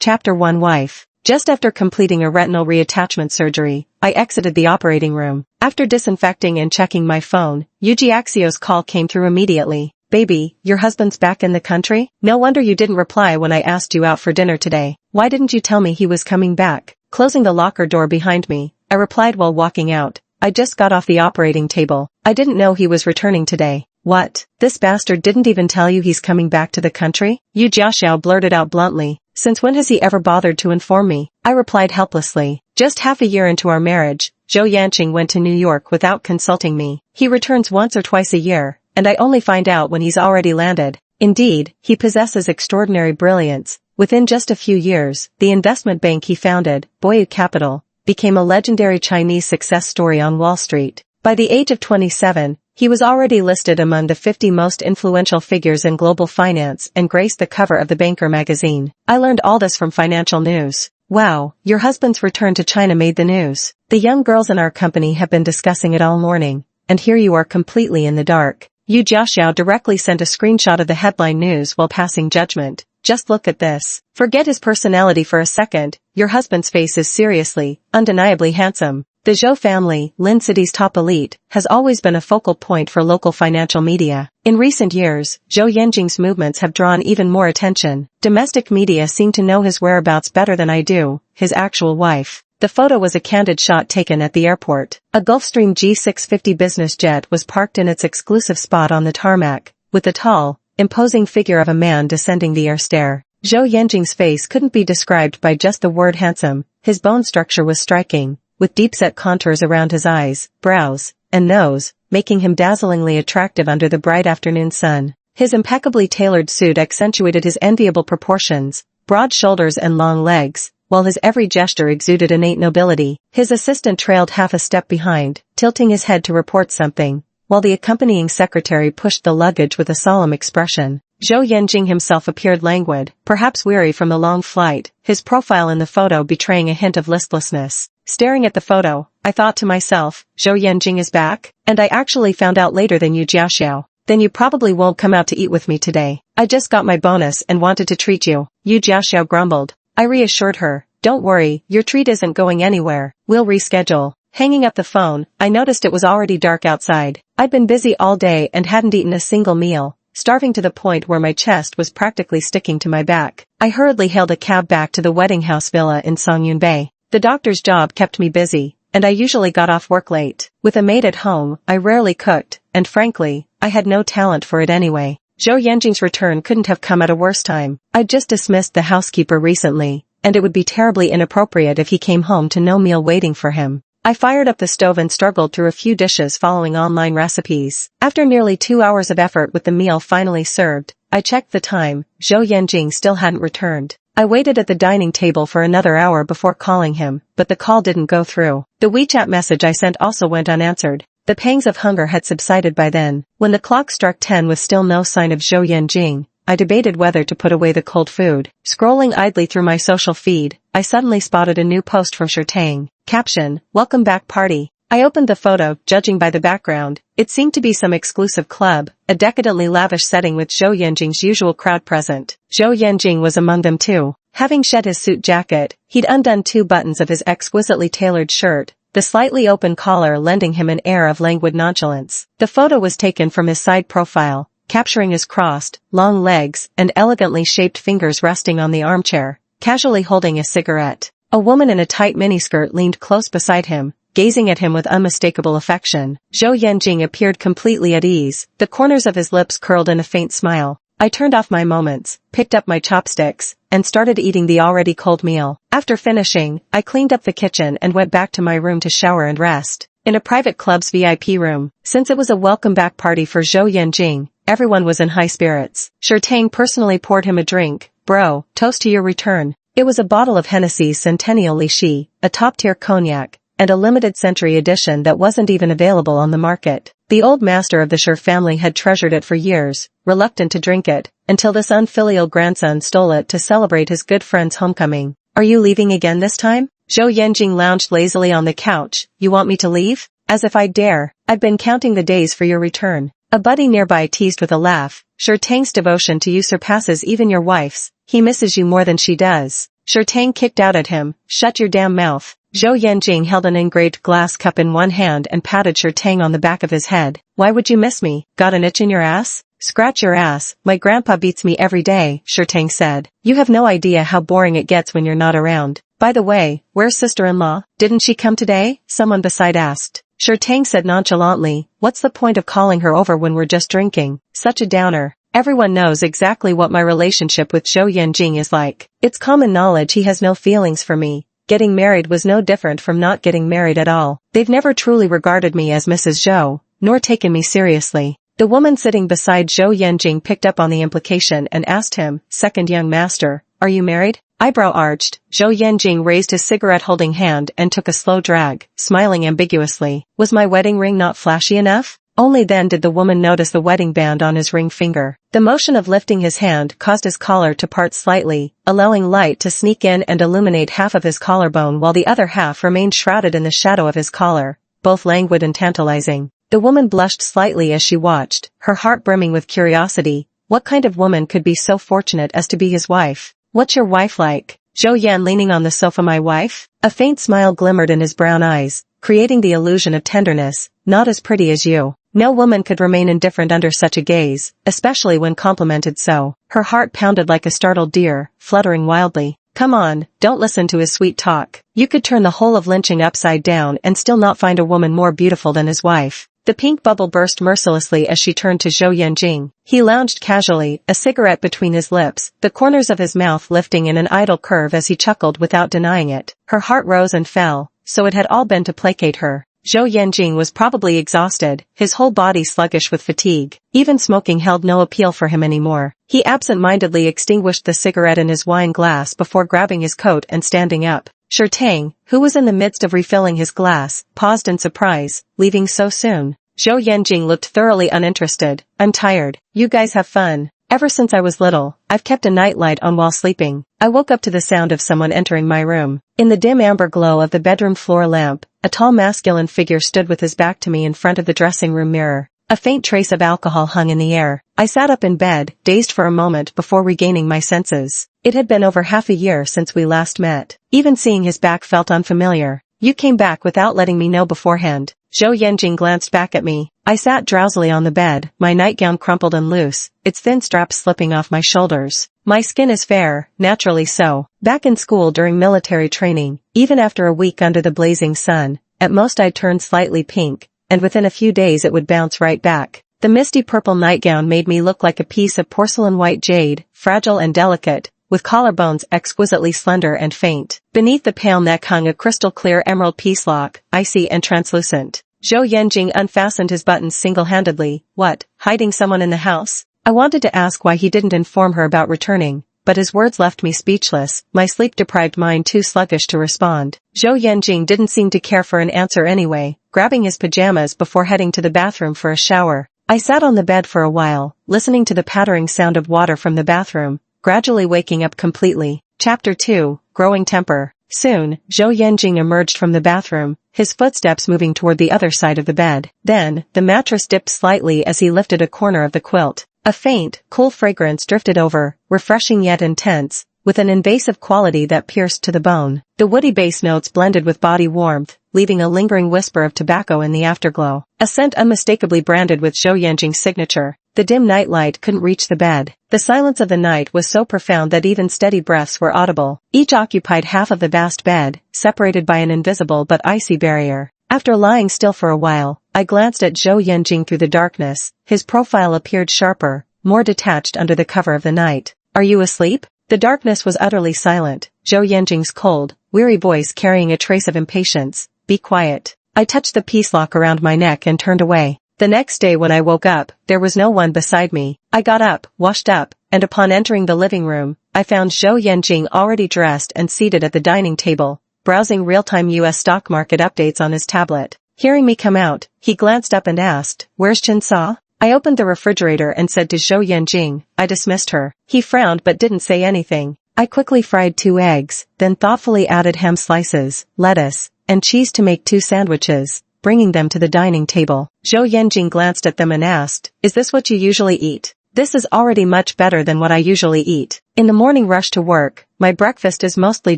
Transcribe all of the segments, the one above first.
Chapter 1 Wife. Just after completing a retinal reattachment surgery, I exited the operating room. After disinfecting and checking my phone, Yuji Axio's call came through immediately. Baby, your husband's back in the country? No wonder you didn't reply when I asked you out for dinner today. Why didn't you tell me he was coming back? Closing the locker door behind me, I replied while walking out. I just got off the operating table. I didn't know he was returning today. What? This bastard didn't even tell you he's coming back to the country? Yu Jiaxiao blurted out bluntly. Since when has he ever bothered to inform me? I replied helplessly. Just half a year into our marriage, Zhou Yanqing went to New York without consulting me. He returns once or twice a year, and I only find out when he's already landed. Indeed, he possesses extraordinary brilliance. Within just a few years, the investment bank he founded, Boyu Capital, became a legendary Chinese success story on Wall Street. By the age of 27, he was already listed among the 50 most influential figures in global finance and graced the cover of the Banker magazine. I learned all this from Financial News. Wow, your husband's return to China made the news. The young girls in our company have been discussing it all morning, and here you are completely in the dark. Yu Jiaxiao directly sent a screenshot of the headline news while passing judgment. Just look at this. Forget his personality for a second. Your husband's face is seriously, undeniably handsome. The Zhou family, Lin City's top elite, has always been a focal point for local financial media. In recent years, Zhou Yanqing's movements have drawn even more attention. Domestic media seem to know his whereabouts better than I do, his actual wife. The photo was a candid shot taken at the airport. A Gulfstream G650 business jet was parked in its exclusive spot on the tarmac, with the tall, imposing figure of a man descending the air stair. Zhou Yanqing's face couldn't be described by just the word handsome. His bone structure was striking, with deep-set contours around his eyes, brows, and nose, making him dazzlingly attractive under the bright afternoon sun. His impeccably tailored suit accentuated his enviable proportions, broad shoulders and long legs, while his every gesture exuded innate nobility. His assistant trailed half a step behind, tilting his head to report something, while the accompanying secretary pushed the luggage with a solemn expression. Zhou Yanqing himself appeared languid, perhaps weary from the long flight, his profile in the photo betraying a hint of listlessness. Staring at the photo, I thought to myself, Zhou Yanqing is back? And I actually found out later than Yu Jiaxiao. Then you probably won't come out to eat with me today. I just got my bonus and wanted to treat you. Yu Jiaxiao grumbled. I reassured her. Don't worry, your treat isn't going anywhere. We'll reschedule. Hanging up the phone, I noticed it was already dark outside. I'd been busy all day and hadn't eaten a single meal, starving to the point where my chest was practically sticking to my back. I hurriedly hailed a cab back to the wedding house villa in Songyun Bay. The doctor's job kept me busy, and I usually got off work late. With a maid at home, I rarely cooked, and frankly, I had no talent for it anyway. Zhou Yanqing's return couldn't have come at a worse time. I'd just dismissed the housekeeper recently, and it would be terribly inappropriate if he came home to no meal waiting for him. I fired up the stove and struggled through a few dishes following online recipes. After nearly 2 hours of effort with the meal finally served, I checked the time. Zhou Yanqing still hadn't returned. I waited at the dining table for another hour before calling him, but the call didn't go through. The WeChat message I sent also went unanswered. The pangs of hunger had subsided by then. When the clock struck 10 with still no sign of Zhou Yanqing, I debated whether to put away the cold food. Scrolling idly through my social feed, I suddenly spotted a new post from Shirtang. Caption, Welcome back party. I opened the photo, judging by the background. It seemed to be some exclusive club, a decadently lavish setting with Zhou Yanqing's usual crowd present. Zhou Yanqing was among them too. Having shed his suit jacket, he'd undone 2 buttons of his exquisitely tailored shirt, the slightly open collar lending him an air of languid nonchalance. The photo was taken from his side profile, capturing his crossed, long legs and elegantly shaped fingers resting on the armchair, casually holding a cigarette. A woman in a tight miniskirt leaned close beside him, gazing at him with unmistakable affection. Zhou Yanqing appeared completely at ease, the corners of his lips curled in a faint smile. I turned off my moments, picked up my chopsticks, and started eating the already cold meal. After finishing, I cleaned up the kitchen and went back to my room to shower and rest. In a private club's VIP room, since it was a welcome back party for Zhou Yanqing, everyone was in high spirits. Shirtang personally poured him a drink. Bro, toast to your return. It was a bottle of Hennessy's Centennial Lishi, a top-tier cognac, and a limited century edition that wasn't even available on the market. The old master of the Shir family had treasured it for years, reluctant to drink it, until this unfilial grandson stole it to celebrate his good friend's homecoming. Are you leaving again this time? Zhou Yanqing lounged lazily on the couch. You want me to leave? As if I'd dare. I've been counting the days for your return. A buddy nearby teased with a laugh. Shirtang's devotion to you surpasses even your wife's. He misses you more than she does. Tang kicked out at him. Shut your damn mouth. Zhou Yanjing held an engraved glass cup in one hand and patted Tang on the back of his head. Why would you miss me? Got an itch in your ass? Scratch your ass. My grandpa beats me every day, Tang said. You have no idea how boring it gets when you're not around. By the way, where's sister-in-law? Didn't she come today? Someone beside asked. Tang said nonchalantly, what's the point of calling her over when we're just drinking? Such a downer. Everyone knows exactly what my relationship with Zhou Yanjing is like. It's common knowledge he has no feelings for me. Getting married was no different from not getting married at all. They've never truly regarded me as Mrs. Zhou, nor taken me seriously. The woman sitting beside Zhou Yanjing picked up on the implication and asked him, second young master, are you married? Eyebrow arched, Zhou Yanjing raised his cigarette-holding hand and took a slow drag, smiling ambiguously. Was my wedding ring not flashy enough? Only then did the woman notice the wedding band on his ring finger. The motion of lifting his hand caused his collar to part slightly, allowing light to sneak in and illuminate half of his collarbone while the other half remained shrouded in the shadow of his collar, both languid and tantalizing. The woman blushed slightly as she watched, her heart brimming with curiosity. What kind of woman could be so fortunate as to be his wife? What's your wife like? Zhou Yan leaning on the sofa. My wife? A faint smile glimmered in his brown eyes, creating the illusion of tenderness. Not as pretty as you. No woman could remain indifferent under such a gaze, especially when complimented so. Her heart pounded like a startled deer, fluttering wildly. Come on, don't listen to his sweet talk. You could turn the whole of lynching upside down and still not find a woman more beautiful than his wife. The pink bubble burst mercilessly as she turned to Zhou Yanjing. He lounged casually, a cigarette between his lips, the corners of his mouth lifting in an idle curve as he chuckled without denying it. Her heart rose and fell, so it had all been to placate her. Zhou Yanjing was probably exhausted, his whole body sluggish with fatigue. Even smoking held no appeal for him anymore. He absent-mindedly extinguished the cigarette in his wine glass before grabbing his coat and standing up. Tang, who was in the midst of refilling his glass, paused in surprise, leaving so soon. Zhou Yanjing looked thoroughly uninterested. I'm tired. You guys have fun. Ever since I was little, I've kept a nightlight on while sleeping. I woke up to the sound of someone entering my room. In the dim amber glow of the bedroom floor lamp, a tall masculine figure stood with his back to me in front of the dressing room mirror. A faint trace of alcohol hung in the air. I sat up in bed, dazed for a moment before regaining my senses. It had been over half a year since we last met. Even seeing his back felt unfamiliar. You came back without letting me know beforehand. Zhou Yanjing glanced back at me. I sat drowsily on the bed, my nightgown crumpled and loose, its thin straps slipping off my shoulders. My skin is fair, naturally so. Back in school during military training, even after a week under the blazing sun, at most I'd turn slightly pink, and within a few days it would bounce right back. The misty purple nightgown made me look like a piece of porcelain white jade, fragile and delicate, with collarbones exquisitely slender and faint. Beneath the pale neck hung a crystal-clear emerald piece lock, icy and translucent. Zhou Yanjing unfastened his buttons single-handedly. What, hiding someone in the house? I wanted to ask why he didn't inform her about returning, but his words left me speechless, my sleep-deprived mind too sluggish to respond. Zhou Yanjing didn't seem to care for an answer anyway, grabbing his pajamas before heading to the bathroom for a shower. I sat on the bed for a while, listening to the pattering sound of water from the bathroom, gradually waking up completely. Chapter 2, Growing Temper. Soon, Zhou Yanjing emerged from the bathroom, his footsteps moving toward the other side of the bed. Then, the mattress dipped slightly as he lifted a corner of the quilt. A faint, cool fragrance drifted over, refreshing yet intense, with an invasive quality that pierced to the bone. The woody bass notes blended with body warmth, leaving a lingering whisper of tobacco in the afterglow. A scent unmistakably branded with Zhou Yanjing's signature. The dim nightlight couldn't reach the bed. The silence of the night was so profound that even steady breaths were audible. Each occupied half of the vast bed, separated by an invisible but icy barrier. After lying still for a while, I glanced at Zhou Yanjing through the darkness. His profile appeared sharper, more detached under the cover of the night. Are you asleep? The darkness was utterly silent, Zhou Yanjing's cold, weary voice carrying a trace of impatience. Be quiet. I touched the peace lock around my neck and turned away. The next day when I woke up, there was no one beside me. I got up, washed up, and upon entering the living room, I found Zhou Yanjing already dressed and seated at the dining table, browsing real-time U.S. stock market updates on his tablet. Hearing me come out, he glanced up and asked, "Where's Chin-sa?" I opened the refrigerator and said to Zhou Yanjing, I dismissed her. He frowned but didn't say anything. I quickly fried 2 eggs, then thoughtfully added ham slices, lettuce, and cheese to make 2 sandwiches, bringing them to the dining table. Zhou Yanjing glanced at them and asked, "Is this what you usually eat?" This is already much better than what I usually eat. In the morning rush to work, my breakfast is mostly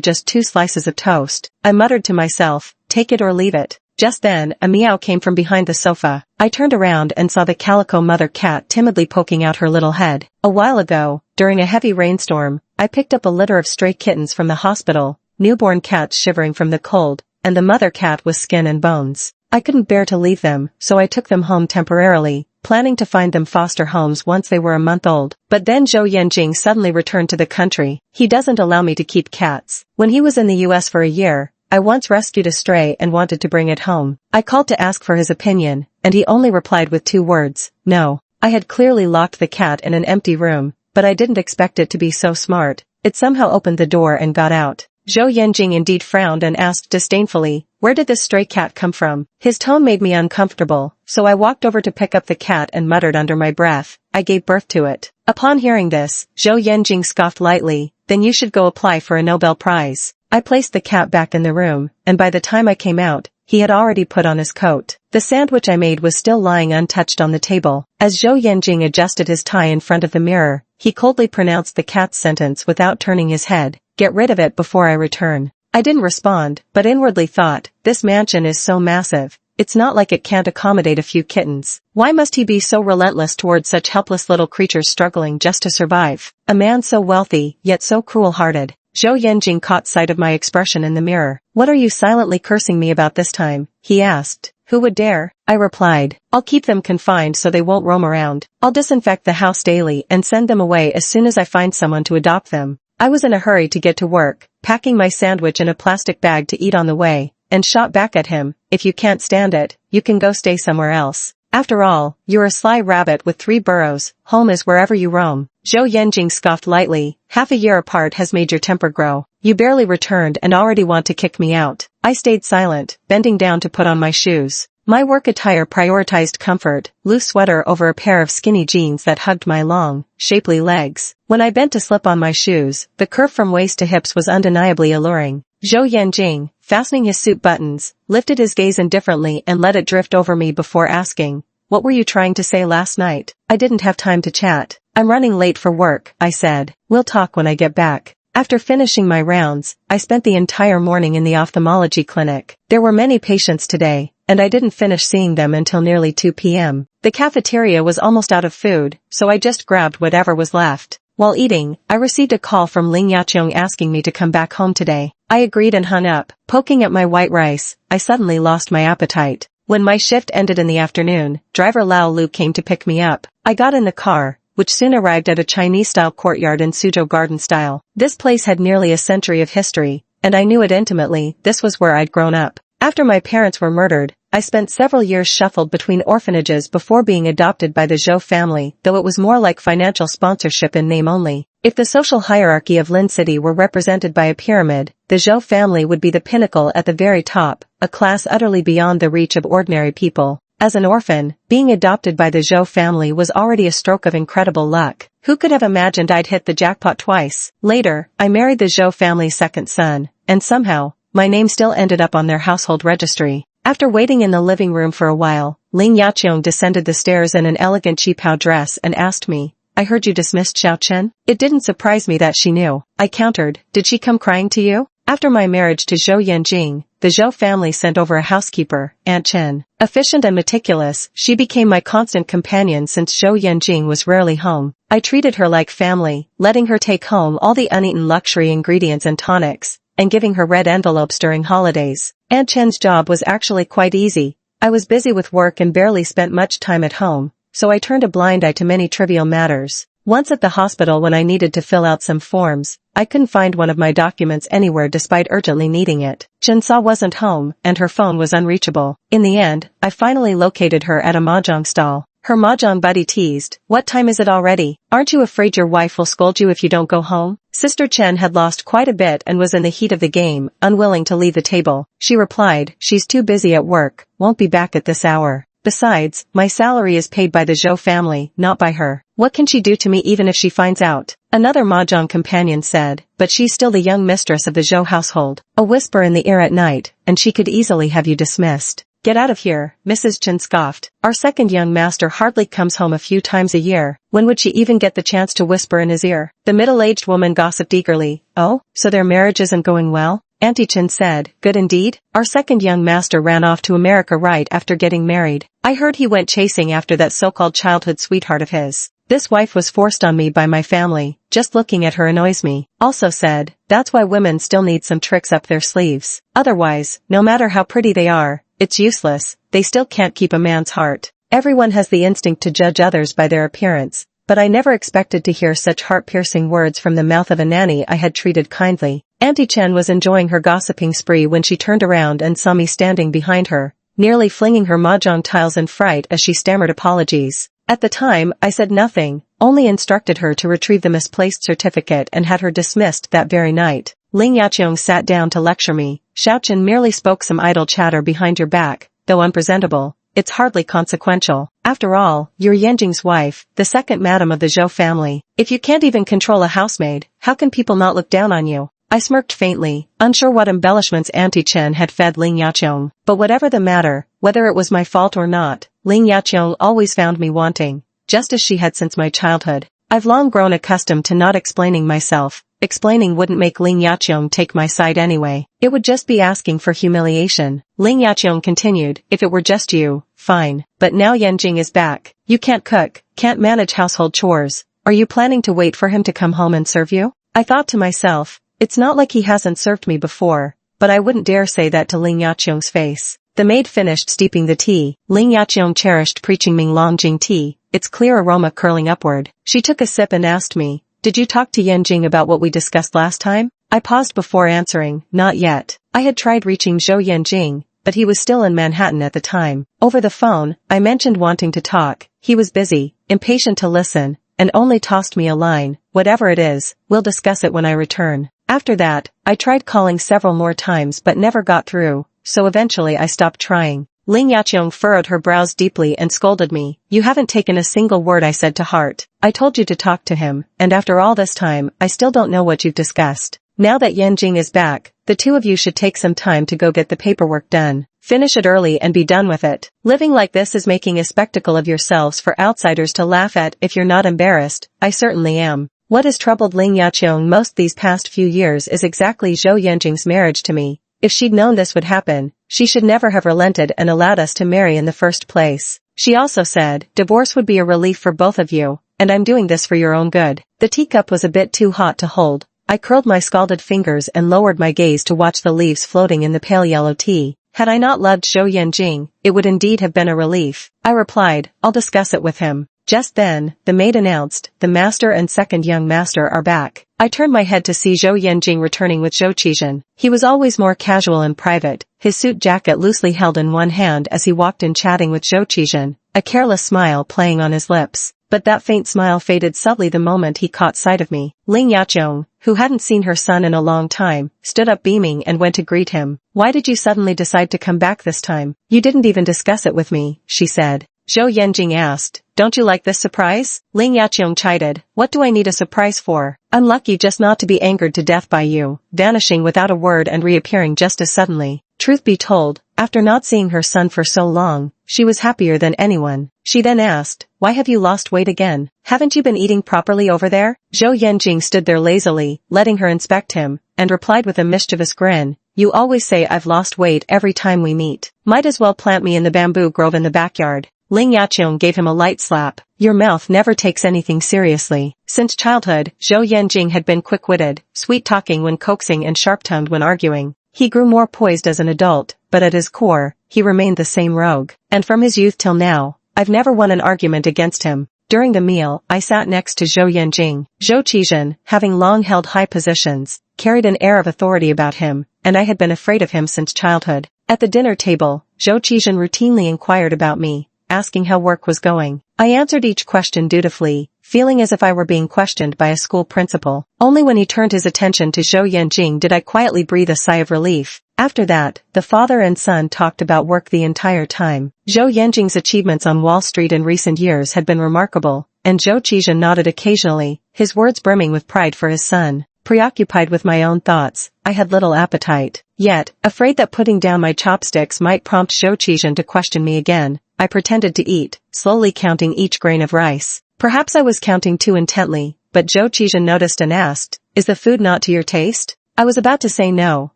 just 2 slices of toast. I muttered to myself, take it or leave it. Just then, a meow came from behind the sofa. I turned around and saw the calico mother cat timidly poking out her little head. A while ago, during a heavy rainstorm, I picked up a litter of stray kittens from the hospital, newborn cats shivering from the cold, and the mother cat with skin and bones. I couldn't bear to leave them, so I took them home temporarily, planning to find them foster homes once they were a month old. But then Zhou Yanjing suddenly returned to the country. He doesn't allow me to keep cats. When he was in the US for a year, I once rescued a stray and wanted to bring it home. I called to ask for his opinion, and he only replied with 2 words, no. I had clearly locked the cat in an empty room, but I didn't expect it to be so smart. It somehow opened the door and got out. Zhou Yanjing indeed frowned and asked disdainfully, where did this stray cat come from? His tone made me uncomfortable, so I walked over to pick up the cat and muttered under my breath, I gave birth to it. Upon hearing this, Zhou Yanjing scoffed lightly, then you should go apply for a Nobel Prize. I placed the cat back in the room, and by the time I came out, he had already put on his coat. The sandwich I made was still lying untouched on the table. As Zhou Yanjing adjusted his tie in front of the mirror, he coldly pronounced the cat's sentence without turning his head, get rid of it before I return. I didn't respond, but inwardly thought, this mansion is so massive, it's not like it can't accommodate a few kittens. Why must he be so relentless towards such helpless little creatures struggling just to survive? A man so wealthy, yet so cruel-hearted. Zhou Yanjing caught sight of my expression in the mirror. What are you silently cursing me about this time? He asked. Who would dare? I replied. I'll keep them confined so they won't roam around. I'll disinfect the house daily and send them away as soon as I find someone to adopt them. I was in a hurry to get to work, packing my sandwich in a plastic bag to eat on the way, and shot back at him, if you can't stand it, you can go stay somewhere else. After all, you're a sly rabbit with 3 burrows, home is wherever you roam. Zhou Yanjing scoffed lightly, half a year apart has made your temper grow. You barely returned and already want to kick me out. I stayed silent, bending down to put on my shoes. My work attire prioritized comfort, loose sweater over a pair of skinny jeans that hugged my long, shapely legs. When I bent to slip on my shoes, the curve from waist to hips was undeniably alluring. Zhou Yanjing, fastening his suit buttons, lifted his gaze indifferently and let it drift over me before asking, what were you trying to say last night? I didn't have time to chat. I'm running late for work, I said. We'll talk when I get back. After finishing my rounds, I spent the entire morning in the ophthalmology clinic. There were many patients today, and I didn't finish seeing them until nearly 2 p.m. The cafeteria was almost out of food, so I just grabbed whatever was left. While eating, I received a call from Ling Yaqiong asking me to come back home today. I agreed and hung up. Poking at my white rice, I suddenly lost my appetite. When my shift ended in the afternoon, driver Lao Lu came to pick me up. I got in the car, which soon arrived at a Chinese-style courtyard in Suzhou garden style. This place had nearly a century of history, and I knew it intimately. This was where I'd grown up. After my parents were murdered, I spent several years shuffled between orphanages before being adopted by the Zhou family, though it was more like financial sponsorship in name only. If the social hierarchy of Lin City were represented by a pyramid, the Zhou family would be the pinnacle at the very top, a class utterly beyond the reach of ordinary people. As an orphan, being adopted by the Zhou family was already a stroke of incredible luck. Who could have imagined I'd hit the jackpot twice? Later, I married the Zhou family's second son, and somehow, my name still ended up on their household registry. After waiting in the living room for a while, Ling Yaqiong descended the stairs in an elegant qipao dress and asked me, I heard you dismissed Xiao Chen? It didn't surprise me that she knew. I countered, did she come crying to you? After my marriage to Zhou Yanjing, the Zhou family sent over a housekeeper, Aunt Chen. Efficient and meticulous, she became my constant companion since Zhou Yanjing was rarely home. I treated her like family, letting her take home all the uneaten luxury ingredients and tonics, and giving her red envelopes during holidays. Aunt Chen's job was actually quite easy. I was busy with work and barely spent much time at home, so I turned a blind eye to many trivial matters. Once at the hospital when I needed to fill out some forms, I couldn't find one of my documents anywhere despite urgently needing it. Jinsa wasn't home, and her phone was unreachable. In the end, I finally located her at a mahjong stall. Her mahjong buddy teased, what time is it already? Aren't you afraid your wife will scold you if you don't go home? Sister Chen had lost quite a bit and was in the heat of the game, unwilling to leave the table. She replied, she's too busy at work, won't be back at this hour. Besides, my salary is paid by the Zhou family, not by her. What can she do to me even if she finds out? Another mahjong companion said, but she's still the young mistress of the Zhou household. A whisper in the ear at night, and she could easily have you dismissed. Get out of here, Mrs. Chen scoffed. Our second young master hardly comes home a few times a year. When would she even get the chance to whisper in his ear? The middle-aged woman gossiped eagerly. Oh, so their marriage isn't going well? Auntie Chen said, good indeed. Our second young master ran off to America right after getting married. I heard he went chasing after that so-called childhood sweetheart of his. This wife was forced on me by my family. Just looking at her annoys me. Also said, that's why women still need some tricks up their sleeves. Otherwise, no matter how pretty they are, it's useless. They still can't keep a man's heart. Everyone has the instinct to judge others by their appearance. But I never expected to hear such heart-piercing words from the mouth of a nanny I had treated kindly. Auntie Chen was enjoying her gossiping spree when she turned around and saw me standing behind her, nearly flinging her mahjong tiles in fright as she stammered apologies. At the time, I said nothing, only instructed her to retrieve the misplaced certificate and had her dismissed that very night. Ling Yaqiong sat down to lecture me. Xiaochen merely spoke some idle chatter behind your back, though unpresentable. It's hardly consequential. After all, you're Yanjing's wife, the second madam of the Zhou family. If you can't even control a housemaid, how can people not look down on you? I smirked faintly, unsure what embellishments Auntie Chen had fed Ling Yaqiong. But whatever the matter, whether it was my fault or not, Ling Yaqiong always found me wanting, just as she had since my childhood. I've long grown accustomed to not explaining myself. Explaining wouldn't make Ling Yaqiong take my side anyway. It would just be asking for humiliation. Ling Yaqiong continued, if it were just you, fine. But now Yanjing is back. You can't cook, can't manage household chores. Are you planning to wait for him to come home and serve you? I thought to myself, it's not like he hasn't served me before, but I wouldn't dare say that to Ling Yaqiong's face. The maid finished steeping the tea. Ling Yaqiong cherished preaching Ming Longjing tea, its clear aroma curling upward. She took a sip and asked me, did you talk to Yanjing about what we discussed last time? I paused before answering, not yet. I had tried reaching Zhou Yanjing, but he was still in Manhattan at the time. Over the phone, I mentioned wanting to talk. He was busy, impatient to listen, and only tossed me a line, whatever it is, we'll discuss it when I return. After that, I tried calling several more times but never got through, so eventually I stopped trying. Ling Yaqiong furrowed her brows deeply and scolded me. You haven't taken a single word I said to heart. I told you to talk to him, and after all this time, I still don't know what you've discussed. Now that Yanjing is back, the two of you should take some time to go get the paperwork done. Finish it early and be done with it. Living like this is making a spectacle of yourselves for outsiders to laugh at. If you're not embarrassed, I certainly am. What has troubled Ling Yaqiong most these past few years is exactly Zhou Yanjing's marriage to me. If she'd known this would happen, she should never have relented and allowed us to marry in the first place. She also said, divorce would be a relief for both of you, and I'm doing this for your own good. The teacup was a bit too hot to hold. I curled my scalded fingers and lowered my gaze to watch the leaves floating in the pale yellow tea. Had I not loved Zhou Yanjing, it would indeed have been a relief. I replied, I'll discuss it with him. Just then, the maid announced, the master and second young master are back. I turned my head to see Zhou Yanjing returning with Zhou Qizhen. He was always more casual and private, his suit jacket loosely held in one hand as he walked in chatting with Zhou Qizhen, a careless smile playing on his lips. But that faint smile faded subtly the moment he caught sight of me. Ling Yaqiong, who hadn't seen her son in a long time, stood up beaming and went to greet him. Why did you suddenly decide to come back this time? You didn't even discuss it with me, she said. Zhou Yanjing asked, don't you like this surprise? Ling Yaqiong chided, what do I need a surprise for? I'm lucky just not to be angered to death by you, vanishing without a word and reappearing just as suddenly. Truth be told, after not seeing her son for so long, she was happier than anyone. She then asked, why have you lost weight again? Haven't you been eating properly over there? Zhou Yanjing stood there lazily, letting her inspect him, and replied with a mischievous grin, you always say I've lost weight every time we meet. Might as well plant me in the bamboo grove in the backyard. Ling Yaqiong gave him a light slap. Your mouth never takes anything seriously. Since childhood, Zhou Yanjing had been quick-witted, sweet-talking when coaxing and sharp-tongued when arguing. He grew more poised as an adult, but at his core, he remained the same rogue. And from his youth till now, I've never won an argument against him. During the meal, I sat next to Zhou Yanjing. Zhou Qizhen, having long held high positions, carried an air of authority about him, and I had been afraid of him since childhood. At the dinner table, Zhou Qizhen routinely inquired about me, asking how work was going. I answered each question dutifully, feeling as if I were being questioned by a school principal. Only when he turned his attention to Zhou Yanjing did I quietly breathe a sigh of relief. After that, the father and son talked about work the entire time. Zhou Yanjing's achievements on Wall Street in recent years had been remarkable, and Zhou Qizhen nodded occasionally, his words brimming with pride for his son. Preoccupied with my own thoughts, I had little appetite. Yet, afraid that putting down my chopsticks might prompt Zhou Qizhen to question me again, I pretended to eat, slowly counting each grain of rice. Perhaps I was counting too intently, but Zhou Qizhen noticed and asked, "Is the food not to your taste?" I was about to say no,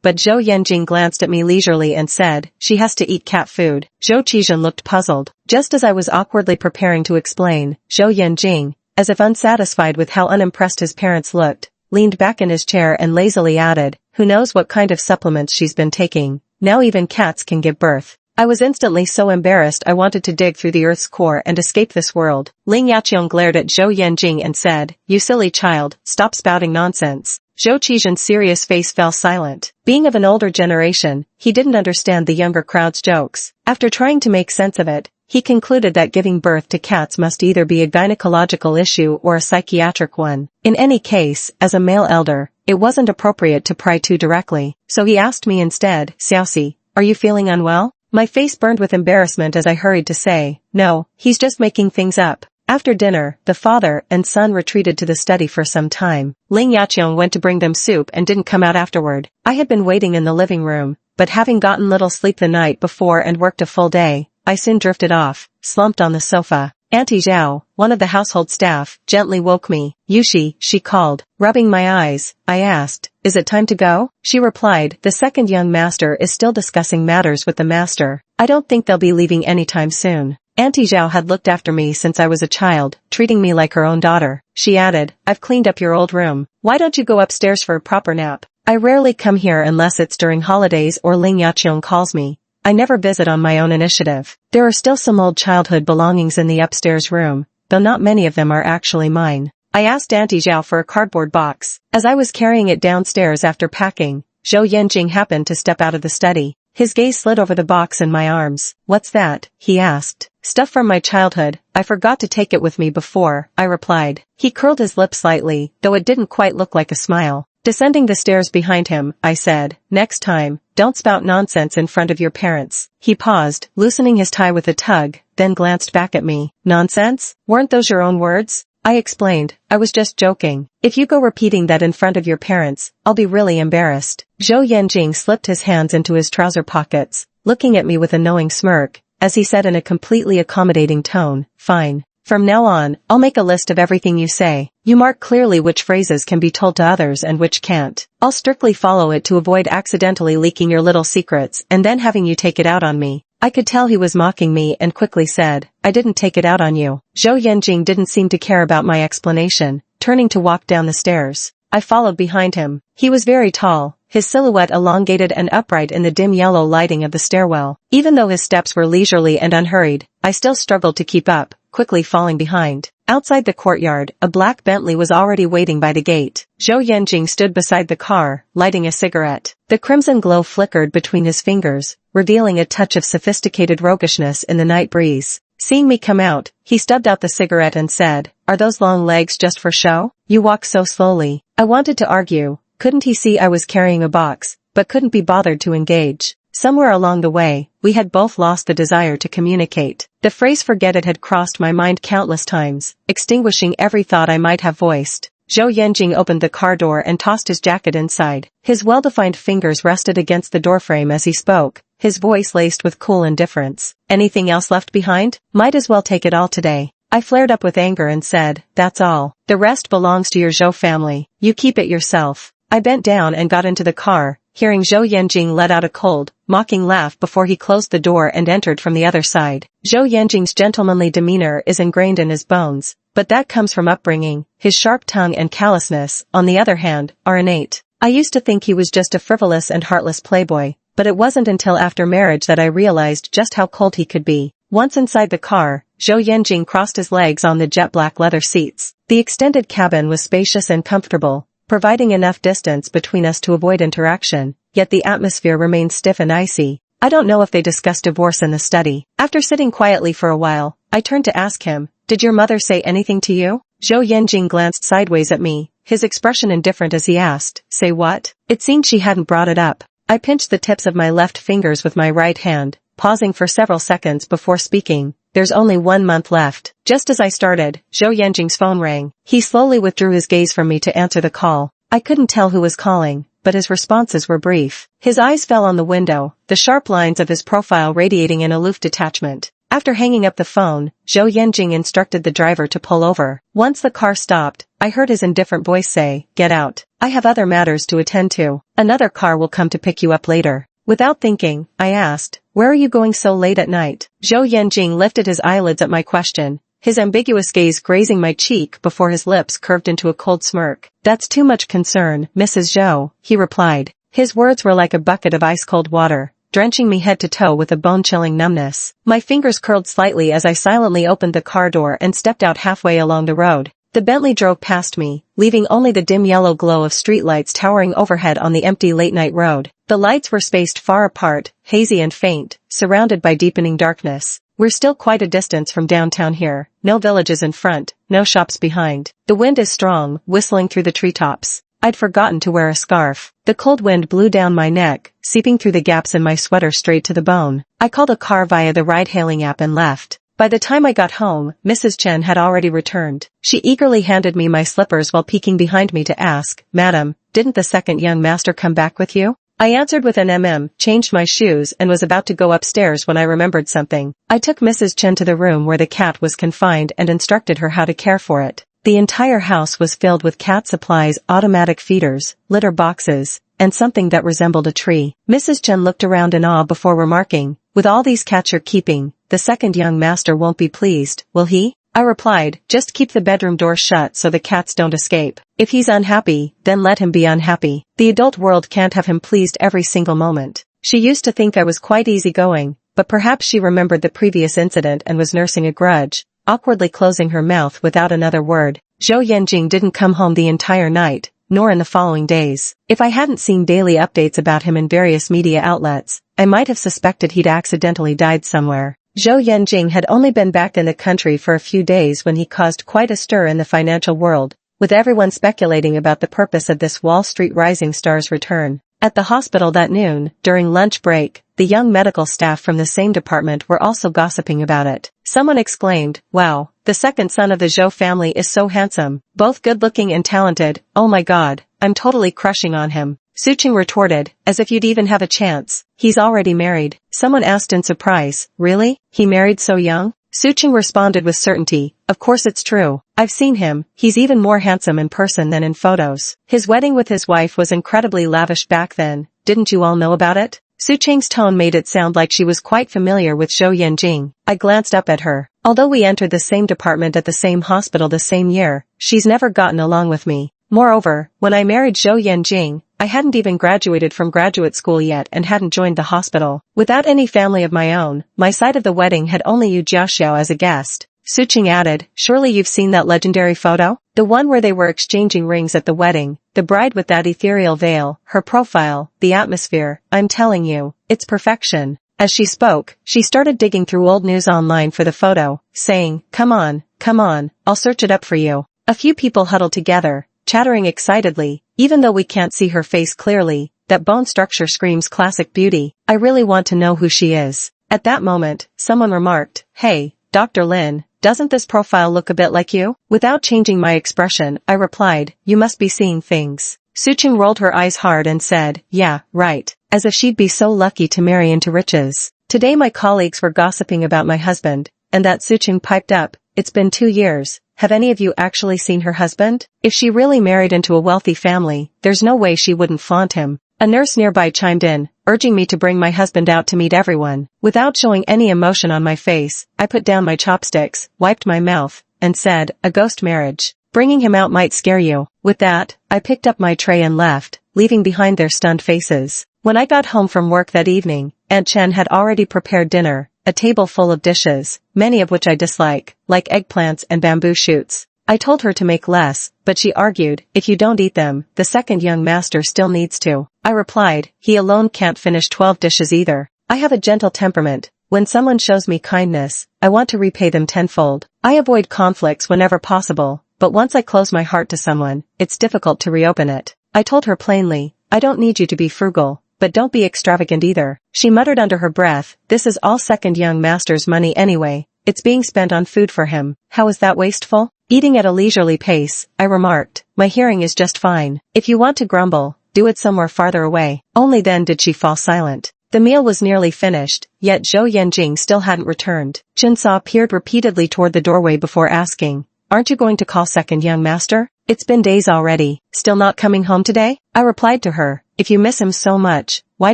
but Zhou Yanjing glanced at me leisurely and said, "She has to eat cat food." Zhou Qizhen looked puzzled. Just as I was awkwardly preparing to explain, Zhou Yanjing, as if unsatisfied with how unimpressed his parents looked, leaned back in his chair and lazily added, "Who knows what kind of supplements she's been taking. Now even cats can give birth." I was instantly so embarrassed I wanted to dig through the earth's core and escape this world. Ling Yaqiong glared at Zhou Yanjing and said, "You silly child, stop spouting nonsense." Zhou Qizhen's serious face fell silent. Being of an older generation, he didn't understand the younger crowd's jokes. After trying to make sense of it, he concluded that giving birth to cats must either be a gynecological issue or a psychiatric one. In any case, as a male elder, it wasn't appropriate to pry too directly, so he asked me instead, "Xiaoxi, are you feeling unwell?" My face burned with embarrassment as I hurried to say, "No, he's just making things up." After dinner, the father and son retreated to the study for some time. Ling Yaqiong went to bring them soup and didn't come out afterward. I had been waiting in the living room, but having gotten little sleep the night before and worked a full day, I soon drifted off, slumped on the sofa. Auntie Zhao, one of the household staff, gently woke me. "Yushi," she called. Rubbing my eyes, I asked, "Is it time to go?" She replied, "The second young master is still discussing matters with the master. I don't think they'll be leaving anytime soon." Auntie Zhao had looked after me since I was a child, treating me like her own daughter. She added, "I've cleaned up your old room. Why don't you go upstairs for a proper nap?" I rarely come here unless it's during holidays or Ling Yaqiong calls me. I never visit on my own initiative. There are still some old childhood belongings in the upstairs room, though not many of them are actually mine. I asked Auntie Zhao for a cardboard box. As I was carrying it downstairs after packing, Zhou Yanjing happened to step out of the study. His gaze slid over the box in my arms. "What's that?" he asked. "Stuff from my childhood. I forgot to take it with me before," I replied. He curled his lip slightly, though it didn't quite look like a smile. Descending the stairs behind him, I said, "Next time, don't spout nonsense in front of your parents." He paused, loosening his tie with a tug, then glanced back at me. "Nonsense? Weren't those your own words?" I explained, "I was just joking. If you go repeating that in front of your parents, I'll be really embarrassed." Zhou Yanjing slipped his hands into his trouser pockets, looking at me with a knowing smirk, as he said in a completely accommodating tone, "Fine. From now on, I'll make a list of everything you say. You mark clearly which phrases can be told to others and which can't. I'll strictly follow it to avoid accidentally leaking your little secrets and then having you take it out on me." I could tell he was mocking me and quickly said, "I didn't take it out on you." Zhou Yanjing didn't seem to care about my explanation, turning to walk down the stairs. I followed behind him. He was very tall, his silhouette elongated and upright in the dim yellow lighting of the stairwell. Even though his steps were leisurely and unhurried, I still struggled to keep up, quickly falling behind. Outside the courtyard, a black Bentley was already waiting by the gate. Zhou Yanjing stood beside the car, lighting a cigarette. The crimson glow flickered between his fingers, revealing a touch of sophisticated roguishness in the night breeze. Seeing me come out, he stubbed out the cigarette and said, "Are those long legs just for show? You walk so slowly." I wanted to argue. Couldn't he see I was carrying a box, but couldn't be bothered to engage. Somewhere along the way, we had both lost the desire to communicate. The phrase "forget it" had crossed my mind countless times, extinguishing every thought I might have voiced. Zhou Yanjing opened the car door and tossed his jacket inside. His well-defined fingers rested against the doorframe as he spoke, his voice laced with cool indifference. "Anything else left behind? Might as well take it all today." I flared up with anger and said, "That's all. The rest belongs to your Zhou family. You keep it yourself." I bent down and got into the car, hearing Zhou Yanjing let out a cold, mocking laugh before he closed the door and entered from the other side. Zhou Yanjing's gentlemanly demeanor is ingrained in his bones, but that comes from upbringing. His sharp tongue and callousness, on the other hand, are innate. I used to think he was just a frivolous and heartless playboy, but it wasn't until after marriage that I realized just how cold he could be. Once inside the car, Zhou Yanjing crossed his legs on the jet black leather seats. The extended cabin was spacious and comfortable, providing enough distance between us to avoid interaction, yet the atmosphere remained stiff and icy. I don't know if they discussed divorce in the study. After sitting quietly for a while, I turned to ask him, "Did your mother say anything to you?" Zhou Yanjing glanced sideways at me, his expression indifferent as he asked, "Say what?" It seemed she hadn't brought it up. I pinched the tips of my left fingers with my right hand, pausing for several seconds before speaking. "There's only 1 month left." Just as I started, Zhou Yanjing's phone rang. He slowly withdrew his gaze from me to answer the call. I couldn't tell who was calling, but his responses were brief. His eyes fell on the window, the sharp lines of his profile radiating an aloof detachment. After hanging up the phone, Zhou Yanjing instructed the driver to pull over. Once the car stopped, I heard his indifferent voice say, "Get out. I have other matters to attend to. Another car will come to pick you up later." Without thinking, I asked, "Where are you going so late at night?" Zhou Yanjing lifted his eyelids at my question, his ambiguous gaze grazing my cheek before his lips curved into a cold smirk. "That's too much concern, Mrs. Zhou," he replied. His words were like a bucket of ice-cold water, drenching me head to toe with a bone-chilling numbness. My fingers curled slightly as I silently opened the car door and stepped out halfway along the road. The Bentley drove past me, leaving only the dim yellow glow of streetlights towering overhead on the empty late-night road. The lights were spaced far apart, hazy and faint, surrounded by deepening darkness. We're still quite a distance from downtown here, no villages in front, no shops behind. The wind is strong, whistling through the treetops. I'd forgotten to wear a scarf. The cold wind blew down my neck, seeping through the gaps in my sweater straight to the bone. I called a car via the ride-hailing app and left. By the time I got home, Mrs. Chen had already returned. She eagerly handed me my slippers while peeking behind me to ask, "Madam, didn't the second young master come back with you?" I answered with an changed my shoes and was about to go upstairs when I remembered something. I took Mrs. Chen to the room where the cat was confined and instructed her how to care for it. The entire house was filled with cat supplies, automatic feeders, litter boxes, and something that resembled a tree. Mrs. Chen looked around in awe before remarking, "With all these cats you're keeping, the second young master won't be pleased, will he?" I replied, "Just keep the bedroom door shut so the cats don't escape. If he's unhappy, then let him be unhappy. The adult world can't have him pleased every single moment." She used to think I was quite easygoing, but perhaps she remembered the previous incident and was nursing a grudge, awkwardly closing her mouth without another word. Zhou Yanjing didn't come home the entire night, nor in the following days. If I hadn't seen daily updates about him in various media outlets, I might have suspected he'd accidentally died somewhere. Zhou Yanjing had only been back in the country for a few days when he caused quite a stir in the financial world, with everyone speculating about the purpose of this Wall Street rising star's return. At the hospital that noon, during lunch break, the young medical staff from the same department were also gossiping about it. Someone exclaimed, "Wow, the second son of the Zhou family is so handsome, both good-looking and talented. Oh my god, I'm totally crushing on him." Suching retorted, "As if you'd even have a chance. He's already married." Someone asked in surprise, "Really? He married so young?" Suching responded with certainty, "Of course it's true. I've seen him. He's even more handsome in person than in photos. His wedding with his wife was incredibly lavish back then. Didn't you all know about it?" Suching's tone made it sound like she was quite familiar with Zhou Yanjing. I glanced up at her. Although we entered the same department at the same hospital the same year, she's never gotten along with me. Moreover, when I married Zhou Yanjing, I hadn't even graduated from graduate school yet and hadn't joined the hospital. Without any family of my own, my side of the wedding had only Yu Jiaoxiao as a guest. Suching added, "Surely you've seen that legendary photo? The one where they were exchanging rings at the wedding, the bride with that ethereal veil, her profile, the atmosphere. I'm telling you, it's perfection." As she spoke, she started digging through old news online for the photo, saying, come on, I'll search it up for you." A few people huddled together, chattering excitedly. Even though we can't see her face clearly, that bone structure screams classic beauty. I really want to know who she is. At that moment, someone remarked, "Hey, Dr. Lin, doesn't this profile look a bit like you?" Without changing my expression, I replied, "You must be seeing things." Suching rolled her eyes hard and said, "Yeah, right. As if she'd be so lucky to marry into riches." Today my colleagues were gossiping about my husband, and that Suching piped up, "It's been 2 years. Have any of you actually seen her husband? If she really married into a wealthy family, there's no way she wouldn't flaunt him." A nurse nearby chimed in, urging me to bring my husband out to meet everyone. Without showing any emotion on my face, I put down my chopsticks, wiped my mouth, and said, "A ghost marriage. Bringing him out might scare you." With that, I picked up my tray and left, leaving behind their stunned faces. When I got home from work that evening, Aunt Chen had already prepared dinner, a table full of dishes, many of which I dislike, like eggplants and bamboo shoots. I told her to make less, but she argued, "If you don't eat them, the second young master still needs to." I replied, "He alone can't finish 12 dishes either." I have a gentle temperament. When someone shows me kindness, I want to repay them tenfold. I avoid conflicts whenever possible, but once I close my heart to someone, it's difficult to reopen it. I told her plainly, "I don't need you to be frugal, but don't be extravagant either." She muttered under her breath, "This is all second young master's money anyway. It's being spent on food for him. How is that wasteful?" Eating at a leisurely pace, I remarked, my hearing is just fine. If you want to grumble, do it somewhere farther away. Only then did she fall silent. The meal was nearly finished, yet Zhou Yanjing still hadn't returned. Jinsa peered repeatedly toward the doorway before asking, aren't you going to call second young master? It's been days already, still not coming home today? I replied to her, if you miss him so much, why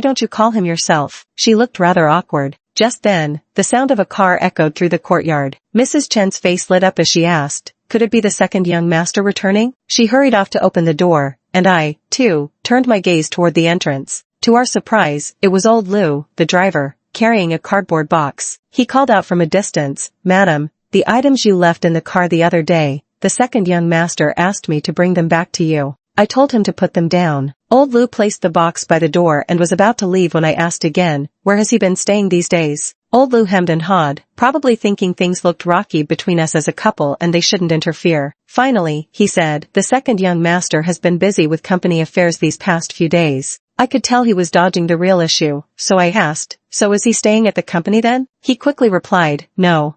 don't you call him yourself? She looked rather awkward. Just then, the sound of a car echoed through the courtyard. Mrs. Chen's face lit up as she asked, could it be the second young master returning? She hurried off to open the door, and I, too, turned my gaze toward the entrance. To our surprise, it was old Lu, the driver, carrying a cardboard box. He called out from a distance, Madam, the items you left in the car the other day, the second young master asked me to bring them back to you. I told him to put them down. Old Lu placed the box by the door and was about to leave when I asked again, where has he been staying these days? Old Lu hemmed and hawed, probably thinking things looked rocky between us as a couple and they shouldn't interfere. Finally, he said, the second young master has been busy with company affairs these past few days. I could tell he was dodging the real issue, so I asked, so is he staying at the company then? He quickly replied, no,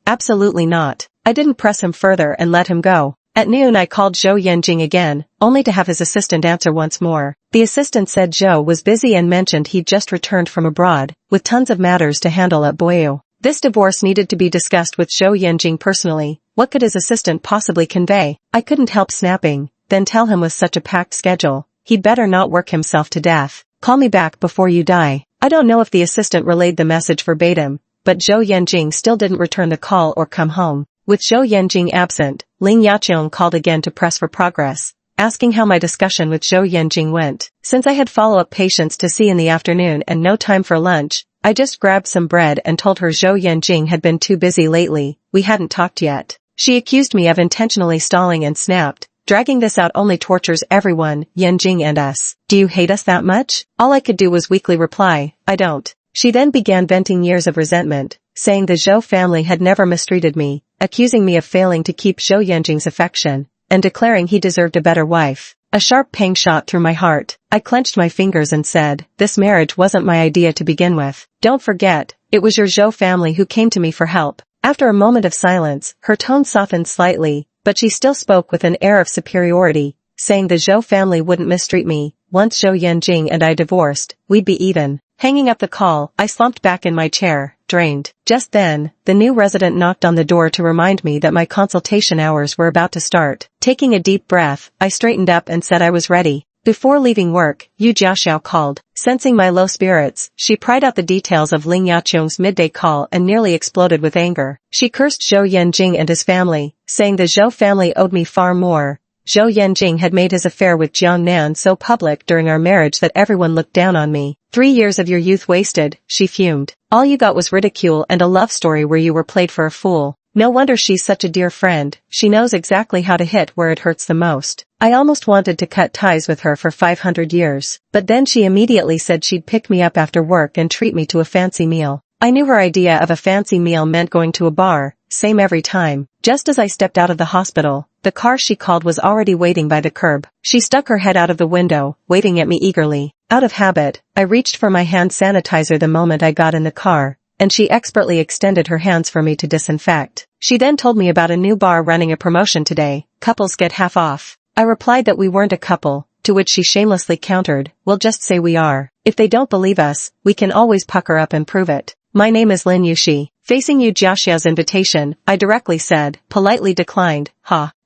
absolutely not. I didn't press him further and let him go. At noon I called Zhou Yanjing again, only to have his assistant answer once more. The assistant said Zhou was busy and mentioned he'd just returned from abroad, with tons of matters to handle at Boyu. This divorce needed to be discussed with Zhou Yanjing personally. What could his assistant possibly convey? I couldn't help snapping, then tell him with such a packed schedule, he'd better not work himself to death. Call me back before you die. I don't know if the assistant relayed the message verbatim, but Zhou Yanjing still didn't return the call or come home. With Zhou Yanjing absent, Ling Yaqiong called again to press for progress, asking how my discussion with Zhou Yanjing went. Since I had follow-up patients to see in the afternoon and no time for lunch, I just grabbed some bread and told her Zhou Yanjing had been too busy lately, we hadn't talked yet. She accused me of intentionally stalling and snapped, dragging this out only tortures everyone, Yanjing and us. Do you hate us that much? All I could do was weakly reply, I don't. She then began venting years of resentment, saying the Zhou family had never mistreated me, accusing me of failing to keep Zhou Yanjing's affection, and declaring he deserved a better wife. A sharp pang shot through my heart. I clenched my fingers and said, this marriage wasn't my idea to begin with. Don't forget, it was your Zhou family who came to me for help. After a moment of silence, her tone softened slightly, but she still spoke with an air of superiority, saying the Zhou family wouldn't mistreat me. Once Zhou Yanjing and I divorced, we'd be even. Hanging up the call, I slumped back in my chair, drained. Just then, the new resident knocked on the door to remind me that my consultation hours were about to start. Taking a deep breath, I straightened up and said I was ready. Before leaving work, Yu Jiaxiao called. Sensing my low spirits, she pried out the details of Ling Yaqiong's midday call and nearly exploded with anger. She cursed Zhou Yanjing and his family, saying the Zhou family owed me far more. Zhou Yanjing had made his affair with Jiang Nan so public during our marriage that everyone looked down on me. 3 years of your youth wasted, she fumed. All you got was ridicule and a love story where you were played for a fool. No wonder she's such a dear friend, she knows exactly how to hit where it hurts the most. I almost wanted to cut ties with her for 500 years, but then she immediately said she'd pick me up after work and treat me to a fancy meal. I knew her idea of a fancy meal meant going to a bar, same every time. Just as I stepped out of the hospital, the car she called was already waiting by the curb. She stuck her head out of the window, waving at me eagerly. Out of habit, I reached for my hand sanitizer the moment I got in the car, and she expertly extended her hands for me to disinfect. She then told me about a new bar running a promotion today, couples get half off. I replied that we weren't a couple, to which she shamelessly countered, we'll just say we are. If they don't believe us, we can always pucker up and prove it. My name is Lin Yuxi. Facing Yu Jiaxiao's invitation, I directly said, politely declined,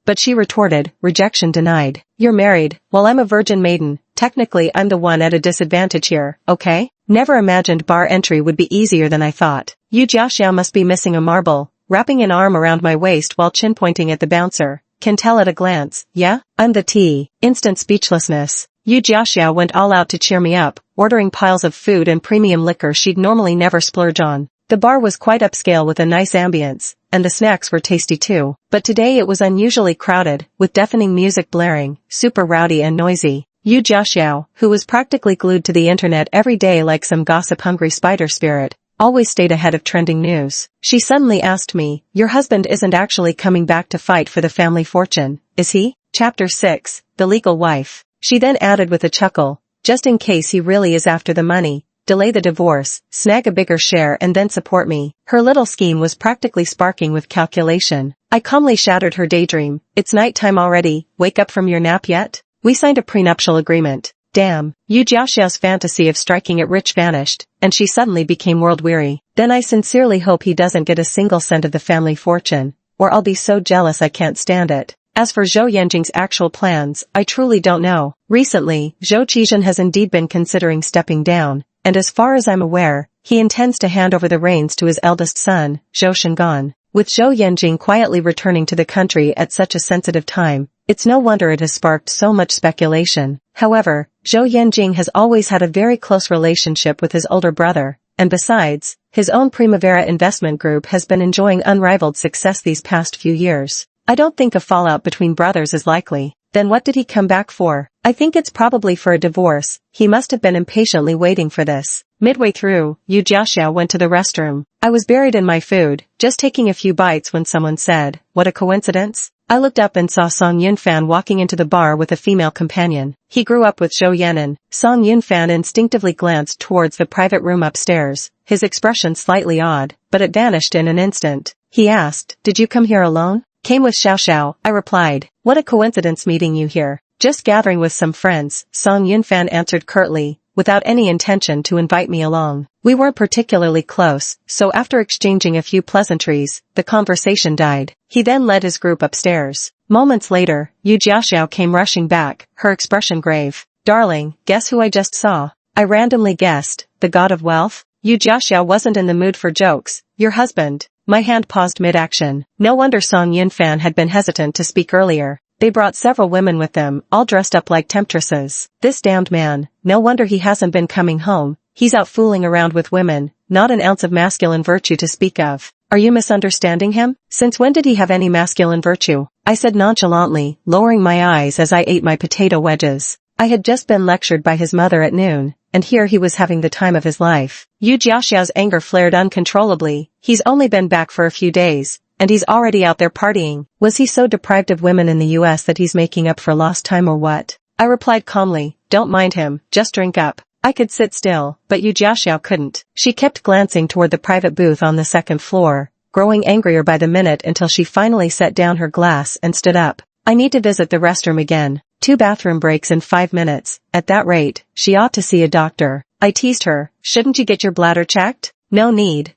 but she retorted, rejection denied. You're married, while I'm a virgin maiden, technically I'm the one at a disadvantage here, okay? Never imagined bar entry would be easier than I thought. Yu Jiaxiao must be missing a marble, wrapping an arm around my waist while chin pointing at the bouncer. Can tell at a glance, yeah? I'm the T. Instant speechlessness. Yu Jiaxiao went all out to cheer me up, ordering piles of food and premium liquor she'd normally never splurge on. The bar was quite upscale with a nice ambience, and the snacks were tasty too. But today it was unusually crowded, with deafening music blaring, super rowdy and noisy. Yu Jiaxiao, who was practically glued to the internet every day like some gossip-hungry spider spirit, always stayed ahead of trending news. She suddenly asked me, your husband isn't actually coming back to fight for the family fortune, is he? Chapter 6, The Legal Wife. She then added with a chuckle, just in case he really is after the money, delay the divorce, snag a bigger share and then support me. Her little scheme was practically sparking with calculation. I calmly shattered her daydream. It's nighttime already, wake up from your nap yet? We signed a prenuptial agreement. Damn, Yu Jiaxiao's fantasy of striking it rich vanished, and she suddenly became world-weary. Then I sincerely hope he doesn't get a single cent of the family fortune, or I'll be so jealous I can't stand it. As for Zhou Yanjing's actual plans, I truly don't know. Recently, Zhou Qizhen has indeed been considering stepping down, and as far as I'm aware, he intends to hand over the reins to his eldest son, Zhou Shengan. With Zhou Yanjing quietly returning to the country at such a sensitive time, it's no wonder it has sparked so much speculation. However, Zhou Yanjing has always had a very close relationship with his older brother, and besides, his own Primavera investment group has been enjoying unrivaled success these past few years. I don't think a fallout between brothers is likely. Then what did he come back for? I think it's probably for a divorce. He must have been impatiently waiting for this. Midway through, Yu Jiaxiao went to the restroom. I was buried in my food, just taking a few bites when someone said, "What a coincidence?" I looked up and saw Song Yunfan walking into the bar with a female companion. He grew up with Zhou Yan'an. Song Yunfan instinctively glanced towards the private room upstairs, his expression slightly odd, but it vanished in an instant. He asked, "Did you come here alone?" "Came with Xiao Xiao," I replied. "What a coincidence meeting you here." "Just gathering with some friends," Song Yunfan answered curtly, without any intention to invite me along. We weren't particularly close, so after exchanging a few pleasantries, the conversation died. He then led his group upstairs. Moments later, Yu Jiaxiao came rushing back, her expression grave. "Darling, guess who I just saw?" I randomly guessed, the god of wealth? Yu Jiaxiao wasn't in the mood for jokes. "Your husband." My hand paused mid-action. No wonder Song Yunfan had been hesitant to speak earlier. They brought several women with them, all dressed up like temptresses. This damned man, no wonder he hasn't been coming home. He's out fooling around with women, not an ounce of masculine virtue to speak of. Are you misunderstanding him? Since when did he have any masculine virtue? I said nonchalantly, lowering my eyes as I ate my potato wedges. I had just been lectured by his mother at noon, and here he was having the time of his life. Yu Jiaxiao's anger flared uncontrollably. He's only been back for a few days, and he's already out there partying. Was he so deprived of women in the US that he's making up for lost time or what? I replied calmly, "Don't mind him, just drink up." I could sit still, but Yu Jiaxiao couldn't. She kept glancing toward the private booth on the second floor, growing angrier by the minute until she finally set down her glass and stood up. "I need to visit the restroom again. 2 bathroom breaks in 5 minutes. At that rate, she ought to see a doctor." I teased her, "Shouldn't you get your bladder checked?" No need.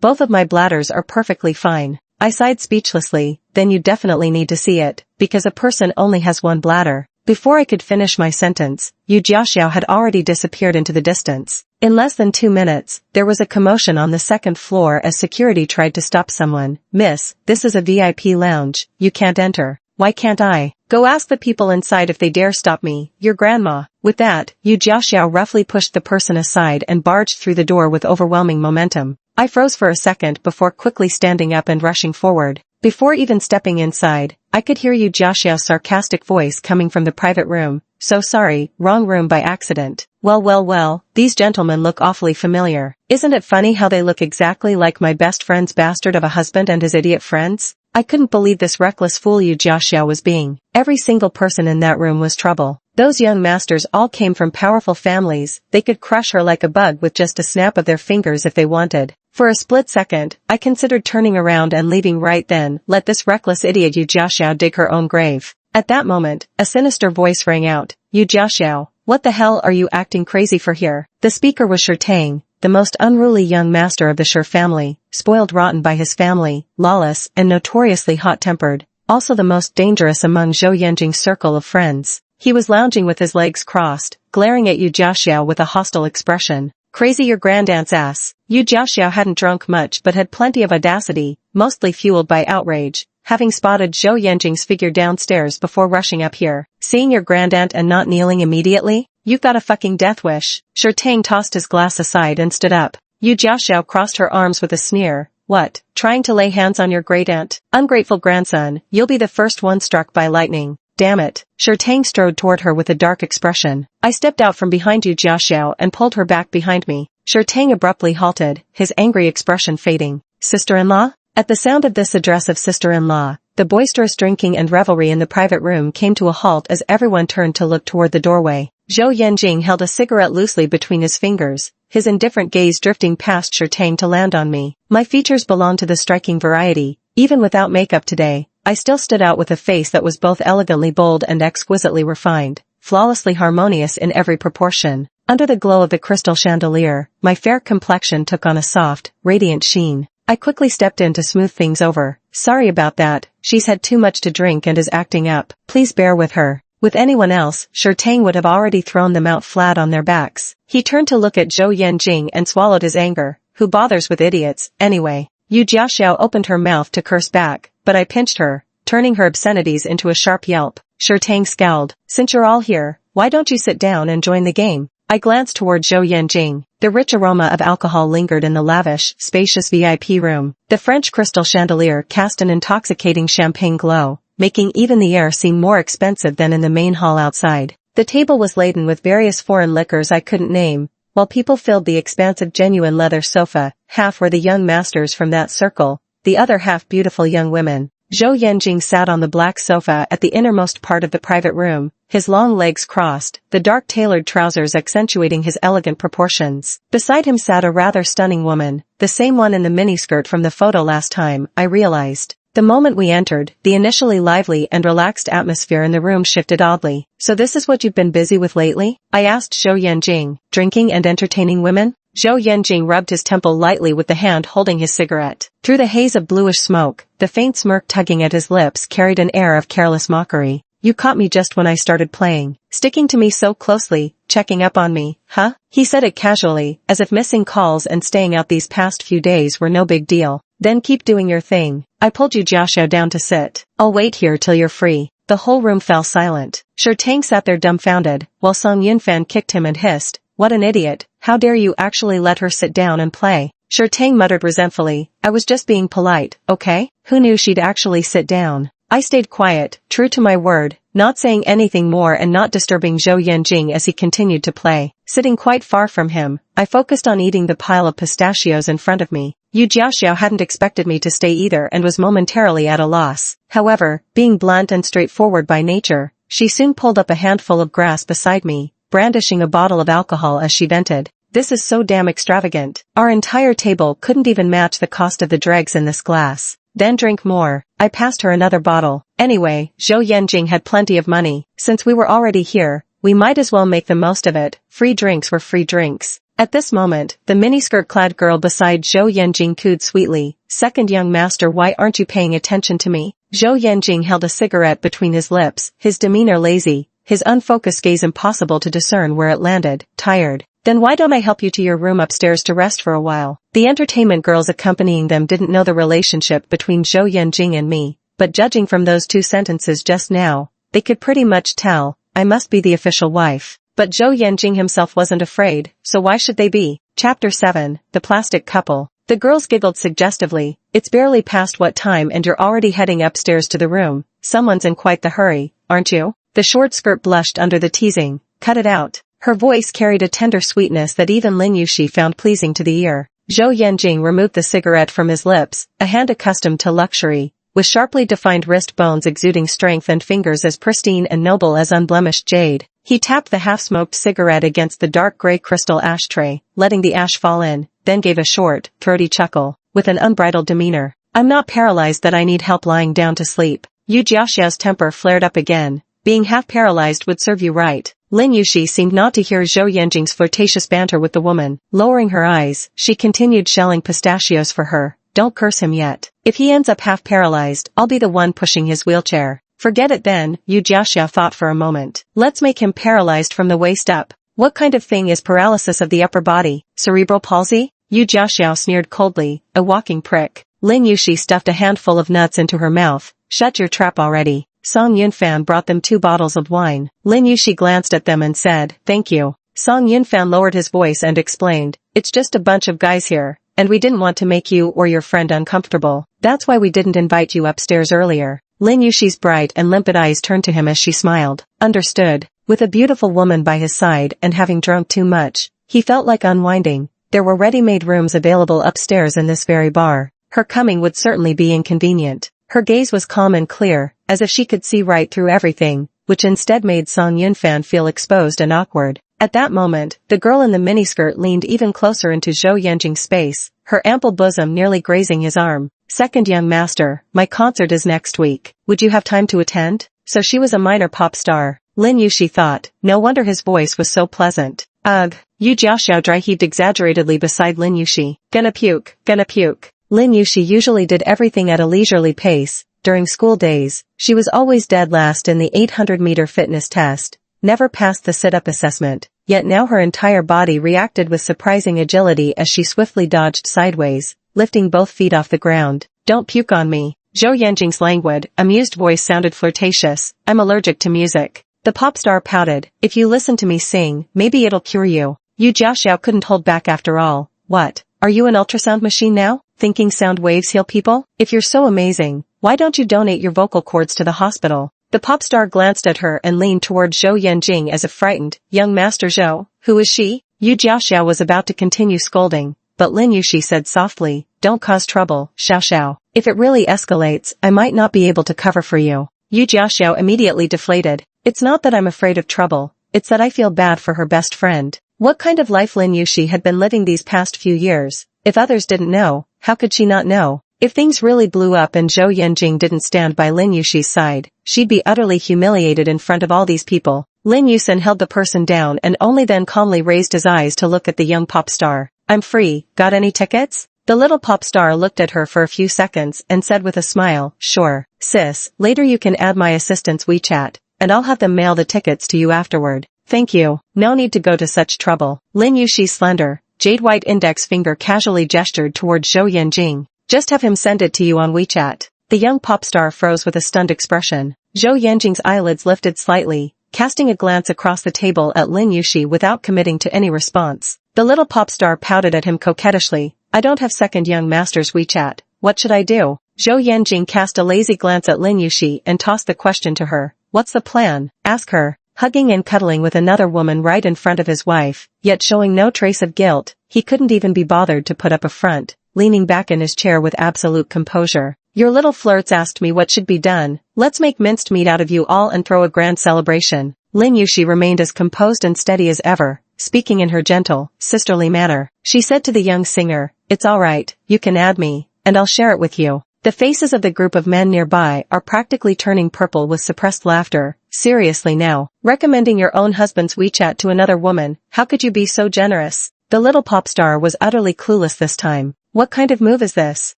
Both of my bladders are perfectly fine." I sighed speechlessly. "Then you definitely need to see it, because a person only has one bladder." Before I could finish my sentence, Yu Jiaxiao had already disappeared into the distance. In less than 2 minutes, there was a commotion on the second floor as security tried to stop someone. "Miss, this is a VIP lounge. You can't enter." "Why can't I?" "Go ask the people inside if they dare stop me, your grandma." With that, Yu Jiaxiao roughly pushed the person aside and barged through the door with overwhelming momentum. I froze for a second before quickly standing up and rushing forward. Before even stepping inside, I could hear Yu Jiaxiao's sarcastic voice coming from the private room. "So sorry, wrong room by accident." Well, these gentlemen look awfully familiar. Isn't it funny how they look exactly like my best friend's bastard of a husband and his idiot friends? I couldn't believe this reckless fool Yu Jiaxiao was being. Every single person in that room was trouble. Those young masters all came from powerful families. They could crush her like a bug with just a snap of their fingers if they wanted. For a split second, I considered turning around and leaving right then. Let this reckless idiot Yu Jiaxiao dig her own grave. At that moment, a sinister voice rang out. "Yu Jiaxiao, what the hell are you acting crazy for here?" The speaker was Shi Tang, the most unruly young master of the Shi family, spoiled rotten by his family, lawless and notoriously hot-tempered, also the most dangerous among Zhou Yanjing's circle of friends. He was lounging with his legs crossed, glaring at Yu Jiaxiao with a hostile expression. "Crazy your grandaunt's ass." Yu Jiaxiao hadn't drunk much but had plenty of audacity, mostly fueled by outrage, having spotted Zhou Yanjing's figure downstairs before rushing up here. "Seeing your grandaunt and not kneeling immediately? You've got a fucking death wish." Shi Tang tossed his glass aside and stood up. Yu Jiaxiao crossed her arms with a sneer. "What, trying to lay hands on your great-aunt? Ungrateful grandson, you'll be the first one struck by lightning." "Damn it." Shi Tang strode toward her with a dark expression. I stepped out from behind Yu Jiaxiao and pulled her back behind me. Shi Tang abruptly halted, his angry expression fading. "Sister-in-law?" At the sound of this address of sister-in-law, the boisterous drinking and revelry in the private room came to a halt as everyone turned to look toward the doorway. Zhou Yanjing held a cigarette loosely between his fingers, his indifferent gaze drifting past Shirtang to land on me. My features belonged to the striking variety. Even without makeup today, I still stood out with a face that was both elegantly bold and exquisitely refined, flawlessly harmonious in every proportion. Under the glow of the crystal chandelier, my fair complexion took on a soft, radiant sheen. I quickly stepped in to smooth things over. Sorry about that, she's had too much to drink and is acting up. Please bear with her. With anyone else, Shirtang would have already thrown them out flat on their backs. He turned to look at Zhou Yanjing and swallowed his anger. Who bothers with idiots, anyway? Yu Jiaxiao opened her mouth to curse back, but I pinched her, turning her obscenities into a sharp yelp. Shirtang scowled. Since you're all here, why don't you sit down and join the game? I glanced toward Zhou Yanjing. The rich aroma of alcohol lingered in the lavish, spacious VIP room. The French crystal chandelier cast an intoxicating champagne glow, making even the air seem more expensive than in the main hall outside. The table was laden with various foreign liquors I couldn't name, while people filled the expansive genuine leather sofa. Half were the young masters from that circle, the other half beautiful young women. Zhou Yanjing sat on the black sofa at the innermost part of the private room, his long legs crossed, the dark tailored trousers accentuating his elegant proportions. Beside him sat a rather stunning woman, the same one in the miniskirt from the photo last time, I realized. The moment we entered, the initially lively and relaxed atmosphere in the room shifted oddly. So this is what you've been busy with lately? I asked Zhou Yanjing. Drinking and entertaining women? Zhou Yanjing rubbed his temple lightly with the hand holding his cigarette. Through the haze of bluish smoke, the faint smirk tugging at his lips carried an air of careless mockery. You caught me just when I started playing. Sticking to me so closely, checking up on me, huh? He said it casually, as if missing calls and staying out these past few days were no big deal. Then keep doing your thing. I pulled Yu Jiaxiao down to sit. I'll wait here till you're free. The whole room fell silent. Shirtang sat there dumbfounded, while Song Yunfan kicked him and hissed, "What an idiot. How dare you actually let her sit down and play?" Shirtang muttered resentfully, "I was just being polite, okay? Who knew she'd actually sit down?" I stayed quiet, true to my word, not saying anything more and not disturbing Zhou Yanjing as he continued to play. Sitting quite far from him, I focused on eating the pile of pistachios in front of me. Yu Jiaxiao hadn't expected me to stay either and was momentarily at a loss. However, being blunt and straightforward by nature, she soon pulled up a handful of grass beside me, brandishing a bottle of alcohol as she vented. "This is so damn extravagant. Our entire table couldn't even match the cost of the dregs in this glass." "Then drink more." I passed her another bottle. Anyway, Zhou Yanjing had plenty of money. Since we were already here, we might as well make the most of it. Free drinks were free drinks. At this moment, the miniskirt-clad girl beside Zhou Yanjing cooed sweetly, "Second young master, why aren't you paying attention to me?" Zhou Yanjing held a cigarette between his lips, his demeanor lazy, his unfocused gaze impossible to discern where it landed. "Tired? Then why don't I help you to your room upstairs to rest for a while?" The entertainment girls accompanying them didn't know the relationship between Zhou Yanjing and me, but judging from those two sentences just now, they could pretty much tell, I must be the official wife. But Zhou Yanjing himself wasn't afraid, so why should they be? Chapter 7, The Plastic Couple. The girls giggled suggestively. "It's barely past what time and you're already heading upstairs to the room. Someone's in quite the hurry, aren't you?" The short skirt blushed under the teasing. "Cut it out." Her voice carried a tender sweetness that even Lin Yuxi found pleasing to the ear. Zhou Yanjing removed the cigarette from his lips, a hand accustomed to luxury, with sharply defined wrist bones exuding strength and fingers as pristine and noble as unblemished jade. He tapped the half-smoked cigarette against the dark gray crystal ashtray, letting the ash fall in, then gave a short, throaty chuckle, with an unbridled demeanor. "I'm not paralyzed that I need help lying down to sleep." Yu Jiaxiao's temper flared up again. "Being half-paralyzed would serve you right." Lin Yuxi seemed not to hear Zhou Yanjing's flirtatious banter with the woman. Lowering her eyes, she continued shelling pistachios for her. "Don't curse him yet. If he ends up half-paralyzed, I'll be the one pushing his wheelchair." "Forget it then," Yu Jiaxiao thought for a moment. "Let's make him paralyzed from the waist up." "What kind of thing is paralysis of the upper body? Cerebral palsy?" Yu Jiaxiao sneered coldly, "A walking prick." Lin Yuxi stuffed a handful of nuts into her mouth. "Shut your trap already." Song Yunfan brought them 2 bottles of wine. Lin Yuxi glanced at them and said, "Thank you." Song Yunfan lowered his voice and explained, "It's just a bunch of guys here, and we didn't want to make you or your friend uncomfortable. That's why we didn't invite you upstairs earlier." Lin Yuxi's bright and limpid eyes turned to him as she smiled. Understood. With a beautiful woman by his side and having drunk too much, he felt like unwinding. There were ready-made rooms available upstairs in this very bar. Her coming would certainly be inconvenient. Her gaze was calm and clear, as if she could see right through everything, which instead made Song Yunfan feel exposed and awkward. At that moment, the girl in the miniskirt leaned even closer into Zhou Yanjing's space, her ample bosom nearly grazing his arm. Second young master, my concert is next week. Would you have time to attend? So she was a minor pop star. Lin Yuxi thought. No wonder his voice was so pleasant. Ugh. Yu Jiaxiao dry heaved exaggeratedly beside Lin Yuxi. Gonna puke, gonna puke. Lin Yuxi usually did everything at a leisurely pace. During school days, she was always dead last in the 800-meter fitness test, never passed the sit-up assessment, yet now her entire body reacted with surprising agility as she swiftly dodged sideways, lifting both feet off the ground. Don't puke on me. Zhou Yanjing's languid, amused voice sounded flirtatious. I'm allergic to music. The pop star pouted. If you listen to me sing, maybe it'll cure you. Yu Jiaxiao couldn't hold back after all. What? Are you an ultrasound machine now? Thinking sound waves heal people? If you're so amazing, why don't you donate your vocal cords to the hospital? The pop star glanced at her and leaned toward Zhou Yanjing as if frightened. Young Master Zhou, who is she? Yu Jiaxiao was about to continue scolding, but Lin Yuxi said softly, don't cause trouble, Xiao Xiao. If it really escalates, I might not be able to cover for you. Yu Jiaxiao immediately deflated. It's not that I'm afraid of trouble, it's that I feel bad for her best friend. What kind of life Lin Yuxi had been living these past few years? If others didn't know, how could she not know? If things really blew up and Zhou Yanjing didn't stand by Lin Yuxi's side, she'd be utterly humiliated in front of all these people. Lin Yuxin held the person down and only then calmly raised his eyes to look at the young pop star. I'm free, got any tickets? The little pop star looked at her for a few seconds and said with a smile, sure, sis, later you can add my assistant's WeChat, and I'll have them mail the tickets to you afterward. Thank you, no need to go to such trouble. Lin Yuxi's slender, jade-white index finger casually gestured toward Zhou Yanjing. Just have him send it to you on WeChat. The young pop star froze with a stunned expression. Zhou Yanjing's eyelids lifted slightly, casting a glance across the table at Lin Yuxi without committing to any response. The little pop star pouted at him coquettishly. I don't have second young master's WeChat. What should I do? Zhou Yanjing cast a lazy glance at Lin Yuxi and tossed the question to her. What's the plan? Ask her. Hugging and cuddling with another woman right in front of his wife, yet showing no trace of guilt, he couldn't even be bothered to put up a front, leaning back in his chair with absolute composure. Your little flirts asked me what should be done. Let's make minced meat out of you all and throw a grand celebration. Lin Yuxi remained as composed and steady as ever, speaking in her gentle, sisterly manner. She said to the young singer, it's all right, you can add me, and I'll share it with you. The faces of the group of men nearby are practically turning purple with suppressed laughter. Seriously now, recommending your own husband's WeChat to another woman, how could you be so generous? The little pop star was utterly clueless this time. What kind of move is this?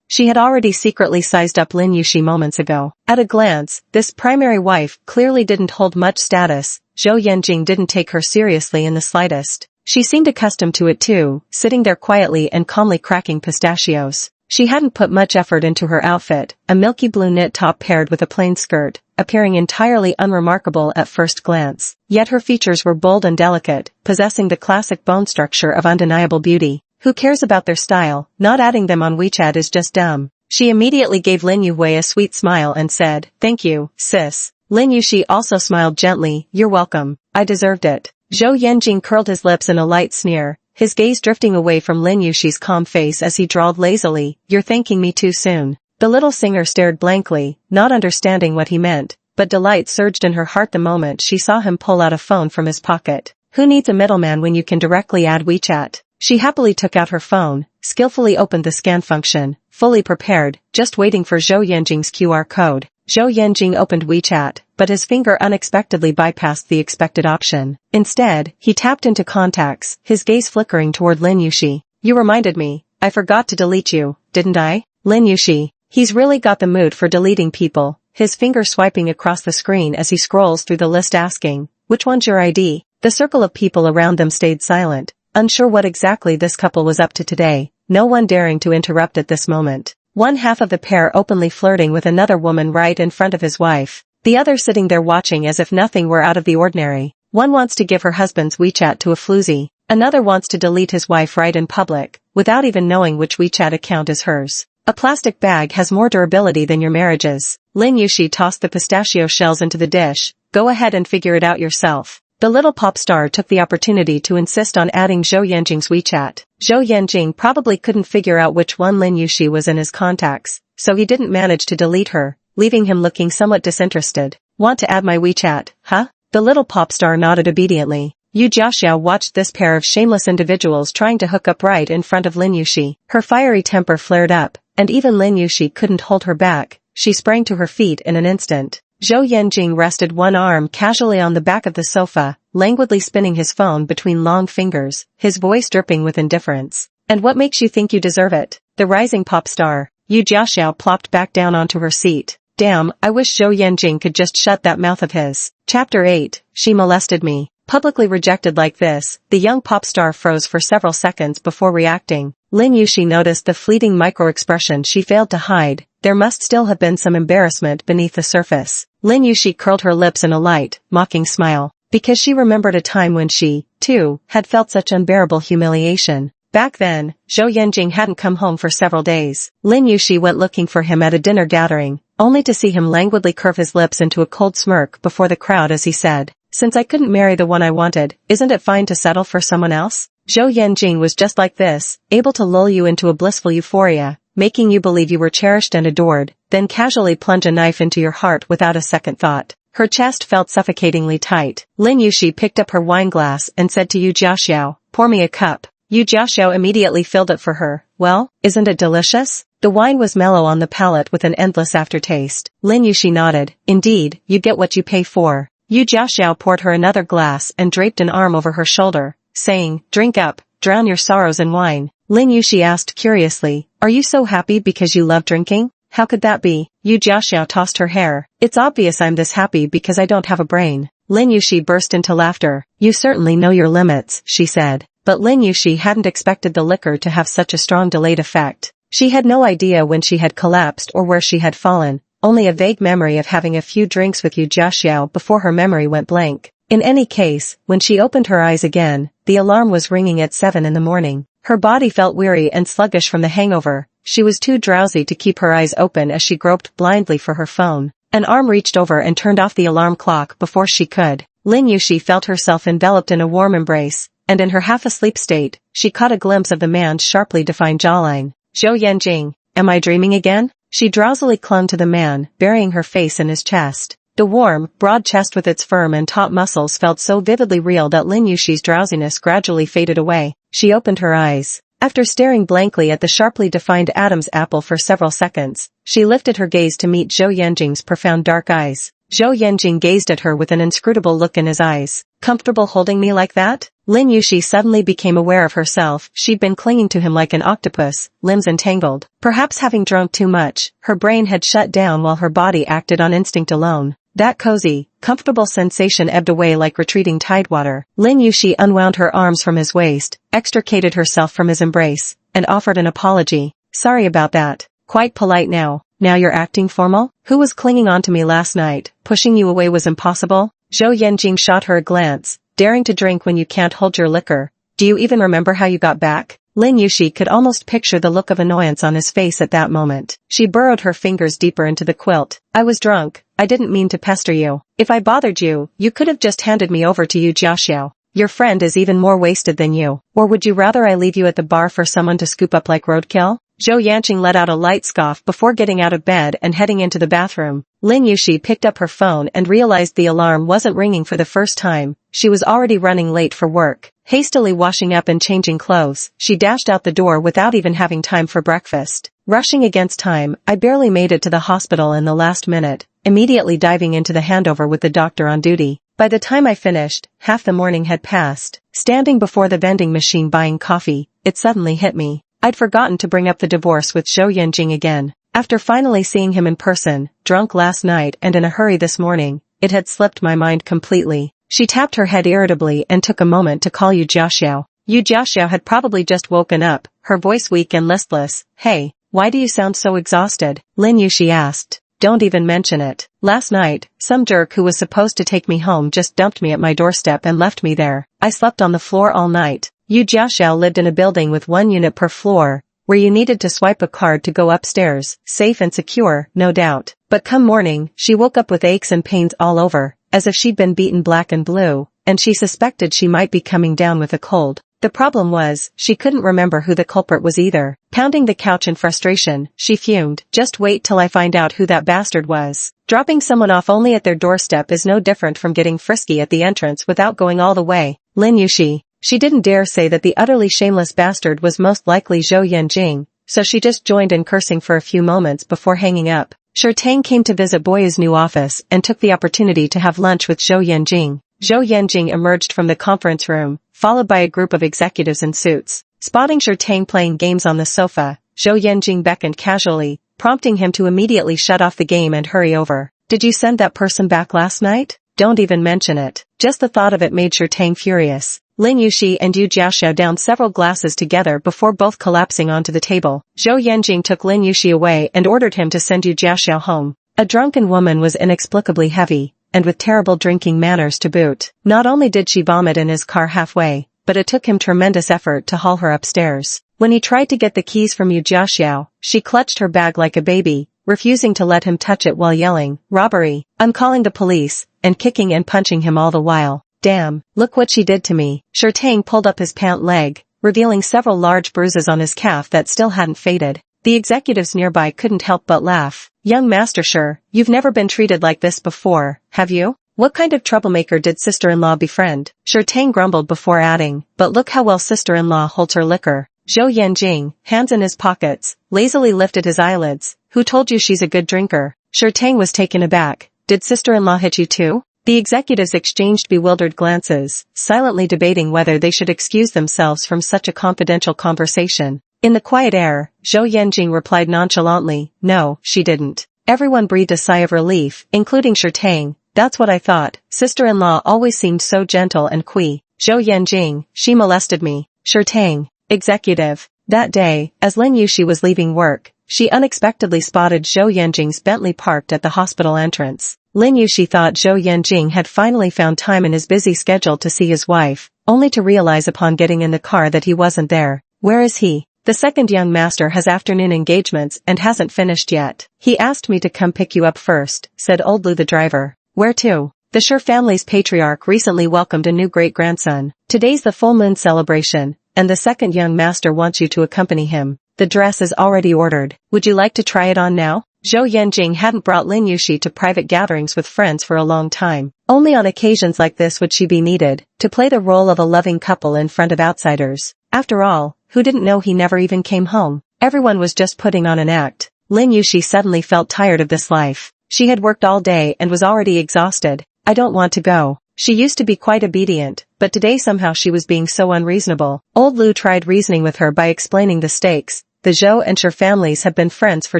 She had already secretly sized up Lin Yuxi moments ago. At a glance, this primary wife clearly didn't hold much status. Zhou Yanjing didn't take her seriously in the slightest. She seemed accustomed to it too, sitting there quietly and calmly cracking pistachios. She hadn't put much effort into her outfit, a milky blue knit top paired with a plain skirt, appearing entirely unremarkable at first glance. Yet her features were bold and delicate, possessing the classic bone structure of undeniable beauty. Who cares about their style? Not adding them on WeChat is just dumb. She immediately gave Lin Yuwei a sweet smile and said, thank you, sis. Lin Yuxi also smiled gently, you're welcome. I deserved it. Zhou Yanjing curled his lips in a light sneer, his gaze drifting away from Lin Yuxi's calm face as he drawled lazily, you're thanking me too soon. The little singer stared blankly, not understanding what he meant, but delight surged in her heart the moment she saw him pull out a phone from his pocket. Who needs a middleman when you can directly add WeChat? She happily took out her phone, skillfully opened the scan function, fully prepared, just waiting for Zhou Yanjing's QR code. Zhou Yanjing opened WeChat, but his finger unexpectedly bypassed the expected option. Instead, he tapped into contacts, his gaze flickering toward Lin Yuxi. You reminded me, I forgot to delete you, didn't I? Lin Yuxi. He's really got the mood for deleting people, his finger swiping across the screen as he scrolls through the list asking, which one's your ID? The circle of people around them stayed silent, unsure what exactly this couple was up to today, no one daring to interrupt at this moment. One half of the pair openly flirting with another woman right in front of his wife, the other sitting there watching as if nothing were out of the ordinary. One wants to give her husband's WeChat to a floozy, another wants to delete his wife right in public, without even knowing which WeChat account is hers. A plastic bag has more durability than your marriages. Lin Yuxi tossed the pistachio shells into the dish. Go ahead and figure it out yourself. The little pop star took the opportunity to insist on adding Zhou Yanjing's WeChat. Zhou Yanjing probably couldn't figure out which one Lin Yuxi was in his contacts, so he didn't manage to delete her, leaving him looking somewhat disinterested. Want to add my WeChat, huh? The little pop star nodded obediently. Yu Jiaxiao watched this pair of shameless individuals trying to hook up right in front of Lin Yuxi. Her fiery temper flared up, and even Lin Yuxi couldn't hold her back. She sprang to her feet in an instant. Zhou Yanjing rested one arm casually on the back of the sofa, languidly spinning his phone between long fingers, his voice dripping with indifference. "And what makes you think you deserve it?" The rising pop star, Yu Jiaxiao, plopped back down onto her seat. "Damn, I wish Zhou Yanjing could just shut that mouth of his." Chapter 8, She Molested Me. Publicly rejected like this, the young pop star froze for several seconds before reacting. Lin Yuxi noticed the fleeting micro-expression she failed to hide. There must still have been some embarrassment beneath the surface. Lin Yuxi curled her lips in a light, mocking smile, because she remembered a time when she, too, had felt such unbearable humiliation. Back then, Zhou Yanjing hadn't come home for several days. Lin Yuxi went looking for him at a dinner gathering, only to see him languidly curve his lips into a cold smirk before the crowd as he said, "Since I couldn't marry the one I wanted, isn't it fine to settle for someone else?" Zhou Yanjing was just like this, able to lull you into a blissful euphoria, making you believe you were cherished and adored, then casually plunge a knife into your heart without a second thought. Her chest felt suffocatingly tight. Lin Yuxi picked up her wine glass and said to Yu Jiaxiao, "Pour me a cup." Yu Jiaxiao immediately filled it for her. "Well, isn't it delicious?" The wine was mellow on the palate with an endless aftertaste. Lin Yuxi nodded. "Indeed, you get what you pay for." Yu Jiaxiao poured her another glass and draped an arm over her shoulder, saying, "Drink up, drown your sorrows in wine." Lin Yuxi asked curiously, "Are you so happy because you love drinking? How could that be?" Yu Jiaxiao tossed her hair. "It's obvious I'm this happy because I don't have a brain." Lin Yuxi burst into laughter. "You certainly know your limits," she said. But Lin Yuxi hadn't expected the liquor to have such a strong delayed effect. She had no idea when she had collapsed or where she had fallen, only a vague memory of having a few drinks with Yu Jiaxiao before her memory went blank. In any case, when she opened her eyes again, the alarm was ringing at 7 in the morning. Her body felt weary and sluggish from the hangover. She was too drowsy to keep her eyes open as she groped blindly for her phone. An arm reached over and turned off the alarm clock before she could. Lin Yuxi felt herself enveloped in a warm embrace, and in her half-asleep state, she caught a glimpse of the man's sharply defined jawline. "Zhou Yanjing, am I dreaming again?" She drowsily clung to the man, burying her face in his chest. The warm, broad chest with its firm and taut muscles felt so vividly real that Lin Yuxi's drowsiness gradually faded away. She opened her eyes. After staring blankly at the sharply defined Adam's apple for several seconds, she lifted her gaze to meet Zhou Yanjing's profound dark eyes. Zhou Yanjing gazed at her with an inscrutable look in his eyes. "Comfortable holding me like that?" Lin Yuxi suddenly became aware of herself. She'd been clinging to him like an octopus, limbs entangled. Perhaps having drunk too much, her brain had shut down while her body acted on instinct alone. That cozy, comfortable sensation ebbed away like retreating tidewater. Lin Yuxi unwound her arms from his waist, extricated herself from his embrace, and offered an apology. "Sorry about that. Quite polite now. Now you're acting formal? Who was clinging on to me last night? Pushing you away was impossible?" Zhou Yanjing shot her a glance. "Daring to drink when you can't hold your liquor. Do you even remember how you got back?" Lin Yuxi could almost picture the look of annoyance on his face at that moment. She burrowed her fingers deeper into the quilt. "I was drunk. I didn't mean to pester you. If I bothered you, you could have just handed me over to Yu Jiaxiao. Your friend is even more wasted than you. Or would you rather I leave you at the bar for someone to scoop up like roadkill?" Zhou Yanqing let out a light scoff before getting out of bed and heading into the bathroom. Lin Yuxi picked up her phone and realized the alarm wasn't ringing for the first time. She was already running late for work. Hastily washing up and changing clothes, she dashed out the door without even having time for breakfast. Rushing against time, I barely made it to the hospital in the last minute, immediately diving into the handover with the doctor on duty. By the time I finished, half the morning had passed. Standing before the vending machine buying coffee, it suddenly hit me. I'd forgotten to bring up the divorce with Zhou Yanjing again. After finally seeing him in person, drunk last night and in a hurry this morning, it had slipped my mind completely. She tapped her head irritably and took a moment to call Yu Jiaxiao. Yu Jiaxiao had probably just woken up, her voice weak and listless. "Hey, why do you sound so exhausted?" Lin Yuxi asked. "Don't even mention it. Last night, some jerk who was supposed to take me home just dumped me at my doorstep and left me there. I slept on the floor all night." Yu Jiaxiao lived in a building with 1 unit per floor, where you needed to swipe a card to go upstairs, safe and secure, no doubt. But come morning, she woke up with aches and pains all over, as if she'd been beaten black and blue, and she suspected she might be coming down with a cold. The problem was, she couldn't remember who the culprit was either. Pounding the couch in frustration, she fumed. "Just wait till I find out who that bastard was." Dropping someone off only at their doorstep is no different from getting frisky at the entrance without going all the way. Lin Yuxi. She didn't dare say that the utterly shameless bastard was most likely Zhou Yanjing, so she just joined in cursing for a few moments before hanging up. Shi Tang came to visit Boya's new office and took the opportunity to have lunch with Zhou Yanjing. Zhou Yanjing emerged from the conference room, followed by a group of executives in suits. Spotting Shi Tang playing games on the sofa, Zhou Yanjing beckoned casually, prompting him to immediately shut off the game and hurry over. Did you send that person back last night? Don't even mention it. Just the thought of it made Shi Tang furious. Lin Yuxi and Yu Jiaxiao downed several glasses together before both collapsing onto the table. Zhou Yanjing took Lin Yuxi away and ordered him to send Yu Jiaxiao home. A drunken woman was inexplicably heavy, and with terrible drinking manners to boot. Not only did she vomit in his car halfway, but it took him tremendous effort to haul her upstairs. When he tried to get the keys from Yu Jiaxiao, she clutched her bag like a baby, refusing to let him touch it while yelling, "Robbery! I'm calling the police," and kicking and punching him all the while. Damn, look what she did to me. Shi Tang pulled up his pant leg, revealing several large bruises on his calf that still hadn't faded. The executives nearby couldn't help but laugh. Young Master Shi, you've never been treated like this before, have you? What kind of troublemaker did sister-in-law befriend? Shi Tang grumbled before adding, but look how well sister-in-law holds her liquor. Zhou Yanjing, hands in his pockets, lazily lifted his eyelids. Who told you she's a good drinker? Shi Tang was taken aback. Did sister-in-law hit you too? The executives exchanged bewildered glances, silently debating whether they should excuse themselves from such a confidential conversation. In the quiet air, Zhou Yanjing replied nonchalantly, "No, she didn't." Everyone breathed a sigh of relief, including Shi Tang. That's what I thought. Sister-in-law always seemed so gentle and qui. Zhou Yanjing, she molested me. Shi Tang. Executive. That day, as Lin Yuxi was leaving work, she unexpectedly spotted Zhou Yanjing's Bentley parked at the hospital entrance. Lin Yuxi thought Zhou Yanjing had finally found time in his busy schedule to see his wife, only to realize upon getting in the car that he wasn't there. Where is he? The second young master has afternoon engagements and hasn't finished yet. He asked me to come pick you up first, said old Lu the driver. Where to? The Shi family's patriarch recently welcomed a new great-grandson. Today's the full moon celebration, and the second young master wants you to accompany him. The dress is already ordered. Would you like to try it on now? Zhou Yanjing hadn't brought Lin Yuxi to private gatherings with friends for a long time. Only on occasions like this would she be needed to play the role of a loving couple in front of outsiders. After all, who didn't know he never even came home? Everyone was just putting on an act. Lin Yuxi suddenly felt tired of this life. She had worked all day and was already exhausted. I don't want to go. She used to be quite obedient, but today somehow she was being so unreasonable. Old Lu tried reasoning with her by explaining the stakes. The Zhou and Shi families have been friends for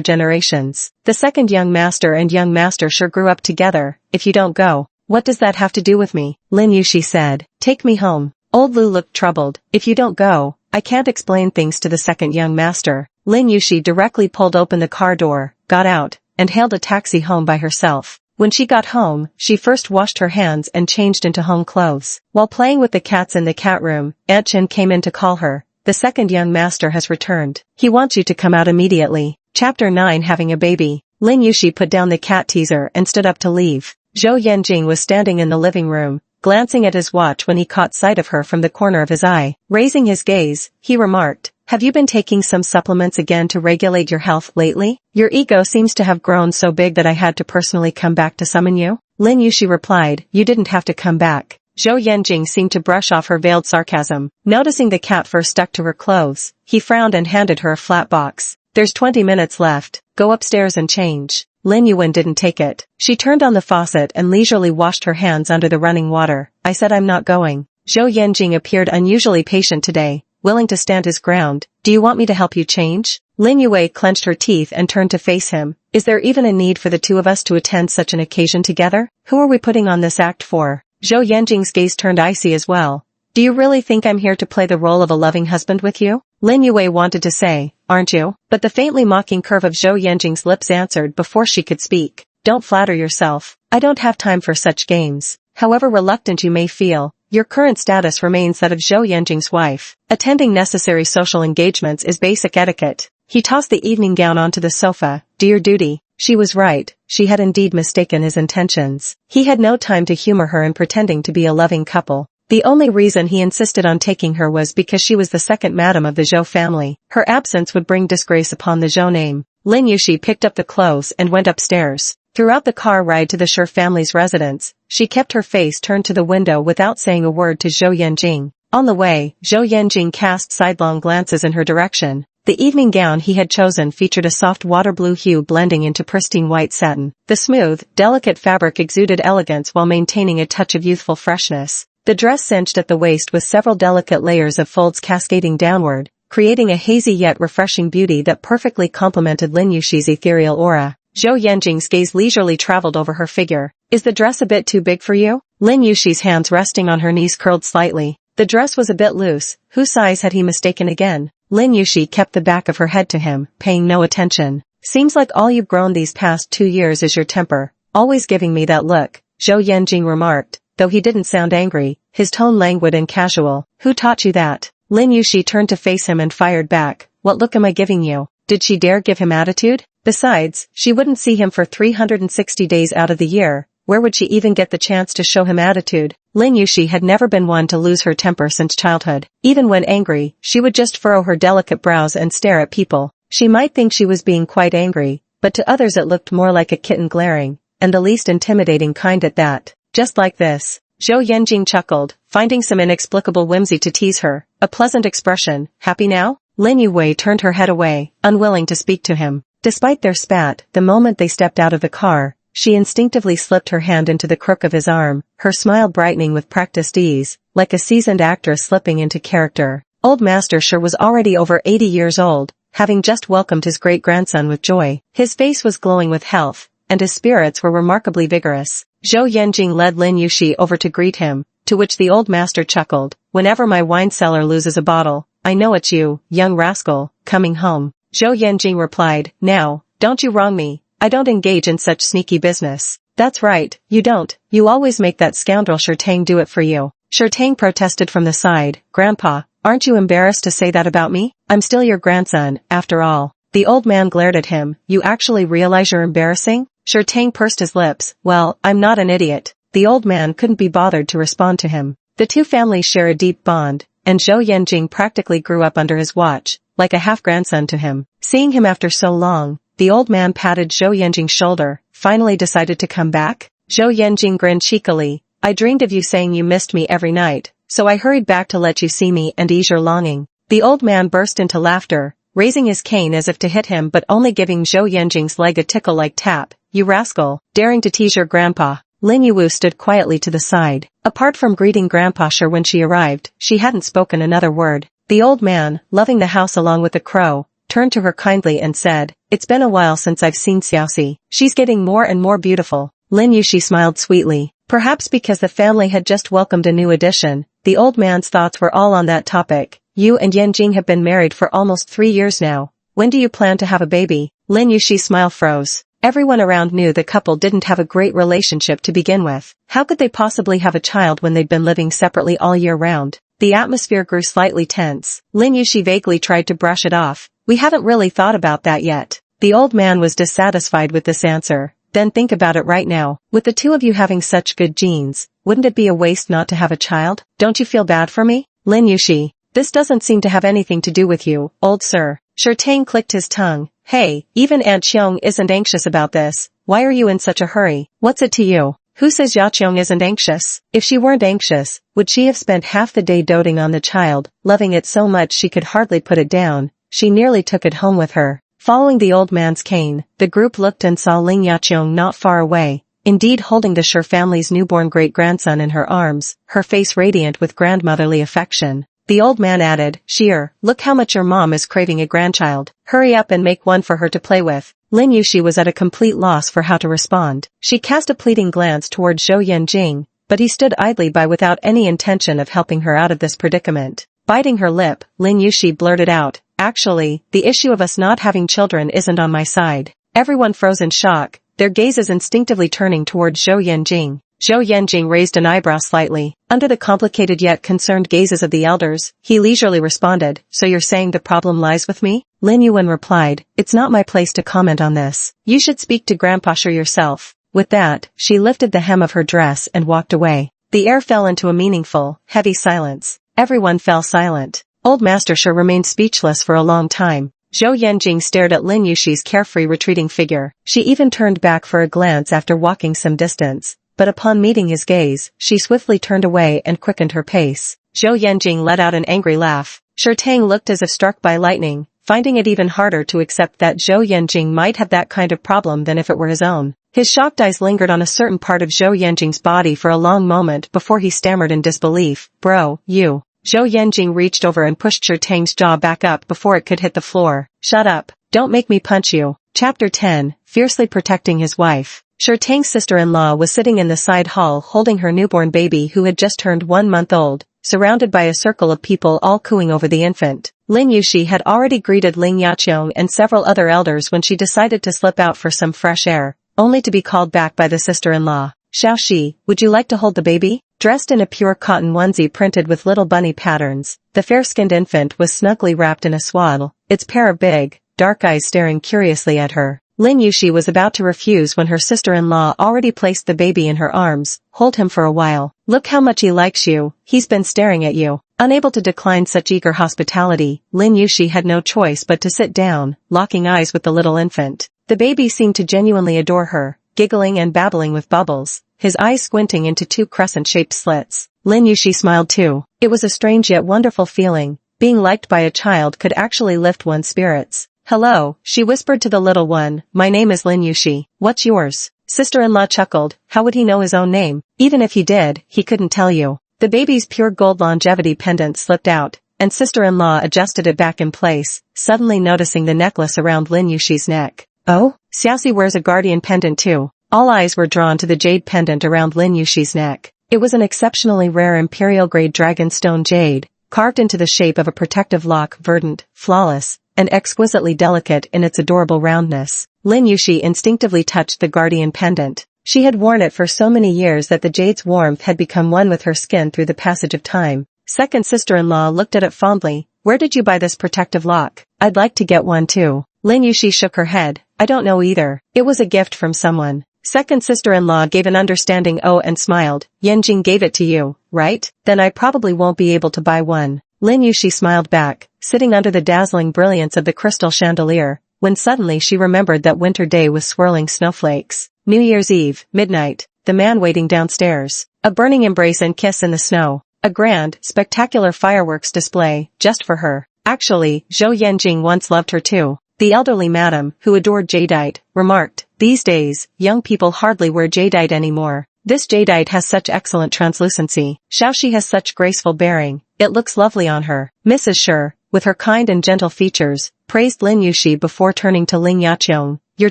generations. The second young master and young master Shi grew up together. If you don't go, what does that have to do with me? Lin Yuxi said. Take me home. Old Lu looked troubled. If you don't go, I can't explain things to the second young master. Lin Yuxi directly pulled open the car door, got out, and hailed a taxi home by herself. When she got home, she first washed her hands and changed into home clothes. While playing with the cats in the cat room, Aunt Chen came in to call her. The second young master has returned. He wants you to come out immediately. Chapter 9 Having a Baby. Lin Yuxi put down the cat teaser and stood up to leave. Zhou Yanjing was standing in the living room, glancing at his watch when he caught sight of her from the corner of his eye. Raising his gaze, he remarked, have you been taking some supplements again to regulate your health lately? Your ego seems to have grown so big that I had to personally come back to summon you. Lin Yuxi replied, you didn't have to come back. Zhou Yanjing seemed to brush off her veiled sarcasm. Noticing the cat fur stuck to her clothes, he frowned and handed her a flat box. There's 20 minutes left. Go upstairs and change. Lin Yuan didn't take it. She turned on the faucet and leisurely washed her hands under the running water. I said I'm not going. Zhou Yanjing appeared unusually patient today, willing to stand his ground. Do you want me to help you change? Lin Yue clenched her teeth and turned to face him. Is there even a need for the two of us to attend such an occasion together? Who are we putting on this act for? Zhou Yanjing's gaze turned icy as well. Do you really think I'm here to play the role of a loving husband with you? Lin Yue wanted to say, aren't you? But the faintly mocking curve of Zhou Yanjing's lips answered before she could speak. Don't flatter yourself. I don't have time for such games. However reluctant you may feel, your current status remains that of Zhou Yanjing's wife. Attending necessary social engagements is basic etiquette. He tossed the evening gown onto the sofa. Do your duty. She was right. She had indeed mistaken his intentions. He had no time to humor her in pretending to be a loving couple. The only reason he insisted on taking her was because she was the second madam of the Zhou family. Her absence would bring disgrace upon the Zhou name. Lin Yuxi picked up the clothes and went upstairs. Throughout the car ride to the Shi family's residence, she kept her face turned to the window without saying a word to Zhou Yanjing. On the way, Zhou Yanjing cast sidelong glances in her direction. The evening gown he had chosen featured a soft water blue hue blending into pristine white satin. The smooth, delicate fabric exuded elegance while maintaining a touch of youthful freshness. The dress cinched at the waist with several delicate layers of folds cascading downward, creating a hazy yet refreshing beauty that perfectly complemented Lin Yushi's ethereal aura. Zhou Yanjing's gaze leisurely traveled over her figure. Is the dress a bit too big for you? Lin Yushi's hands resting on her knees curled slightly. The dress was a bit loose. Whose size had he mistaken again? Lin Yushi kept the back of her head to him, paying no attention. Seems like all you've grown these past 2 years is your temper. Always giving me that look, Zhou Yanjing remarked, though he didn't sound angry, his tone languid and casual. Who taught you that? Lin Yushi turned to face him and fired back. What look am I giving you? Did she dare give him attitude? Besides, she wouldn't see him for 360 days out of the year. Where would she even get the chance to show him attitude? Lin Yushi had never been one to lose her temper since childhood. Even when angry, she would just furrow her delicate brows and stare at people. She might think she was being quite angry, but to others it looked more like a kitten glaring, and the least intimidating kind at that. Just like this. Zhou Yanjing chuckled, finding some inexplicable whimsy to tease her. A pleasant expression. Happy now? Lin Yuwei turned her head away, unwilling to speak to him. Despite their spat, the moment they stepped out of the car, she instinctively slipped her hand into the crook of his arm, her smile brightening with practiced ease, like a seasoned actress slipping into character. Old Master Shi was already over 80 years old, having just welcomed his great-grandson with joy. His face was glowing with health, and his spirits were remarkably vigorous. Zhou Yanjing led Lin Yushi over to greet him, to which the old master chuckled. Whenever my wine cellar loses a bottle, I know it's you, young rascal, coming home. Zhou Yanjing replied, now, don't you wrong me. I don't engage in such sneaky business. That's right, you don't. You always make that scoundrel Shirtang do it for you. Shirtang protested from the side. Grandpa, aren't you embarrassed to say that about me? I'm still your grandson, after all. The old man glared at him. You actually realize you're embarrassing? Shirtang pursed his lips. Well, I'm not an idiot. The old man couldn't be bothered to respond to him. The two families share a deep bond, and Zhou Yanjing practically grew up under his watch, like a half-grandson to him. Seeing him after so long, the old man patted Zhou Yanjing's shoulder. Finally decided to come back? Zhou Yanjing grinned cheekily. I dreamed of you saying you missed me every night, so I hurried back to let you see me and ease your longing. The old man burst into laughter, raising his cane as if to hit him but only giving Zhou Yanjing's leg a tickle-like tap. You rascal, daring to tease your grandpa. Lin Yuwu stood quietly to the side. Apart from greeting Grandpa Shi when she arrived, she hadn't spoken another word. The old man, loving the house along with the crow, turned to her kindly and said, It's been a while since I've seen Xiaoxi. She's getting more and more beautiful. Lin Yushi smiled sweetly. Perhaps because the family had just welcomed a new addition, the old man's thoughts were all on that topic. You and Yanjing have been married for almost 3 years now. When do you plan to have a baby? Lin Yushi's smile froze. Everyone around knew the couple didn't have a great relationship to begin with. How could they possibly have a child when they'd been living separately all year round? The atmosphere grew slightly tense. Lin Yushi vaguely tried to brush it off. We haven't really thought about that yet. The old man was dissatisfied with this answer. Then think about it right now. With the two of you having such good genes, wouldn't it be a waste not to have a child? Don't you feel bad for me? Lin Yushi, this doesn't seem to have anything to do with you, old sir. Shirtang clicked his tongue. Hey, even Aunt Qiong isn't anxious about this. Why are you in such a hurry? What's it to you? Who says Ya Qiong isn't anxious? If she weren't anxious, would she have spent half the day doting on the child, loving it so much she could hardly put it down? She nearly took it home with her. Following the old man's cane, the group looked and saw Ling Yaqiong not far away, indeed holding the Shi family's newborn great-grandson in her arms, her face radiant with grandmotherly affection. The old man added, Sheer, look how much your mom is craving a grandchild. Hurry up and make one for her to play with. Lin Yushi was at a complete loss for how to respond. She cast a pleading glance toward Zhou Yanjing, but he stood idly by without any intention of helping her out of this predicament. Biting her lip, Lin Yushi blurted out, Actually, the issue of us not having children isn't on my side. Everyone froze in shock, their gazes instinctively turning toward Zhou Yanjing. Zhou Yanjing raised an eyebrow slightly. Under the complicated yet concerned gazes of the elders, he leisurely responded, So you're saying the problem lies with me? Lin Yuan replied, It's not my place to comment on this. You should speak to Grandpa Shi yourself. With that, she lifted the hem of her dress and walked away. The air fell into a meaningful, heavy silence. Everyone fell silent. Old Master Shi remained speechless for a long time. Zhou Yanjing stared at Lin Yushi's carefree retreating figure. She even turned back for a glance after walking some distance, but upon meeting his gaze, she swiftly turned away and quickened her pace. Zhou Yanjing let out an angry laugh. Sure Tang looked as if struck by lightning, finding it even harder to accept that Zhou Yanjing might have that kind of problem than if it were his own. His shocked eyes lingered on a certain part of Zhou Yanjing's body for a long moment before he stammered in disbelief. Bro, you. Zhou Yanjing reached over and pushed Sure Tang's jaw back up before it could hit the floor. Shut up. Don't make me punch you. Chapter 10, Fiercely Protecting His Wife. Sure Tang's sister-in-law was sitting in the side hall holding her newborn baby who had just turned 1 month old, surrounded by a circle of people all cooing over the infant. Lin Yushi had already greeted Ling Yaqiong and several other elders when she decided to slip out for some fresh air, only to be called back by the sister-in-law. Xiaoxi, would you like to hold the baby? Dressed in a pure cotton onesie printed with little bunny patterns, the fair-skinned infant was snugly wrapped in a swaddle, its pair of big, dark eyes staring curiously at her. Lin Yushi was about to refuse when her sister-in-law already placed the baby in her arms. Hold him for a while. Look how much he likes you, he's been staring at you. Unable to decline such eager hospitality, Lin Yushi had no choice but to sit down, locking eyes with the little infant. The baby seemed to genuinely adore her, giggling and babbling with bubbles, his eyes squinting into 2 crescent-shaped slits. Lin Yushi smiled too. It was a strange yet wonderful feeling. Being liked by a child could actually lift one's spirits. Hello, she whispered to the little one, my name is Lin Yushi. What's yours? Sister-in-law chuckled. How would he know his own name? Even if he did, he couldn't tell you. The baby's pure gold longevity pendant slipped out, and sister-in-law adjusted it back in place, suddenly noticing the necklace around Lin Yushi's neck. Oh? Xiaoxi wears a guardian pendant too. All eyes were drawn to the jade pendant around Lin Yushi's neck. It was an exceptionally rare imperial-grade dragonstone jade, carved into the shape of a protective lock, verdant, flawless, and exquisitely delicate in its adorable roundness. Lin Yushi instinctively touched the guardian pendant. She had worn it for so many years that the jade's warmth had become one with her skin through the passage of time. Second sister-in-law looked at it fondly. Where did you buy this protective lock? I'd like to get one too. Lin Yushi shook her head. I don't know either. It was a gift from someone. Second sister-in-law gave an understanding oh and smiled. Yanjing gave it to you, right? Then I probably won't be able to buy one. Lin Yushi smiled back, sitting under the dazzling brilliance of the crystal chandelier, when suddenly she remembered that winter day was swirling snowflakes. New Year's Eve, midnight, the man waiting downstairs. A burning embrace and kiss in the snow. A grand, spectacular fireworks display, just for her. Actually, Zhou Yanjing once loved her too. The elderly madam, who adored jadeite, remarked, these days, young people hardly wear jadeite anymore. This jadeite has such excellent translucency. Xiaoxi has such graceful bearing. It looks lovely on her. Mrs. Shi, with her kind and gentle features, praised Lin Yushi before turning to Ling Yaqiong. You're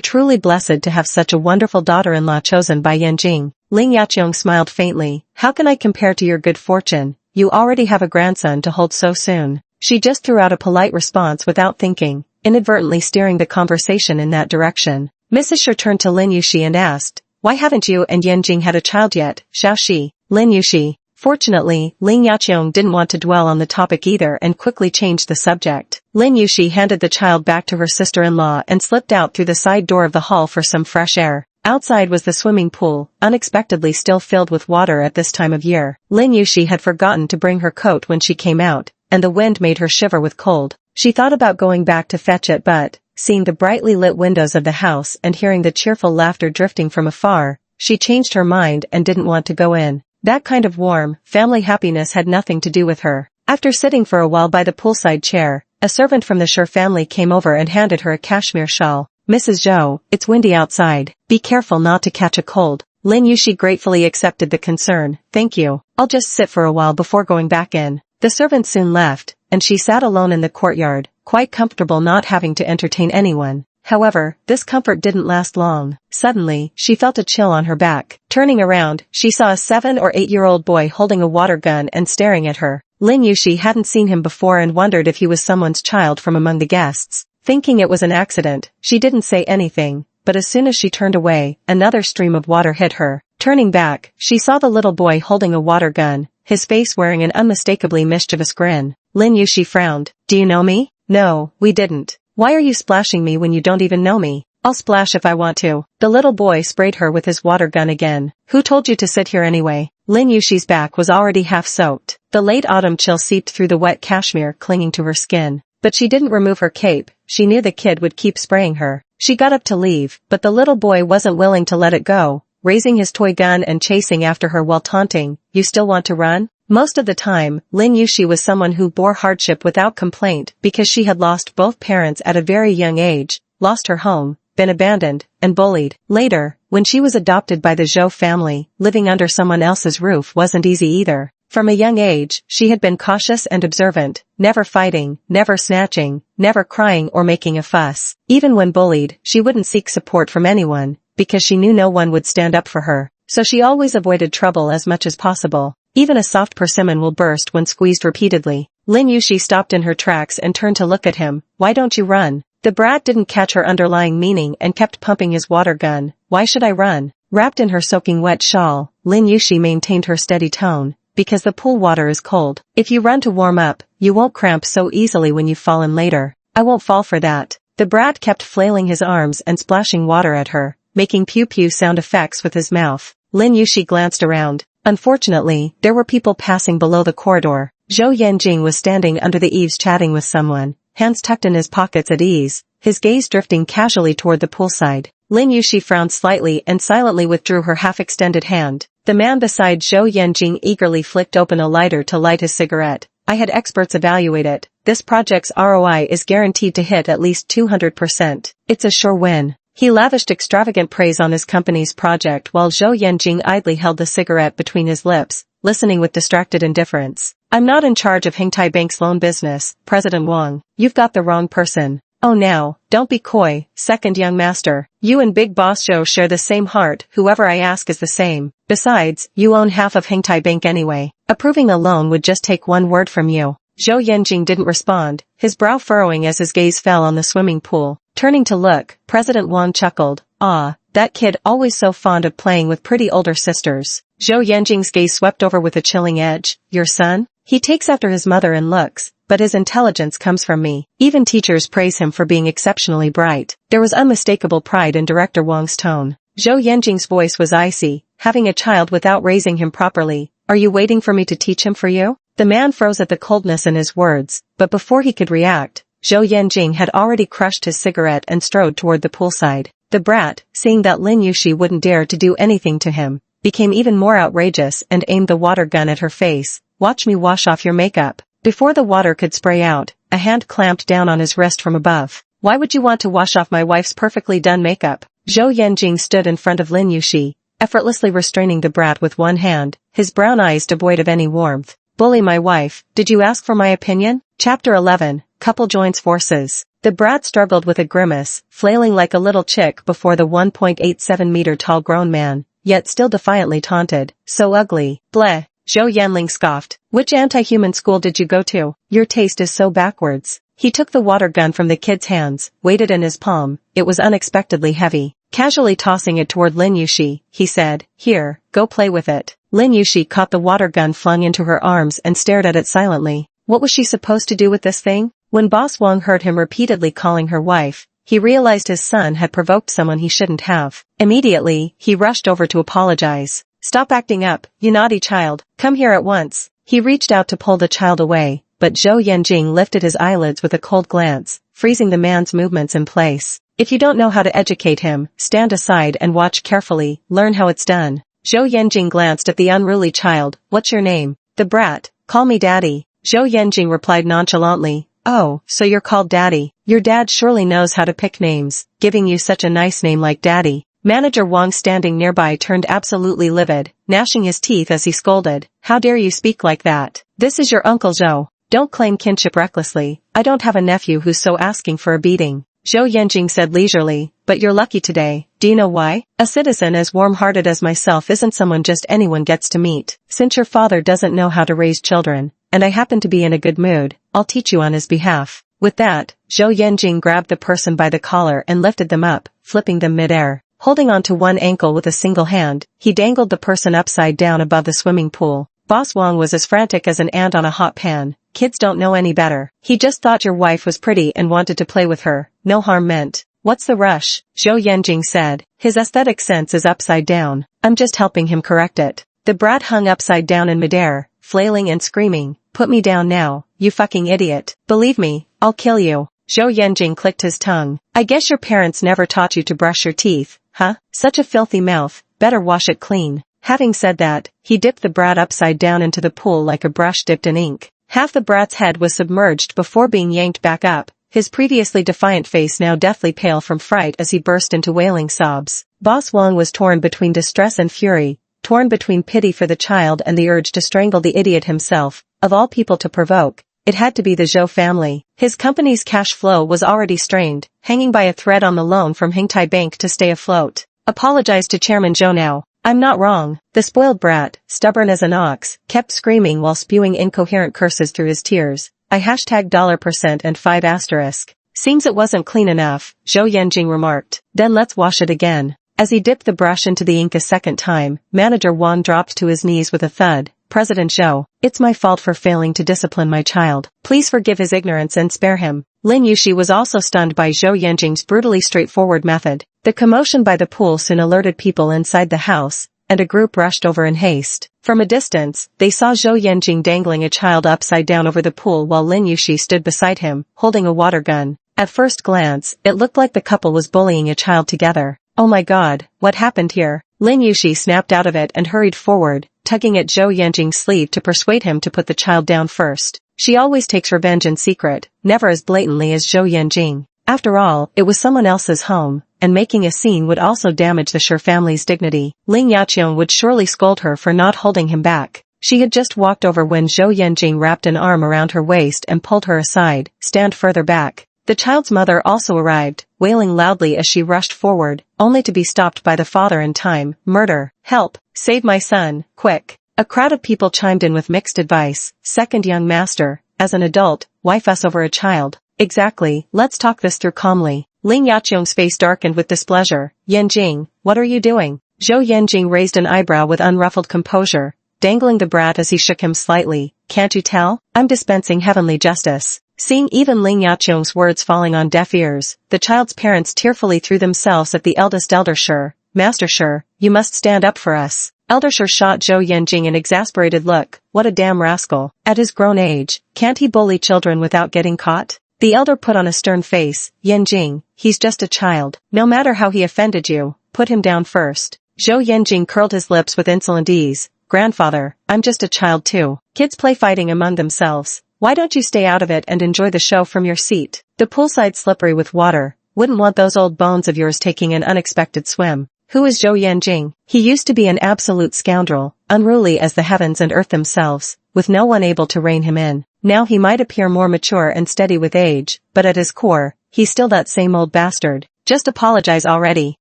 truly blessed to have such a wonderful daughter-in-law chosen by Yanjing. Ling Yaqiong smiled faintly. How can I compare to your good fortune? You already have a grandson to hold so soon. She just threw out a polite response without thinking, inadvertently steering the conversation in that direction. Mrs. Shi turned to Lin Yushi and asked, why haven't you and Yanjing had a child yet, Xiaoxi? Lin Yushi. Fortunately, Ling Yaqiong didn't want to dwell on the topic either and quickly changed the subject. Lin Yushi handed the child back to her sister-in-law and slipped out through the side door of the hall for some fresh air. Outside was the swimming pool, unexpectedly still filled with water at this time of year. Lin Yushi had forgotten to bring her coat when she came out, and the wind made her shiver with cold. She thought about going back to fetch it but, seeing the brightly lit windows of the house and hearing the cheerful laughter drifting from afar, she changed her mind and didn't want to go in. That kind of warm, family happiness had nothing to do with her. After sitting for a while by the poolside chair, a servant from the Shi family came over and handed her a cashmere shawl. Mrs. Zhou, it's windy outside. Be careful not to catch a cold. Lin Yushi gratefully accepted the concern. Thank you. I'll just sit for a while before going back in. The servant soon left, and she sat alone in the courtyard, quite comfortable not having to entertain anyone. However, this comfort didn't last long. Suddenly, she felt a chill on her back. Turning around, she saw a 7 or 8-year-old boy holding a water gun and staring at her. Lin Yushi hadn't seen him before and wondered if he was someone's child from among the guests. Thinking it was an accident, she didn't say anything, but as soon as she turned away, another stream of water hit her. Turning back, she saw the little boy holding a water gun, his face wearing an unmistakably mischievous grin. Lin Yushi frowned. Do you know me? No, we didn't. Why are you splashing me when you don't even know me? I'll splash if I want to. The little boy sprayed her with his water gun again. Who told you to sit here anyway? Lin Yushi's back was already half soaked. The late autumn chill seeped through the wet cashmere clinging to her skin. But she didn't remove her cape, she knew the kid would keep spraying her. She got up to leave, but the little boy wasn't willing to let it go, raising his toy gun and chasing after her while taunting, "You still want to run?" Most of the time, Lin Yushi was someone who bore hardship without complaint because she had lost both parents at a very young age, lost her home, been abandoned, and bullied. Later, when she was adopted by the Zhou family, living under someone else's roof wasn't easy either. From a young age, she had been cautious and observant, never fighting, never snatching, never crying or making a fuss. Even when bullied, she wouldn't seek support from anyone, because she knew no one would stand up for her. So she always avoided trouble as much as possible. Even a soft persimmon will burst when squeezed repeatedly. Lin Yushi stopped in her tracks and turned to look at him. "Why don't you run?" The brat didn't catch her underlying meaning and kept pumping his water gun. "Why should I run?" Wrapped in her soaking wet shawl, Lin Yushi maintained her steady tone. "Because the pool water is cold. If you run to warm up, you won't cramp so easily when you've fallen later." "I won't fall for that." The brat kept flailing his arms and splashing water at her, making pew-pew sound effects with his mouth. Lin Yushi glanced around. Unfortunately, there were people passing below the corridor. Zhou Yanjing was standing under the eaves chatting with someone, hands tucked in his pockets at ease, his gaze drifting casually toward the poolside. Lin Yushi frowned slightly and silently withdrew her half-extended hand. The man beside Zhou Yanjing eagerly flicked open a lighter to light his cigarette. "I had experts evaluate it. This project's ROI is guaranteed to hit at least 200%. It's a sure win." He lavished extravagant praise on his company's project while Zhou Yanjing idly held the cigarette between his lips, listening with distracted indifference. "I'm not in charge of Hengtai Bank's loan business, President Wang. You've got the wrong person." "Oh now, don't be coy, second young master. You and Big Boss Zhou share the same heart, whoever I ask is the same. Besides, you own half of Hengtai Bank anyway. Approving a loan would just take one word from you." Zhou Yanjing didn't respond, his brow furrowing as his gaze fell on the swimming pool. Turning to look, President Wang chuckled. "Ah, that kid always so fond of playing with pretty older sisters." Zhou Yanjing's gaze swept over with a chilling edge. "Your son? He takes after his mother in looks, but his intelligence comes from me." Even teachers praise him for being exceptionally bright. There was unmistakable pride in Director Wang's tone. Zhou Yanjing's voice was icy. "Having a child without raising him properly. Are you waiting for me to teach him for you?" The man froze at the coldness in his words, but before he could react, Zhou Yanjing had already crushed his cigarette and strode toward the poolside. The brat, seeing that Lin Yushi wouldn't dare to do anything to him, became even more outrageous and aimed the water gun at her face. "Watch me wash off your makeup." Before the water could spray out, a hand clamped down on his wrist from above. "Why would you want to wash off my wife's perfectly done makeup?" Zhou Yanjing stood in front of Lin Yushi, effortlessly restraining the brat with one hand, his brown eyes devoid of any warmth. "Bully my wife, did you ask for my opinion?" Chapter 11, Couple Joins Forces. The brat struggled with a grimace, flailing like a little chick before the 1.87-meter tall grown man, yet still defiantly taunted. "So ugly." "Bleh." Zhou Yanling scoffed. "Which anti-human school did you go to? Your taste is so backwards." He took the water gun from the kid's hands, weighed it in his palm. It was unexpectedly heavy. Casually tossing it toward Lin Yushi, he said, "Here, go play with it." Lin Yushi caught the water gun flung into her arms and stared at it silently. What was she supposed to do with this thing? When Boss Wang heard him repeatedly calling her wife, he realized his son had provoked someone he shouldn't have. Immediately, he rushed over to apologize. "Stop acting up, you naughty child. Come here at once." He reached out to pull the child away, but Zhou Yanjing lifted his eyelids with a cold glance, freezing the man's movements in place. "If you don't know how to educate him, stand aside and watch carefully, learn how it's done." Zhou Yanjing glanced at the unruly child. "What's your name?" "The brat. Call me Daddy." Zhou Yanjing replied nonchalantly. "Oh, so you're called Daddy. Your dad surely knows how to pick names, giving you such a nice name like Daddy." Manager Wang standing nearby turned absolutely livid, gnashing his teeth as he scolded. "How dare you speak like that? This is your Uncle Zhou. Don't claim kinship recklessly. I don't have a nephew who's so asking for a beating." Zhou Yanjing said leisurely, "But you're lucky today. Do you know why? A citizen as warm-hearted as myself isn't someone just anyone gets to meet. Since your father doesn't know how to raise children, and I happen to be in a good mood, I'll teach you on his behalf." With that, Zhou Yanjing grabbed the person by the collar and lifted them up, flipping them mid-air. Holding onto one ankle with a single hand, he dangled the person upside down above the swimming pool. Boss Wang was as frantic as an ant on a hot pan. "Kids don't know any better. He just thought your wife was pretty and wanted to play with her. No harm meant." "What's the rush?" Zhou Yanjing said. "His aesthetic sense is upside down. I'm just helping him correct it." The brat hung upside down in midair, flailing and screaming. "Put me down now, you fucking idiot. Believe me, I'll kill you. Zhou Yanjing clicked his tongue. I guess your parents never taught you to brush your teeth, huh? Such a filthy mouth, better wash it clean. Having said that, he dipped the brat upside down into the pool like a brush dipped in ink. Half the brat's head was submerged before being yanked back up, his previously defiant face now deathly pale from fright as he burst into wailing sobs. Boss Wong was torn between distress and fury, torn between pity for the child and the urge to strangle the idiot himself. Of all people to provoke, it had to be the Zhou family. His company's cash flow was already strained, hanging by a thread on the loan from Hingtai Bank to stay afloat. Apologize to Chairman Zhou now. I'm not wrong. The spoiled brat, stubborn as an ox, kept screaming while spewing incoherent curses through his tears. I $% and 5 asterisk. Seems it wasn't clean enough, Zhou Yanjing remarked. Then let's wash it again. As he dipped the brush into the ink a second time, Manager Wan dropped to his knees with a thud. President Zhou, it's my fault for failing to discipline my child. Please forgive his ignorance and spare him. Lin Yuxi was also stunned by Zhou Yanjing's brutally straightforward method. The commotion by the pool soon alerted people inside the house, and a group rushed over in haste. From a distance, they saw Zhou Yanjing dangling a child upside down over the pool while Lin Yuxi stood beside him, holding a water gun. At first glance, it looked like the couple was bullying a child together. Oh my god, what happened here? Lin Yuxi snapped out of it and hurried forward, tugging at Zhou Yanjing's sleeve to persuade him to put the child down first. She always takes revenge in secret, never as blatantly as Zhou Yanjing. After all, it was someone else's home, and making a scene would also damage the Shi family's dignity. Ling Yaqiong would surely scold her for not holding him back. She had just walked over when Zhou Yanjing wrapped an arm around her waist and pulled her aside. Stand further back. The child's mother also arrived, wailing loudly as she rushed forward, only to be stopped by the father in time. Murder. Help. Save my son, quick. A crowd of people chimed in with mixed advice. Second young master, as an adult, why fuss over a child? Exactly, let's talk this through calmly. Ling Yaqiong's face darkened with displeasure. Yanjing, what are you doing? Zhou Yanjing raised an eyebrow with unruffled composure, dangling the brat as he shook him slightly. Can't you tell? I'm dispensing heavenly justice. Seeing even Ling Yaqiong's words falling on deaf ears, the child's parents tearfully threw themselves at the eldest Elder Shi. Master Shi, you must stand up for us. Elder Shi shot Zhou Yanjing an exasperated look. What a damn rascal. At his grown age, can't he bully children without getting caught? The elder put on a stern face. Yanjing, he's just a child. No matter how he offended you, put him down first. Zhou Yanjing curled his lips with insolent ease. Grandfather, I'm just a child too. Kids play fighting among themselves. Why don't you stay out of it and enjoy the show from your seat? The poolside's slippery with water. Wouldn't want those old bones of yours taking an unexpected swim. Who is Zhou Yanjing? He used to be an absolute scoundrel, unruly as the heavens and earth themselves, with no one able to rein him in. Now he might appear more mature and steady with age, but at his core, he's still that same old bastard. Just apologize already.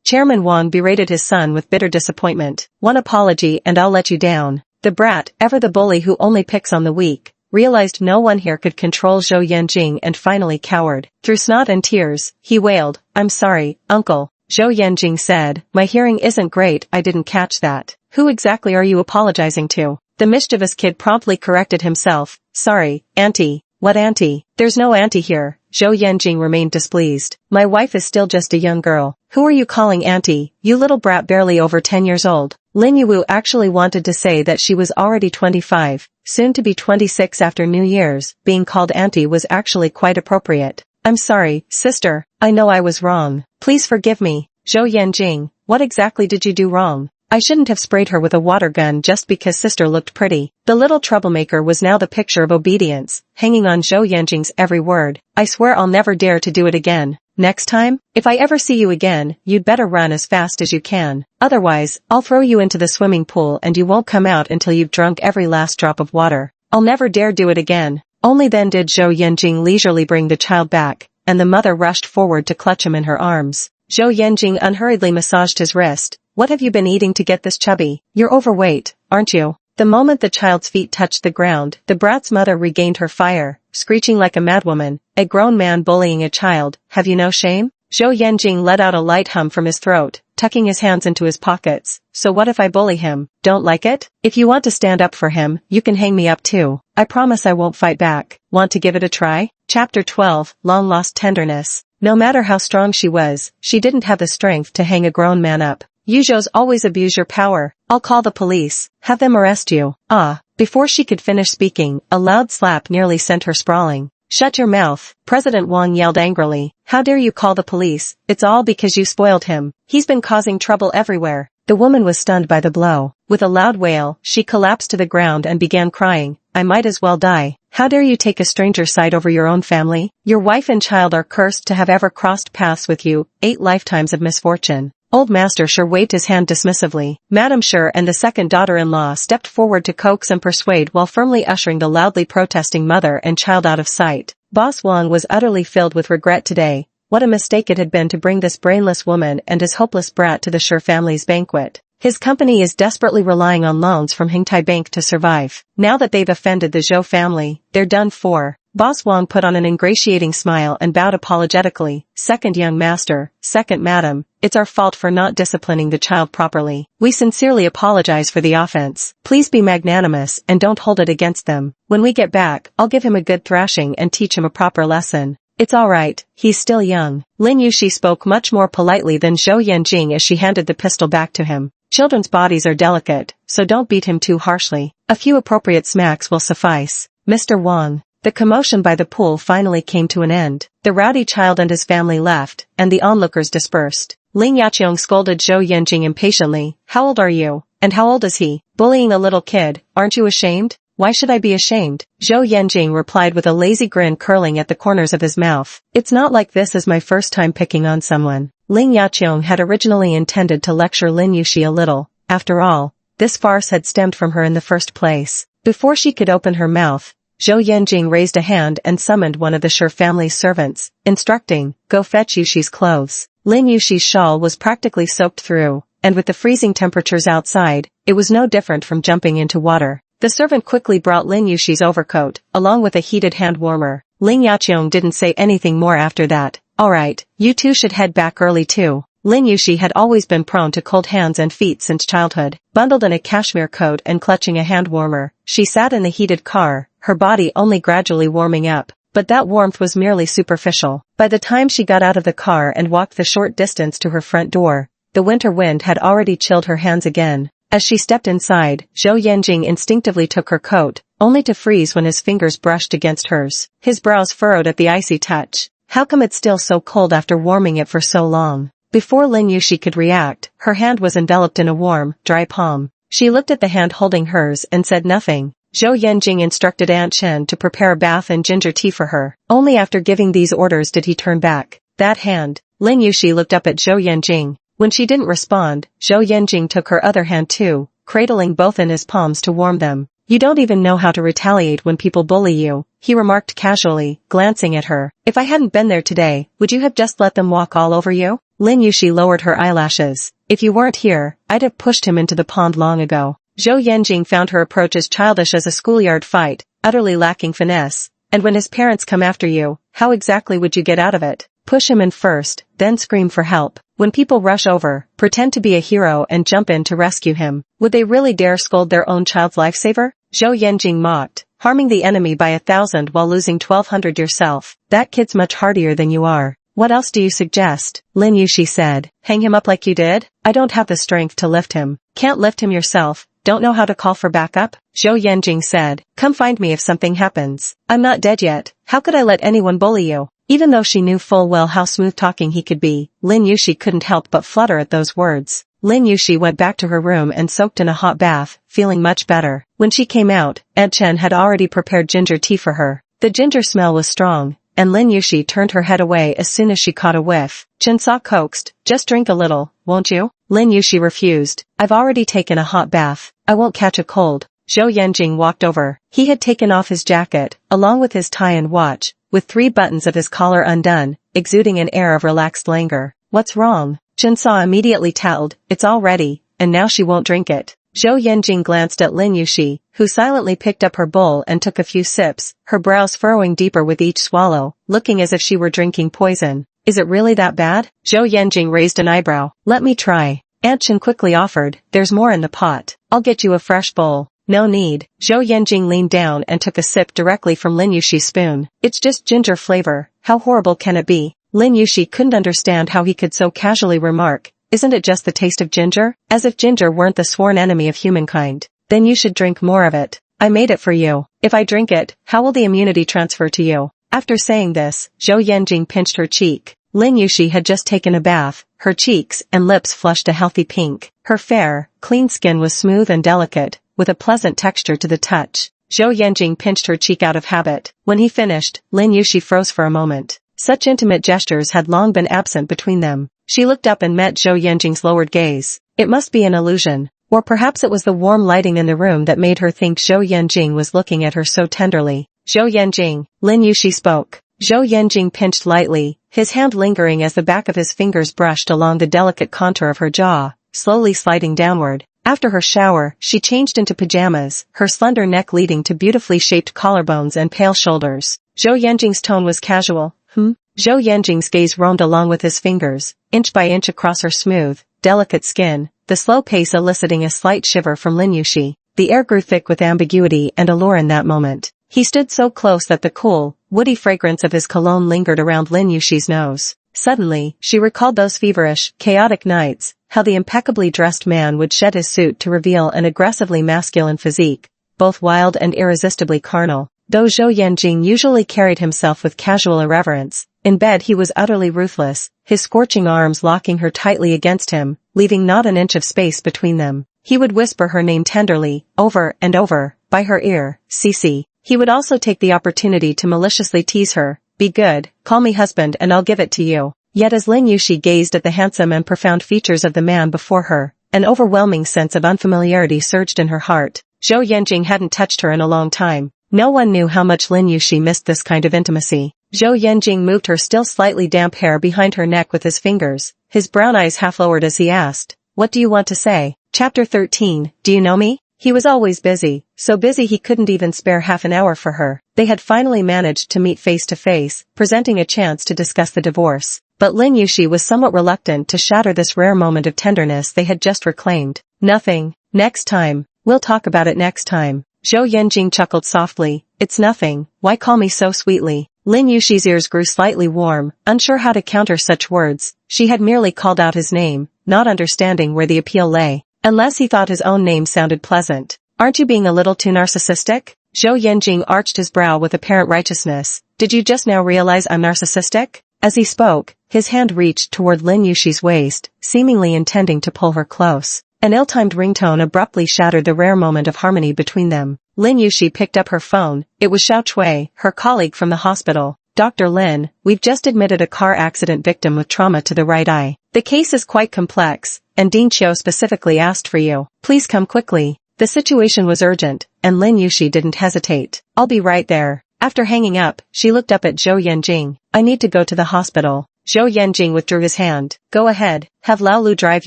Chairman Wang berated his son with bitter disappointment. One apology and I'll let you down. The brat, ever the bully who only picks on the weak, realized no one here could control Zhou Yanjing and finally cowered. Through snot and tears, he wailed, I'm sorry, uncle. Zhou Yanjing said, my hearing isn't great, I didn't catch that. Who exactly are you apologizing to? The mischievous kid promptly corrected himself. Sorry, auntie. What auntie? There's no auntie here. Zhou Yanjing remained displeased. My wife is still just a young girl. Who are you calling auntie? You little brat barely over 10 years old. Lin Yuwu actually wanted to say that she was already 25, soon to be 26 after New Year's. Being called auntie was actually quite appropriate. I'm sorry, sister. I know I was wrong. Please forgive me. Zhou Yanjing, what exactly did you do wrong? I shouldn't have sprayed her with a water gun just because sister looked pretty. The little troublemaker was now the picture of obedience, hanging on Zhou Yanjing's every word. I swear I'll never dare to do it again. Next time, if I ever see you again, you'd better run as fast as you can. Otherwise, I'll throw you into the swimming pool and you won't come out until you've drunk every last drop of water. I'll never dare do it again. Only then did Zhou Yanjing leisurely bring the child back, and the mother rushed forward to clutch him in her arms. Zhou Yanjing unhurriedly massaged his wrist. What have you been eating to get this chubby? You're overweight, aren't you? The moment the child's feet touched the ground, the brat's mother regained her fire, screeching like a madwoman. A grown man bullying a child, have you no shame? Zhou Yanjing let out a light hum from his throat, tucking his hands into his pockets. So what if I bully him? Don't like it? If you want to stand up for him, you can hang me up too. I promise I won't fight back. Want to give it a try? Chapter 12, Long Lost Tenderness. No matter how strong she was, she didn't have the strength to hang a grown man up. You Zhous always abuse your power. I'll call the police. Have them arrest you. Ah. Before she could finish speaking, a loud slap nearly sent her sprawling. Shut your mouth, President Wang yelled angrily. How dare you call the police? It's all because you spoiled him. He's been causing trouble everywhere. The woman was stunned by the blow. With a loud wail, she collapsed to the ground and began crying. I might as well die. How dare you take a stranger's side over your own family? Your wife and child are cursed to have ever crossed paths with you. 8 lifetimes of misfortune. Old Master Sure waved his hand dismissively. Madam Sure and the second daughter-in-law stepped forward to coax and persuade while firmly ushering the loudly protesting mother and child out of sight. Boss Wang was utterly filled with regret today. What a mistake it had been to bring this brainless woman and his hopeless brat to the Sure family's banquet. His company is desperately relying on loans from Hingtai Bank to survive. Now that they've offended the Zhou family, they're done for. Boss Wang put on an ingratiating smile and bowed apologetically. Second young master, second madam, it's our fault for not disciplining the child properly. We sincerely apologize for the offense. Please be magnanimous and don't hold it against them. When we get back, I'll give him a good thrashing and teach him a proper lesson. It's all right, he's still young. Lin Yuxi spoke much more politely than Zhou Yanjing as she handed the pistol back to him. Children's bodies are delicate, so don't beat him too harshly. A few appropriate smacks will suffice. Mr. Wang. The commotion by the pool finally came to an end. The rowdy child and his family left, and the onlookers dispersed. Ling Yaqiong scolded Zhou Yanjing impatiently. How old are you? And how old is he? Bullying a little kid, aren't you ashamed? Why should I be ashamed? Zhou Yanjing replied with a lazy grin curling at the corners of his mouth. It's not like this is my first time picking on someone. Ling Yaqiong had originally intended to lecture Lin Yuxi a little. After all, this farce had stemmed from her in the first place. Before she could open her mouth, Zhou Yanjing raised a hand and summoned one of the Sure family's servants, instructing, go fetch Yuxi's clothes. Lin Yuxi's shawl was practically soaked through, and with the freezing temperatures outside, it was no different from jumping into water. The servant quickly brought Lin Yuxi's overcoat, along with a heated hand warmer. Ling Yaqiong didn't say anything more after that. Alright, you two should head back early too. Lin Yuxi had always been prone to cold hands and feet since childhood. Bundled in a cashmere coat and clutching a hand warmer, she sat in the heated car, her body only gradually warming up. But that warmth was merely superficial. By the time she got out of the car and walked the short distance to her front door, the winter wind had already chilled her hands again. As she stepped inside, Zhou Yanjing instinctively took her coat, only to freeze when his fingers brushed against hers. His brows furrowed at the icy touch. How come it's still so cold after warming it for so long? Before Lin Yuxi could react, her hand was enveloped in a warm, dry palm. She looked at the hand holding hers and said nothing. Zhou Yanjing instructed Aunt Chen to prepare a bath and ginger tea for her. Only after giving these orders did he turn back. That hand. Lin Yuxi looked up at Zhou Yanjing. When she didn't respond, Zhou Yanjing took her other hand too, cradling both in his palms to warm them. You don't even know how to retaliate when people bully you, he remarked casually, glancing at her. If I hadn't been there today, would you have just let them walk all over you? Lin Yuxi lowered her eyelashes. If you weren't here, I'd have pushed him into the pond long ago. Zhou Yanjing found her approach as childish as a schoolyard fight, utterly lacking finesse. And when his parents come after you, how exactly would you get out of it? Push him in first, then scream for help. When people rush over, pretend to be a hero and jump in to rescue him. Would they really dare scold their own child's lifesaver? Zhou Yanjing mocked, harming the enemy by 1,000 while losing 1,200 yourself. That kid's much hardier than you are. What else do you suggest? Lin Yuxi said. Hang him up like you did? I don't have the strength to lift him. Can't lift him yourself? Don't know how to call for backup? Zhou Yanjing said. Come find me if something happens. I'm not dead yet. How could I let anyone bully you? Even though she knew full well how smooth-talking he could be, Lin Yuxi couldn't help but flutter at those words. Lin Yuxi went back to her room and soaked in a hot bath, feeling much better. When she came out, Aunt Chen had already prepared ginger tea for her. The ginger smell was strong, and Lin Yuxi turned her head away as soon as she caught a whiff. Chen Sa coaxed, just drink a little, won't you? Lin Yuxi refused. I've already taken a hot bath. I won't catch a cold. Zhou Yanjing walked over. He had taken off his jacket, along with his tie and watch, with 3 buttons of his collar undone, exuding an air of relaxed languor. What's wrong? Chen Sa immediately tattled, it's all ready, and now she won't drink it. Zhou Yanjing glanced at Lin Yuxi, who silently picked up her bowl and took a few sips, her brows furrowing deeper with each swallow, looking as if she were drinking poison. Is it really that bad? Zhou Yanjing raised an eyebrow. Let me try. Aunt Chen quickly offered, there's more in the pot. I'll get you a fresh bowl. No need. Zhou Yanjing leaned down and took a sip directly from Lin Yuxi's spoon. It's just ginger flavor. How horrible can it be? Lin Yuxi couldn't understand how he could so casually remark, isn't it just the taste of ginger? As if ginger weren't the sworn enemy of humankind. Then you should drink more of it. I made it for you. If I drink it, how will the immunity transfer to you? After saying this, Zhou Yanjing pinched her cheek. Lin Yuxi had just taken a bath, her cheeks and lips flushed a healthy pink. Her fair, clean skin was smooth and delicate, with a pleasant texture to the touch. Zhou Yanjing pinched her cheek out of habit. When he finished, Lin Yuxi froze for a moment. Such intimate gestures had long been absent between them. She looked up and met Zhou Yanjing's lowered gaze. It must be an illusion. Or perhaps it was the warm lighting in the room that made her think Zhou Yanjing was looking at her so tenderly. Zhou Yanjing, Lin Yuxi spoke. Zhou Yanjing pinched lightly, his hand lingering as the back of his fingers brushed along the delicate contour of her jaw, slowly sliding downward. After her shower, she changed into pajamas, her slender neck leading to beautifully shaped collarbones and pale shoulders. Zhou Yanjing's tone was casual. Zhou Yanjing's gaze roamed along with his fingers, inch by inch across her smooth, delicate skin, the slow pace eliciting a slight shiver from Lin Yuxi. The air grew thick with ambiguity and allure in that moment. He stood so close that the cool, woody fragrance of his cologne lingered around Lin Yuxi's nose. Suddenly, she recalled those feverish, chaotic nights, how the impeccably dressed man would shed his suit to reveal an aggressively masculine physique, both wild and irresistibly carnal. Though Zhou Yanjing usually carried himself with casual irreverence, in bed he was utterly ruthless, his scorching arms locking her tightly against him, leaving not an inch of space between them. He would whisper her name tenderly, over and over, by her ear, Cici. He would also take the opportunity to maliciously tease her, be good, call me husband and I'll give it to you. Yet as Lin Yuxi gazed at the handsome and profound features of the man before her, an overwhelming sense of unfamiliarity surged in her heart. Zhou Yanjing hadn't touched her in a long time. No one knew how much Lin Yuxi missed this kind of intimacy. Zhou Yanjing moved her still slightly damp hair behind her neck with his fingers, his brown eyes half lowered as he asked, "What do you want to say?" Chapter 13, Do you know me? He was always busy, so busy he couldn't even spare half an hour for her. They had finally managed to meet face to face, presenting a chance to discuss the divorce. But Lin Yuxi was somewhat reluctant to shatter this rare moment of tenderness they had just reclaimed. Nothing. Next time. We'll talk about it next time. Zhou Yanjing chuckled softly. It's nothing. Why call me so sweetly? Lin Yuxi's ears grew slightly warm, unsure how to counter such words. She had merely called out his name, not understanding where the appeal lay. Unless he thought his own name sounded pleasant. Aren't you being a little too narcissistic? Zhou Yanjing arched his brow with apparent righteousness. Did you just now realize I'm narcissistic? As he spoke, his hand reached toward Lin Yuxi's waist, seemingly intending to pull her close. An ill-timed ringtone abruptly shattered the rare moment of harmony between them. Lin Yuxi picked up her phone. It was Xiao Chui, her colleague from the hospital. Dr. Lin, we've just admitted a car accident victim with trauma to the right eye. The case is quite complex, and Dean Qiu specifically asked for you. Please come quickly. The situation was urgent, and Lin Yuxi didn't hesitate. I'll be right there. After hanging up, she looked up at Zhou Yanjing. I need to go to the hospital. Zhou Yanjing withdrew his hand. Go ahead, have Lao Lu drive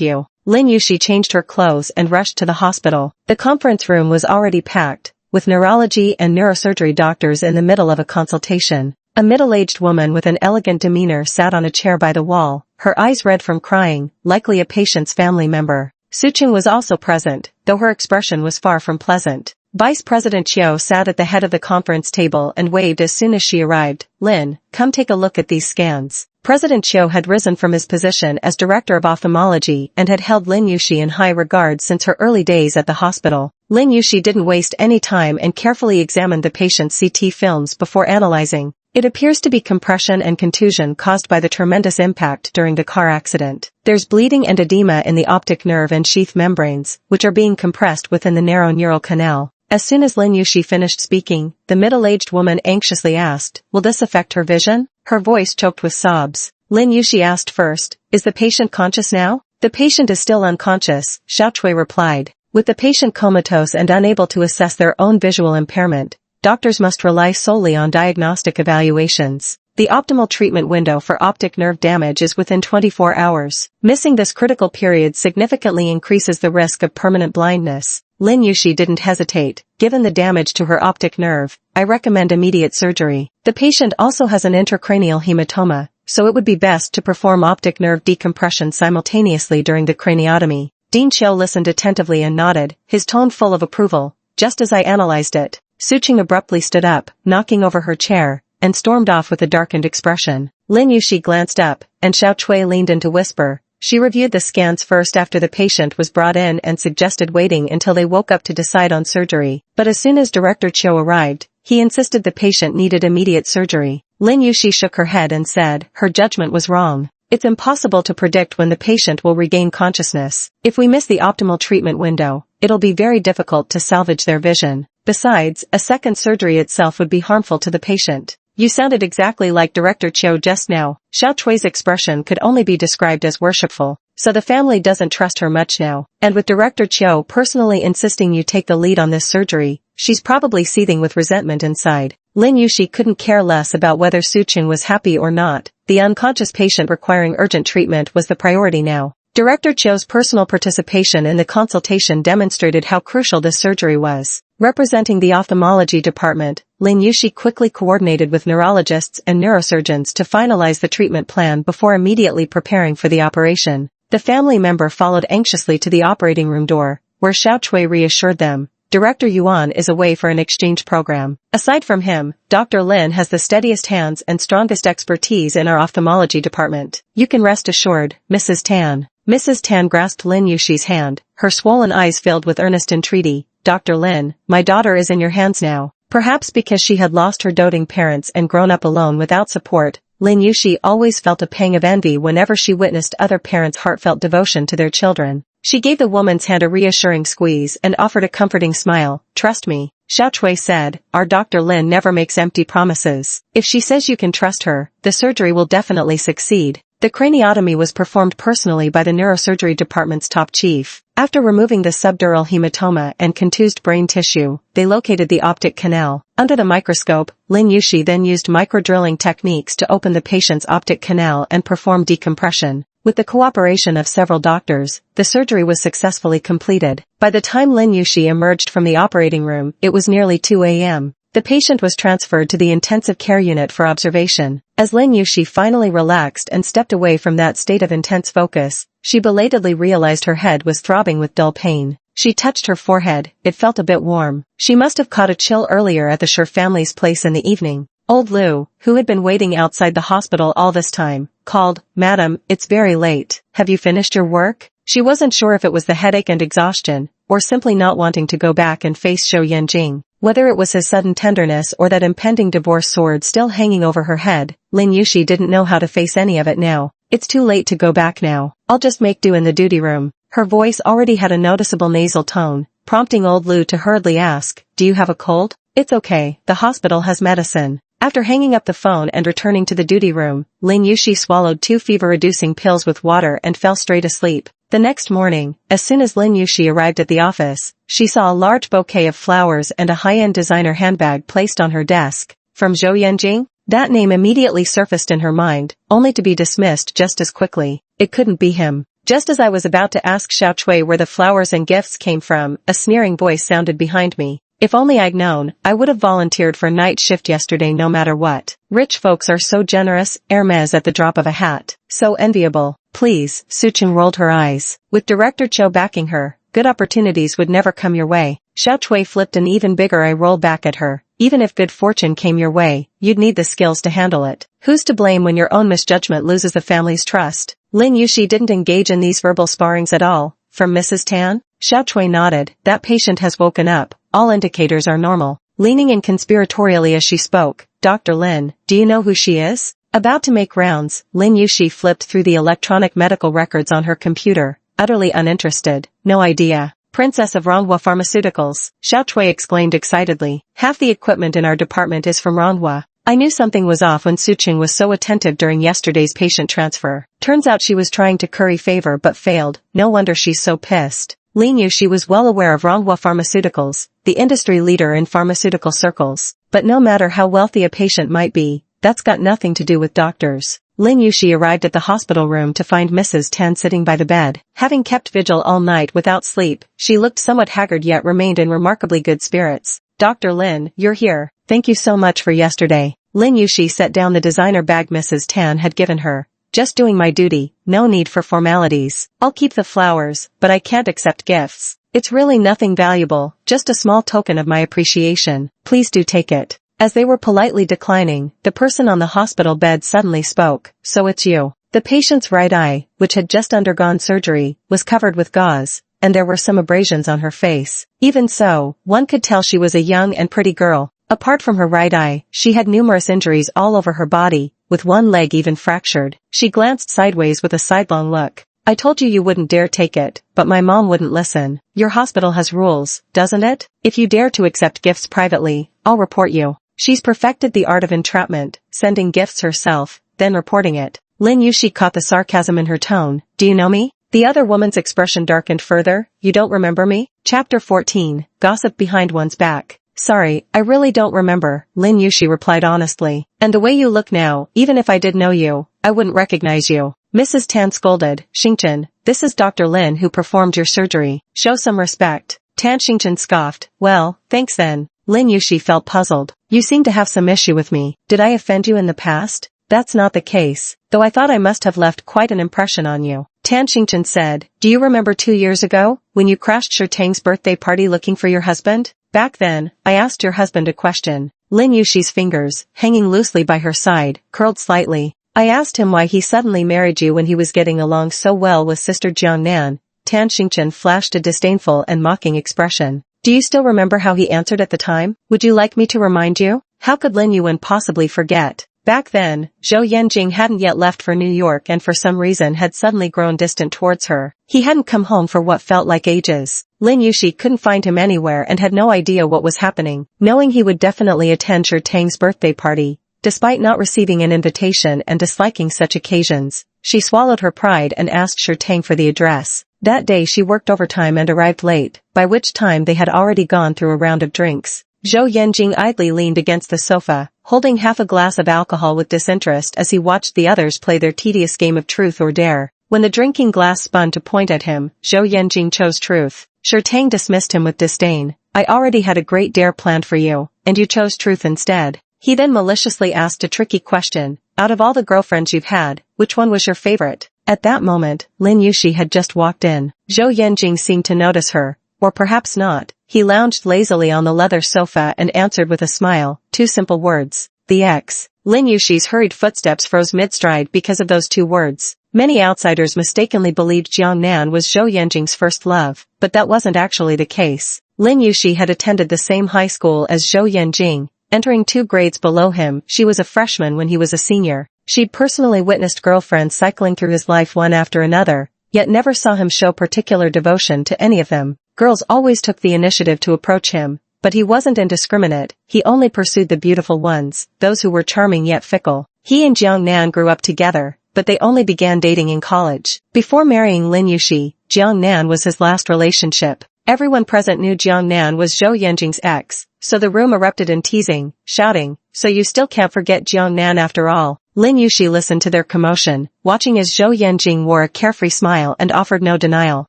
you. Lin Yuxi changed her clothes and rushed to the hospital. The conference room was already packed, with neurology and neurosurgery doctors in the middle of a consultation. A middle-aged woman with an elegant demeanor sat on a chair by the wall, her eyes red from crying, likely a patient's family member. Suqing was also present, though her expression was far from pleasant. Vice President Qiu sat at the head of the conference table and waved as soon as she arrived. Lin, come take a look at these scans. President Qiu had risen from his position as director of ophthalmology and had held Lin Yuxi in high regard since her early days at the hospital. Lin Yuxi didn't waste any time and carefully examined the patient's CT films before analyzing. It appears to be compression and contusion caused by the tremendous impact during the car accident. There's bleeding and edema in the optic nerve and sheath membranes, which are being compressed within the narrow neural canal. As soon as Lin Yuxi finished speaking, the middle-aged woman anxiously asked, will this affect her vision? Her voice choked with sobs. Lin Yuxi asked first, is the patient conscious now? The patient is still unconscious, Xiao Chui replied. With the patient comatose and unable to assess their own visual impairment, doctors must rely solely on diagnostic evaluations. The optimal treatment window for optic nerve damage is within 24 hours. Missing this critical period significantly increases the risk of permanent blindness. Lin Yuxi didn't hesitate. Given the damage to her optic nerve, I recommend immediate surgery. The patient also has an intracranial hematoma, so it would be best to perform optic nerve decompression simultaneously during the craniotomy. Dean Qiu listened attentively and nodded, his tone full of approval. Just as I analyzed it. Suqing abruptly stood up, knocking over her chair, and stormed off with a darkened expression. Lin Yuxi glanced up, and Xiao Chui leaned in to whisper. She reviewed the scans first after the patient was brought in and suggested waiting until they woke up to decide on surgery. But as soon as Director Qiu arrived, he insisted the patient needed immediate surgery. Lin Yushi shook her head and said, her judgment was wrong. It's impossible to predict when the patient will regain consciousness. If we miss the optimal treatment window, it'll be very difficult to salvage their vision. Besides, a second surgery itself would be harmful to the patient. You sounded exactly like Director Chiu just now. Xiao Chui's expression could only be described as worshipful. So the family doesn't trust her much now. And with Director Chiu personally insisting you take the lead on this surgery, she's probably seething with resentment inside. Lin Yushi couldn't care less about whether Suqing was happy or not. The unconscious patient requiring urgent treatment was the priority now. Director Chiu's personal participation in the consultation demonstrated how crucial this surgery was. Representing the ophthalmology department, Lin Yushi quickly coordinated with neurologists and neurosurgeons to finalize the treatment plan before immediately preparing for the operation. The family member followed anxiously to the operating room door, where Xiao Chui reassured them, Director Yuan is away for an exchange program. Aside from him, Dr. Lin has the steadiest hands and strongest expertise in our ophthalmology department. You can rest assured, Mrs. Tan. Mrs. Tan grasped Lin Yushi's hand, her swollen eyes filled with earnest entreaty. Dr. Lin, my daughter is in your hands now. Perhaps because she had lost her doting parents and grown up alone without support, Lin Yushi always felt a pang of envy whenever she witnessed other parents' heartfelt devotion to their children. She gave the woman's hand a reassuring squeeze and offered a comforting smile. Trust me, Xiao Chui said, our Dr. Lin never makes empty promises. If she says you can trust her, the surgery will definitely succeed. The craniotomy was performed personally by the neurosurgery department's top chief. After removing the subdural hematoma and contused brain tissue, they located the optic canal. Under the microscope, Lin Yushi then used microdrilling techniques to open the patient's optic canal and perform decompression. With the cooperation of several doctors, the surgery was successfully completed. By the time Lin Yushi emerged from the operating room, it was nearly 2 a.m. The patient was transferred to the intensive care unit for observation. As Lin Yushi finally relaxed and stepped away from that state of intense focus, she belatedly realized her head was throbbing with dull pain. She touched her forehead, it felt a bit warm. She must have caught a chill earlier at the Sher family's place in the evening. Old Lu, who had been waiting outside the hospital all this time, called, Madam, it's very late. Have you finished your work? She wasn't sure if it was the headache and exhaustion, or simply not wanting to go back and face Zhou Yanjing. Whether it was his sudden tenderness or that impending divorce sword still hanging over her head, Lin Yushi didn't know how to face any of it now. It's too late to go back now. I'll just make do in the duty room. Her voice already had a noticeable nasal tone, prompting old Lu to hurriedly ask, do you have a cold? It's okay, the hospital has medicine. After hanging up the phone and returning to the duty room, Lin Yushi swallowed 2 fever-reducing pills with water and fell straight asleep. The next morning, as soon as Lin Yushi arrived at the office, she saw a large bouquet of flowers and a high-end designer handbag placed on her desk. From Zhou Yanjing? That name immediately surfaced in her mind, only to be dismissed just as quickly. It couldn't be him. Just as I was about to ask Xiao Chui where the flowers and gifts came from, a sneering voice sounded behind me. If only I'd known, I would have volunteered for night shift yesterday no matter what. Rich folks are so generous, Hermes at the drop of a hat. So enviable. Please, Suqing rolled her eyes. With Director Chiu backing her, good opportunities would never come your way. Xiao Chui flipped an even bigger eye roll back at her. Even if good fortune came your way, you'd need the skills to handle it. Who's to blame when your own misjudgment loses the family's trust? Lin Yushi didn't engage in these verbal sparrings at all. From Mrs. Tan? Xiao Chui nodded. That patient has woken up. All indicators are normal. Leaning in conspiratorially as she spoke, Dr. Lin, do you know who she is? About to make rounds, Lin Yushi flipped through the electronic medical records on her computer, utterly uninterested. No idea. Princess of Manhwa Pharmaceuticals, Xiao Chui exclaimed excitedly. Half the equipment in our department is from Manhwa. I knew something was off when Suqing was so attentive during yesterday's patient transfer. Turns out she was trying to curry favor but failed. No wonder she's so pissed. Lin Yushi was well aware of Manhwa Pharmaceuticals, the industry leader in pharmaceutical circles. But no matter how wealthy a patient might be, that's got nothing to do with doctors. Lin Yushi arrived at the hospital room to find Mrs. Tan sitting by the bed. Having kept vigil all night without sleep, she looked somewhat haggard yet remained in remarkably good spirits. Dr. Lin, you're here. Thank you so much for yesterday. Lin Yushi set down the designer bag Mrs. Tan had given her. Just doing my duty, no need for formalities. I'll keep the flowers, but I can't accept gifts. It's really nothing valuable, just a small token of my appreciation. Please do take it. As they were politely declining, the person on the hospital bed suddenly spoke. So it's you. The patient's right eye, which had just undergone surgery, was covered with gauze, and there were some abrasions on her face. Even so, one could tell she was a young and pretty girl. Apart from her right eye, she had numerous injuries all over her body, with one leg even fractured. She glanced sideways with a sidelong look. I told you wouldn't dare take it, but my mom wouldn't listen. Your hospital has rules, doesn't it? If you dare to accept gifts privately, I'll report you. She's perfected the art of entrapment, sending gifts herself, then reporting it. Lin Yushi caught the sarcasm in her tone. Do you know me? The other woman's expression darkened further. You don't remember me? Chapter 14. Gossip behind one's back. Sorry, I really don't remember, Lin Yushi replied honestly. And the way you look now, even if I did know you, I wouldn't recognize you. Mrs. Tan scolded. Xingchen, this is Dr. Lin who performed your surgery. Show some respect. Tan Xingchen scoffed. Well, thanks then. Lin Yushi felt puzzled. You seem to have some issue with me. Did I offend you in the past? That's not the case, though I thought I must have left quite an impression on you. Tan Xingchen said. Do you remember 2 years ago, when you crashed Shirtang's birthday party looking for your husband? Back then, I asked your husband a question. Lin Yushi's fingers, hanging loosely by her side, curled slightly. I asked him why he suddenly married you when he was getting along so well with Sister Jiangnan. Tan Xingchen flashed a disdainful and mocking expression. Do you still remember how he answered at the time? Would you like me to remind you? How could Lin Yuan possibly forget? Back then, Zhou Yanjing hadn't yet left for New York and for some reason had suddenly grown distant towards her. He hadn't come home for what felt like ages. Lin Yushi couldn't find him anywhere and had no idea what was happening. Knowing he would definitely attend Shi Tang's birthday party, despite not receiving an invitation and disliking such occasions, she swallowed her pride and asked Shi Tang for the address. That day she worked overtime and arrived late, by which time they had already gone through a round of drinks. Zhou Yanjing idly leaned against the sofa, holding half a glass of alcohol with disinterest as he watched the others play their tedious game of truth or dare. When the drinking glass spun to point at him, Zhou Yanjing chose truth. Shi Tang dismissed him with disdain. I already had a great dare planned for you, and you chose truth instead. He then maliciously asked a tricky question. Out of all the girlfriends you've had, which one was your favorite? At that moment, Lin Yushi had just walked in. Zhou Yanjing seemed to notice her, or perhaps not. He lounged lazily on the leather sofa and answered with a smile, 2 simple words. The X. Lin Yushi's hurried footsteps froze mid-stride because of those 2 words. Many outsiders mistakenly believed Jiangnan was Zhou Yanjing's first love, but that wasn't actually the case. Lin Yushi had attended the same high school as Zhou Yanjing, entering 2 grades below him. She was a freshman when he was a senior. She'd personally witnessed girlfriends cycling through his life one after another, yet never saw him show particular devotion to any of them. Girls always took the initiative to approach him, but he wasn't indiscriminate. He only pursued the beautiful ones, those who were charming yet fickle. He and Jiangnan grew up together, but they only began dating in college. Before marrying Lin Yushi, Jiangnan was his last relationship. Everyone present knew Jiangnan was Zhou Yanjing's ex, so the room erupted in teasing, shouting, so you still can't forget Jiangnan after all. Lin Yushi listened to their commotion, watching as Zhou Yanjing wore a carefree smile and offered no denial.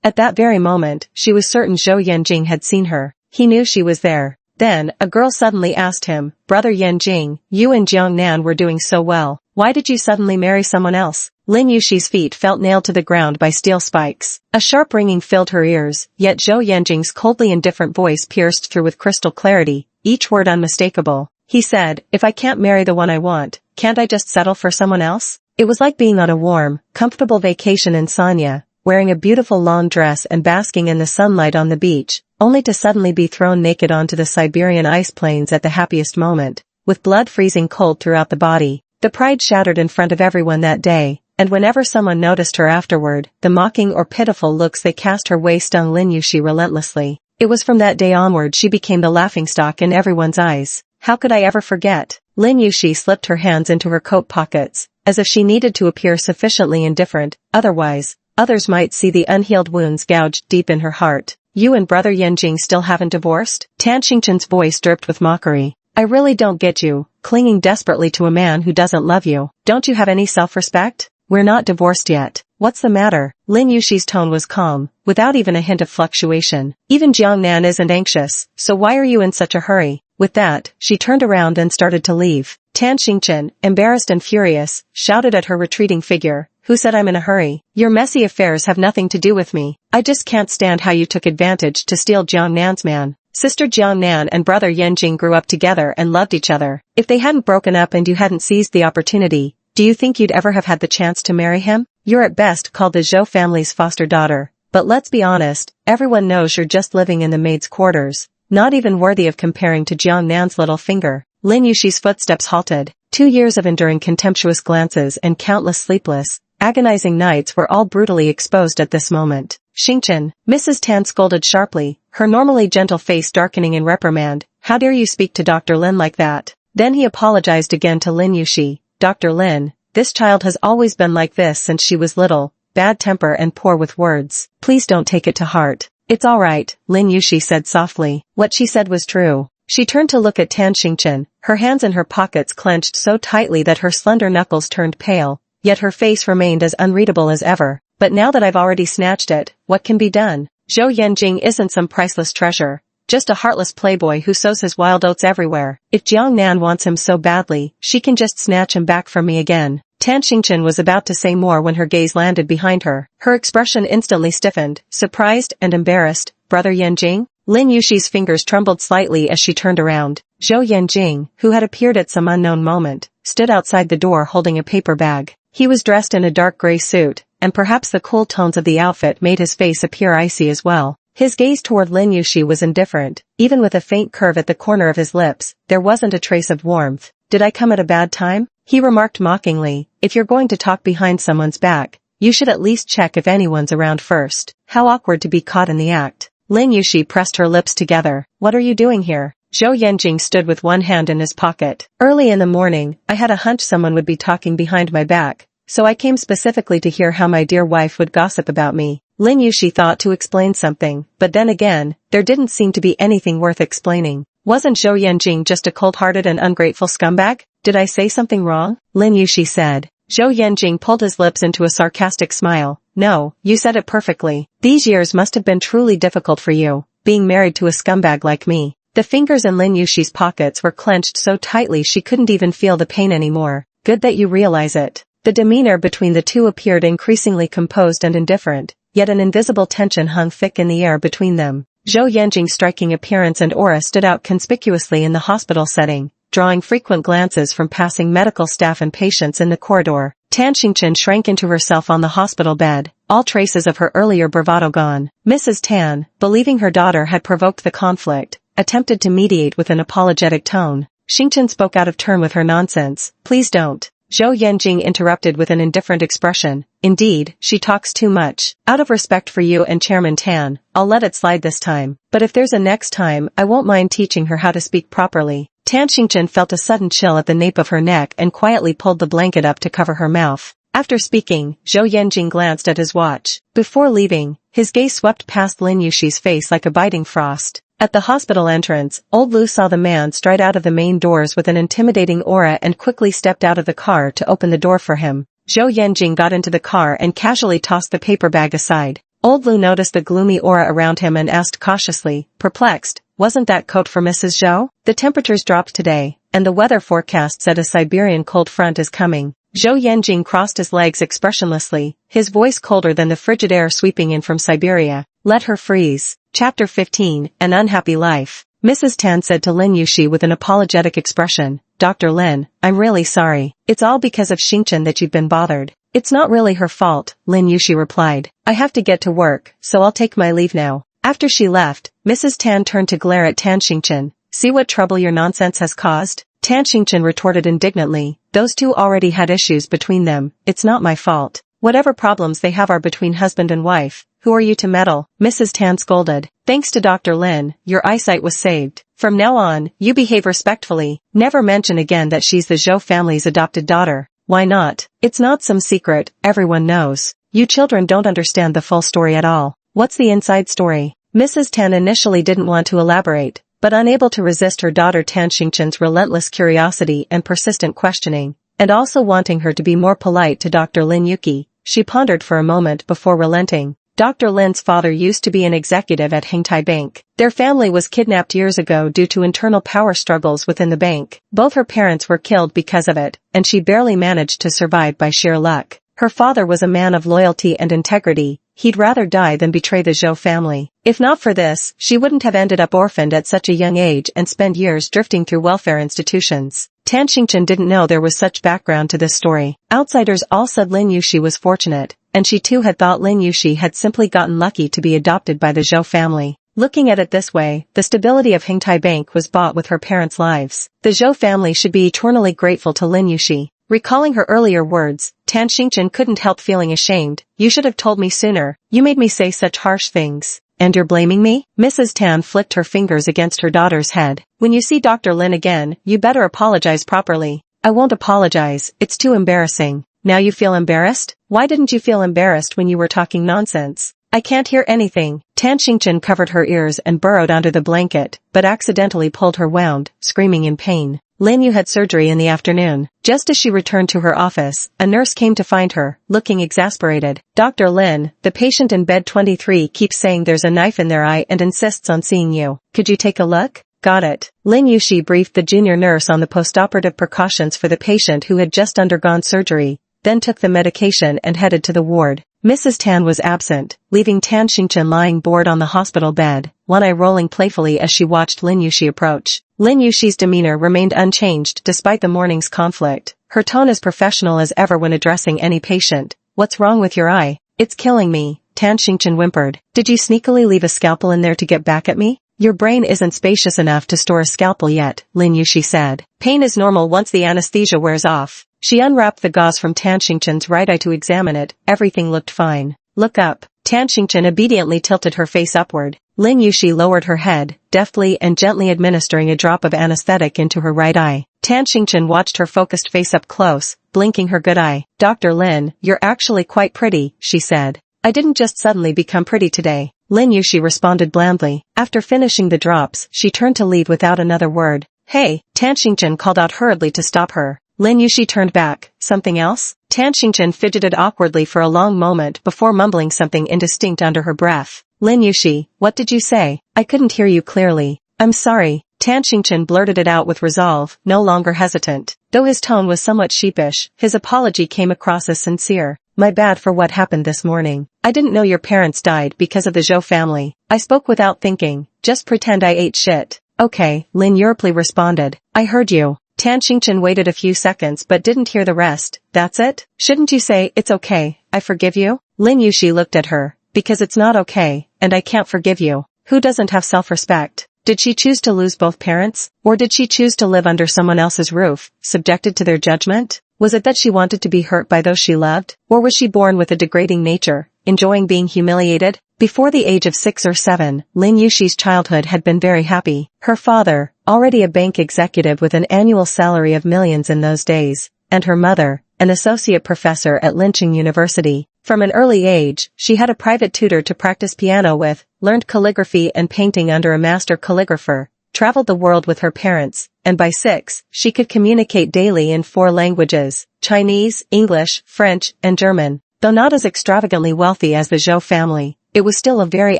At that very moment, she was certain Zhou Yanjing had seen her. He knew she was there. Then, a girl suddenly asked him, Brother Yanjing, you and Jiangnan were doing so well. Why did you suddenly marry someone else? Lin Yushi's feet felt nailed to the ground by steel spikes. A sharp ringing filled her ears, yet Zhou Yanjing's coldly indifferent voice pierced through with crystal clarity, each word unmistakable. He said, if I can't marry the one I want, can't I just settle for someone else? It was like being on a warm, comfortable vacation in Sanya, wearing a beautiful lawn dress and basking in the sunlight on the beach, only to suddenly be thrown naked onto the Siberian ice plains at the happiest moment, with blood freezing cold throughout the body. The pride shattered in front of everyone that day, and whenever someone noticed her afterward, the mocking or pitiful looks they cast her way stung Lin Yushi relentlessly. It was from that day onward she became the laughingstock in everyone's eyes. How could I ever forget? Lin Yushi slipped her hands into her coat pockets, as if she needed to appear sufficiently indifferent, otherwise, others might see the unhealed wounds gouged deep in her heart. You and Brother Yanjing still haven't divorced? Tan Xingchen's voice dripped with mockery. I really don't get you, clinging desperately to a man who doesn't love you. Don't you have any self-respect? We're not divorced yet. What's the matter? Lin Yushi's tone was calm, without even a hint of fluctuation. Even Jiangnan isn't anxious, so why are you in such a hurry? With that, she turned around and started to leave. Tan Xingchen, embarrassed and furious, shouted at her retreating figure. Who said I'm in a hurry? Your messy affairs have nothing to do with me. I just can't stand how you took advantage to steal Jiangnan's man. Sister Jiangnan and Brother Yanjing grew up together and loved each other. If they hadn't broken up and you hadn't seized the opportunity, do you think you'd ever have had the chance to marry him? You're at best called the Zhou family's foster daughter. But let's be honest, everyone knows you're just living in the maid's quarters. not even worthy of comparing to Jiang Nan's little finger. Lin Yushi's footsteps halted. 2 years of enduring contemptuous glances and countless sleepless, agonizing nights were all brutally exposed at this moment. Xingchen, Mrs. Tan scolded sharply, her normally gentle face darkening in reprimand. How dare you speak to Dr. Lin like that? Then he apologized again to Lin Yushi. Dr. Lin, this child has always been like this since she was little, bad temper and poor with words. Please don't take it to heart. It's all right, Lin Yushi said softly. What she said was true. She turned to look at Tan Xingchen, her hands in her pockets clenched so tightly that her slender knuckles turned pale, yet her face remained as unreadable as ever. But now that I've already snatched it, what can be done? Zhou Yanjing isn't some priceless treasure, just a heartless playboy who sows his wild oats everywhere. If Jiang Nan wants him so badly, she can just snatch him back from me again. Tan Xingchen was about to say more when her gaze landed behind her. Her expression instantly stiffened, surprised and embarrassed. Brother Yanjing? Lin Yushi's fingers trembled slightly as she turned around. Zhou Yanjing, who had appeared at some unknown moment, stood outside the door holding a paper bag. He was dressed in a dark gray suit, and perhaps the cool tones of the outfit made his face appear icy as well. His gaze toward Lin Yushi was indifferent, even with a faint curve at the corner of his lips, there wasn't a trace of warmth. Did I come at a bad time? He remarked mockingly. If you're going to talk behind someone's back, you should at least check if anyone's around first. How awkward to be caught in the act. Lin Yushi pressed her lips together. What are you doing here? Zhou Yanjing stood with one hand in his pocket. Early in the morning, I had a hunch someone would be talking behind my back, so I came specifically to hear how my dear wife would gossip about me. Lin Yushi thought to explain something, but then again, there didn't seem to be anything worth explaining. Wasn't Zhou Yanjing just a cold-hearted and ungrateful scumbag? Did I say something wrong? Lin Yushi said. Zhou Yanjing pulled his lips into a sarcastic smile. No, you said it perfectly. These years must have been truly difficult for you, being married to a scumbag like me. The fingers in Lin Yushi's pockets were clenched so tightly she couldn't even feel the pain anymore. Good that you realize it. The demeanor between the two appeared increasingly composed and indifferent, yet an invisible tension hung thick in the air between them. Zhou Yanjing's striking appearance and aura stood out conspicuously in the hospital setting, drawing frequent glances from passing medical staff and patients in the corridor. Tan Xingchen shrank into herself on the hospital bed, all traces of her earlier bravado gone. Mrs. Tan, believing her daughter had provoked the conflict, attempted to mediate with an apologetic tone. Xingchen spoke out of turn with her nonsense. Please don't. Zhou Yanjing interrupted with an indifferent expression. Indeed, she talks too much. Out of respect for you and Chairman Tan, I'll let it slide this time. But if there's a next time, I won't mind teaching her how to speak properly. Tan Xingchen felt a sudden chill at the nape of her neck and quietly pulled the blanket up to cover her mouth. After speaking, Zhou Yanjing glanced at his watch. Before leaving, his gaze swept past Lin Yushi's face like a biting frost. At the hospital entrance, old Lu saw the man stride out of the main doors with an intimidating aura and quickly stepped out of the car to open the door for him. Zhou Yanjing got into the car and casually tossed the paper bag aside. Old Lu noticed the gloomy aura around him and asked cautiously, perplexed, wasn't that coat for Mrs. Zhou? The temperatures dropped today, and the weather forecast said a Siberian cold front is coming. Zhou Yanjing crossed his legs expressionlessly, his voice colder than the frigid air sweeping in from Siberia. Let her freeze. Chapter 15, An Unhappy Life. Mrs. Tan said to Lin Yushi with an apologetic expression. Dr. Lin, I'm really sorry. It's all because of Xingchen that you've been bothered. It's not really her fault, Lin Yushi replied. I have to get to work, so I'll take my leave now. After she left, Mrs. Tan turned to glare at Tan Xingchen. See what trouble your nonsense has caused? Tan Xingchen retorted indignantly. Those two already had issues between them. It's not my fault. Whatever problems they have are between husband and wife. Who are you to meddle? Mrs. Tan scolded. Thanks to Dr. Lin, your eyesight was saved. From now on, you behave respectfully. Never mention again that she's the Zhou family's adopted daughter. Why not? It's not some secret, everyone knows. You children don't understand the full story at all. What's the inside story? Mrs. Tan initially didn't want to elaborate, but unable to resist her daughter Tan Xingchen's relentless curiosity and persistent questioning, and also wanting her to be more polite to Dr. Lin Yuki, she pondered for a moment before relenting. Dr. Lin's father used to be an executive at Hengtai Bank. Their family was kidnapped years ago due to internal power struggles within the bank. Both her parents were killed because of it, and she barely managed to survive by sheer luck. Her father was a man of loyalty and integrity. He'd rather die than betray the Zhou family. If not for this, she wouldn't have ended up orphaned at such a young age and spent years drifting through welfare institutions. Tan Xingchen didn't know there was such background to this story. Outsiders all said Lin Yushi was fortunate, and she too had thought Lin Yushi had simply gotten lucky to be adopted by the Zhou family. Looking at it this way, the stability of Hingtai Bank was bought with her parents' lives. The Zhou family should be eternally grateful to Lin Yuxi. Recalling her earlier words, Tan Xingchen couldn't help feeling ashamed. You should have told me sooner. You made me say such harsh things. And you're blaming me? Mrs. Tan flicked her fingers against her daughter's head. When you see Dr. Lin again, you better apologize properly. I won't apologize, it's too embarrassing. Now you feel embarrassed? Why didn't you feel embarrassed when you were talking nonsense? I can't hear anything. Tan Xingchen covered her ears and burrowed under the blanket, but accidentally pulled her wound, screaming in pain. Lin Yu had surgery in the afternoon. Just as she returned to her office, a nurse came to find her, looking exasperated. Dr. Lin, the patient in bed 23 keeps saying there's a knife in their eye and insists on seeing you. Could you take a look? Got it. Lin Yuxi briefed the junior nurse on the postoperative precautions for the patient who had just undergone surgery, then took the medication and headed to the ward. Mrs. Tan was absent, leaving Tan Xingchen lying bored on the hospital bed, one eye rolling playfully as she watched Lin Yuxi approach. Lin Yuxi's demeanor remained unchanged despite the morning's conflict, her tone as professional as ever when addressing any patient. What's wrong with your eye? It's killing me, Tan Xingchen whimpered. Did you sneakily leave a scalpel in there to get back at me? Your brain isn't spacious enough to store a scalpel yet, Lin Yuxi said. Pain is normal once the anesthesia wears off. She unwrapped the gauze from Tan Xingchen's right eye to examine it. Everything looked fine. Look up. Tan Xingchen obediently tilted her face upward. Lin Yuxi lowered her head, deftly and gently administering a drop of anesthetic into her right eye. Tan Xingchen watched her focused face up close, blinking her good eye. Dr. Lin, you're actually quite pretty, she said. I didn't just suddenly become pretty today. Lin Yuxi responded blandly. After finishing the drops, she turned to leave without another word. Hey, Tan Xingchen called out hurriedly to stop her. Lin Yuxi turned back. Something else? Tan Xingchen fidgeted awkwardly for a long moment before mumbling something indistinct under her breath. Lin Yuxi, what did you say? I couldn't hear you clearly. I'm sorry. Tan Xingchen blurted it out with resolve, no longer hesitant. Though his tone was somewhat sheepish, his apology came across as sincere. My bad for what happened this morning. I didn't know your parents died because of the Zhou family. I spoke without thinking. Just pretend I ate shit. Okay, Lin Yurpli responded. I heard you. Tan Xingchen waited a few seconds but didn't hear the rest. That's it? Shouldn't you say, it's okay, I forgive you? Lin Yuxi looked at her. Because it's not okay, and I can't forgive you. Who doesn't have self-respect? Did she choose to lose both parents? Or did she choose to live under someone else's roof, subjected to their judgment? Was it that she wanted to be hurt by those she loved? Or was she born with a degrading nature, enjoying being humiliated? Before the age of 6 or 7, Lin Yuxi's childhood had been very happy. Her father, already a bank executive with an annual salary of millions in those days, and her mother, an associate professor at Linqing University. From an early age, she had a private tutor to practice piano with, learned calligraphy and painting under a master calligrapher, traveled the world with her parents, and by 6, she could communicate daily in 4 languages, Chinese, English, French, and German. Though not as extravagantly wealthy as the Zhou family, it was still a very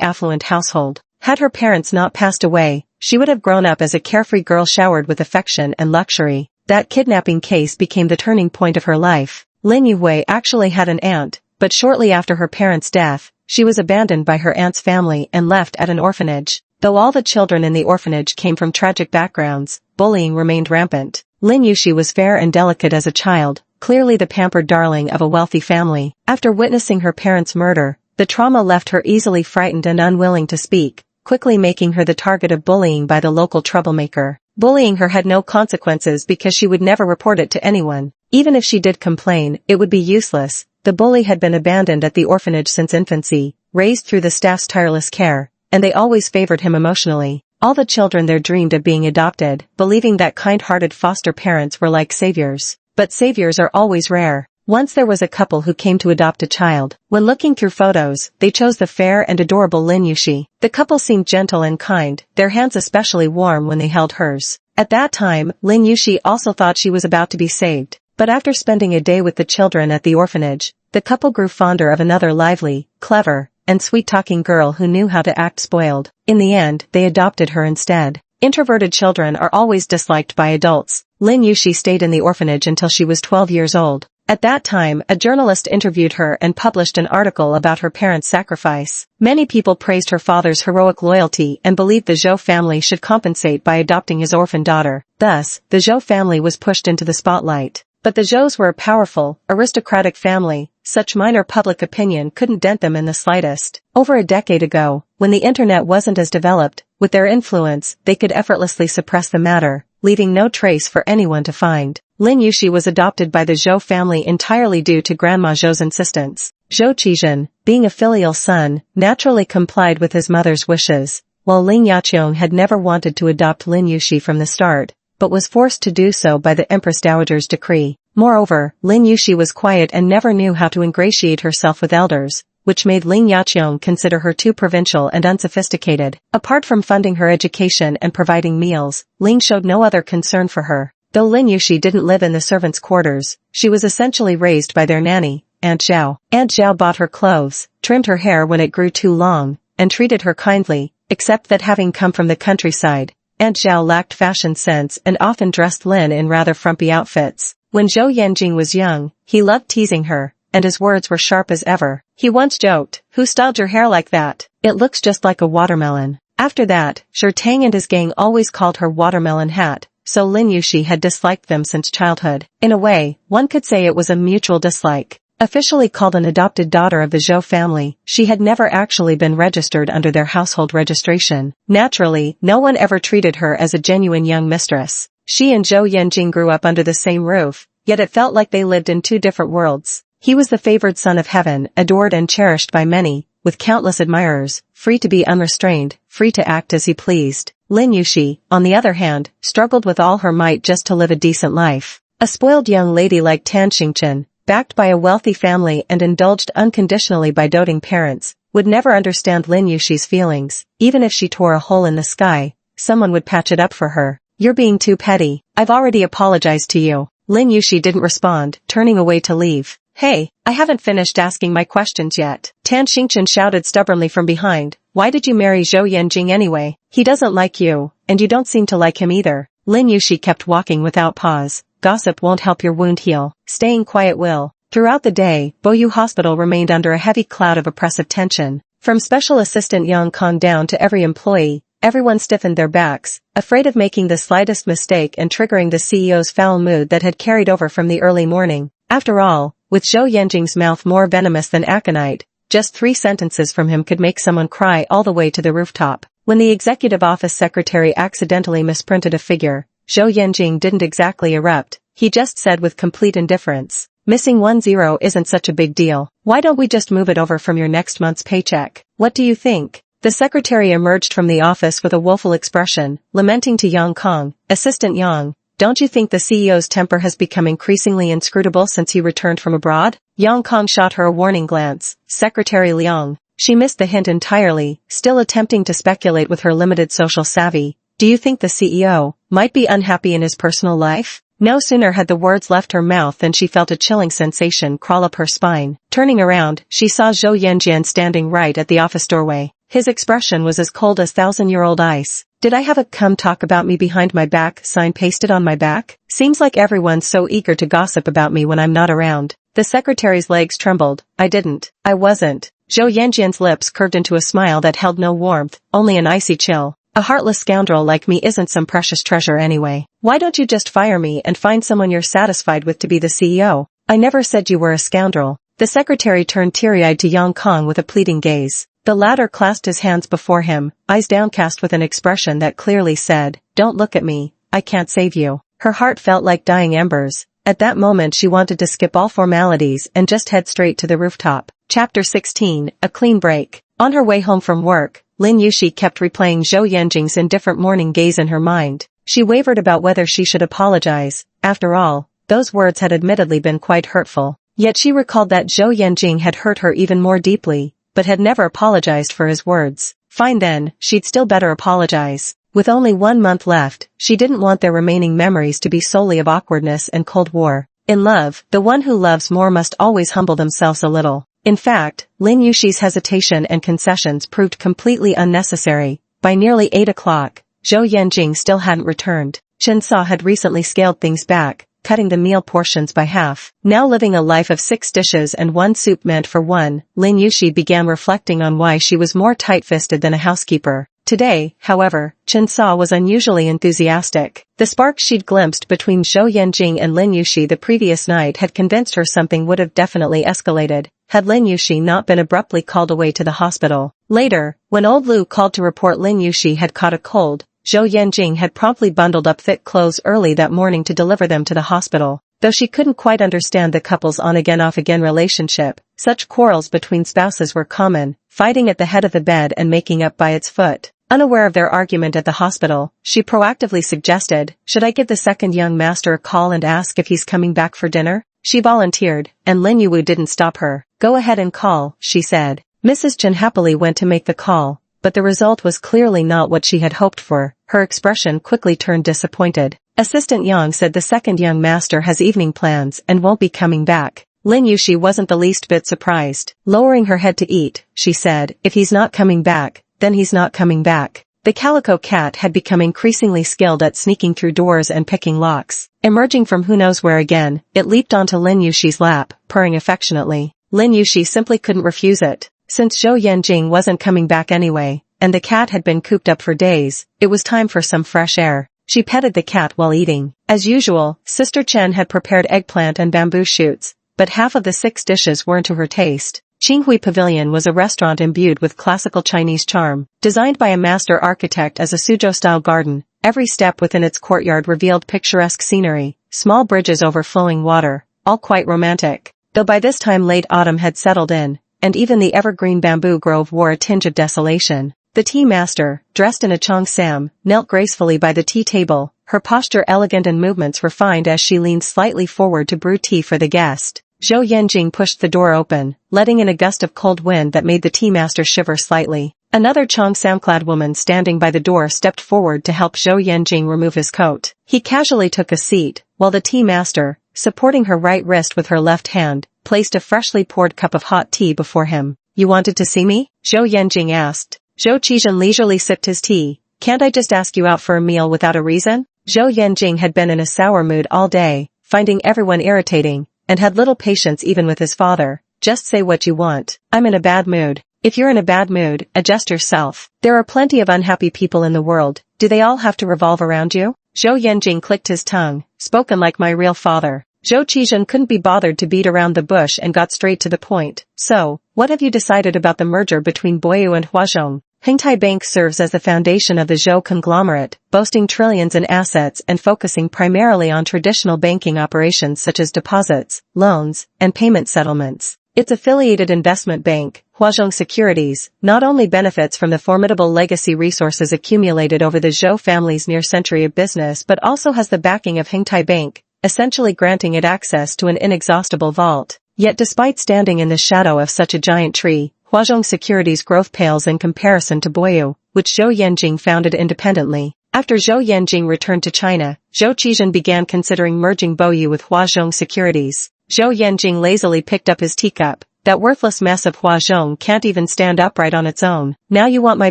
affluent household. Had her parents not passed away, she would have grown up as a carefree girl showered with affection and luxury. That kidnapping case became the turning point of her life. Lin Yuhui actually had an aunt, but shortly after her parents' death, she was abandoned by her aunt's family and left at an orphanage. Though all the children in the orphanage came from tragic backgrounds, bullying remained rampant. Lin Yuxi was fair and delicate as a child, clearly the pampered darling of a wealthy family. After witnessing her parents' murder, the trauma left her easily frightened and unwilling to speak, quickly making her the target of bullying by the local troublemaker. Bullying her had no consequences because she would never report it to anyone. Even if she did complain, it would be useless. The bully had been abandoned at the orphanage since infancy, raised through the staff's tireless care, and they always favored him emotionally. All the children there dreamed of being adopted, believing that kind-hearted foster parents were like saviors. But saviors are always rare. Once there was a couple who came to adopt a child. When looking through photos, they chose the fair and adorable Lin Yuxi. The couple seemed gentle and kind, their hands especially warm when they held hers. At that time, Lin Yuxi also thought she was about to be saved. But after spending a day with the children at the orphanage, the couple grew fonder of another lively, clever, and sweet-talking girl who knew how to act spoiled. In the end, they adopted her instead. Introverted children are always disliked by adults. Lin Yuxi stayed in the orphanage until she was 12 years old. At that time, a journalist interviewed her and published an article about her parents' sacrifice. Many people praised her father's heroic loyalty and believed the Zhou family should compensate by adopting his orphan daughter. Thus, the Zhou family was pushed into the spotlight. But the Zhous were a powerful, aristocratic family, such minor public opinion couldn't dent them in the slightest. Over a decade ago, when the internet wasn't as developed, with their influence, they could effortlessly suppress the matter, leaving no trace for anyone to find. Lin Yuxi was adopted by the Zhou family entirely due to Grandma Zhou's insistence. Zhou Qizhen, being a filial son, naturally complied with his mother's wishes, while Ling Yaqiong had never wanted to adopt Lin Yuxi from the start, but was forced to do so by the Empress Dowager's decree. Moreover, Lin Yuxi was quiet and never knew how to ingratiate herself with elders, which made Ling Yaqiong consider her too provincial and unsophisticated. Apart from funding her education and providing meals, Ling showed no other concern for her. Though Lin Yuxi didn't live in the servants' quarters, she was essentially raised by their nanny, Aunt Zhao. Aunt Zhao bought her clothes, trimmed her hair when it grew too long, and treated her kindly, except that having come from the countryside, Aunt Zhao lacked fashion sense and often dressed Lin in rather frumpy outfits. When Zhou Yanjing was young, he loved teasing her, and his words were sharp as ever. He once joked, "Who styled your hair like that? It looks just like a watermelon." After that, Shi Tang and his gang always called her Watermelon Hat, so Lin Yuxi had disliked them since childhood. In a way, one could say it was a mutual dislike. Officially called an adopted daughter of the Zhou family, she had never actually been registered under their household registration. Naturally, no one ever treated her as a genuine young mistress. She and Zhou Yanjing grew up under the same roof, yet it felt like they lived in two different worlds. He was the favored son of heaven, adored and cherished by many, with countless admirers, free to be unrestrained, free to act as he pleased. Lin Yuxi, on the other hand, struggled with all her might just to live a decent life. A spoiled young lady like Tan Xingchen, backed by a wealthy family and indulged unconditionally by doting parents, would never understand Lin Yuxi's feelings. Even if she tore a hole in the sky, someone would patch it up for her. "You're being too petty. I've already apologized to you." Lin Yuxi didn't respond, turning away to leave. "Hey, I haven't finished asking my questions yet." Tan Xingchen shouted stubbornly from behind. "Why did you marry Zhou Yanjing anyway? He doesn't like you, and you don't seem to like him either." Lin Yuxi kept walking without pause. "Gossip won't help your wound heal. Staying quiet will." Throughout the day, Boyu Hospital remained under a heavy cloud of oppressive tension. From Special Assistant Yang Kong down to every employee, everyone stiffened their backs, afraid of making the slightest mistake and triggering the CEO's foul mood that had carried over from the early morning. After all, with Zhou Yanjing's mouth more venomous than aconite, just 3 sentences from him could make someone cry all the way to the rooftop. When the executive office secretary accidentally misprinted a figure, Zhou Yanjing didn't exactly erupt. He just said with complete indifference, "Missing 1 0 isn't such a big deal. Why don't we just move it over from your next month's paycheck? What do you think?" The secretary emerged from the office with a woeful expression, lamenting to Yang Kong, "Assistant Yang, don't you think the CEO's temper has become increasingly inscrutable since he returned from abroad?" Yang Kong shot her a warning glance. "Secretary Liang." She missed the hint entirely, still attempting to speculate with her limited social savvy. "Do you think the CEO might be unhappy in his personal life?" No sooner had the words left her mouth than she felt a chilling sensation crawl up her spine. Turning around, she saw Zhou Yanjian standing right at the office doorway. His expression was as cold as 1,000-year-old ice. "Did I have a 'come talk about me behind my back' sign pasted on my back? Seems like everyone's so eager to gossip about me when I'm not around." The secretary's legs trembled. "I didn't. I wasn't." Zhou Yanjian's lips curved into a smile that held no warmth, only an icy chill. "A heartless scoundrel like me isn't some precious treasure anyway. Why don't you just fire me and find someone you're satisfied with to be the CEO? I never said you were a scoundrel." The secretary turned teary-eyed to Yang Kong with a pleading gaze. The latter clasped his hands before him, eyes downcast with an expression that clearly said, "Don't look at me, I can't save you." Her heart felt like dying embers. At that moment she wanted to skip all formalities and just head straight to the rooftop. Chapter 16, A Clean Break. On her way home from work, Lin Yuxi kept replaying Zhou Yanjing's indifferent morning gaze in her mind. She wavered about whether she should apologize. After all, those words had admittedly been quite hurtful. Yet she recalled that Zhou Yanjing had hurt her even more deeply, but had never apologized for his words. Fine then, she'd still better apologize. With only 1 month left, she didn't want their remaining memories to be solely of awkwardness and Cold War. In love, the one who loves more must always humble themselves a little. In fact, Lin Yuxi's hesitation and concessions proved completely unnecessary. By nearly 8 o'clock, Zhou Yanjing still hadn't returned. Chen Sa had recently scaled things back, cutting the meal portions by half. Now living a life of 6 dishes and 1 soup meant for one, Lin Yuxi began reflecting on why she was more tight-fisted than a housekeeper. Today, however, Chen Sa was unusually enthusiastic. The spark she'd glimpsed between Zhou Yanjing and Lin Yuxi the previous night had convinced her something would have definitely escalated, had Lin Yuxi not been abruptly called away to the hospital. Later, when old Lu called to report Lin Yuxi had caught a cold, Zhou Yanjing had promptly bundled up thick clothes early that morning to deliver them to the hospital. Though she couldn't quite understand the couple's on-again off-again relationship, such quarrels between spouses were common, fighting at the head of the bed and making up by its foot. Unaware of their argument at the hospital, she proactively suggested, "Should I give the second young master a call and ask if he's coming back for dinner?" She volunteered, and Lin Yuwu didn't stop her. "Go ahead and call," she said. Mrs. Chen happily went to make the call, but the result was clearly not what she had hoped for. Her expression quickly turned disappointed. Assistant Yang said the second young master has evening plans and won't be coming back. Lin Yuxi wasn't the least bit surprised. Lowering her head to eat, she said, "If he's not coming back, then he's not coming back." The calico cat had become increasingly skilled at sneaking through doors and picking locks. Emerging from who knows where again, it leaped onto Lin Yuxi's lap, purring affectionately. Lin Yuxi simply couldn't refuse it. Since Zhou Yanjing wasn't coming back anyway, and the cat had been cooped up for days, it was time for some fresh air. She petted the cat while eating. As usual, Sister Chen had prepared eggplant and bamboo shoots, but half of the 6 dishes weren't to her taste. Qinghui Pavilion was a restaurant imbued with classical Chinese charm. Designed by a master architect as a Suzhou-style garden, every step within its courtyard revealed picturesque scenery, small bridges over flowing water, all quite romantic. Though by this time late autumn had settled in, and even the evergreen bamboo grove wore a tinge of desolation. The tea master, dressed in a cheongsam, knelt gracefully by the tea table, her posture elegant and movements refined as she leaned slightly forward to brew tea for the guest. Zhou Yanjing pushed the door open, letting in a gust of cold wind that made the tea master shiver slightly. Another cheongsam-clad woman standing by the door stepped forward to help Zhou Yanjing remove his coat. He casually took a seat, while the tea master, supporting her right wrist with her left hand, placed a freshly poured cup of hot tea before him. "You wanted to see me?" Zhou Yanjing asked. Zhou Qizhen leisurely sipped his tea. "Can't I just ask you out for a meal without a reason?" Zhou Yanjing had been in a sour mood all day, finding everyone irritating, and had little patience even with his father. "Just say what you want." "I'm in a bad mood." "If you're in a bad mood, adjust yourself. There are plenty of unhappy people in the world. Do they all have to revolve around you?" Zhou Yanjing clicked his tongue, spoken like my real father. Zhou Qizhen couldn't be bothered to beat around the bush and got straight to the point. "So, what have you decided about the merger between Boyu and Huazhong?" Hengtai Bank serves as the foundation of the Zhou conglomerate, boasting trillions in assets and focusing primarily on traditional banking operations such as deposits, loans, and payment settlements. Its affiliated investment bank, Huazhong Securities, not only benefits from the formidable legacy resources accumulated over the Zhou family's near century of business but also has the backing of Hengtai Bank, essentially granting it access to an inexhaustible vault. Yet despite standing in the shadow of such a giant tree, Huazhong Securities' growth pales in comparison to Boyu, which Zhou Yanjing founded independently. After Zhou Yanjing returned to China, Zhou Qizhen began considering merging Boyu with Huazhong Securities. Zhou Yanjing lazily picked up his teacup. "That worthless mess of Huazhong can't even stand upright on its own. Now you want my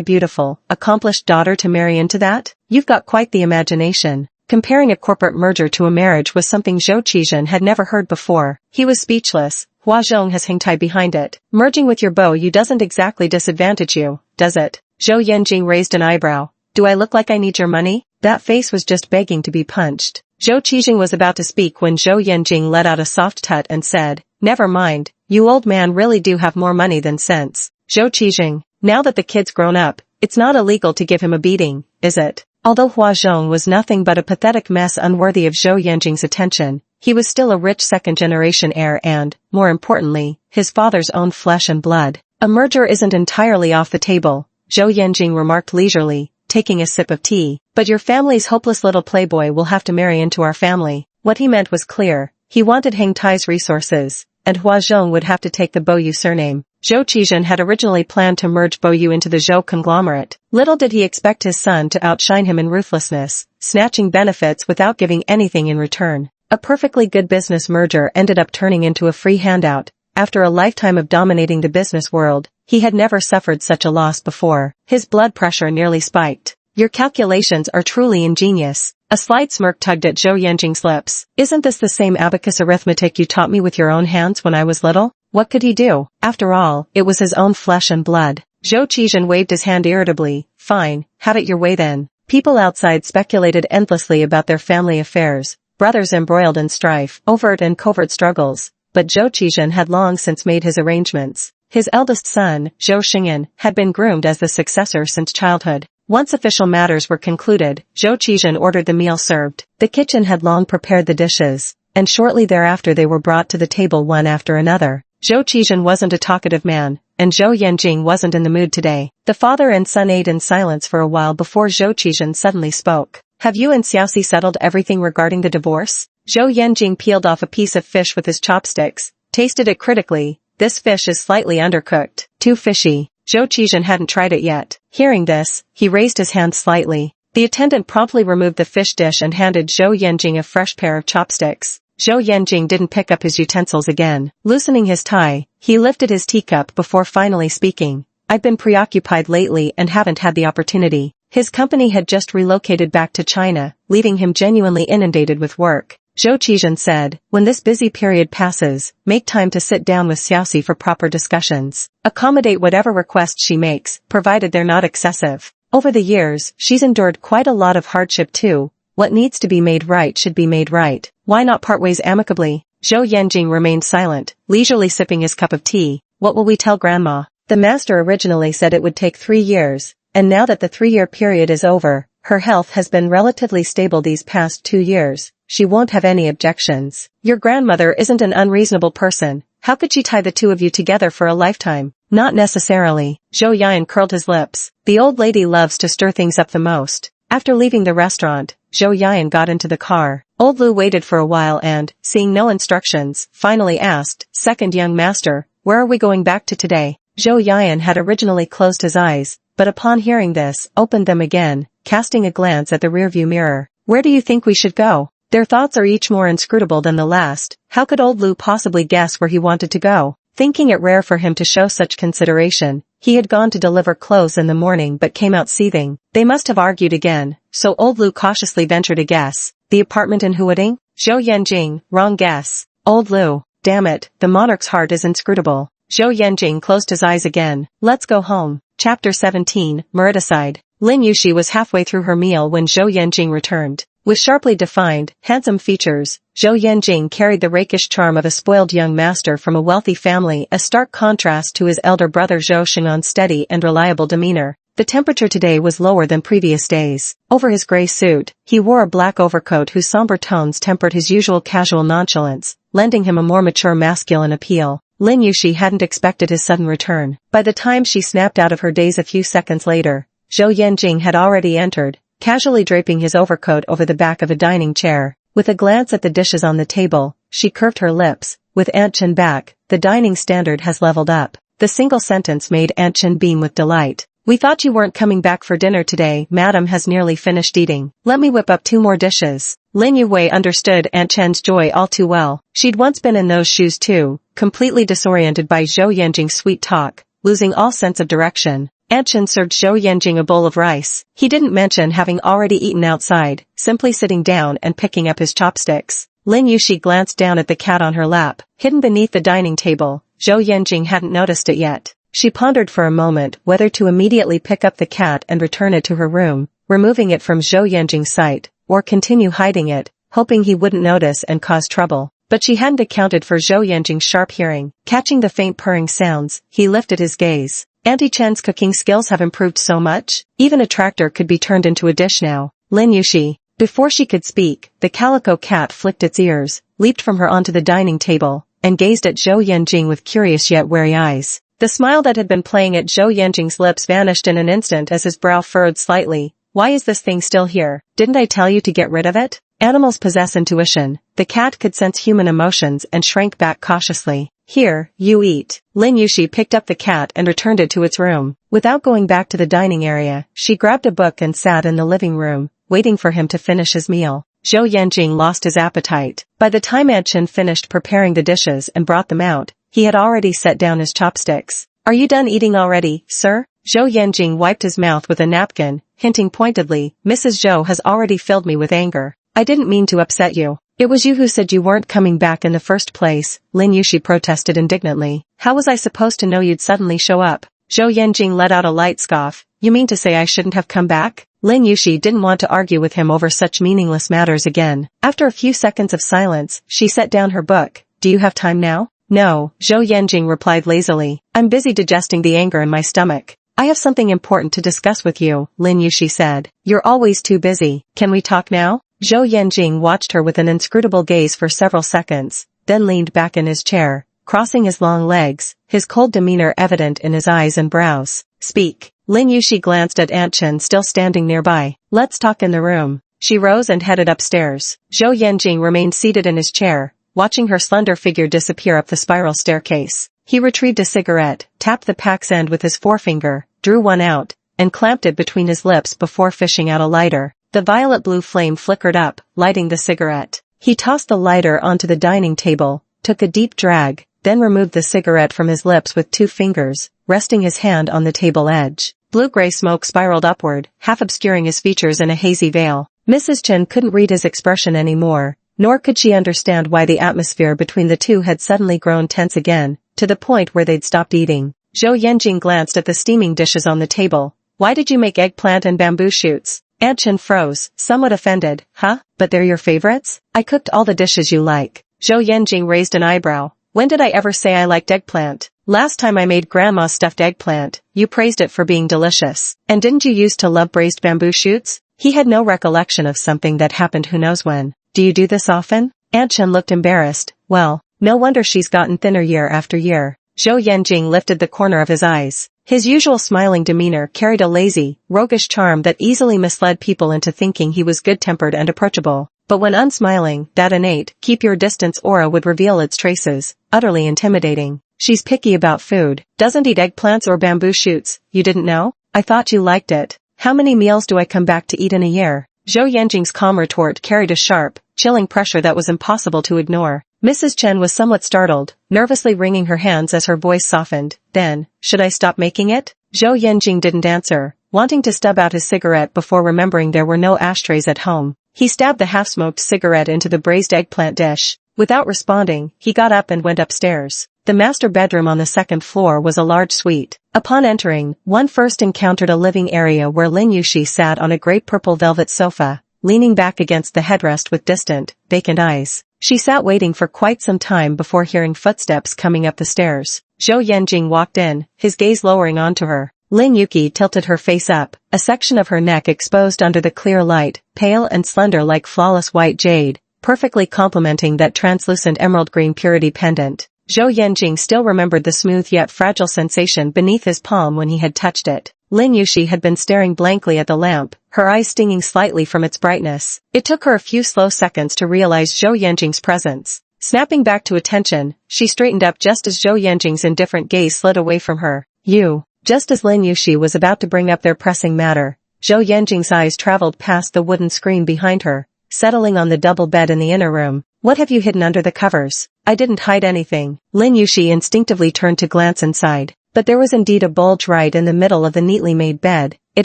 beautiful, accomplished daughter to marry into that? You've got quite the imagination." Comparing a corporate merger to a marriage was something Zhou Qizhen had never heard before. He was speechless. "Huazhong has Hengtai behind it. Merging with your Boyu doesn't exactly disadvantage you, does it?" Zhou Yanjing raised an eyebrow. "Do I look like I need your money?" That face was just begging to be punched. Zhou Qizhen was about to speak when Zhou Yanjing let out a soft tut and said, "Never mind, you old man really do have more money than sense." Zhou Qizhen, now that the kid's grown up, it's not illegal to give him a beating, is it? Although Huazhong was nothing but a pathetic mess unworthy of Zhou Yanjing's attention, he was still a rich second-generation heir and, more importantly, his father's own flesh and blood. "A merger isn't entirely off the table," Zhou Yanjing remarked leisurely, taking a sip of tea. "But your family's hopeless little playboy will have to marry into our family." What he meant was clear. He wanted Hengtai's resources, and Huazhong would have to take the Boyu surname. Zhou Qizhen had originally planned to merge Boyu into the Zhou conglomerate. Little did he expect his son to outshine him in ruthlessness, snatching benefits without giving anything in return. A perfectly good business merger ended up turning into a free handout. After a lifetime of dominating the business world, he had never suffered such a loss before. His blood pressure nearly spiked. "Your calculations are truly ingenious." A slight smirk tugged at Zhou Yanjing's lips. "Isn't this the same abacus arithmetic you taught me with your own hands when I was little?" What could he do? After all, it was his own flesh and blood. Zhou Qizhen waved his hand irritably. Fine, have it your way then. People outside speculated endlessly about their family affairs, brothers embroiled in strife, overt and covert struggles, but Zhou Qizhen had long since made his arrangements. His eldest son, Zhou Xingyan, had been groomed as the successor since childhood. Once official matters were concluded, Zhou Qizhen ordered the meal served. The kitchen had long prepared the dishes, and shortly thereafter they were brought to the table one after another. Zhou Qizhen wasn't a talkative man, and Zhou Yanjing wasn't in the mood today. The father and son ate in silence for a while before Zhou Qizhen suddenly spoke. Have you and Xiaoxi settled everything regarding the divorce? Zhou Yanjing peeled off a piece of fish with his chopsticks, tasted it critically. This fish is slightly undercooked. Too fishy. Zhou Qizhen hadn't tried it yet. Hearing this, he raised his hand slightly. The attendant promptly removed the fish dish and handed Zhou Yanjing a fresh pair of chopsticks. Zhou Yanjing didn't pick up his utensils again. Loosening his tie, he lifted his teacup before finally speaking. I've been preoccupied lately and haven't had the opportunity. His company had just relocated back to China, leaving him genuinely inundated with work. Zhou Qizhen said, when this busy period passes, make time to sit down with Xiaoxi for proper discussions. Accommodate whatever requests she makes, provided they're not excessive. Over the years, she's endured quite a lot of hardship too. What needs to be made right should be made right. Why not part ways amicably? Zhou Yanjing remained silent, leisurely sipping his cup of tea. What will we tell Grandma? The master originally said it would take 3 years, and now that the 3-year period is over, her health has been relatively stable these past 2 years. She won't have any objections. Your grandmother isn't an unreasonable person. How could she tie the two of you together for a lifetime? Not necessarily. Zhou Yan curled his lips. The old lady loves to stir things up the most. After leaving the restaurant, Zhou Yan got into the car. Old Lu waited for a while and, seeing no instructions, finally asked, Second young master, where are we going back to today? Zhou Yan had originally closed his eyes, but upon hearing this, opened them again, casting a glance at the rearview mirror. Where do you think we should go? Their thoughts are each more inscrutable than the last. How could old Lu possibly guess where he wanted to go? Thinking it rare for him to show such consideration, he had gone to deliver clothes in the morning but came out seething. They must have argued again, so old Lu cautiously ventured a guess. The apartment in Huading? Zhou Yanjing, wrong guess. Old Lu, damn it, the monarch's heart is inscrutable. Zhou Yanjing closed his eyes again. Let's go home. Chapter 17, Meriticide. Lin Yuxi was halfway through her meal when Zhou Yanjing returned. With sharply defined, handsome features, Zhou Yanjing carried the rakish charm of a spoiled young master from a wealthy family, a stark contrast to his elder brother Zhou Xingyan's steady and reliable demeanor. The temperature today was lower than previous days. Over his gray suit, he wore a black overcoat whose somber tones tempered his usual casual nonchalance, lending him a more mature masculine appeal. Lin Yuxi hadn't expected his sudden return. By the time she snapped out of her daze a few seconds later, Zhou Yanjing had already entered, casually draping his overcoat over the back of a dining chair. With a glance at the dishes on the table, she curved her lips. With Aunt Chen back, the dining standard has leveled up. The single sentence made Aunt Chen beam with delight. We thought you weren't coming back for dinner today. Madam has nearly finished eating. Let me whip up 2 more dishes. Lin Yuwei understood Aunt Chen's joy all too well. She'd once been in those shoes too, completely disoriented by Zhou Yanjing's sweet talk, losing all sense of direction. Aunt Chen served Zhou Yanjing a bowl of rice. He didn't mention having already eaten outside, simply sitting down and picking up his chopsticks. Lin Yuxi glanced down at the cat on her lap, hidden beneath the dining table. Zhou Yanjing hadn't noticed it yet. She pondered for a moment whether to immediately pick up the cat and return it to her room, removing it from Zhou Yanjing's sight, or continue hiding it, hoping he wouldn't notice and cause trouble. But she hadn't accounted for Zhou Yanjing's sharp hearing. Catching the faint purring sounds, he lifted his gaze. Auntie Chen's cooking skills have improved so much, even a tractor could be turned into a dish now. Lin Yuxi. Before she could speak, the calico cat flicked its ears, leaped from her onto the dining table, and gazed at Zhou Yanjing with curious yet wary eyes. The smile that had been playing at Zhou Yanjing's lips vanished in an instant as his brow furrowed slightly. Why is this thing still here? Didn't I tell you to get rid of it? Animals possess intuition. The cat could sense human emotions and shrank back cautiously. Here, you eat. Lin Yuxi picked up the cat and returned it to its room. Without going back to the dining area, she grabbed a book and sat in the living room, waiting for him to finish his meal. Zhou Yanjing lost his appetite. By the time Aunt Chen finished preparing the dishes and brought them out, he had already set down his chopsticks. Are you done eating already, sir? Zhou Yanjing wiped his mouth with a napkin, hinting pointedly, Mrs. Zhou has already filled me with anger. I didn't mean to upset you. It was you who said you weren't coming back in the first place, Lin Yuxi protested indignantly. How was I supposed to know you'd suddenly show up? Zhou Yanjing let out a light scoff. You mean to say I shouldn't have come back? Lin Yushi didn't want to argue with him over such meaningless matters again. After a few seconds of silence, she set down her book. Do you have time now? No, Zhou Yanjing replied lazily. I'm busy digesting the anger in my stomach. I have something important to discuss with you, Lin Yushi said. You're always too busy. Can we talk now? Zhou Yanjing watched her with an inscrutable gaze for several seconds, then leaned back in his chair, crossing his long legs, his cold demeanor evident in his eyes and brows. Speak. Lin Yushi glanced at Aunt Chen still standing nearby. Let's talk in the room. She rose and headed upstairs. Zhou Yanjing remained seated in his chair, watching her slender figure disappear up the spiral staircase. He retrieved a cigarette, tapped the pack's end with his forefinger, drew one out, and clamped it between his lips before fishing out a lighter. The violet-blue flame flickered up, lighting the cigarette. He tossed the lighter onto the dining table, took a deep drag, then removed the cigarette from his lips with 2 fingers, resting his hand on the table edge. Blue-gray smoke spiraled upward, half obscuring his features in a hazy veil. Mrs. Chen couldn't read his expression anymore, nor could she understand why the atmosphere between the two had suddenly grown tense again, to the point where they'd stopped eating. Zhou Yanjing glanced at the steaming dishes on the table. Why did you make eggplant and bamboo shoots? Aunt Chen froze, somewhat offended. Huh? But they're your favorites? I cooked all the dishes you like. Zhou Yanjing raised an eyebrow. When did I ever say I liked eggplant? Last time I made Grandma's stuffed eggplant, you praised it for being delicious. And didn't you used to love braised bamboo shoots? He had no recollection of something that happened who knows when. Do you do this often? Aunt Chen looked embarrassed. Well, no wonder she's gotten thinner year after year. Zhou Yanjing lifted the corner of his eyes. His usual smiling demeanor carried a lazy, roguish charm that easily misled people into thinking he was good-tempered and approachable. But when unsmiling, that innate, keep-your-distance aura would reveal its traces, utterly intimidating. She's picky about food, doesn't eat eggplants or bamboo shoots. You didn't know? I thought you liked it. How many meals do I come back to eat in a year? Zhou Yanjing's calm retort carried a sharp, chilling pressure that was impossible to ignore. Mrs. Chen was somewhat startled, nervously wringing her hands as her voice softened. Then, should I stop making it? Zhou Yanjing didn't answer, wanting to stub out his cigarette before remembering there were no ashtrays at home. He stabbed the half-smoked cigarette into the braised eggplant dish. Without responding, he got up and went upstairs. The master bedroom on the 2nd floor was a large suite. Upon entering, one first encountered a living area where Lin Yushi sat on a great purple velvet sofa, leaning back against the headrest with distant, vacant eyes. She sat waiting for quite some time before hearing footsteps coming up the stairs. Zhou Yanjing walked in, his gaze lowering onto her. Lin Yuki tilted her face up, a section of her neck exposed under the clear light, pale and slender like flawless white jade, perfectly complementing that translucent emerald green purity pendant. Zhou Yanjing still remembered the smooth yet fragile sensation beneath his palm when he had touched it. Lin Yushi had been staring blankly at the lamp, her eyes stinging slightly from its brightness. It took her a few slow seconds to realize Zhou Yanjing's presence. Snapping back to attention, she straightened up just as Zhou Yanjing's indifferent gaze slid away from her. You. Just as Lin Yushi was about to bring up their pressing matter, Zhou Yanjing's eyes traveled past the wooden screen behind her, settling on the double bed in the inner room. What have you hidden under the covers? I didn't hide anything. Lin Yushi instinctively turned to glance inside, but there was indeed a bulge right in the middle of the neatly made bed. It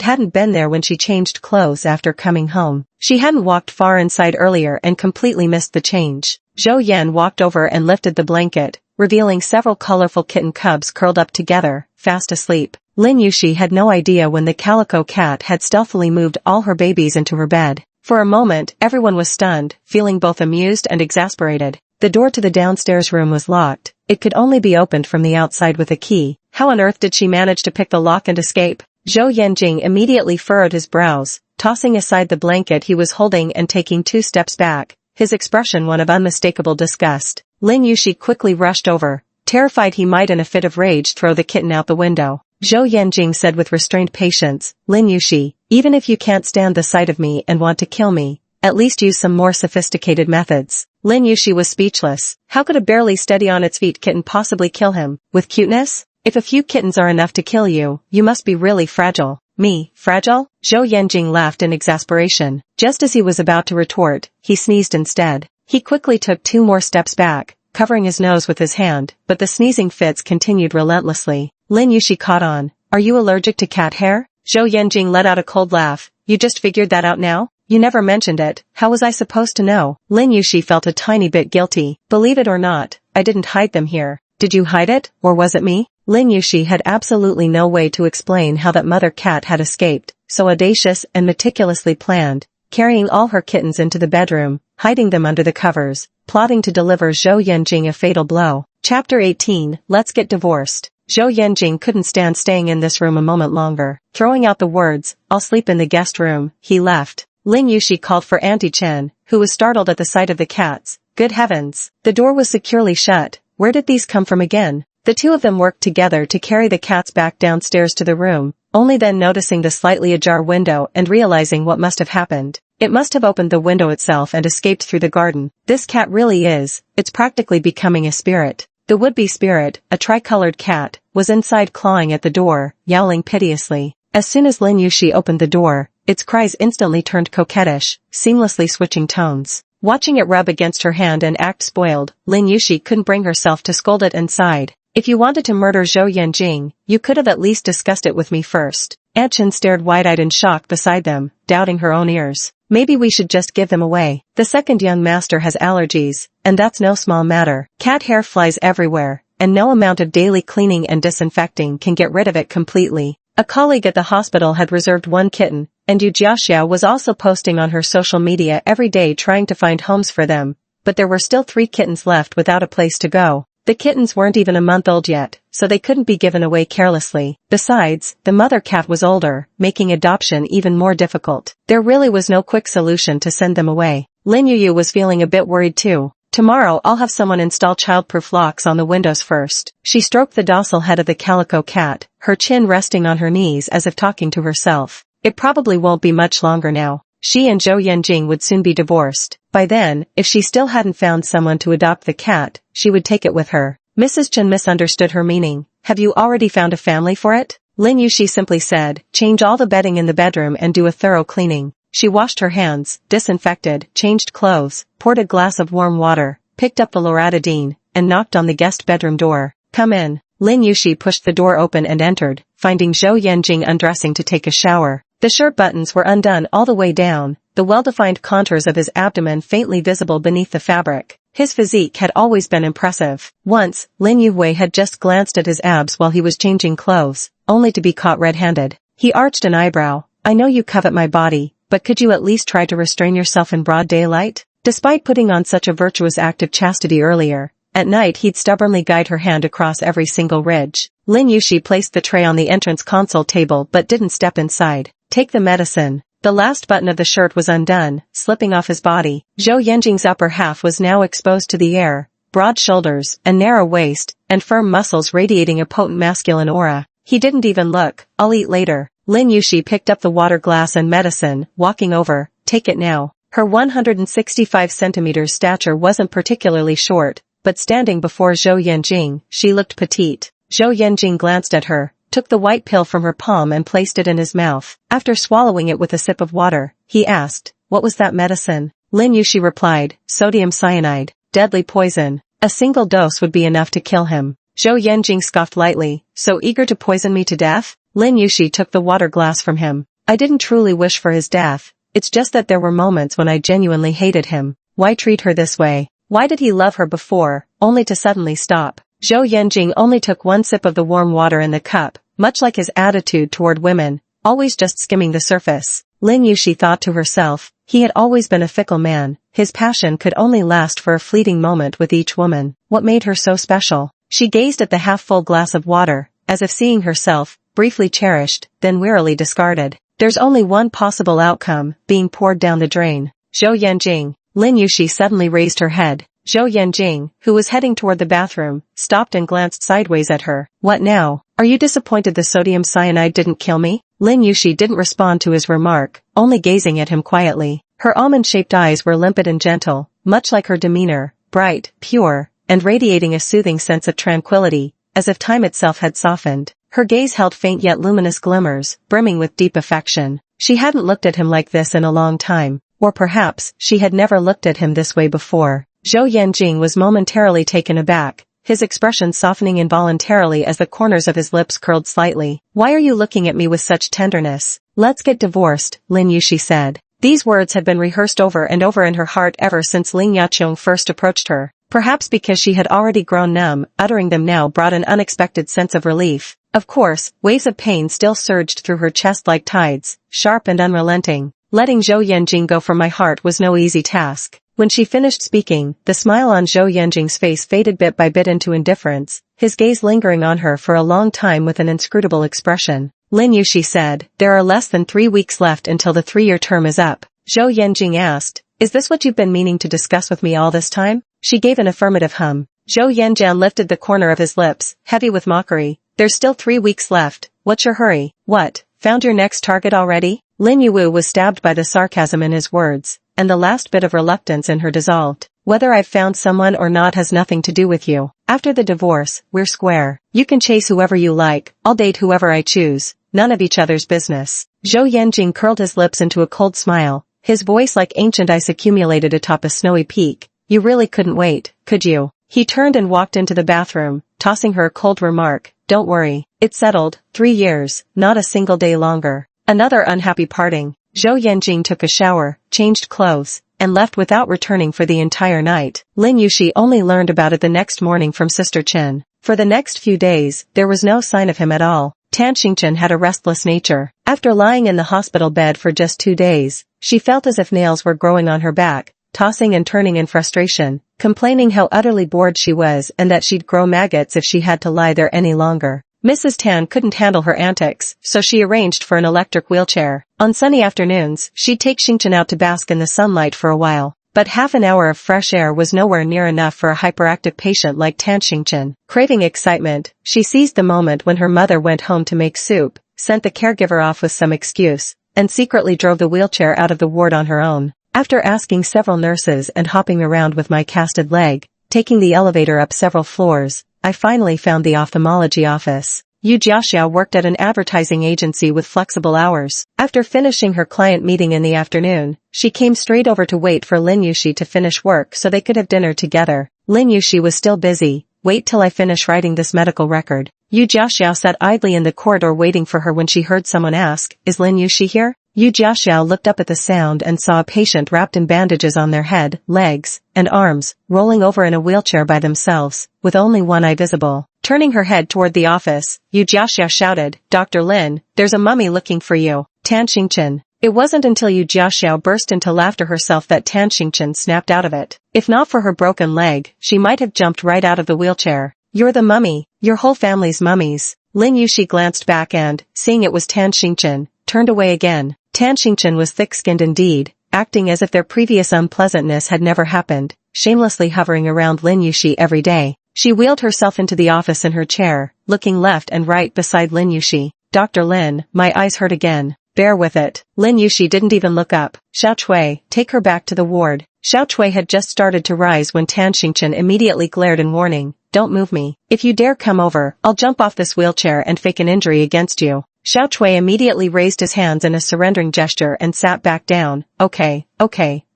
hadn't been there when she changed clothes after coming home. She hadn't walked far inside earlier and completely missed the change. Zhou Yan walked over and lifted the blanket, revealing several colorful kitten cubs curled up together, fast asleep. Lin Yushi had no idea when the calico cat had stealthily moved all her babies into her bed. For a moment, everyone was stunned, feeling both amused and exasperated. The door to the downstairs room was locked. It could only be opened from the outside with a key. How on earth did she manage to pick the lock and escape? Zhou Yanjing immediately furrowed his brows, tossing aside the blanket he was holding and taking 2 steps back, his expression one of unmistakable disgust. Lin Yushi quickly rushed over, terrified he might in a fit of rage throw the kitten out the window. Zhou Yanjing said with restrained patience, Lin Yushi, even if you can't stand the sight of me and want to kill me, at least use some more sophisticated methods. Lin Yushi was speechless. How could a barely steady on its feet kitten possibly kill him? With cuteness? If a few kittens are enough to kill you, you must be really fragile. Me, fragile? Zhou Yanjing laughed in exasperation. Just as he was about to retort, he sneezed instead. He quickly took 2 more steps back, covering his nose with his hand, but the sneezing fits continued relentlessly. Lin Yushi caught on. Are you allergic to cat hair? Zhou Yanjing let out a cold laugh. You just figured that out now? You never mentioned it. How was I supposed to know? Lin Yushi felt a tiny bit guilty. Believe it or not, I didn't hide them here. Did you hide it, or was it me? Lin Yushi had absolutely no way to explain how that mother cat had escaped, so audacious and meticulously planned, carrying all her kittens into the bedroom, hiding them under the covers, plotting to deliver Zhou Yanjing a fatal blow. Chapter 18, Let's Get Divorced. Zhou Yanjing couldn't stand staying in this room a moment longer. Throwing out the words, "I'll sleep in the guest room," he left. Lin Yushi called for Auntie Chen, who was startled at the sight of the cats. Good heavens! The door was securely shut. Where did these come from again? The two of them worked together to carry the cats back downstairs to the room, only then noticing the slightly ajar window and realizing what must have happened. It must have opened the window itself and escaped through the garden. This cat really is, it's practically becoming a spirit. The would-be spirit, a tricolored cat, was inside clawing at the door, yowling piteously. As soon as Lin Yushi opened the door, its cries instantly turned coquettish, seamlessly switching tones. Watching it rub against her hand and act spoiled, Lin Yushi couldn't bring herself to scold it and sighed. If you wanted to murder Zhou Yanjing, you could have at least discussed it with me first. Aunt Chen stared wide-eyed in shock beside them, doubting her own ears. Maybe we should just give them away. The second young master has allergies, and that's no small matter. Cat hair flies everywhere, and no amount of daily cleaning and disinfecting can get rid of it completely. A colleague at the hospital had reserved one kitten, and Yu Jiaxia was also posting on her social media every day trying to find homes for them, but there were still 3 kittens left without a place to go. The kittens weren't even a month old yet, so they couldn't be given away carelessly. Besides, the mother cat was older, making adoption even more difficult. There really was no quick solution to send them away. Lin Yuyu was feeling a bit worried too. Tomorrow I'll have someone install childproof locks on the windows first. She stroked the docile head of the calico cat, her chin resting on her knees as if talking to herself. It probably won't be much longer now. She and Zhou Yanjing would soon be divorced. By then, if she still hadn't found someone to adopt the cat, she would take it with her. Mrs. Chen misunderstood her meaning. Have you already found a family for it? Lin Yushi simply said, change all the bedding in the bedroom and do a thorough cleaning. She washed her hands, disinfected, changed clothes, poured a glass of warm water, picked up the loratadine, and knocked on the guest bedroom door. Come in. Lin Yushi pushed the door open and entered, finding Zhou Yanjing undressing to take a shower. The shirt buttons were undone all the way down, the well-defined contours of his abdomen faintly visible beneath the fabric. His physique had always been impressive. Once, Lin Yuwei had just glanced at his abs while he was changing clothes, only to be caught red-handed. He arched an eyebrow. I know you covet my body, but could you at least try to restrain yourself in broad daylight? Despite putting on such a virtuous act of chastity earlier, at night he'd stubbornly guide her hand across every single ridge. Lin Yushi placed the tray on the entrance console table but didn't step inside. Take the medicine. The last button of the shirt was undone, slipping off his body. Zhou Yanjing's upper half was now exposed to the air, broad shoulders, a narrow waist, and firm muscles radiating a potent masculine aura. He didn't even look. I'll eat later. Lin Yushi picked up the water glass and medicine, walking over. Take it now. Her 165 centimeters stature wasn't particularly short, but standing before Zhou Yanjing, she looked petite. Zhou Yanjing glanced at her, took the white pill from her palm and placed it in his mouth. After swallowing it with a sip of water, he asked, what was that medicine? Lin Yushi replied, sodium cyanide, deadly poison. A single dose would be enough to kill him. Zhou Yanjing scoffed lightly, so eager to poison me to death? Lin Yushi took the water glass from him. I didn't truly wish for his death. It's just that there were moments when I genuinely hated him. Why treat her this way? Why did he love her before, only to suddenly stop? Zhou Yanjing only took one sip of the warm water in the cup, much like his attitude toward women, always just skimming the surface. Lin Yushi thought to herself, he had always been a fickle man. His passion could only last for a fleeting moment with each woman. What made her so special? She gazed at the half-full glass of water, as if seeing herself, briefly cherished, then wearily discarded. There's only one possible outcome, being poured down the drain. Zhou Yanjing. Lin Yushi suddenly raised her head. Zhou Yanjing, who was heading toward the bathroom, stopped and glanced sideways at her. What now? Are you disappointed the sodium cyanide didn't kill me? Lin Yushi didn't respond to his remark, only gazing at him quietly. Her almond-shaped eyes were limpid and gentle, much like her demeanor, bright, pure, and radiating a soothing sense of tranquility, as if time itself had softened. Her gaze held faint yet luminous glimmers, brimming with deep affection. She hadn't looked at him like this in a long time, or perhaps she had never looked at him this way before. Zhou Yanjing was momentarily taken aback, his expression softening involuntarily as the corners of his lips curled slightly. Why are you looking at me with such tenderness? Let's get divorced, Lin Yushi said. These words had been rehearsed over and over in her heart ever since Ling Yaqiong first approached her. Perhaps because she had already grown numb, uttering them now brought an unexpected sense of relief. Of course, waves of pain still surged through her chest like tides, sharp and unrelenting. Letting Zhou Yanjing go from my heart was no easy task. When she finished speaking, the smile on Zhou Yanjing's face faded bit by bit into indifference, his gaze lingering on her for a long time with an inscrutable expression. Lin Yuxi said, "There are less than 3 weeks left until the 3-year term is up." Zhou Yanjing asked, "Is this what you've been meaning to discuss with me all this time?" She gave an affirmative hum. Zhou Yanjian lifted the corner of his lips, heavy with mockery. "There's still 3 weeks left. What's your hurry? What, found your next target already?" Lin Yuwu was stabbed by the sarcasm in his words, and the last bit of reluctance in her dissolved. "Whether I've found someone or not has nothing to do with you. After the divorce, we're square. You can chase whoever you like, I'll date whoever I choose. None of each other's business." Zhou Yanjing curled his lips into a cold smile, his voice like ancient ice accumulated atop a snowy peak. "You really couldn't wait, could you?" He turned and walked into the bathroom, tossing her a cold remark. "Don't worry. It's settled. 3 years, not a single day longer." Another unhappy parting. Zhou Yanjing took a shower, changed clothes, and left without returning for the entire night. Lin Yuxi only learned about it the next morning from Sister Chen. For the next few days, there was no sign of him at all. Tan Xingchen had a restless nature. After lying in the hospital bed for just 2 days, she felt as if nails were growing on her back, tossing and turning in frustration, complaining how utterly bored she was and that she'd grow maggots if she had to lie there any longer. Mrs. Tan couldn't handle her antics, so she arranged for an electric wheelchair. On sunny afternoons, she'd take Xingchen out to bask in the sunlight for a while. But half an hour of fresh air was nowhere near enough for a hyperactive patient like Tan Xingchen. Craving excitement, she seized the moment when her mother went home to make soup, sent the caregiver off with some excuse, and secretly drove the wheelchair out of the ward on her own. After asking several nurses and hopping around with my casted leg, taking the elevator up several floors, I finally found the ophthalmology office. Yu Jiaxiao worked at an advertising agency with flexible hours. After finishing her client meeting in the afternoon, she came straight over to wait for Lin Yuxi to finish work so they could have dinner together. Lin Yuxi was still busy. "Wait till I finish writing this medical record." Yu Jiaxiao sat idly in the corridor waiting for her when she heard someone ask, "Is Lin Yuxi here?" Yu Jiaxiao looked up at the sound and saw a patient wrapped in bandages on their head, legs, and arms, rolling over in a wheelchair by themselves, with only one eye visible. Turning her head toward the office, Yu Jiaxiao shouted, "Dr. Lin, there's a mummy looking for you." Tan Xingchen. It wasn't until Yu Jiaxiao burst into laughter herself that Tan Xingchen snapped out of it. If not for her broken leg, she might have jumped right out of the wheelchair. "You're the mummy. Your whole family's mummies." Lin Yuxi glanced back and, seeing it was Tan Xingchen, turned away again. Tan Xingchen was thick-skinned indeed, acting as if their previous unpleasantness had never happened, shamelessly hovering around Lin Yuxi every day. She wheeled herself into the office in her chair, looking left and right beside Lin Yuxi. "Dr. Lin, my eyes hurt again. Bear with it." Lin Yuxi didn't even look up. "Xiao Chui, take her back to the ward." Xiao Chui had just started to rise when Tan Xingchen immediately glared in warning. "Don't move me. If you dare come over, I'll jump off this wheelchair and fake an injury against you." Xiao Chui immediately raised his hands in a surrendering gesture and sat back down. Okay,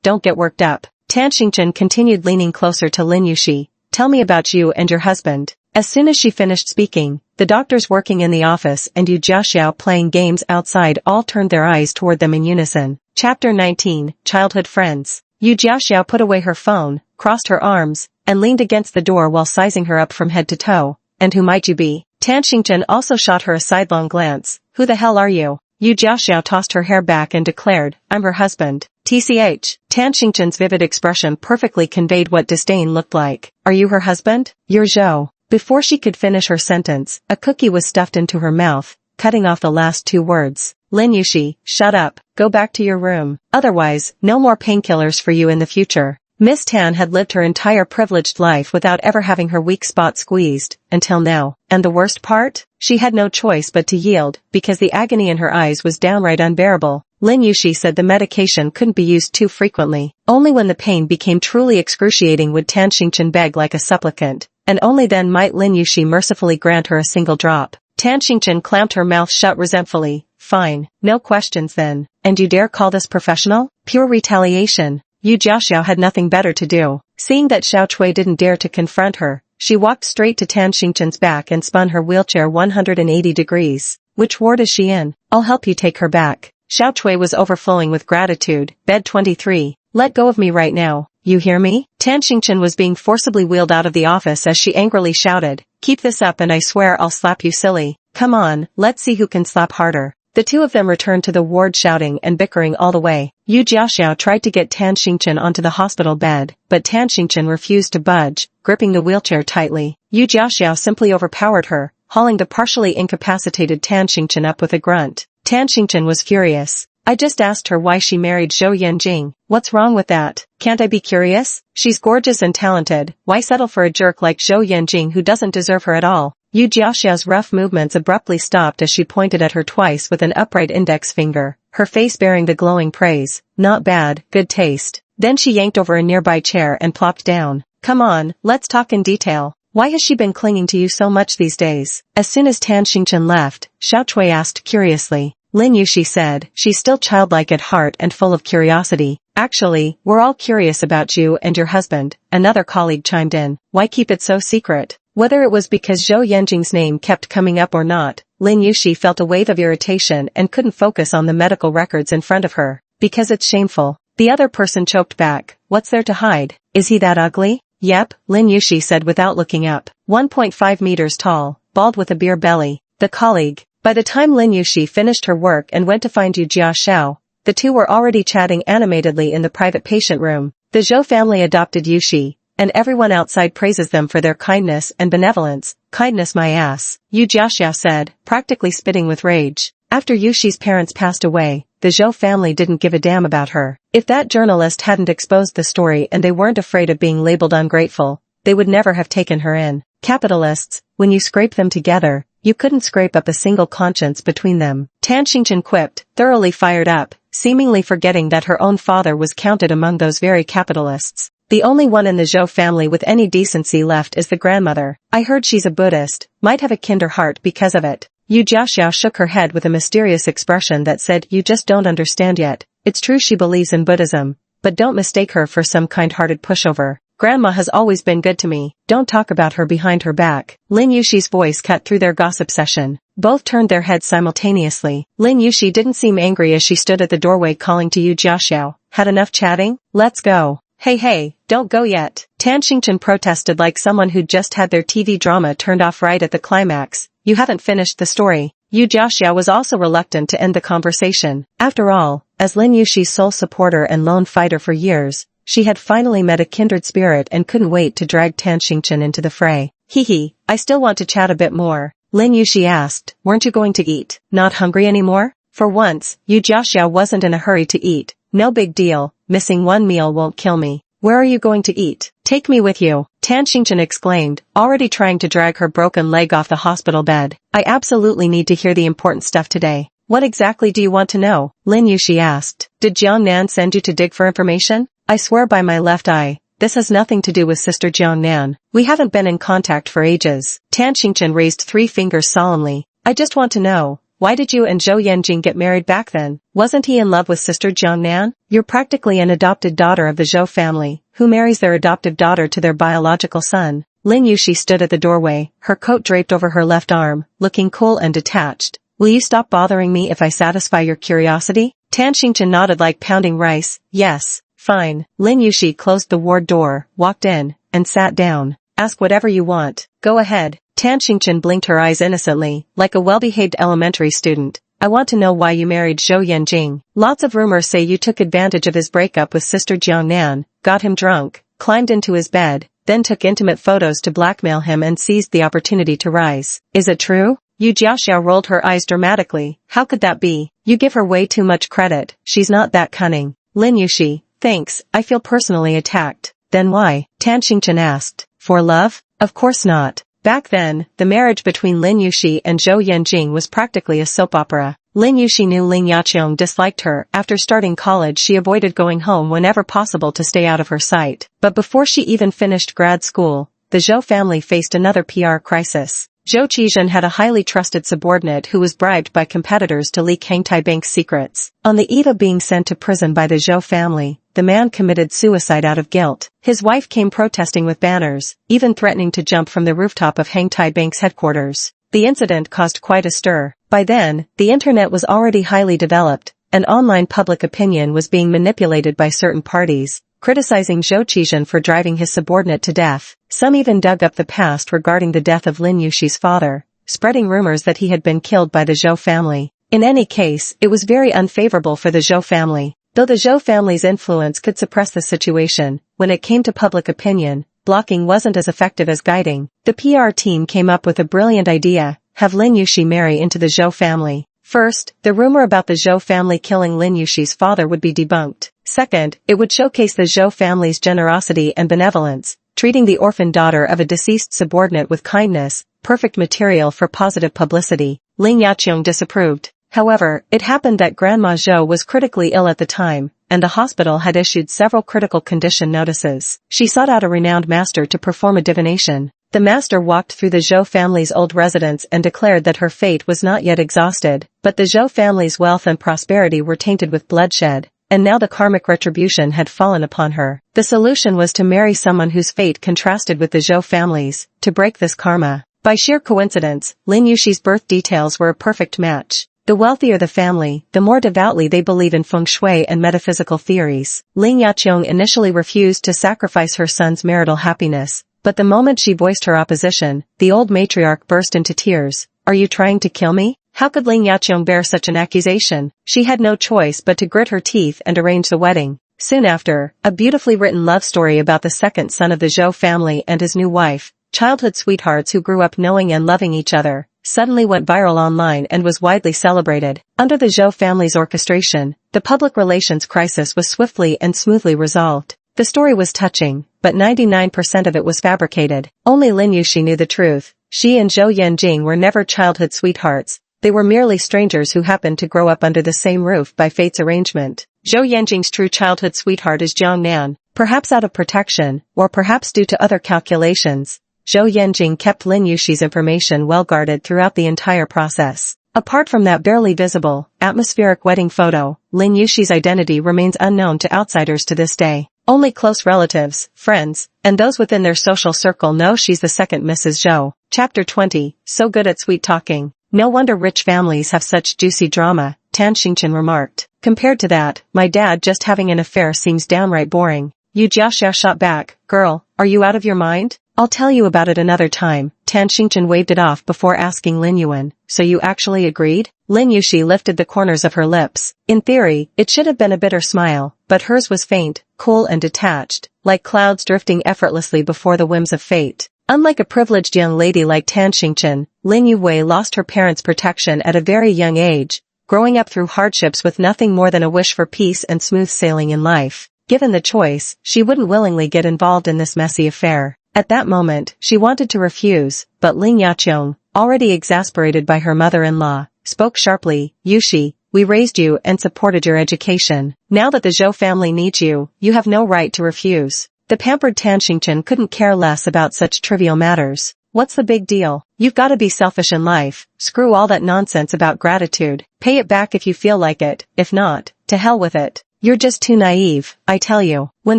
don't get worked up." Tan Xingchen continued leaning closer to Lin Yuxi. "Tell me about you and your husband." As soon as she finished speaking, the doctors working in the office and Yu Jiaxiao playing games outside all turned their eyes toward them in unison. Chapter 19, Childhood Friends. Yu Jiaxiao put away her phone, crossed her arms, and leaned against the door while sizing her up from head to toe. "And who might you be?" Tan Xingchen also shot her a sidelong glance. "Who the hell are you?" Yu Jiaxiao tossed her hair back and declared, "I'm her husband." TCH. Tan Xingchen's vivid expression perfectly conveyed what disdain looked like. "Are you her husband?" "You're Zhou." Before she could finish her sentence, a cookie was stuffed into her mouth, cutting off the last 2 words. "Lin Yuxi, shut up. Go back to your room. Otherwise, no more painkillers for you in the future." Miss Tan had lived her entire privileged life without ever having her weak spot squeezed, until now. And the worst part? She had no choice but to yield, because the agony in her eyes was downright unbearable. Lin Yuxi said the medication couldn't be used too frequently. Only when the pain became truly excruciating would Tan Xingchen beg like a supplicant, and only then might Lin Yuxi mercifully grant her a single drop. Tan Xingchen clamped her mouth shut resentfully. "Fine, no questions then. And you dare call this professional? Pure retaliation." Yu Jiaxiao had nothing better to do. Seeing that Xiao Chui didn't dare to confront her, she walked straight to Tan Xingchen's back and spun her wheelchair 180 degrees. "Which ward is she in? I'll help you take her back." Xiao Chui was overflowing with gratitude. Bed 23. "Let go of me right now." you hear me? Tan Xingchen was being forcibly wheeled out of the office as she angrily shouted, keep this up and I swear I'll slap you silly. Come on, let's see who can slap harder. The two of them returned to the ward shouting and bickering all the way. Yu Jiaxiao tried to get Tan Xingchen onto the hospital bed, but Tan Xingchen refused to budge, gripping the wheelchair tightly. Yu Jiaxiao simply overpowered her, hauling the partially incapacitated Tan Xingchen up with a grunt. Tan Xingchen was furious. I just asked her why she married Zhou Yanjing. What's wrong with that? Can't I be curious? She's gorgeous and talented. Why settle for a jerk like Zhou Yanjing who doesn't deserve her at all? Yu Jiaxiao's rough movements abruptly stopped as she pointed at her twice with an upright index finger, her face bearing the glowing praise. Not bad, good taste. Then she yanked over a nearby chair and plopped down. Come on, let's talk in detail. Why has she been clinging to you so much these days? As soon as Tan Xingchen left, Xiao Cui asked curiously. Lin Yuxi said, she's still childlike at heart and full of curiosity. Actually, we're all curious about you and your husband, another colleague chimed in. Why keep it so secret? Whether it was because Zhou Yanjing's name kept coming up or not, Lin Yuxi felt a wave of irritation and couldn't focus on the medical records in front of her. Because it's shameful. The other person choked back. What's there to hide? Is he that ugly? Yep, Lin Yuxi said without looking up. 1.5 meters tall, bald with a beer belly. The colleague. By the time Lin Yuxi finished her work and went to find Yu Jiaxiao, the two were already chatting animatedly in the private patient room. The Zhou family adopted Yuxi, and everyone outside praises them for their kindness and benevolence. Kindness my ass, Yu Jiaxiao said, practically spitting with rage. After Yuxi's parents passed away, the Zhou family didn't give a damn about her. If that journalist hadn't exposed the story and they weren't afraid of being labeled ungrateful, they would never have taken her in. Capitalists, when you scrape them together, you couldn't scrape up a single conscience between them. Tan Xingchen quipped, thoroughly fired up, seemingly forgetting that her own father was counted among those very capitalists. The only one in the Zhou family with any decency left is the grandmother. I heard she's a Buddhist, might have a kinder heart because of it. Yu Jiaxiao shook her head with a mysterious expression that said, you just don't understand yet. It's true she believes in Buddhism, but don't mistake her for some kind-hearted pushover. Grandma has always been good to me. Don't talk about her behind her back. Lin Yuxi's voice cut through their gossip session. Both turned their heads simultaneously. Lin Yuxi didn't seem angry as she stood at the doorway calling to Yu Jiaxiao. Had enough chatting? Let's go. Hey, don't go yet. Tan Xingchen protested like someone who'd just had their TV drama turned off right at the climax. You haven't finished the story. Yu Jiaxiao was also reluctant to end the conversation. After all, as Lin Yuxi's sole supporter and lone fighter for years, she had finally met a kindred spirit and couldn't wait to drag Tan Xingchen into the fray. Hee, I still want to chat a bit more. Lin Yuxi asked, weren't you going to eat? Not hungry anymore? For once, Yu Jiaxiao wasn't in a hurry to eat. No big deal, missing one meal won't kill me. Where are you going to eat? Take me with you, Tan Xingchen exclaimed, already trying to drag her broken leg off the hospital bed. I absolutely need to hear the important stuff today. What exactly do you want to know? Lin Yuxi asked. Did Jiang Nan send you to dig for information? I swear by my left eye, this has nothing to do with Sister Jiang Nan. We haven't been in contact for ages. Tan Xingchen raised 3 fingers solemnly. I just want to know, why did you and Zhou Yanjing get married back then? Wasn't he in love with Sister Jiang Nan? You're practically an adopted daughter of the Zhou family, who marries their adoptive daughter to their biological son. Lin Yuxi stood at the doorway, her coat draped over her left arm, looking cool and detached. Will you stop bothering me if I satisfy your curiosity? Tan Xingchen nodded like pounding rice. Yes. Fine. Lin Yuxi closed the ward door, walked in, and sat down. Ask whatever you want. Go ahead. Tan Xingchen blinked her eyes innocently, like a well-behaved elementary student. I want to know why you married Zhou Yanjing. Lots of rumors say you took advantage of his breakup with Sister Jiang Nan, got him drunk, climbed into his bed, then took intimate photos to blackmail him and seized the opportunity to rise. Is it true? Yu Jiaxiao rolled her eyes dramatically. How could that be? You give her way too much credit. She's not that cunning. Lin Yuxi. Thanks, I feel personally attacked. Then why? Tan Xingchen asked. For love? Of course not. Back then, the marriage between Lin Yuxi and Zhou Yanjing was practically a soap opera. Lin Yuxi knew Lin Yaqiong disliked her. After starting college she avoided going home whenever possible to stay out of her sight. But before she even finished grad school, the Zhou family faced another PR crisis. Zhou Qizhen had a highly trusted subordinate who was bribed by competitors to leak Hangtai Bank's secrets. On the eve of being sent to prison by the Zhou family, the man committed suicide out of guilt. His wife came protesting with banners, even threatening to jump from the rooftop of Hangtai Bank's headquarters. The incident caused quite a stir. By then, the internet was already highly developed, and online public opinion was being manipulated by certain parties, criticizing Zhou Qizhen for driving his subordinate to death. Some even dug up the past regarding the death of Lin Yushi's father, spreading rumors that he had been killed by the Zhou family. In any case, it was very unfavorable for the Zhou family. Though the Zhou family's influence could suppress the situation, when it came to public opinion, blocking wasn't as effective as guiding. The PR team came up with a brilliant idea: have Lin Yushi marry into the Zhou family. First, the rumor about the Zhou family killing Lin Yushi's father would be debunked. Second, it would showcase the Zhou family's generosity and benevolence, treating the orphan daughter of a deceased subordinate with kindness, perfect material for positive publicity. Ling Yaqiong disapproved. However, it happened that Grandma Zhou was critically ill at the time, and the hospital had issued several critical condition notices. She sought out a renowned master to perform a divination. The master walked through the Zhou family's old residence and declared that her fate was not yet exhausted, but the Zhou family's wealth and prosperity were tainted with bloodshed, and now the karmic retribution had fallen upon her. The solution was to marry someone whose fate contrasted with the Zhou family's, to break this karma. By sheer coincidence, Lin Yushi's birth details were a perfect match. The wealthier the family, the more devoutly they believe in feng shui and metaphysical theories. Ling Yaqiong initially refused to sacrifice her son's marital happiness, but the moment she voiced her opposition, the old matriarch burst into tears. "Are you trying to kill me?" How could Ling Yaqiong bear such an accusation? She had no choice but to grit her teeth and arrange the wedding. Soon after, a beautifully written love story about the second son of the Zhou family and his new wife, childhood sweethearts who grew up knowing and loving each other, suddenly went viral online and was widely celebrated. Under the Zhou family's orchestration, the public relations crisis was swiftly and smoothly resolved. The story was touching, but 99% of it was fabricated. Only Lin Yushi knew the truth. She and Zhou Yanjing were never childhood sweethearts. They were merely strangers who happened to grow up under the same roof by fate's arrangement. Zhou Yanjing's true childhood sweetheart is Jiang Nan. Perhaps out of protection, or perhaps due to other calculations, Zhou Yanjing kept Lin Yushi's information well guarded throughout the entire process. Apart from that barely visible, atmospheric wedding photo, Lin Yushi's identity remains unknown to outsiders to this day. Only close relatives, friends, and those within their social circle know she's the second Mrs. Zhou. Chapter 20, So good at sweet talking. No wonder rich families have such juicy drama, Tan Xingchen remarked. Compared to that, my dad just having an affair seems downright boring. Yu Jiaxia shot back, "Girl, are you out of your mind? I'll tell you about it another time." Tan Xingchen waved it off before asking Lin Yuan, "So you actually agreed?" Lin Yushi lifted the corners of her lips. In theory, it should have been a bitter smile, but hers was faint, cool and detached, like clouds drifting effortlessly before the whims of fate. Unlike a privileged young lady like Tan Xingchen, Lin Yuwei lost her parents' protection at a very young age, growing up through hardships with nothing more than a wish for peace and smooth sailing in life. Given the choice, she wouldn't willingly get involved in this messy affair. At that moment, she wanted to refuse, but Ling Yaqiong, already exasperated by her mother-in-law, spoke sharply, "Yushi, we raised you and supported your education. Now that the Zhou family needs you, you have no right to refuse." The pampered Tan Xingchen couldn't care less about such trivial matters. What's the big deal? You've got to be selfish in life. Screw all that nonsense about gratitude. Pay it back if you feel like it. If not, to hell with it. You're just too naive, I tell you. When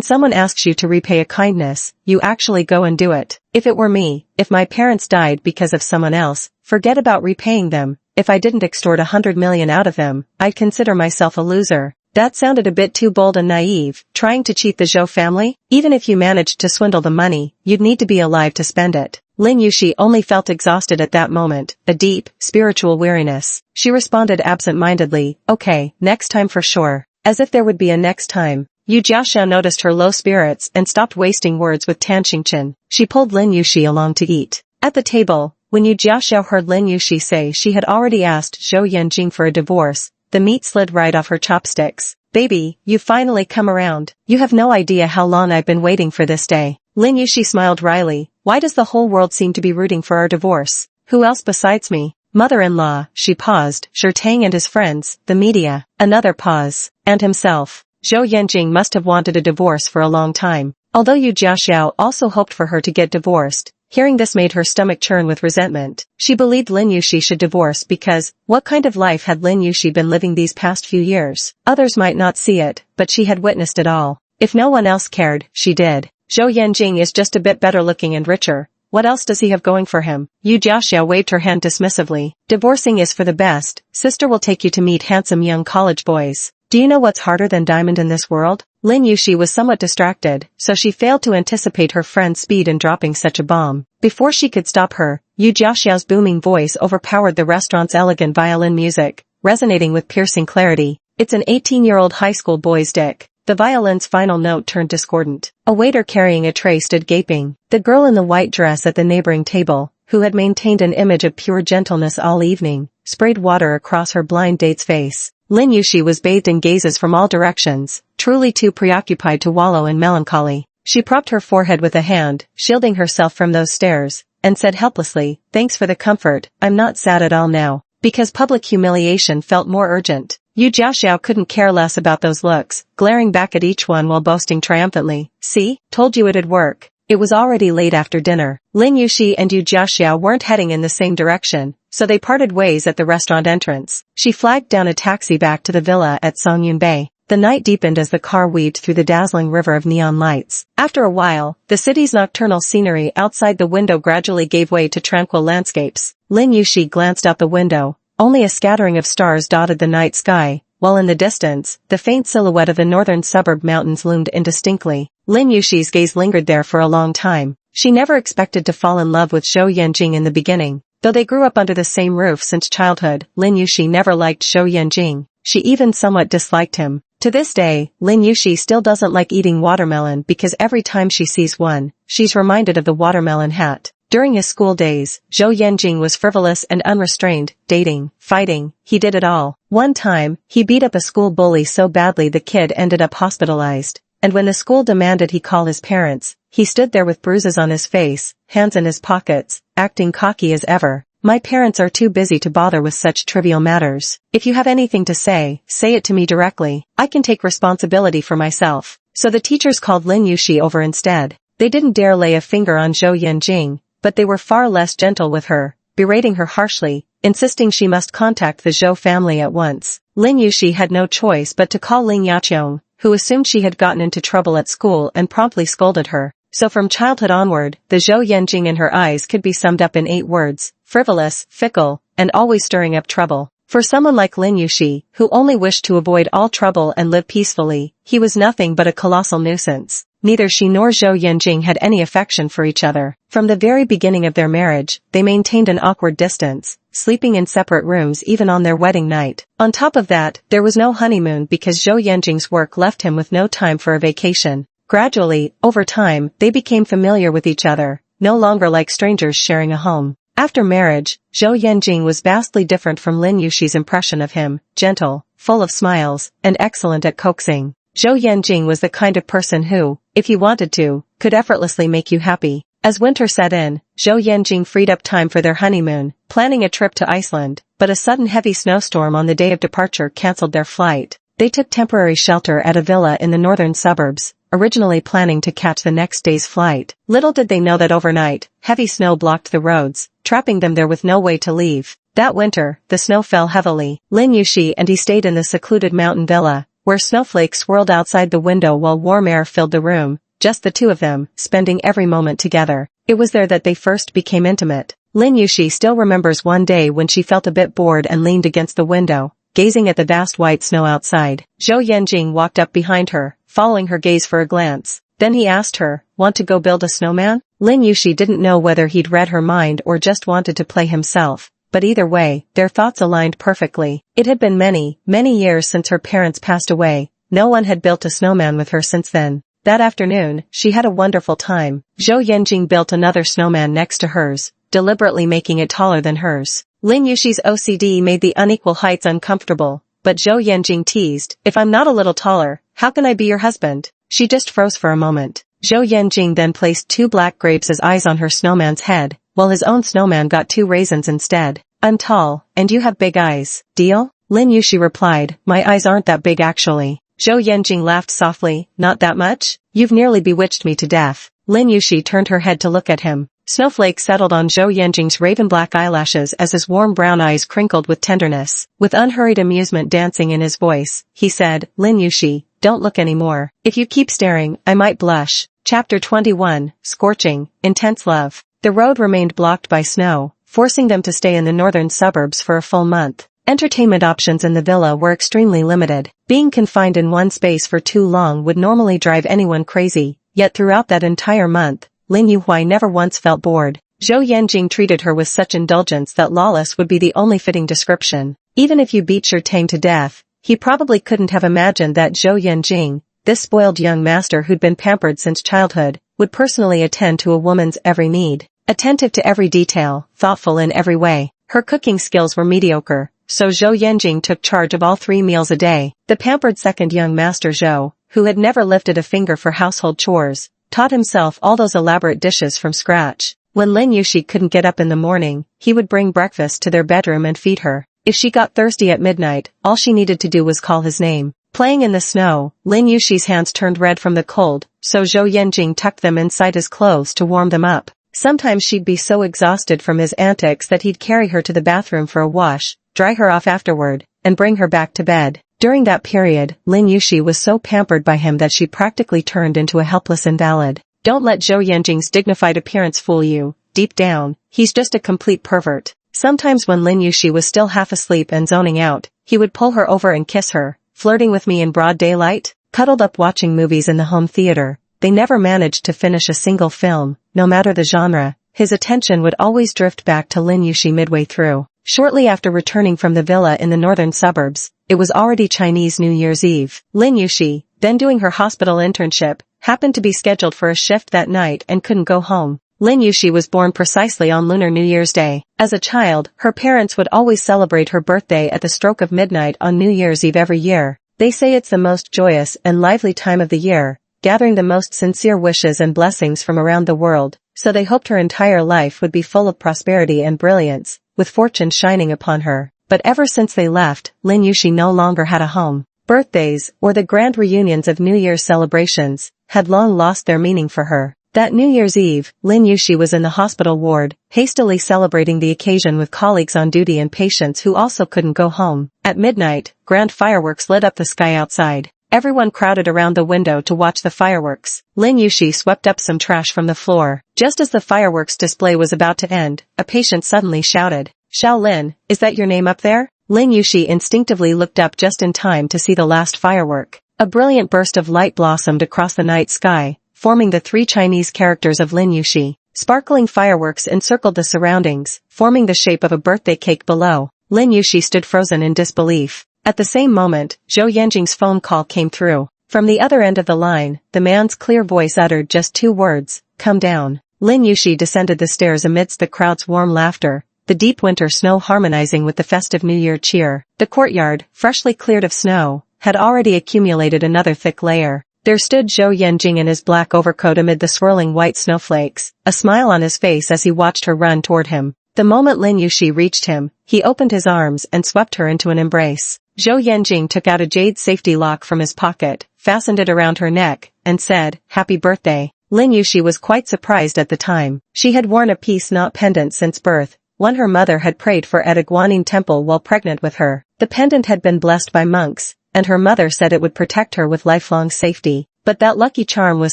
someone asks you to repay a kindness, you actually go and do it. If it were me, if my parents died because of someone else, forget about repaying them. If I didn't extort 100 million out of them, I'd consider myself a loser. That sounded a bit too bold and naive. Trying to cheat the Zhou family? Even if you managed to swindle the money, you'd need to be alive to spend it. Lin Yushi only felt exhausted at that moment, a deep, spiritual weariness. She responded absent-mindedly, "Okay, next time for sure." As if there would be a next time. Yu Jiaxiao noticed her low spirits and stopped wasting words with Tan Xingchen. She pulled Lin Yushi along to eat. At the table, when Yu Jiaxiao heard Lin Yushi say she had already asked Zhou Yanjing for a divorce, the meat slid right off her chopsticks. "Baby, you've finally come around. You have no idea how long I've been waiting for this day." Lin Yushi smiled wryly. "Why does the whole world seem to be rooting for our divorce? Who else besides me? Mother-in-law," she paused, Tang and his friends, the media, another pause, and himself. Zhou Yanjing must have wanted a divorce for a long time. Although Yu Jiaxiao also hoped for her to get divorced, hearing this made her stomach churn with resentment. She believed Lin Yushi should divorce because, what kind of life had Lin Yushi been living these past few years? Others might not see it, but she had witnessed it all. If no one else cared, she did. Zhou Yanjing is just a bit better looking and richer. What else does he have going for him? Yu Jiaxiao waved her hand dismissively. "Divorcing is for the best. Sister will take you to meet handsome young college boys." Do you know what's harder than diamond in this world? Lin Yushi was somewhat distracted, so she failed to anticipate her friend's speed in dropping such a bomb. Before she could stop her, Yu Jiaxiao's booming voice overpowered the restaurant's elegant violin music, resonating with piercing clarity. It's an 18-year-old high school boy's dick. The violin's final note turned discordant. A waiter carrying a tray stood gaping. The girl in the white dress at the neighboring table, who had maintained an image of pure gentleness all evening, sprayed water across her blind date's face. Lin Yushi was bathed in gazes from all directions, truly too preoccupied to wallow in melancholy. She propped her forehead with a hand, shielding herself from those stares, and said helplessly, "Thanks for the comfort, I'm not sad at all now." Because public humiliation felt more urgent. Yu Jiaxiao couldn't care less about those looks, glaring back at each one while boasting triumphantly, "See, told you it'd work." It was already late after dinner. Lin Yushi and Yu Jiaxiao weren't heading in the same direction, so they parted ways at the restaurant entrance. She flagged down a taxi back to the villa at Songyun Bay. The night deepened as the car weaved through the dazzling river of neon lights. After a while, the city's nocturnal scenery outside the window gradually gave way to tranquil landscapes. Lin Yushi glanced out the window. Only a scattering of stars dotted the night sky, while in the distance, the faint silhouette of the northern suburb mountains loomed indistinctly. Lin Yushi's gaze lingered there for a long time. She never expected to fall in love with Zhou Yanjing in the beginning. Though they grew up under the same roof since childhood, Lin Yushi never liked Zhou Yanjing. She even somewhat disliked him. To this day, Lin Yushi still doesn't like eating watermelon because every time she sees one, she's reminded of the watermelon hat. During his school days, Zhou Yanjing was frivolous and unrestrained, dating, fighting, he did it all. One time, he beat up a school bully so badly the kid ended up hospitalized. And when the school demanded he call his parents, he stood there with bruises on his face, hands in his pockets, acting cocky as ever. "My parents are too busy to bother with such trivial matters. If you have anything to say it to me directly. I can take responsibility for myself." So the teachers called Lin Yushi over instead. They didn't dare lay a finger on Zhou Yanjing, but they were far less gentle with her, berating her harshly, insisting she must contact the Zhou family at once. Lin Yushi had no choice but to call Ling Yaqiong, who assumed she had gotten into trouble at school and promptly scolded her. So from childhood onward, the Zhou Yanjing in her eyes could be summed up in 8 words: frivolous, fickle, and always stirring up trouble. For someone like Lin Yushi, who only wished to avoid all trouble and live peacefully, he was nothing but a colossal nuisance. Neither she nor Zhou Yanjing had any affection for each other. From the very beginning of their marriage, they maintained an awkward distance, sleeping in separate rooms even on their wedding night. On top of that, there was no honeymoon because Zhou Yanjing's work left him with no time for a vacation. Gradually, over time, they became familiar with each other, no longer like strangers sharing a home. After marriage, Zhou Yanjing was vastly different from Lin Yushi's impression of him: gentle, full of smiles, and excellent at coaxing. Zhou Yanjing was the kind of person who, if he wanted to, could effortlessly make you happy. As winter set in, Zhou Yanjing freed up time for their honeymoon, planning a trip to Iceland, but a sudden heavy snowstorm on the day of departure canceled their flight. They took temporary shelter at a villa in the northern suburbs, originally planning to catch the next day's flight. Little did they know that overnight, heavy snow blocked the roads, trapping them there with no way to leave. That winter, the snow fell heavily. Lin Yushi and he stayed in the secluded mountain villa, where snowflakes swirled outside the window while warm air filled the room, just the two of them, spending every moment together. It was there that they first became intimate. Lin Yushi still remembers one day when she felt a bit bored and leaned against the window, gazing at the vast white snow outside. Zhou Yanjing walked up behind her, following her gaze for a glance. Then he asked her, "Want to go build a snowman?" Lin Yushi didn't know whether he'd read her mind or just wanted to play himself, but either way, their thoughts aligned perfectly. It had been many, many years since her parents passed away. No one had built a snowman with her since then. That afternoon, she had a wonderful time. Zhou Yanjing built another snowman next to hers, deliberately making it taller than hers. Lin Yushi's OCD made the unequal heights uncomfortable, but Zhou Yanjing teased, "If I'm not a little taller, how can I be your husband?" She just froze for a moment. Zhou Yanjing then placed 2 black grapes as eyes on her snowman's head, while his own snowman got 2 raisins instead. "I'm tall, and you have big eyes. Deal?" Lin Yushi replied, "My eyes aren't that big actually." Zhou Yanjing laughed softly, "Not that much? You've nearly bewitched me to death." Lin Yushi turned her head to look at him. Snowflakes settled on Zhou Yanjing's raven-black eyelashes as his warm brown eyes crinkled with tenderness. With unhurried amusement dancing in his voice, he said, "Lin Yushi, don't look anymore. If you keep staring, I might blush." Chapter 21, Scorching, Intense Love. The road remained blocked by snow, forcing them to stay in the northern suburbs for a full month. Entertainment options in the villa were extremely limited. Being confined in one space for too long would normally drive anyone crazy, yet throughout that entire month, Lin Yuhui never once felt bored. Zhou Yanjing treated her with such indulgence that lawless would be the only fitting description. Even if you beat Shi Tang to death, he probably couldn't have imagined that Zhou Yanjing, this spoiled young master who'd been pampered since childhood, would personally attend to a woman's every need. Attentive to every detail, thoughtful in every way. Her cooking skills were mediocre, so Zhou Yanjing took charge of all 3 meals a day. The pampered second young master Zhou, who had never lifted a finger for household chores, taught himself all those elaborate dishes from scratch. When Lin Yushi couldn't get up in the morning, he would bring breakfast to their bedroom and feed her. If she got thirsty at midnight, all she needed to do was call his name. Playing in the snow, Lin Yushi's hands turned red from the cold, so Zhou Yanjing tucked them inside his clothes to warm them up. Sometimes she'd be so exhausted from his antics that he'd carry her to the bathroom for a wash, dry her off afterward, and bring her back to bed. During that period, Lin Yushi was so pampered by him that she practically turned into a helpless invalid. Don't let Zhou Yanjing's dignified appearance fool you. Deep down, he's just a complete pervert. Sometimes when Lin Yushi was still half asleep and zoning out, he would pull her over and kiss her. Flirting with me in broad daylight? Cuddled up watching movies in the home theater. They never managed to finish a single film, no matter the genre. His attention would always drift back to Lin Yushi midway through. Shortly after returning from the villa in the northern suburbs, it was already Chinese New Year's Eve. Lin Yushi, then doing her hospital internship, happened to be scheduled for a shift that night and couldn't go home. Lin Yushi was born precisely on Lunar New Year's Day. As a child, her parents would always celebrate her birthday at the stroke of midnight on New Year's Eve every year. They say it's the most joyous and lively time of the year, gathering the most sincere wishes and blessings from around the world, so they hoped her entire life would be full of prosperity and brilliance, with fortune shining upon her. But ever since they left, Lin Yushi no longer had a home. Birthdays, or the grand reunions of New Year's celebrations, had long lost their meaning for her. That New Year's Eve, Lin Yushi was in the hospital ward, hastily celebrating the occasion with colleagues on duty and patients who also couldn't go home. At midnight, grand fireworks lit up the sky outside. Everyone crowded around the window to watch the fireworks. Lin Yushi swept up some trash from the floor. Just as the fireworks display was about to end, a patient suddenly shouted, "Xiao Lin, is that your name up there?" Lin Yushi instinctively looked up just in time to see the last firework. A brilliant burst of light blossomed across the night sky, forming the 3 Chinese characters of Lin Yushi. Sparkling fireworks encircled the surroundings, forming the shape of a birthday cake below. Lin Yushi stood frozen in disbelief. At the same moment, Zhou Yanjing's phone call came through. From the other end of the line, the man's clear voice uttered just 2 words, "Come down." Lin Yushi descended the stairs amidst the crowd's warm laughter, the deep winter snow harmonizing with the festive New Year cheer. The courtyard, freshly cleared of snow, had already accumulated another thick layer. There stood Zhou Yanjing in his black overcoat amid the swirling white snowflakes, a smile on his face as he watched her run toward him. The moment Lin Yushi reached him, he opened his arms and swept her into an embrace. Zhou Yanjing took out a jade safety lock from his pocket, fastened it around her neck, and said, "Happy birthday." Lin Yushi was quite surprised at the time. She had worn a piece-knot pendant since birth, one her mother had prayed for at a Guanyin temple while pregnant with her. The pendant had been blessed by monks, and her mother said it would protect her with lifelong safety. But that lucky charm was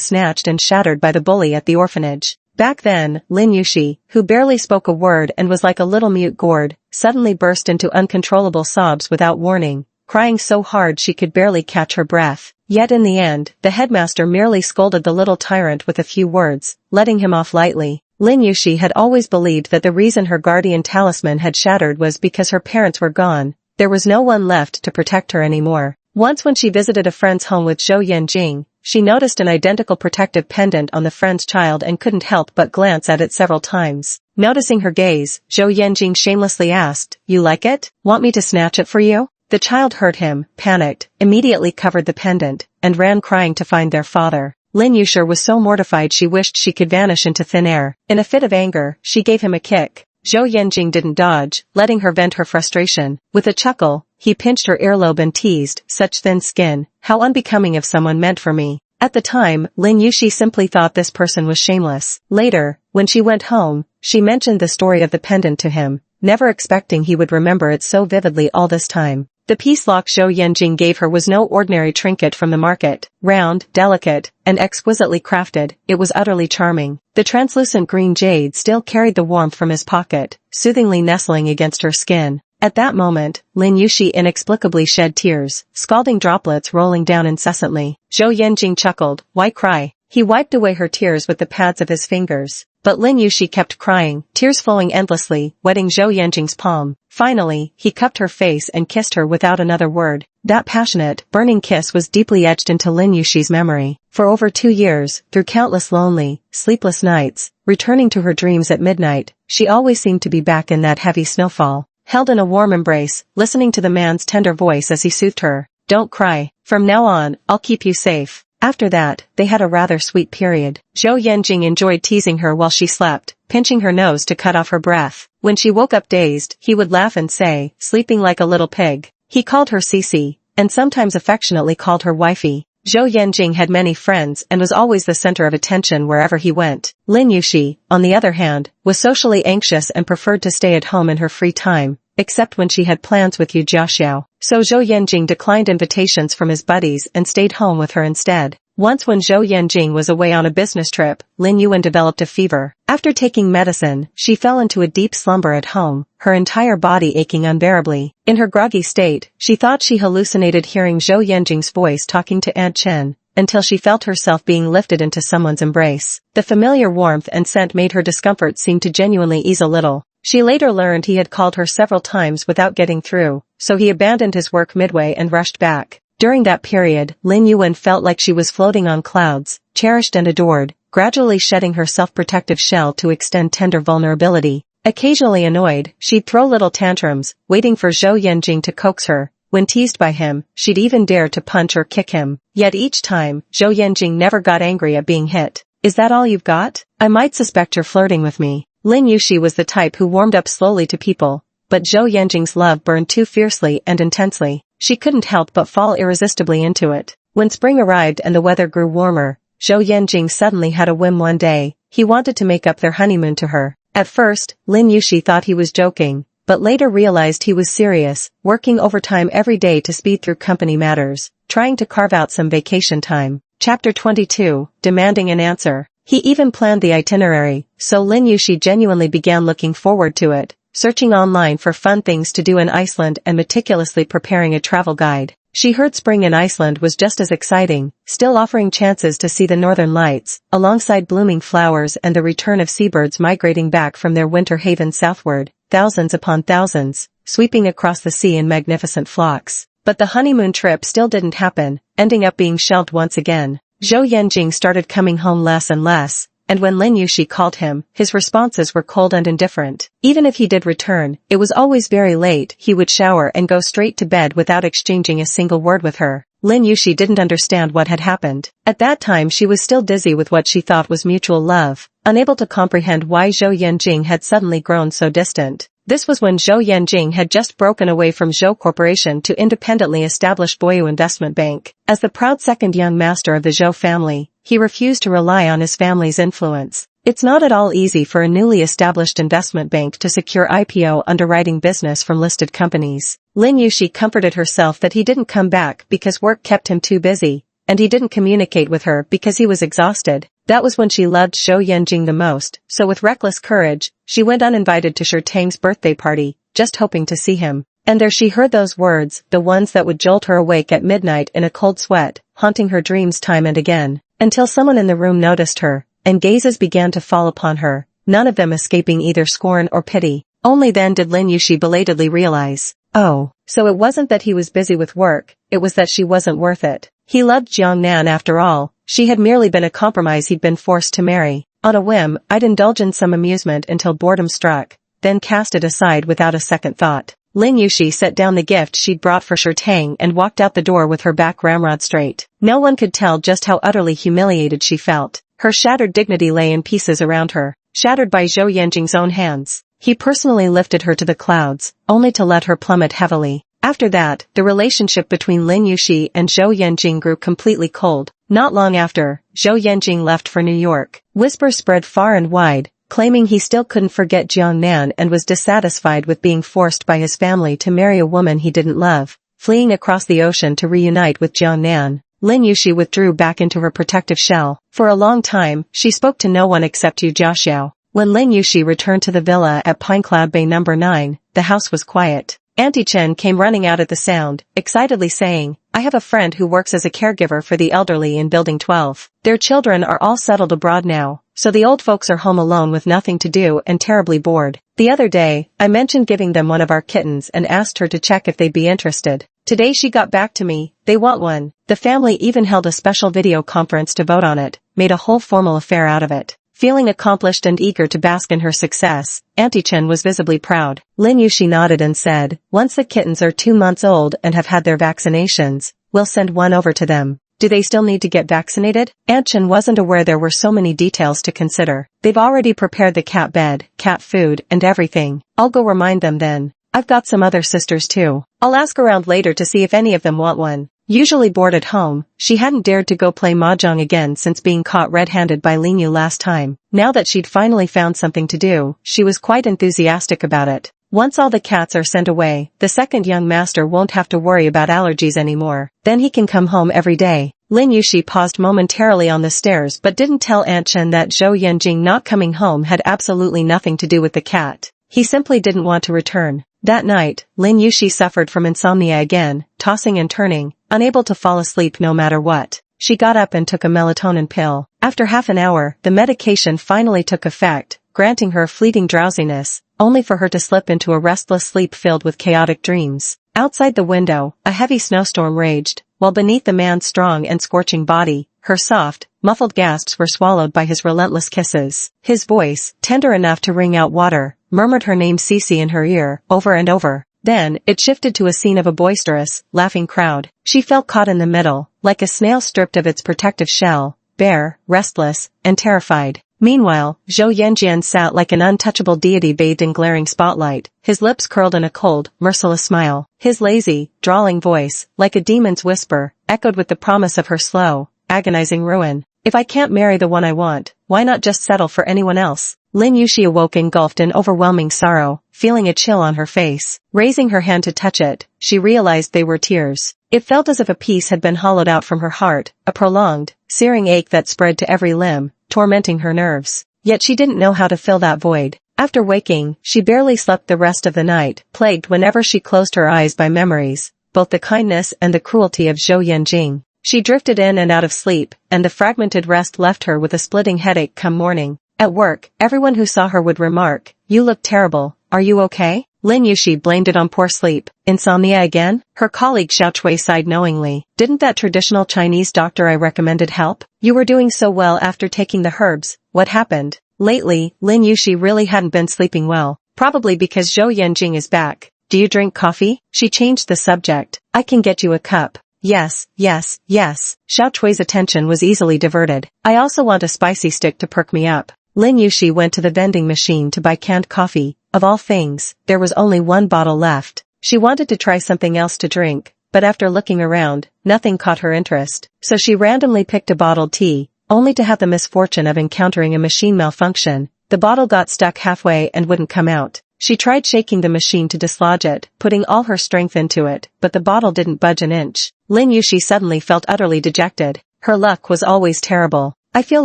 snatched and shattered by the bully at the orphanage. Back then, Lin Yushi, who barely spoke a word and was like a little mute gourd, suddenly burst into uncontrollable sobs without warning, crying so hard she could barely catch her breath. Yet in the end, the headmaster merely scolded the little tyrant with a few words, letting him off lightly. Lin Yushi had always believed that the reason her guardian talisman had shattered was because her parents were gone. There was no one left to protect her anymore. Once when she visited a friend's home with Zhou Yanjing, she noticed an identical protective pendant on the friend's child and couldn't help but glance at it several times. Noticing her gaze, Zhou Yanjing shamelessly asked, "You like it? Want me to snatch it for you?" The child heard him, panicked, immediately covered the pendant, and ran crying to find their father. Lin Yushi was so mortified she wished she could vanish into thin air. In a fit of anger, she gave him a kick. Zhou Yanjing didn't dodge, letting her vent her frustration. With a chuckle, he pinched her earlobe and teased, "Such thin skin, how unbecoming of someone meant for me." At the time, Lin Yushi simply thought this person was shameless. Later, when she went home, she mentioned the story of the pendant to him, never expecting he would remember it so vividly all this time. The piece lock Zhou Yanjing gave her was no ordinary trinket from the market. Round, delicate, and exquisitely crafted, it was utterly charming. The translucent green jade still carried the warmth from his pocket, soothingly nestling against her skin. At that moment, Lin Yuxi inexplicably shed tears, scalding droplets rolling down incessantly. Zhou Yanjing chuckled, "Why cry?" He wiped away her tears with the pads of his fingers. But Lin Yuxi kept crying, tears flowing endlessly, wetting Zhou Yanjing's palm. Finally, he cupped her face and kissed her without another word. That passionate, burning kiss was deeply etched into Lin Yuxi's memory. For over 2 years, through countless lonely, sleepless nights, returning to her dreams at midnight, she always seemed to be back in that heavy snowfall, held in a warm embrace, listening to the man's tender voice as he soothed her. "Don't cry. From now on, I'll keep you safe." After that, they had a rather sweet period. Zhou Yanjing enjoyed teasing her while she slept, pinching her nose to cut off her breath. When she woke up dazed, he would laugh and say, "Sleeping like a little pig." He called her Cici, and sometimes affectionately called her wifey. Zhou Yanjing had many friends and was always the center of attention wherever he went. Lin Yuxi, on the other hand, was socially anxious and preferred to stay at home in her free time, except when she had plans with Yu Jiaxiao. So Zhou Yanjing declined invitations from his buddies and stayed home with her instead. Once when Zhou Yanjing was away on a business trip, Lin Yuan developed a fever. After taking medicine, she fell into a deep slumber at home, her entire body aching unbearably. In her groggy state, she thought she hallucinated hearing Zhou Yanjing's voice talking to Aunt Chen, until she felt herself being lifted into someone's embrace. The familiar warmth and scent made her discomfort seem to genuinely ease a little. She later learned he had called her several times without getting through, so he abandoned his work midway and rushed back. During that period, Lin Yuan felt like she was floating on clouds, cherished and adored, gradually shedding her self-protective shell to extend tender vulnerability. Occasionally annoyed, she'd throw little tantrums, waiting for Zhou Yanjing to coax her. When teased by him, she'd even dare to punch or kick him. Yet each time, Zhou Yanjing never got angry at being hit. "Is that all you've got? I might suspect you're flirting with me." Lin Yuxi was the type who warmed up slowly to people, but Zhou Yanjing's love burned too fiercely and intensely. She couldn't help but fall irresistibly into it. When spring arrived and the weather grew warmer, Zhou Yanjing suddenly had a whim one day. He wanted to make up their honeymoon to her. At first, Lin Yuxi thought he was joking, but later realized he was serious, working overtime every day to speed through company matters, trying to carve out some vacation time. Chapter 22, Demanding an Answer. He even planned the itinerary, so Lin Yuxi genuinely began looking forward to it, searching online for fun things to do in Iceland and meticulously preparing a travel guide. She heard spring in Iceland was just as exciting, still offering chances to see the northern lights, alongside blooming flowers and the return of seabirds migrating back from their winter haven southward, thousands upon thousands, sweeping across the sea in magnificent flocks. But the honeymoon trip still didn't happen, ending up being shelved once again. Zhou Yanjing started coming home less and less, and when Lin Yuxi called him, his responses were cold and indifferent. Even if he did return, it was always very late. He would shower and go straight to bed without exchanging a single word with her. Lin Yuxi didn't understand what had happened. At that time she was still dizzy with what she thought was mutual love, unable to comprehend why Zhou Yanjing had suddenly grown so distant. This was when Zhou Yanjing had just broken away from Zhou Corporation to independently establish Boyu Investment Bank. As the proud second young master of the Zhou family, he refused to rely on his family's influence. It's not at all easy for a newly established investment bank to secure IPO underwriting business from listed companies. Lin Yuxi comforted herself that he didn't come back because work kept him too busy, and he didn't communicate with her because he was exhausted. That was when she loved Zhou Yanjing the most, so with reckless courage, she went uninvited to Tang's birthday party, just hoping to see him. And there she heard those words, the ones that would jolt her awake at midnight in a cold sweat, haunting her dreams time and again, until someone in the room noticed her, and gazes began to fall upon her, none of them escaping either scorn or pity. Only then did Lin Yuxi belatedly realize, oh, so it wasn't that he was busy with work, it was that she wasn't worth it. He loved Jiang Nan after all, she had merely been a compromise he'd been forced to marry. On a whim, I'd indulge in some amusement until boredom struck, then cast it aside without a second thought. Lin Yuxi set down the gift she'd brought for Tang and walked out the door with her back ramrod straight. No one could tell just how utterly humiliated she felt. Her shattered dignity lay in pieces around her, shattered by Zhou Yanjing's own hands. He personally lifted her to the clouds, only to let her plummet heavily. After that, the relationship between Lin Yuxi and Zhou Yanjing grew completely cold. Not long after, Zhou Yanjing left for New York. Whispers spread far and wide, claiming he still couldn't forget Jiang Nan and was dissatisfied with being forced by his family to marry a woman he didn't love. Fleeing across the ocean to reunite with Jiang Nan, Lin Yuxi withdrew back into her protective shell. For a long time, she spoke to no one except Yu Jiaxiao. When Lin Yuxi returned to the villa at Pinecloud Bay No. 9, the house was quiet. Auntie Chen came running out at the sound, excitedly saying, I have a friend who works as a caregiver for the elderly in Building 12. Their children are all settled abroad now, so the old folks are home alone with nothing to do and terribly bored. The other day, I mentioned giving them one of our kittens and asked her to check if they'd be interested. Today she got back to me, they want one. The family even held a special video conference to vote on it, made a whole formal affair out of it. Feeling accomplished and eager to bask in her success, Auntie Chen was visibly proud. Lin Yushi nodded and said, once the kittens are 2 months old and have had their vaccinations, we'll send one over to them. Do they still need to get vaccinated? Aunt Chen wasn't aware there were so many details to consider. They've already prepared the cat bed, cat food, and everything. I'll go remind them then. I've got some other sisters too. I'll ask around later to see if any of them want one. Usually bored at home, she hadn't dared to go play mahjong again since being caught red-handed by Lin Yu last time. Now that she'd finally found something to do, she was quite enthusiastic about it. Once all the cats are sent away, the second young master won't have to worry about allergies anymore. Then he can come home every day. Lin Yushi paused momentarily on the stairs but didn't tell Aunt Chen that Zhou Yanjing not coming home had absolutely nothing to do with the cat. He simply didn't want to return. That night, Lin Yushi suffered from insomnia again, tossing and turning, unable to fall asleep no matter what. She got up and took a melatonin pill. After half an hour, the medication finally took effect, granting her fleeting drowsiness, only for her to slip into a restless sleep filled with chaotic dreams. Outside the window, a heavy snowstorm raged, while beneath the man's strong and scorching body, her soft, muffled gasps were swallowed by his relentless kisses. His voice, tender enough to wring out water, murmured her name Cece in her ear, over and over. Then, it shifted to a scene of a boisterous, laughing crowd. She felt caught in the middle, like a snail stripped of its protective shell, bare, restless, and terrified. Meanwhile, Zhou Yanjian sat like an untouchable deity bathed in glaring spotlight, his lips curled in a cold, merciless smile. His lazy, drawling voice, like a demon's whisper, echoed with the promise of her slow, agonizing ruin. If I can't marry the one I want, why not just settle for anyone else? Lin Yushi awoke engulfed in overwhelming sorrow, feeling a chill on her face. Raising her hand to touch it, she realized they were tears. It felt as if a piece had been hollowed out from her heart, a prolonged, searing ache that spread to every limb, tormenting her nerves. Yet she didn't know how to fill that void. After waking, she barely slept the rest of the night, plagued whenever she closed her eyes by memories, both the kindness and the cruelty of Zhou Yanjing. She drifted in and out of sleep, and the fragmented rest left her with a splitting headache come morning. At work, everyone who saw her would remark, "You look terrible, are you okay?" Lin Yushi blamed it on poor sleep. Insomnia again? Her colleague Xiao Chui sighed knowingly. Didn't that traditional Chinese doctor I recommended help? You were doing so well after taking the herbs. What happened? Lately, Lin Yushi really hadn't been sleeping well. Probably because Zhou Yanjing is back. Do you drink coffee? She changed the subject. I can get you a cup. Yes, yes, yes. Xiao Chui's attention was easily diverted. I also want a spicy stick to perk me up. Lin Yushi went to the vending machine to buy canned coffee. Of all things, there was only one bottle left. She wanted to try something else to drink, but after looking around, nothing caught her interest. So she randomly picked a bottled tea, only to have the misfortune of encountering a machine malfunction. The bottle got stuck halfway and wouldn't come out. She tried shaking the machine to dislodge it, putting all her strength into it, but the bottle didn't budge an inch. Lin Yushi suddenly felt utterly dejected. Her luck was always terrible. I feel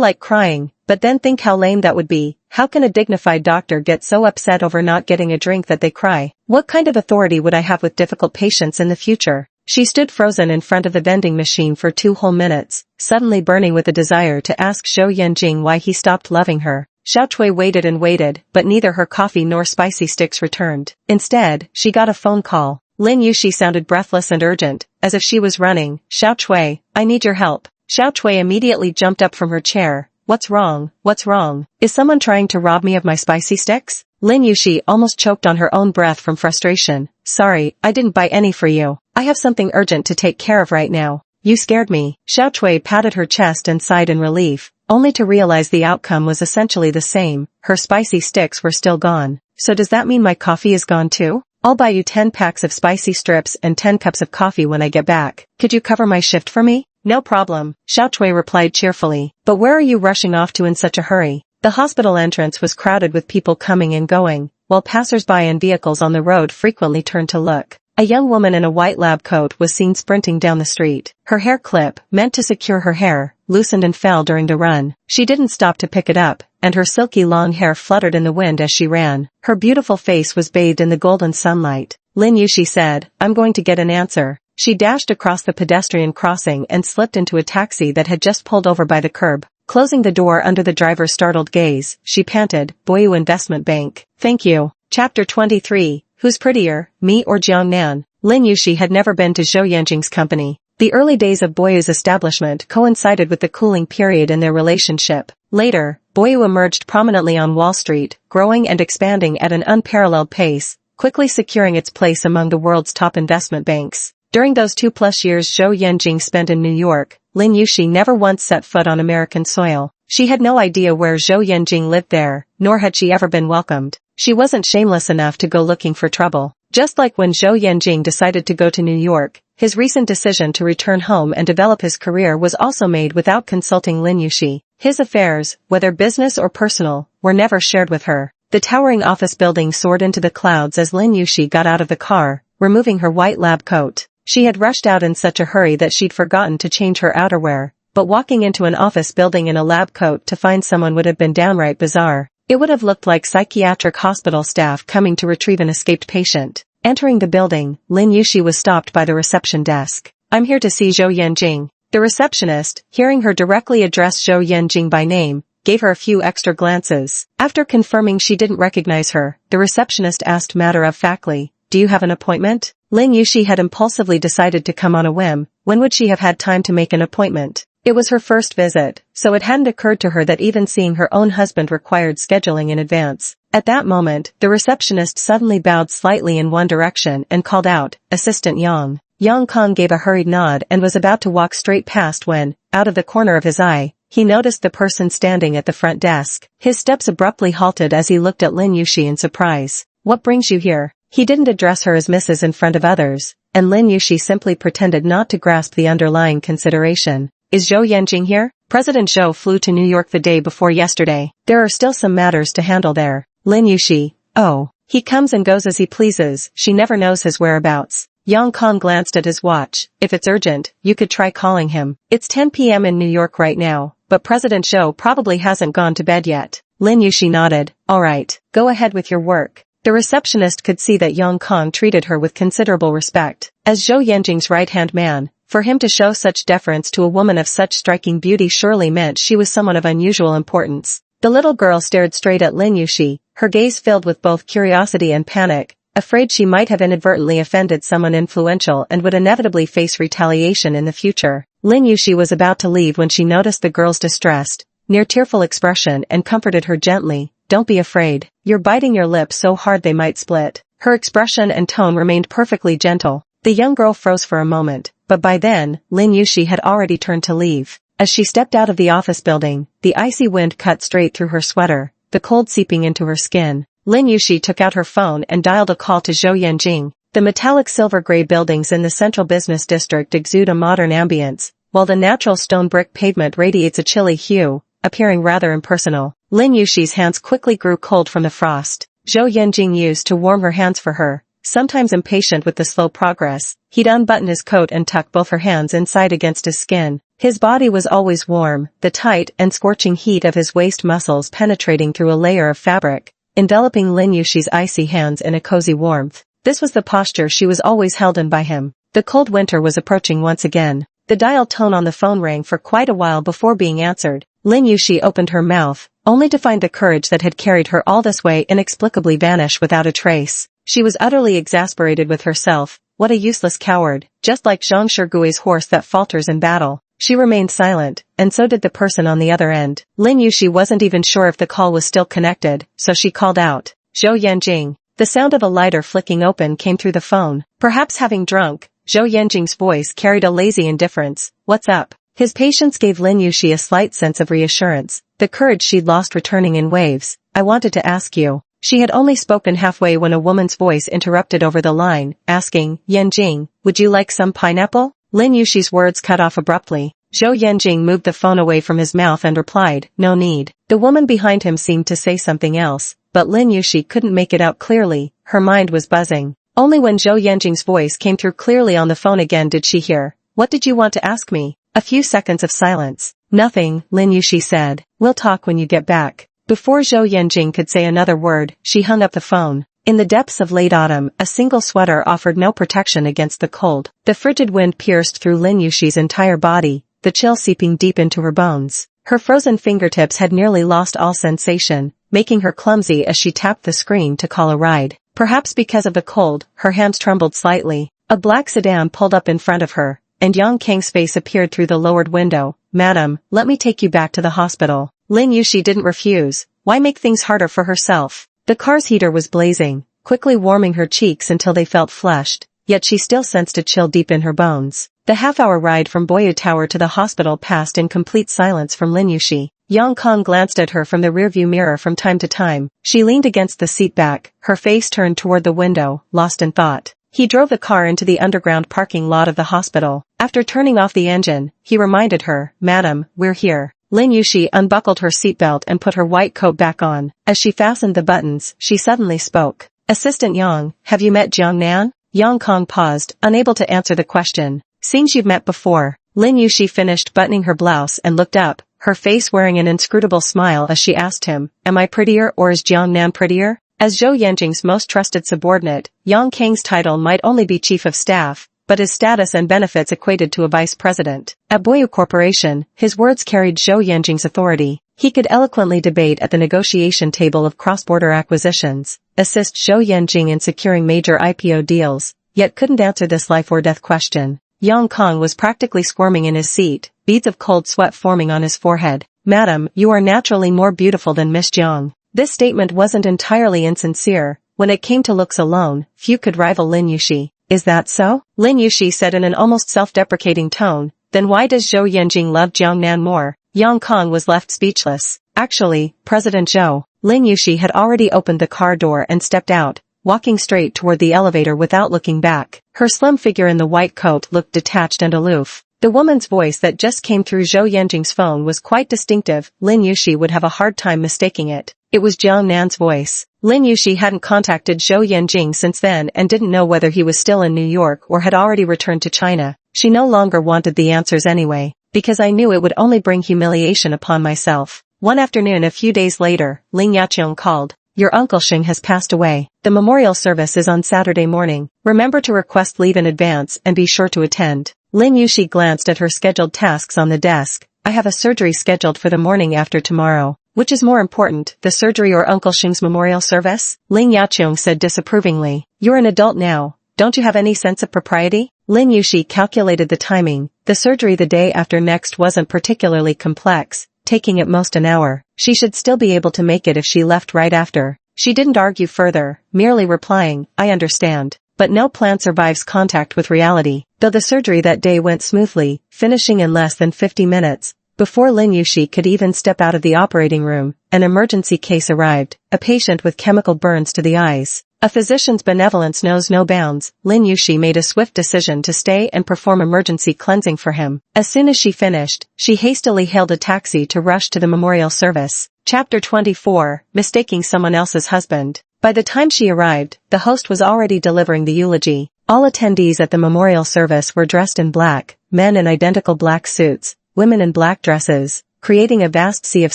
like crying, but then think how lame that would be. How can a dignified doctor get so upset over not getting a drink that they cry? What kind of authority would I have with difficult patients in the future? She stood frozen in front of the vending machine for 2 whole minutes, suddenly burning with a desire to ask Zhou Yanjing why he stopped loving her. Xiao Chui waited and waited, but neither her coffee nor spicy sticks returned. Instead, she got a phone call. Lin Yushi sounded breathless and urgent, as if she was running. Xiao Chui, I need your help. Xiao Chui immediately jumped up from her chair. What's wrong? What's wrong? Is someone trying to rob me of my spicy sticks? Lin Yushi almost choked on her own breath from frustration. Sorry, I didn't buy any for you. I have something urgent to take care of right now. You scared me. Xiao Chui patted her chest and sighed in relief, only to realize the outcome was essentially the same. Her spicy sticks were still gone. So does that mean my coffee is gone too? I'll buy you 10 packs of spicy strips and 10 cups of coffee when I get back. Could you cover my shift for me? No problem, Xiao Chui replied cheerfully. But where are you rushing off to in such a hurry? The hospital entrance was crowded with people coming and going, while passers-by and vehicles on the road frequently turned to look. A young woman in a white lab coat was seen sprinting down the street. Her hair clip, meant to secure her hair, loosened and fell during the run. She didn't stop to pick it up, and her silky long hair fluttered in the wind as she ran. Her beautiful face was bathed in the golden sunlight. Lin Yushi said, I'm going to get an answer. She dashed across the pedestrian crossing and slipped into a taxi that had just pulled over by the curb. Closing the door under the driver's startled gaze, she panted, Boyu Investment Bank. Thank you. Chapter 23, Who's prettier, me or Jiangnan? Lin Yushi had never been to Zhou Yanjing's company. The early days of Boyu's establishment coincided with the cooling period in their relationship. Later, Boyu emerged prominently on Wall Street, growing and expanding at an unparalleled pace, quickly securing its place among the world's top investment banks. During those 2+ years Zhou Yanjing spent in New York, Lin Yushi never once set foot on American soil. She had no idea where Zhou Yanjing lived there, nor had she ever been welcomed. She wasn't shameless enough to go looking for trouble. Just like when Zhou Yanjing decided to go to New York, his recent decision to return home and develop his career was also made without consulting Lin Yushi. His affairs, whether business or personal, were never shared with her. The towering office building soared into the clouds as Lin Yushi got out of the car, removing her white lab coat. She had rushed out in such a hurry that she'd forgotten to change her outerwear, but walking into an office building in a lab coat to find someone would have been downright bizarre. It would have looked like psychiatric hospital staff coming to retrieve an escaped patient. Entering the building, Lin Yushi was stopped by the reception desk. I'm here to see Zhou Yanjing. The receptionist, hearing her directly address Zhou Yanjing by name, gave her a few extra glances. After confirming she didn't recognize her, the receptionist asked matter-of-factly, do you have an appointment? Lin Yushi had impulsively decided to come on a whim. When would she have had time to make an appointment? It was her first visit, so it hadn't occurred to her that even seeing her own husband required scheduling in advance. At that moment, the receptionist suddenly bowed slightly in one direction and called out, Assistant Yang. Yang Kong gave a hurried nod and was about to walk straight past when, out of the corner of his eye, he noticed the person standing at the front desk. His steps abruptly halted as he looked at Lin Yushi in surprise. What brings you here? He didn't address her as Mrs. in front of others, and Lin Yushi simply pretended not to grasp the underlying consideration. Is Zhou Yanjing here? President Zhou flew to New York the day before yesterday. There are still some matters to handle there. Lin Yushi, oh, he comes and goes as he pleases, she never knows his whereabouts. Yang Kong glanced at his watch. If it's urgent, you could try calling him. It's 10 p.m. in New York right now, but President Zhou probably hasn't gone to bed yet. Lin Yushi nodded. All right, go ahead with your work. The receptionist could see that Yang Kong treated her with considerable respect. As Zhou Yanjing's right-hand man, for him to show such deference to a woman of such striking beauty surely meant she was someone of unusual importance. The little girl stared straight at Lin Yushi, her gaze filled with both curiosity and panic, afraid she might have inadvertently offended someone influential and would inevitably face retaliation in the future. Lin Yushi was about to leave when she noticed the girl's distressed, near-tearful expression and comforted her gently. Don't be afraid. You're biting your lips so hard they might split. Her expression and tone remained perfectly gentle. The young girl froze for a moment, but by then, Lin Yushi had already turned to leave. As she stepped out of the office building, the icy wind cut straight through her sweater, the cold seeping into her skin. Lin Yushi took out her phone and dialed a call to Zhou Yanjing. The metallic silver-gray buildings in the central business district exude a modern ambience, while the natural stone brick pavement radiates a chilly hue, appearing rather impersonal. Lin Yushi's hands quickly grew cold from the frost. Zhou Yanjing used to warm her hands for her. Sometimes impatient with the slow progress, he'd unbutton his coat and tuck both her hands inside against his skin. His body was always warm, the tight and scorching heat of his waist muscles penetrating through a layer of fabric, enveloping Lin Yushi's icy hands in a cozy warmth. This was the posture she was always held in by him. The cold winter was approaching once again. The dial tone on the phone rang for quite a while before being answered. Lin Yushi opened her mouth, only to find the courage that had carried her all this way inexplicably vanish without a trace. She was utterly exasperated with herself. What a useless coward, just like Zhang Shigui's horse that falters in battle. She remained silent, and so did the person on the other end. Lin Yushi wasn't even sure if the call was still connected, so she called out, Zhou Yanjing. The sound of a lighter flicking open came through the phone. Perhaps having drunk, Zhou Yanjing's voice carried a lazy indifference. What's up? His patience gave Lin Yushi a slight sense of reassurance, the courage she'd lost returning in waves. I wanted to ask you. She had only spoken halfway when a woman's voice interrupted over the line, asking, Yanjing, would you like some pineapple? Lin Yushi's words cut off abruptly. Zhou Yanjing moved the phone away from his mouth and replied, no need. The woman behind him seemed to say something else, but Lin Yushi couldn't make it out clearly. Her mind was buzzing. Only when Zhou Yanjing's voice came through clearly on the phone again did she hear, what did you want to ask me? A few seconds of silence. Nothing, Lin Yushi said. We'll talk when you get back. Before Zhou Yanjing could say another word, she hung up the phone. In the depths of late autumn, a single sweater offered no protection against the cold. The frigid wind pierced through Lin Yushi's entire body, the chill seeping deep into her bones. Her frozen fingertips had nearly lost all sensation, making her clumsy as she tapped the screen to call a ride. Perhaps because of the cold, her hands trembled slightly. A black sedan pulled up in front of her, and Yang Kang's face appeared through the lowered window. "Madam, let me take you back to the hospital." Lin Yushi didn't refuse. Why make things harder for herself? The car's heater was blazing, quickly warming her cheeks until they felt flushed, yet she still sensed a chill deep in her bones. The half-hour ride from Boyu Tower to the hospital passed in complete silence from Lin Yushi. Yang Kang glanced at her from the rearview mirror from time to time. She leaned against the seat back, her face turned toward the window, lost in thought. He drove the car into the underground parking lot of the hospital. After turning off the engine, he reminded her, "Madam, we're here." Lin Yushi unbuckled her seatbelt and put her white coat back on. As she fastened the buttons, she suddenly spoke. "Assistant Yang, have you met Jiang Nan?" Yang Kang paused, unable to answer the question. "Seems you've met before." Lin Yushi finished buttoning her blouse and looked up, her face wearing an inscrutable smile as she asked him, "Am I prettier or is Jiang Nan prettier?" As Zhou Yanjing's most trusted subordinate, Yang Kang's title might only be chief of staff, but his status and benefits equated to a vice president. At Boyu Corporation, his words carried Zhou Yanjing's authority. He could eloquently debate at the negotiation table of cross-border acquisitions, assist Zhou Yanjing in securing major IPO deals, yet couldn't answer this life-or-death question. Yang Kang was practically squirming in his seat, beads of cold sweat forming on his forehead. "Madam, you are naturally more beautiful than Miss Jiang." This statement wasn't entirely insincere. When it came to looks alone, few could rival Lin Yushi. "Is that so?" Lin Yushi said in an almost self-deprecating tone. "Then why does Zhou Yanjing love Jiang Nan more?" Yang Kang was left speechless. "Actually, President Zhou." Lin Yushi had already opened the car door and stepped out, walking straight toward the elevator without looking back. Her slim figure in the white coat looked detached and aloof. The woman's voice that just came through Zhou Yanjing's phone was quite distinctive. Lin Yushi would have a hard time mistaking it. It was Jiang Nan's voice. Lin Yushi hadn't contacted Zhou Yanjing since then and didn't know whether he was still in New York or had already returned to China. She no longer wanted the answers anyway, because I knew it would only bring humiliation upon myself. One afternoon a few days later, Ling Yaqiong called. "Your Uncle Xing has passed away. The memorial service is on Saturday morning. Remember to request leave in advance and be sure to attend." Lin Yushi glanced at her scheduled tasks on the desk. "I have a surgery scheduled for the morning after tomorrow. Which is more important, the surgery or Uncle Xing's memorial service?" Ling Yaqiong said disapprovingly. "You're an adult now. Don't you have any sense of propriety?" Lin Yushi calculated the timing. The surgery the day after next wasn't particularly complex, taking at most an hour. She should still be able to make it if she left right after. She didn't argue further, merely replying, "I understand." But no plan survives contact with reality. Though the surgery that day went smoothly, finishing in less than 50 minutes, before Lin Yushi could even step out of the operating room, an emergency case arrived, a patient with chemical burns to the eyes. A physician's benevolence knows no bounds. Lin Yushi made a swift decision to stay and perform emergency cleansing for him. As soon as she finished, she hastily hailed a taxi to rush to the memorial service. Chapter 24, Mistaking Someone Else's Husband. By the time she arrived, the host was already delivering the eulogy. All attendees at the memorial service were dressed in black, men in identical black suits, women in black dresses, creating a vast sea of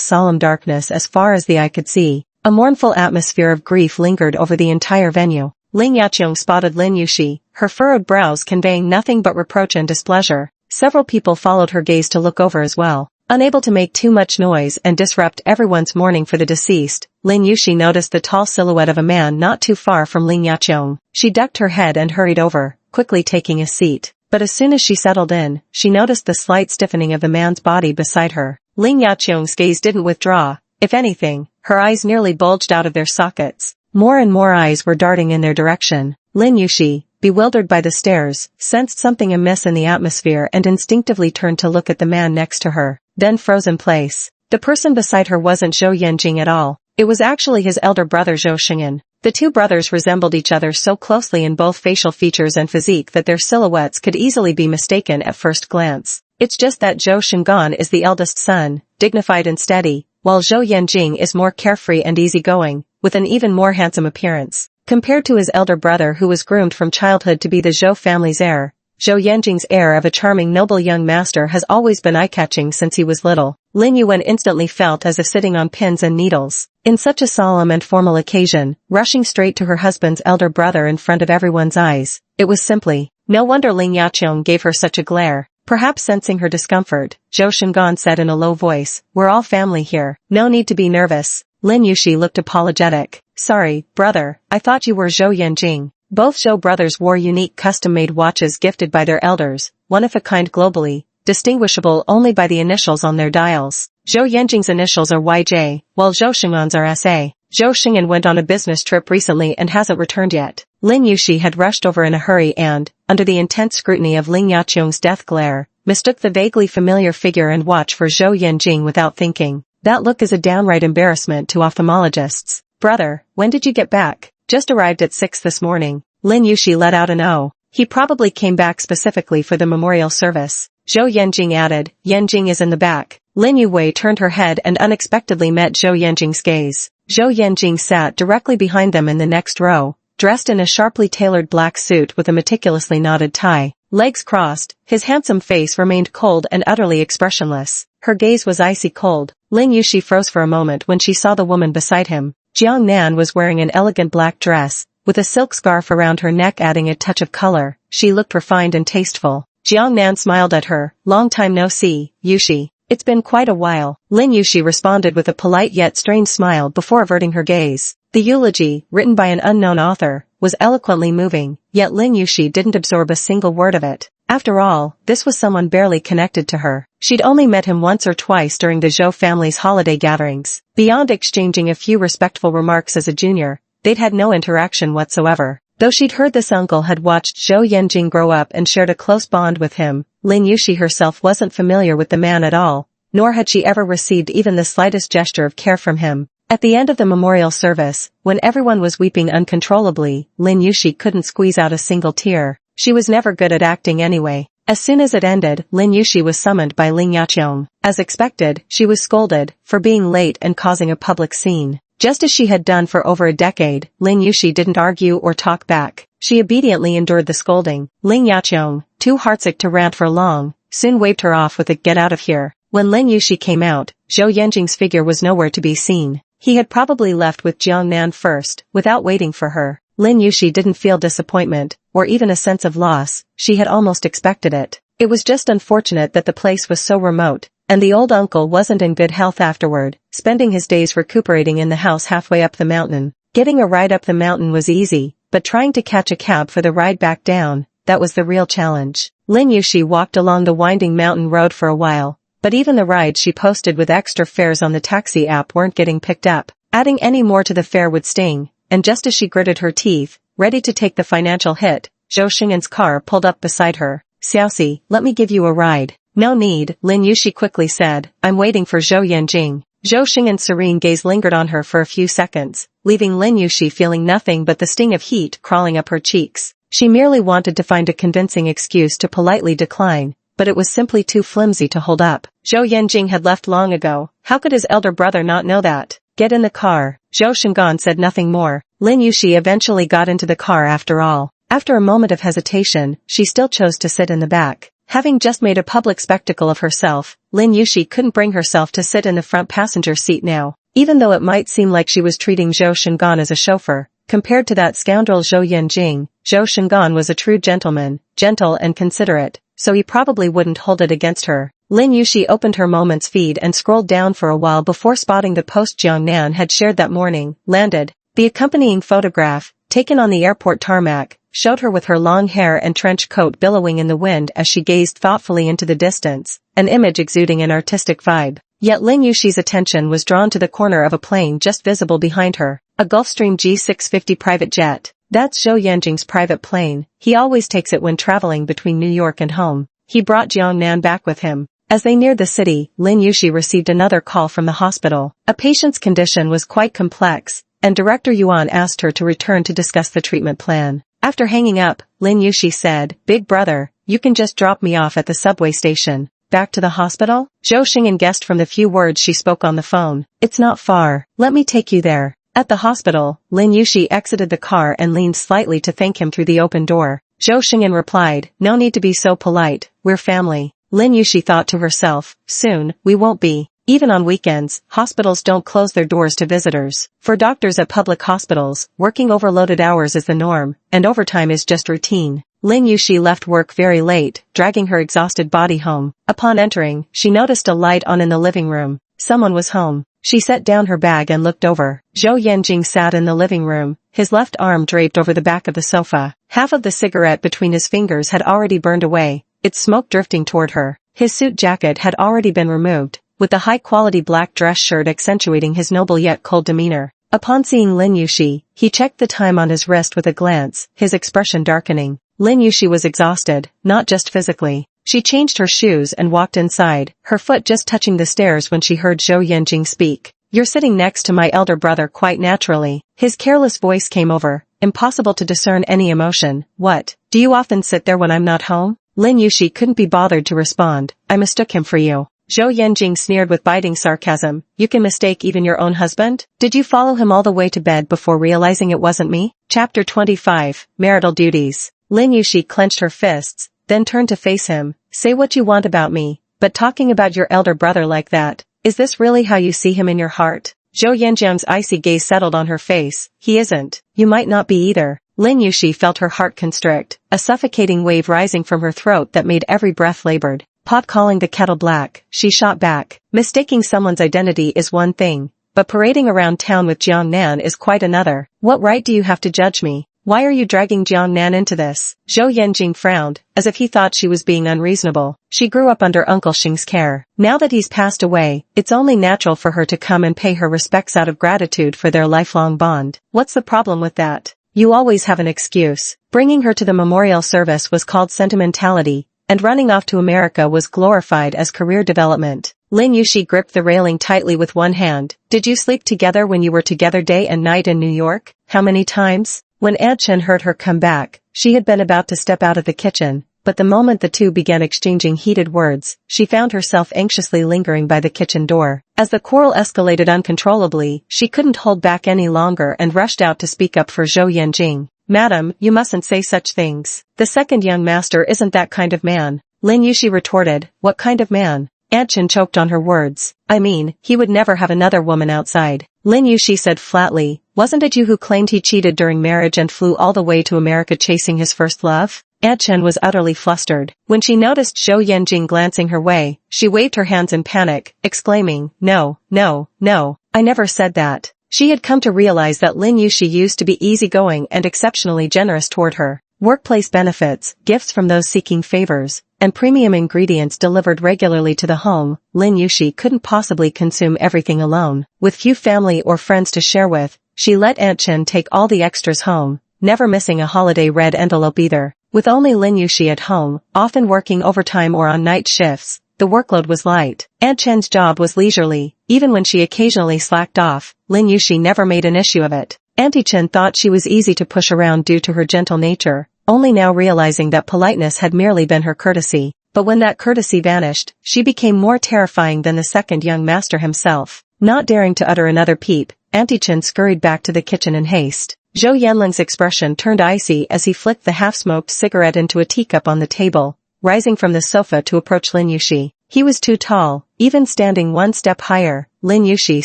solemn darkness as far as the eye could see. A mournful atmosphere of grief lingered over the entire venue. Ling Yaqiong spotted Lin Yushi, her furrowed brows conveying nothing but reproach and displeasure. Several people followed her gaze to look over as well. Unable to make too much noise and disrupt everyone's mourning for the deceased, Lin Yushi noticed the tall silhouette of a man not too far from Ling Yaqiong. She ducked her head and hurried over, quickly taking a seat. But as soon as she settled in, she noticed the slight stiffening of the man's body beside her. Ling Yaqiong's gaze didn't withdraw. If anything, her eyes nearly bulged out of their sockets. More and more eyes were darting in their direction. Lin Yushi, bewildered by the stares, sensed something amiss in the atmosphere and instinctively turned to look at the man next to her, then froze in place. The person beside her wasn't Zhou Yanjing at all. It was actually his elder brother Zhou Xing'an. The two brothers resembled each other so closely in both facial features and physique that their silhouettes could easily be mistaken at first glance. It's just that Zhou Xing'an is the eldest son, dignified and steady, while Zhou Yanjing is more carefree and easygoing, with an even more handsome appearance. Compared to his elder brother who was groomed from childhood to be the Zhou family's heir, Zhou Yanjing's air of a charming noble young master has always been eye-catching since he was little. Lin Yuan instantly felt as if sitting on pins and needles. In such a solemn and formal occasion, rushing straight to her husband's elder brother in front of everyone's eyes, it was simply, no wonder Ling Yaqiong gave her such a glare. Perhaps sensing her discomfort, Zhou Shengan said in a low voice, "We're all family here. No need to be nervous." Lin Yuxi looked apologetic. "Sorry, brother, I thought you were Zhou Yanjing." Both Zhou brothers wore unique custom-made watches gifted by their elders, one of a kind globally, distinguishable only by the initials on their dials. Zhou Yanjing's initials are YJ, while Zhou Shengan's are SA. Zhou Shengan went on a business trip recently and hasn't returned yet. Lin Yuxi had rushed over in a hurry and, under the intense scrutiny of Ling Yaqiong's death glare, mistook the vaguely familiar figure and watch for Zhou Yanjing without thinking. That look is a downright embarrassment to ophthalmologists. "Brother, when did you get back?" "Just arrived at 6 this morning." Lin Yuxi let out an "oh." "He probably came back specifically for the memorial service." Zhou Yanjing added, "Yanjing is in the back." Lin Yuwei turned her head and unexpectedly met Zhou Yanjing's gaze. Zhou Yanjing sat directly behind them in the next row, dressed in a sharply tailored black suit with a meticulously knotted tie. Legs crossed, his handsome face remained cold and utterly expressionless. Her gaze was icy cold. Lin Yuxi froze for a moment when she saw the woman beside him. Jiang Nan was wearing an elegant black dress, with a silk scarf around her neck adding a touch of color. She looked refined and tasteful. Jiang Nan smiled at her. "Long time no see, Yuxi. It's been quite a while." Lin Yuxi responded with a polite yet strained smile before averting her gaze. The eulogy, written by an unknown author, was eloquently moving, yet Lin Yuxi didn't absorb a single word of it. After all, this was someone barely connected to her. She'd only met him once or twice during the Zhou family's holiday gatherings. Beyond exchanging a few respectful remarks as a junior, they'd had no interaction whatsoever. Though she'd heard this uncle had watched Zhou Yanjing grow up and shared a close bond with him, Lin Yuxi herself wasn't familiar with the man at all, nor had she ever received even the slightest gesture of care from him. At the end of the memorial service, when everyone was weeping uncontrollably, Lin Yuxi couldn't squeeze out a single tear. She was never good at acting anyway. As soon as it ended, Lin Yuxi was summoned by Ling Yaqiong. As expected, she was scolded for being late and causing a public scene. Just as she had done for over a decade, Lin Yuxi didn't argue or talk back. She obediently endured the scolding. Ling Yaqiong, too heartsick to rant for long, soon waved her off with a "get out of here." When Lin Yuxi came out, Zhou Yanjing's figure was nowhere to be seen. He had probably left with Jiang Nan first, without waiting for her. Lin Yuxi didn't feel disappointment, or even a sense of loss. She had almost expected it. It was just unfortunate that the place was so remote, and the old uncle wasn't in good health afterward, spending his days recuperating in the house halfway up the mountain. Getting a ride up the mountain was easy, but trying to catch a cab for the ride back down, that was the real challenge. Lin Yuxi walked along the winding mountain road for a while, but even the rides she posted with extra fares on the taxi app weren't getting picked up. Adding any more to the fare would sting, and just as she gritted her teeth, ready to take the financial hit, Zhou Shengan's car pulled up beside her. "Xiaoxi, let me give you a ride." "No need," Lin Yuxi quickly said. "I'm waiting for Zhou Yanjing." Zhou Shengan's serene gaze lingered on her for a few seconds, leaving Lin Yuxi feeling nothing but the sting of heat crawling up her cheeks. She merely wanted to find a convincing excuse to politely decline, but it was simply too flimsy to hold up. Zhou Yanjing had left long ago. How could his elder brother not know that? "Get in the car." Zhou Shengan said nothing more. Lin Yuxi eventually got into the car after all. After a moment of hesitation, she still chose to sit in the back. Having just made a public spectacle of herself, Lin Yuxi couldn't bring herself to sit in the front passenger seat now. Even though it might seem like she was treating Zhou Shengan as a chauffeur, compared to that scoundrel Zhou Yanjing, Zhou Shengan was a true gentleman, gentle and considerate, so he probably wouldn't hold it against her. Lin Yuxi opened her Moments feed and scrolled down for a while before spotting the post Jiang Nan had shared that morning. Landed. The accompanying photograph, taken on the airport tarmac, showed her with her long hair and trench coat billowing in the wind as she gazed thoughtfully into the distance, an image exuding an artistic vibe. Yet Lin Yuxi's attention was drawn to the corner of a plane just visible behind her, a Gulfstream G650 private jet. That's Zhou Yanjing's private plane. He always takes it when traveling between New York and home. He brought Jiang Nan back with him. As they neared the city, Lin Yuxi received another call from the hospital. A patient's condition was quite complex, and Director Yuan asked her to return to discuss the treatment plan. After hanging up, Lin Yuxi said, "Big brother, you can just drop me off at the subway station." "Back to the hospital?" Zhou Shengan guessed from the few words she spoke on the phone. "It's not far. Let me take you there." At the hospital, Lin Yuxi exited the car and leaned slightly to thank him through the open door. Zhou Shengan replied, "No need to be so polite, we're family." Lin Yuxi thought to herself, "Soon, we won't be." Even on weekends, hospitals don't close their doors to visitors. For doctors at public hospitals, working overloaded hours is the norm, and overtime is just routine. Lin Yuxi left work very late, dragging her exhausted body home. Upon entering, she noticed a light on in the living room. Someone was home. She set down her bag and looked over. Zhou Yanjing sat in the living room, his left arm draped over the back of the sofa. Half of the cigarette between his fingers had already burned away, its smoke drifting toward her. His suit jacket had already been removed, with the high-quality black dress shirt accentuating his noble yet cold demeanor. Upon seeing Lin Yuxi, he checked the time on his wrist with a glance, his expression darkening. Lin Yuxi was exhausted, not just physically. She changed her shoes and walked inside, her foot just touching the stairs when she heard Zhou Yanjing speak. "You're sitting next to my elder brother quite naturally." His careless voice came over, impossible to discern any emotion. "What? Do you often sit there when I'm not home?" Lin Yuxi couldn't be bothered to respond. "I mistook him for you." Zhou Yanjing sneered with biting sarcasm. "You can mistake even your own husband? Did you follow him all the way to bed before realizing it wasn't me?" Chapter 25, Marital Duties. Lin Yuxi clenched her fists, then turned to face him. "Say what you want about me, but talking about your elder brother like that, is this really how you see him in your heart?" Zhou Yanjiang's icy gaze settled on her face. "He isn't. You might not be either." Lin Yuxi felt her heart constrict, a suffocating wave rising from her throat that made every breath labored. Pot calling the kettle black, she shot back. "Mistaking someone's identity is one thing, but parading around town with Jiang Nan is quite another. What right do you have to judge me? Why are you dragging Jiang Nan into this?" Zhou Yanjing frowned, as if he thought she was being unreasonable. She grew up under Uncle Xing's care. Now that he's passed away, it's only natural for her to come and pay her respects out of gratitude for their lifelong bond. What's the problem with that? You always have an excuse. Bringing her to the memorial service was called sentimentality, and running off to America was glorified as career development. Lin Yuxi gripped the railing tightly with one hand. "Did you sleep together when you were together day and night in New York? How many times?" When Aunt Chen heard her come back, she had been about to step out of the kitchen, but the moment the two began exchanging heated words, she found herself anxiously lingering by the kitchen door. As the quarrel escalated uncontrollably, she couldn't hold back any longer and rushed out to speak up for Zhou Yanjing. "Madam, you mustn't say such things. The second young master isn't that kind of man." Lin Yuxi retorted. "What kind of man?" Aunt Chen choked on her words. "I mean, he would never have another woman outside." Lin Yuxi said flatly, "Wasn't it you who claimed he cheated during marriage and flew all the way to America chasing his first love?" Aunt Chen was utterly flustered. When she noticed Zhou Yanjing glancing her way, she waved her hands in panic, exclaiming, "No, no, no, I never said that." She had come to realize that Lin Yuxi used to be easygoing and exceptionally generous toward her. Workplace benefits, gifts from those seeking favors, and premium ingredients delivered regularly to the home. Lin Yuxi couldn't possibly consume everything alone. With few family or friends to share with, she let Aunt Chen take all the extras home, never missing a holiday red envelope either. With only Lin Yuxi at home, often working overtime or on night shifts, the workload was light. Aunt Chen's job was leisurely. Even when she occasionally slacked off, Lin Yuxi never made an issue of it. Auntie Chen thought she was easy to push around due to her gentle nature, only now realizing that politeness had merely been her courtesy. But when that courtesy vanished, she became more terrifying than the second young master himself. Not daring to utter another peep, Auntie Chen scurried back to the kitchen in haste. Zhou Yanling's expression turned icy as he flicked the half-smoked cigarette into a teacup on the table, rising from the sofa to approach Lin Yuxi. He was too tall. Even standing one step higher, Lin Yuxi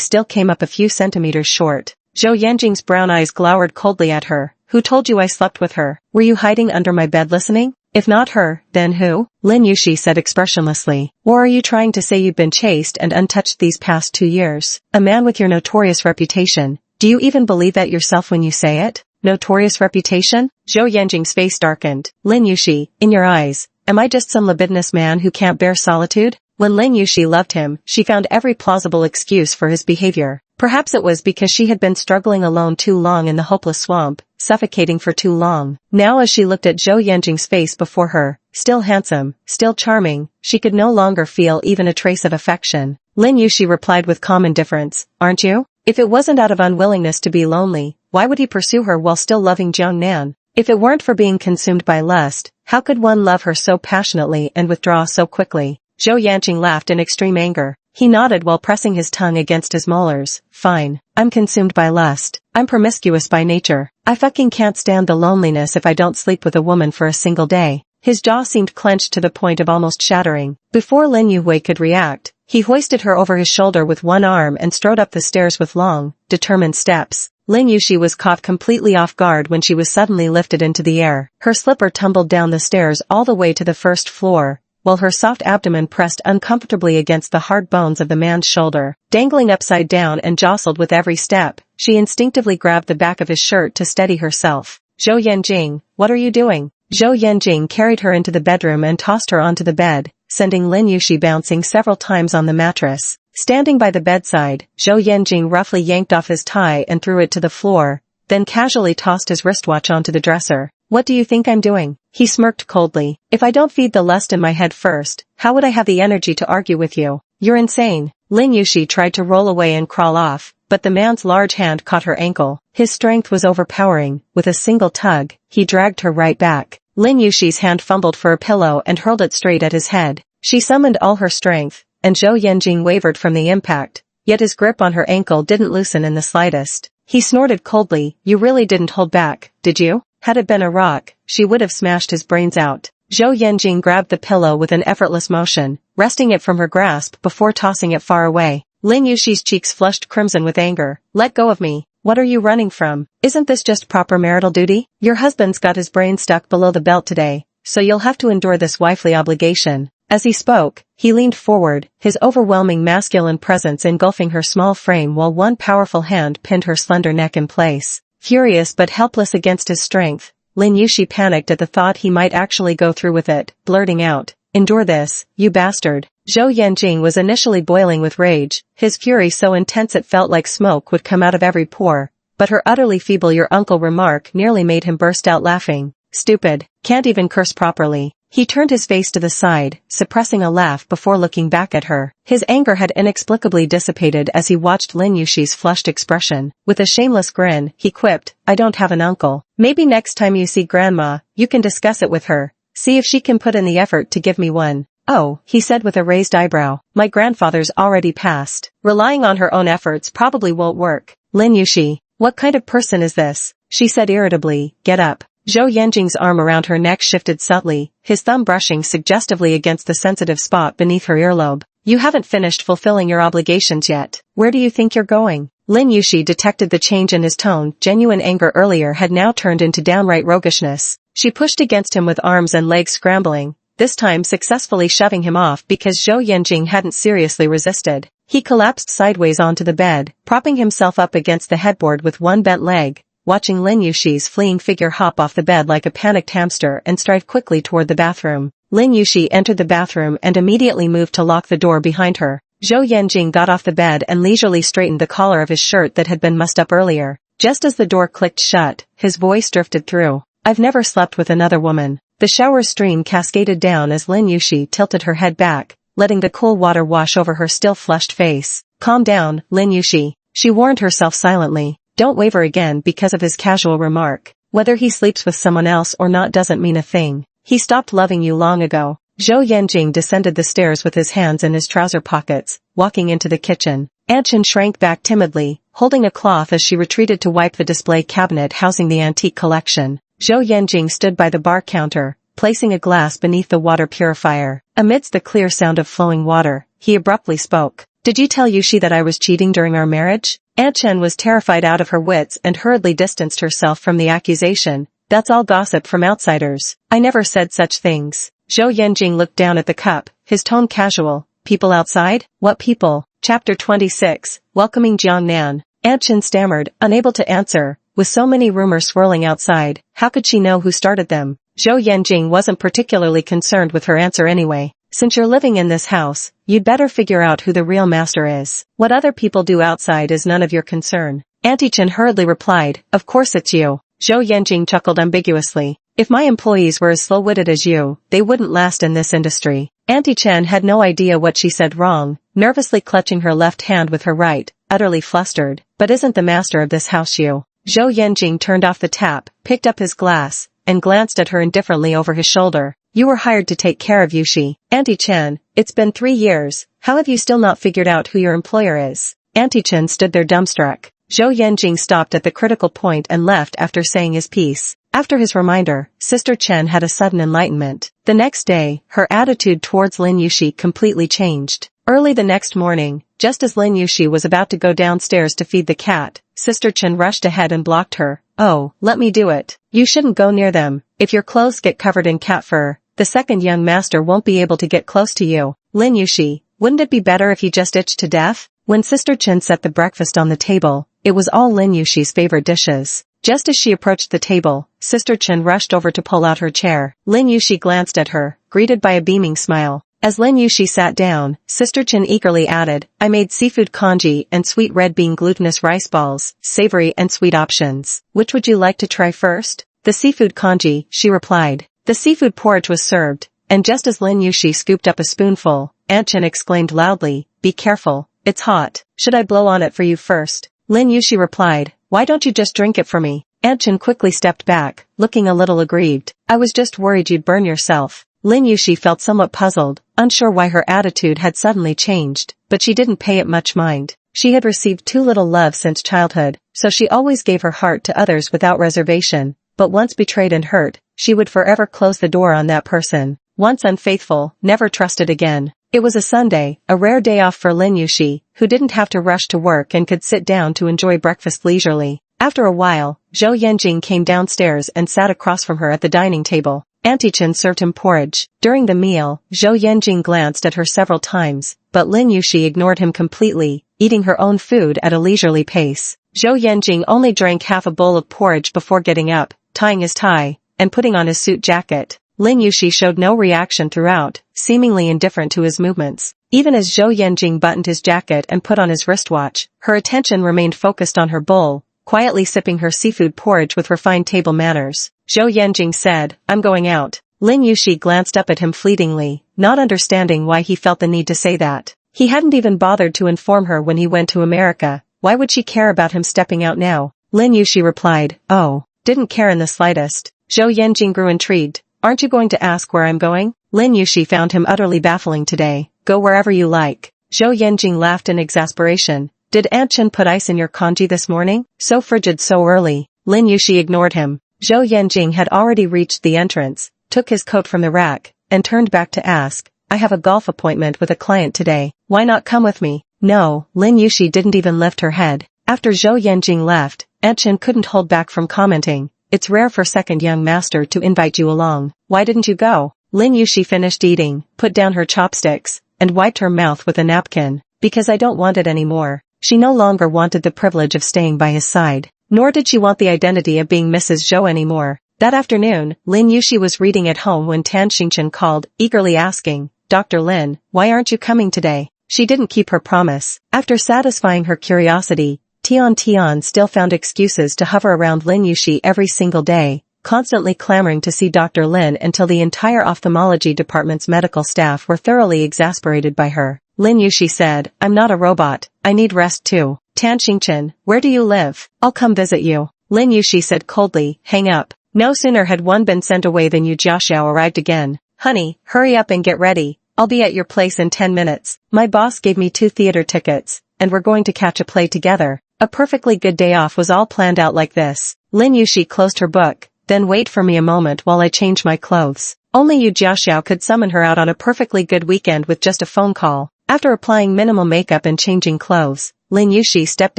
still came up a few centimeters short. Zhou Yanjing's brown eyes glowered coldly at her. "Who told you I slept with her? Were you hiding under my bed listening? If not her, then who?" Lin Yuxi said expressionlessly. "Or are you trying to say you've been chaste and untouched these past 2 years? A man with your notorious reputation. Do you even believe that yourself when you say it? Notorious reputation?" Zhou Yanjing's face darkened. "Lin Yuxi, in your eyes, am I just some libidinous man who can't bear solitude?" When Lin Yuxi loved him, she found every plausible excuse for his behavior. Perhaps it was because she had been struggling alone too long in the hopeless swamp, suffocating for too long. Now as she looked at Zhou Yanjing's face before her, still handsome, still charming, she could no longer feel even a trace of affection. Lin Yuxi replied with calm indifference, "Aren't you?" If it wasn't out of unwillingness to be lonely, why would he pursue her while still loving Jiang Nan? If it weren't for being consumed by lust, how could one love her so passionately and withdraw so quickly? Zhou Yanjing laughed in extreme anger. He nodded while pressing his tongue against his molars. "Fine. I'm consumed by lust. I'm promiscuous by nature. I fucking can't stand the loneliness if I don't sleep with a woman for a single day." His jaw seemed clenched to the point of almost shattering. Before Lin Yuhui could react, He hoisted her over his shoulder with one arm and strode up the stairs with long, determined steps. Lin Yushi was caught completely off guard when she was suddenly lifted into the air. Her slipper tumbled down the stairs all the way to the first floor, while her soft abdomen pressed uncomfortably against the hard bones of the man's shoulder. Dangling upside down and jostled with every step, she instinctively grabbed the back of his shirt to steady herself. "Zhou Yanjing, what are you doing?" Zhou Yanjing carried her into the bedroom and tossed her onto the bed, sending Lin Yushi bouncing several times on the mattress. Standing by the bedside, Zhou Yanjing roughly yanked off his tie and threw it to the floor, then casually tossed his wristwatch onto the dresser. "What do you think I'm doing?" He smirked coldly. "If I don't feed the lust in my head first, how would I have the energy to argue with you? You're insane." Lin Yushi tried to roll away and crawl off, but the man's large hand caught her ankle. His strength was overpowering. With a single tug, he dragged her right back. Lin Yushi's hand fumbled for a pillow and hurled it straight at his head. She summoned all her strength, and Zhou Yanjing wavered from the impact, yet his grip on her ankle didn't loosen in the slightest. He snorted coldly. "You really didn't hold back, did you?" Had it been a rock, she would have smashed his brains out. Zhou Yanjing grabbed the pillow with an effortless motion, wresting it from her grasp before tossing it far away. Lin Yushi's cheeks flushed crimson with anger. "Let go of me. What are you running from? Isn't this just proper marital duty? Your husband's got his brain stuck below the belt today, so you'll have to endure this wifely obligation." As he spoke, he leaned forward, his overwhelming masculine presence engulfing her small frame while one powerful hand pinned her slender neck in place. Furious but helpless against his strength, Lin Yushi panicked at the thought he might actually go through with it, blurting out, "Endure this, you bastard." Zhou Yanjing was initially boiling with rage, his fury so intense it felt like smoke would come out of every pore, but her utterly feeble "your uncle" remark nearly made him burst out laughing. "Stupid, can't even curse properly." He turned his face to the side, suppressing a laugh before looking back at her. His anger had inexplicably dissipated as he watched Lin Yushi's flushed expression. With a shameless grin, he quipped, "I don't have an uncle. Maybe next time you see Grandma, you can discuss it with her. See if she can put in the effort to give me one." "Oh," he said with a raised eyebrow, "my grandfather's already passed. Relying on her own efforts probably won't work." "Lin Yushi, what kind of person is this?" she said irritably. "Get up." Zhou Yanjing's arm around her neck shifted subtly, his thumb brushing suggestively against the sensitive spot beneath her earlobe. "You haven't finished fulfilling your obligations yet. Where do you think you're going?" Lin Yushi detected the change in his tone. Genuine anger earlier had now turned into downright roguishness. She pushed against him with arms and legs scrambling, this time successfully shoving him off because Zhou Yanjing hadn't seriously resisted. He collapsed sideways onto the bed, propping himself up against the headboard with one bent leg, watching Lin Yushi's fleeing figure hop off the bed like a panicked hamster and stride quickly toward the bathroom. Lin Yushi entered the bathroom and immediately moved to lock the door behind her. Zhou Yanjing got off the bed and leisurely straightened the collar of his shirt that had been mussed up earlier. Just as the door clicked shut, his voice drifted through. "I've never slept with another woman." The shower stream cascaded down as Lin Yushi tilted her head back, letting the cool water wash over her still flushed face. "Calm down, Lin Yushi," she warned herself silently. Don't waver again because of his casual remark. Whether he sleeps with someone else or not doesn't mean a thing. He stopped loving you long ago. Zhou Yanjing descended the stairs with his hands in his trouser pockets, walking into the kitchen. Anchen shrank back timidly, holding a cloth as she retreated to wipe the display cabinet housing the antique collection. Zhou Yanjing stood by the bar counter, placing a glass beneath the water purifier. Amidst the clear sound of flowing water, he abruptly spoke. "Did you tell Yushi that I was cheating during our marriage?" Anchen was terrified out of her wits and hurriedly distanced herself from the accusation. "That's all gossip from outsiders. I never said such things." Zhou Yanjing looked down at the cup, his tone casual. "People outside? What people?" Chapter 26, Welcoming Jiangnan. Anchen stammered, unable to answer. With so many rumors swirling outside, how could she know who started them? Zhou Yanjing wasn't particularly concerned with her answer anyway. "Since you're living in this house, you'd better figure out who the real master is. What other people do outside is none of your concern." Auntie Chen hurriedly replied, "Of course it's you." Zhou Yanjing chuckled ambiguously. "If my employees were as slow-witted as you, they wouldn't last in this industry." Auntie Chen had no idea what she said wrong, nervously clutching her left hand with her right, utterly flustered. "But isn't the master of this house you?" Zhou Yanjing turned off the tap, picked up his glass, and glanced at her indifferently over his shoulder. "You were hired to take care of Yushi." "Auntie Chen, it's been 3 years. How have you still not figured out who your employer is?" Auntie Chen stood there dumbstruck. Zhou Yanjing stopped at the critical point and left after saying his piece. After his reminder, Sister Chen had a sudden enlightenment. The next day, her attitude towards Lin Yushi completely changed. Early the next morning, just as Lin Yushi was about to go downstairs to feed the cat, Sister Chen rushed ahead and blocked her. "Oh, let me do it. You shouldn't go near them. If your clothes get covered in cat fur, the second young master won't be able to get close to you." "Lin Yushi, wouldn't it be better if you just itched to death?" When Sister Chen set the breakfast on the table, it was all Lin Yushi's favorite dishes. Just as she approached the table, Sister Chen rushed over to pull out her chair. Lin Yushi glanced at her, greeted by a beaming smile. As Lin Yushi sat down, Sister Chen eagerly added, "I made seafood congee and sweet red bean glutinous rice balls, savory and sweet options. Which would you like to try first?" "The seafood congee," she replied. The seafood porridge was served, and just as Lin Yushi scooped up a spoonful, Aunt Chen exclaimed loudly, "Be careful, it's hot. Should I blow on it for you first?" Lin Yushi replied, "Why don't you just drink it for me?" Aunt Chen quickly stepped back, looking a little aggrieved. "I was just worried you'd burn yourself." Lin Yushi felt somewhat puzzled, unsure why her attitude had suddenly changed, but she didn't pay it much mind. She had received too little love since childhood, so she always gave her heart to others without reservation, but once betrayed and hurt, she would forever close the door on that person. Once unfaithful, never trusted again. It was a Sunday, a rare day off for Lin Yushi, who didn't have to rush to work and could sit down to enjoy breakfast leisurely. After a while, Zhou Yanjing came downstairs and sat across from her at the dining table. Auntie Chen served him porridge. During the meal, Zhou Yanjing glanced at her several times, but Lin Yushi ignored him completely, eating her own food at a leisurely pace. Zhou Yanjing only drank half a bowl of porridge before getting up, tying his tie, and putting on his suit jacket. Lin Yushi showed no reaction throughout, seemingly indifferent to his movements. Even as Zhou Yanjing buttoned his jacket and put on his wristwatch, her attention remained focused on her bowl, quietly sipping her seafood porridge with refined table manners. Zhou Yanjing said, "I'm going out." Lin Yushi glanced up at him fleetingly, not understanding why he felt the need to say that. He hadn't even bothered to inform her when he went to America. Why would she care about him stepping out now? Lin Yushi replied, "Oh, didn't care in the slightest." Zhou Yanjing grew intrigued. "Aren't you going to ask where I'm going?" Lin Yushi found him utterly baffling today. "Go wherever you like." Zhou Yanjing laughed in exasperation. "Did Aunt Chen put ice in your congee this morning? So frigid so early." Lin Yushi ignored him. Zhou Yanjing had already reached the entrance, took his coat from the rack, and turned back to ask, "I have a golf appointment with a client today. Why not come with me?" "No." Lin Yushi didn't even lift her head. After Zhou Yanjing left, Aunt Chen couldn't hold back from commenting, "It's rare for second young master to invite you along. Why didn't you go?" Lin Yushi finished eating, put down her chopsticks, and wiped her mouth with a napkin. "Because I don't want it anymore." She no longer wanted the privilege of staying by his side. Nor did she want the identity of being Mrs. Zhou anymore. That afternoon, Lin Yushi was reading at home when Tan Xingchen called, eagerly asking, "Dr. Lin, why aren't you coming today?" She didn't keep her promise. After satisfying her curiosity, Tian still found excuses to hover around Lin Yushi every single day, constantly clamoring to see Dr. Lin until the entire ophthalmology department's medical staff were thoroughly exasperated by her. Lin Yushi said, "I'm not a robot, I need rest too." "Tan Xingchen, where do you live? I'll come visit you." Lin Yushi said coldly, "Hang up." No sooner had one been sent away than Yu Jiaxiao arrived again. "Honey, hurry up and get ready. I'll be at your place in 10 minutes. My boss gave me 2 theater tickets, and we're going to catch a play together." A perfectly good day off was all planned out like this. Lin Yushi closed her book, "Then wait for me a moment while I change my clothes." Only Yu Jiaxiao could summon her out on a perfectly good weekend with just a phone call. After applying minimal makeup and changing clothes, Lin Yushi stepped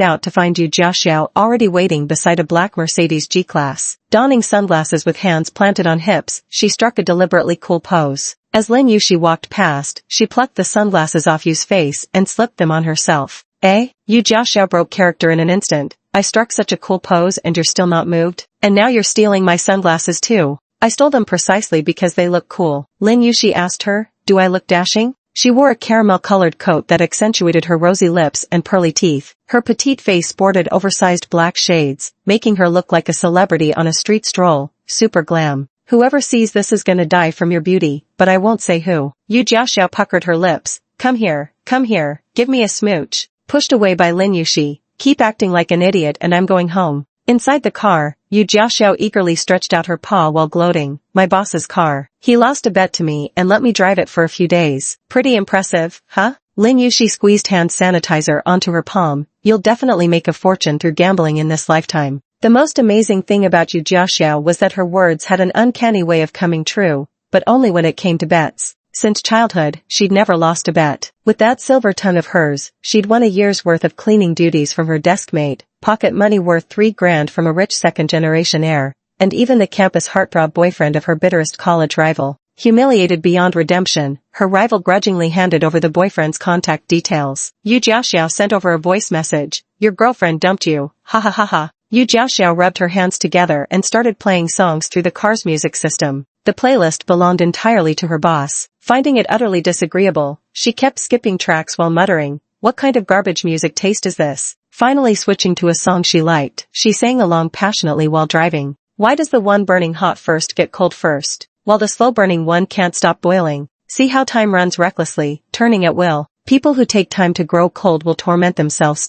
out to find Yu Jiaxiao already waiting beside a black Mercedes G-Class. Donning sunglasses with hands planted on hips, she struck a deliberately cool pose. As Lin Yushi walked past, she plucked the sunglasses off Yu's face and slipped them on herself. "Eh?" Yu Jiaxiao broke character in an instant. "I struck such a cool pose and you're still not moved? And now you're stealing my sunglasses too?" "I stole them precisely because they look cool." Lin Yushi asked her, "Do I look dashing?" She wore a caramel-colored coat that accentuated her rosy lips and pearly teeth. Her petite face sported oversized black shades, making her look like a celebrity on a street stroll. Super glam. "Whoever sees this is gonna die from your beauty, but I won't say who." Yu Jiaxiao puckered her lips. Come here, give me a smooch." Pushed away by Lin Yushi. "Keep acting like an idiot and I'm going home." Inside the car, Yu Jiaxiao eagerly stretched out her paw while gloating. "My boss's car. He lost a bet to me and let me drive it for a few days. Pretty impressive, huh?" Lin Yushi squeezed hand sanitizer onto her palm. "You'll definitely make a fortune through gambling in this lifetime." The most amazing thing about Yu Jiaxiao was that her words had an uncanny way of coming true, but only when it came to bets. Since childhood, she'd never lost a bet. With that silver tongue of hers, she'd won a year's worth of cleaning duties from her deskmate, pocket money worth $3,000 from a rich second-generation heir, and even the campus heartthrob boyfriend of her bitterest college rival. Humiliated beyond redemption, her rival grudgingly handed over the boyfriend's contact details. Yu Jiaxiao sent over a voice message. Your girlfriend dumped you. Ha ha ha ha. Yu Jiaxiao rubbed her hands together and started playing songs through the car's music system. The playlist belonged entirely to her boss. Finding it utterly disagreeable, she kept skipping tracks while muttering, "What kind of garbage music taste is this?" Finally switching to a song she liked, she sang along passionately while driving. Why does the one burning hot first get cold first, while the slow-burning one can't stop boiling? See how time runs recklessly, turning at will. People who take time to grow cold will torment themselves.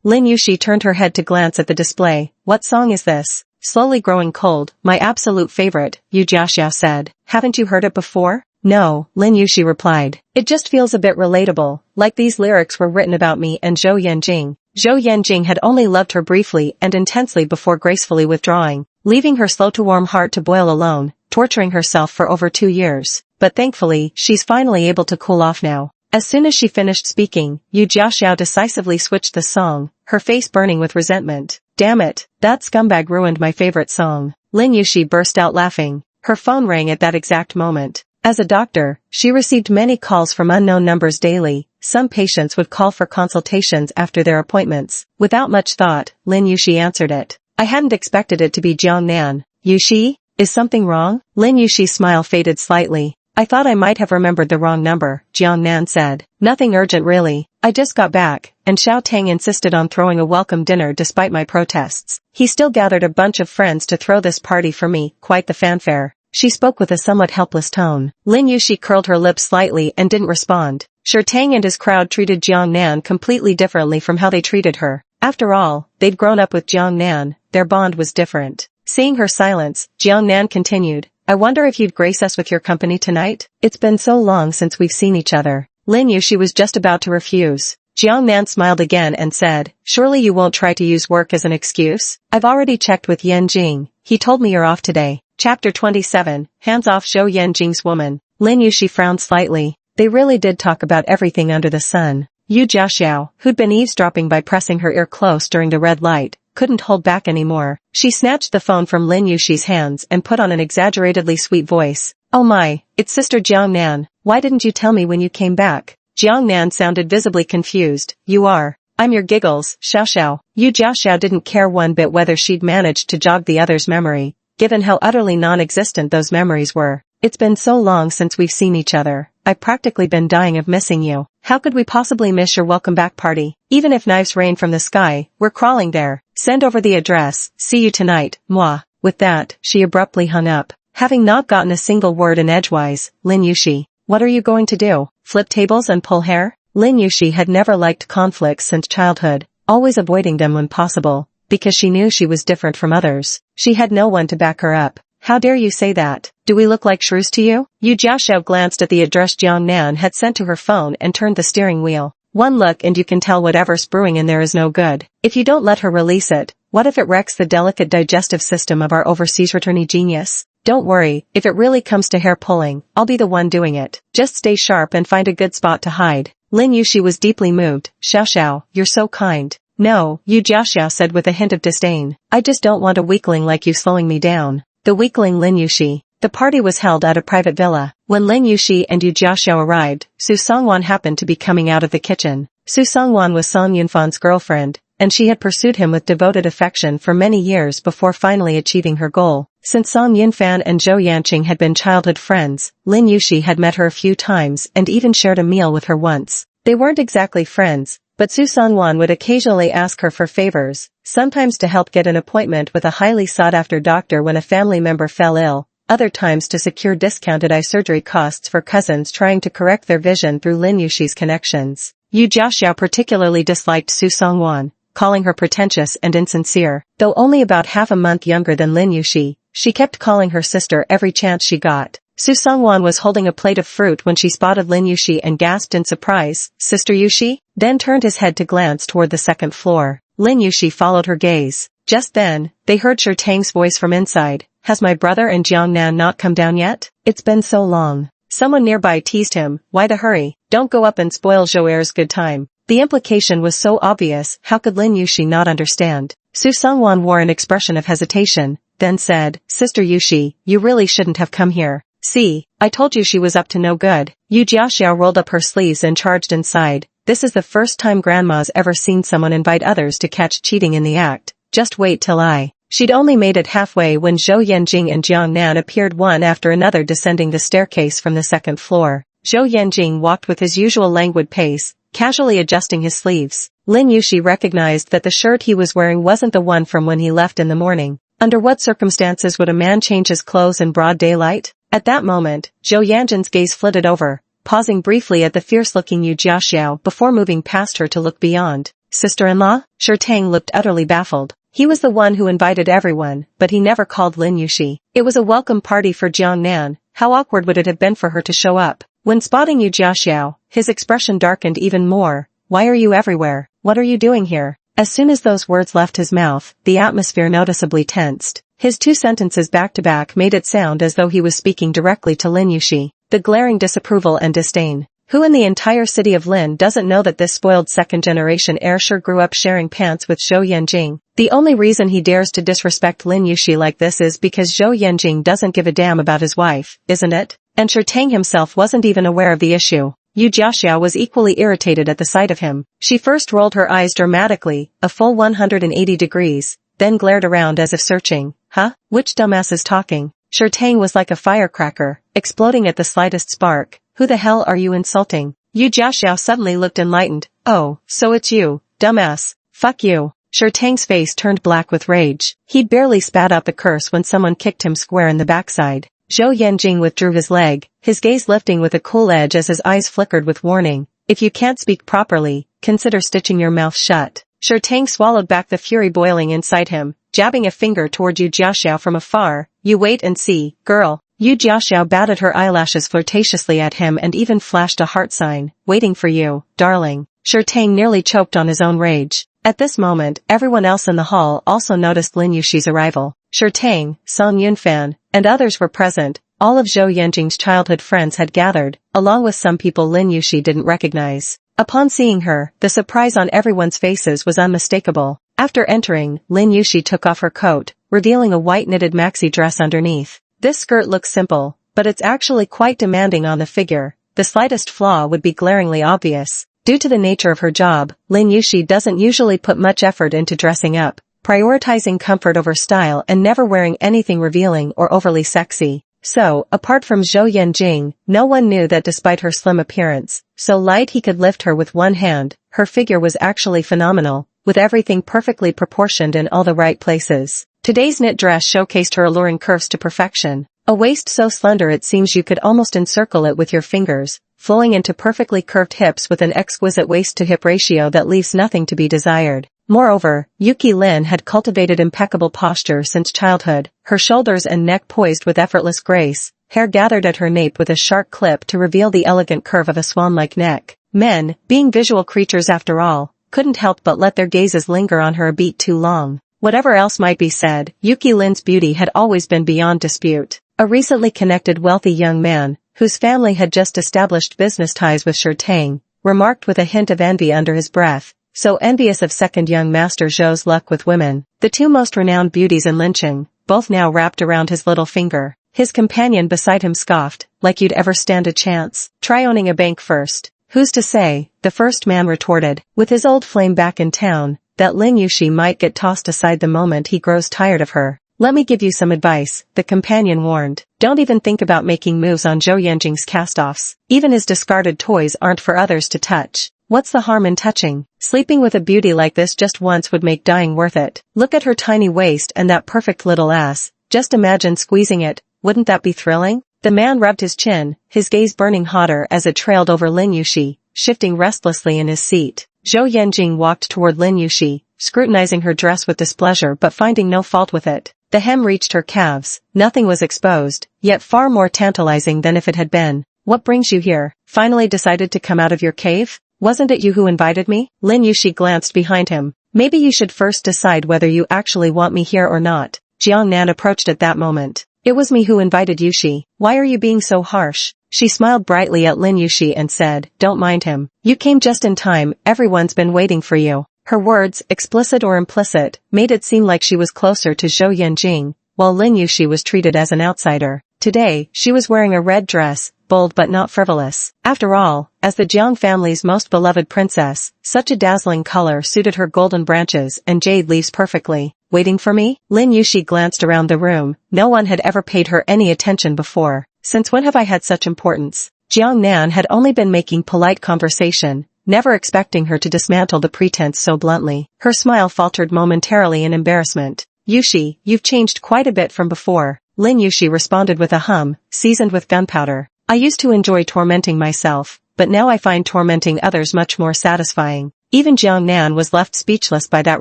Lin Yushi turned her head to glance at the display. What song is this? Slowly growing cold, my absolute favorite, Yu Jiaxiao said. Haven't you heard it before? No, Lin Yushi replied. It just feels a bit relatable, like these lyrics were written about me and Zhou Yanjing. Zhou Yanjing had only loved her briefly and intensely before gracefully withdrawing, leaving her slow-to-warm heart to boil alone, torturing herself for over 2 years. But thankfully, she's finally able to cool off now. As soon as she finished speaking, Yu Jiaxiao decisively switched the song, her face burning with resentment. Damn it, that scumbag ruined my favorite song. Lin Yushi burst out laughing. Her phone rang at that exact moment. As a doctor, she received many calls from unknown numbers daily. Some patients would call for consultations after their appointments. Without much thought, Lin Yushi answered it. I hadn't expected it to be Jiang Nan. Yushi? Is something wrong? Lin Yushi's smile faded slightly. I thought I might have remembered the wrong number, Jiang Nan said. Nothing urgent really. I just got back, and Xiao Tang insisted on throwing a welcome dinner despite my protests. He still gathered a bunch of friends to throw this party for me, quite the fanfare. She spoke with a somewhat helpless tone. Lin Yushi curled her lips slightly and didn't respond. Sure, Tang and his crowd treated Jiang Nan completely differently from how they treated her. After all, they'd grown up with Jiang Nan, their bond was different. Seeing her silence, Jiang Nan continued. I wonder if you'd grace us with your company tonight? It's been so long since we've seen each other. Lin Yushi was just about to refuse. Jiang Nan smiled again and said, surely you won't try to use work as an excuse? I've already checked with Yan Jing. He told me you're off today. Chapter 27, Hands Off Zhou Yanjing's Woman. Lin Yushi frowned slightly. They really did talk about everything under the sun. Yu Jiaxiao, who'd been eavesdropping by pressing her ear close during the red light, couldn't hold back anymore. She snatched the phone from Lin Yushi's hands and put on an exaggeratedly sweet voice. Oh my, it's Sister Jiang Nan. Why didn't you tell me when you came back? Jiang Nan sounded visibly confused. You are. I'm your giggles, Xiao Xiao. Yu Jiaxiao didn't care one bit whether she'd managed to jog the other's memory, given how utterly non-existent those memories were. It's been so long since we've seen each other. I've practically been dying of missing you. How could we possibly miss your welcome back party? Even if knives rain from the sky, we're crawling there. Send over the address. See you tonight, moi. With that, she abruptly hung up. Having not gotten a single word in edgewise, Lin Yushi. What are you going to do? Flip tables and pull hair? Lin Yushi had never liked conflicts since childhood, always avoiding them when possible, because she knew she was different from others. She had no one to back her up. How dare you say that? Do we look like shrews to you? Yu Jiaxiao glanced at the address Jiang Nan had sent to her phone and turned the steering wheel. One look and you can tell whatever's brewing in there is no good. If you don't let her release it, what if it wrecks the delicate digestive system of our overseas attorney genius? Don't worry, if it really comes to hair pulling, I'll be the one doing it. Just stay sharp and find a good spot to hide. Lin Yushi was deeply moved. Xiao Xiao, you're so kind. No, Yu Jiaxiao said with a hint of disdain. I just don't want a weakling like you slowing me down. The weakling Lin Yushi. The party was held at a private villa. When Lin Yushi and Yu Jiaxiao arrived, Su Songwan happened to be coming out of the kitchen. Su Songwan was Song Yunfan's girlfriend, and she had pursued him with devoted affection for many years before finally achieving her goal. Since Song Yunfan and Zhou Yanqing had been childhood friends, Lin Yushi had met her a few times and even shared a meal with her once. They weren't exactly friends, but Su Songwan would occasionally ask her for favors, sometimes to help get an appointment with a highly sought-after doctor when a family member fell ill, other times to secure discounted eye surgery costs for cousins trying to correct their vision through Lin Yushi's connections. Yu Jiaxiao particularly disliked Su Songwan, calling her pretentious and insincere. Though only about half a month younger than Lin Yushi, she kept calling her sister every chance she got. Su Songwan was holding a plate of fruit when she spotted Lin Yushi and gasped in surprise, Sister Yushi? Then turned his head to glance toward the second floor. Lin Yushi followed her gaze. Just then, they heard Sher Tang's voice from inside. Has my brother and Jiang Nan not come down yet? It's been so long. Someone nearby teased him, why the hurry? Don't go up and spoil Joer's good time. The implication was so obvious, how could Lin Yushi not understand? Su Sungwon wore an expression of hesitation, then said, Sister Yushi, you really shouldn't have come here. See, I told you she was up to no good. Yu Jiaxiao rolled up her sleeves and charged inside. This is the first time Grandma's ever seen someone invite others to catch cheating in the act. Just wait till She'd only made it halfway when Zhou Yanjing and Jiang Nan appeared one after another descending the staircase from the second floor. Zhou Yanjing walked with his usual languid pace, casually adjusting his sleeves. Lin Yushi recognized that the shirt he was wearing wasn't the one from when he left in the morning. Under what circumstances would a man change his clothes in broad daylight? At that moment, Zhou Yanjing's gaze flitted over, pausing briefly at the fierce-looking Yu Jiaxiao before moving past her to look beyond. Sister-in-law? Shi Tang looked utterly baffled. He was the one who invited everyone, but he never called Lin Yushi. It was a welcome party for Jiang Nan. How awkward would it have been for her to show up? When spotting Yu Jiaxiao, his expression darkened even more. Why are you everywhere? What are you doing here? As soon as those words left his mouth, the atmosphere noticeably tensed. His two sentences back-to-back made it sound as though he was speaking directly to Lin Yushi. The glaring disapproval and disdain. Who in the entire city of Lin doesn't know that this spoiled second-generation heir sure grew up sharing pants with Zhou Yanjing? The only reason he dares to disrespect Lin Yushi like this is because Zhou Yanjing doesn't give a damn about his wife, isn't it? And Shi Tang himself wasn't even aware of the issue. Yu Jiaxiao was equally irritated at the sight of him. She first rolled her eyes dramatically, a full 180 degrees, then glared around as if searching. Huh? Which dumbass is talking? Shi Tang was like a firecracker, exploding at the slightest spark. Who the hell are you insulting? Yu Jiaxiao suddenly looked enlightened. Oh, so it's you, dumbass. Fuck you. Shi Tang's face turned black with rage. He'd barely spat out the curse when someone kicked him square in the backside. Zhou Yanjing withdrew his leg, his gaze lifting with a cool edge as his eyes flickered with warning. If you can't speak properly, consider stitching your mouth shut. Shi Tang swallowed back the fury boiling inside him, jabbing a finger toward Yu Jiaxiao from afar. You wait and see, girl. Yu Jiaxiao batted her eyelashes flirtatiously at him and even flashed a heart sign. Waiting for you, darling. Shi Tang nearly choked on his own rage. At this moment, everyone else in the hall also noticed Lin Yushi's arrival. Shi Tang, Song Yunfan, and others were present. All of Zhou Yanjing's childhood friends had gathered, along with some people Lin Yushi didn't recognize. Upon seeing her, the surprise on everyone's faces was unmistakable. After entering, Lin Yushi took off her coat, revealing a white knitted maxi dress underneath. This skirt looks simple, but it's actually quite demanding on the figure. The slightest flaw would be glaringly obvious. Due to the nature of her job, Lin Yushi doesn't usually put much effort into dressing up, prioritizing comfort over style and never wearing anything revealing or overly sexy. So, apart from Zhou Yanjing, no one knew that despite her slim appearance, so light he could lift her with one hand, her figure was actually phenomenal, with everything perfectly proportioned in all the right places. Today's knit dress showcased her alluring curves to perfection. A waist so slender it seems you could almost encircle it with your fingers, flowing into perfectly curved hips with an exquisite waist-to-hip ratio that leaves nothing to be desired. Moreover, Yuki Lin had cultivated impeccable posture since childhood, her shoulders and neck poised with effortless grace, hair gathered at her nape with a sharp clip to reveal the elegant curve of a swan-like neck. Men, being visual creatures after all, couldn't help but let their gazes linger on her a beat too long. Whatever else might be said, Yuki Lin's beauty had always been beyond dispute. A recently connected wealthy young man, whose family had just established business ties with Shi Tang, remarked with a hint of envy under his breath, so envious of second young master Zhou's luck with women. The two most renowned beauties in Lincheng, both now wrapped around his little finger. His companion beside him scoffed, like you'd ever stand a chance. Try owning a bank first. Who's to say, the first man retorted, with his old flame back in town, that Lin Yushi might get tossed aside the moment he grows tired of her. Let me give you some advice, the companion warned. Don't even think about making moves on Zhou Yanjing's cast-offs. Even his discarded toys aren't for others to touch. What's the harm in touching? Sleeping with a beauty like this just once would make dying worth it. Look at her tiny waist and that perfect little ass. Just imagine squeezing it. Wouldn't that be thrilling? The man rubbed his chin, his gaze burning hotter as it trailed over Lin Yushi, shifting restlessly in his seat. Zhou Yanjing walked toward Lin Yushi, scrutinizing her dress with displeasure but finding no fault with it. The hem reached her calves, nothing was exposed, yet far more tantalizing than if it had been. What brings you here? Finally decided to come out of your cave? Wasn't it you who invited me? Lin Yushi glanced behind him. Maybe you should first decide whether you actually want me here or not. Jiang Nan approached at that moment. It was me who invited Yushi. Why are you being so harsh? She smiled brightly at Lin Yushi and said, "Don't mind him. You came just in time, everyone's been waiting for you." Her words, explicit or implicit, made it seem like she was closer to Zhou Yanjing, while Lin Yushi was treated as an outsider. Today, she was wearing a red dress, bold but not frivolous. After all, as the Jiang family's most beloved princess, such a dazzling color suited her golden branches and jade leaves perfectly. "Waiting for me?" Lin Yushi glanced around the room. No one had ever paid her any attention before. Since when have I had such importance? Jiang Nan had only been making polite conversation, never expecting her to dismantle the pretense so bluntly. Her smile faltered momentarily in embarrassment. "Yushi, you've changed quite a bit from before." Lin Yushi responded with a hum, seasoned with gunpowder. "I used to enjoy tormenting myself, but now I find tormenting others much more satisfying." Even Jiang Nan was left speechless by that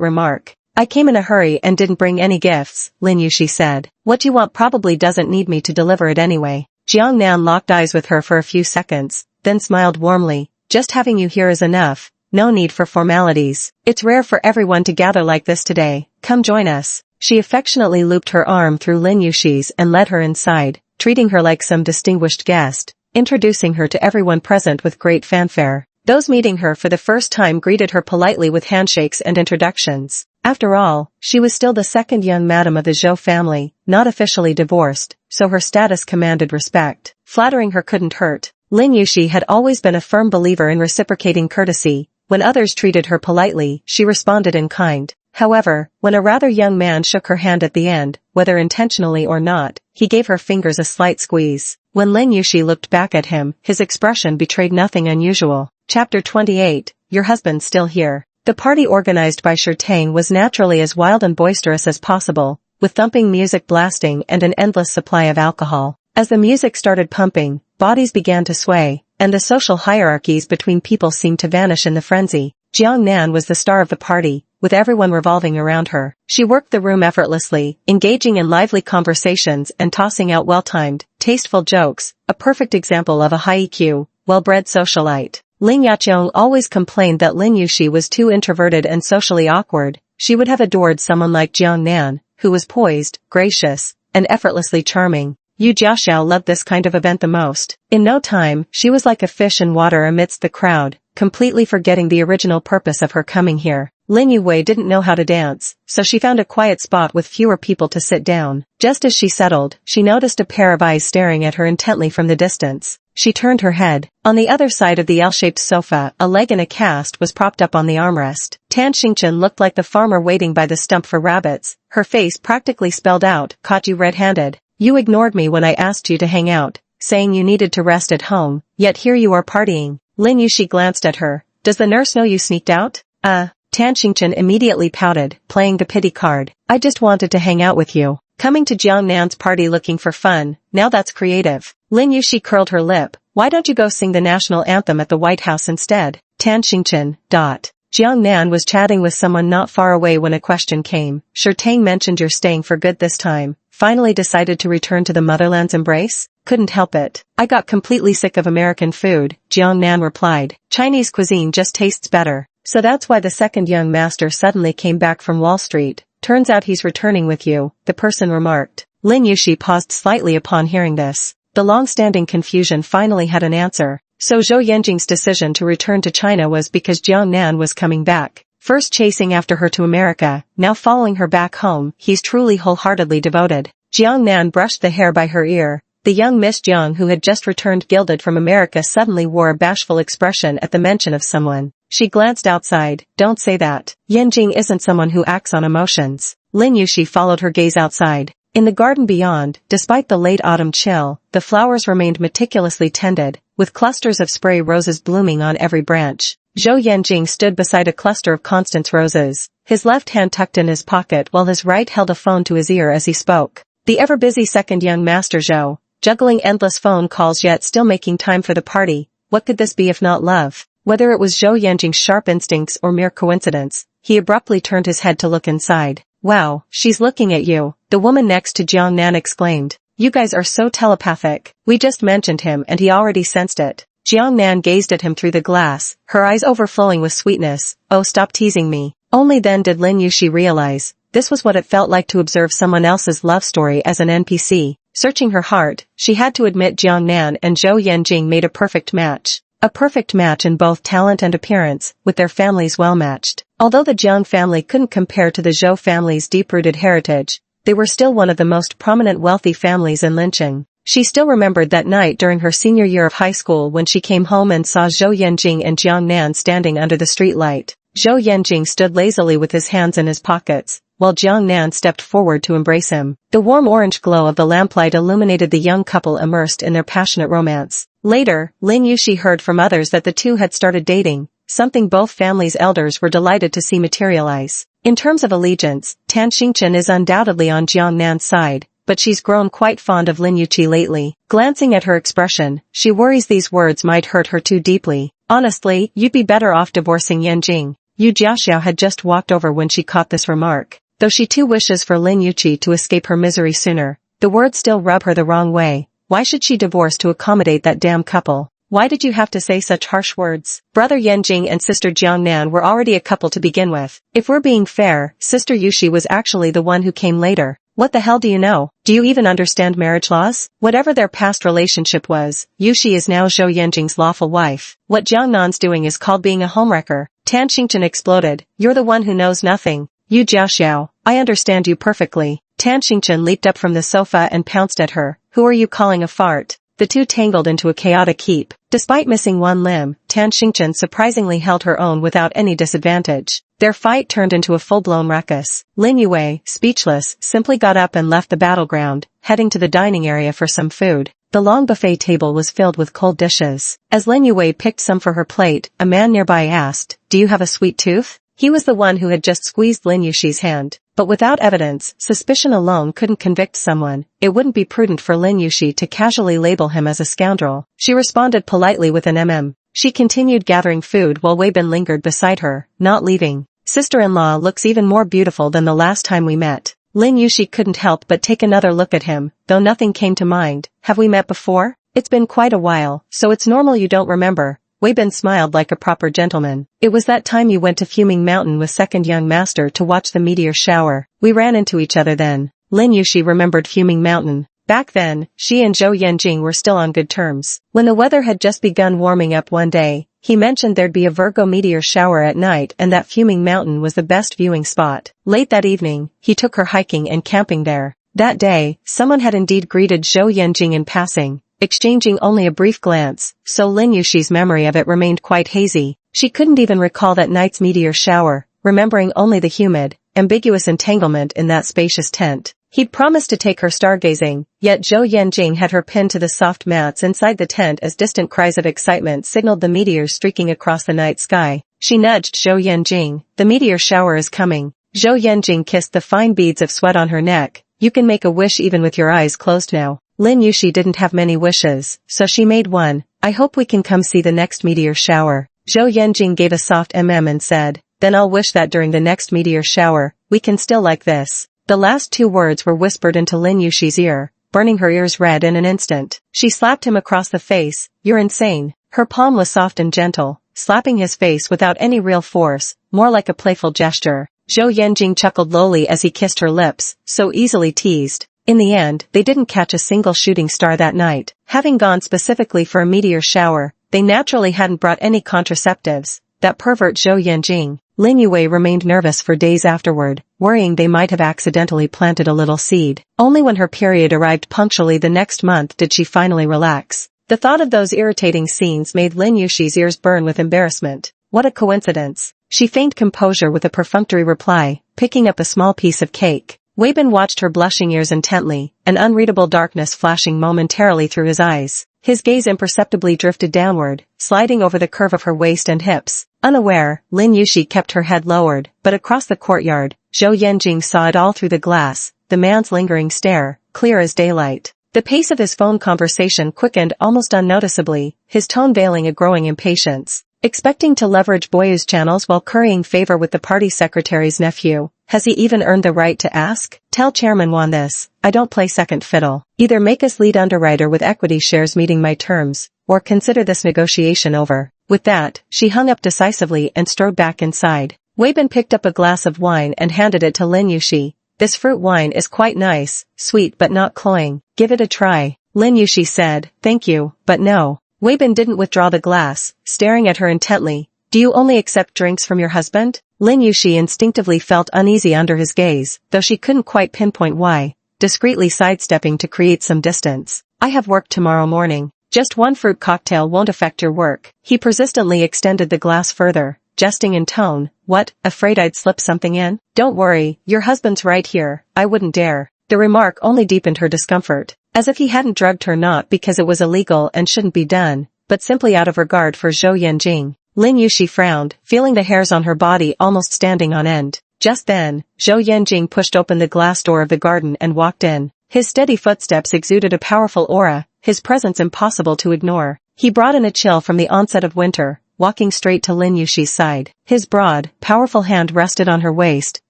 remark. "I came in a hurry and didn't bring any gifts," Lin Yushi said. "What you want probably doesn't need me to deliver it anyway." Jiang Nan locked eyes with her for a few seconds, then smiled warmly. "Just having you here is enough. No need for formalities. It's rare for everyone to gather like this today. Come join us." She affectionately looped her arm through Lin Yushi's and led her inside, treating her like some distinguished guest, introducing her to everyone present with great fanfare. Those meeting her for the first time greeted her politely with handshakes and introductions. After all, she was still the second young madam of the Zhou family, not officially divorced, so her status commanded respect. Flattering her couldn't hurt. Lin Yushi had always been a firm believer in reciprocating courtesy. When others treated her politely, she responded in kind. However, when a rather young man shook her hand at the end, whether intentionally or not, he gave her fingers a slight squeeze. When Lin Yushi looked back at him, his expression betrayed nothing unusual. Chapter 28, Your Husband's Still Here. The party organized by Tang was naturally as wild and boisterous as possible, with thumping music blasting and an endless supply of alcohol. As the music started pumping, bodies began to sway, and the social hierarchies between people seemed to vanish in the frenzy. Jiang Nan was the star of the party, with everyone revolving around her. She worked the room effortlessly, engaging in lively conversations and tossing out well-timed, tasteful jokes, a perfect example of a high EQ, well-bred socialite. Ling Yaqiong always complained that Lin Yushi was too introverted and socially awkward. She would have adored someone like Jiang Nan, who was poised, gracious, and effortlessly charming. Yu Jiaxiao loved this kind of event the most. In no time, she was like a fish in water amidst the crowd, completely forgetting the original purpose of her coming here. Lin Yuwei didn't know how to dance, so she found a quiet spot with fewer people to sit down. Just as she settled, she noticed a pair of eyes staring at her intently from the distance. She turned her head. On the other side of the L-shaped sofa, a leg in a cast was propped up on the armrest. Tan Xingchen looked like the farmer waiting by the stump for rabbits. Her face practically spelled out, "Caught you red-handed. You ignored me when I asked you to hang out, saying you needed to rest at home, yet here you are partying." Lin Yushi glanced at her. "Does the nurse know you sneaked out?" Tan Xingchen immediately pouted, playing the pity card. "I just wanted to hang out with you. Coming to Jiang Nan's party looking for fun, now that's creative." Lin Yushi curled her lip. "Why don't you go sing the national anthem at the White House instead?" Tan Xingchen. Jiang Nan was chatting with someone not far away when a question came. "Tang mentioned you're staying for good this time. Finally decided to return to the motherland's embrace?" "Couldn't help it. I got completely sick of American food," Jiang Nan replied. "Chinese cuisine just tastes better." "So that's why the second young master suddenly came back from Wall Street. Turns out he's returning with you," the person remarked. Lin Yushi paused slightly upon hearing this. The long-standing confusion finally had an answer. So Zhou Yanjing's decision to return to China was because Jiang Nan was coming back. First chasing after her to America, now following her back home, he's truly wholeheartedly devoted. Jiang Nan brushed the hair by her ear. The young Miss Jiang who had just returned gilded from America suddenly wore a bashful expression at the mention of someone. She glanced outside. "Don't say that. Yanjing isn't someone who acts on emotions." Lin Yushi followed her gaze outside. In the garden beyond, despite the late autumn chill, the flowers remained meticulously tended, with clusters of spray roses blooming on every branch. Zhou Yanjing stood beside a cluster of Constance roses, his left hand tucked in his pocket while his right held a phone to his ear as he spoke. The ever-busy second young master Zhou, juggling endless phone calls yet still making time for the party. What could this be if not love? Whether it was Zhou Yanjing's sharp instincts or mere coincidence, he abruptly turned his head to look inside. "Wow, she's looking at you," the woman next to Jiang Nan exclaimed. "You guys are so telepathic. We just mentioned him and he already sensed it." Jiang Nan gazed at him through the glass, her eyes overflowing with sweetness. "Oh, stop teasing me." Only then did Lin Yushi realize, this was what it felt like to observe someone else's love story as an NPC. Searching her heart, she had to admit Jiang Nan and Zhou Yanjing made a perfect match. A perfect match in both talent and appearance, with their families well matched. Although the Jiang family couldn't compare to the Zhou family's deep-rooted heritage, they were still one of the most prominent wealthy families in Linqing. She still remembered that night during her senior year of high school when she came home and saw Zhou Yanjing and Jiang Nan standing under the street light. Zhou Yanjing stood lazily with his hands in his pockets, while Jiang Nan stepped forward to embrace him. The warm orange glow of the lamplight illuminated the young couple immersed in their passionate romance. Later, Lin Yuxi heard from others that the two had started dating, something both families' elders were delighted to see materialize. In terms of allegiance, Tan Xingchen is undoubtedly on Jiang Nan's side, but she's grown quite fond of Lin Yuqi lately. Glancing at her expression, she worries these words might hurt her too deeply. Honestly, you'd be better off divorcing Yanjing. Yu Jiaxiao had just walked over when she caught this remark. Though she too wishes for Lin Yuqi to escape her misery sooner, the words still rub her the wrong way. Why should she divorce to accommodate that damn couple? Why did you have to say such harsh words? Brother Yanjing and sister Jiang Nan were already a couple to begin with. If we're being fair, sister Yuxi was actually the one who came later. What the hell do you know? Do you even understand marriage laws? Whatever their past relationship was, Yuxi is now Zhou Yanjing's lawful wife. What Jiang Nan's doing is called being a homewrecker. Tan Xingchen exploded. You're the one who knows nothing. Yu Jiaxiao, I understand you perfectly. Tan Xingchen leaped up from the sofa and pounced at her. Who are you calling a fart? The two tangled into a chaotic heap. Despite missing one limb, Tan Xingchen surprisingly held her own without any disadvantage. Their fight turned into a full-blown ruckus. Lin Yue, speechless, simply got up and left the battleground, heading to the dining area for some food. The long buffet table was filled with cold dishes. As Lin Yue picked some for her plate, a man nearby asked, "Do you have a sweet tooth?" He was the one who had just squeezed Lin Yuxi's hand. But without evidence, suspicion alone couldn't convict someone. It wouldn't be prudent for Lin Yuxi to casually label him as a scoundrel. She responded politely with an She continued gathering food while Weibin lingered beside her, not leaving. Sister-in-law looks even more beautiful than the last time we met. Lin Yuxi couldn't help but take another look at him, though nothing came to mind. Have we met before? It's been quite a while, so it's normal you don't remember. Weibin smiled like a proper gentleman. It was that time you went to Fuming Mountain with second young master to watch the meteor shower. We ran into each other then. Lin Yuxi remembered Fuming Mountain. Back then, she and Zhou Yanjing were still on good terms. When the weather had just begun warming up one day, he mentioned there'd be a Virgo meteor shower at night and that Fuming Mountain was the best viewing spot. Late that evening, he took her hiking and camping there. That day, someone had indeed greeted Zhou Yanjing in passing, exchanging only a brief glance, so Lin Yuxi's memory of it remained quite hazy. She couldn't even recall that night's meteor shower, remembering only the humid, ambiguous entanglement in that spacious tent. He'd promised to take her stargazing, yet Zhou Yanjing had her pinned to the soft mats inside the tent as distant cries of excitement signaled the meteors streaking across the night sky. She nudged Zhou Yanjing. The meteor shower is coming. Zhou Yanjing kissed the fine beads of sweat on her neck. You can make a wish even with your eyes closed now. Lin Yuxi didn't have many wishes, so she made one. I hope we can come see the next meteor shower. Zhou Yanjing gave a soft and said, then I'll wish that during the next meteor shower, we can still like this. The last two words were whispered into Lin Yuxi's ear, burning her ears red in an instant. She slapped him across the face. You're insane. Her palm was soft and gentle, slapping his face without any real force, more like a playful gesture. Zhou Yanjing chuckled lowly as he kissed her lips, so easily teased. In the end, they didn't catch a single shooting star that night. Having gone specifically for a meteor shower, they naturally hadn't brought any contraceptives. That pervert Zhou Yanjing. Lin Yue remained nervous for days afterward, worrying they might have accidentally planted a little seed. Only when her period arrived punctually the next month did she finally relax. The thought of those irritating scenes made Lin Yuxi's ears burn with embarrassment. What a coincidence. She feigned composure with a perfunctory reply, picking up a small piece of cake. Weibin watched her blushing ears intently, an unreadable darkness flashing momentarily through his eyes. His gaze imperceptibly drifted downward, sliding over the curve of her waist and hips. Unaware, Lin Yuxi kept her head lowered, but across the courtyard, Zhou Yanjing saw it all through the glass, the man's lingering stare, clear as daylight. The pace of his phone conversation quickened almost unnoticeably, his tone veiling a growing impatience. Expecting to leverage Boyu's channels while currying favor with the party secretary's nephew, has he even earned the right to ask? Tell Chairman Wan this, I don't play second fiddle. Either make us lead underwriter with equity shares meeting my terms, or consider this negotiation over. With that, she hung up decisively and strode back inside. Weibin picked up a glass of wine and handed it to Lin Yuxi. this fruit wine is quite nice, sweet but not cloying. Give it a try. Lin Yushi said, thank you, but no. Wei Bin didn't withdraw the glass, staring at her intently. Do you only accept drinks from your husband? Lin Yushi instinctively felt uneasy under his gaze, though she couldn't quite pinpoint why, discreetly sidestepping to create some distance. I have work tomorrow morning. Just one fruit cocktail won't affect your work. He persistently extended the glass further, jesting in tone. What, afraid I'd slip something in? Don't worry, your husband's right here. I wouldn't dare. The remark only deepened her discomfort, as if he hadn't drugged her not because it was illegal and shouldn't be done, but simply out of regard for Zhou Yanjing. Lin Yushi frowned, feeling the hairs on her body almost standing on end. Just then, Zhou Yanjing pushed open the glass door of the garden and walked in. His steady footsteps exuded a powerful aura, his presence impossible to ignore. He brought in a chill from the onset of winter, walking straight to Lin Yushi's side. His broad, powerful hand rested on her waist,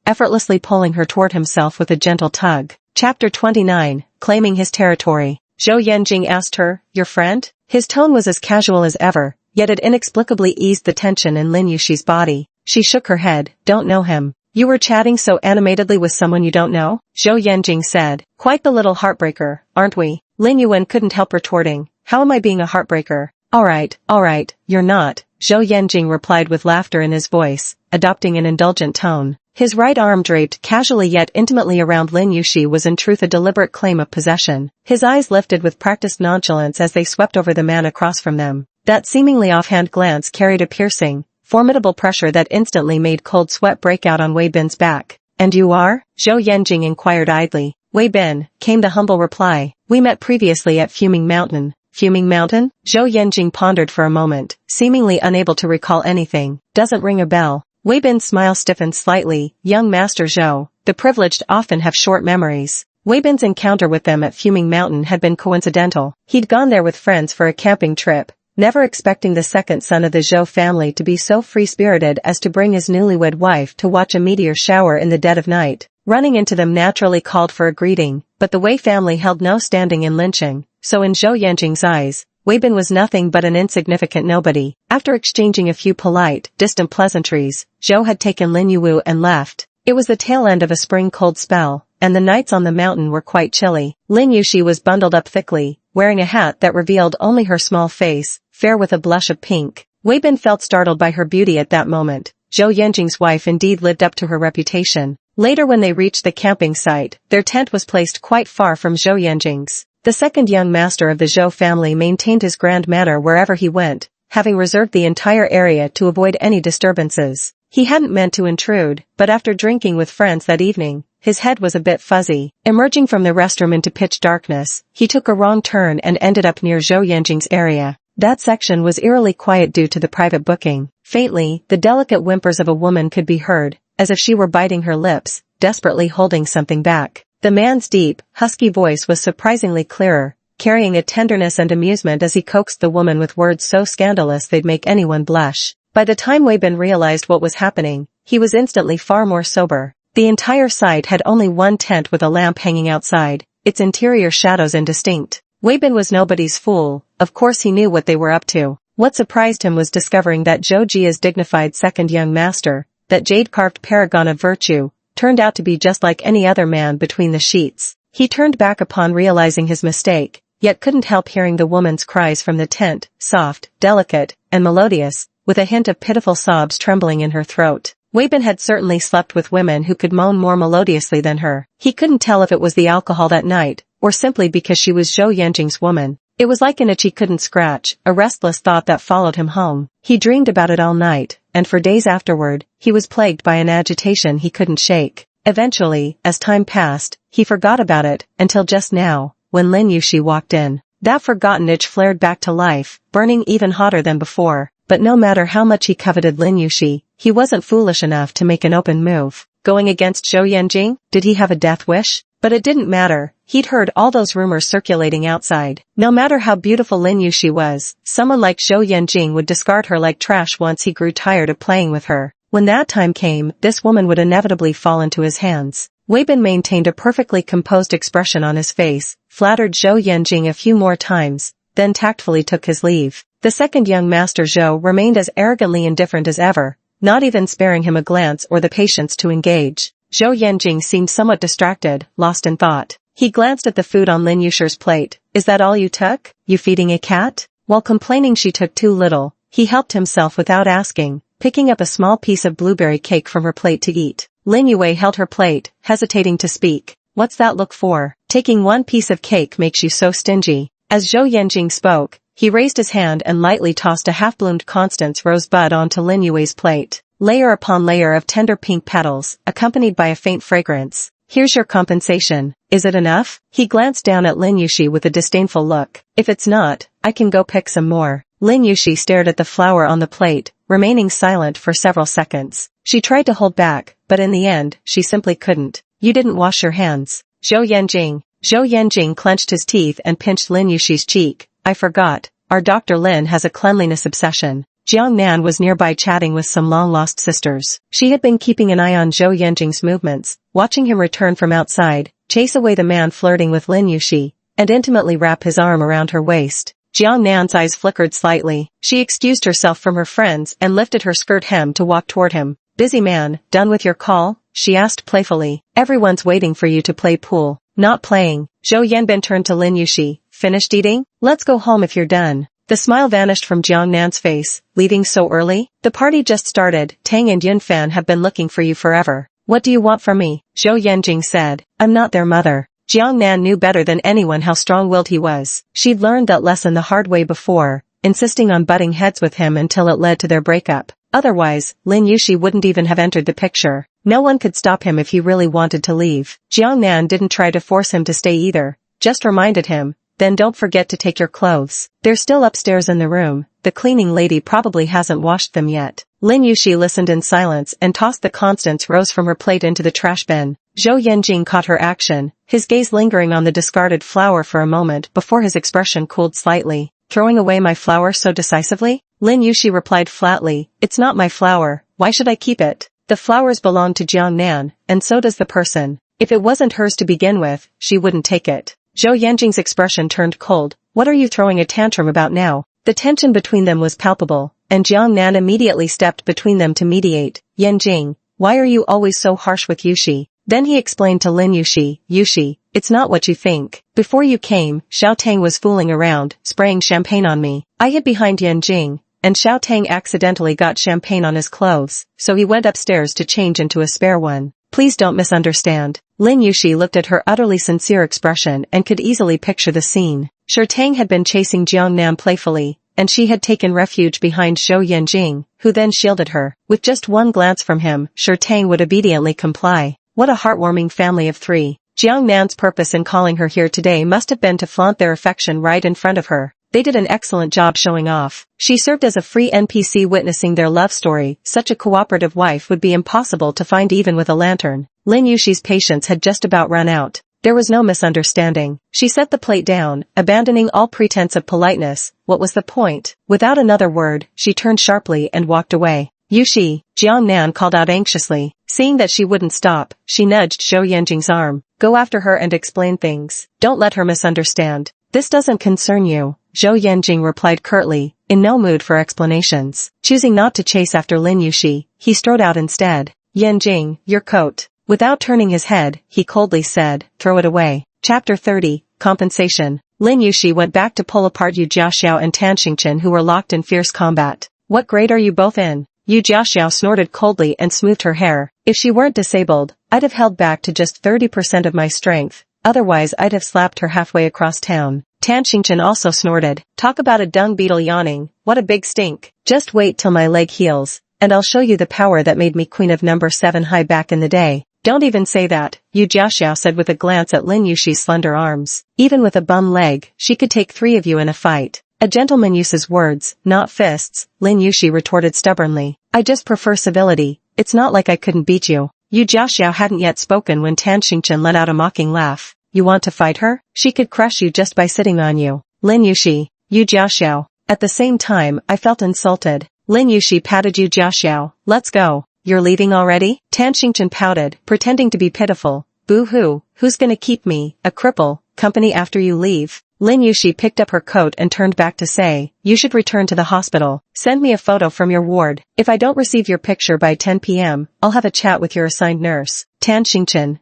effortlessly pulling her toward himself with a gentle tug. Chapter 29, Claiming His Territory. Zhou Yanjing asked her, your friend? His tone was as casual as ever, yet it inexplicably eased the tension in Lin Yushi's body. She shook her head, don't know him. You were chatting so animatedly with someone you don't know? Zhou Yanjing said. Quite the little heartbreaker, aren't we? Lin Yuan couldn't help retorting. How am I being a heartbreaker? Alright, you're not. Zhou Yanjing replied with laughter in his voice, adopting an indulgent tone. His right arm draped casually yet intimately around Lin Yushi was in truth a deliberate claim of possession. His eyes lifted with practiced nonchalance as they swept over the man across from them. That seemingly offhand glance carried a piercing, formidable pressure that instantly made cold sweat break out on Wei Bin's back. And you are? Zhou Yanjing inquired idly. Wei Bin, came the humble reply. We met previously at Fuming Mountain. Fuming Mountain? Zhou Yanjing pondered for a moment, seemingly unable to recall anything. Doesn't ring a bell. Wei Bin's smile stiffened slightly. Young Master Zhou, the privileged often have short memories. Wei Bin's encounter with them at Fuming Mountain had been coincidental. He'd gone there with friends for a camping trip, never expecting the second son of the Zhou family to be so free-spirited as to bring his newlywed wife to watch a meteor shower in the dead of night. Running into them naturally called for a greeting, but the Wei family held no standing in Linqing, so in Zhou Yanjing's eyes, Wei Bin was nothing but an insignificant nobody. After exchanging a few polite, distant pleasantries, Zhou had taken Lin Yuwu and left. It was the tail end of a spring cold spell, and the nights on the mountain were quite chilly. Lin Yushi was bundled up thickly, wearing a hat that revealed only her small face, fair with a blush of pink. Wei Bin felt startled by her beauty at that moment. Zhou Yanjing's wife indeed lived up to her reputation. Later when they reached the camping site, their tent was placed quite far from Zhou Yanjing's. The second young master of the Zhou family maintained his grand manner wherever he went, having reserved the entire area to avoid any disturbances. He hadn't meant to intrude, but after drinking with friends that evening, his head was a bit fuzzy. Emerging from the restroom into pitch darkness, he took a wrong turn and ended up near Zhou Yanjing's area. That section was eerily quiet due to the private booking. Faintly, the delicate whimpers of a woman could be heard, as if she were biting her lips, desperately holding something back. The man's deep, husky voice was surprisingly clearer, carrying a tenderness and amusement as he coaxed the woman with words so scandalous they'd make anyone blush. By the time Wei Bin realized what was happening, he was instantly far more sober. The entire site had only one tent with a lamp hanging outside, its interior shadows indistinct. Wei Bin was nobody's fool, of course he knew what they were up to. What surprised him was discovering that Zhou Jia's dignified second young master, that jade-carved paragon of virtue, turned out to be just like any other man between the sheets. He turned back upon realizing his mistake, yet couldn't help hearing the woman's cries from the tent, soft, delicate, and melodious, with a hint of pitiful sobs trembling in her throat. Wei Bin had certainly slept with women who could moan more melodiously than her. He couldn't tell if it was the alcohol that night, or simply because she was Zhou Yanjing's woman. It was like an itch he couldn't scratch, a restless thought that followed him home. He dreamed about it all night, and for days afterward, he was plagued by an agitation he couldn't shake. Eventually, as time passed, he forgot about it, until just now, when Lin Yushi walked in. That forgotten itch flared back to life, burning even hotter than before. But no matter how much he coveted Lin Yushi, he wasn't foolish enough to make an open move. Going against Zhou Yanjing? Did he have a death wish? But it didn't matter. He'd heard all those rumors circulating outside. No matter how beautiful Lin Yushi was, someone like Zhou Yanjing would discard her like trash once he grew tired of playing with her. When that time came, this woman would inevitably fall into his hands. Wei Bin maintained a perfectly composed expression on his face, flattered Zhou Yanjing a few more times, then tactfully took his leave. The second young master Zhou remained as arrogantly indifferent as ever, not even sparing him a glance or the patience to engage. Zhou Yanjing seemed somewhat distracted, lost in thought. He glanced at the food on Lin Yushi's plate. Is that all you took? You feeding a cat? While complaining she took too little, he helped himself without asking, picking up a small piece of blueberry cake from her plate to eat. Lin Yue held her plate, hesitating to speak. What's that look for? Taking one piece of cake makes you so stingy. As Zhou Yanjing spoke, he raised his hand and lightly tossed a half-bloomed Constance rosebud onto Lin Yue's plate. Layer upon layer of tender pink petals, accompanied by a faint fragrance. Here's your compensation. Is it enough? He glanced down at Lin Yushi with a disdainful look. If it's not, I can go pick some more. Lin Yushi stared at the flower on the plate, remaining silent for several seconds. She tried to hold back, but in the end, she simply couldn't. You didn't wash your hands. Zhou Yanjing clenched his teeth and pinched Lin Yushi's cheek. I forgot. Our Dr. Lin has a cleanliness obsession. Jiang Nan was nearby chatting with some long-lost sisters. She had been keeping an eye on Zhou Yanjing's movements, watching him return from outside, chase away the man flirting with Lin Yushi, and intimately wrap his arm around her waist. Jiang Nan's eyes flickered slightly. She excused herself from her friends and lifted her skirt hem to walk toward him. Busy man, done with your call? She asked playfully. Everyone's waiting for you to play pool. Not playing. Zhou Yanbin turned to Lin Yushi. Finished eating? Let's go home if you're done. The smile vanished from Jiang Nan's face. Leaving so early? The party just started. Tang and Yunfan have been looking for you forever. What do you want from me? Zhou Yanjing said. I'm not their mother. Jiang Nan knew better than anyone how strong-willed he was. She'd learned that lesson the hard way before, insisting on butting heads with him until it led to their breakup. Otherwise, Lin Yushi wouldn't even have entered the picture. No one could stop him if he really wanted to leave. Jiang Nan didn't try to force him to stay either, just reminded him, then don't forget to take your clothes. They're still upstairs in the room. The cleaning lady probably hasn't washed them yet. Lin Yushi listened in silence and tossed the Constance rose from her plate into the trash bin. Zhou Yanjing caught her action, his gaze lingering on the discarded flower for a moment before his expression cooled slightly. Throwing away my flower so decisively? Lin Yushi replied flatly, it's not my flower, why should I keep it? The flowers belong to Jiang Nan, and so does the person. If it wasn't hers to begin with, she wouldn't take it. Zhou Yanjing's expression turned cold. What are you throwing a tantrum about now? The tension between them was palpable, and Jiang Nan immediately stepped between them to mediate. Yanjing, why are you always so harsh with Yushi? Then he explained to Lin Yushi, Yushi, it's not what you think. Before you came, Xiao Tang was fooling around, spraying champagne on me. I hid behind Yanjing, and Xiao Tang accidentally got champagne on his clothes, so he went upstairs to change into a spare one. Please don't misunderstand. Lin Yushi looked at her utterly sincere expression and could easily picture the scene. Xiao Tang had been chasing Jiang Nan playfully, and she had taken refuge behind Zhou Yanjing, who then shielded her. With just one glance from him, Xiao Tang would obediently comply. What a heartwarming family of three. Jiang Nan's purpose in calling her here today must have been to flaunt their affection right in front of her. They did an excellent job showing off. She served as a free NPC witnessing their love story. Such a cooperative wife would be impossible to find even with a lantern. Lin Yushi's patience had just about run out. There was no misunderstanding. She set the plate down, abandoning all pretense of politeness. What was the point? Without another word, she turned sharply and walked away. Yushi, Jiang Nan called out anxiously. Seeing that she wouldn't stop, she nudged Zhou Yanjing's arm. Go after her and explain things. Don't let her misunderstand. This doesn't concern you, Zhou Yanjing replied curtly, in no mood for explanations. Choosing not to chase after Lin Yushi, he strode out instead. Yanjing, your coat. Without turning his head, he coldly said, throw it away. Chapter 30, Compensation. Lin Yushi went back to pull apart Yu Jiaxiao and Tan Xingchen who were locked in fierce combat. What grade are you both in? Yu Jiaxiao snorted coldly and smoothed her hair. If she weren't disabled, I'd have held back to just 30% of my strength. Otherwise I'd have slapped her halfway across town. Tan Xingchen also snorted. Talk about a dung beetle yawning. What a big stink. Just wait till my leg heals, and I'll show you the power that made me queen of number 7 high back in the day. Don't even say that, Yu Jiaxiao said with a glance at Lin Yushi's slender arms. Even with a bum leg, she could take 3 of you in a fight. A gentleman uses words, not fists, Lin Yushi retorted stubbornly. I just prefer civility. It's not like I couldn't beat you. Yu Jiaxiao hadn't yet spoken when Tan Xingchen let out a mocking laugh. You want to fight her? She could crush you just by sitting on you. Lin Yushi, Yu Jiaxiao. At the same time, I felt insulted. Lin Yushi patted Yu Jiaxiao. Let's go. You're leaving already? Tan Xingchen pouted, pretending to be pitiful. Boo-hoo, who's gonna keep me, a cripple, company after you leave? Lin Yushi picked up her coat and turned back to say, you should return to the hospital. Send me a photo from your ward. If I don't receive your picture by 10 p.m., I'll have a chat with your assigned nurse. Tan Xingchen.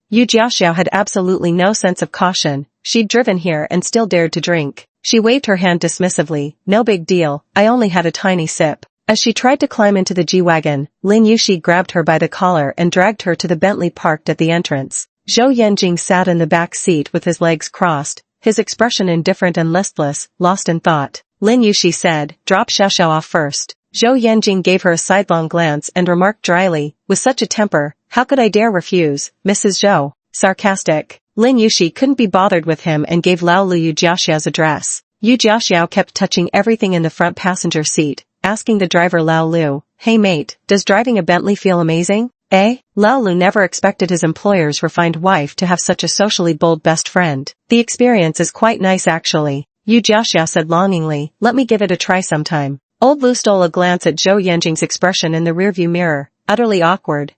Yu Jiaxiao had absolutely no sense of caution. She'd driven here and still dared to drink. She waved her hand dismissively. No big deal, I only had a tiny sip. As she tried to climb into the G-Wagon, Lin Yuxi grabbed her by the collar and dragged her to the Bentley parked at the entrance. Zhou Yanjing sat in the back seat with his legs crossed, his expression indifferent and listless, lost in thought. Lin Yuxi said, drop Xiaoxiao off first. Zhou Yanjing gave her a sidelong glance and remarked dryly, with such a temper, how could I dare refuse, Mrs. Zhou? Sarcastic. Lin Yuxi couldn't be bothered with him and gave Lao Lu Yu Jiaxiao's address. Yu Jiaxiao kept touching everything in the front passenger seat, asking the driver Lao Lu, hey mate, does driving a Bentley feel amazing? Eh? Lao Lu never expected his employer's refined wife to have such a socially bold best friend. The experience is quite nice actually, Yu Jiaxiao said longingly, let me give it a try sometime. Old Lu stole a glance at Zhou Yanjing's expression in the rearview mirror, utterly awkward.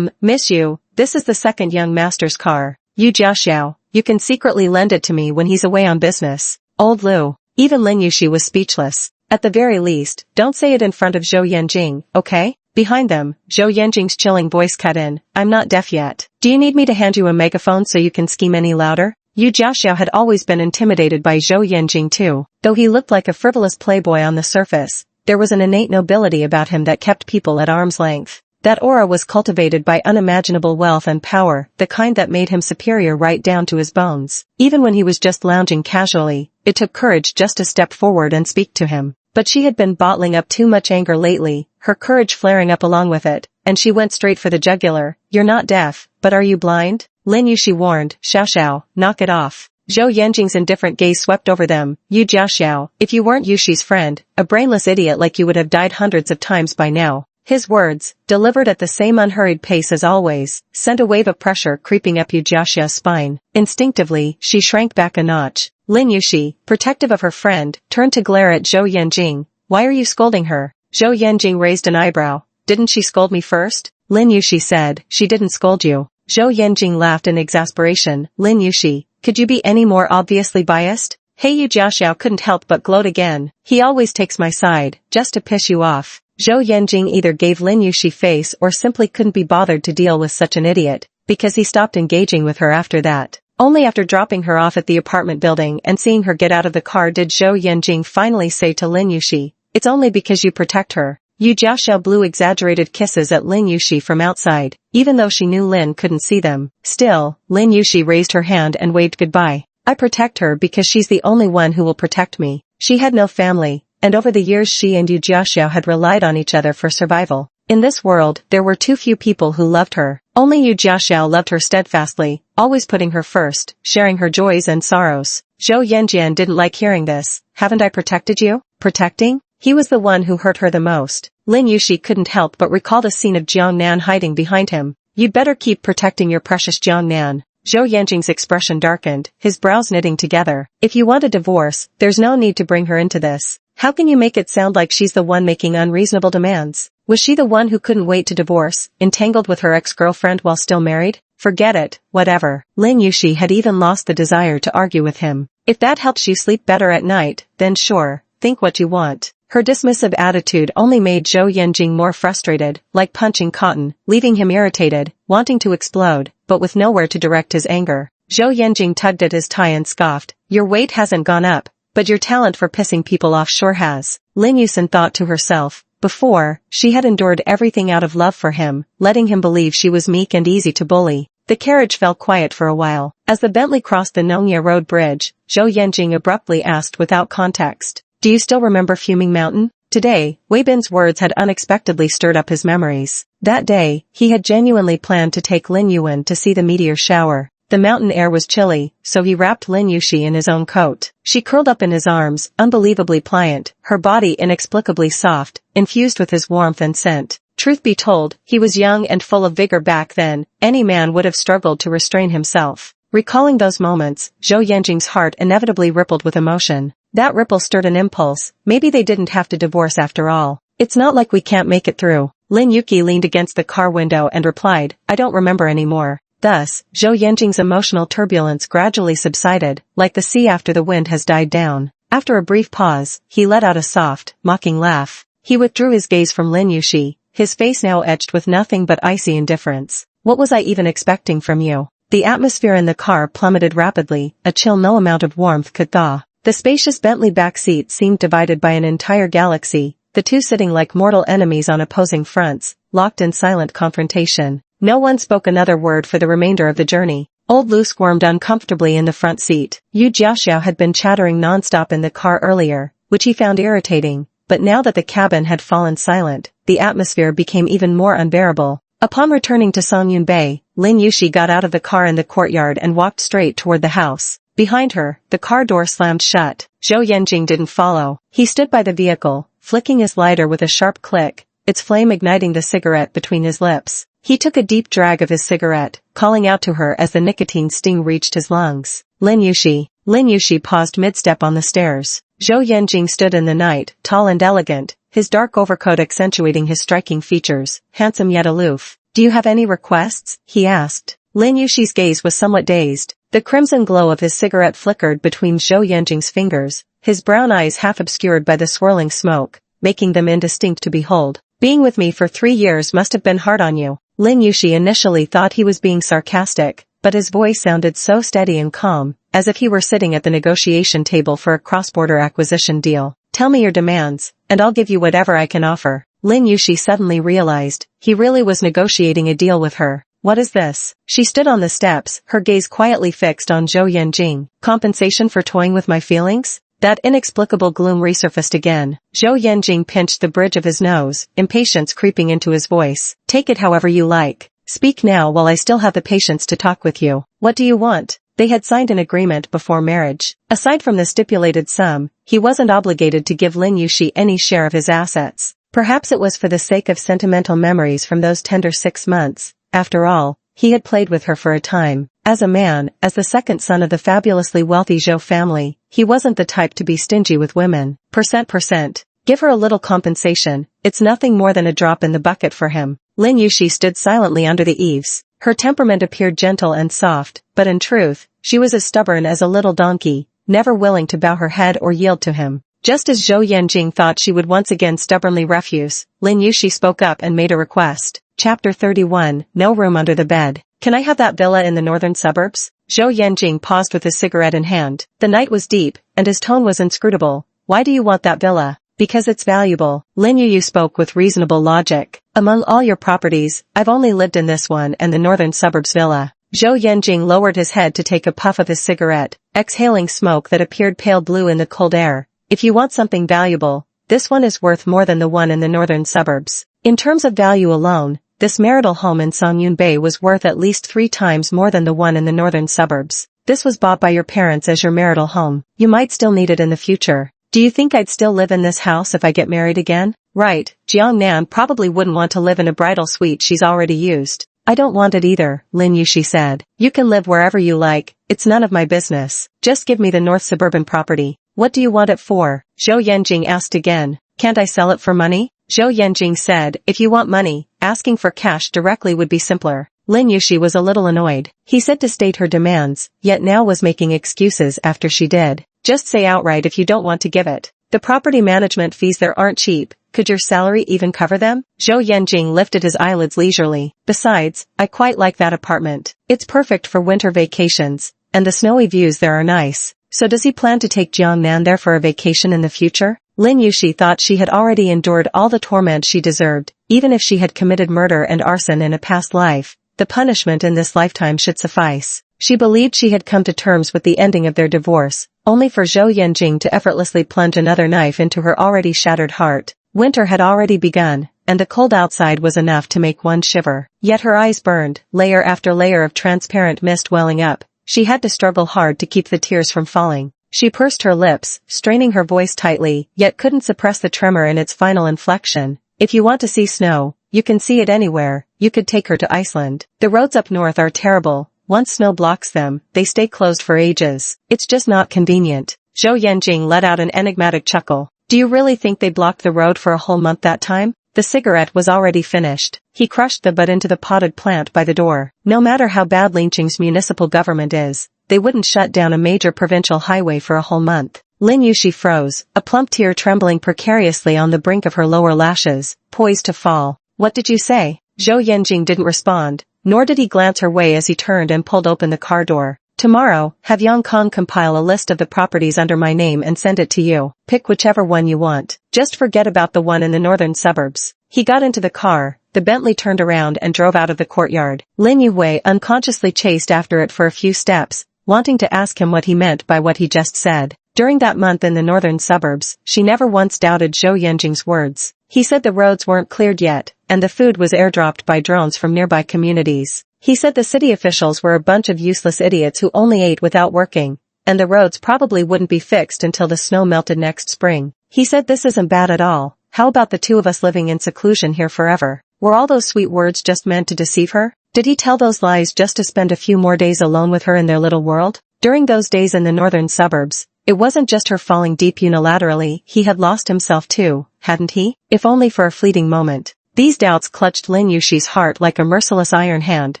Miss Yu, this is the second young master's car. Yu Jiaxiao, you can secretly lend it to me when he's away on business. Old Lu. Even Lin Yuxi was speechless. At the very least, don't say it in front of Zhou Yanjing, okay? Behind them, Zhou Yanjing's chilling voice cut in, I'm not deaf yet. Do you need me to hand you a megaphone so you can scream any louder? Yu Jiaxiao had always been intimidated by Zhou Yanjing too. Though he looked like a frivolous playboy on the surface, there was an innate nobility about him that kept people at arm's length. That aura was cultivated by unimaginable wealth and power, the kind that made him superior right down to his bones. Even when he was just lounging casually, it took courage just to step forward and speak to him. But she had been bottling up too much anger lately, her courage flaring up along with it, and she went straight for the jugular. You're not deaf, but are you blind? Lin Yuxi warned, Xiaoxiao, knock it off. Zhou Yanjing's indifferent gaze swept over them. Yu Jiaxiao, if you weren't Yuxi's friend, a brainless idiot like you would have died hundreds of times by now. His words, delivered at the same unhurried pace as always, sent a wave of pressure creeping up Yu Jiaxiao's spine. Instinctively, she shrank back a notch. Lin Yuxi, protective of her friend, turned to glare at Zhou Yanjing. Why are you scolding her? Zhou Yanjing raised an eyebrow. Didn't she scold me first? Lin Yuxi said, she didn't scold you. Zhou Yanjing laughed in exasperation. Lin Yuxi, could you be any more obviously biased? Hey, Yu Jiaxiao couldn't help but gloat again. He always takes my side, just to piss you off. Zhou Yanjing either gave Lin Yuxi face or simply couldn't be bothered to deal with such an idiot, because he stopped engaging with her after that. Only after dropping her off at the apartment building and seeing her get out of the car did Zhou Yanjing finally say to Lin Yuxi, it's only because you protect her. Yu Jiaxiao blew exaggerated kisses at Lin Yuxi from outside, even though she knew Lin couldn't see them. Still, Lin Yuxi raised her hand and waved goodbye. I protect her because she's the only one who will protect me. She had no family, and over the years she and Yu Jiaxiao had relied on each other for survival. In this world, there were too few people who loved her. Only Yu Jiaxiao loved her steadfastly, always putting her first, sharing her joys and sorrows. Zhou Yanjian didn't like hearing this. Haven't I protected you? Protecting? He was the one who hurt her the most. Lin Yuxi couldn't help but recall the scene of Jiang Nan hiding behind him. You'd better keep protecting your precious Jiang Nan. Zhou Yanjing's expression darkened, his brows knitting together. If you want a divorce, there's no need to bring her into this. How can you make it sound like she's the one making unreasonable demands? Was she the one who couldn't wait to divorce, entangled with her ex-girlfriend while still married? Forget it, whatever. Lin Yuxi had even lost the desire to argue with him. If that helps you sleep better at night, then sure, think what you want. Her dismissive attitude only made Zhou Yanjing more frustrated, like punching cotton, leaving him irritated, wanting to explode, but with nowhere to direct his anger. Zhou Yanjing tugged at his tie and scoffed, your weight hasn't gone up, but your talent for pissing people off sure has. Lin Yuxin thought to herself, before, she had endured everything out of love for him, letting him believe she was meek and easy to bully. The carriage fell quiet for a while. As the Bentley crossed the Nongye Road Bridge, Zhou Yanjing abruptly asked without context, do you still remember Fuming Mountain? Today, Wei Bin's words had unexpectedly stirred up his memories. That day, he had genuinely planned to take Lin Yuan to see the meteor shower. The mountain air was chilly, so he wrapped Lin Yuxi in his own coat. She curled up in his arms, unbelievably pliant, her body inexplicably soft, infused with his warmth and scent. Truth be told, he was young and full of vigor back then. Any man would have struggled to restrain himself. Recalling those moments, Zhou Yanjing's heart inevitably rippled with emotion. That ripple stirred an impulse. Maybe they didn't have to divorce after all. It's not like we can't make it through. Lin Yuqi leaned against the car window and replied, I don't remember anymore. Thus, Zhou Yanjing's emotional turbulence gradually subsided, like the sea after the wind has died down. After a brief pause, he let out a soft, mocking laugh. He withdrew his gaze from Lin Yuxi, his face now etched with nothing but icy indifference. What was I even expecting from you? The atmosphere in the car plummeted rapidly, a chill no amount of warmth could thaw. The spacious Bentley back seat seemed divided by an entire galaxy, the two sitting like mortal enemies on opposing fronts, locked in silent confrontation. No one spoke another word for the remainder of the journey. Old Lu squirmed uncomfortably in the front seat. Yu Jiaxiao had been chattering nonstop in the car earlier, which he found irritating, but now that the cabin had fallen silent, the atmosphere became even more unbearable. Upon returning to Songyunbei, Lin Yushi got out of the car in the courtyard and walked straight toward the house. Behind her, the car door slammed shut. Zhou Yanjing didn't follow. He stood by the vehicle, flicking his lighter with a sharp click, its flame igniting the cigarette between his lips. He took a deep drag of his cigarette, calling out to her as the nicotine sting reached his lungs. Lin Yushi. Lin Yushi paused mid-step on the stairs. Zhou Yanjing stood in the night, tall and elegant, his dark overcoat accentuating his striking features, handsome yet aloof. Do you have any requests? He asked. Lin Yushi's gaze was somewhat dazed. The crimson glow of his cigarette flickered between Zhou Yanjing's fingers, his brown eyes half obscured by the swirling smoke, making them indistinct to behold. Being with me for 3 years must have been hard on you. Lin Yushi initially thought he was being sarcastic, but his voice sounded so steady and calm, as if he were sitting at the negotiation table for a cross-border acquisition deal. Tell me your demands, and I'll give you whatever I can offer. Lin Yushi suddenly realized, he really was negotiating a deal with her. What is this? She stood on the steps, her gaze quietly fixed on Zhou Yanjing. Compensation for toying with my feelings? That inexplicable gloom resurfaced again. Zhou Yanjing pinched the bridge of his nose, impatience creeping into his voice. Take it however you like. Speak now while I still have the patience to talk with you. What do you want? They had signed an agreement before marriage. Aside from the stipulated sum, he wasn't obligated to give Lin Yushi any share of his assets. Perhaps it was for the sake of sentimental memories from those tender 6 months. After all, he had played with her for a time. As a man, as the second son of the fabulously wealthy Zhou family, he wasn't the type to be stingy with women. Percent. Give her a little compensation. It's nothing more than a drop in the bucket for him. Lin Yushi stood silently under the eaves. Her temperament appeared gentle and soft, but in truth, she was as stubborn as a little donkey, never willing to bow her head or yield to him. Just as Zhou Yanjing thought she would once again stubbornly refuse, Lin Yushi spoke up and made a request. Chapter 31, No Room Under the Bed. Can I have that villa in the northern suburbs? Zhou Yanjing paused with his cigarette in hand. The night was deep, and his tone was inscrutable. Why do you want that villa? Because it's valuable. Lin Yu spoke with reasonable logic. Among all your properties, I've only lived in this one and the northern suburbs villa. Zhou Yanjing lowered his head to take a puff of his cigarette, exhaling smoke that appeared pale blue in the cold air. If you want something valuable, this one is worth more than the one in the northern suburbs. In terms of value alone, this marital home in Songyunbei was worth at least 3 times more than the one in the northern suburbs. This was bought by your parents as your marital home. You might still need it in the future. Do you think I'd still live in this house if I get married again? Right, Jiangnan probably wouldn't want to live in a bridal suite she's already used. I don't want it either, Lin Yushi said. You can live wherever you like, it's none of my business. Just give me the north suburban property. What do you want it for? Zhou Yanjing asked again. Can't I sell it for money? Zhou Yanjing said, if you want money, asking for cash directly would be simpler. Lin Yushi was a little annoyed. He said to state her demands, yet now was making excuses after she did. Just say outright if you don't want to give it. The property management fees there aren't cheap. Could your salary even cover them? Zhou Yanjing lifted his eyelids leisurely. Besides, I quite like that apartment. It's perfect for winter vacations, and the snowy views there are nice. So does he plan to take Jiangnan there for a vacation in the future? Lin Yushi thought she had already endured all the torment she deserved, even if she had committed murder and arson in a past life. The punishment in this lifetime should suffice. She believed she had come to terms with the ending of their divorce, only for Zhou Yanjing to effortlessly plunge another knife into her already shattered heart. Winter had already begun, and the cold outside was enough to make one shiver. Yet her eyes burned, layer after layer of transparent mist welling up. She had to struggle hard to keep the tears from falling. She pursed her lips, straining her voice tightly, yet couldn't suppress the tremor in its final inflection. If you want to see snow, you can see it anywhere. You could take her to Iceland. The roads up north are terrible. Once snow blocks them, they stay closed for ages. It's just not convenient. Zhou Yanjing let out an enigmatic chuckle. Do you really think they blocked the road for a whole month that time? The cigarette was already finished. He crushed the butt into the potted plant by the door. No matter how bad Linqing's municipal government is, they wouldn't shut down a major provincial highway for a whole month. Lin Yushi froze, a plump tear trembling precariously on the brink of her lower lashes, poised to fall. What did you say? Zhou Yanjing didn't respond, nor did he glance her way as he turned and pulled open the car door. Tomorrow, have Yang Kong compile a list of the properties under my name and send it to you. Pick whichever one you want. Just forget about the one in the northern suburbs. He got into the car, the Bentley turned around and drove out of the courtyard. Lin Yuhui unconsciously chased after it for a few steps, wanting to ask him what he meant by what he just said. During that month in the northern suburbs, she never once doubted Zhou Yanjing's words. He said the roads weren't cleared yet, and the food was airdropped by drones from nearby communities. He said the city officials were a bunch of useless idiots who only ate without working, and the roads probably wouldn't be fixed until the snow melted next spring. He said this isn't bad at all. How about the two of us living in seclusion here forever? Were all those sweet words just meant to deceive her? Did he tell those lies just to spend a few more days alone with her in their little world? During those days in the northern suburbs, it wasn't just her falling deep unilaterally, he had lost himself too, hadn't he? If only for a fleeting moment. These doubts clutched Lin Yushi's heart like a merciless iron hand,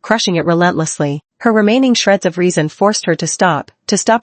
crushing it relentlessly. Her remaining shreds of reason forced her to stop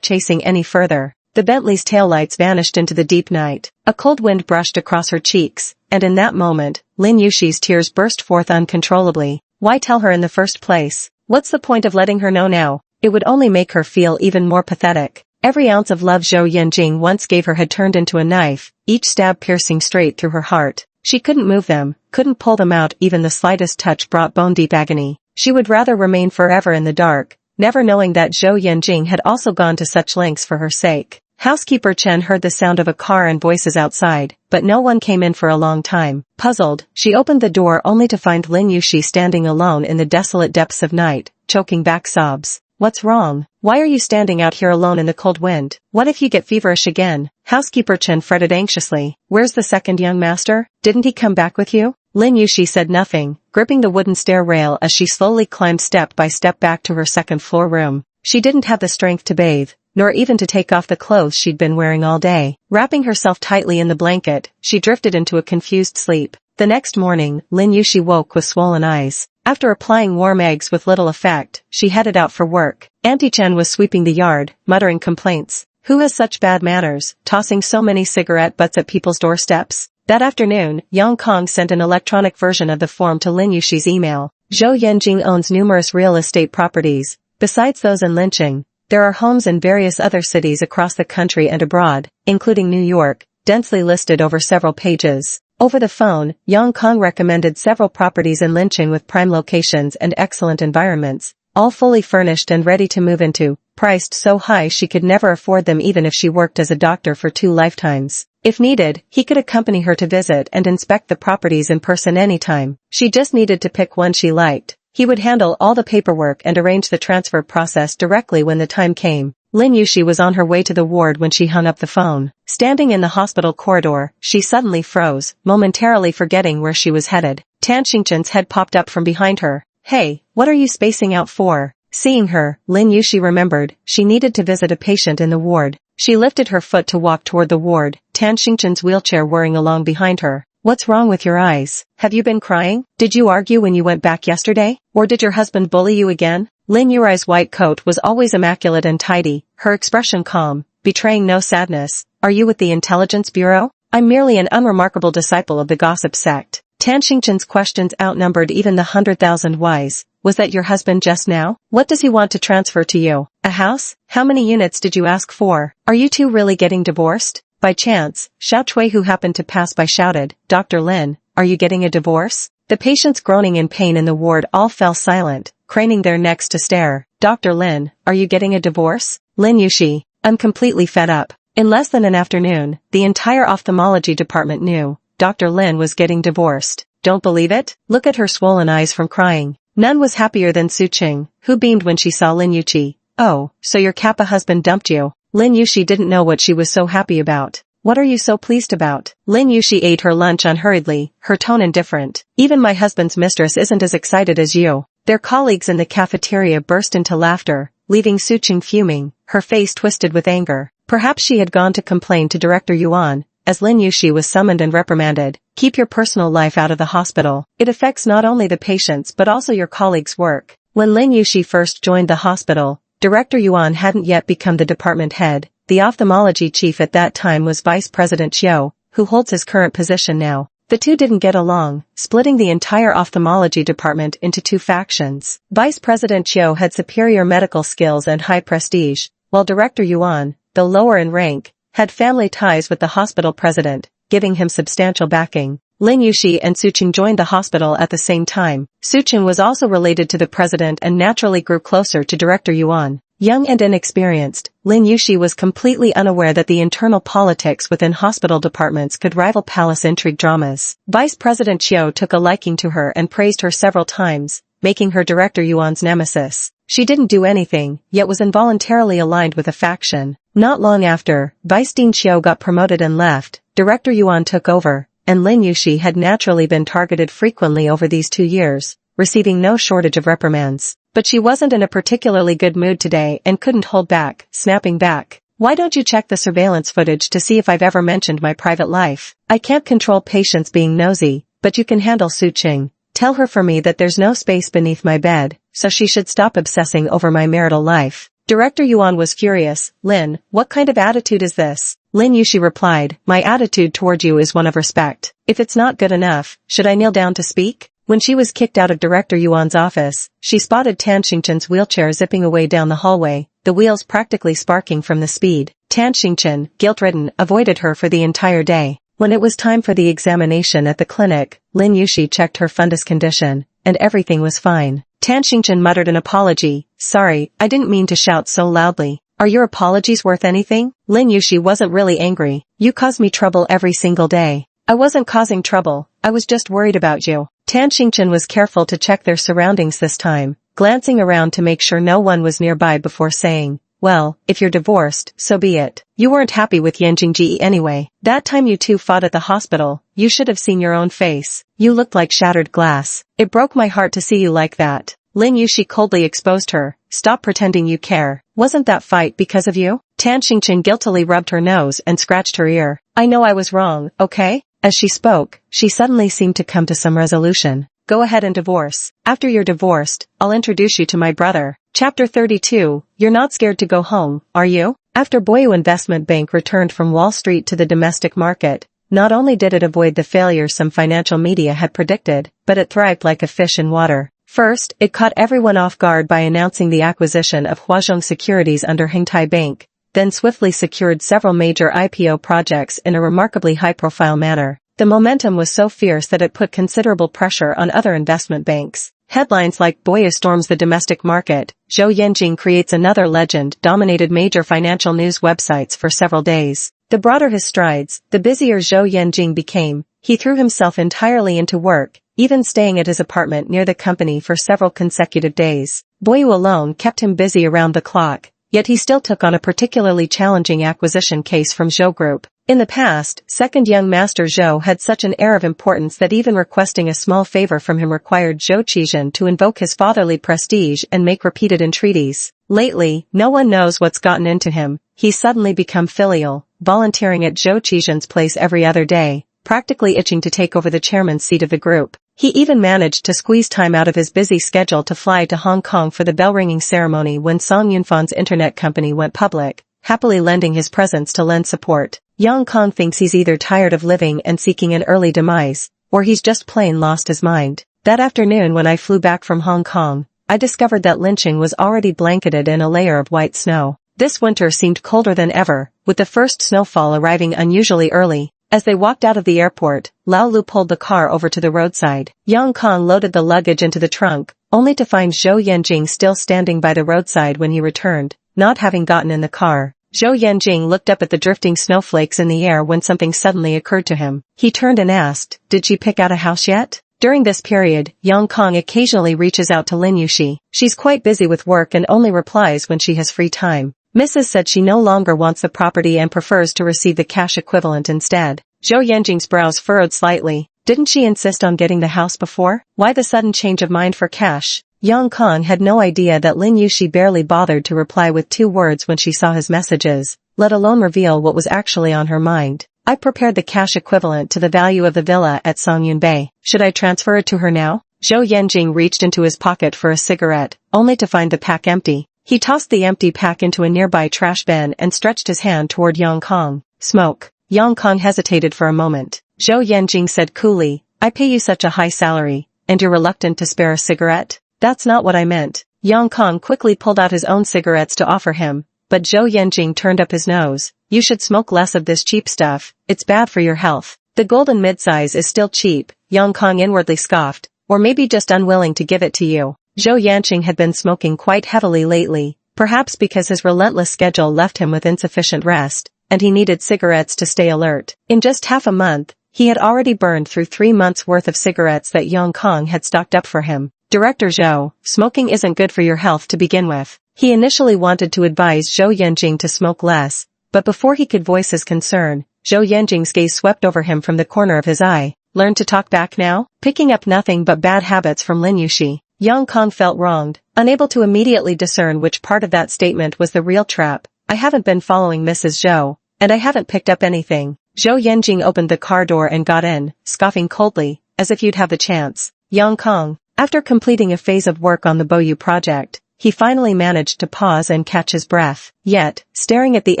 chasing any further. The Bentley's taillights vanished into the deep night. A cold wind brushed across her cheeks, and in that moment, Lin Yushi's tears burst forth uncontrollably. Why tell her in the first place? What's the point of letting her know now? It would only make her feel even more pathetic. Every ounce of love Zhou Yanjing once gave her had turned into a knife, each stab piercing straight through her heart. She couldn't move them, couldn't pull them out, even the slightest touch brought bone-deep agony. She would rather remain forever in the dark, never knowing that Zhou Yanjing had also gone to such lengths for her sake. Housekeeper Chen heard the sound of a car and voices outside, but no one came in for a long time. Puzzled, she opened the door only to find Lin Yushi standing alone in the desolate depths of night, choking back sobs. What's wrong? Why are you standing out here alone in the cold wind? What if you get feverish again? Housekeeper Chen fretted anxiously. Where's the second young master? Didn't he come back with you? Lin Yushi said nothing, gripping the wooden stair rail as she slowly climbed step by step back to her second-floor room. She didn't have the strength to bathe, nor even to take off the clothes she'd been wearing all day. Wrapping herself tightly in the blanket, she drifted into a confused sleep. The next morning, Lin Yushi woke with swollen eyes. After applying warm eggs with little effect, she headed out for work. Auntie Chen was sweeping the yard, muttering complaints. Who has such bad manners, tossing so many cigarette butts at people's doorsteps? That afternoon, Yang Kong sent an electronic version of the form to Lin Yushi's email. Zhou Yanjing owns numerous real estate properties. Besides those in Linqing, there are homes in various other cities across the country and abroad, including New York, densely listed over several pages. Over the phone, Yang Kong recommended several properties in Linqing with prime locations and excellent environments, all fully furnished and ready to move into, priced so high she could never afford them even if she worked as a doctor for 2 lifetimes. If needed, he could accompany her to visit and inspect the properties in person anytime. She just needed to pick one she liked. He would handle all the paperwork and arrange the transfer process directly when the time came. Lin Yushi was on her way to the ward when she hung up the phone. Standing in the hospital corridor, she suddenly froze, momentarily forgetting where she was headed. Tan Xingchen's head popped up from behind her. Hey, what are you spacing out for? Seeing her, Lin Yushi remembered, she needed to visit a patient in the ward. She lifted her foot to walk toward the ward, Tan Xingchen's wheelchair whirring along behind her. What's wrong with your eyes? Have you been crying? Did you argue when you went back yesterday? Or did your husband bully you again? Lin Yui's white coat was always immaculate and tidy, her expression calm, betraying no sadness. Are you with the Intelligence Bureau? I'm merely an unremarkable disciple of the gossip sect. Tan Xingchen's questions outnumbered even the 100,000 whys. Was that your husband just now? What does he want to transfer to you? A house? How many units did you ask for? Are you two really getting divorced? By chance, Xiao Chui, who happened to pass by, shouted, Dr. Lin, are you getting a divorce? The patients groaning in pain in the ward all fell silent, craning their necks to stare. Dr. Lin, are you getting a divorce? Lin Yushi, I'm completely fed up. In less than an afternoon, the entire ophthalmology department knew Dr. Lin was getting divorced. Don't believe it? Look at her swollen eyes from crying. None was happier than Su Qing, who beamed when she saw Lin Yushi. Oh, so your Kappa husband dumped you. Lin Yushi didn't know what she was so happy about. What are you so pleased about? Lin Yushi ate her lunch unhurriedly, her tone indifferent. Even my husband's mistress isn't as excited as you. Their colleagues in the cafeteria burst into laughter, leaving Su Qing fuming, her face twisted with anger. Perhaps she had gone to complain to Director Yuan, as Lin Yushi was summoned and reprimanded. Keep your personal life out of the hospital. It affects not only the patients but also your colleagues' work. When Lin Yushi first joined the hospital, Director Yuan hadn't yet become the department head. The ophthalmology chief at that time was Vice President Xiao, who holds his current position now. The two didn't get along, splitting the entire ophthalmology department into two factions. Vice President Chiu had superior medical skills and high prestige, while Director Yuan, though lower in rank, had family ties with the hospital president, giving him substantial backing. Lin Yuxi and Su Qing joined the hospital at the same time. Su Qing was also related to the president and naturally grew closer to Director Yuan. Young and inexperienced, Lin Yuxi was completely unaware that the internal politics within hospital departments could rival palace intrigue dramas. Vice President Chiu took a liking to her and praised her several times, making her Director Yuan's nemesis. She didn't do anything, yet was involuntarily aligned with a faction. Not long after, Vice Dean Chiu got promoted and left, Director Yuan took over, and Lin Yuxi had naturally been targeted frequently over these 2 years, receiving no shortage of reprimands. But she wasn't in a particularly good mood today and couldn't hold back, snapping back. Why don't you check the surveillance footage to see if I've ever mentioned my private life? I can't control patients being nosy, but you can handle Su Qing. Tell her for me that there's no space beneath my bed, so she should stop obsessing over my marital life. Director Yuan was furious. Lin, what kind of attitude is this? Lin Yuxi replied, my attitude toward you is one of respect. If it's not good enough, should I kneel down to speak? When she was kicked out of Director Yuan's office, she spotted Tan Xingchen's wheelchair zipping away down the hallway, the wheels practically sparking from the speed. Tan Xingchen, guilt-ridden, avoided her for the entire day. When it was time for the examination at the clinic, Lin Yuxi checked her fundus condition, and everything was fine. Tan Xingchen muttered an apology. Sorry, I didn't mean to shout so loudly. Are your apologies worth anything? Lin Yuxi wasn't really angry. You cause me trouble every single day. I wasn't causing trouble, I was just worried about you. Tan Xingchen was careful to check their surroundings this time, glancing around to make sure no one was nearby before saying, well, if you're divorced, so be it. You weren't happy with Yan Jingji anyway. That time you two fought at the hospital, you should have seen your own face. You looked like shattered glass. It broke my heart to see you like that. Lin Yuxi coldly exposed her. Stop pretending you care. Wasn't that fight because of you? Tan Xingchen guiltily rubbed her nose and scratched her ear. I know I was wrong, okay? As she spoke, she suddenly seemed to come to some resolution. Go ahead and divorce. After you're divorced, I'll introduce you to my brother. Chapter 32, You're not scared to go home, are you? After Boyu Investment Bank returned from Wall Street to the domestic market, not only did it avoid the failure some financial media had predicted, but it thrived like a fish in water. First, it caught everyone off guard by announcing the acquisition of Huazhong Securities under Hengtai Bank, then swiftly secured several major IPO projects in a remarkably high-profile manner. The momentum was so fierce that it put considerable pressure on other investment banks. Headlines like Boyu storms the domestic market, Zhou Yanjing creates another legend dominated major financial news websites for several days. The broader his strides, the busier Zhou Yanjing became. He threw himself entirely into work, even staying at his apartment near the company for several consecutive days. Boyu alone kept him busy around the clock, yet he still took on a particularly challenging acquisition case from Zhou Group. In the past, second young master Zhou had such an air of importance that even requesting a small favor from him required Zhou Qizhen to invoke his fatherly prestige and make repeated entreaties. Lately, no one knows what's gotten into him. He's suddenly become filial, volunteering at Zhou Qizhen's place every other day, practically itching to take over the chairman's seat of the group. He even managed to squeeze time out of his busy schedule to fly to Hong Kong for the bell-ringing ceremony when Song Yunfan's internet company went public, happily lending his presence to lend support. Yang Kong thinks he's either tired of living and seeking an early demise, or he's just plain lost his mind. That afternoon when I flew back from Hong Kong, I discovered that Linqing was already blanketed in a layer of white snow. This winter seemed colder than ever, with the first snowfall arriving unusually early. As they walked out of the airport, Lao Lu pulled the car over to the roadside. Yang Kong loaded the luggage into the trunk, only to find Zhou Yanjing still standing by the roadside when he returned, not having gotten in the car. Zhou Yanjing looked up at the drifting snowflakes in the air when something suddenly occurred to him. He turned and asked, did she pick out a house yet? During this period, Yang Kong occasionally reaches out to Lin Yuxi. She's quite busy with work and only replies when she has free time. Mrs. said she no longer wants the property and prefers to receive the cash equivalent instead. Zhou Yanjing's brows furrowed slightly. Didn't she insist on getting the house before? Why the sudden change of mind for cash? Yang Kong had no idea that Lin Yuxi barely bothered to reply with 2 words when she saw his messages, let alone reveal what was actually on her mind. I prepared the cash equivalent to the value of the villa at Songyun Bay. Should I transfer it to her now? Zhou Yanjing reached into his pocket for a cigarette, only to find the pack empty. He tossed the empty pack into a nearby trash bin and stretched his hand toward Yang Kong. Smoke. Yang Kong hesitated for a moment. Zhou Yanjing said coolly, I pay you such a high salary, and you're reluctant to spare a cigarette? That's not what I meant. Yang Kong quickly pulled out his own cigarettes to offer him, but Zhou Yanjing turned up his nose. You should smoke less of this cheap stuff, it's bad for your health. The golden midsize is still cheap, Yang Kong inwardly scoffed, or maybe just unwilling to give it to you. Zhou Yanjing had been smoking quite heavily lately, perhaps because his relentless schedule left him with insufficient rest, and he needed cigarettes to stay alert. In just half a month, he had already burned through 3 months' worth of cigarettes that Yang Kong had stocked up for him. Director Zhou, smoking isn't good for your health to begin with. He initially wanted to advise Zhou Yanjing to smoke less, but before he could voice his concern, Zhou Yanjing's gaze swept over him from the corner of his eye. Learn to talk back now? Picking up nothing but bad habits from Lin Yuxi. Yang Kong felt wronged, unable to immediately discern which part of that statement was the real trap. I haven't been following Mrs. Zhou, and I haven't picked up anything. Zhou Yanjing opened the car door and got in, scoffing coldly, as if you'd have the chance. Yang Kong, after completing a phase of work on the Boyu project, he finally managed to pause and catch his breath. Yet, staring at the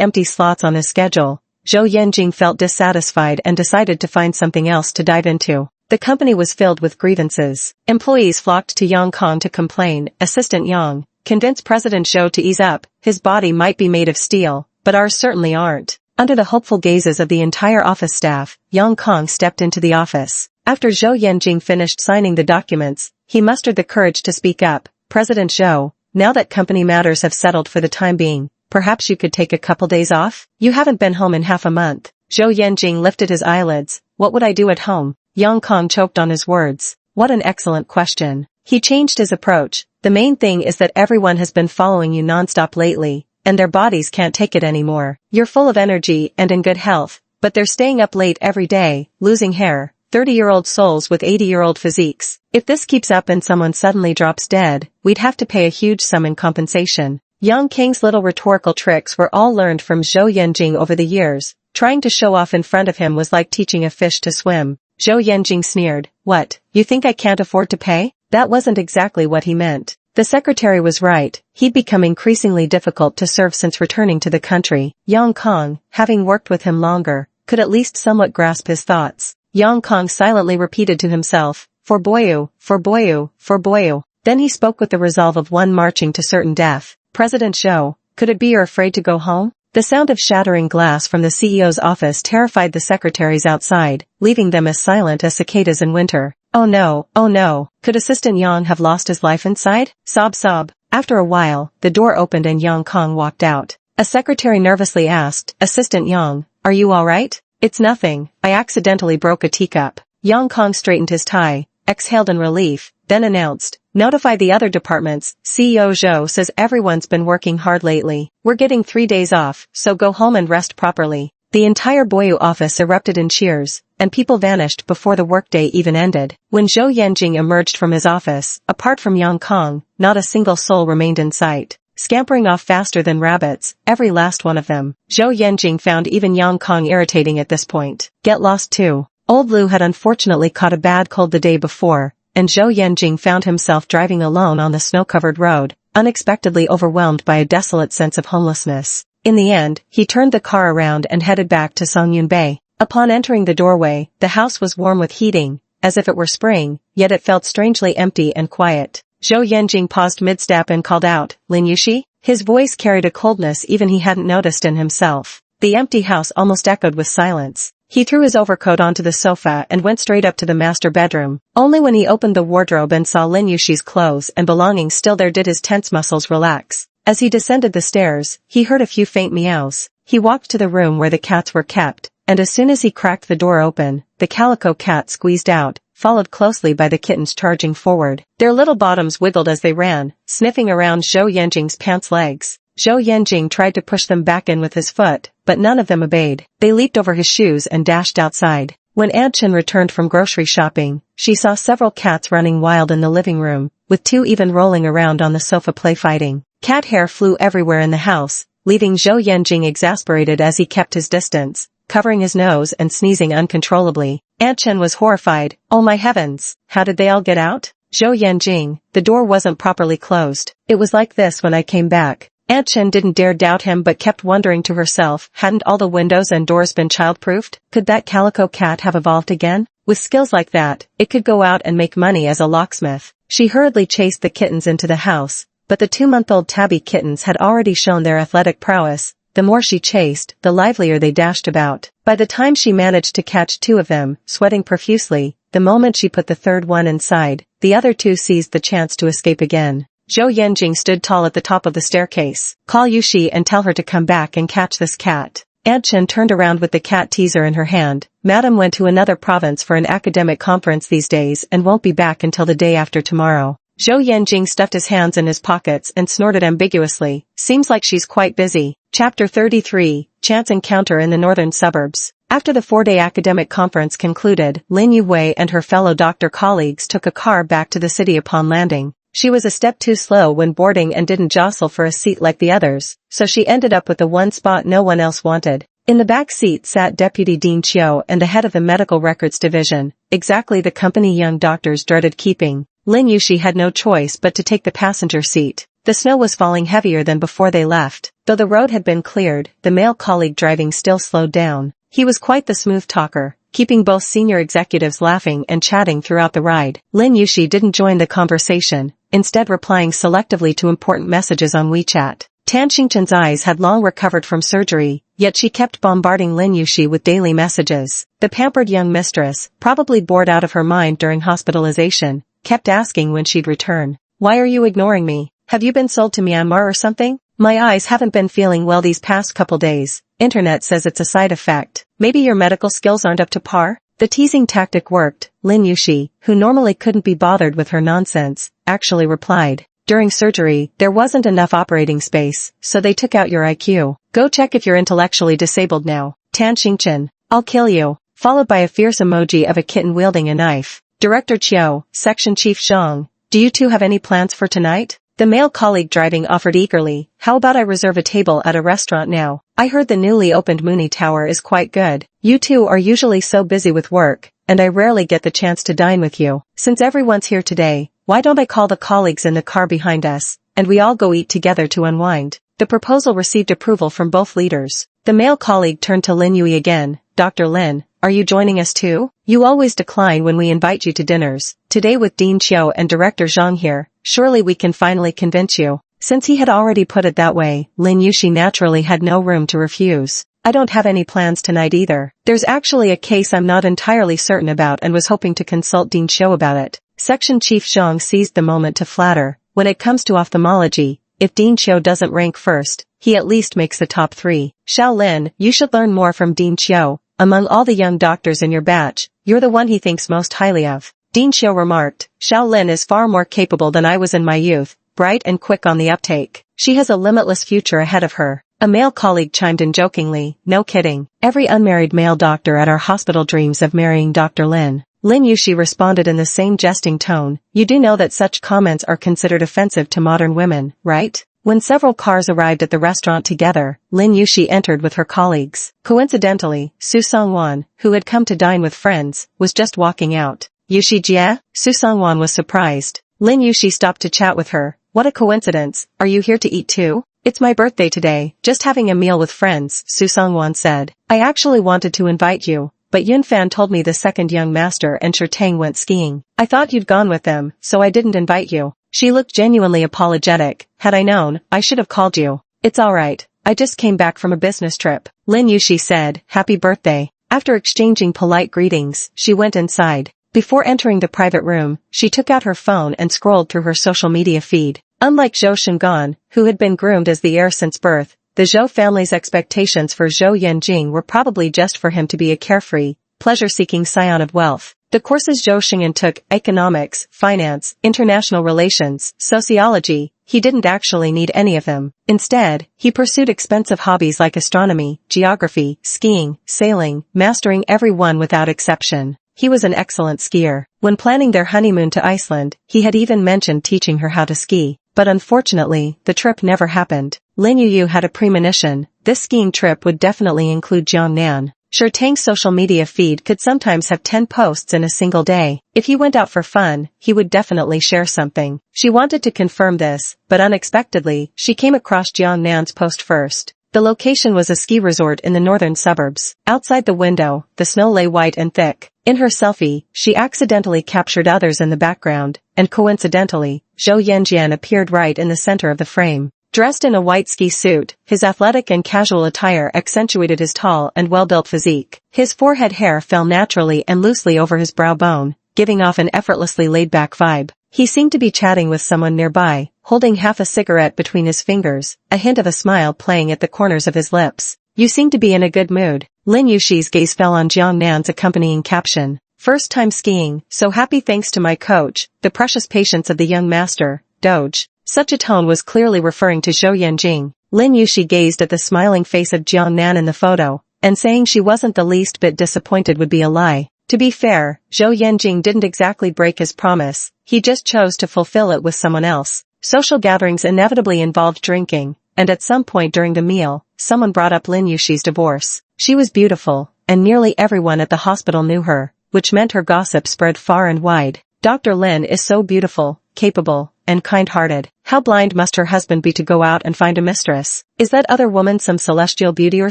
empty slots on his schedule, Zhou Yanjing felt dissatisfied and decided to find something else to dive into. The company was filled with grievances. Employees flocked to Yang Kong to complain. Assistant Yang, convince President Zhou to ease up. His body might be made of steel, but ours certainly aren't. Under the hopeful gazes of the entire office staff, Yang Kong stepped into the office. After Zhou Yanjing finished signing the documents, he mustered the courage to speak up. President Zhou, now that company matters have settled for the time being, perhaps you could take a couple days off? You haven't been home in half a month. Zhou Yanjing lifted his eyelids. What would I do at home? Yang Kong choked on his words. What an excellent question. He changed his approach. The main thing is that everyone has been following you nonstop lately, and their bodies can't take it anymore. You're full of energy and in good health, but they're staying up late every day, losing hair. 30-year-old souls with 80-year-old physiques. If this keeps up and someone suddenly drops dead, we'd have to pay a huge sum in compensation. Yang King's little rhetorical tricks were all learned from Zhou Yanjing over the years. Trying to show off in front of him was like teaching a fish to swim. Zhou Yanjing sneered. What, you think I can't afford to pay? That wasn't exactly what he meant. The secretary was right. He'd become increasingly difficult to serve since returning to the country. Yang Kong, having worked with him longer, could at least somewhat grasp his thoughts. Yang Kong silently repeated to himself, for Boyu, for Boyu, for Boyu. Then he spoke with the resolve of one marching to certain death. President Zhou, could it be you're afraid to go home? The sound of shattering glass from the CEO's office terrified the secretaries outside, leaving them as silent as cicadas in winter. Oh no, could Assistant Yang have lost his life inside? Sob sob. After a while, the door opened and Yang Kong walked out. A secretary nervously asked, Assistant Yang, are you alright? It's nothing, I accidentally broke a teacup. Yang Kong straightened his tie, exhaled in relief, then announced, notify the other departments. CEO Zhou says everyone's been working hard lately. We're getting 3 days off, so go home and rest properly. The entire Boyu office erupted in cheers, and people vanished before the workday even ended. When Zhou Yanjing emerged from his office, apart from Yang Kong, not a single soul remained in sight. Scampering off faster than rabbits, every last one of them. Zhou Yanjing found even Yang Kong irritating at this point. Get lost too. Old Liu had unfortunately caught a bad cold the day before, and Zhou Yanjing found himself driving alone on the snow-covered road, unexpectedly overwhelmed by a desolate sense of homelessness. In the end, he turned the car around and headed back to Songyun Bay. Upon entering the doorway, the house was warm with heating, as if it were spring, yet it felt strangely empty and quiet. Zhou Yanjing paused mid-step and called out, Lin Yuxi? His voice carried a coldness even he hadn't noticed in himself. The empty house almost echoed with silence. He threw his overcoat onto the sofa and went straight up to the master bedroom. Only when he opened the wardrobe and saw Lin Yuxi's clothes and belongings still there did his tense muscles relax. As he descended the stairs, he heard a few faint meows. He walked to the room where the cats were kept, and as soon as he cracked the door open, the calico cat squeezed out, followed closely by the kittens charging forward. Their little bottoms wiggled as they ran, sniffing around Zhou Yanjing's pants legs. Zhou Yanjing tried to push them back in with his foot, but none of them obeyed. They leaped over his shoes and dashed outside. When Aunt Chen returned from grocery shopping, she saw several cats running wild in the living room, with 2 even rolling around on the sofa play fighting. Cat hair flew everywhere in the house, leaving Zhou Yanjing exasperated as he kept his distance, covering his nose and sneezing uncontrollably. Aunt Chen was horrified. Oh my heavens, how did they all get out? Zhou Yanjing, the door wasn't properly closed. It was like this when I came back. Aunt Chen didn't dare doubt him but kept wondering to herself, hadn't all the windows and doors been childproofed? Could that calico cat have evolved again? With skills like that, it could go out and make money as a locksmith. She hurriedly chased the kittens into the house, but the 2-month-old tabby kittens had already shown their athletic prowess. The more she chased, the livelier they dashed about. By the time she managed to catch 2 of them, sweating profusely, the moment she put the 3rd one inside, the other 2 seized the chance to escape again. Zhou Yanjing stood tall at the top of the staircase. Call Yushi and tell her to come back and catch this cat. Aunt Chen turned around with the cat teaser in her hand. Madam went to another province for an academic conference these days and won't be back until the day after tomorrow. Zhou Yanjing stuffed his hands in his pockets and snorted ambiguously. Seems like she's quite busy. Chapter 33, Chance Encounter in the Northern Suburbs. After the 4-day academic conference concluded, Lin Yuwei and her fellow doctor colleagues took a car back to the city upon landing. She was a step too slow when boarding and didn't jostle for a seat like the others, so she ended up with the one spot no one else wanted. In the back seat sat Deputy Dean Chiu and the head of the Medical Records Division, exactly the company young doctors dreaded keeping. Lin Yushi had no choice but to take the passenger seat. The snow was falling heavier than before they left. Though the road had been cleared, the male colleague driving still slowed down. He was quite the smooth talker, keeping both senior executives laughing and chatting throughout the ride. Lin Yushi didn't join the conversation, instead replying selectively to important messages on WeChat. Tan Xingchen's eyes had long recovered from surgery, yet she kept bombarding Lin Yushi with daily messages. The pampered young mistress, probably bored out of her mind during hospitalization, kept asking when she'd return. Why are you ignoring me? Have you been sold to Myanmar or something? My eyes haven't been feeling well these past couple days. Internet says it's a side effect. Maybe your medical skills aren't up to par? The teasing tactic worked. Lin Yushi, who normally couldn't be bothered with her nonsense, actually replied. During surgery, there wasn't enough operating space, so they took out your IQ. Go check if you're intellectually disabled now. Tan Xingchen, I'll kill you. Followed by a fierce emoji of a kitten wielding a knife. Director Chiu, Section Chief Zhang, do you two have any plans for tonight? The male colleague driving offered eagerly. How about I reserve a table at a restaurant now? I heard the newly opened Mooney Tower is quite good. You two are usually so busy with work, and I rarely get the chance to dine with you. Since everyone's here today, why don't I call the colleagues in the car behind us, and we all go eat together to unwind? The proposal received approval from both leaders. The male colleague turned to Lin Yui again. Dr. Lin, are you joining us too? You always decline when we invite you to dinners. Today with Dean Chiu and Director Zhang here, surely we can finally convince you. Since he had already put it that way, Lin Yushi naturally had no room to refuse. I don't have any plans tonight either. There's actually a case I'm not entirely certain about and was hoping to consult Dean Chiu about it. Section Chief Zhang seized the moment to flatter. When it comes to ophthalmology, if Dean Chiu doesn't rank first, he at least makes the top 3. Xiao Lin, you should learn more from Dean Chiu. Among all the young doctors in your batch, you're the one he thinks most highly of. Dean Chiu remarked. Xiao Lin is far more capable than I was in my youth, bright and quick on the uptake. She has a limitless future ahead of her. A male colleague chimed in jokingly. No kidding. Every unmarried male doctor at our hospital dreams of marrying Dr. Lin. Lin Yushi responded in the same jesting tone. You do know that such comments are considered offensive to modern women, right? When several cars arrived at the restaurant together, Lin Yushi entered with her colleagues. Coincidentally, Su Songwan, who had come to dine with friends, was just walking out. Yushi Jie? Su Songwan was surprised. Lin Yushi stopped to chat with her. What a coincidence. Are you here to eat too? It's my birthday today, just having a meal with friends, Su Songwan said. I actually wanted to invite you, but Yunfan told me the second young master and Shirtang went skiing. I thought you'd gone with them, so I didn't invite you. She looked genuinely apologetic. Had I known, I should have called you. It's alright. I just came back from a business trip. Lin Yushi said, Happy birthday. After exchanging polite greetings, she went inside. Before entering the private room, she took out her phone and scrolled through her social media feed. Unlike Zhou Shengan, who had been groomed as the heir since birth, the Zhou family's expectations for Zhou Yanjing were probably just for him to be a carefree, pleasure-seeking scion of wealth. The courses Zhou Shengyan took, economics, finance, international relations, sociology, he didn't actually need any of them. Instead, he pursued expensive hobbies like astronomy, geography, skiing, sailing, mastering every one without exception. He was an excellent skier. When planning their honeymoon to Iceland, he had even mentioned teaching her how to ski. But unfortunately, the trip never happened. Lin Yuyu had a premonition. This skiing trip would definitely include Jiangnan. Sure, Tang's social media feed could sometimes have 10 posts in a single day. If he went out for fun, he would definitely share something. She wanted to confirm this, but unexpectedly, she came across Jiang Nan's post first. The location was a ski resort in the northern suburbs. Outside the window, the snow lay white and thick. In her selfie, she accidentally captured others in the background, and coincidentally, Zhou Yanjian appeared right in the center of the frame. Dressed in a white ski suit, his athletic and casual attire accentuated his tall and well-built physique. His forehead hair fell naturally and loosely over his brow bone, giving off an effortlessly laid-back vibe. He seemed to be chatting with someone nearby, holding half a cigarette between his fingers, a hint of a smile playing at the corners of his lips. "You seem to be in a good mood." Lin Yushi's gaze fell on Jiang Nan's accompanying caption. "First time skiing, so happy thanks to my coach, the precious patience of the young master, Doge." Such a tone was clearly referring to Zhou Yanjing. Lin Yushi gazed at the smiling face of Jiang Nan in the photo, and saying she wasn't the least bit disappointed would be a lie. To be fair, Zhou Yanjing didn't exactly break his promise, he just chose to fulfill it with someone else. Social gatherings inevitably involved drinking, and at some point during the meal, someone brought up Lin Yushi's divorce. She was beautiful, and nearly everyone at the hospital knew her, which meant her gossip spread far and wide. Dr. Lin is so beautiful, capable, and kind-hearted. How blind must her husband be to go out and find a mistress? Is that other woman some celestial beauty or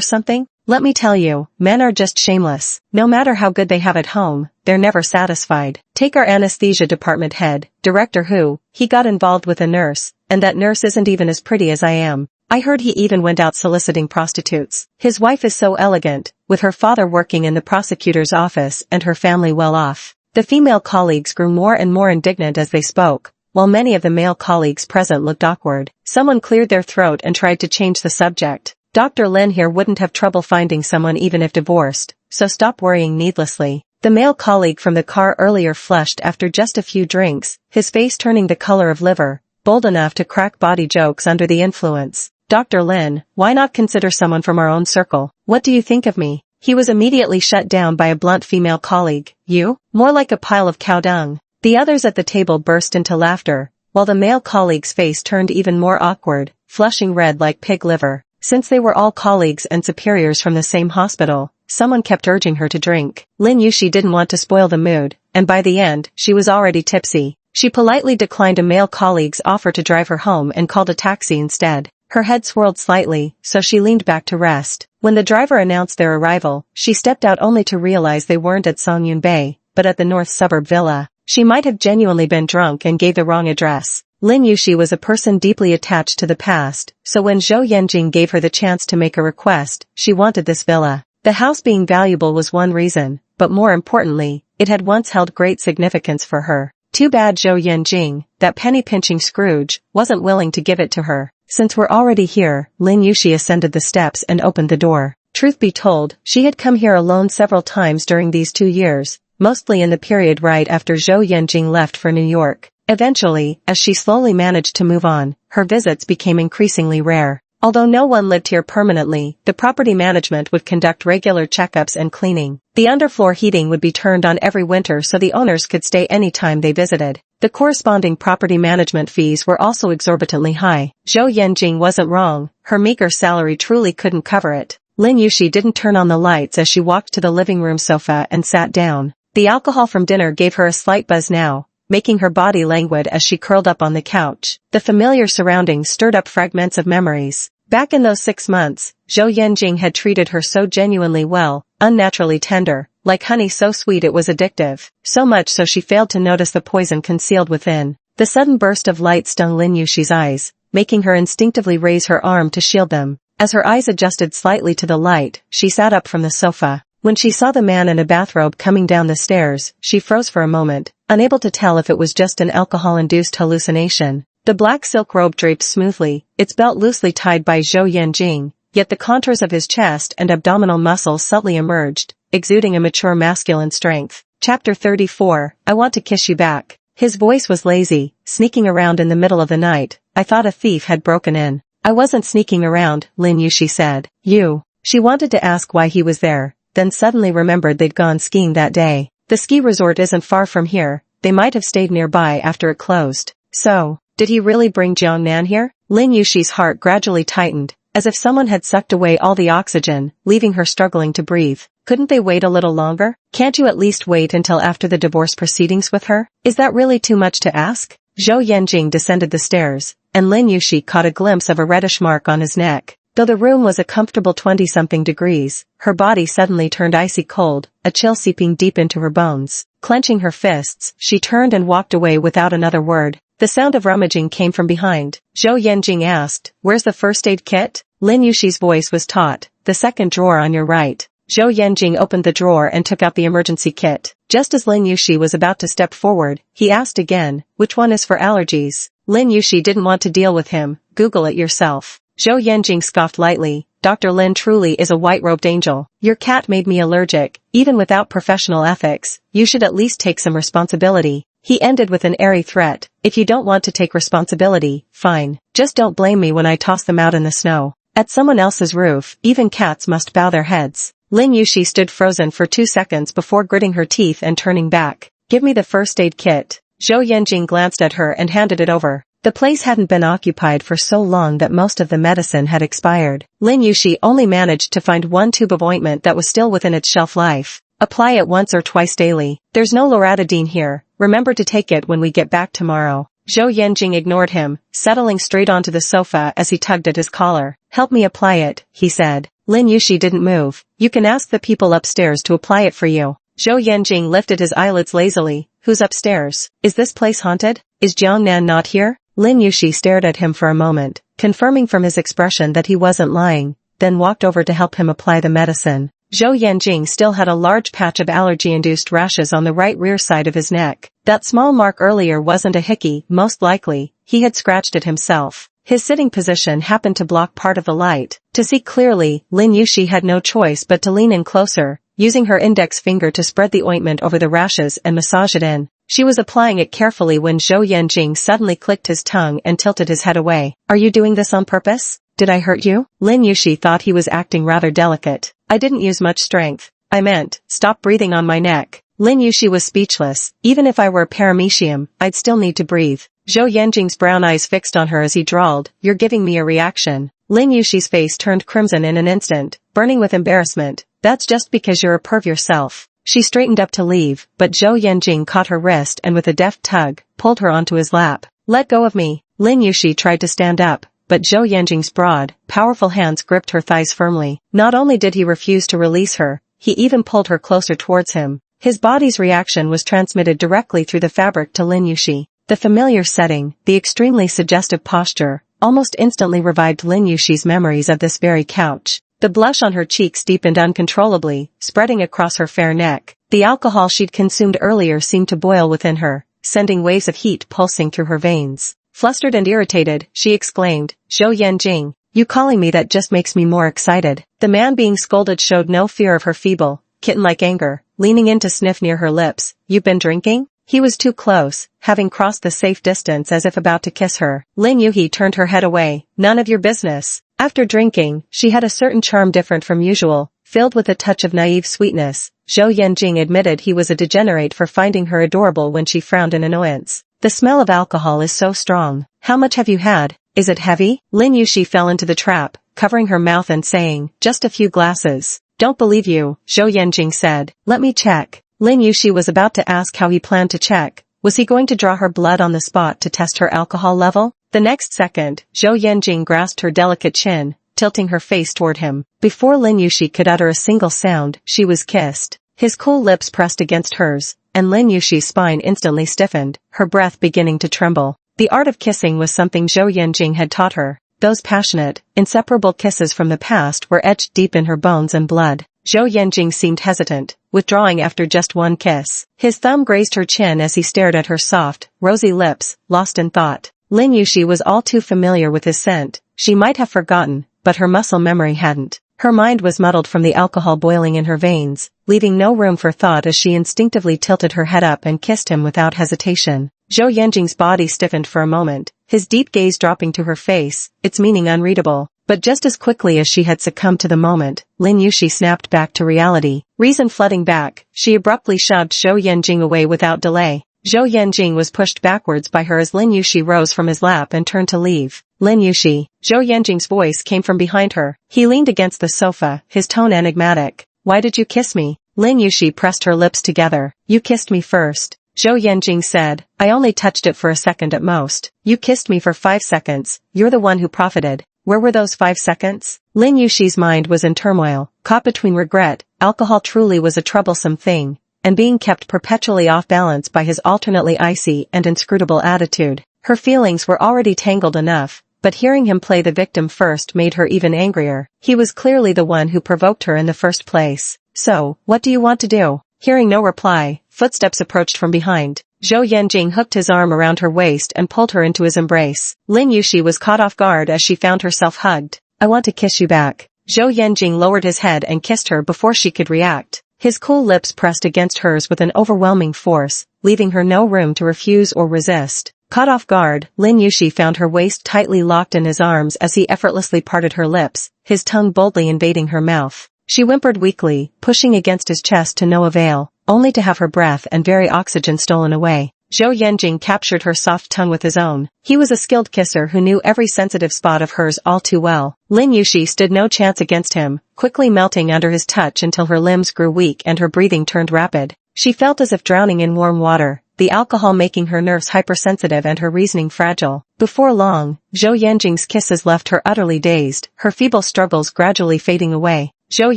something? Let me tell you, men are just shameless. No matter how good they have at home, they're never satisfied. Take our anesthesia department head, director who, he got involved with a nurse, and that nurse isn't even as pretty as I am. I heard he even went out soliciting prostitutes. His wife is so elegant, with her father working in the prosecutor's office and her family well off. The female colleagues grew more and more indignant as they spoke, while many of the male colleagues present looked awkward. Someone cleared their throat and tried to change the subject. Dr. Lin here wouldn't have trouble finding someone even if divorced, so stop worrying needlessly. The male colleague from the car earlier flushed after just a few drinks, his face turning the color of liver, bold enough to crack body jokes under the influence. Dr. Lin, why not consider someone from our own circle? What do you think of me? He was immediately shut down by a blunt female colleague. You? More like a pile of cow dung. The others at the table burst into laughter, while the male colleague's face turned even more awkward, flushing red like pig liver. Since they were all colleagues and superiors from the same hospital, someone kept urging her to drink. Lin Yushi didn't want to spoil the mood, and by the end, she was already tipsy. She politely declined a male colleague's offer to drive her home and called a taxi instead. Her head swirled slightly, so she leaned back to rest. When the driver announced their arrival, she stepped out only to realize they weren't at Songyun Bay, but at the North Suburb Villa. She might have genuinely been drunk and gave the wrong address. Lin Yushi was a person deeply attached to the past, so when Zhou Yanjing gave her the chance to make a request, she wanted this villa. The house being valuable was one reason, but more importantly, it had once held great significance for her. Too bad Zhou Yanjing, that penny-pinching Scrooge, wasn't willing to give it to her. Since we're already here, Lin Yushi ascended the steps and opened the door. Truth be told, she had come here alone several times during these 2 years, mostly in the period right after Zhou Yanjing left for New York. Eventually, as she slowly managed to move on, her visits became increasingly rare. Although no one lived here permanently, the property management would conduct regular checkups and cleaning. The underfloor heating would be turned on every winter so the owners could stay anytime they visited. The corresponding property management fees were also exorbitantly high. Zhou Yanjing wasn't wrong, her meager salary truly couldn't cover it. Lin Yushi didn't turn on the lights as she walked to the living room sofa and sat down. The alcohol from dinner gave her a slight buzz now, making her body languid as she curled up on the couch. The familiar surroundings stirred up fragments of memories. Back in those 6 months, Zhou Yanjing had treated her so genuinely well, unnaturally tender, like honey so sweet it was addictive, so much so she failed to notice the poison concealed within. The sudden burst of light stung Lin Yushi's eyes, making her instinctively raise her arm to shield them. As her eyes adjusted slightly to the light, she sat up from the sofa. When she saw the man in a bathrobe coming down the stairs, she froze for a moment, unable to tell if it was just an alcohol-induced hallucination. The black silk robe draped smoothly, its belt loosely tied by Zhou Yanjing, yet the contours of his chest and abdominal muscles subtly emerged, exuding a mature masculine strength. Chapter 34, I Want to Kiss You Back. His voice was lazy, sneaking around in the middle of the night. I thought a thief had broken in. I wasn't sneaking around, Lin Yushi said. You. She wanted to ask why he was there, then suddenly remembered they'd gone skiing that day. The ski resort isn't far from here, they might have stayed nearby after it closed. So, did he really bring Jiang Nan here? Lin Yushi's heart gradually tightened, as if someone had sucked away all the oxygen, leaving her struggling to breathe. Couldn't they wait a little longer? Can't you at least wait until after the divorce proceedings with her? Is that really too much to ask? Zhou Yanjing descended the stairs, and Lin Yuxi caught a glimpse of a reddish mark on his neck. Though the room was a comfortable 20-something degrees, her body suddenly turned icy cold, a chill seeping deep into her bones. Clenching her fists, she turned and walked away without another word. The sound of rummaging came from behind. Zhou Yanjing asked, "Where's the first aid kit?" Lin Yuxi's voice was taut. "The second drawer on your right." Zhou Yanjing opened the drawer and took out the emergency kit. Just as Lin Yuxi was about to step forward, he asked again, "Which one is for allergies?" Lin Yuxi didn't want to deal with him. "Google it yourself." Zhou Yanjing scoffed lightly. "Dr. Lin truly is a white-robed angel. Your cat made me allergic. Even without professional ethics, you should at least take some responsibility." He ended with an airy threat. "If you don't want to take responsibility, fine. Just don't blame me when I toss them out in the snow." At someone else's roof, even cats must bow their heads. Lin Yuxi stood frozen for 2 seconds before gritting her teeth and turning back. "Give me the first aid kit." Zhou Yanjing glanced at her and handed it over. The place hadn't been occupied for so long that most of the medicine had expired. Lin Yuxi only managed to find 1 tube of ointment that was still within its shelf life. "Apply it once or twice daily. There's no loratadine here. Remember to take it when we get back tomorrow." Zhou Yanjing ignored him, settling straight onto the sofa as he tugged at his collar. "Help me apply it," he said. Lin Yuxi didn't move. "You can ask the people upstairs to apply it for you." Zhou Yanjing lifted his eyelids lazily. "Who's upstairs? Is this place haunted? Is Jiangnan not here?" Lin Yuxi stared at him for a moment, confirming from his expression that he wasn't lying, then walked over to help him apply the medicine. Zhou Yanjing still had a large patch of allergy-induced rashes on the right rear side of his neck. That small mark earlier wasn't a hickey, most likely. He had scratched it himself. His sitting position happened to block part of the light. To see clearly, Lin Yuxi had no choice but to lean in closer, using her index finger to spread the ointment over the rashes and massage it in. She was applying it carefully when Zhou Yanjing suddenly clicked his tongue and tilted his head away. "Are you doing this on purpose? Did I hurt you?" Lin Yuxi thought he was acting rather delicate. "I didn't use much strength. I meant, stop breathing on my neck." Lin Yuxi was speechless. Even if I were a paramecium, I'd still need to breathe. Zhou Yanjing's brown eyes fixed on her as he drawled, "You're giving me a reaction." Lin Yuxi's face turned crimson in an instant, burning with embarrassment. "That's just because you're a perv yourself." She straightened up to leave, but Zhou Yanjing caught her wrist and with a deft tug, pulled her onto his lap. "Let go of me." Lin Yuxi tried to stand up, but Zhou Yanjing's broad, powerful hands gripped her thighs firmly. Not only did he refuse to release her, he even pulled her closer towards him. His body's reaction was transmitted directly through the fabric to Lin Yuxi. The familiar setting, the extremely suggestive posture, almost instantly revived Lin Yuxi's memories of this very couch. The blush on her cheeks deepened uncontrollably, spreading across her fair neck. The alcohol she'd consumed earlier seemed to boil within her, sending waves of heat pulsing through her veins. Flustered and irritated, she exclaimed, "Zhou Yanjing, you calling me that just makes me more excited." The man being scolded showed no fear of her feeble, kitten-like anger, leaning in to sniff near her lips. "You've been drinking?" He was too close, having crossed the safe distance as if about to kiss her. Lin Yuxi turned her head away. "None of your business." After drinking, she had a certain charm different from usual, filled with a touch of naive sweetness. Zhou Yanjing admitted he was a degenerate for finding her adorable when she frowned in annoyance. "The smell of alcohol is so strong. How much have you had? Is it heavy?" Lin Yuxi fell into the trap, covering her mouth and saying, "Just a few glasses." "Don't believe you," Zhou Yanjing said. "Let me check." Lin Yuxi was about to ask how he planned to check. Was he going to draw her blood on the spot to test her alcohol level? The next second, Zhou Yanjing grasped her delicate chin, tilting her face toward him. Before Lin Yuxi could utter a single sound, she was kissed. His cool lips pressed against hers, and Lin Yuxi's spine instantly stiffened, her breath beginning to tremble. The art of kissing was something Zhou Yanjing had taught her. Those passionate, inseparable kisses from the past were etched deep in her bones and blood. Zhou Yanjing seemed hesitant, withdrawing after just one kiss. His thumb grazed her chin as he stared at her soft, rosy lips, lost in thought. Lin Yuxi was all too familiar with his scent. She might have forgotten, but her muscle memory hadn't. Her mind was muddled from the alcohol boiling in her veins, leaving no room for thought as she instinctively tilted her head up and kissed him without hesitation. Zhou Yanjing's body stiffened for a moment, his deep gaze dropping to her face, its meaning unreadable. But just as quickly as she had succumbed to the moment, Lin Yuxi snapped back to reality. Reason flooding back, she abruptly shoved Zhou Yanjing away without delay. Zhou Yanjing was pushed backwards by her as Lin Yuxi rose from his lap and turned to leave. "Lin Yuxi." Zhou Yanjing's voice came from behind her. He leaned against the sofa, his tone enigmatic. Why did you kiss me? Lin Yushi pressed her lips together. You kissed me first. Zhou Yanjing said, I only touched it for a second at most. You kissed me for 5 seconds. You're the one who profited. Where were those 5 seconds? Lin Yushi's mind was in turmoil, caught between regret. Alcohol truly was a troublesome thing, and being kept perpetually off balance by his alternately icy and inscrutable attitude. Her feelings were already tangled enough, but hearing him play the victim first made her even angrier. He was clearly the one who provoked her in the first place. So, what do you want to do? Hearing no reply, footsteps approached from behind. Zhou Yanjing hooked his arm around her waist and pulled her into his embrace. Lin Yushi was caught off guard as she found herself hugged. I want to kiss you back. Zhou Yanjing lowered his head and kissed her before she could react. His cool lips pressed against hers with an overwhelming force, leaving her no room to refuse or resist. Caught off guard, Lin Yushi found her waist tightly locked in his arms as he effortlessly parted her lips, his tongue boldly invading her mouth. She whimpered weakly, pushing against his chest to no avail, only to have her breath and very oxygen stolen away. Zhou Yanjing captured her soft tongue with his own. He was a skilled kisser who knew every sensitive spot of hers all too well. Lin Yushi stood no chance against him, quickly melting under his touch until her limbs grew weak and her breathing turned rapid. She felt as if drowning in warm water, the alcohol making her nerves hypersensitive and her reasoning fragile. Before long, Zhou Yanjing's kisses left her utterly dazed, her feeble struggles gradually fading away. Zhou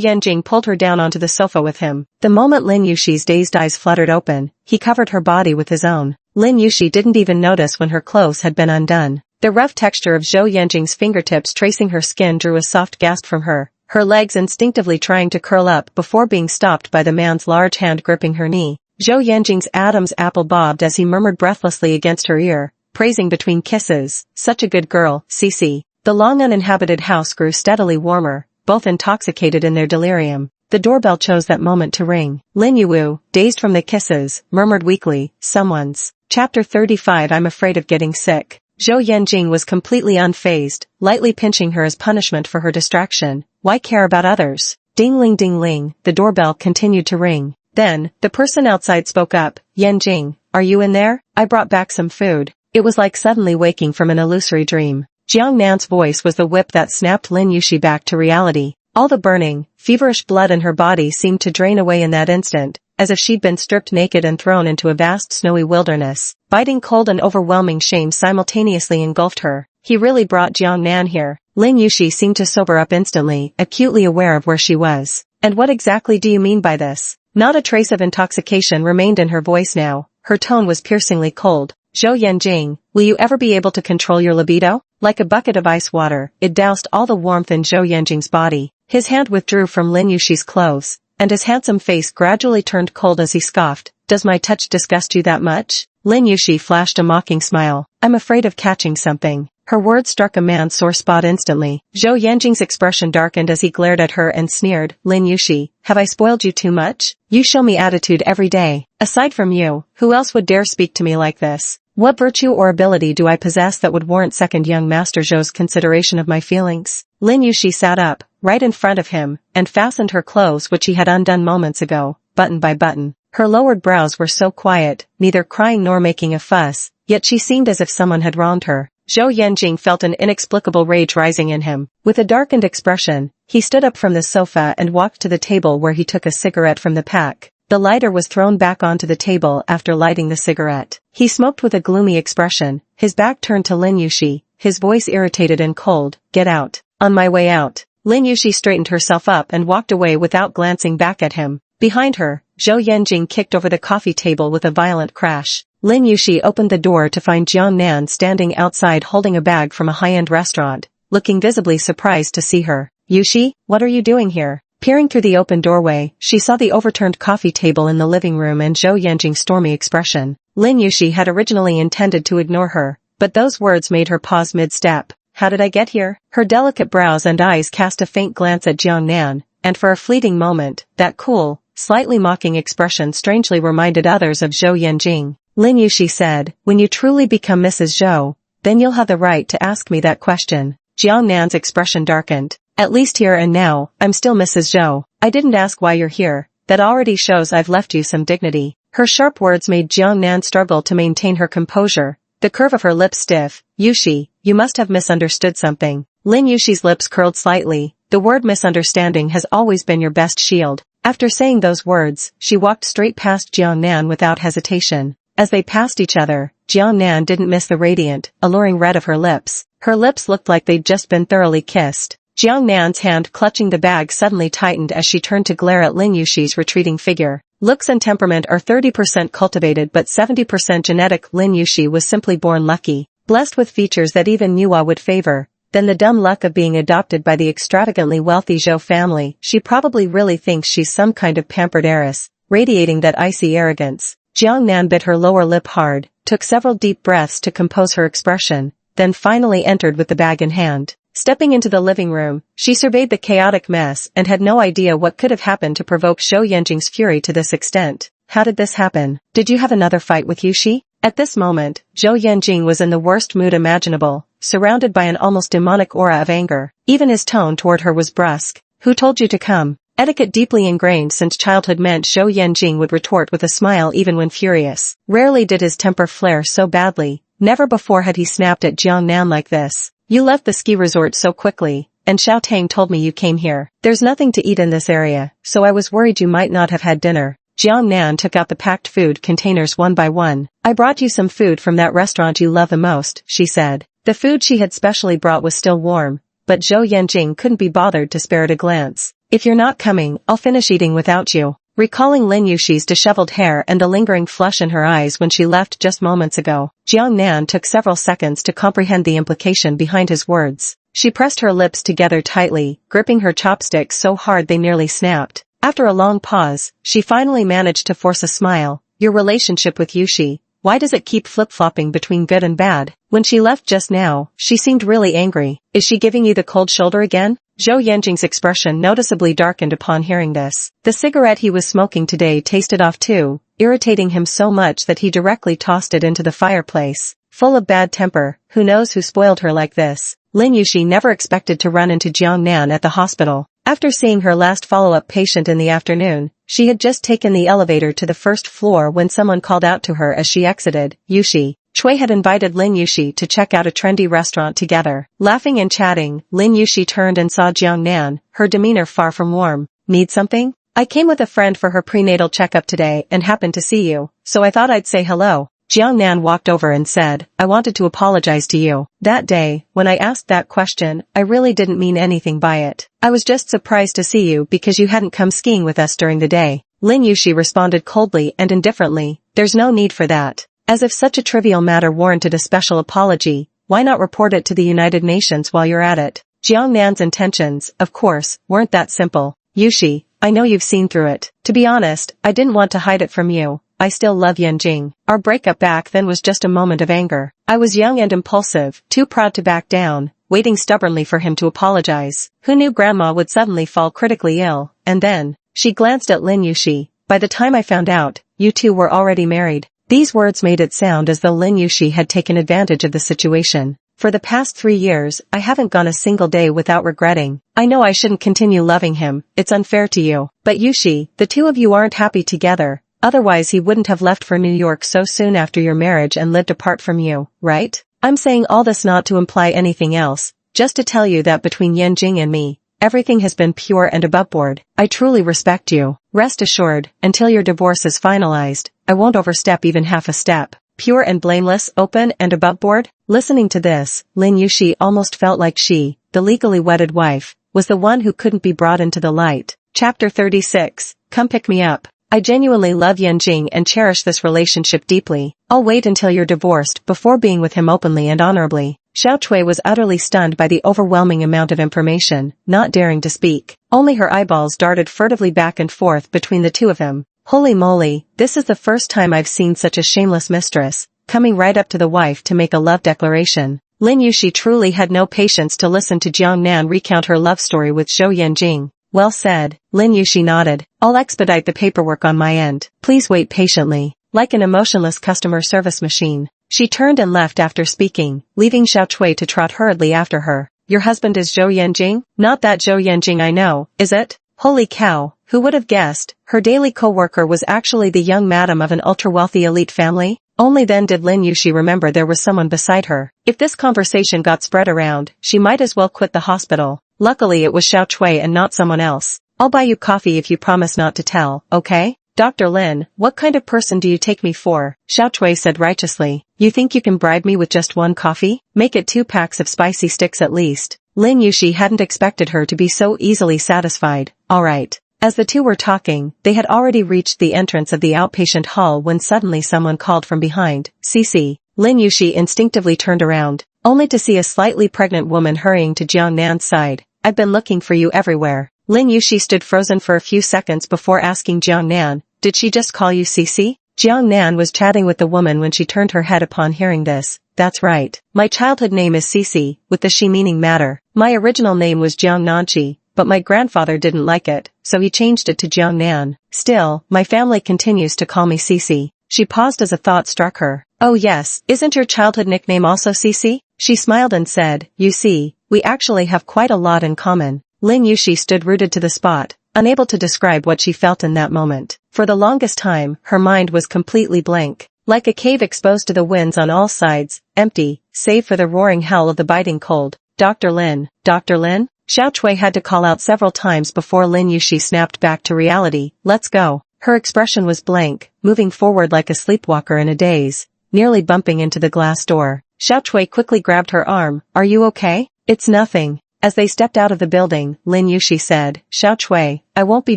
Yanjing pulled her down onto the sofa with him. The moment Lin Yushi's dazed eyes fluttered open, he covered her body with his own. Lin Yushi didn't even notice when her clothes had been undone. The rough texture of Zhou Yanjing's fingertips tracing her skin drew a soft gasp from her, her legs instinctively trying to curl up before being stopped by the man's large hand gripping her knee. Zhou Yanjing's Adam's apple bobbed as he murmured breathlessly against her ear, praising between kisses, such a good girl, Cici. The long uninhabited house grew steadily warmer, both intoxicated in their delirium. The doorbell chose that moment to ring. Lin Yuwu, dazed from the kisses, murmured weakly, someone's. Chapter 35 I'm afraid of getting sick. Zhou Yanjing was completely unfazed, lightly pinching her as punishment for her distraction. Why care about others? Ding-ling ding-ling, the doorbell continued to ring. Then, the person outside spoke up, Yanjing, are you in there? I brought back some food. It was like suddenly waking from an illusory dream. Jiang Nan's voice was the whip that snapped Lin Yushi back to reality. All the burning, feverish blood in her body seemed to drain away in that instant, as if she'd been stripped naked and thrown into a vast snowy wilderness. Biting cold and overwhelming shame simultaneously engulfed her. He really brought Jiang Nan here. Lin Yushi seemed to sober up instantly, acutely aware of where she was. And what exactly do you mean by this? Not a trace of intoxication remained in her voice now. Her tone was piercingly cold. Zhou Yanjing, will you ever be able to control your libido? Like a bucket of ice water, it doused all the warmth in Zhou Yanjing's body. His hand withdrew from Lin Yushi's clothes, and his handsome face gradually turned cold as he scoffed. Does my touch disgust you that much? Lin Yushi flashed a mocking smile. I'm afraid of catching something. Her words struck a man's sore spot instantly. Zhou Yanjing's expression darkened as he glared at her and sneered. Lin Yushi, have I spoiled you too much? You show me attitude every day. Aside from you, who else would dare speak to me like this? What virtue or ability do I possess that would warrant second young Master Zhou's consideration of my feelings? Lin Yushi sat up, right in front of him, and fastened her clothes which he had undone moments ago, button by button. Her lowered brows were so quiet, neither crying nor making a fuss, yet she seemed as if someone had wronged her. Zhou Yanjing felt an inexplicable rage rising in him. With a darkened expression, he stood up from the sofa and walked to the table where he took a cigarette from the pack. The lighter was thrown back onto the table after lighting the cigarette. He smoked with a gloomy expression, his back turned to Lin Yushi, his voice irritated and cold. Get out. On my way out. Lin Yushi straightened herself up and walked away without glancing back at him. Behind her, Zhou Yanjing kicked over the coffee table with a violent crash. Lin Yushi opened the door to find Jiang Nan standing outside holding a bag from a high-end restaurant, looking visibly surprised to see her. Yushi, what are you doing here? Peering through the open doorway, she saw the overturned coffee table in the living room and Zhou Yanjing's stormy expression. Lin Yushi had originally intended to ignore her, but those words made her pause mid-step. How did I get here? Her delicate brows and eyes cast a faint glance at Jiang Nan, and for a fleeting moment, that cool, slightly mocking expression strangely reminded others of Zhou Yanjing. Lin Yushi said, when you truly become Mrs. Zhou, then you'll have the right to ask me that question. Jiang Nan's expression darkened. At least here and now, I'm still Mrs. Zhou. I didn't ask why you're here. That already shows I've left you some dignity. Her sharp words made Jiang Nan struggle to maintain her composure, the curve of her lips stiff. Yushi, you must have misunderstood something. Lin Yushi's lips curled slightly. The word misunderstanding has always been your best shield. After saying those words, she walked straight past Jiang Nan without hesitation. As they passed each other, Jiang Nan didn't miss the radiant, alluring red of her lips. Her lips looked like they'd just been thoroughly kissed. Jiang Nan's hand clutching the bag suddenly tightened as she turned to glare at Lin Yuxi's retreating figure. Looks and temperament are 30% cultivated but 70% genetic. Lin Yuxi was simply born lucky, blessed with features that even Manhwa would favor. Then the dumb luck of being adopted by the extravagantly wealthy Zhou family. She probably really thinks she's some kind of pampered heiress, radiating that icy arrogance. Jiang Nan bit her lower lip hard, took several deep breaths to compose her expression, then finally entered with the bag in hand. Stepping into the living room, she surveyed the chaotic mess and had no idea what could have happened to provoke Zhou Yanjing's fury to this extent. How did this happen? Did you have another fight with Yuxi? At this moment, Zhou Yanjing was in the worst mood imaginable, surrounded by an almost demonic aura of anger. Even his tone toward her was brusque. Who told you to come? Etiquette deeply ingrained since childhood meant Zhou Yanjing would retort with a smile even when furious. Rarely did his temper flare so badly. Never before had he snapped at Jiang Nan like this. You left the ski resort so quickly, and Xiao Tang told me you came here. There's nothing to eat in this area, so I was worried you might not have had dinner. Jiang Nan took out the packed food containers one by one. I brought you some food from that restaurant you love the most, she said. The food she had specially brought was still warm, but Zhou Yanjing couldn't be bothered to spare it a glance. If you're not coming, I'll finish eating without you. Recalling Lin Yuxi's disheveled hair and the lingering flush in her eyes when she left just moments ago, Jiang Nan took several seconds to comprehend the implication behind his words. She pressed her lips together tightly, gripping her chopsticks so hard they nearly snapped. After a long pause, she finally managed to force a smile. Your relationship with Yuxi, why does it keep flip-flopping between good and bad? When she left just now, she seemed really angry. Is she giving you the cold shoulder again? Zhou Yanjing's expression noticeably darkened upon hearing this. The cigarette he was smoking today tasted off too, irritating him so much that he directly tossed it into the fireplace. Full of bad temper, who knows who spoiled her like this? Lin Yuxi never expected to run into Jiang Nan at the hospital. After seeing her last follow-up patient in the afternoon, she had just taken the elevator to the first floor when someone called out to her as she exited. Yuxi. Chui had invited Lin Yuxi to check out a trendy restaurant together. Laughing and chatting, Lin Yuxi turned and saw Jiang Nan, her demeanor far from warm. Need something? I came with a friend for her prenatal checkup today and happened to see you, so I thought I'd say hello. Jiang Nan walked over and said, I wanted to apologize to you. That day, when I asked that question, I really didn't mean anything by it. I was just surprised to see you because you hadn't come skiing with us during the day. Lin Yuxi responded coldly and indifferently, there's no need for that. As if such a trivial matter warranted a special apology, why not report it to the United Nations while you're at it? Jiang Nan's intentions, of course, weren't that simple. Yuxi, I know you've seen through it. To be honest, I didn't want to hide it from you. I still love Yanjing. Our breakup back then was just a moment of anger. I was young and impulsive, too proud to back down, waiting stubbornly for him to apologize. Who knew Grandma would suddenly fall critically ill? And then, she glanced at Lin Yuxi. By the time I found out, you two were already married. These words made it sound as though Lin Yuxi had taken advantage of the situation. For the past 3 years, I haven't gone a single day without regretting. I know I shouldn't continue loving him, it's unfair to you. But Yuxi, the two of you aren't happy together. Otherwise he wouldn't have left for New York so soon after your marriage and lived apart from you, right? I'm saying all this not to imply anything else, just to tell you that between Yanjing and me, everything has been pure and above board. I truly respect you. Rest assured, until your divorce is finalized, I won't overstep even half a step. Pure and blameless, open and above board? Listening to this, Lin Yuxi almost felt like she, the legally wedded wife, was the one who couldn't be brought into the light. Chapter 36. Come pick me up. I genuinely love Yanjing and cherish this relationship deeply. I'll wait until you're divorced before being with him openly and honorably. Xiao Chui was utterly stunned by the overwhelming amount of information, not daring to speak. Only her eyeballs darted furtively back and forth between the two of them. Holy moly, this is the first time I've seen such a shameless mistress, coming right up to the wife to make a love declaration. Lin Yuxi truly had no patience to listen to Jiang Nan recount her love story with Zhou Yanjing. Well said. Lin Yuxi nodded. I'll expedite the paperwork on my end. Please wait patiently. Like an emotionless customer service machine. She turned and left after speaking, leaving Xiao Chui to trot hurriedly after her. Your husband is Zhou Yanjing? Not that Zhou Yanjing I know, is it? Holy cow, who would have guessed? Her daily co-worker was actually the young madam of an ultra-wealthy elite family? Only then did Lin Yuxi remember there was someone beside her. If this conversation got spread around, she might as well quit the hospital. Luckily it was Xiao Chui and not someone else. I'll buy you coffee if you promise not to tell, okay? Dr. Lin, what kind of person do you take me for? Xiao Chui said righteously. You think you can bribe me with just one coffee? Make it 2 packs of spicy sticks at least. Lin Yushi hadn't expected her to be so easily satisfied. Alright. As the two were talking, they had already reached the entrance of the outpatient hall when suddenly someone called from behind. Cece. Lin Yushi instinctively turned around, only to see a slightly pregnant woman hurrying to Jiang Nan's side. I've been looking for you everywhere. Lin Yushi stood frozen for a few seconds before asking Jiang Nan, did she just call you Cece? Jiang Nan was chatting with the woman when she turned her head upon hearing this. That's right. My childhood name is Cece, with the she meaning matter. My original name was Jiang Nanchi, but my grandfather didn't like it, so he changed it to Jiang Nan. Still, my family continues to call me Cece. She paused as a thought struck her. Oh yes, isn't your childhood nickname also Cece? She smiled and said, you see, we actually have quite a lot in common. Lin Yushi stood rooted to the spot, unable to describe what she felt in that moment. For the longest time, her mind was completely blank. Like a cave exposed to the winds on all sides, empty, save for the roaring hell of the biting cold. Dr. Lin. Dr. Lin? Xiao Chui had to call out several times before Lin Yushi snapped back to reality. Let's go. Her expression was blank, moving forward like a sleepwalker in a daze, nearly bumping into the glass door. Xiao Chui quickly grabbed her arm. Are you okay? It's nothing. As they stepped out of the building, Lin Yushi said, Xiao Chui, I won't be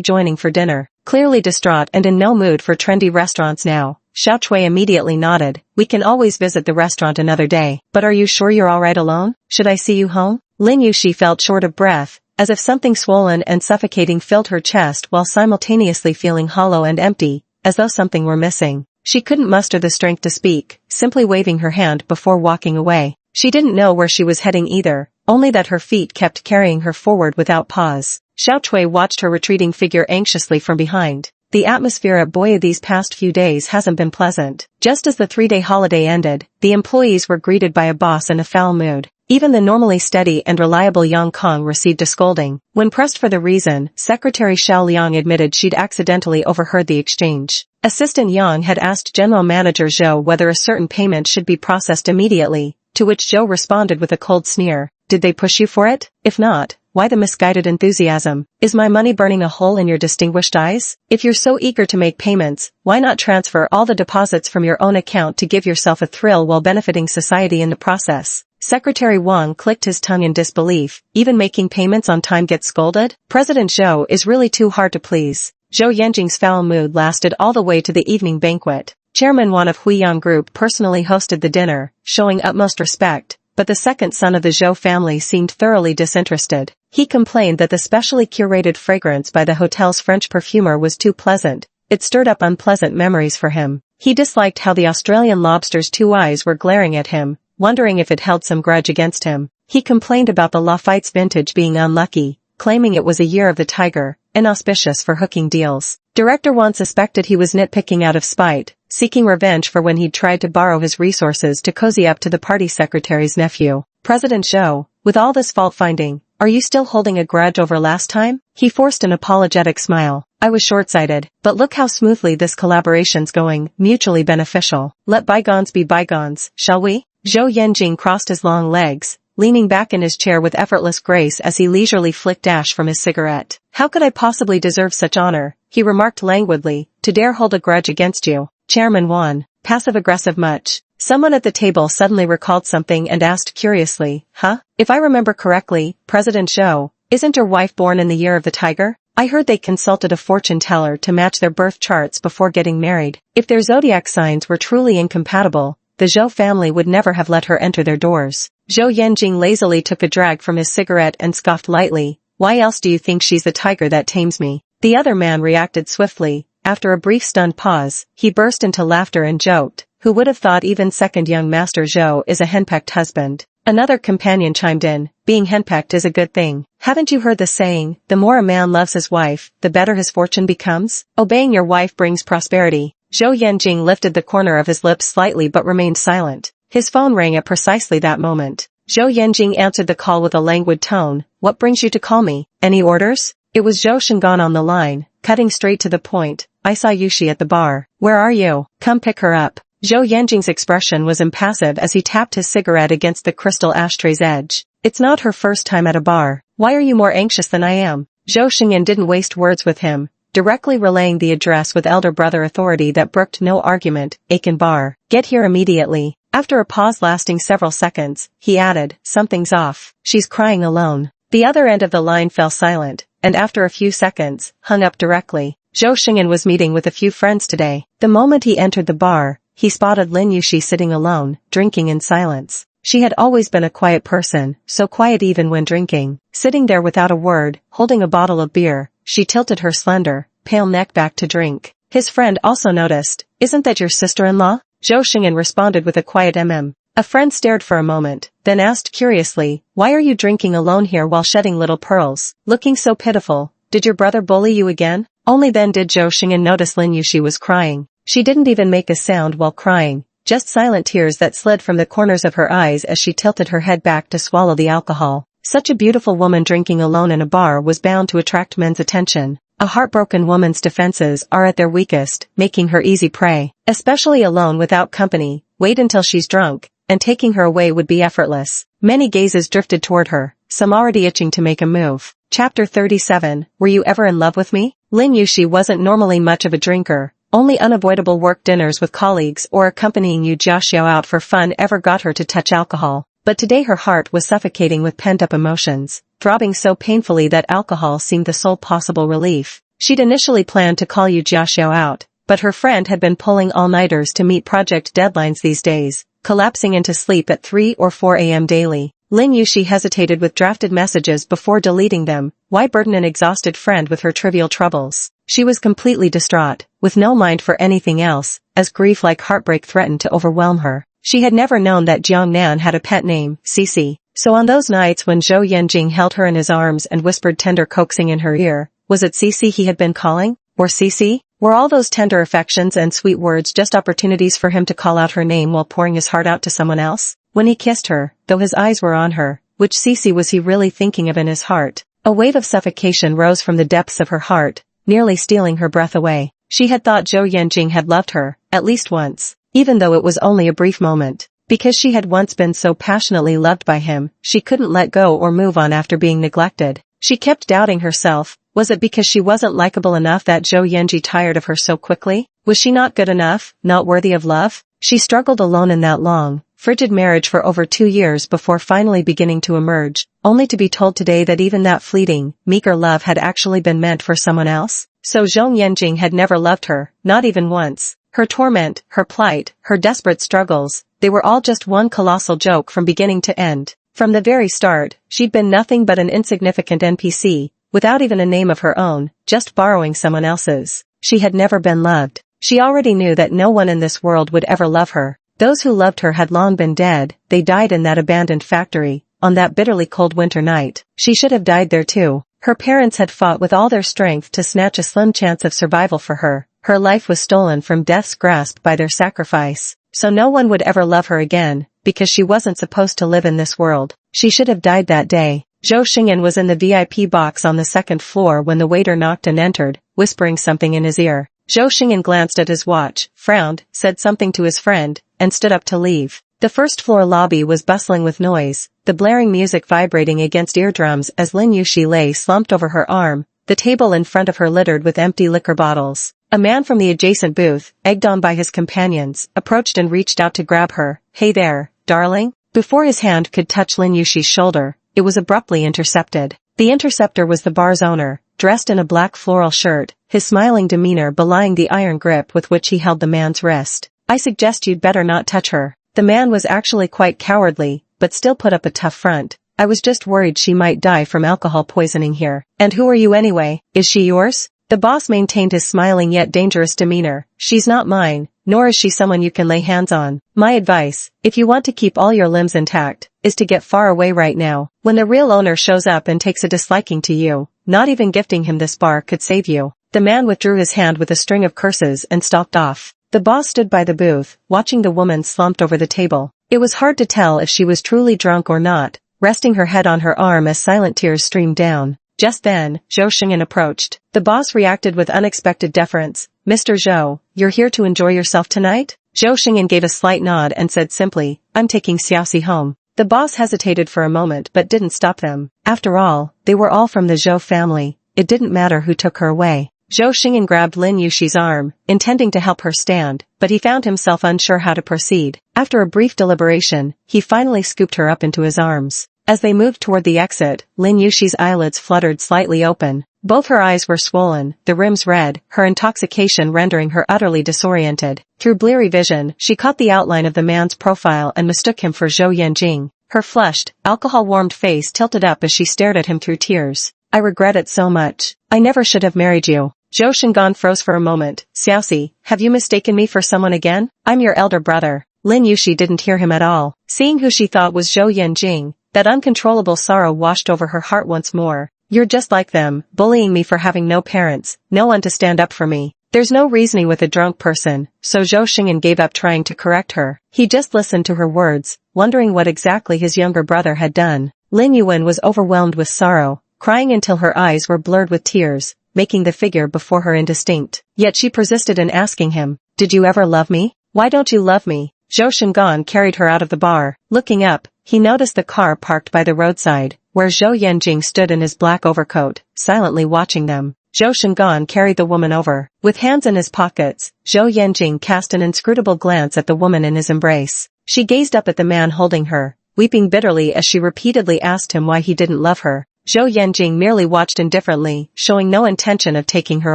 joining for dinner. Clearly distraught and in no mood for trendy restaurants now, Xiao Chui immediately nodded. We can always visit the restaurant another day. But are you sure you're alright alone? Should I see you home? Lin Yushi felt short of breath, as if something swollen and suffocating filled her chest while simultaneously feeling hollow and empty, as though something were missing. She couldn't muster the strength to speak, simply waving her hand before walking away. She didn't know where she was heading either, only that her feet kept carrying her forward without pause. Xiao Chui watched her retreating figure anxiously from behind. The atmosphere at Boya these past few days hasn't been pleasant. Just as the 3-day holiday ended, the employees were greeted by a boss in a foul mood. Even the normally steady and reliable Yang Kong received a scolding. When pressed for the reason, Secretary Xiao Liang admitted she'd accidentally overheard the exchange. Assistant Yang had asked General Manager Zhou whether a certain payment should be processed immediately, to which Zhou responded with a cold sneer. Did they push you for it? If not, why the misguided enthusiasm? Is my money burning a hole in your distinguished eyes? If you're so eager to make payments, why not transfer all the deposits from your own account to give yourself a thrill while benefiting society in the process? Secretary Wang clicked his tongue in disbelief. Even making payments on time gets scolded? President Zhou is really too hard to please. Zhou Yanjing's foul mood lasted all the way to the evening banquet. Chairman Wan of Huiyang Group personally hosted the dinner, showing utmost respect, but the second son of the Zhou family seemed thoroughly disinterested. He complained that the specially curated fragrance by the hotel's French perfumer was too pleasant. It stirred up unpleasant memories for him. He disliked how the Australian lobster's 2 eyes were glaring at him, wondering if it held some grudge against him. He complained about the Lafayette's vintage being unlucky, claiming it was a year of the tiger, inauspicious for hooking deals. Director Wan suspected he was nitpicking out of spite, seeking revenge for when he'd tried to borrow his resources to cozy up to the party secretary's nephew. President Zhou, with all this fault-finding, are you still holding a grudge over last time? He forced an apologetic smile. I was short-sighted, but look how smoothly this collaboration's going, mutually beneficial. Let bygones be bygones, shall we? Zhou Yanjing crossed his long legs, leaning back in his chair with effortless grace as he leisurely flicked ash from his cigarette. How could I possibly deserve such honor? He remarked languidly, to dare hold a grudge against you. Chairman Wan, passive-aggressive much. Someone at the table suddenly recalled something and asked curiously, huh? If I remember correctly, President Zhou, isn't your wife born in the year of the tiger? I heard they consulted a fortune teller to match their birth charts before getting married. If their zodiac signs were truly incompatible, the Zhou family would never have let her enter their doors. Zhou Yanjing lazily took a drag from his cigarette and scoffed lightly. Why else do you think she's the tiger that tames me? The other man reacted swiftly. After a brief stunned pause, he burst into laughter and joked. Who would have thought even second young Master Zhou is a henpecked husband? Another companion chimed in. Being henpecked is a good thing. Haven't you heard the saying, the more a man loves his wife, the better his fortune becomes? Obeying your wife brings prosperity. Zhou Yanjing lifted the corner of his lips slightly but remained silent. His phone rang at precisely that moment. Zhou Yanjing answered the call with a languid tone. What brings you to call me? Any orders? It was Zhou Shengan on the line, cutting straight to the point. I saw Yushi at the bar. Where are you? Come pick her up. Zhou Yanjing's expression was impassive as he tapped his cigarette against the crystal ashtray's edge. It's not her first time at a bar. Why are you more anxious than I am? Zhou Xingyan didn't waste words with him, directly relaying the address with elder brother authority that brooked no argument. Aiken Bar. Get here immediately. After a pause lasting several seconds, he added, something's off. She's crying alone. The other end of the line fell silent, and after a few seconds, hung up directly. Zhou Xingyan was meeting with a few friends today. The moment he entered the bar, he spotted Lin Yuxi sitting alone, drinking in silence. She had always been a quiet person, so quiet even when drinking. Sitting there without a word, holding a bottle of beer, she tilted her slender, pale neck back to drink. His friend also noticed, isn't that your sister-in-law? Zhou Xingyan responded with a quiet A friend stared for a moment, then asked curiously, why are you drinking alone here while shedding little pearls? Looking so pitiful, did your brother bully you again? Only then did Zhou Xingyan notice Lin Yuxi was crying. She didn't even make a sound while crying, just silent tears that slid from the corners of her eyes as she tilted her head back to swallow the alcohol. Such a beautiful woman drinking alone in a bar was bound to attract men's attention. A heartbroken woman's defenses are at their weakest, making her easy prey. Especially alone without company, wait until she's drunk, and taking her away would be effortless. Many gazes drifted toward her, some already itching to make a move. Chapter 37, Were you ever in love with me? Lin Yuxi wasn't normally much of a drinker. Only unavoidable work dinners with colleagues or accompanying Yu Jiaxiao out for fun ever got her to touch alcohol. But today her heart was suffocating with pent-up emotions, throbbing so painfully that alcohol seemed the sole possible relief. She'd initially planned to call Yu Jiaxiao out, but her friend had been pulling all-nighters to meet project deadlines these days, collapsing into sleep at 3 or 4 a.m. daily. Lin Yuxi hesitated with drafted messages before deleting them. Why burden an exhausted friend with her trivial troubles? She was completely distraught, with no mind for anything else, as grief like heartbreak threatened to overwhelm her. She had never known that Jiang Nan had a pet name, Cici. So on those nights when Zhou Yanjing held her in his arms and whispered tender coaxing in her ear, was it Cici he had been calling? Or Cici? Were all those tender affections and sweet words just opportunities for him to call out her name while pouring his heart out to someone else? When he kissed her, though his eyes were on her, which Cici was he really thinking of in his heart? A wave of suffocation rose from the depths of her heart, nearly stealing her breath away. She had thought Zhou Yanjing had loved her, at least once, even though it was only a brief moment. Because she had once been so passionately loved by him, she couldn't let go or move on after being neglected. She kept doubting herself. Was it because she wasn't likable enough that Zhou Yanji tired of her so quickly? Was she not good enough, not worthy of love? She struggled alone in that long, frigid marriage for over 2 years before finally beginning to emerge, only to be told today that even that fleeting, meager love had actually been meant for someone else. So Zhou Yanjing had never loved her, not even once. Her torment, her plight, her desperate struggles, they were all just one colossal joke from beginning to end. From the very start, she'd been nothing but an insignificant NPC, without even a name of her own, just borrowing someone else's. She had never been loved. She already knew that no one in this world would ever love her. Those who loved her had long been dead. They died in that abandoned factory, on that bitterly cold winter night. She should have died there too. Her parents had fought with all their strength to snatch a slim chance of survival for her. Her life was stolen from death's grasp by their sacrifice. So no one would ever love her again, because she wasn't supposed to live in this world. She should have died that day. Zhou Xingyan was in the VIP box on the second floor when the waiter knocked and entered, whispering something in his ear. Zhou Xingyan glanced at his watch, frowned, said something to his friend, and stood up to leave. The first-floor lobby was bustling with noise, the blaring music vibrating against eardrums as Lin Yuxi lay slumped over her arm, the table in front of her littered with empty liquor bottles. A man from the adjacent booth, egged on by his companions, approached and reached out to grab her. Hey there, darling? Before his hand could touch Lin Yuxi's shoulder, it was abruptly intercepted. The interceptor was the bar's owner, dressed in a black floral shirt, his smiling demeanor belying the iron grip with which he held the man's wrist. I suggest you'd better not touch her. The man was actually quite cowardly, but still put up a tough front. I was just worried she might die from alcohol poisoning here. And who are you anyway? Is she yours? The boss maintained his smiling yet dangerous demeanor. She's not mine, nor is she someone you can lay hands on. My advice, if you want to keep all your limbs intact, is to get far away right now. When the real owner shows up and takes a disliking to you, not even gifting him this bar could save you. The man withdrew his hand with a string of curses and stalked off. The boss stood by the booth, watching the woman slumped over the table. It was hard to tell if she was truly drunk or not, resting her head on her arm as silent tears streamed down. Just then, Zhou Xingyan approached. The boss reacted with unexpected deference. Mr. Zhou, you're here to enjoy yourself tonight? Zhou Xingyan gave a slight nod and said simply, I'm taking Xiaoxi home. The boss hesitated for a moment but didn't stop them. After all, they were all from the Zhou family, it didn't matter who took her away. Zhou Xingyan grabbed Lin Yuxi's arm, intending to help her stand, but he found himself unsure how to proceed. After a brief deliberation, he finally scooped her up into his arms. As they moved toward the exit, Lin Yuxi's eyelids fluttered slightly open. Both her eyes were swollen, the rims red, her intoxication rendering her utterly disoriented. Through bleary vision, she caught the outline of the man's profile and mistook him for Zhou Yanjing. Her flushed, alcohol-warmed face tilted up as she stared at him through tears. I regret it so much. I never should have married you. Zhou Xingyan froze for a moment. Xiaoxi, have you mistaken me for someone again? I'm your elder brother. Lin Yuxi didn't hear him at all. Seeing who she thought was Zhou Yanjing, that uncontrollable sorrow washed over her heart once more. You're just like them, bullying me for having no parents, no one to stand up for me. There's no reasoning with a drunk person, so Zhou Xingyan gave up trying to correct her. He just listened to her words, wondering what exactly his younger brother had done. Lin Yuan was overwhelmed with sorrow, crying until her eyes were blurred with tears, making the figure before her indistinct. Yet she persisted in asking him, did you ever love me? Why don't you love me? Zhou Xingyan carried her out of the bar. Looking up, he noticed the car parked by the roadside, where Zhou Yanjing stood in his black overcoat, silently watching them. Zhou Xingyan carried the woman over. With hands in his pockets, Zhou Yanjing cast an inscrutable glance at the woman in his embrace. She gazed up at the man holding her, weeping bitterly as she repeatedly asked him why he didn't love her. Zhou Yanjing merely watched indifferently, showing no intention of taking her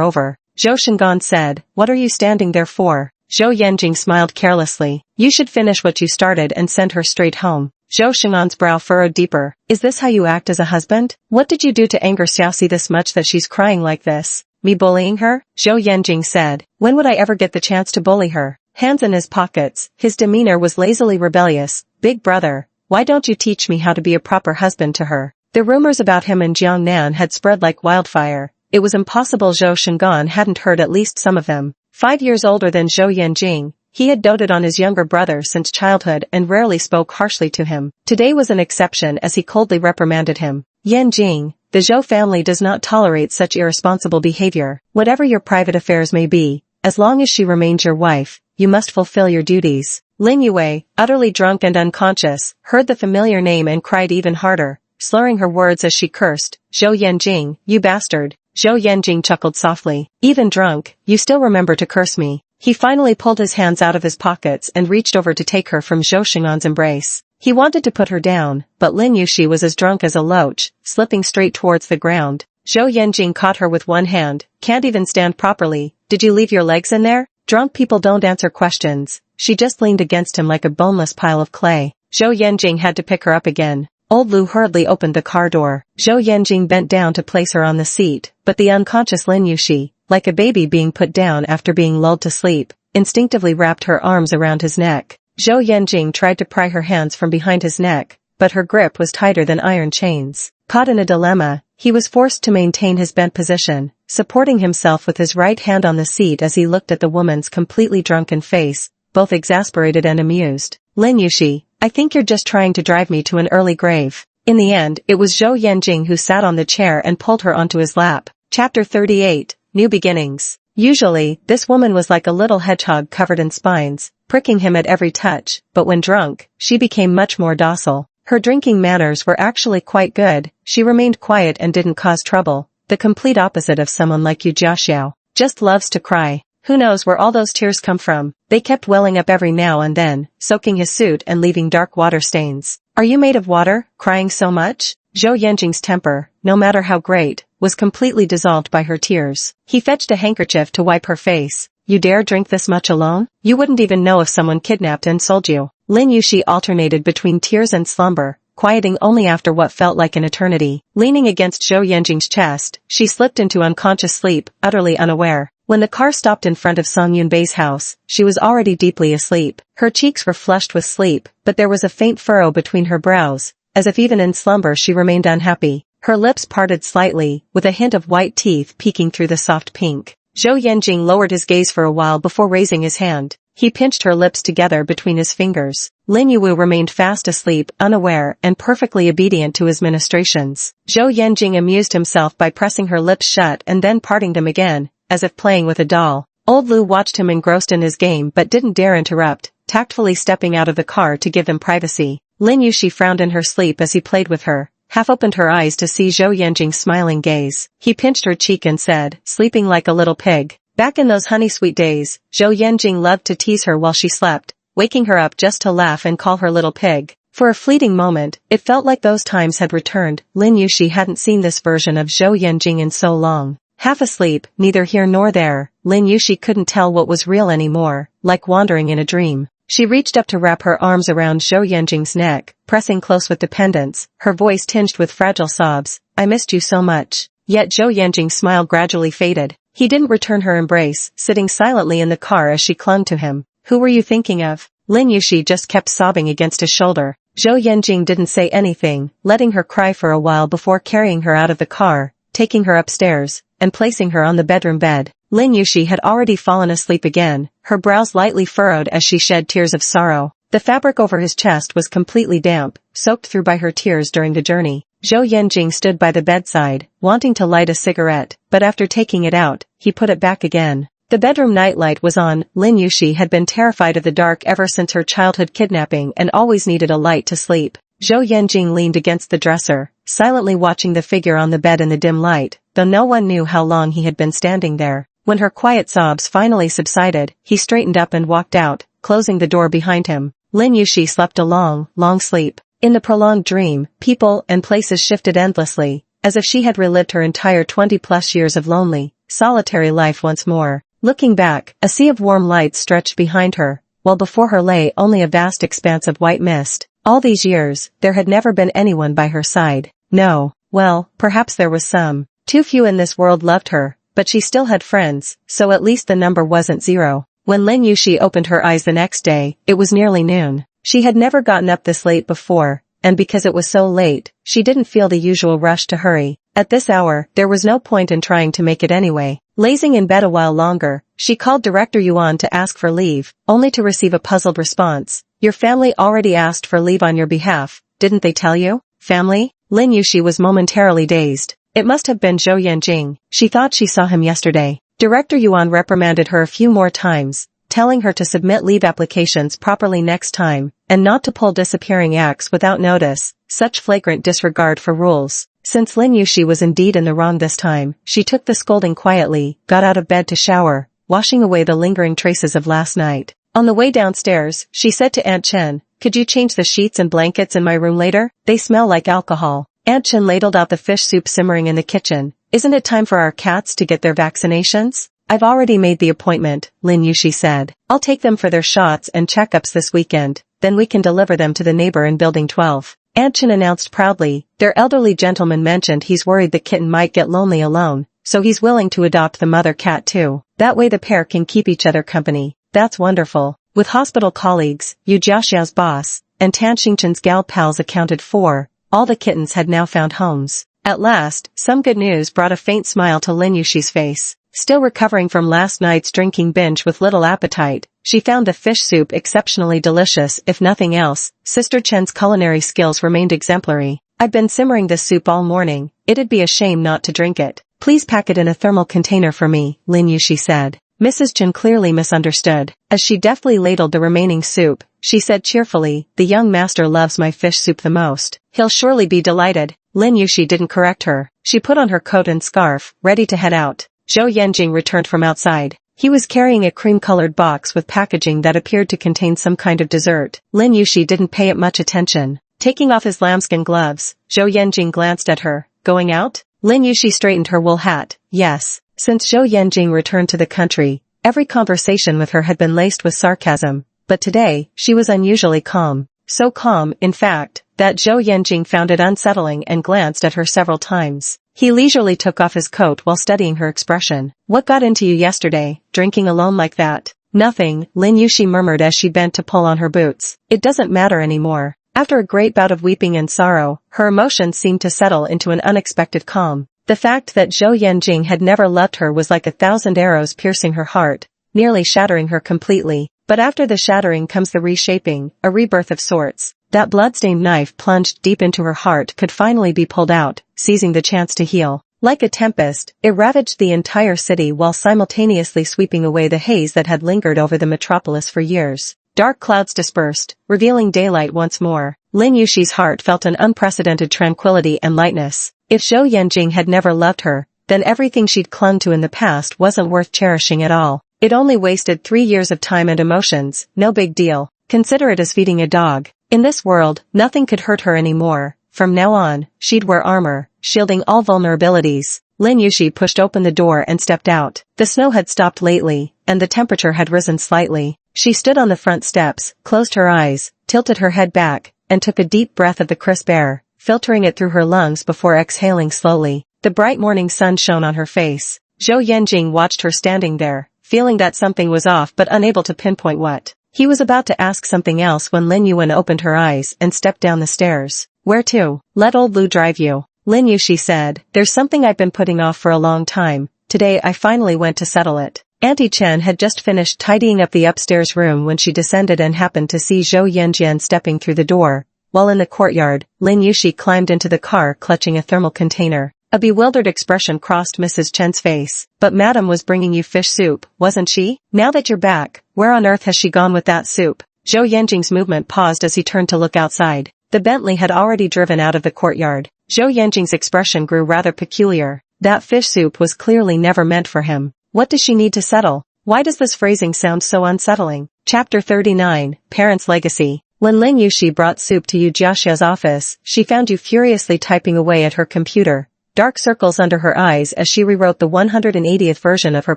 over. Zhou Xingyan said, what are you standing there for? Zhou Yanjing smiled carelessly. You should finish what you started and send her straight home. Zhou Xingyan's brow furrowed deeper. Is this how you act as a husband? What did you do to anger Xiaoxi this much that she's crying like this? Me bullying her? Zhou Yanjing said. When would I ever get the chance to bully her? Hands in his pockets, his demeanor was lazily rebellious. Big brother, why don't you teach me how to be a proper husband to her? The rumors about him in Jiangnan had spread like wildfire. It was impossible Zhou Xingyan hadn't heard at least some of them. 5 years older than Zhou Yanjing, he had doted on his younger brother since childhood and rarely spoke harshly to him. Today was an exception as he coldly reprimanded him. Yanjing, the Zhou family does not tolerate such irresponsible behavior. Whatever your private affairs may be, as long as she remains your wife, you must fulfill your duties. Lin Yue, utterly drunk and unconscious, heard the familiar name and cried even harder, slurring her words as she cursed. Zhou Yanjing, you bastard. Zhou Yanjing chuckled softly. Even drunk, you still remember to curse me. He finally pulled his hands out of his pockets and reached over to take her from Zhou Xingyan's embrace. He wanted to put her down, but Lin Yuxi was as drunk as a loach, slipping straight towards the ground. Zhou Yanjing caught her with one hand. Can't even stand properly. Did you leave your legs in there? Drunk people don't answer questions. She just leaned against him like a boneless pile of clay. Zhou Yanjing had to pick her up again. Old Lu hurriedly opened the car door. Zhou Yanjing bent down to place her on the seat, but the unconscious Lin Yuxi, like a baby being put down after being lulled to sleep, instinctively wrapped her arms around his neck. Zhou Yanjing tried to pry her hands from behind his neck, but her grip was tighter than iron chains. Caught in a dilemma, he was forced to maintain his bent position, supporting himself with his right hand on the seat as he looked at the woman's completely drunken face, both exasperated and amused. Lin Yuxi, I think you're just trying to drive me to an early grave. In the end, it was Zhou Yanjing who sat on the chair and pulled her onto his lap. Chapter 38, New Beginnings. Usually, this woman was like a little hedgehog covered in spines, pricking him at every touch, but when drunk, she became much more docile. Her drinking manners were actually quite good. She remained quiet and didn't cause trouble, the complete opposite of someone like Yu Jiaxiao. Just loves to cry. Who knows where all those tears come from? They kept welling up every now and then, soaking his suit and leaving dark water stains. Are you made of water, crying so much? Zhou Yanjing's temper, no matter how great, was completely dissolved by her tears. He fetched a handkerchief to wipe her face. You dare drink this much alone? You wouldn't even know if someone kidnapped and sold you. Lin Yuxi alternated between tears and slumber, quieting only after what felt like an eternity. Leaning against Zhou Yanjing's chest, she slipped into unconscious sleep, utterly unaware. When the car stopped in front of Song Yunbei's house, she was already deeply asleep. Her cheeks were flushed with sleep, but there was a faint furrow between her brows, as if even in slumber she remained unhappy. Her lips parted slightly, with a hint of white teeth peeking through the soft pink. Zhou Yanjing lowered his gaze for a while before raising his hand. He pinched her lips together between his fingers. Lin Yuwu remained fast asleep, unaware, and perfectly obedient to his ministrations. Zhou Yanjing amused himself by pressing her lips shut and then parting them again, as if playing with a doll. Old Lu watched him engrossed in his game but didn't dare interrupt, tactfully stepping out of the car to give them privacy. Lin Yuxi frowned in her sleep as he played with her, half opened her eyes to see Zhou Yanjing's smiling gaze. He pinched her cheek and said, sleeping like a little pig. Back in those honey-sweet days, Zhou Yanjing loved to tease her while she slept, waking her up just to laugh and call her little pig. For a fleeting moment, it felt like those times had returned. Lin Yuxi hadn't seen this version of Zhou Yanjing in so long. Half asleep, neither here nor there, Lin Yuxi couldn't tell what was real anymore, like wandering in a dream. She reached up to wrap her arms around Zhou Yanjing's neck, pressing close with dependence, her voice tinged with fragile sobs. I missed you so much. Yet Zhou Yanjing's smile gradually faded. He didn't return her embrace, sitting silently in the car as she clung to him. Who were you thinking of? Lin Yuxi just kept sobbing against his shoulder. Zhou Yanjing didn't say anything, letting her cry for a while before carrying her out of the car, taking her upstairs, and placing her on the bedroom bed. Lin Yuxi had already fallen asleep again, her brows lightly furrowed as she shed tears of sorrow. The fabric over his chest was completely damp, soaked through by her tears during the journey. Zhou Yanjing stood by the bedside, wanting to light a cigarette, but after taking it out, he put it back again. The bedroom nightlight was on. Lin Yuxi had been terrified of the dark ever since her childhood kidnapping and always needed a light to sleep. Zhou Yanjing leaned against the dresser, silently watching the figure on the bed in the dim light, though no one knew how long he had been standing there. When her quiet sobs finally subsided, he straightened up and walked out, closing the door behind him. Lin Yuxi slept a long, long sleep. In the prolonged dream, people and places shifted endlessly, as if she had relived her entire 20-plus years of lonely, solitary life once more. Looking back, a sea of warm lights stretched behind her, while before her lay only a vast expanse of white mist. All these years, there had never been anyone by her side. No, well, perhaps there was some. Too few in this world loved her, but she still had friends, so at least the number wasn't zero. When Lin Yuxi opened her eyes the next day, it was nearly noon. She had never gotten up this late before, and because it was so late, she didn't feel the usual rush to hurry. At this hour, there was no point in trying to make it anyway. Lazing in bed a while longer, she called Director Yuan to ask for leave, only to receive a puzzled response. Your family already asked for leave on your behalf, didn't they tell you? Family? Lin Yuxi was momentarily dazed. It must have been Zhou Yanjing. She thought she saw him yesterday. Director Yuan reprimanded her a few more times, telling her to submit leave applications properly next time, and not to pull disappearing acts without notice. Such flagrant disregard for rules. Since Lin Yuxi was indeed in the wrong this time, she took the scolding quietly, got out of bed to shower, washing away the lingering traces of last night. On the way downstairs, she said to Aunt Chen, could you change the sheets and blankets in my room later? They smell like alcohol. Aunt Chen ladled out the fish soup simmering in the kitchen. Isn't it time for our cats to get their vaccinations? I've already made the appointment, Lin Yuxi said. I'll take them for their shots and checkups this weekend, then we can deliver them to the neighbor in Building 12. Aunt Chen announced proudly. Their elderly gentleman mentioned he's worried the kitten might get lonely alone, so he's willing to adopt the mother cat too. That way the pair can keep each other company. That's wonderful. With hospital colleagues, Yu Jiaxiao's boss, and Tan Xingchen's gal pals accounted for, all the kittens had now found homes. At last, some good news brought a faint smile to Lin Yuxi's face. Still recovering from last night's drinking binge with little appetite, she found the fish soup exceptionally delicious. If nothing else, Sister Chen's culinary skills remained exemplary. I've been simmering this soup all morning. It'd be a shame not to drink it. Please pack it in a thermal container for me, Lin Yuxi said. Mrs. Chen clearly misunderstood. As she deftly ladled the remaining soup, she said cheerfully, the young master loves my fish soup the most. He'll surely be delighted. Lin Yuxi didn't correct her. She put on her coat and scarf, ready to head out. Zhou Yanjing returned from outside. He was carrying a cream-colored box with packaging that appeared to contain some kind of dessert. Lin Yuxi didn't pay it much attention. Taking off his lambskin gloves, Zhou Yanjing glanced at her. Going out? Lin Yuxi straightened her wool hat. Yes. Since Zhou Yanjing returned to the country, every conversation with her had been laced with sarcasm, but today, she was unusually calm. So calm, in fact, that Zhou Yanjing found it unsettling and glanced at her several times. He leisurely took off his coat while studying her expression. What got into you yesterday, drinking alone like that? Nothing, Lin Yuxi murmured as she bent to pull on her boots. It doesn't matter anymore. After a great bout of weeping and sorrow, her emotions seemed to settle into an unexpected calm. The fact that Zhou Yanjing had never loved her was like 1,000 arrows piercing her heart, nearly shattering her completely. But after the shattering comes the reshaping, a rebirth of sorts. That bloodstained knife plunged deep into her heart could finally be pulled out, seizing the chance to heal. Like a tempest, it ravaged the entire city while simultaneously sweeping away the haze that had lingered over the metropolis for years. Dark clouds dispersed, revealing daylight once more. Lin Yushi's heart felt an unprecedented tranquility and lightness. If Zhou Yanjing had never loved her, then everything she'd clung to in the past wasn't worth cherishing at all. It only wasted 3 years of time and emotions, no big deal. Consider it as feeding a dog. In this world, nothing could hurt her anymore. From now on, she'd wear armor, shielding all vulnerabilities. Lin Yushi pushed open the door and stepped out. The snow had stopped lately, and the temperature had risen slightly. She stood on the front steps, closed her eyes, tilted her head back, and took a deep breath of the crisp air, filtering it through her lungs before exhaling slowly. The bright morning sun shone on her face. Zhou Yanjing watched her standing there, feeling that something was off but unable to pinpoint what. He was about to ask something else when Lin Yuan opened her eyes and stepped down the stairs. Where to? Let old Lu drive you. Lin Yushi said, there's something I've been putting off for a long time. Today I finally went to settle it. Auntie Chen had just finished tidying up the upstairs room when she descended and happened to see Zhou Yanjian stepping through the door. While in the courtyard, Lin Yushi climbed into the car clutching a thermal container. A bewildered expression crossed Mrs. Chen's face. But Madam was bringing you fish soup, wasn't she? Now that you're back, where on earth has she gone with that soup? Zhou Yanjing's movement paused as he turned to look outside. The Bentley had already driven out of the courtyard. Zhou Yanjing's expression grew rather peculiar. That fish soup was clearly never meant for him. What does she need to settle? Why does this phrasing sound so unsettling? Chapter 39, Parents' Legacy. When Lin Yushi brought soup to Yu Jiaxia's office, she found Yu furiously typing away at her computer. Dark circles under her eyes as she rewrote the 180th version of her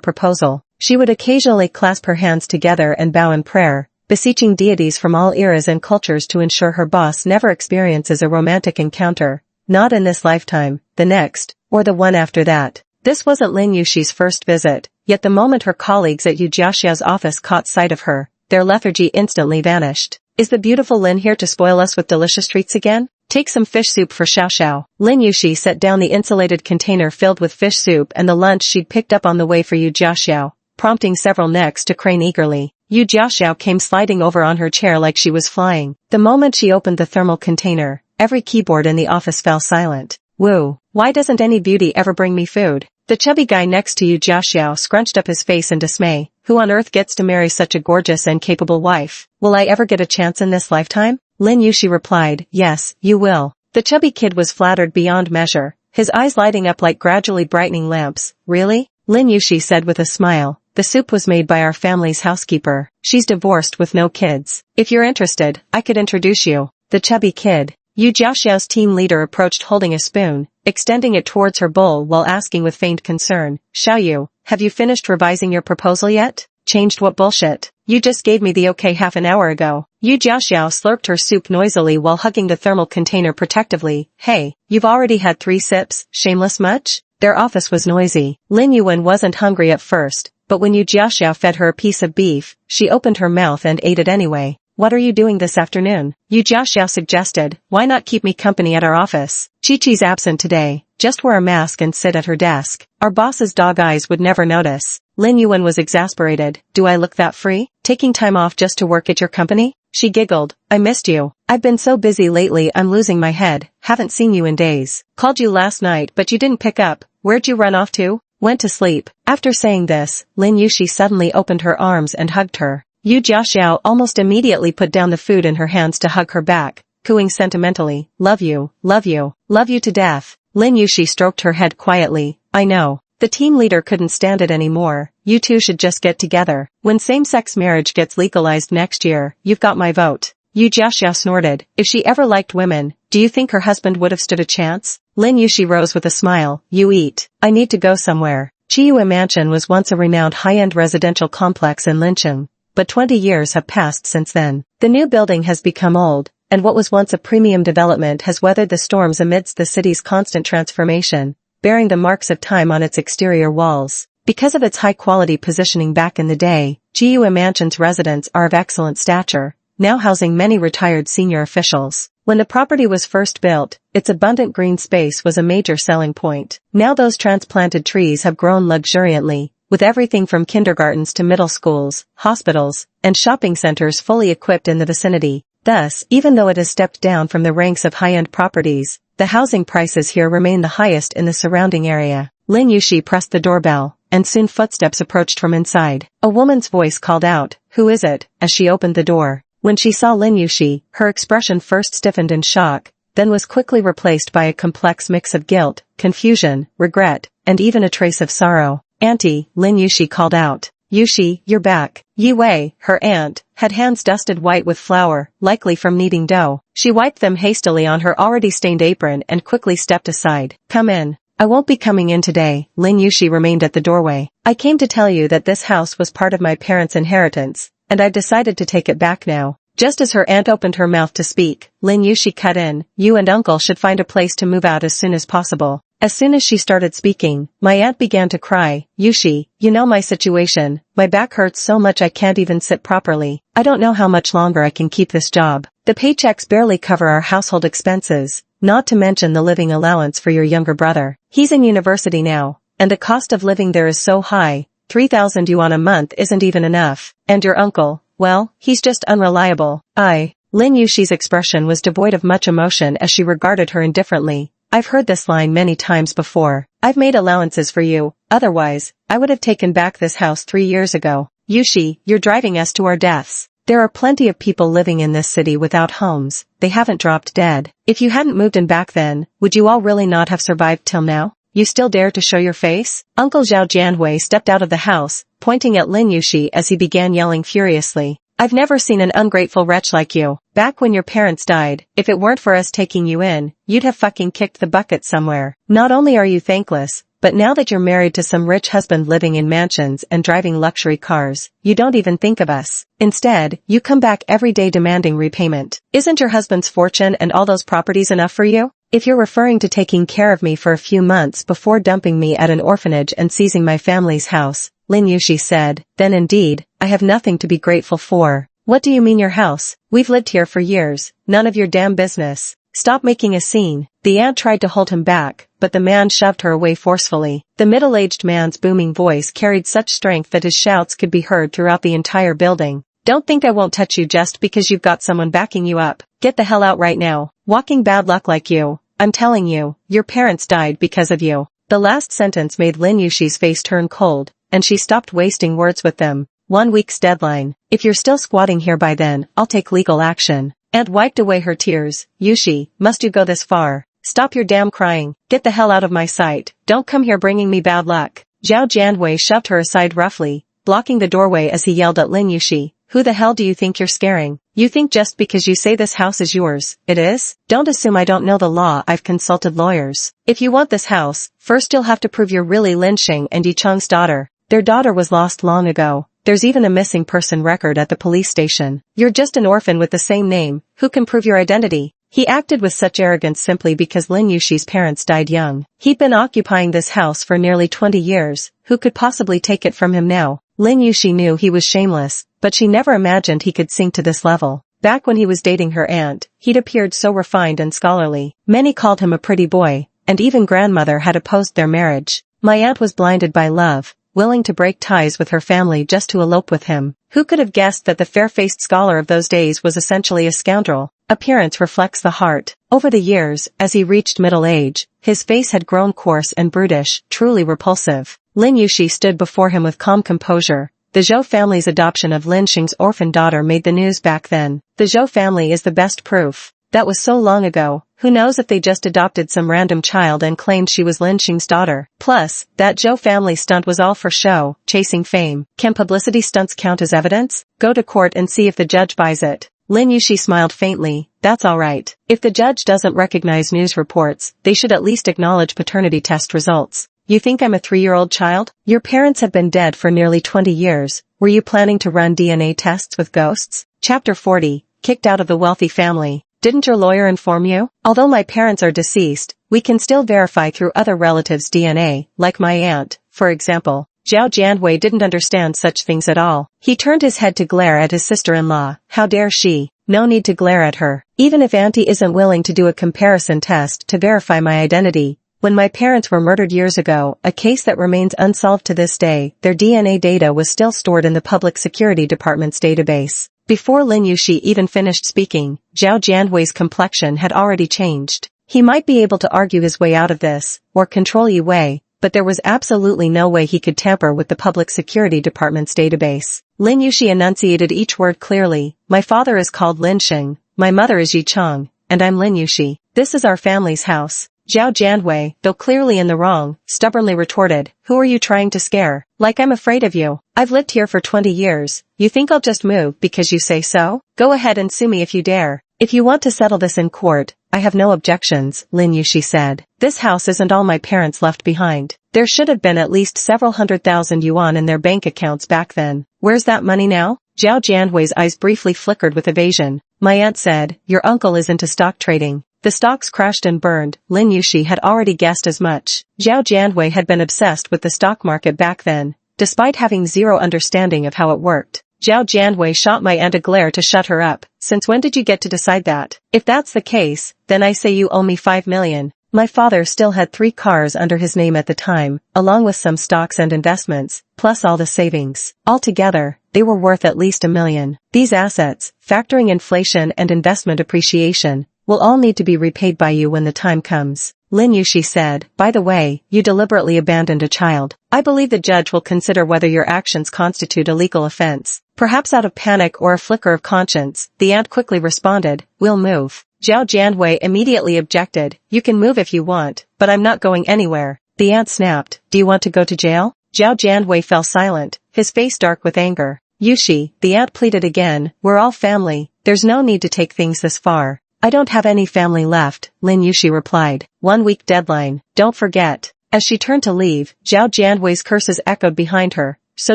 proposal. She would occasionally clasp her hands together and bow in prayer, beseeching deities from all eras and cultures to ensure her boss never experiences a romantic encounter. Not in this lifetime, the next, or the one after that. This wasn't Lin Yushi's first visit, yet the moment her colleagues at Yu Jiaxia's office caught sight of her, their lethargy instantly vanished. Is the beautiful Lin here to spoil us with delicious treats again? Take some fish soup for Xiao Xiao. Lin Yushi set down the insulated container filled with fish soup and the lunch she'd picked up on the way for Yu Jiaxiao, prompting several necks to crane eagerly. Yu Jiaxiao came sliding over on her chair like she was flying. The moment she opened the thermal container, every keyboard in the office fell silent. Woo! Why doesn't any beauty ever bring me food? The chubby guy next to Yu Jiaxiao scrunched up his face in dismay. Who on earth gets to marry such a gorgeous and capable wife? Will I ever get a chance in this lifetime? Lin Yushi replied, yes, you will. The chubby kid was flattered beyond measure, his eyes lighting up like gradually brightening lamps. Really? Lin Yushi said with a smile. The soup was made by our family's housekeeper. She's divorced with no kids. If you're interested, I could introduce you. The chubby kid. Yu Jiaxiao's team leader approached holding a spoon, extending it towards her bowl while asking with feigned concern, Xiao Yu, have you finished revising your proposal yet? Changed what bullshit? You just gave me the okay half an hour ago. Yu Jiaxiao slurped her soup noisily while hugging the thermal container protectively. Hey, you've already had 3 sips, shameless much? Their office was noisy. Lin Yuan wasn't hungry at first, but when Yu Jiaxiao fed her a piece of beef, she opened her mouth and ate it anyway. What are you doing this afternoon? Yu Jiaxiao suggested. Why not keep me company at our office? Chi-Chi's absent today. Just wear a mask and sit at her desk. Our boss's dog eyes would never notice. Lin Yuan was exasperated. Do I look that free? Taking time off just to work at your company? She giggled. I missed you. I've been so busy lately I'm losing my head. Haven't seen you in days. Called you last night but you didn't pick up. Where'd you run off to? Went to sleep. After saying this, Lin Yushi suddenly opened her arms and hugged her. Yu Jiaxiao almost immediately put down the food in her hands to hug her back, cooing sentimentally, love you to death. Lin Yushi stroked her head quietly. I know. The team leader couldn't stand it anymore. You two should just get together. When same-sex marriage gets legalized next year, you've got my vote. Yu Jiaxiao snorted. If she ever liked women, do you think her husband would have stood a chance? Lin Yushi rose with a smile. You eat. I need to go somewhere. Chiyue Mansion was once a renowned high-end residential complex in Lincheng, but 20 years have passed since then. The new building has become old, and what was once a premium development has weathered the storms amidst the city's constant transformation, bearing the marks of time on its exterior walls. Because of its high-quality positioning back in the day, Chiyue Mansion's residents are of excellent stature, now housing many retired senior officials. When the property was first built, its abundant green space was a major selling point. Now those transplanted trees have grown luxuriantly, with everything from kindergartens to middle schools, hospitals, and shopping centers fully equipped in the vicinity. Thus, even though it has stepped down from the ranks of high-end properties, the housing prices here remain the highest in the surrounding area. Lin Yushi pressed the doorbell, and soon footsteps approached from inside. A woman's voice called out, "Who is it?" as she opened the door. When she saw Lin Yuxi, her expression first stiffened in shock, then was quickly replaced by a complex mix of guilt, confusion, regret, and even a trace of sorrow. "Auntie," Lin Yuxi called out. "Yuxi, you're back." Yi Wei, her aunt, had hands dusted white with flour, likely from kneading dough. She wiped them hastily on her already stained apron and quickly stepped aside. "Come in." "I won't be coming in today." Lin Yuxi remained at the doorway. "I came to tell you that this house was part of my parents' inheritance, and I've decided to take it back now." Just as her aunt opened her mouth to speak, Lin Yuxi cut in. "You and uncle should find a place to move out as soon as possible." As soon as she started speaking, my aunt began to cry. "Yuxi, you know my situation. My back hurts so much I can't even sit properly. I don't know how much longer I can keep this job. The paychecks barely cover our household expenses, not to mention the living allowance for your younger brother. He's in university now, and the cost of living there is so high, 3,000 yuan a month isn't even enough. And your uncle, well, he's just unreliable." Lin Yuxi's expression was devoid of much emotion as she regarded her indifferently. "I've heard this line many times before. I've made allowances for you, otherwise, I would have taken back this house 3 years ago. Yuxi, you're driving us to our deaths. There are plenty of people living in this city without homes. They haven't dropped dead. If you hadn't moved in back then, would you all really not have survived till now? You still dare to show your face?" Uncle Zhao Jianhui stepped out of the house, pointing at Lin Yuxi as he began yelling furiously. "I've never seen an ungrateful wretch like you. Back when your parents died, if it weren't for us taking you in, you'd have fucking kicked the bucket somewhere. Not only are you thankless, but now that you're married to some rich husband living in mansions and driving luxury cars, you don't even think of us. Instead, you come back every day demanding repayment. Isn't your husband's fortune and all those properties enough for you? If you're referring to taking care of me for a few months before dumping me at an orphanage and seizing my family's house," Lin Yuxi said, "then indeed, I have nothing to be grateful for." "What do you mean your house? We've lived here for years, none of your damn business. Stop making a scene." The aunt tried to hold him back, but the man shoved her away forcefully. The middle-aged man's booming voice carried such strength that his shouts could be heard throughout the entire building. "Don't think I won't touch you just because you've got someone backing you up. Get the hell out right now. Walking bad luck like you. I'm telling you, your parents died because of you." The last sentence made Lin Yuxi's face turn cold, and she stopped wasting words with them. "1 week's deadline. If you're still squatting here by then, I'll take legal action." Aunt wiped away her tears. "Yuxi, must you go this far? Stop your damn crying. Get the hell out of my sight. Don't come here bringing me bad luck." Zhao Jianhui shoved her aside roughly, blocking the doorway as he yelled at Lin Yuxi. "Who the hell do you think you're scaring? You think just because you say this house is yours, it is? Don't assume I don't know the law. I've consulted lawyers. If you want this house, first you'll have to prove you're really Lin Xing and Yi Cheng's daughter. Their daughter was lost long ago. There's even a missing person record at the police station. You're just an orphan with the same name. Who can prove your identity?" He acted with such arrogance simply because Lin Yuxi's parents died young. He'd been occupying this house for nearly 20 years. Who could possibly take it from him now? Lin Yuxi knew he was shameless, but she never imagined he could sink to this level. Back when he was dating her aunt, he'd appeared so refined and scholarly. Many called him a pretty boy, and even grandmother had opposed their marriage. My aunt was blinded by love, willing to break ties with her family just to elope with him. Who could have guessed that the fair-faced scholar of those days was essentially a scoundrel? Appearance reflects the heart. Over the years, as he reached middle age, his face had grown coarse and brutish, truly repulsive. Lin Yuxi stood before him with calm composure. The Zhou family's adoption of Lin Xing's orphan daughter made the news back then. The Zhou family is the best proof. That was so long ago. Who knows if they just adopted some random child and claimed she was Lin Xing's daughter. Plus, that Zhou family stunt was all for show, chasing fame. Can publicity stunts count as evidence? Go to court and see if the judge buys it. Lin Yuxi smiled faintly. That's all right. If the judge doesn't recognize news reports, they should at least acknowledge paternity test results. You think I'm a 3-year-old child? Your parents have been dead for nearly 20 years. Were you planning to run DNA tests with ghosts? Chapter 40. Kicked out of the wealthy family. Didn't your lawyer inform you? Although my parents are deceased, we can still verify through other relatives' DNA, like my aunt, for example. Zhao Jianhui didn't understand such things at all. He turned his head to glare at his sister-in-law. How dare she? No need to glare at her. Even if Auntie isn't willing to do a comparison test to verify my identity. When my parents were murdered years ago, a case that remains unsolved to this day, their DNA data was still stored in the Public Security Department's database. Before Lin Yuxi even finished speaking, Zhao Jianhui's complexion had already changed. He might be able to argue his way out of this, or control Yi Wei, but there was absolutely no way he could tamper with the Public Security Department's database. Lin Yushi enunciated each word clearly. My father is called Lin Xing, my mother is Yi Cheng, and I'm Lin Yushi. This is our family's house. Zhao Jianhui, though clearly in the wrong, stubbornly retorted, who are you trying to scare? Like I'm afraid of you. I've lived here for 20 years. You think I'll just move because you say so? Go ahead and sue me if you dare. If you want to settle this in court, I have no objections, Lin Yushi said. This house isn't all my parents left behind. There should have been at least several 100,000 yuan in their bank accounts back then. Where's that money now? Zhao Jianhui's eyes briefly flickered with evasion. My aunt said, your uncle is into stock trading. The stocks crashed and burned. Lin Yushi had already guessed as much. Zhao Jianhui had been obsessed with the stock market back then, despite having zero understanding of how it worked. Zhao Jianhui shot my aunt a glare to shut her up. Since when did you get to decide that? If that's the case, then I say you owe me 5 million. My father still had 3 cars under his name at the time, along with some stocks and investments, plus all the savings. Altogether, they were worth at least 1 million. These assets, factoring inflation and investment appreciation, will all need to be repaid by you when the time comes. Lin Yushi said, by the way, you deliberately abandoned a child. I believe the judge will consider whether your actions constitute a legal offense. Perhaps out of panic or a flicker of conscience, the aunt quickly responded, we'll move. Zhao Jianhui immediately objected, you can move if you want, but I'm not going anywhere. The aunt snapped, do you want to go to jail? Zhao Jianhui fell silent, his face dark with anger. Yushi, the aunt pleaded again, we're all family, there's no need to take things this far. I don't have any family left, Lin Yushi replied. 1 week deadline, don't forget. As she turned to leave, Zhao Jianhui's curses echoed behind her. So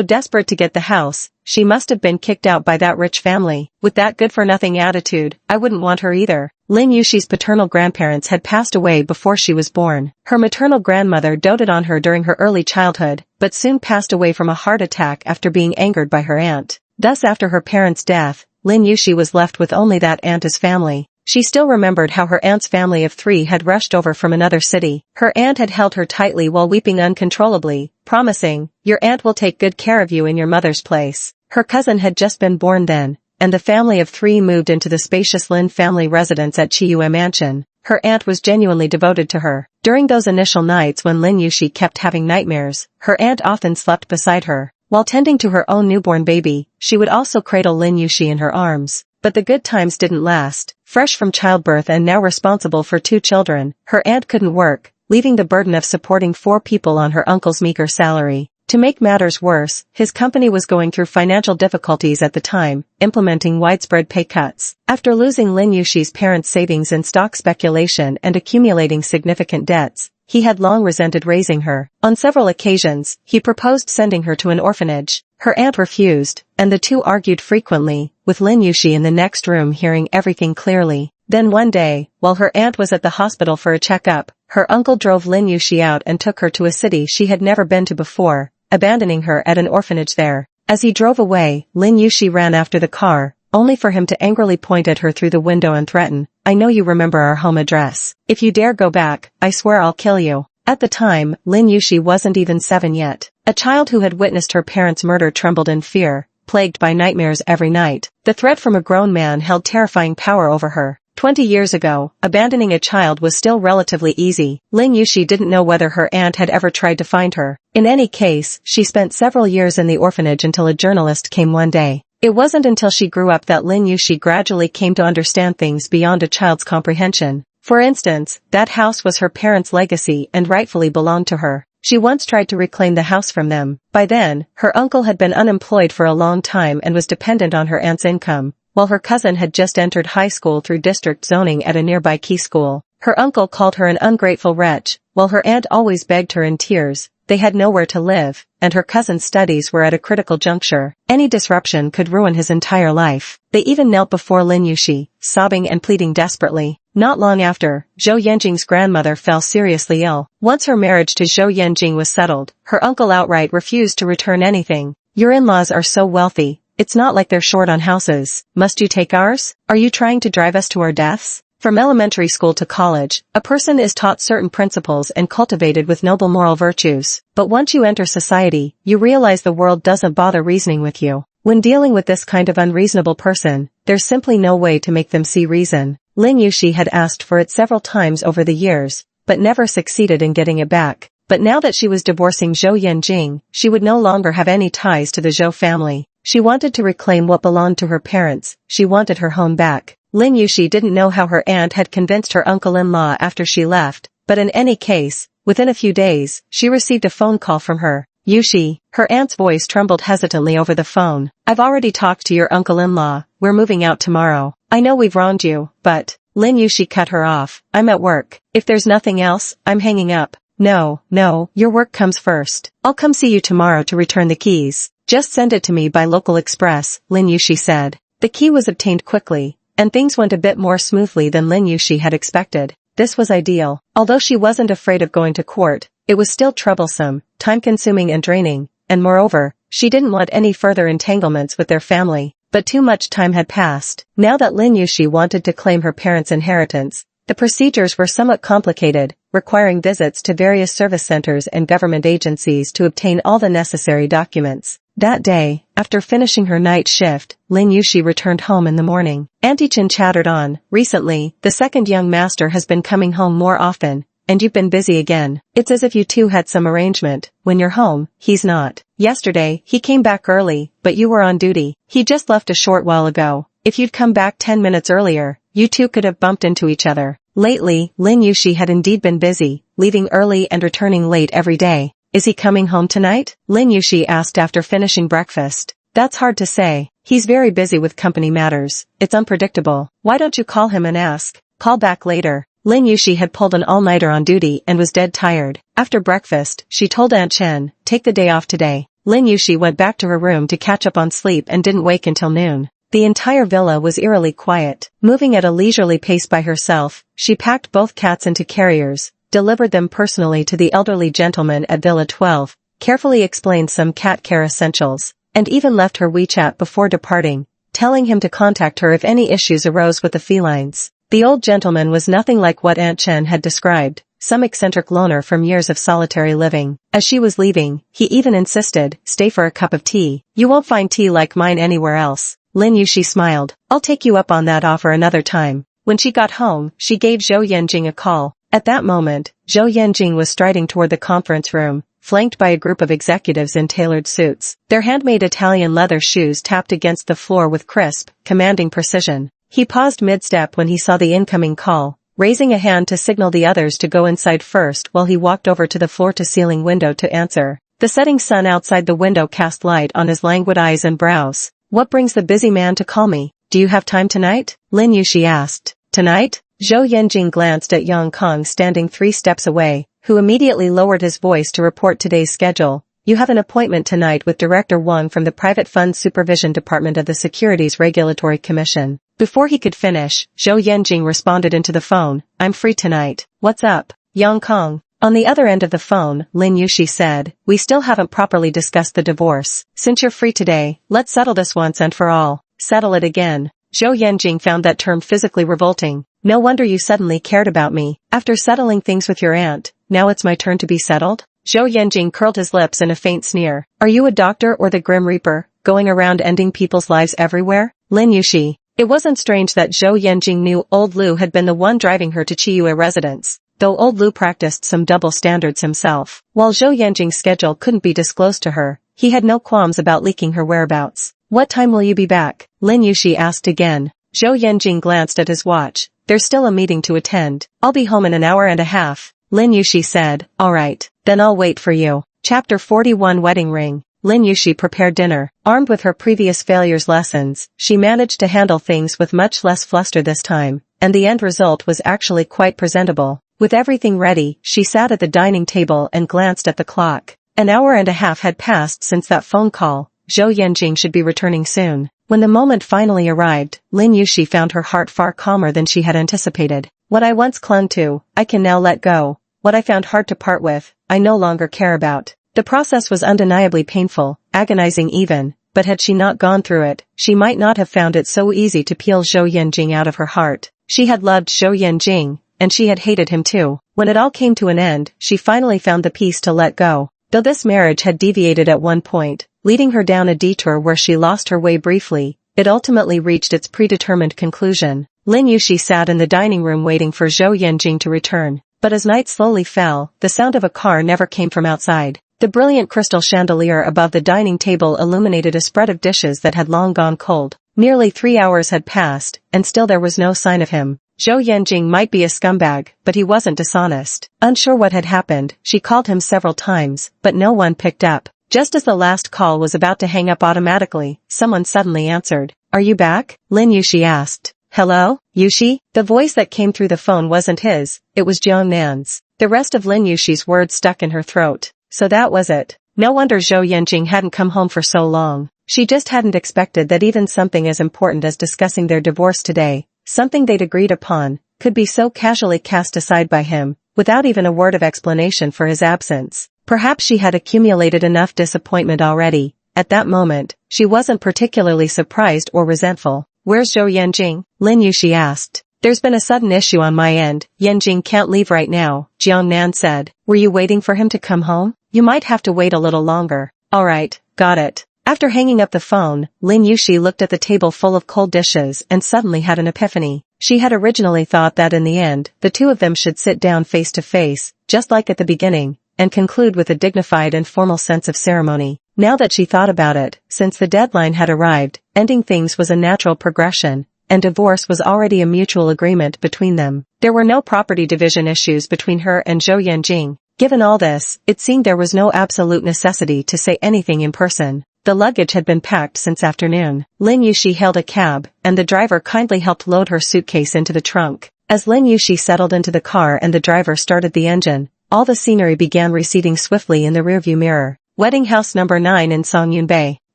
desperate to get the house, she must have been kicked out by that rich family. With that good-for-nothing attitude, I wouldn't want her either. Lin Yushi's paternal grandparents had passed away before she was born. Her maternal grandmother doted on her during her early childhood, but soon passed away from a heart attack after being angered by her aunt. Thus after her parents' death, Lin Yushi was left with only that aunt as family. She still remembered how her aunt's family of 3 had rushed over from another city. Her aunt had held her tightly while weeping uncontrollably, promising, your aunt will take good care of you in your mother's place. Her cousin had just been born then, and the family of 3 moved into the spacious Lin family residence at Chiyue Mansion. Her aunt was genuinely devoted to her. During those initial nights when Lin Yushi kept having nightmares, her aunt often slept beside her. While tending to her own newborn baby, she would also cradle Lin Yushi in her arms. But the good times didn't last. Fresh from childbirth and now responsible for 2 children, her aunt couldn't work, leaving the burden of supporting 4 people on her uncle's meager salary. To make matters worse, his company was going through financial difficulties at the time, implementing widespread pay cuts. After losing Lin Yushi's parents' savings in stock speculation and accumulating significant debts, he had long resented raising her. On several occasions, he proposed sending her to an orphanage. Her aunt refused, and the 2 argued frequently, with Lin Yushi in the next room hearing everything clearly. Then one day, while her aunt was at the hospital for a checkup, her uncle drove Lin Yushi out and took her to a city she had never been to before, abandoning her at an orphanage there. As he drove away, Lin Yushi ran after the car, only for him to angrily point at her through the window and threaten, I know you remember our home address. If you dare go back, I swear I'll kill you. At the time, Lin Yushi wasn't even 7 yet. A child who had witnessed her parents' murder trembled in fear, plagued by nightmares every night. The threat from a grown man held terrifying power over her. 20 years ago, abandoning a child was still relatively easy. Lin Yushi didn't know whether her aunt had ever tried to find her. In any case, she spent several years in the orphanage until a journalist came one day. It wasn't until she grew up that Lin Yushi gradually came to understand things beyond a child's comprehension. For instance, that house was her parents' legacy and rightfully belonged to her. She once tried to reclaim the house from them. By then, her uncle had been unemployed for a long time and was dependent on her aunt's income, while her cousin had just entered high school through district zoning at a nearby key school. Her uncle called her an ungrateful wretch, while her aunt always begged her in tears. They had nowhere to live, and her cousin's studies were at a critical juncture. Any disruption could ruin his entire life. They even knelt before Lin Yushi, sobbing and pleading desperately. Not long after, Zhou Yanjing's grandmother fell seriously ill. Once her marriage to Zhou Yanjing was settled, her uncle outright refused to return anything. Your in-laws are so wealthy, it's not like they're short on houses. Must you take ours? Are you trying to drive us to our deaths? From elementary school to college, a person is taught certain principles and cultivated with noble moral virtues. But once you enter society, you realize the world doesn't bother reasoning with you. When dealing with this kind of unreasonable person, there's simply no way to make them see reason. Lin Yushi had asked for it several times over the years, but never succeeded in getting it back. but now that she was divorcing Zhou Yanjing, she would no longer have any ties to the Zhou family. She wanted to reclaim what belonged to her parents. She wanted her home back. Lin Yuxi didn't know how her aunt had convinced her uncle-in-law after she left, but in any case, within a few days, she received a phone call from her. Yuxi, her aunt's voice trembled hesitantly over the phone. I've already talked to your uncle-in-law. We're moving out tomorrow. I know we've wronged you, but... Lin Yuxi cut her off. I'm at work. If there's nothing else, I'm hanging up. No, your work comes first. I'll come see you tomorrow to return the keys. Just send it to me by local express, Lin Yuxi said. The key was obtained quickly, and things went a bit more smoothly than Lin Yuxi had expected. This was ideal. Although she wasn't afraid of going to court, it was still troublesome, time-consuming and draining, and moreover, she didn't want any further entanglements with their family. But too much time had passed. Now that Lin Yuxi wanted to claim her parents' inheritance, the procedures were somewhat complicated, requiring visits to various service centers and government agencies to obtain all the necessary documents. That day, after finishing her night shift, Lin Yuxi returned home in the morning. Auntie Chen chattered on. Recently, the second young master has been coming home more often, and you've been busy again. It's as if you two had some arrangement. When you're home, he's not. Yesterday, he came back early, but you were on duty. He just left a short while ago. If you'd come back 10 minutes earlier, you two could have bumped into each other. Lately, Lin Yuxi had indeed been busy, leaving early and returning late every day. Is he coming home tonight? Lin Yuxi asked after finishing breakfast. That's hard to say. He's very busy with company matters. It's unpredictable. Why don't you call him and ask? Call back later. Lin Yuxi had pulled an all-nighter on duty and was dead tired. After breakfast, she told Aunt Chen, take the day off today. Lin Yuxi went back to her room to catch up on sleep and didn't wake until noon. The entire villa was eerily quiet. Moving at a leisurely pace by herself, she packed both cats into carriers, delivered them personally to the elderly gentleman at Villa 12, carefully explained some cat care essentials, and even left her WeChat before departing, telling him to contact her if any issues arose with the felines. The old gentleman was nothing like what Aunt Chen had described, some eccentric loner from years of solitary living. As she was leaving, he even insisted, stay for a cup of tea. You won't find tea like mine anywhere else. Lin Yuxi smiled. I'll take you up on that offer another time. When she got home, she gave Zhou Yanjing a call. At that moment, Zhou Yanjing was striding toward the conference room, flanked by a group of executives in tailored suits. Their handmade Italian leather shoes tapped against the floor with crisp, commanding precision. He paused mid-step when he saw the incoming call, raising a hand to signal the others to go inside first while he walked over to the floor-to-ceiling window to answer. The setting sun outside the window cast light on his languid eyes and brows. What brings the busy man to call me? Do you have time tonight? Lin Yuxi asked. Tonight? Zhou Yanjing glanced at Yang Kong standing 3 steps away, who immediately lowered his voice to report today's schedule. You have an appointment tonight with Director Wang from the Private Fund Supervision Department of the Securities Regulatory Commission. Before he could finish, Zhou Yanjing responded into the phone. I'm free tonight. What's up? Yang Kong. On the other end of the phone, Lin Yuxi said, we still haven't properly discussed the divorce. Since you're free today, let's settle this once and for all. Settle it again. Zhou Yanjing found that term physically revolting. No wonder you suddenly cared about me. After settling things with your aunt, now it's my turn to be settled? Zhou Yanjing curled his lips in a faint sneer. Are you a doctor or the Grim Reaper, going around ending people's lives everywhere? Lin Yuxi. It wasn't strange that Zhou Yanjing knew old Lu had been the one driving her to Chiyue residence, though old Lu practiced some double standards himself. While Zhou Yanjing's schedule couldn't be disclosed to her, he had no qualms about leaking her whereabouts. What time will you be back? Lin Yuxi asked again. Zhou Yanjing glanced at his watch. There's still a meeting to attend. I'll be home in an hour and a half. Lin Yuxi said, all right, then I'll wait for you. Chapter 41 Wedding Ring. Lin Yuxi prepared dinner. Armed with her previous failures lessons, she managed to handle things with much less fluster this time, and the end result was actually quite presentable. With everything ready, she sat at the dining table and glanced at the clock. An hour and a half had passed since that phone call. Zhou Yanjing should be returning soon. When the moment finally arrived, Lin Yuxi found her heart far calmer than she had anticipated. What I once clung to, I can now let go. What I found hard to part with, I no longer care about. The process was undeniably painful, agonizing even, but had she not gone through it, she might not have found it so easy to peel Zhou Yanjing out of her heart. She had loved Zhou Yanjing, and she had hated him too. When it all came to an end, she finally found the peace to let go. Though this marriage had deviated at one point, leading her down a detour where she lost her way briefly, it ultimately reached its predetermined conclusion. Lin Yuxi sat in the dining room waiting for Zhou Yanjing to return. but as night slowly fell, the sound of a car never came from outside. The brilliant crystal chandelier above the dining table illuminated a spread of dishes that had long gone cold. Nearly 3 hours had passed, and still there was no sign of him. Zhou Yanjing might be a scumbag, but he wasn't dishonest. Unsure what had happened, she called him several times, but no one picked up. Just as the last call was about to hang up automatically, someone suddenly answered. "Are you back?" Lin Yuxi asked. "Hello, Yuxi?" The voice that came through the phone wasn't his, it was Jiang Nan's. The rest of Lin Yuxi's words stuck in her throat. So that was it. No wonder Zhou Yanjing hadn't come home for so long. She just hadn't expected that even something as important as discussing their divorce today, something they'd agreed upon, could be so casually cast aside by him, without even a word of explanation for his absence. Perhaps she had accumulated enough disappointment already. At that moment, she wasn't particularly surprised or resentful. "Where's Zhou Yanjing?" Lin Yuxi asked. "There's been a sudden issue on my end. Yanjing can't leave right now," Jiang Nan said. "Were you waiting for him to come home? You might have to wait a little longer." "Alright, got it." After hanging up the phone, Lin Yuxi looked at the table full of cold dishes and suddenly had an epiphany. She had originally thought that in the end, the two of them should sit down face to face, just like at the beginning, and conclude with a dignified and formal sense of ceremony. Now that she thought about it, since the deadline had arrived, ending things was a natural progression, and divorce was already a mutual agreement between them. There were no property division issues between her and Zhou Yanjing. Given all this, it seemed there was no absolute necessity to say anything in person. The luggage had been packed since afternoon. Lin Yuxi hailed a cab, and the driver kindly helped load her suitcase into the trunk. As Lin Yuxi settled into the car and the driver started the engine, all the scenery began receding swiftly in the rearview mirror. Wedding house number 9 in Songyun Bay.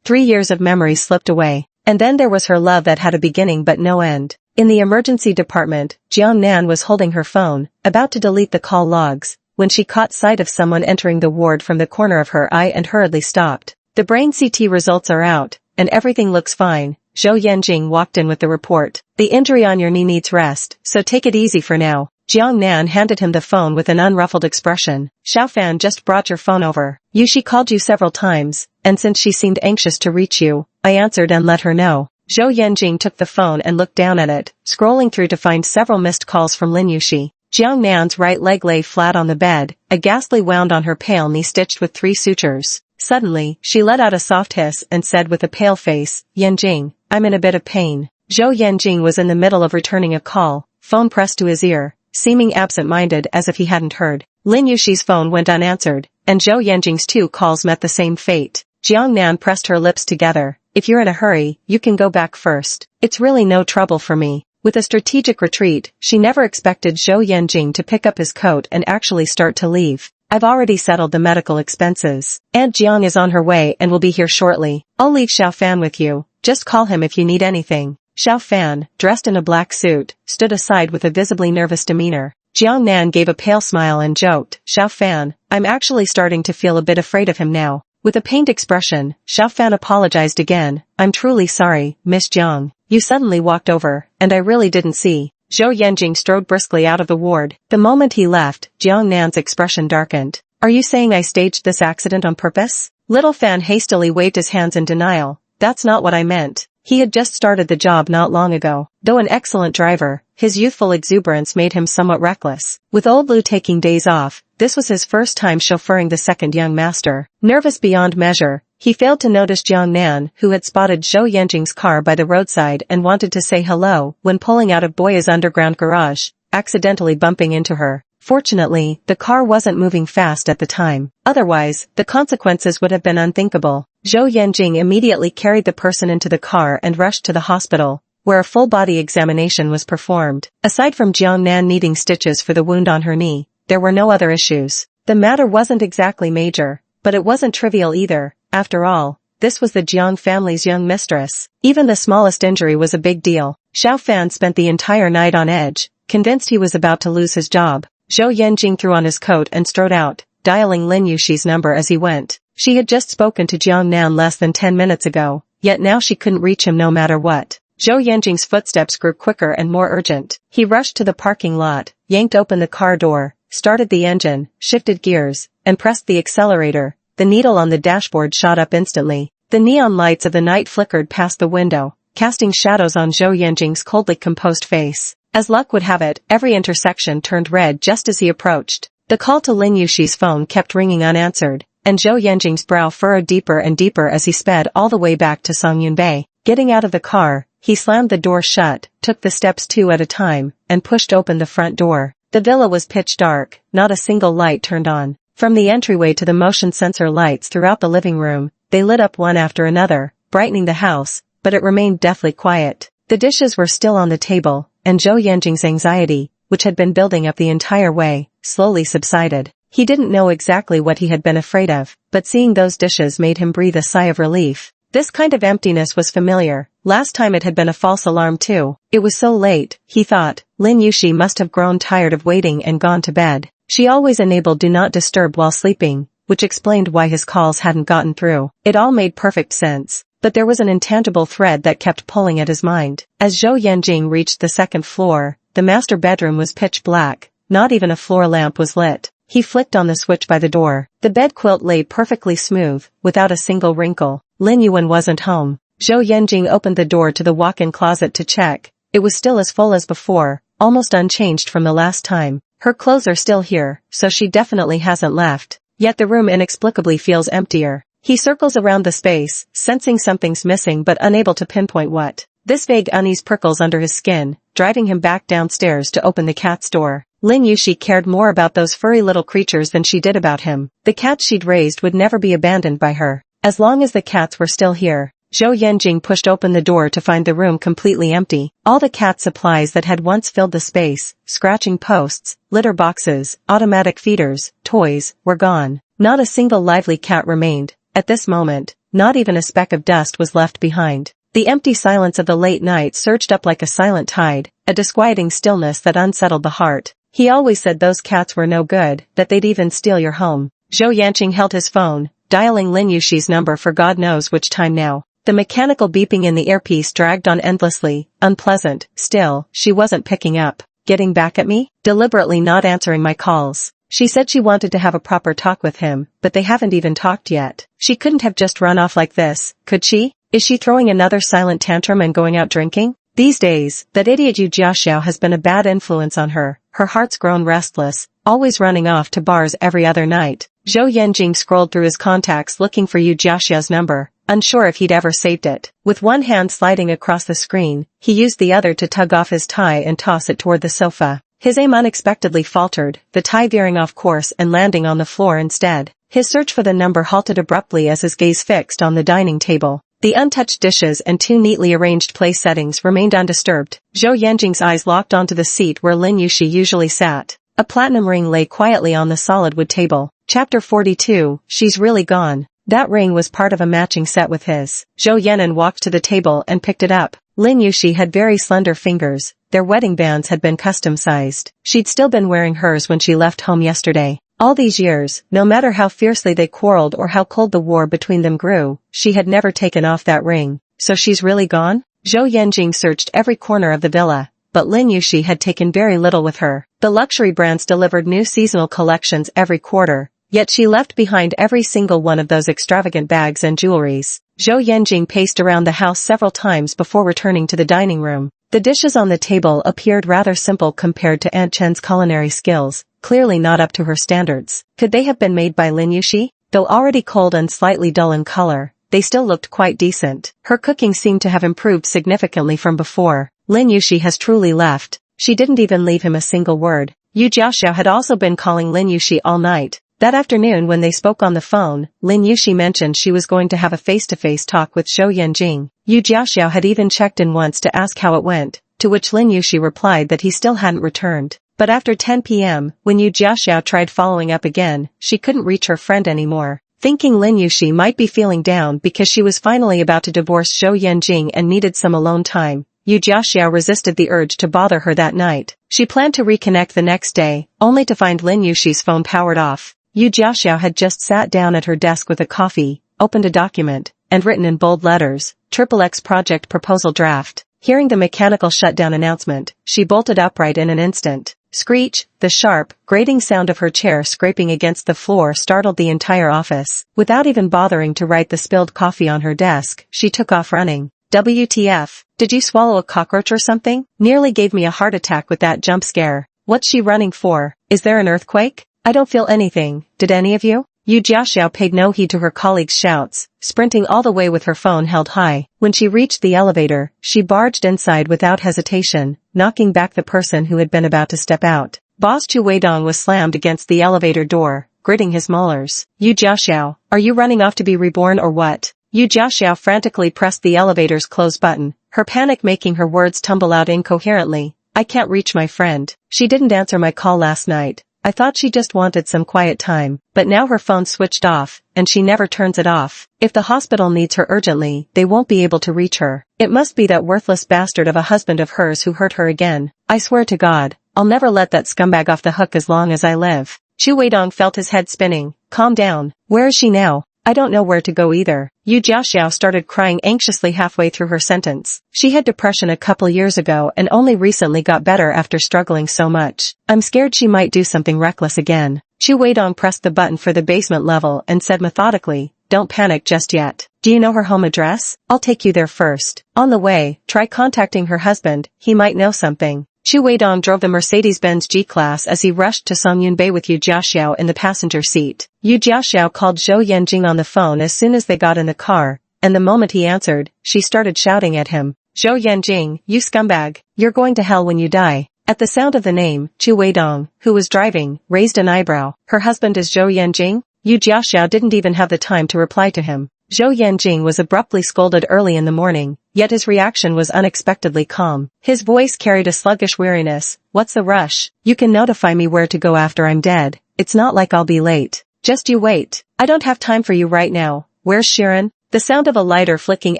3 years of memories slipped away. And then there was her love that had a beginning but no end. In the emergency department, Jiang Nan was holding her phone, about to delete the call logs, when she caught sight of someone entering the ward from the corner of her eye and hurriedly stopped. "The brain CT results are out, and everything looks fine." Zhou Yanjing walked in with the report. "The injury on your knee needs rest, so take it easy for now." Jiang Nan handed him the phone with an unruffled expression. "Xiaofan just brought your phone over. Yuxi called you several times, and since she seemed anxious to reach you, I answered and let her know." Zhou Yanjing took the phone and looked down at it, scrolling through to find several missed calls from Lin Yuxi. Jiang Nan's right leg lay flat on the bed, a ghastly wound on her pale knee stitched with 3 sutures. Suddenly, she let out a soft hiss and said with a pale face, "Yanjing, I'm in a bit of pain." Zhou Yanjing was in the middle of returning a call, phone pressed to his ear, seeming absent-minded as if he hadn't heard. Lin Yuxi's phone went unanswered, and Zhou Yanjing's 2 calls met the same fate. Jiang Nan pressed her lips together. "If you're in a hurry, you can go back first. It's really no trouble for me." With a strategic retreat, she never expected Zhou Yanjing to pick up his coat and actually start to leave. "I've already settled the medical expenses. Aunt Jiang is on her way and will be here shortly. I'll leave Xiaofan with you. Just call him if you need anything." Xiaofan, dressed in a black suit, stood aside with a visibly nervous demeanor. Jiang Nan gave a pale smile and joked, "Xiaofan, I'm actually starting to feel a bit afraid of him now." With a pained expression, Xiaofan apologized again. "I'm truly sorry, Miss Jiang. You suddenly walked over, and I really didn't see." Zhou Yanjing strode briskly out of the ward. The moment he left, Jiang Nan's expression darkened. "Are you saying I staged this accident on purpose?" Little Fan hastily waved his hands in denial. "That's not what I meant. He had just started the job not long ago. Though an excellent driver, his youthful exuberance made him somewhat reckless. With old Lu taking days off, this was his first time chauffeuring the second young master. Nervous beyond measure, he failed to notice Jiang Nan, who had spotted Zhou Yanjing's car by the roadside and wanted to say hello when pulling out of Boya's underground garage, accidentally bumping into her. Fortunately, the car wasn't moving fast at the time. Otherwise, the consequences would have been unthinkable. Zhou Yanjing immediately carried the person into the car and rushed to the hospital, where a full-body examination was performed. Aside from Jiang Nan needing stitches for the wound on her knee, there were no other issues. The matter wasn't exactly major, but it wasn't trivial either. After all, this was the Jiang family's young mistress. Even the smallest injury was a big deal. Xiaofan spent the entire night on edge, convinced he was about to lose his job. Zhou Yanjing threw on his coat and strode out, dialing Lin Yuxi's number as he went. She had just spoken to Jiang Nan less than 10 minutes ago, yet now she couldn't reach him no matter what. Zhou Yanjing's footsteps grew quicker and more urgent. He rushed to the parking lot, yanked open the car door, started the engine, shifted gears, and pressed the accelerator. The needle on the dashboard shot up instantly. The neon lights of the night flickered past the window, casting shadows on Zhou Yanjing's coldly composed face. As luck would have it, every intersection turned red just as he approached. The call to Lin Yushi's phone kept ringing unanswered, and Zhou Yanjing's brow furrowed deeper and deeper as he sped all the way back to Songyun Bay. Getting out of the car, he slammed the door shut, took the steps 2 at a time, and pushed open the front door. The villa was pitch dark, not a single light turned on. From the entryway to the motion sensor lights throughout the living room, they lit up one after another, brightening the house, but it remained deathly quiet. The dishes were still on the table, and Zhou Yanjing's anxiety, which had been building up the entire way, slowly subsided. He didn't know exactly what he had been afraid of, but seeing those dishes made him breathe a sigh of relief. This kind of emptiness was familiar. Last time it had been a false alarm too. It was so late, he thought. Lin Yushi must have grown tired of waiting and gone to bed. She always enabled Do Not Disturb while sleeping, which explained why his calls hadn't gotten through. It all made perfect sense. But there was an intangible thread that kept pulling at his mind. As Zhou Yanjing reached the second floor, the master bedroom was pitch black. Not even a floor lamp was lit. He flicked on the switch by the door. The bed quilt lay perfectly smooth, without a single wrinkle. Lin Yuan wasn't home. Zhou Yanjing opened the door to the walk-in closet to check. It was still as full as before, almost unchanged from the last time. Her clothes are still here, so she definitely hasn't left. Yet the room inexplicably feels emptier. He circles around the space, sensing something's missing but unable to pinpoint what. This vague unease prickles under his skin, driving him back downstairs to open the cat's door. Lin Yushi cared more about those furry little creatures than she did about him. The cats she'd raised would never be abandoned by her. As long as the cats were still here. Zhou Yanjing pushed open the door to find the room completely empty. All the cat supplies that had once filled the space, scratching posts, litter boxes, automatic feeders, toys, were gone. Not a single lively cat remained. At this moment, not even a speck of dust was left behind. The empty silence of the late night surged up like a silent tide, a disquieting stillness that unsettled the heart. He always said those cats were no good, that they'd even steal your home. Zhou Yanjing held his phone, dialing Lin Yushi's number for God knows which time now. The mechanical beeping in the earpiece dragged on endlessly, unpleasant. Still, she wasn't picking up. Getting back at me? Deliberately not answering my calls. She said she wanted to have a proper talk with him, but they haven't even talked yet. She couldn't have just run off like this, could she? Is she throwing another silent tantrum and going out drinking? These days, that idiot Yu Jiaxiao has been a bad influence on her. Her heart's grown restless, always running off to bars every other night. Zhou Yanjing scrolled through his contacts looking for Yu Jiaxiao's number, unsure if he'd ever saved it. With one hand sliding across the screen, he used the other to tug off his tie and toss it toward the sofa. His aim unexpectedly faltered, the tie veering off course and landing on the floor instead. His search for the number halted abruptly as his gaze fixed on the dining table. The untouched dishes and 2 neatly arranged place settings remained undisturbed. Zhou Yanjing's eyes locked onto the seat where Lin Yushi usually sat. A platinum ring lay quietly on the solid wood table. Chapter 42, She's Really Gone. That ring was part of a matching set with his. Zhou Yan'an walked to the table and picked it up. Lin Yushi had very slender fingers. Their wedding bands had been custom-sized. She'd still been wearing hers when she left home yesterday. All these years, no matter how fiercely they quarreled or how cold the war between them grew, she had never taken off that ring. So she's really gone? Zhou Yanjing searched every corner of the villa, but Lin Yushi had taken very little with her. The luxury brands delivered new seasonal collections every quarter, yet she left behind every single one of those extravagant bags and jewelries. Zhou Yanjing paced around the house several times before returning to the dining room. The dishes on the table appeared rather simple compared to Aunt Chen's culinary skills, clearly not up to her standards. Could they have been made by Lin Yushi? Though already cold and slightly dull in color, they still looked quite decent. Her cooking seemed to have improved significantly from before. Lin Yushi has truly left. She didn't even leave him a single word. Yu Jiaxiao had also been calling Lin Yushi all night. That afternoon when they spoke on the phone, Lin Yushi mentioned she was going to have a face-to-face talk with Zhou Yanjing. Yu Jiaxiao had even checked in once to ask how it went, to which Lin Yushi replied that he still hadn't returned. But after 10 p.m., when Yu Jiaxiao tried following up again, she couldn't reach her friend anymore. Thinking Lin Yushi might be feeling down because she was finally about to divorce Zhou Yanjing and needed some alone time, Yu Jiaxiao resisted the urge to bother her that night. She planned to reconnect the next day, only to find Lin Yushi's phone powered off. Yu Jiaxiao had just sat down at her desk with a coffee, opened a document, and written in bold letters, XXX Project Proposal Draft. Hearing the mechanical shutdown announcement, she bolted upright in an instant. Screech, the sharp, grating sound of her chair scraping against the floor startled the entire office. Without even bothering to write the spilled coffee on her desk, she took off running. WTF, did you swallow a cockroach or something? Nearly gave me a heart attack with that jump scare. What's she running for? Is there an earthquake? I don't feel anything, did any of you? Yu Jiaxiao paid no heed to her colleagues' shouts, sprinting all the way with her phone held high. When she reached the elevator, she barged inside without hesitation, knocking back the person who had been about to step out. Boss Chu Weidong was slammed against the elevator door, gritting his molars. Yu Jiaxiao, are you running off to be reborn or what? Yu Jiaxiao frantically pressed the elevator's close button, her panic making her words tumble out incoherently. I can't reach my friend. She didn't answer my call last night. I thought she just wanted some quiet time, but now her phone switched off, and she never turns it off. If the hospital needs her urgently, they won't be able to reach her. It must be that worthless bastard of a husband of hers who hurt her again. I swear to God, I'll never let that scumbag off the hook as long as I live. Chu Weidong felt his head spinning. Calm down. Where is she now? I don't know where to go either. Yu Jiaxiao started crying anxiously halfway through her sentence. She had depression a couple years ago and only recently got better after struggling so much. I'm scared she might do something reckless again. Chu Weidong pressed the button for the basement level and said methodically, don't panic just yet. Do you know her home address? I'll take you there first. On the way, try contacting her husband, he might know something. Chu Weidong drove the Mercedes-Benz G-Class as he rushed to Songyunbei with Yu Jiaxiao in the passenger seat. Yu Jiaxiao called Zhou Yanjing on the phone as soon as they got in the car, and the moment he answered, she started shouting at him. Zhou Yanjing, you scumbag, you're going to hell when you die. At the sound of the name, Chu Weidong, who was driving, raised an eyebrow. Her husband is Zhou Yanjing? Yu Jiaxiao didn't even have the time to reply to him. Zhou Yanjing was abruptly scolded early in the morning, yet his reaction was unexpectedly calm. His voice carried a sluggish weariness. What's the rush? You can notify me where to go after I'm dead. It's not like I'll be late. Just you wait. I don't have time for you right now. Where's Sharon? The sound of a lighter flicking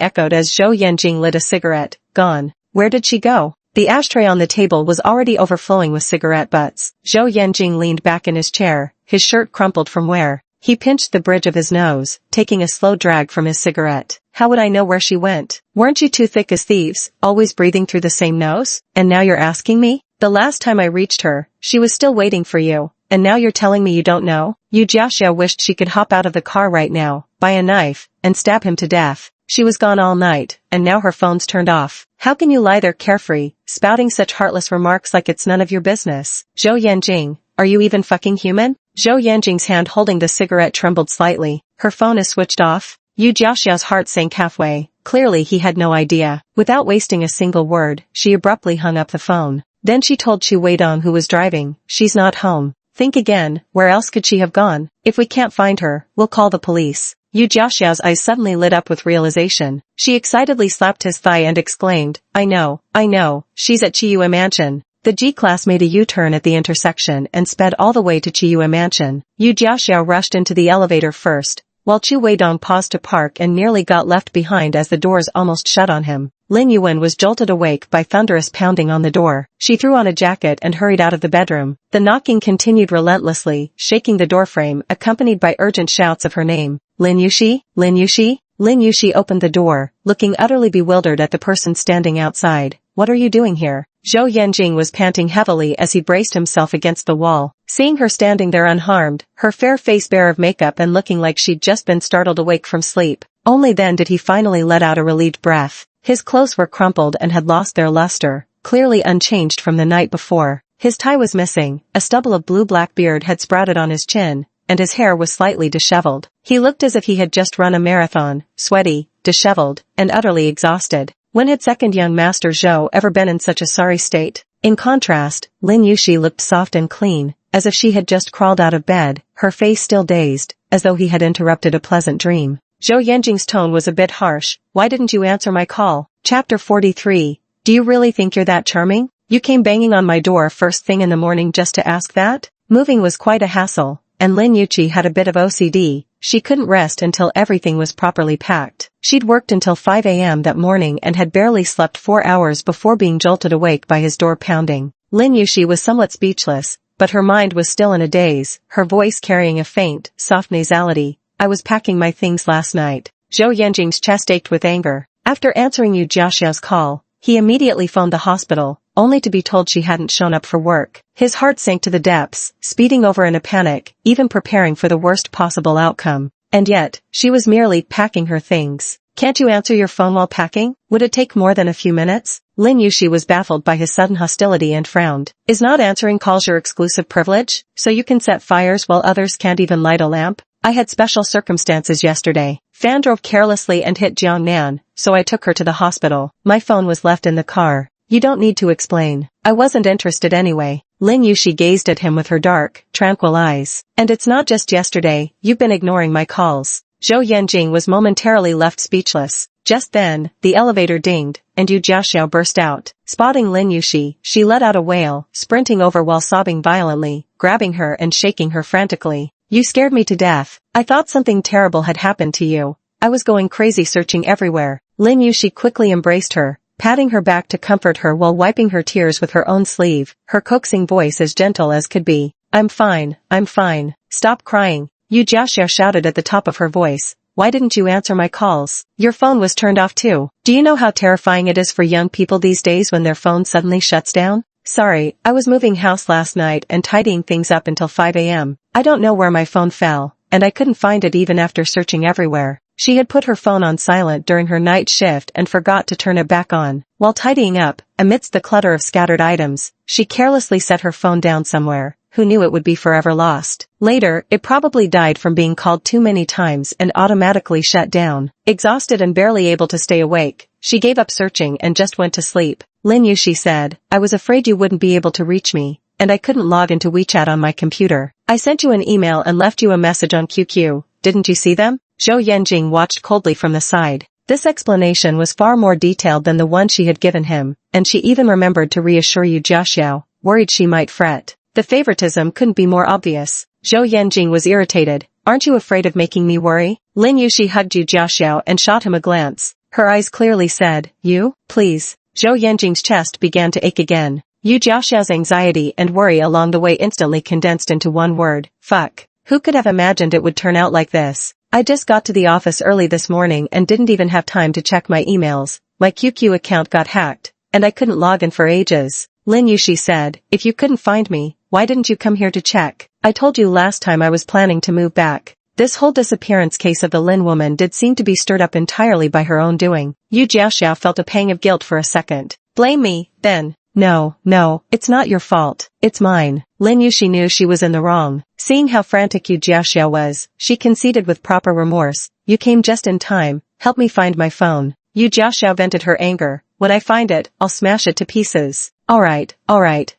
echoed as Zhou Yanjing lit a cigarette. Gone. Where did she go? The ashtray on the table was already overflowing with cigarette butts. Zhou Yanjing leaned back in his chair, his shirt crumpled from wear. He pinched the bridge of his nose, taking a slow drag from his cigarette. How would I know where she went? Weren't you too thick as thieves, always breathing through the same nose? And now you're asking me? The last time I reached her, she was still waiting for you, and now you're telling me you don't know? Yu Jiaxiao wished she could hop out of the car right now, buy a knife, and stab him to death. She was gone all night, and now her phone's turned off. How can you lie there carefree, spouting such heartless remarks like it's none of your business? Zhou Yanjing, are you even fucking human? Zhou Yanjing's hand holding the cigarette trembled slightly. Her phone is switched off? Yu Jiaxiao's heart sank halfway. Clearly he had no idea. Without wasting a single word, she abruptly hung up the phone. Then she told Chu Weidong, who was driving, she's not home. Think again, where else could she have gone? If we can't find her, we'll call the police. Yu Jiaxiao's eyes suddenly lit up with realization. She excitedly slapped his thigh and exclaimed, I know, she's at Chiyue Mansion. The G-Class made a U-turn at the intersection and sped all the way to Chiyue Mansion. Yu Jiaxiao rushed into the elevator first, while Chu Weidong paused to park and nearly got left behind as the doors almost shut on him. Lin Yuan was jolted awake by thunderous pounding on the door. She threw on a jacket and hurried out of the bedroom. The knocking continued relentlessly, shaking the doorframe, accompanied by urgent shouts of her name. Lin Yuxi? Lin Yuxi? Lin Yuxi opened the door, looking utterly bewildered at the person standing outside. What are you doing here? Zhou Yanjing was panting heavily as he braced himself against the wall. Seeing her standing there unharmed, her fair face bare of makeup and looking like she'd just been startled awake from sleep, only then did he finally let out a relieved breath. His clothes were crumpled and had lost their luster, clearly unchanged from the night before. His tie was missing, a stubble of blue-black beard had sprouted on his chin, and his hair was slightly disheveled. He looked as if he had just run a marathon, sweaty, disheveled, and utterly exhausted. When had second young master Zhou ever been in such a sorry state? In contrast, Lin Yuxi looked soft and clean, as if she had just crawled out of bed, her face still dazed, as though he had interrupted a pleasant dream. Zhou Yanjing's tone was a bit harsh. Why didn't you answer my call? Chapter 43. Do you really think you're that charming? You came banging on my door first thing in the morning just to ask that? Moving was quite a hassle, and Lin Yuxi had a bit of OCD. She couldn't rest until everything was properly packed. She'd worked until 5 a.m. that morning and had barely slept 4 hours before being jolted awake by his door pounding. Lin Yuxi was somewhat speechless, but her mind was still in a daze, her voice carrying a faint, soft nasality. I was packing my things last night. Zhou Yanjing's chest ached with anger. After answering Yu Jiaxiao's call, he immediately phoned the hospital, only to be told she hadn't shown up for work. His heart sank to the depths, speeding over in a panic, even preparing for the worst possible outcome. And yet, she was merely packing her things. Can't you answer your phone while packing? Would it take more than a few minutes? Lin Yushi was baffled by his sudden hostility and frowned. Is not answering calls your exclusive privilege? So you can set fires while others can't even light a lamp? I had special circumstances yesterday. Fan drove carelessly and hit Jiangnan, so I took her to the hospital. My phone was left in the car. You don't need to explain. I wasn't interested anyway. Lin Yushi gazed at him with her dark, tranquil eyes. And it's not just yesterday, you've been ignoring my calls. Zhou Yanjing was momentarily left speechless. Just then, the elevator dinged, and Yu Jiaxiao burst out. Spotting Lin Yushi, she let out a wail, sprinting over while sobbing violently, grabbing her and shaking her frantically. You scared me to death. I thought something terrible had happened to you. I was going crazy searching everywhere. Lin Yushi quickly embraced her, patting her back to comfort her while wiping her tears with her own sleeve, her coaxing voice as gentle as could be. I'm fine. Stop crying. Yu Jiaxiao shouted at the top of her voice. Why didn't you answer my calls? Your phone was turned off too. Do you know how terrifying it is for young people these days when their phone suddenly shuts down? Sorry, I was moving house last night and tidying things up until 5 a.m. I don't know where my phone fell, and I couldn't find it even after searching everywhere. She had put her phone on silent during her night shift and forgot to turn it back on. While tidying up, amidst the clutter of scattered items, she carelessly set her phone down somewhere. Who knew it would be forever lost? Later, it probably died from being called too many times and automatically shut down. Exhausted and barely able to stay awake, she gave up searching and just went to sleep. Lin Yushi said, I was afraid you wouldn't be able to reach me, and I couldn't log into WeChat on my computer. I sent you an email and left you a message on QQ. Didn't you see them? Zhou Yanjing watched coldly from the side. This explanation was far more detailed than the one she had given him, and she even remembered to reassure Yu Jiaxiao, worried she might fret. The favoritism couldn't be more obvious. Zhou Yanjing was irritated. Aren't you afraid of making me worry? Lin Yushi hugged Yu Jiaxiao and shot him a glance. Her eyes clearly said, You? Please. Zhou Yanjing's chest began to ache again. Yu Jiaxiao's anxiety and worry along the way instantly condensed into one word. Fuck. Who could have imagined it would turn out like this? I just got to the office early this morning and didn't even have time to check my emails. My QQ account got hacked, and I couldn't log in for ages. Lin Yushi said, If you couldn't find me, why didn't you come here to check? I told you last time I was planning to move back. This whole disappearance case of the Lin woman did seem to be stirred up entirely by her own doing. Yu Jiaxiao felt a pang of guilt for a second. Blame me, then. No, it's not your fault. It's mine. Lin Yushi knew she was in the wrong. Seeing how frantic Yu Jiaxiao was, she conceded with proper remorse. You came just in time. Help me find my phone. Yu Jiaxiao vented her anger. When I find it, I'll smash it to pieces. Alright,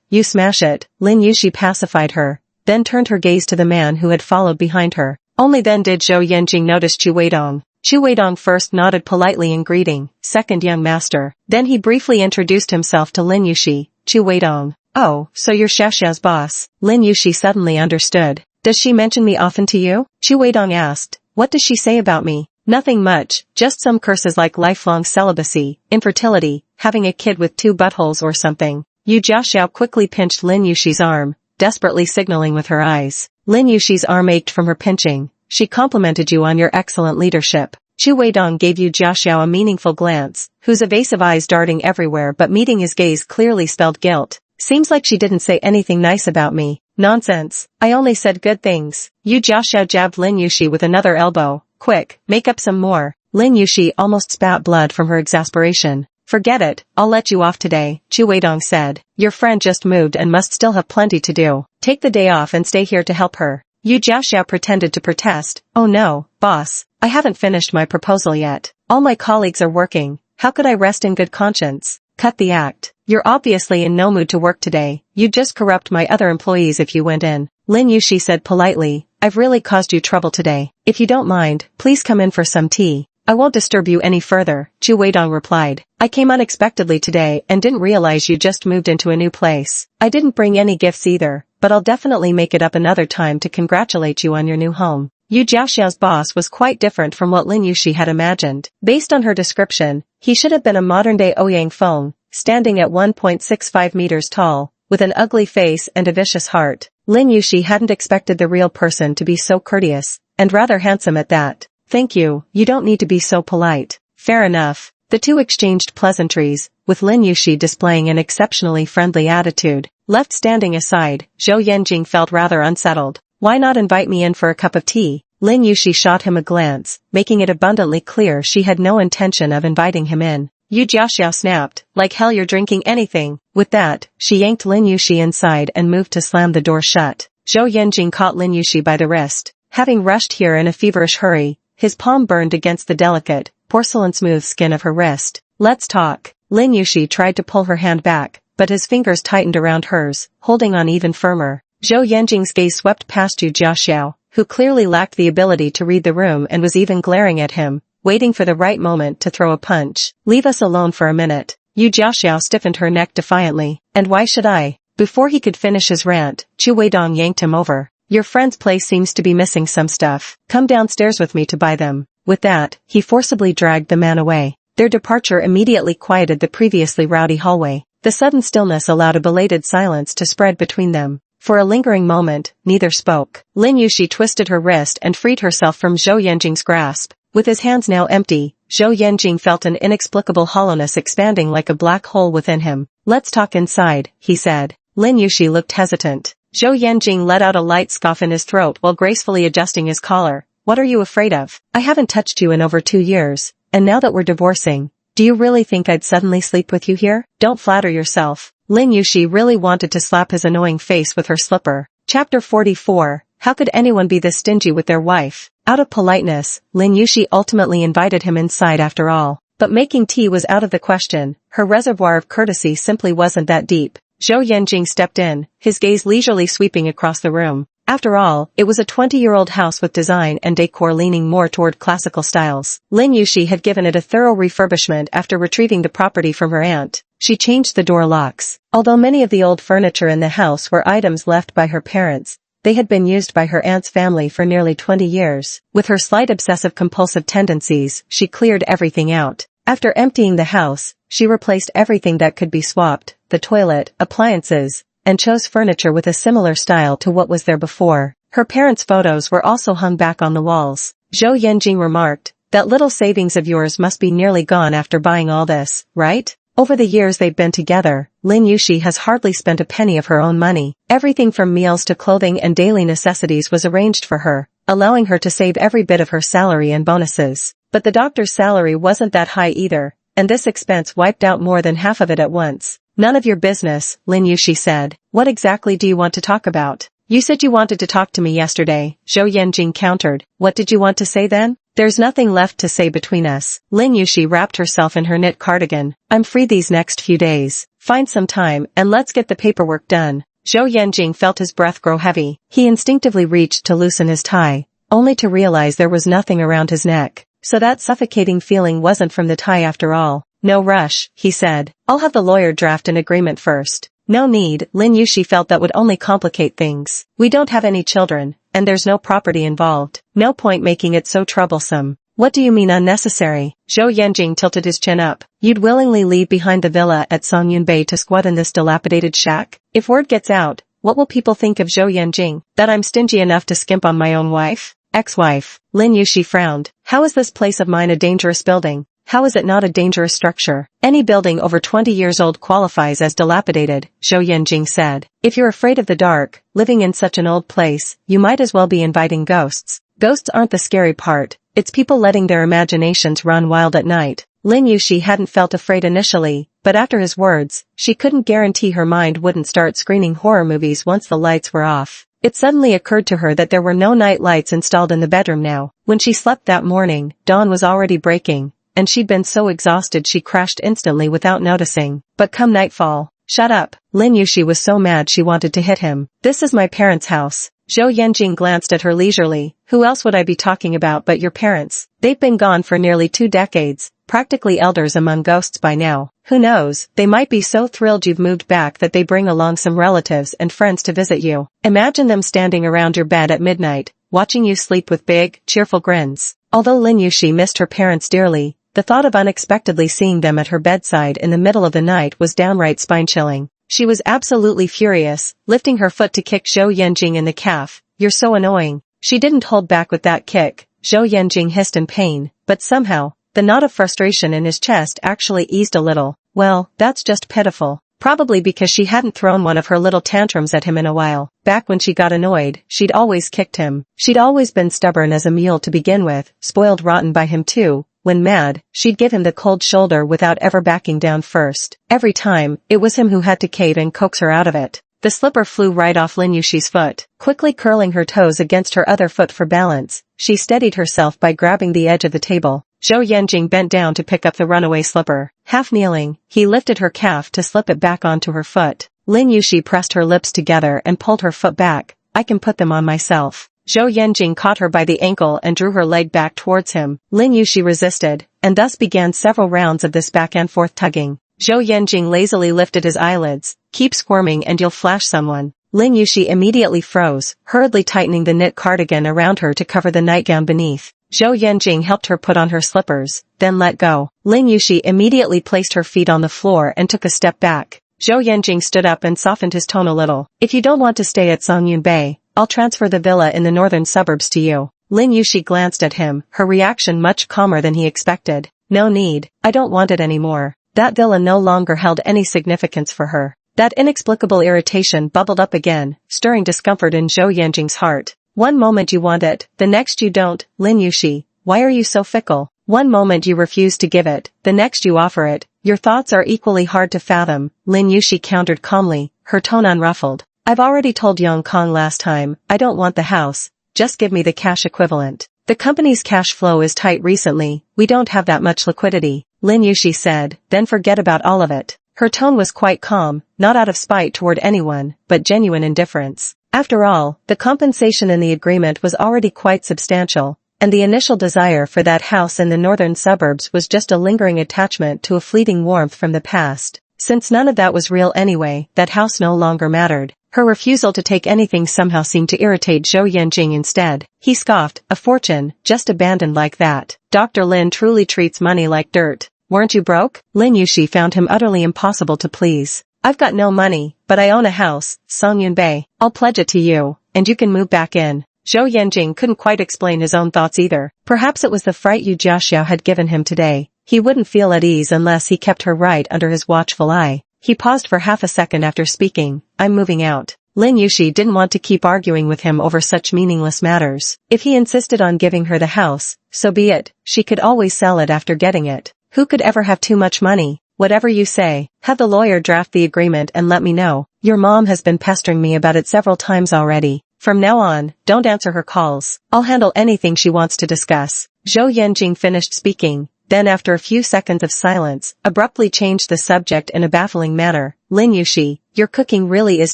you smash it. Lin Yushi pacified her, then turned her gaze to the man who had followed behind her. Only then did Zhou Yanjing notice Chu Weidong. Chu Weidong first nodded politely in greeting, second young master. Then he briefly introduced himself to Lin Yushi. Chu Weidong. Oh, so you're Xiaxiao's boss. Lin Yushi suddenly understood. Does she mention me often to you? Chu Weidong asked. What does she say about me? Nothing much, just some curses like lifelong celibacy, infertility, having a kid with 2 buttholes or something. Yu Jiaxiao quickly pinched Lin Yushi's arm, desperately signaling with her eyes. Lin Yushi's arm ached from her pinching. She complimented you on your excellent leadership. Chu Weidong gave Yu Jiaxiao a meaningful glance, whose evasive eyes darting everywhere but meeting his gaze clearly spelled guilt. Seems like she didn't say anything nice about me. Nonsense. I only said good things. Yu Jiaxiao jabbed Lin Yushi with another elbow. Quick, make up some more. Lin Yushi almost spat blood from her exasperation. Forget it, I'll let you off today, Chu Weidong said. Your friend just moved and must still have plenty to do. Take the day off and stay here to help her. Yu Jiaxiao pretended to protest. Oh no, boss, I haven't finished my proposal yet. All my colleagues are working. How could I rest in good conscience? Cut the act. You're obviously in no mood to work today. You'd just corrupt my other employees if you went in. Lin Yushi said politely, I've really caused you trouble today. If you don't mind, please come in for some tea. I won't disturb you any further, Chu Weidong replied. I came unexpectedly today and didn't realize you just moved into a new place. I didn't bring any gifts either, but I'll definitely make it up another time to congratulate you on your new home. Yu Jiaxiao's boss was quite different from what Lin Yushi had imagined. Based on her description, he should have been a modern-day Ouyang Feng, standing at 1.65 meters tall, with an ugly face and a vicious heart. Lin Yushi hadn't expected the real person to be so courteous, and rather handsome at that. Thank you, you don't need to be so polite. Fair enough. The two exchanged pleasantries, with Lin Yushi displaying an exceptionally friendly attitude. Left standing aside, Zhou Yanjing felt rather unsettled. Why not invite me in for a cup of tea? Lin Yushi shot him a glance, making it abundantly clear she had no intention of inviting him in. Yu Jiaxiao snapped, like hell you're drinking anything. With that, she yanked Lin Yushi inside and moved to slam the door shut. Zhou Yanjing caught Lin Yushi by the wrist. Having rushed here in a feverish hurry, his palm burned against the delicate, porcelain-smooth skin of her wrist. Let's talk. Lin Yushi tried to pull her hand back, but his fingers tightened around hers, holding on even firmer. Zhou Yanjing's gaze swept past Yu Jiaxiao, who clearly lacked the ability to read the room and was even glaring at him, waiting for the right moment to throw a punch. Leave us alone for a minute. Yu Jiaxiao stiffened her neck defiantly. And why should I? Before he could finish his rant, Chu Weidong yanked him over. Your friend's place seems to be missing some stuff. Come downstairs with me to buy them. With that, he forcibly dragged the man away. Their departure immediately quieted the previously rowdy hallway. The sudden stillness allowed a belated silence to spread between them. For a lingering moment, neither spoke. Lin Yushi twisted her wrist and freed herself from Zhou Yanjing's grasp. With his hands now empty, Zhou Yanjing felt an inexplicable hollowness expanding like a black hole within him. Let's talk inside, he said. Lin Yushi looked hesitant. Zhou Yanjing let out a light scoff in his throat while gracefully adjusting his collar. What are you afraid of? I haven't touched you in over 2 years, and now that we're divorcing, do you really think I'd suddenly sleep with you here? Don't flatter yourself. Lin Yushi really wanted to slap his annoying face with her slipper. Chapter 44. How could anyone be this stingy with their wife? Out of politeness, Lin Yushi ultimately invited him inside after all. But making tea was out of the question. Her reservoir of courtesy simply wasn't that deep. Zhou Yanjing stepped in, his gaze leisurely sweeping across the room. After all, it was a 20-year-old house with design and decor leaning more toward classical styles. Lin Yushi had given it a thorough refurbishment after retrieving the property from her aunt. She changed the door locks. Although many of the old furniture in the house were items left by her parents, they had been used by her aunt's family for nearly 20 years. With her slight obsessive-compulsive tendencies, she cleared everything out. After emptying the house, she replaced everything that could be swapped, the toilet, appliances, and chose furniture with a similar style to what was there before. Her parents' photos were also hung back on the walls. Zhou Yanjing remarked, that little savings of yours must be nearly gone after buying all this, right? Over the years they've been together, Lin Yushi has hardly spent a penny of her own money. Everything from meals to clothing and daily necessities was arranged for her, allowing her to save every bit of her salary and bonuses. But the doctor's salary wasn't that high either, and this expense wiped out more than half of it at once. None of your business, Lin Yushi said. What exactly do you want to talk about? You said you wanted to talk to me yesterday, Zhou Yanjing countered. What did you want to say then? There's nothing left to say between us. Lin Yushi wrapped herself in her knit cardigan. I'm free these next few days. Find some time and let's get the paperwork done. Zhou Yanjing felt his breath grow heavy. He instinctively reached to loosen his tie, only to realize there was nothing around his neck. So that suffocating feeling wasn't from the tie after all. No rush, he said. I'll have the lawyer draft an agreement first. No need, Lin Yushi felt that would only complicate things. We don't have any children, and there's no property involved. No point making it so troublesome. What do you mean unnecessary? Zhou Yanjing tilted his chin up. You'd willingly leave behind the villa at Songyunbei to squat in this dilapidated shack? If word gets out, what will people think of Zhou Yanjing? That I'm stingy enough to skimp on my own wife? Ex-wife. Lin Yushi frowned. How is this place of mine a dangerous building? How is it not a dangerous structure? Any building over 20 years old qualifies as dilapidated, Zhou Yanjing said. If you're afraid of the dark, living in such an old place, you might as well be inviting ghosts. Ghosts aren't the scary part, it's people letting their imaginations run wild at night. Lin Yushi hadn't felt afraid initially, but after his words, she couldn't guarantee her mind wouldn't start screening horror movies once the lights were off. It suddenly occurred to her that there were no night lights installed in the bedroom now. When she slept that morning, dawn was already breaking, and she'd been so exhausted she crashed instantly without noticing. But come nightfall, shut up. Lin Yushi was so mad she wanted to hit him. This is my parents' house. Zhou Yanjing glanced at her leisurely. Who else would I be talking about but your parents? They've been gone for nearly 2 decades, practically elders among ghosts by now. Who knows, they might be so thrilled you've moved back that they bring along some relatives and friends to visit you. Imagine them standing around your bed at midnight, watching you sleep with big, cheerful grins. Although Lin Yushi missed her parents dearly, the thought of unexpectedly seeing them at her bedside in the middle of the night was downright spine-chilling. She was absolutely furious, lifting her foot to kick Zhou Yanjing in the calf. You're so annoying. She didn't hold back with that kick. Zhou Yanjing hissed in pain, but somehow, the knot of frustration in his chest actually eased a little. Well, that's just pitiful. Probably because she hadn't thrown one of her little tantrums at him in a while. Back when she got annoyed, she'd always kicked him. She'd always been stubborn as a mule to begin with, spoiled rotten by him too. When mad, she'd give him the cold shoulder without ever backing down first. Every time, it was him who had to cave and coax her out of it. The slipper flew right off Lin Yushi's foot. Quickly curling her toes against her other foot for balance, she steadied herself by grabbing the edge of the table. Zhou Yanjing bent down to pick up the runaway slipper. Half kneeling, he lifted her calf to slip it back onto her foot. Lin Yushi pressed her lips together and pulled her foot back. I can put them on myself. Zhou Yanjing caught her by the ankle and drew her leg back towards him. Lin Yushi resisted, and thus began several rounds of this back and forth tugging. Zhou Yanjing lazily lifted his eyelids. Keep squirming and you'll flash someone. Lin Yushi immediately froze, hurriedly tightening the knit cardigan around her to cover the nightgown beneath. Zhou Yanjing helped her put on her slippers, then let go. Lin Yushi immediately placed her feet on the floor and took a step back. Zhou Yanjing stood up and softened his tone a little. If you don't want to stay at Songyun Bay, I'll transfer the villa in the northern suburbs to you. Lin Yushi glanced at him, her reaction much calmer than he expected. No need, I don't want it anymore. That villa no longer held any significance for her. That inexplicable irritation bubbled up again, stirring discomfort in Zhou Yanjing's heart. One moment you want it, the next you don't. Lin Yushi, why are you so fickle? One moment you refuse to give it, the next you offer it. Your thoughts are equally hard to fathom, Lin Yushi countered calmly, her tone unruffled. I've already told Yong Kong last time, I don't want the house, just give me the cash equivalent. The company's cash flow is tight recently, we don't have that much liquidity, Lin Yushi said, then forget about all of it. Her tone was quite calm, not out of spite toward anyone, but genuine indifference. After all, the compensation in the agreement was already quite substantial, and the initial desire for that house in the northern suburbs was just a lingering attachment to a fleeting warmth from the past. Since none of that was real anyway, that house no longer mattered. Her refusal to take anything somehow seemed to irritate Zhou Yanjing instead. He scoffed, a fortune, just abandoned like that. Dr. Lin truly treats money like dirt. Weren't you broke? Lin Yushi found him utterly impossible to please. I've got no money, but I own a house, Songyun Bay. I'll pledge it to you, and you can move back in. Zhou Yanjing couldn't quite explain his own thoughts either. Perhaps it was the fright Yu Jiaxiao had given him today. He wouldn't feel at ease unless he kept her right under his watchful eye. He paused for half a second after speaking. I'm moving out. Lin Yushi didn't want to keep arguing with him over such meaningless matters. If he insisted on giving her the house, so be it. She could always sell it after getting it. Who could ever have too much money? Whatever you say, have the lawyer draft the agreement and let me know. Your mom has been pestering me about it several times already. From now on, don't answer her calls. I'll handle anything she wants to discuss. Zhou Yanjing finished speaking, then after a few seconds of silence, abruptly changed the subject in a baffling manner. Lin Yushi, your cooking really is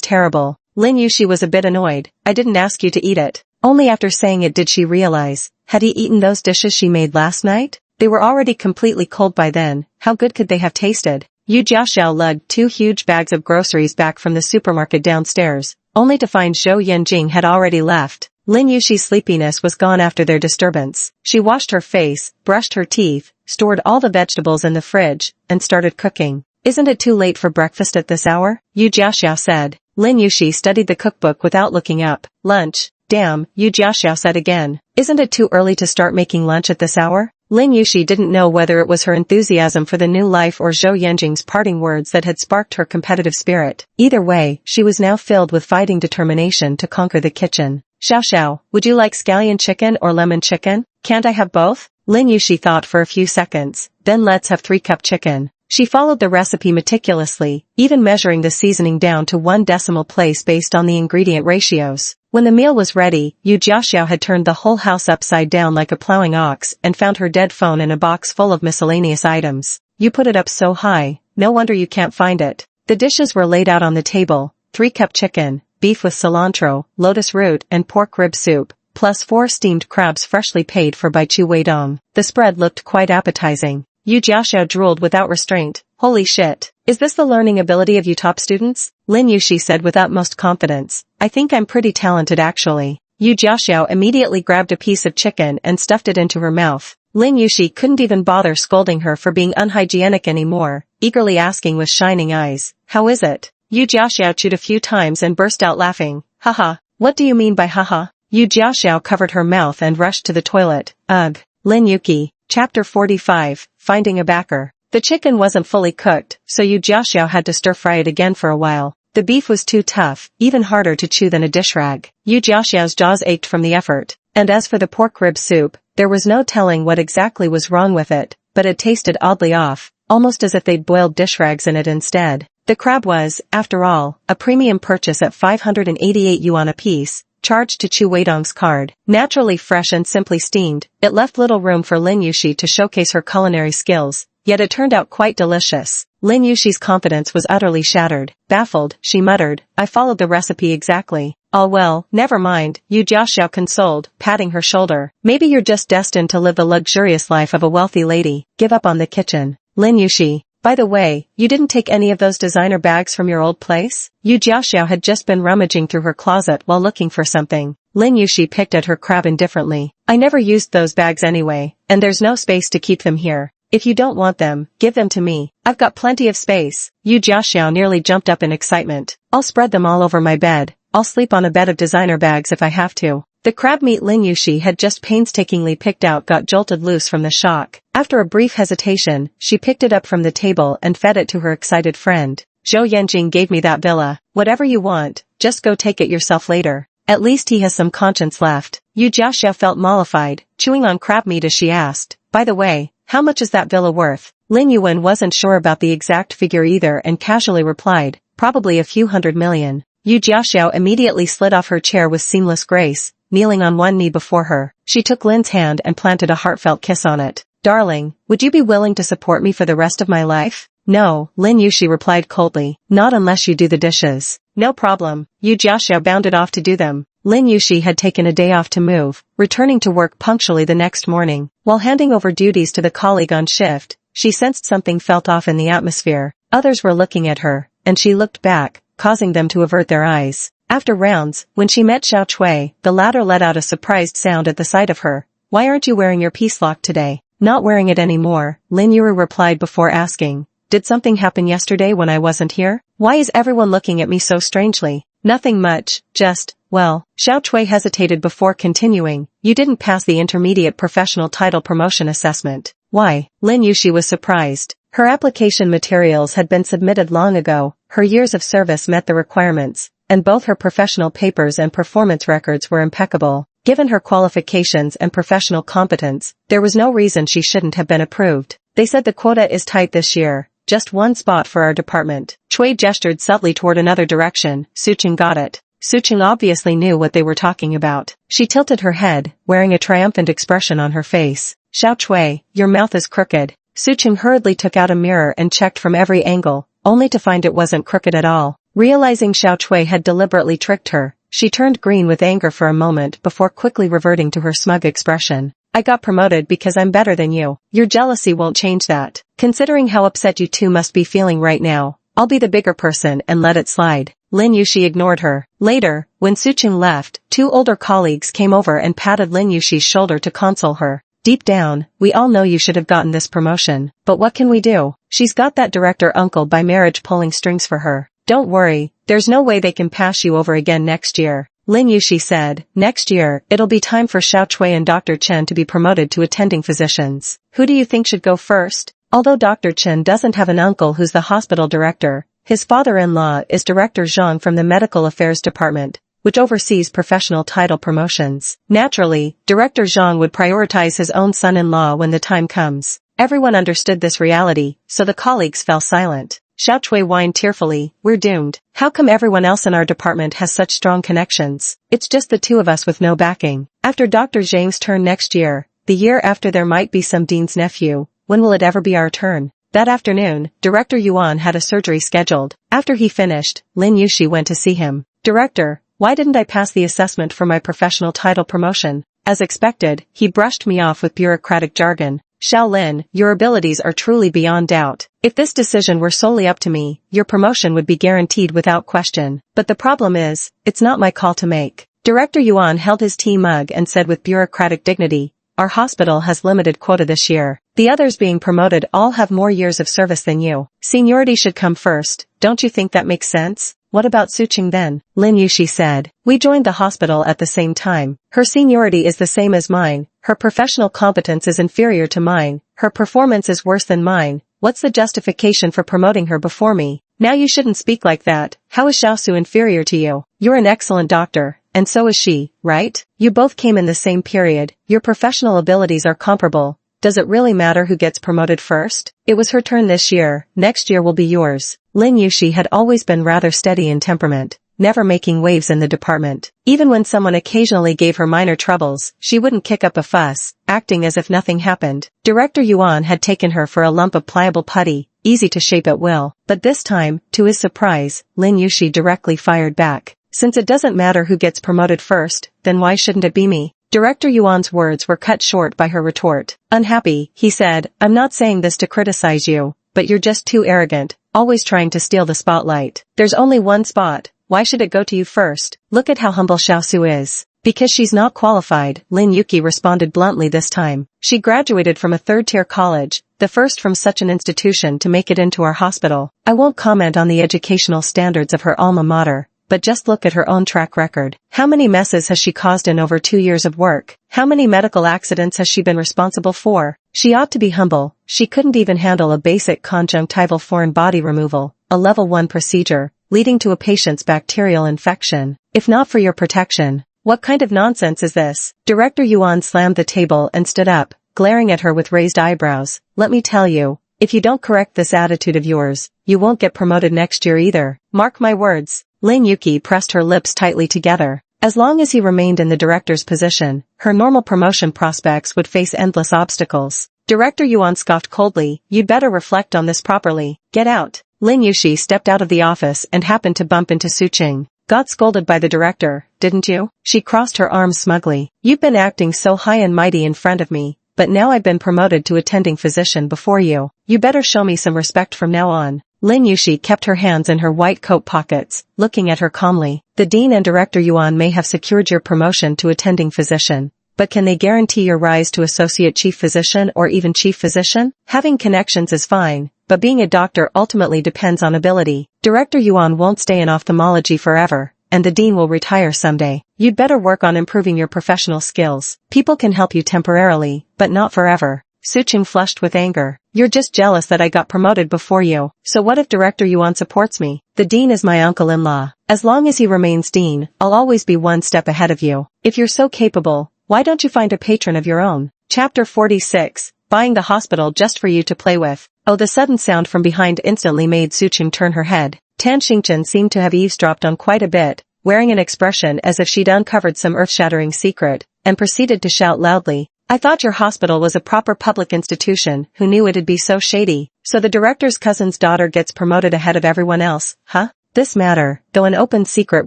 terrible. Lin Yushi was a bit annoyed. I didn't ask you to eat it. Only after saying it did she realize. Had he eaten those dishes she made last night? They were already completely cold by then. How good could they have tasted? Yu Jiaxiao lugged 2 huge bags of groceries back from the supermarket downstairs, only to find Zhou Yanjing had already left. Lin Yushi's sleepiness was gone after their disturbance. She washed her face, brushed her teeth, stored all the vegetables in the fridge, and started cooking. Isn't it too late for breakfast at this hour? Yu Jiaxiao said. Lin Yushi studied the cookbook without looking up. Lunch. Damn, Yu Jiaxiao said again. Isn't it too early to start making lunch at this hour? Lin Yushi didn't know whether it was her enthusiasm for the new life or Zhou Yanjing's parting words that had sparked her competitive spirit. Either way, she was now filled with fighting determination to conquer the kitchen. Xiao, would you like scallion chicken or lemon chicken? Can't I have both? Lin Yushi thought for a few seconds. Then let's have 3-cup chicken. She followed the recipe meticulously, even measuring the seasoning down to 1 decimal place based on the ingredient ratios. When the meal was ready, Yu Jiaxiao had turned the whole house upside down like a plowing ox and found her dead phone in a box full of miscellaneous items. You put it up so high, no wonder you can't find it. The dishes were laid out on the table. 3-cup chicken, beef with cilantro, lotus root and pork rib soup, plus 4 steamed crabs freshly paid for by Chu Weidong. The spread looked quite appetizing. Yu Jiaxiao drooled without restraint. Holy shit. Is this the learning ability of you top students? Lin Yushi said with utmost confidence. I think I'm pretty talented actually. Yu Jiaxiao immediately grabbed a piece of chicken and stuffed it into her mouth. Lin Yushi couldn't even bother scolding her for being unhygienic anymore, eagerly asking with shining eyes. How is it? Yu Jiaxiao chewed a few times and burst out laughing. Haha. What do you mean by haha? Yu Jiaxiao covered her mouth and rushed to the toilet. Ugh. Lin Yuki. Chapter 45, Finding a Backer. The chicken wasn't fully cooked, so Yu Jiaxiao had to stir-fry it again for a while. The beef was too tough, even harder to chew than a dish rag. Yu Jiaxiao's jaws ached from the effort. And as for the pork rib soup, there was no telling what exactly was wrong with it, but it tasted oddly off, almost as if they'd boiled dish rags in it instead. The crab was, after all, a premium purchase at 588 yuan apiece, charged to Chu Weidong's card. Naturally fresh and simply steamed, it left little room for Lin Yuxi to showcase her culinary skills, yet it turned out quite delicious. Lin Yuxi's confidence was utterly shattered. Baffled, she muttered, "I followed the recipe exactly." "Oh well, never mind," Yu Jiaxiao consoled, patting her shoulder. "Maybe you're just destined to live the luxurious life of a wealthy lady. Give up on the kitchen." Lin Yuxi, "By the way, you didn't take any of those designer bags from your old place?" Yu Jiaxiao had just been rummaging through her closet while looking for something. Lin Yuxi picked at her crab indifferently. "I never used those bags anyway, and there's no space to keep them here. If you don't want them, give them to me. I've got plenty of space." Yu Jiaxiao nearly jumped up in excitement. "I'll spread them all over my bed. I'll sleep on a bed of designer bags if I have to." The crab meat Lin Yuxi had just painstakingly picked out got jolted loose from the shock. After a brief hesitation, she picked it up from the table and fed it to her excited friend. "Zhou Yanjing gave me that villa. Whatever you want, just go take it yourself later. At least he has some conscience left." Yu Jiaxiao felt mollified, chewing on crab meat as she asked, "By the way, how much is that villa worth?" Lin Yuan wasn't sure about the exact figure either and casually replied, "Probably a few $100 million. Yu Jiaxiao immediately slid off her chair with seamless grace, kneeling on one knee before her. She took Lin's hand and planted a heartfelt kiss on it. "Darling, would you be willing to support me for the rest of my life?" "No," Lin Yuxi replied coldly, "not unless you do the dishes." "No problem." Yu Jiaxiao bounded off to do them. Lin Yuxi had taken a day off to move, returning to work punctually the next morning. While handing over duties to the colleague on shift, she sensed something felt off in the atmosphere. Others were looking at her, and she looked back, causing them to avert their eyes. After rounds, when she met Xiao Chui, the latter let out a surprised sound at the sight of her. "Why aren't you wearing your peace lock today?" "Not wearing it anymore," Lin Yuru replied before asking, "Did something happen yesterday when I wasn't here? Why is everyone looking at me so strangely?" "Nothing much, just, well." Xiao Chui hesitated before continuing, "You didn't pass the intermediate professional title promotion assessment." "Why?" Lin Yuxi was surprised. Her application materials had been submitted long ago, her years of service met the requirements, and both her professional papers and performance records were impeccable. Given her qualifications and professional competence, there was no reason she shouldn't have been approved. "They said the quota is tight this year, just one spot for our department." Chui gestured subtly toward another direction. Sucheng got it. Sucheng obviously knew what they were talking about. She tilted her head, wearing a triumphant expression on her face. "Xiao Chui, your mouth is crooked." Sucheng hurriedly took out a mirror and checked from every angle, only to find it wasn't crooked at all. Realizing Xiao Chui had deliberately tricked her, she turned green with anger for a moment before quickly reverting to her smug expression. "I got promoted because I'm better than you. Your jealousy won't change that. Considering how upset you two must be feeling right now, I'll be the bigger person and let it slide." Lin Yuxi ignored her. Later, when Sucheng left, two older colleagues came over and patted Lin Yuxi's shoulder to console her. "Deep down, we all know you should have gotten this promotion, but what can we do? She's got that director uncle by marriage pulling strings for her. Don't worry, there's no way they can pass you over again next year." Lin Yuxi said, "Next year, it'll be time for Xiao Chui and Dr. Chen to be promoted to attending physicians. Who do you think should go first?" Although Dr. Chen doesn't have an uncle who's the hospital director, his father-in-law is Director Zhang from the Medical Affairs Department, which oversees professional title promotions. Naturally, Director Zhang would prioritize his own son-in-law when the time comes. Everyone understood this reality, so the colleagues fell silent. Xiao Chui whined tearfully, "We're doomed. How come everyone else in our department has such strong connections? It's just the two of us with no backing. After Dr. Zhang's turn next year, the year after there might be some dean's nephew, when will it ever be our turn?" That afternoon, Director Yuan had a surgery scheduled. After he finished, Lin Yuxi went to see him. "Director, why didn't I pass the assessment for my professional title promotion?" As expected, he brushed me off with bureaucratic jargon. "Xiao Lin, your abilities are truly beyond doubt. If this decision were solely up to me, your promotion would be guaranteed without question. But the problem is, it's not my call to make." Director Yuan held his tea mug and said with bureaucratic dignity, "Our hospital has limited quota this year. The others being promoted all have more years of service than you. Seniority should come first. Don't you think that makes sense?" "What about Sucheng then?" Lin Yuxi said. "We joined the hospital at the same time. Her seniority is the same as mine. Her professional competence is inferior to mine. Her performance is worse than mine. What's the justification for promoting her before me? Now you shouldn't speak like that. How is Xiaosu inferior to you? You're an excellent doctor, and so is she, right? You both came in the same period. Your professional abilities are comparable. Does it really matter who gets promoted first? It was her turn this year. Next year will be yours. Lin Yushi had always been rather steady in temperament, never making waves in the department. Even when someone occasionally gave her minor troubles, she wouldn't kick up a fuss, acting as if nothing happened. Director Yuan had taken her for a lump of pliable putty, easy to shape at will. But this time, to his surprise, Lin Yushi directly fired back. Since it doesn't matter who gets promoted first, then why shouldn't it be me? Director Yuan's words were cut short by her retort. Unhappy, he said, I'm not saying this to criticize you, but you're just too arrogant, always trying to steal the spotlight. There's only one spot. Why should it go to you first? Look at how humble Xiaosu is. Because she's not qualified, Lin Yuki responded bluntly this time. She graduated from a third-tier college, the first from such an institution to make it into our hospital. I won't comment on the educational standards of her alma mater, but just look at her own track record. How many messes has she caused in over 2 years of work? How many medical accidents has she been responsible for? She ought to be humble. She couldn't even handle a basic conjunctival foreign body removal, a level 1 procedure, leading to a patient's bacterial infection. If not for your protection, what kind of nonsense is this? Director Yuan slammed the table and stood up, glaring at her with raised eyebrows. Let me tell you, if you don't correct this attitude of yours, you won't get promoted next year either. Mark my words. Lin Yuki pressed her lips tightly together. As long as he remained in the director's position, her normal promotion prospects would face endless obstacles. Director Yuan scoffed coldly. You'd better reflect on this properly. Get out. Lin Yushi stepped out of the office and happened to bump into Su Qing. Got scolded by the director, didn't you? She crossed her arms smugly. You've been acting so high and mighty in front of me, but now I've been promoted to attending physician before you. You better show me some respect from now on. Lin Yushi kept her hands in her white coat pockets, looking at her calmly. The dean and director Yuan may have secured your promotion to attending physician, but can they guarantee your rise to associate chief physician or even chief physician? Having connections is fine, but being a doctor ultimately depends on ability. Director Yuan won't stay in ophthalmology forever, and the dean will retire someday. You'd better work on improving your professional skills. People can help you temporarily, but not forever. Su Qing flushed with anger. You're just jealous that I got promoted before you. So what if Director Yuan supports me? The dean is my uncle-in-law. As long as he remains dean, I'll always be one step ahead of you. If you're so capable, why don't you find a patron of your own? Chapter 46. Buying the hospital just for you to play with. Oh, the sudden sound from behind instantly made Su Qing turn her head. Tan Xingchen seemed to have eavesdropped on quite a bit, wearing an expression as if she'd uncovered some earth-shattering secret, and proceeded to shout loudly. I thought your hospital was a proper public institution. Who knew it'd be so shady? So the director's cousin's daughter gets promoted ahead of everyone else, huh? This matter, though an open secret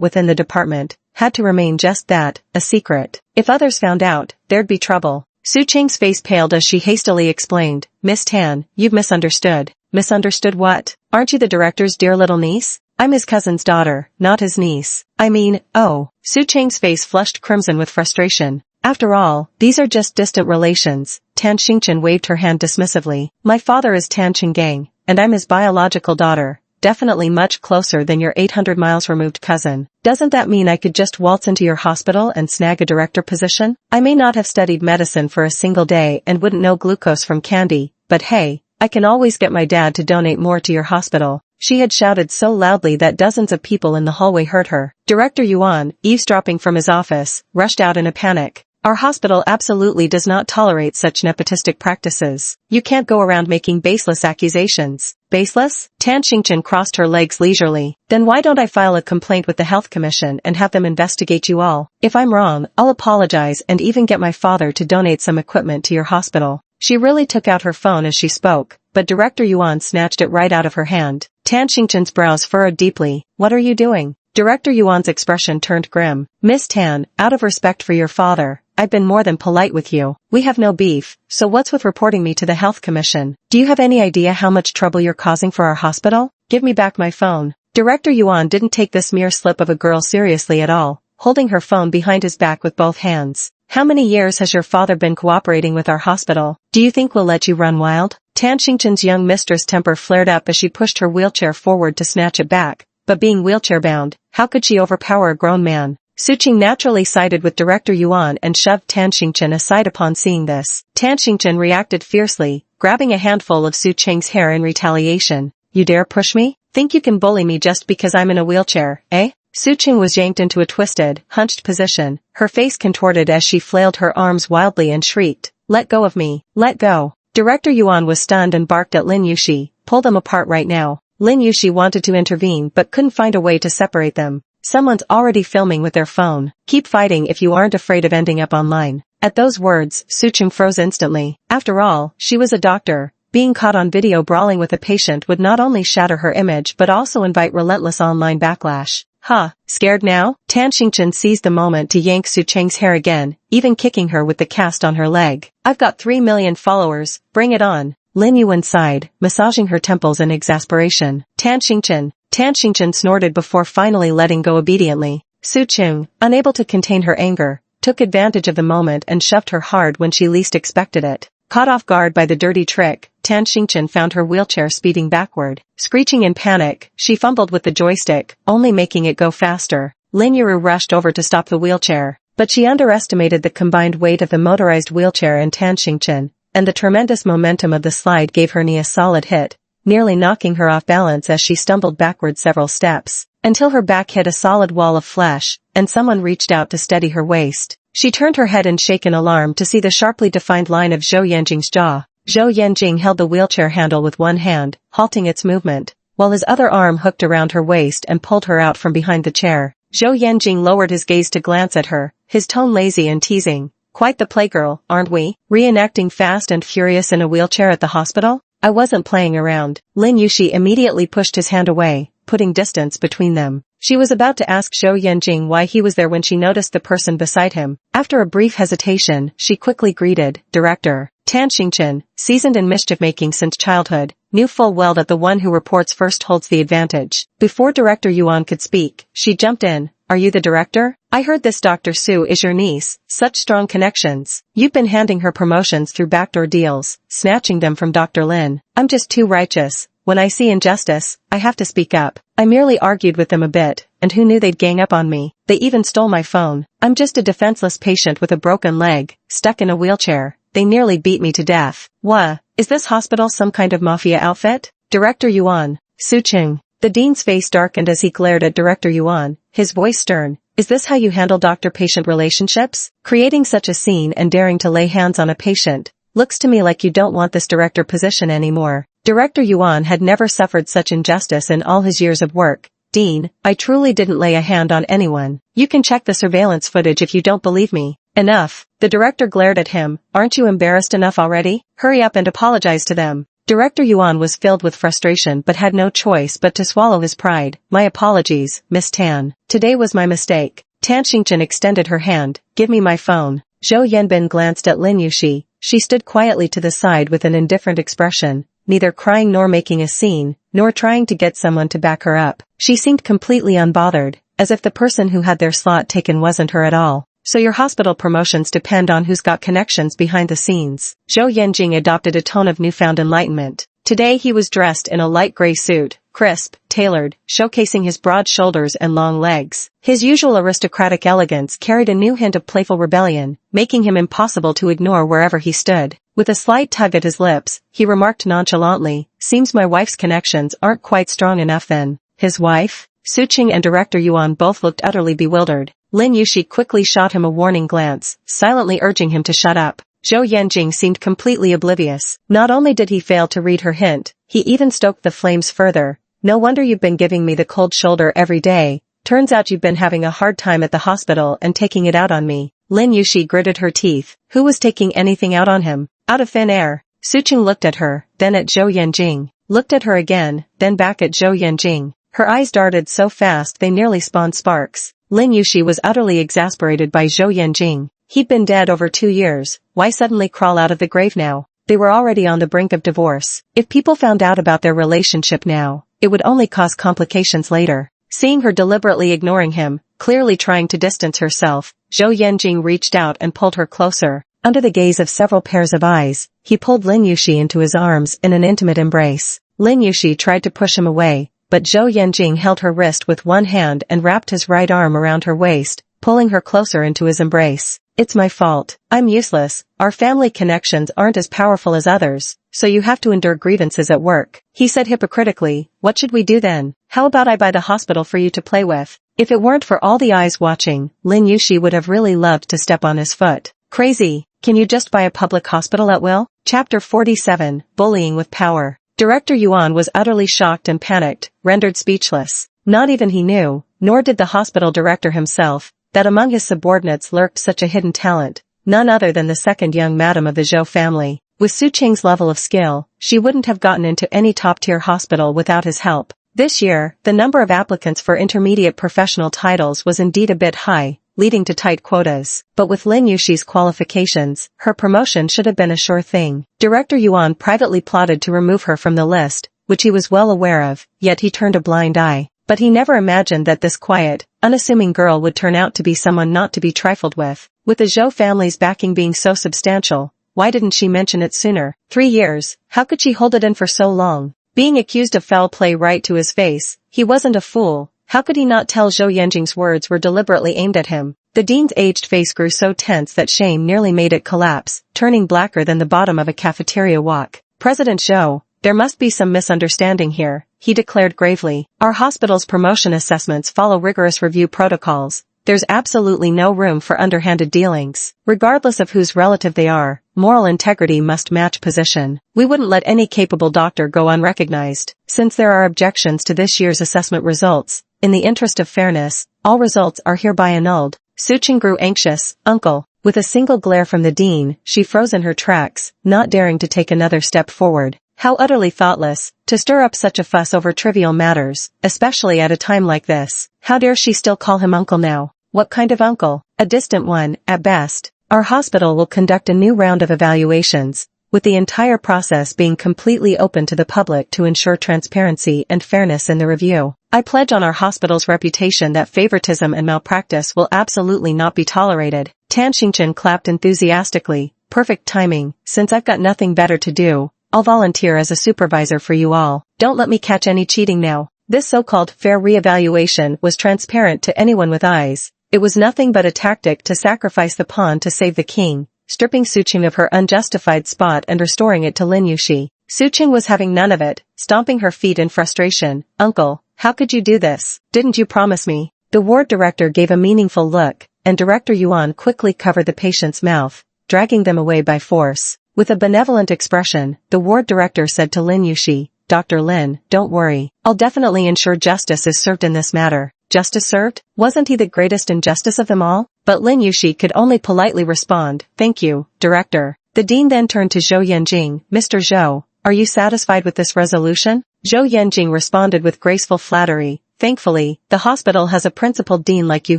within the department, had to remain just that, a secret. If others found out, there'd be trouble. Su Qing's face paled as she hastily explained. Miss Tan, you've misunderstood. Misunderstood what? Aren't you the director's dear little niece? I'm his cousin's daughter, not his niece. I mean, oh. Su Qing's face flushed crimson with frustration. After all, these are just distant relations. Tan Xingchen waved her hand dismissively. My father is Tan Qinggang, and I'm his biological daughter. Definitely much closer than your 800 miles removed cousin. Doesn't that mean I could just waltz into your hospital and snag a director position? I may not have studied medicine for a single day and wouldn't know glucose from candy, but hey, I can always get my dad to donate more to your hospital. She had shouted so loudly that dozens of people in the hallway heard her. Director Yuan, eavesdropping from his office, rushed out in a panic. Our hospital absolutely does not tolerate such nepotistic practices. You can't go around making baseless accusations. Baseless? Tan Xingchen crossed her legs leisurely. Then why don't I file a complaint with the health commission and have them investigate you all? If I'm wrong, I'll apologize and even get my father to donate some equipment to your hospital. She really took out her phone as she spoke, but Director Yuan snatched it right out of her hand. Tan Xingchen's brows furrowed deeply. What are you doing? Director Yuan's expression turned grim. Miss Tan, out of respect for your father, I've been more than polite with you. We have no beef, so what's with reporting me to the health commission? Do you have any idea how much trouble you're causing for our hospital? Give me back my phone. Director Yuan didn't take this mere slip of a girl seriously at all, holding her phone behind his back with both hands. How many years has your father been cooperating with our hospital? Do you think we'll let you run wild? Tan Xingchen's young mistress' temper flared up as she pushed her wheelchair forward to snatch it back. But being wheelchair-bound, how could she overpower a grown man? Su Qing naturally sided with Director Yuan and shoved Tan Xingchen aside upon seeing this. Tan Xingchen reacted fiercely, grabbing a handful of Su Cheng's hair in retaliation. You dare push me? Think you can bully me just because I'm in a wheelchair, eh? Su Cheng was yanked into a twisted, hunched position, her face contorted as she flailed her arms wildly and shrieked, "Let go of me, let go." Director Yuan was stunned and barked at Lin Yuxi, "Pull them apart right now." Lin Yuxi wanted to intervene but couldn't find a way to separate them. Someone's already filming with their phone. Keep fighting if you aren't afraid of ending up online. At those words, Su Cheng froze instantly. After all, she was a doctor. Being caught on video brawling with a patient would not only shatter her image but also invite relentless online backlash. Huh, scared now? Tan Xingchen seized the moment to yank Su Cheng's hair again, even kicking her with the cast on her leg. "I've got 3 million followers, bring it on." Lin Yuan sighed, massaging her temples in exasperation. Tan Xingchen snorted before finally letting go obediently. Su Cheng, unable to contain her anger, took advantage of the moment and shoved her hard when she least expected it. Caught off guard by the dirty trick, Tan Xingchen found her wheelchair speeding backward. Screeching in panic, she fumbled with the joystick, only making it go faster. Lin Yuru rushed over to stop the wheelchair, but she underestimated the combined weight of the motorized wheelchair and Tan Xingchen, and the tremendous momentum of the slide gave her knee a solid hit, nearly knocking her off balance as she stumbled backward several steps, until her back hit a solid wall of flesh, and someone reached out to steady her waist. She turned her head in shaken alarm to see the sharply defined line of Zhou Yanjing's jaw. Zhou Yanjing held the wheelchair handle with one hand, halting its movement, while his other arm hooked around her waist and pulled her out from behind the chair. Zhou Yanjing lowered his gaze to glance at her, his tone lazy and teasing. "Quite the playgirl, aren't we? Reenacting Fast and Furious in a wheelchair at the hospital?" "I wasn't playing around." Lin Yuxi immediately pushed his hand away, putting distance between them. She was about to ask Zhou Yanjing why he was there when she noticed the person beside him. After a brief hesitation, she quickly greeted, "Director." Tan Xingchen, seasoned in mischief-making since childhood, knew full well that the one who reports first holds the advantage. Before Director Yuan could speak, she jumped in. "Are you the director? I heard this Dr. Su is your niece. Such strong connections. You've been handing her promotions through backdoor deals, snatching them from Dr. Lin. I'm just too righteous. When I see injustice, I have to speak up. I merely argued with them a bit, and who knew they'd gang up on me? They even stole my phone. I'm just a defenseless patient with a broken leg, stuck in a wheelchair. They nearly beat me to death. Wha? Is this hospital some kind of mafia outfit?" Director Yuan. Su Cheng. The dean's face darkened as he glared at Director Yuan, his voice stern. "Is this how you handle doctor-patient relationships? Creating such a scene and daring to lay hands on a patient? Looks to me like you don't want this director position anymore." Director Yuan had never suffered such injustice in all his years of work. "Dean, I truly didn't lay a hand on anyone. You can check the surveillance footage if you don't believe me." "Enough." The director glared at him. "Aren't you embarrassed enough already? Hurry up and apologize to them." Director Yuan was filled with frustration but had no choice but to swallow his pride. "My apologies, Miss Tan. Today was my mistake." Tan Xingchen extended her hand. "Give me my phone." Zhou Yanbin glanced at Lin Yuxi. She stood quietly to the side with an indifferent expression, neither crying nor making a scene, nor trying to get someone to back her up. She seemed completely unbothered, as if the person who had their slot taken wasn't her at all. "So your hospital promotions depend on who's got connections behind the scenes." Zhou Yanjing adopted a tone of newfound enlightenment. Today he was dressed in a light gray suit, crisp, tailored, showcasing his broad shoulders and long legs. His usual aristocratic elegance carried a new hint of playful rebellion, making him impossible to ignore wherever he stood. With a slight tug at his lips, he remarked nonchalantly, "Seems my wife's connections aren't quite strong enough then." His wife? Su Cheng and Director Yuan both looked utterly bewildered. Lin Yuxi quickly shot him a warning glance, silently urging him to shut up. Zhou Yanjing seemed completely oblivious. Not only did he fail to read her hint, he even stoked the flames further. "No wonder you've been giving me the cold shoulder every day. Turns out you've been having a hard time at the hospital and taking it out on me." Lin Yuxi gritted her teeth. Who was taking anything out on him? Out of thin air. Su Cheng looked at her, then at Zhou Yanjing. Looked at her again, then back at Zhou Yanjing. Her eyes darted so fast they nearly spawned sparks. Lin Yuxi was utterly exasperated by Zhou Yanjing. He'd been dead over 2 years. Why suddenly crawl out of the grave now? They were already on the brink of divorce. If people found out about their relationship now, it would only cause complications later. Seeing her deliberately ignoring him, clearly trying to distance herself, Zhou Yanjing reached out and pulled her closer. Under the gaze of several pairs of eyes, he pulled Lin Yuxi into his arms in an intimate embrace. Lin Yuxi tried to push him away, but Zhou Yanjing held her wrist with one hand and wrapped his right arm around her waist, pulling her closer into his embrace. It's my fault. I'm useless. Our family connections aren't as powerful as others, so you have to endure grievances at work. He said hypocritically, what should we do then? How about I buy the hospital for you to play with? If it weren't for all the eyes watching, Lin Yushi would have really loved to step on his foot. Crazy. Can you just buy a public hospital at will? Chapter 47, Bullying with Power. Director Yuan was utterly shocked and panicked, rendered speechless. Not even he knew, nor did the hospital director himself, that among his subordinates lurked such a hidden talent, none other than the second young madam of the Zhou family. With Su Qing's level of skill, she wouldn't have gotten into any top-tier hospital without his help. This year, the number of applicants for intermediate professional titles was indeed a bit high, leading to tight quotas. But with Lin Yushi's qualifications, her promotion should have been a sure thing. Director Yuan privately plotted to remove her from the list, which he was well aware of, yet he turned a blind eye. But he never imagined that this quiet, unassuming girl would turn out to be someone not to be trifled with. With the Zhou family's backing being so substantial, why didn't she mention it sooner? 3 years, how could she hold it in for so long? Being accused of foul play right to his face, he wasn't a fool. How could he not tell Zhou Yanjing's words were deliberately aimed at him? The dean's aged face grew so tense that shame nearly made it collapse, turning blacker than the bottom of a cafeteria wok. President Zhou, there must be some misunderstanding here, he declared gravely. Our hospital's promotion assessments follow rigorous review protocols. There's absolutely no room for underhanded dealings. Regardless of whose relative they are, moral integrity must match position. We wouldn't let any capable doctor go unrecognized. Since there are objections to this year's assessment results, in the interest of fairness, all results are hereby annulled. Su Qing grew anxious. Uncle. With a single glare from the dean, she froze in her tracks, not daring to take another step forward. How utterly thoughtless, to stir up such a fuss over trivial matters, especially at a time like this. How dare she still call him uncle now? What kind of uncle? A distant one, at best. Our hospital will conduct a new round of evaluations, with the entire process being completely open to the public to ensure transparency and fairness in the review. I pledge on our hospital's reputation that favoritism and malpractice will absolutely not be tolerated. Tan Xingchen clapped enthusiastically. Perfect timing, since I've got nothing better to do. I'll volunteer as a supervisor for you all. Don't let me catch any cheating now. This so-called fair re-evaluation was transparent to anyone with eyes. It was nothing but a tactic to sacrifice the pawn to save the king, stripping Su Qing of her unjustified spot and restoring it to Lin Yushi. Su Qing was having none of it, stomping her feet in frustration. Uncle, how could you do this? Didn't you promise me? The ward director gave a meaningful look, and Director Yuan quickly covered the patient's mouth, dragging them away by force. With a benevolent expression, the ward director said to Lin Yushi, Dr. Lin, don't worry. I'll definitely ensure justice is served in this matter. Justice served? Wasn't he the greatest injustice of them all? But Lin Yushi could only politely respond, thank you, director. The dean then turned to Zhou Yanjing. Mr. Zhou, are you satisfied with this resolution? Zhou Yanjing responded with graceful flattery. Thankfully, the hospital has a principled dean like you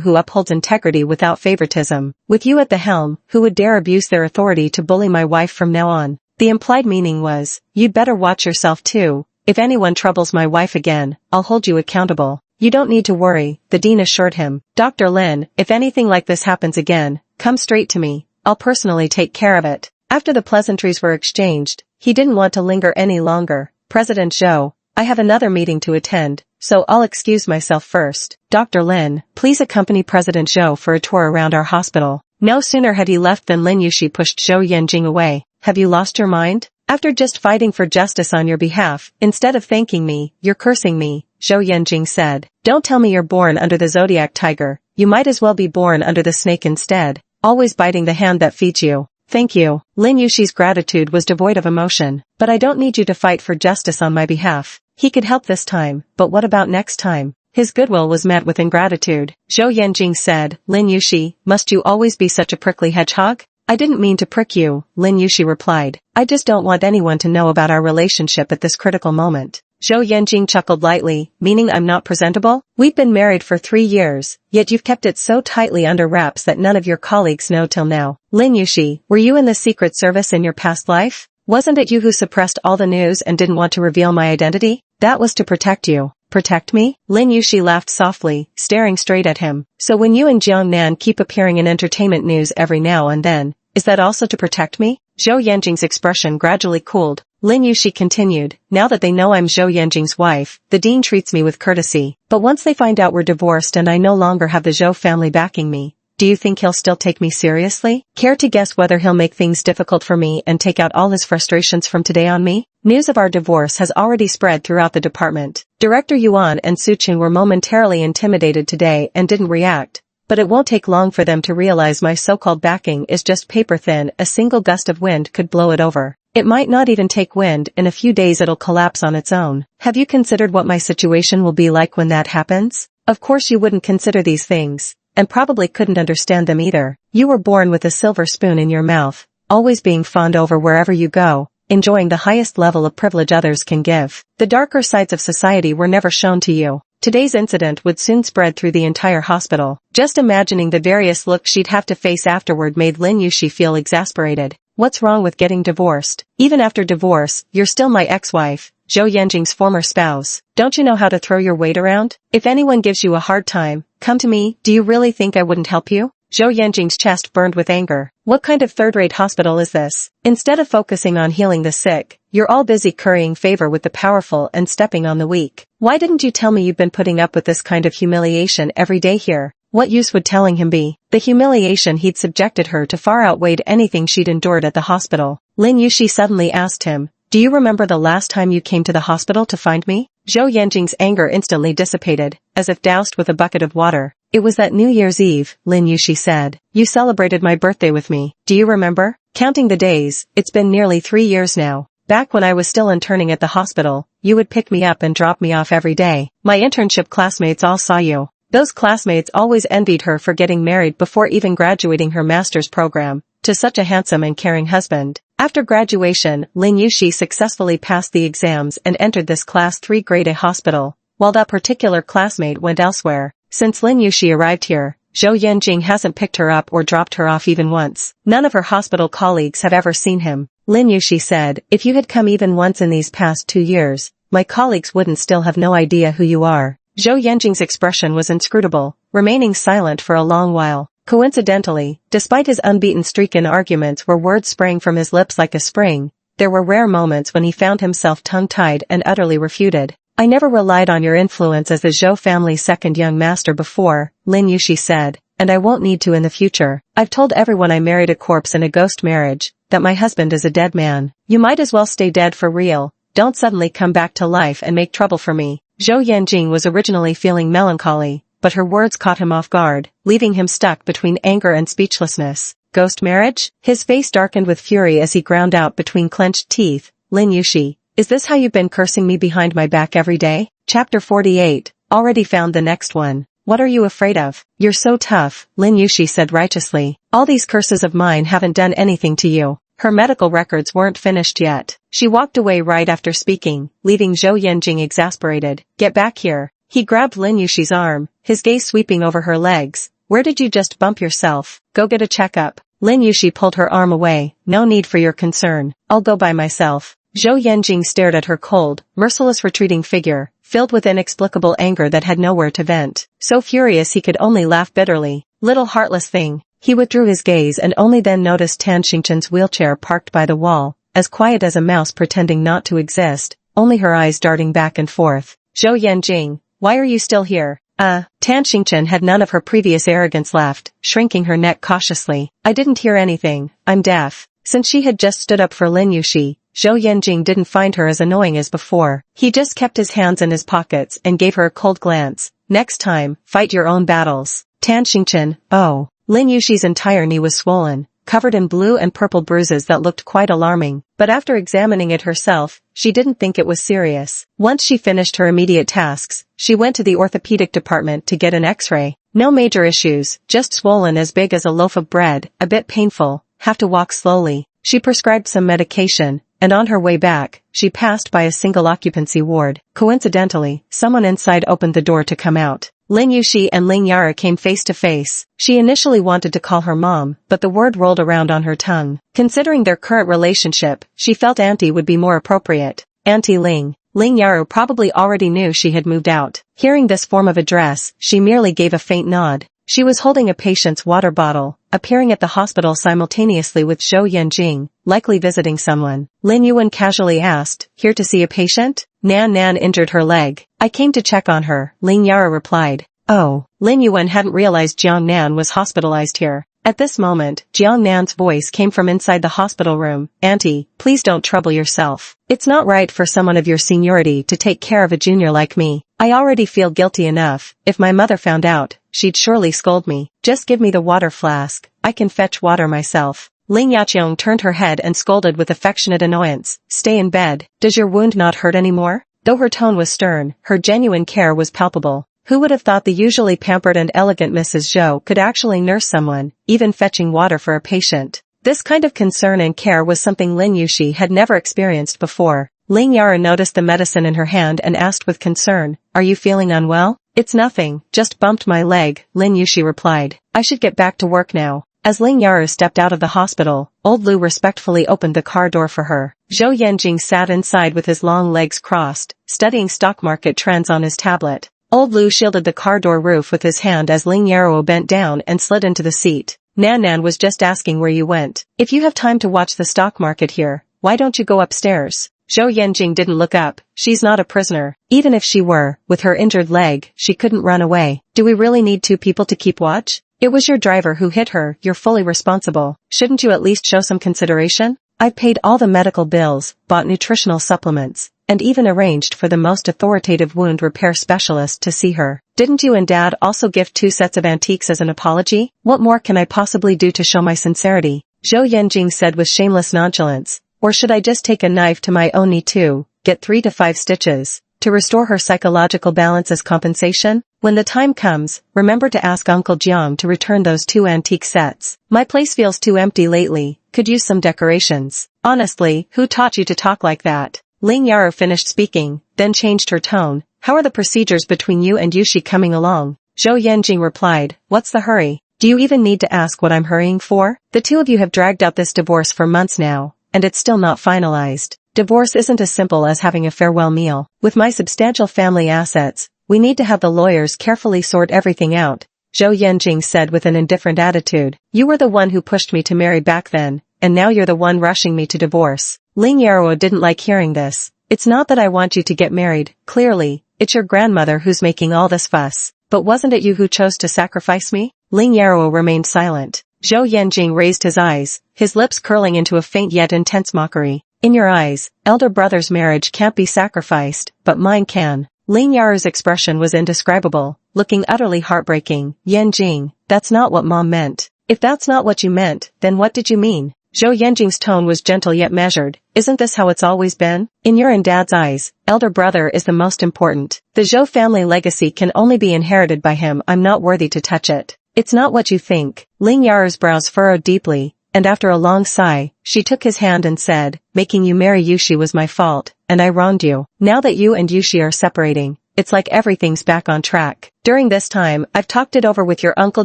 who upholds integrity without favoritism. With you at the helm, who would dare abuse their authority to bully my wife from now on? The implied meaning was, you'd better watch yourself too. If anyone troubles my wife again, I'll hold you accountable. You don't need to worry, the dean assured him. Dr. Lin, if anything like this happens again, come straight to me. I'll personally take care of it. After the pleasantries were exchanged, he didn't want to linger any longer. President Zhou, I have another meeting to attend, so I'll excuse myself first. Dr. Lin, please accompany President Zhou for a tour around our hospital. No sooner had he left than Lin Yushi pushed Zhou Yanjing away. Have you lost your mind? After just fighting for justice on your behalf, instead of thanking me, you're cursing me, Zhou Yanjing said. Don't tell me you're born under the zodiac tiger. You might as well be born under the snake instead, always biting the hand that feeds you. Thank you. Lin Yushi's gratitude was devoid of emotion. But I don't need you to fight for justice on my behalf. He could help this time, but what about next time? His goodwill was met with ingratitude. Zhou Yanjing said, Lin Yushi, must you always be such a prickly hedgehog? I didn't mean to prick you, Lin Yushi replied. I just don't want anyone to know about our relationship at this critical moment. Zhou Yanjing chuckled lightly, meaning I'm not presentable? We've been married for 3 years, yet you've kept it so tightly under wraps that none of your colleagues know till now. Lin Yushi, were you in the Secret Service in your past life? Wasn't it you who suppressed all the news and didn't want to reveal my identity? That was to protect you. Protect me? Lin Yushi laughed softly, staring straight at him. So when you and Jiang Nan keep appearing in entertainment news every now and then, is that also to protect me? Zhou Yanjing's expression gradually cooled. Lin Yushi continued, now that they know I'm Zhou Yanjing's wife, the dean treats me with courtesy. But once they find out we're divorced and I no longer have the Zhou family backing me, Do you think he'll still take me seriously? Care to guess whether he'll make things difficult for me and take out all his frustrations from today on me? News of our divorce has already spread throughout the department. Director Yuan and Suchin were momentarily intimidated today and didn't react. But it won't take long for them to realize my so-called backing is just paper thin. A single gust of wind could blow it over. It might not even take wind. In a few days it'll collapse on its own. Have you considered what my situation will be like when that happens? Of course you wouldn't consider these things, and probably couldn't understand them either. You were born with a silver spoon in your mouth, always being fawned over wherever you go, enjoying the highest level of privilege others can give. The darker sides of society were never shown to you. Today's incident would soon spread through the entire hospital. Just imagining the various looks she'd have to face afterward made Lin Yushi feel exasperated. What's wrong with getting divorced? Even after divorce, you're still my ex-wife, Zhou Yanjing's former spouse. Don't you know how to throw your weight around? If anyone gives you a hard time, come to me. Do you really think I wouldn't help you? Zhou Yanjing's chest burned with anger. What kind of third-rate hospital is this? Instead of focusing on healing the sick, you're all busy currying favor with the powerful and stepping on the weak. Why didn't you tell me you've been putting up with this kind of humiliation every day here? What use would telling him be? The humiliation he'd subjected her to far outweighed anything she'd endured at the hospital. Lin Yushi suddenly asked him, "Do you remember the last time you came to the hospital to find me?" Zhou Yanjing's anger instantly dissipated, as if doused with a bucket of water. "It was that New Year's Eve," Lin Yushi said. "You celebrated my birthday with me. Do you remember?" Counting the days, it's been nearly 3 years now. Back when I was still interning at the hospital, you would pick me up and drop me off every day. My internship classmates all saw you. Those classmates always envied her for getting married before even graduating her master's program, to such a handsome and caring husband. After graduation, Lin Yushi successfully passed the exams and entered this Class 3 grade A hospital, while that particular classmate went elsewhere. Since Lin Yushi arrived here, Zhou Yanjing hasn't picked her up or dropped her off even once. None of her hospital colleagues have ever seen him. Lin Yushi said, "If you had come even once in these past 2 years, my colleagues wouldn't still have no idea who you are." Zhou Yanjing's expression was inscrutable, remaining silent for a long while. Coincidentally, despite his unbeaten streak in arguments where words sprang from his lips like a spring, there were rare moments when he found himself tongue-tied and utterly refuted. "I never relied on your influence as the Zhou family's second young master before," Lin Yushi said, "and I won't need to in the future. I've told everyone I married a corpse in a ghost marriage, that my husband is a dead man. You might as well stay dead for real. Don't suddenly come back to life and make trouble for me." Zhou Yanjing was originally feeling melancholy, but her words caught him off guard, leaving him stuck between anger and speechlessness. "Ghost marriage?" His face darkened with fury as he ground out between clenched teeth, "Lin Yushi, is this how you've been cursing me behind my back every day?" Chapter 48, already found the next one. "What are you afraid of? You're so tough," Lin Yushi said righteously. "All these curses of mine haven't done anything to you." Her medical records weren't finished yet. She walked away right after speaking, leaving Zhou Yanjing exasperated. "Get back here." He grabbed Lin Yushi's arm, his gaze sweeping over her legs. "Where did you just bump yourself? Go get a checkup." Lin Yushi pulled her arm away. "No need for your concern. I'll go by myself." Zhou Yanjing stared at her cold, merciless retreating figure, filled with inexplicable anger that had nowhere to vent. So furious he could only laugh bitterly. "Little heartless thing." He withdrew his gaze and only then noticed Tan Xingchen's wheelchair parked by the wall, as quiet as a mouse pretending not to exist, only her eyes darting back and forth. "Zhou Yanjing, why are you still here?" Tan Xingchen had none of her previous arrogance left, shrinking her neck cautiously. "I didn't hear anything. I'm deaf." Since she had just stood up for Lin Yushi, Zhou Yanjing didn't find her as annoying as before. He just kept his hands in his pockets and gave her a cold glance. "Next time, fight your own battles." Tan Xingchen, oh. Lin Yushi's entire knee was swollen, covered in blue and purple bruises that looked quite alarming, but after examining it herself, she didn't think it was serious. Once she finished her immediate tasks, she went to the orthopedic department to get an x-ray. No major issues, just swollen as big as a loaf of bread, a bit painful, have to walk slowly. She prescribed some medication, and on her way back, she passed by a single occupancy ward. Coincidentally, someone inside opened the door to come out. Lin Yushi and Ling Yara came face to face. She initially wanted to call her mom, but the word rolled around on her tongue. Considering their current relationship, she felt auntie would be more appropriate. "Auntie Ling." Ling Yara probably already knew she had moved out. Hearing this form of address, she merely gave a faint nod. She was holding a patient's water bottle, appearing at the hospital simultaneously with Zhou Yanjing, likely visiting someone. Lin Yuan casually asked, "Here to see a patient?" Nan injured her leg. "I came to check on her," Ling Yara replied. Oh, Lin Yuan hadn't realized Jiang Nan was hospitalized here. At this moment, Jiang Nan's voice came from inside the hospital room. Auntie, please don't trouble yourself. It's not right for someone of your seniority to take care of a junior like me. I already feel guilty enough. If my mother found out, she'd surely scold me. Just give me the water flask. I can fetch water myself. Ling Yaqiong turned her head and scolded with affectionate annoyance. Stay in bed. Does your wound not hurt anymore? Though her tone was stern, her genuine care was palpable. Who would have thought the usually pampered and elegant Mrs. Zhou could actually nurse someone, even fetching water for a patient? This kind of concern and care was something Lin Yuxi had never experienced before. Ling Yara noticed the medicine in her hand and asked with concern, "Are you feeling unwell?" "It's nothing, just bumped my leg," Lin Yuxi replied. "I should get back to work now." As Ling Yara stepped out of the hospital, old Lu respectfully opened the car door for her. Zhou Yanjing sat inside with his long legs crossed, studying stock market trends on his tablet. Old Lu shielded the car door roof with his hand as Ling Yarrow bent down and slid into the seat. Nan was just asking where you went. If you have time to watch the stock market here, why don't you go upstairs? Zhou Yanjing didn't look up. She's not a prisoner. Even if she were, with her injured leg, she couldn't run away. Do we really need two people to keep watch? It was your driver who hit her. You're fully responsible. Shouldn't you at least show some consideration? I've paid all the medical bills, bought nutritional supplements, and even arranged for the most authoritative wound repair specialist to see her. Didn't you and Dad also gift 2 sets of antiques as an apology? What more can I possibly do to show my sincerity? Zhou Yanjing said with shameless nonchalance. Or should I just take a knife to my own knee too, get 3 to 5 stitches, to restore her psychological balance as compensation? When the time comes, remember to ask Uncle Jiang to return those 2 antique sets. My place feels too empty lately, could use some decorations. Honestly, who taught you to talk like that? Ling Yara finished speaking, then changed her tone. How are the procedures between you and Yushi coming along? Zhou Yanjing replied, what's the hurry? Do you even need to ask what I'm hurrying for? The two of you have dragged out this divorce for months now, and it's still not finalized. Divorce isn't as simple as having a farewell meal. With my substantial family assets, we need to have the lawyers carefully sort everything out, Zhou Yanjing said with an indifferent attitude. You were the one who pushed me to marry back then, and now you're the one rushing me to divorce. Ling Yarrow didn't like hearing this. It's not that I want you to get married, clearly, it's your grandmother who's making all this fuss. But wasn't it you who chose to sacrifice me? Ling Yarrow remained silent. Zhou Yanjing raised his eyes, his lips curling into a faint yet intense mockery. In your eyes, elder brother's marriage can't be sacrificed, but mine can. Ling Yarrow's expression was indescribable, looking utterly heartbreaking. Yanjing, that's not what Mom meant. If that's not what you meant, then what did you mean? Zhou Yanjing's tone was gentle yet measured. Isn't this how it's always been? In your and Dad's eyes, elder brother is the most important. The Zhou family legacy can only be inherited by him. I'm not worthy to touch it. It's not what you think. Ling Yar's brows furrowed deeply, and after a long sigh, she took his hand and said, making you marry Yushi was my fault, and I wronged you. Now that you and Yushi are separating, it's like everything's back on track. During this time, I've talked it over with your Uncle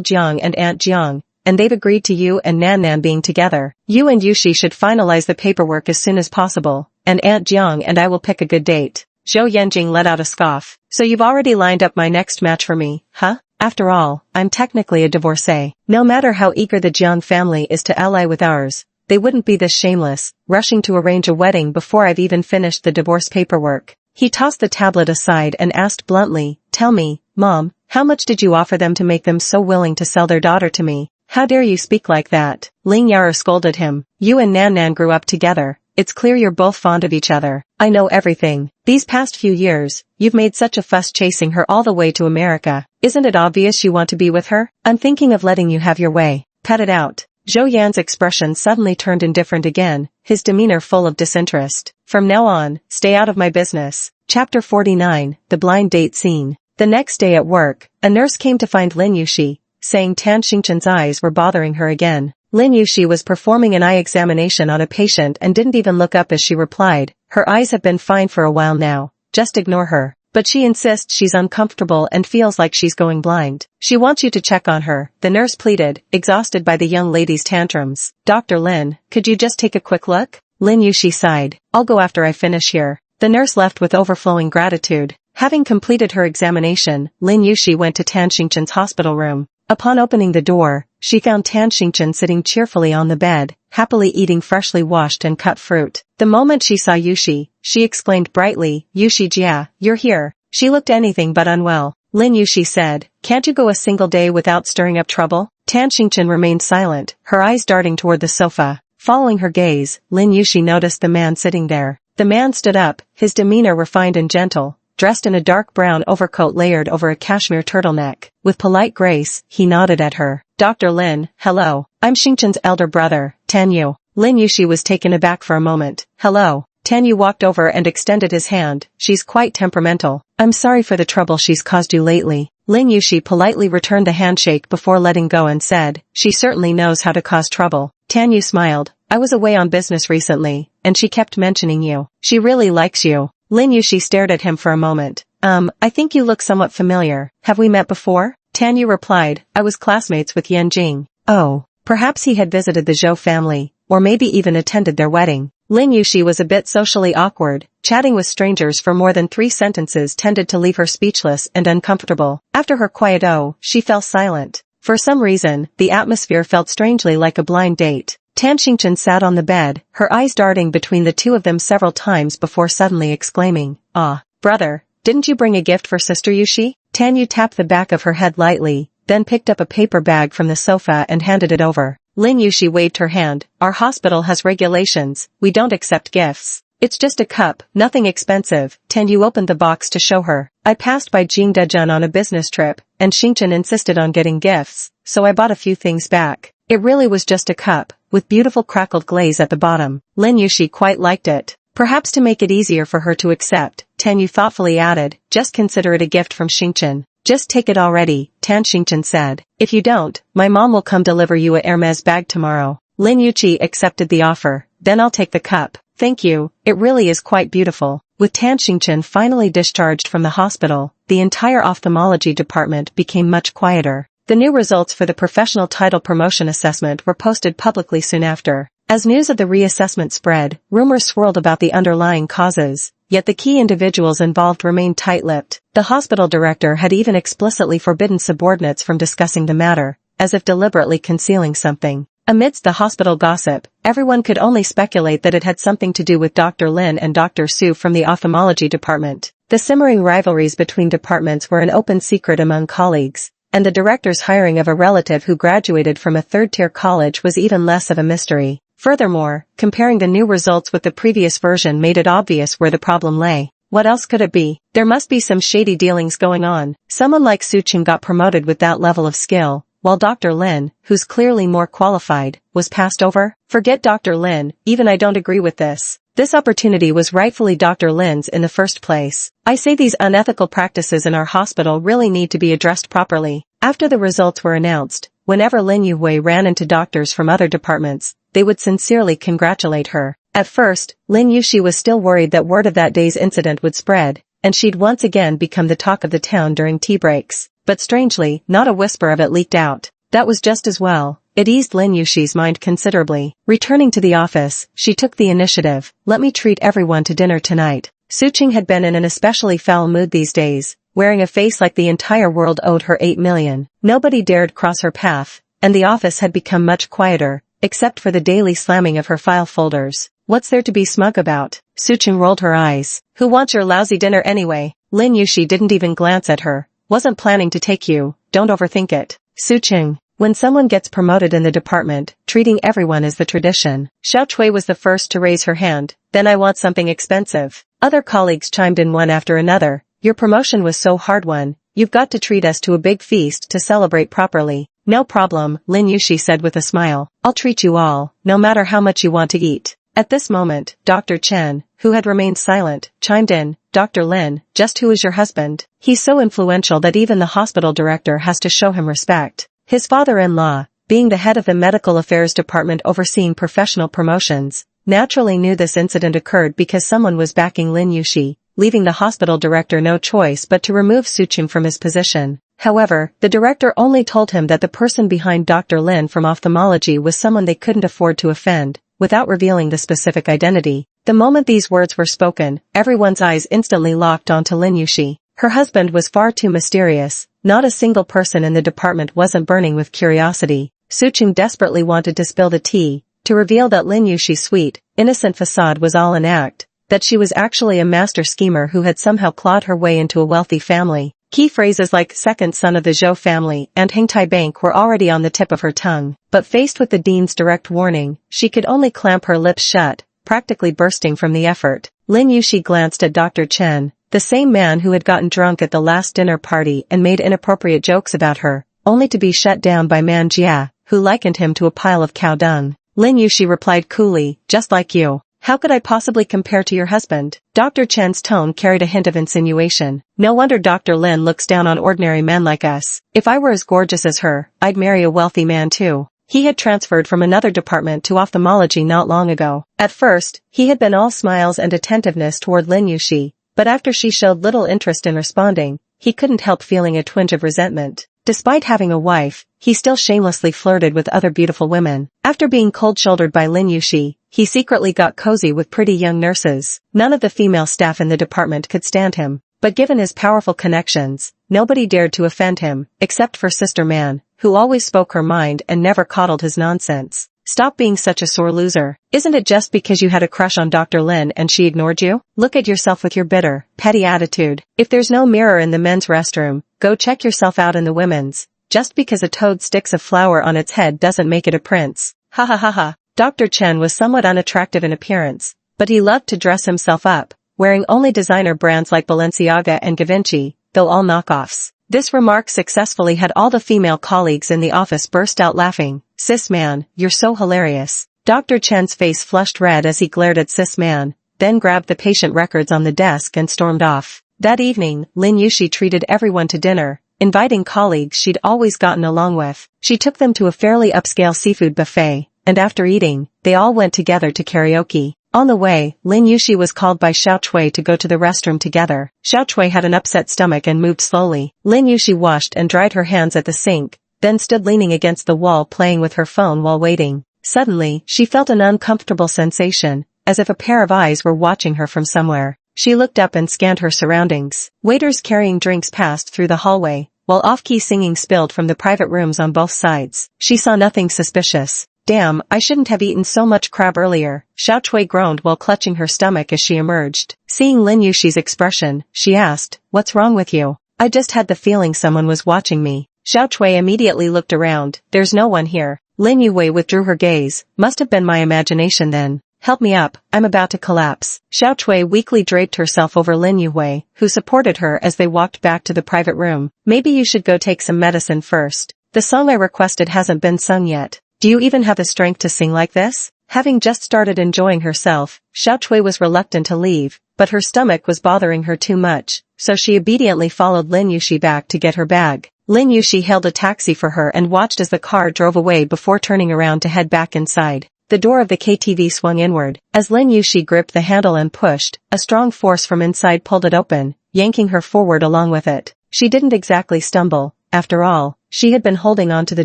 Jiang and Aunt Jiang, and they've agreed to you and Nan being together. You and Yushi should finalize the paperwork as soon as possible, and Aunt Jiang and I will pick a good date. Zhou Yanjing let out a scoff. So you've already lined up my next match for me, huh? After all, I'm technically a divorcee. No matter how eager the Jiang family is to ally with ours, they wouldn't be this shameless, rushing to arrange a wedding before I've even finished the divorce paperwork. He tossed the tablet aside and asked bluntly, tell me, Mom, how much did you offer them to make them so willing to sell their daughter to me? How dare you speak like that? Ling Yara scolded him. You and Nan grew up together. It's clear you're both fond of each other. I know everything. These past few years, you've made such a fuss chasing her all the way to America. Isn't it obvious you want to be with her? I'm thinking of letting you have your way. Cut it out. Zhou Yan's expression suddenly turned indifferent again, his demeanor full of disinterest. From now on, stay out of my business. Chapter 49, The Blind Date Scene. The next day at work, a nurse came to find Lin Yushi, saying Tan Xingchen's eyes were bothering her again. Lin Yushi was performing an eye examination on a patient and didn't even look up as she replied, her eyes have been fine for a while now, just ignore her. But she insists she's uncomfortable and feels like she's going blind. She wants you to check on her, the nurse pleaded, exhausted by the young lady's tantrums. Dr. Lin, could you just take a quick look? Lin Yushi sighed. I'll go after I finish here. The nurse left with overflowing gratitude. Having completed her examination, Lin Yushi went to Tan Xingchen's hospital room. Upon opening the door, she found Tan Xingchen sitting cheerfully on the bed, happily eating freshly washed and cut fruit. The moment she saw Yushi, she exclaimed brightly, Yushi Jia, you're here. She looked anything but unwell. Lin Yushi said. Can't you go a single day without stirring up trouble? Tan Xingchen remained silent, her eyes darting toward the sofa. Following her gaze, Lin Yushi noticed the man sitting there. The man stood up, his demeanor refined and gentle, dressed in a dark brown overcoat layered over a cashmere turtleneck. With polite grace, he nodded at her. Dr. Lin, hello. I'm Xingchen's elder brother, Tan Yu. Lin Yushi was taken aback for a moment. Hello. Tan Yu walked over and extended his hand. She's quite temperamental. I'm sorry for the trouble she's caused you lately. Lin Yushi politely returned the handshake before letting go and said, she certainly knows how to cause trouble. Tan Yu smiled. I was away on business recently, and she kept mentioning you. She really likes you. Lin Yushi stared at him for a moment. I think you look somewhat familiar. Have we met before? Tan Yu replied, I was classmates with Yan Jing. Oh, perhaps he had visited the Zhou family, or maybe even attended their wedding. Lin Yushi was a bit socially awkward. Chatting with strangers for more than 3 sentences tended to leave her speechless and uncomfortable. After her quiet "oh," she fell silent. For some reason, the atmosphere felt strangely like a blind date. Tan Xingchen sat on the bed, her eyes darting between the two of them several times before suddenly exclaiming, ah, brother, didn't you bring a gift for Sister Yushi? Tan Yu tapped the back of her head lightly, then picked up a paper bag from the sofa and handed it over. Lin Yushi waved her hand. Our hospital has regulations. We don't accept gifts. It's just a cup, nothing expensive. Tan Yu opened the box to show her. I passed by Jing Dejun on a business trip, and Xingchen insisted on getting gifts, so I bought a few things back. It really was just a cup, with beautiful crackled glaze at the bottom. Lin Yushi quite liked it. Perhaps to make it easier for her to accept, Tan Yu thoughtfully added, just consider it a gift from Xingchen. Just take it already, Tan Xingchen said. If you don't, my mom will come deliver you a Hermes bag tomorrow. Lin Yushi accepted the offer. Then I'll take the cup. Thank you, it really is quite beautiful. With Tan Xingchen finally discharged from the hospital, the entire ophthalmology department became much quieter. The new results for the professional title promotion assessment were posted publicly soon after. As news of the reassessment spread, rumors swirled about the underlying causes, yet the key individuals involved remained tight-lipped. The hospital director had even explicitly forbidden subordinates from discussing the matter, as if deliberately concealing something. Amidst the hospital gossip, everyone could only speculate that it had something to do with Dr. Lin and Dr. Su from the ophthalmology department. The simmering rivalries between departments were an open secret among colleagues, and the director's hiring of a relative who graduated from a third-tier college was even less of a mystery. Furthermore, comparing the new results with the previous version made it obvious where the problem lay. What else could it be? There must be some shady dealings going on. Someone like Su Qing got promoted with that level of skill, while Dr. Lin, who's clearly more qualified, was passed over? Forget Dr. Lin, even I don't agree with this. This opportunity was rightfully Dr. Lin's in the first place. I say these unethical practices in our hospital really need to be addressed properly. After the results were announced, whenever Lin Yuhui ran into doctors from other departments, they would sincerely congratulate her. At first, Lin Yushi was still worried that word of that day's incident would spread, and she'd once again become the talk of the town during tea breaks. But strangely, not a whisper of it leaked out. That was just as well. It eased Lin Yushi's mind considerably. Returning to the office, she took the initiative. Let me treat everyone to dinner tonight. Su Qing had been in an especially foul mood these days, wearing a face like the entire world owed her 8 million. Nobody dared cross her path, and the office had become much quieter, except for the daily slamming of her file folders. What's there to be smug about? Su Qing rolled her eyes. Who wants your lousy dinner anyway? Lin Yushi didn't even glance at her. Wasn't planning to take you, don't overthink it. Su Qing. When someone gets promoted in the department, treating everyone is the tradition. Xiao Chui was the first to raise her hand. Then I want something expensive. Other colleagues chimed in one after another. Your promotion was so hard-won. You've got to treat us to a big feast to celebrate properly. No problem, Lin Yushi said with a smile. I'll treat you all, no matter how much you want to eat. At this moment, Dr. Chen, who had remained silent, chimed in. Dr. Lin, just who is your husband? He's so influential that even the hospital director has to show him respect. His father-in-law, being the head of the medical affairs department overseeing professional promotions, naturally knew this incident occurred because someone was backing Lin Yushi, leaving the hospital director no choice but to remove Su Qing from his position. However, the director only told him that the person behind Dr. Lin from ophthalmology was someone they couldn't afford to offend, without revealing the specific identity. The moment these words were spoken, everyone's eyes instantly locked onto Lin Yushi. Her husband was far too mysterious. Not a single person in the department wasn't burning with curiosity. Su Qing desperately wanted to spill the tea, to reveal that Lin Yushi's sweet, innocent facade was all an act, that she was actually a master schemer who had somehow clawed her way into a wealthy family. Key phrases like second son of the Zhou family and Hengtai Bank were already on the tip of her tongue, but faced with the dean's direct warning, she could only clamp her lips shut, practically bursting from the effort. Lin Yuxi glanced at Dr. Chen, the same man who had gotten drunk at the last dinner party and made inappropriate jokes about her, only to be shut down by Man Jia, who likened him to a pile of cow dung. Lin Yuxi replied coolly, just like you. How could I possibly compare to your husband? Dr. Chen's tone carried a hint of insinuation. No wonder Dr. Lin looks down on ordinary men like us. If I were as gorgeous as her, I'd marry a wealthy man too. He had transferred from another department to ophthalmology not long ago. At first, he had been all smiles and attentiveness toward Lin Yuxi, but after she showed little interest in responding, he couldn't help feeling a twinge of resentment. Despite having a wife, he still shamelessly flirted with other beautiful women. After being cold-shouldered by Lin Yuxi, he secretly got cozy with pretty young nurses. None of the female staff in the department could stand him, but given his powerful connections, nobody dared to offend him, except for Sister Man, who always spoke her mind and never coddled his nonsense. Stop being such a sore loser. Isn't it just because you had a crush on Dr. Lin and she ignored you? Look at yourself with your bitter, petty attitude. If there's no mirror in the men's restroom, go check yourself out in the women's. Just because a toad sticks a flower on its head doesn't make it a prince. Ha ha ha ha. Dr. Chen was somewhat unattractive in appearance, but he loved to dress himself up, wearing only designer brands like Balenciaga and Givenchy, though all knockoffs. This remark successfully had all the female colleagues in the office burst out laughing. Sis Man, you're so hilarious. Dr. Chen's face flushed red as he glared at Sis Man, then grabbed the patient records on the desk and stormed off. That evening, Lin Yuxi treated everyone to dinner, inviting colleagues she'd always gotten along with. She took them to a fairly upscale seafood buffet, and after eating, they all went together to karaoke. On the way, Lin Yuxi was called by Xiao Chui to go to the restroom together. Xiao Chui had an upset stomach and moved slowly. Lin Yuxi washed and dried her hands at the sink, then stood leaning against the wall playing with her phone while waiting. Suddenly, she felt an uncomfortable sensation, as if a pair of eyes were watching her from somewhere. She looked up and scanned her surroundings. Waiters carrying drinks passed through the hallway, while off-key singing spilled from the private rooms on both sides. She saw nothing suspicious. Damn, I shouldn't have eaten so much crab earlier. Xiao Chui groaned while clutching her stomach as she emerged. Seeing Lin Yuxi's expression, she asked, "What's wrong with you?" "I just had the feeling someone was watching me." Xiao Chui immediately looked around. "There's no one here." Lin Yue withdrew her gaze. "Must have been my imagination then. Help me up, I'm about to collapse." Xiao Chui weakly draped herself over Lin Yue, who supported her as they walked back to the private room. "Maybe you should go take some medicine first. The song I requested hasn't been sung yet. Do you even have the strength to sing like this?" Having just started enjoying herself, Xiao Chui was reluctant to leave, but her stomach was bothering her too much, so she obediently followed Lin Yuxi back to get her bag. Lin Yuxi hailed a taxi for her and watched as the car drove away before turning around to head back inside. The door of the KTV swung inward. As Lin Yuxi gripped the handle and pushed, a strong force from inside pulled it open, yanking her forward along with it. She didn't exactly stumble. After all, she had been holding on to the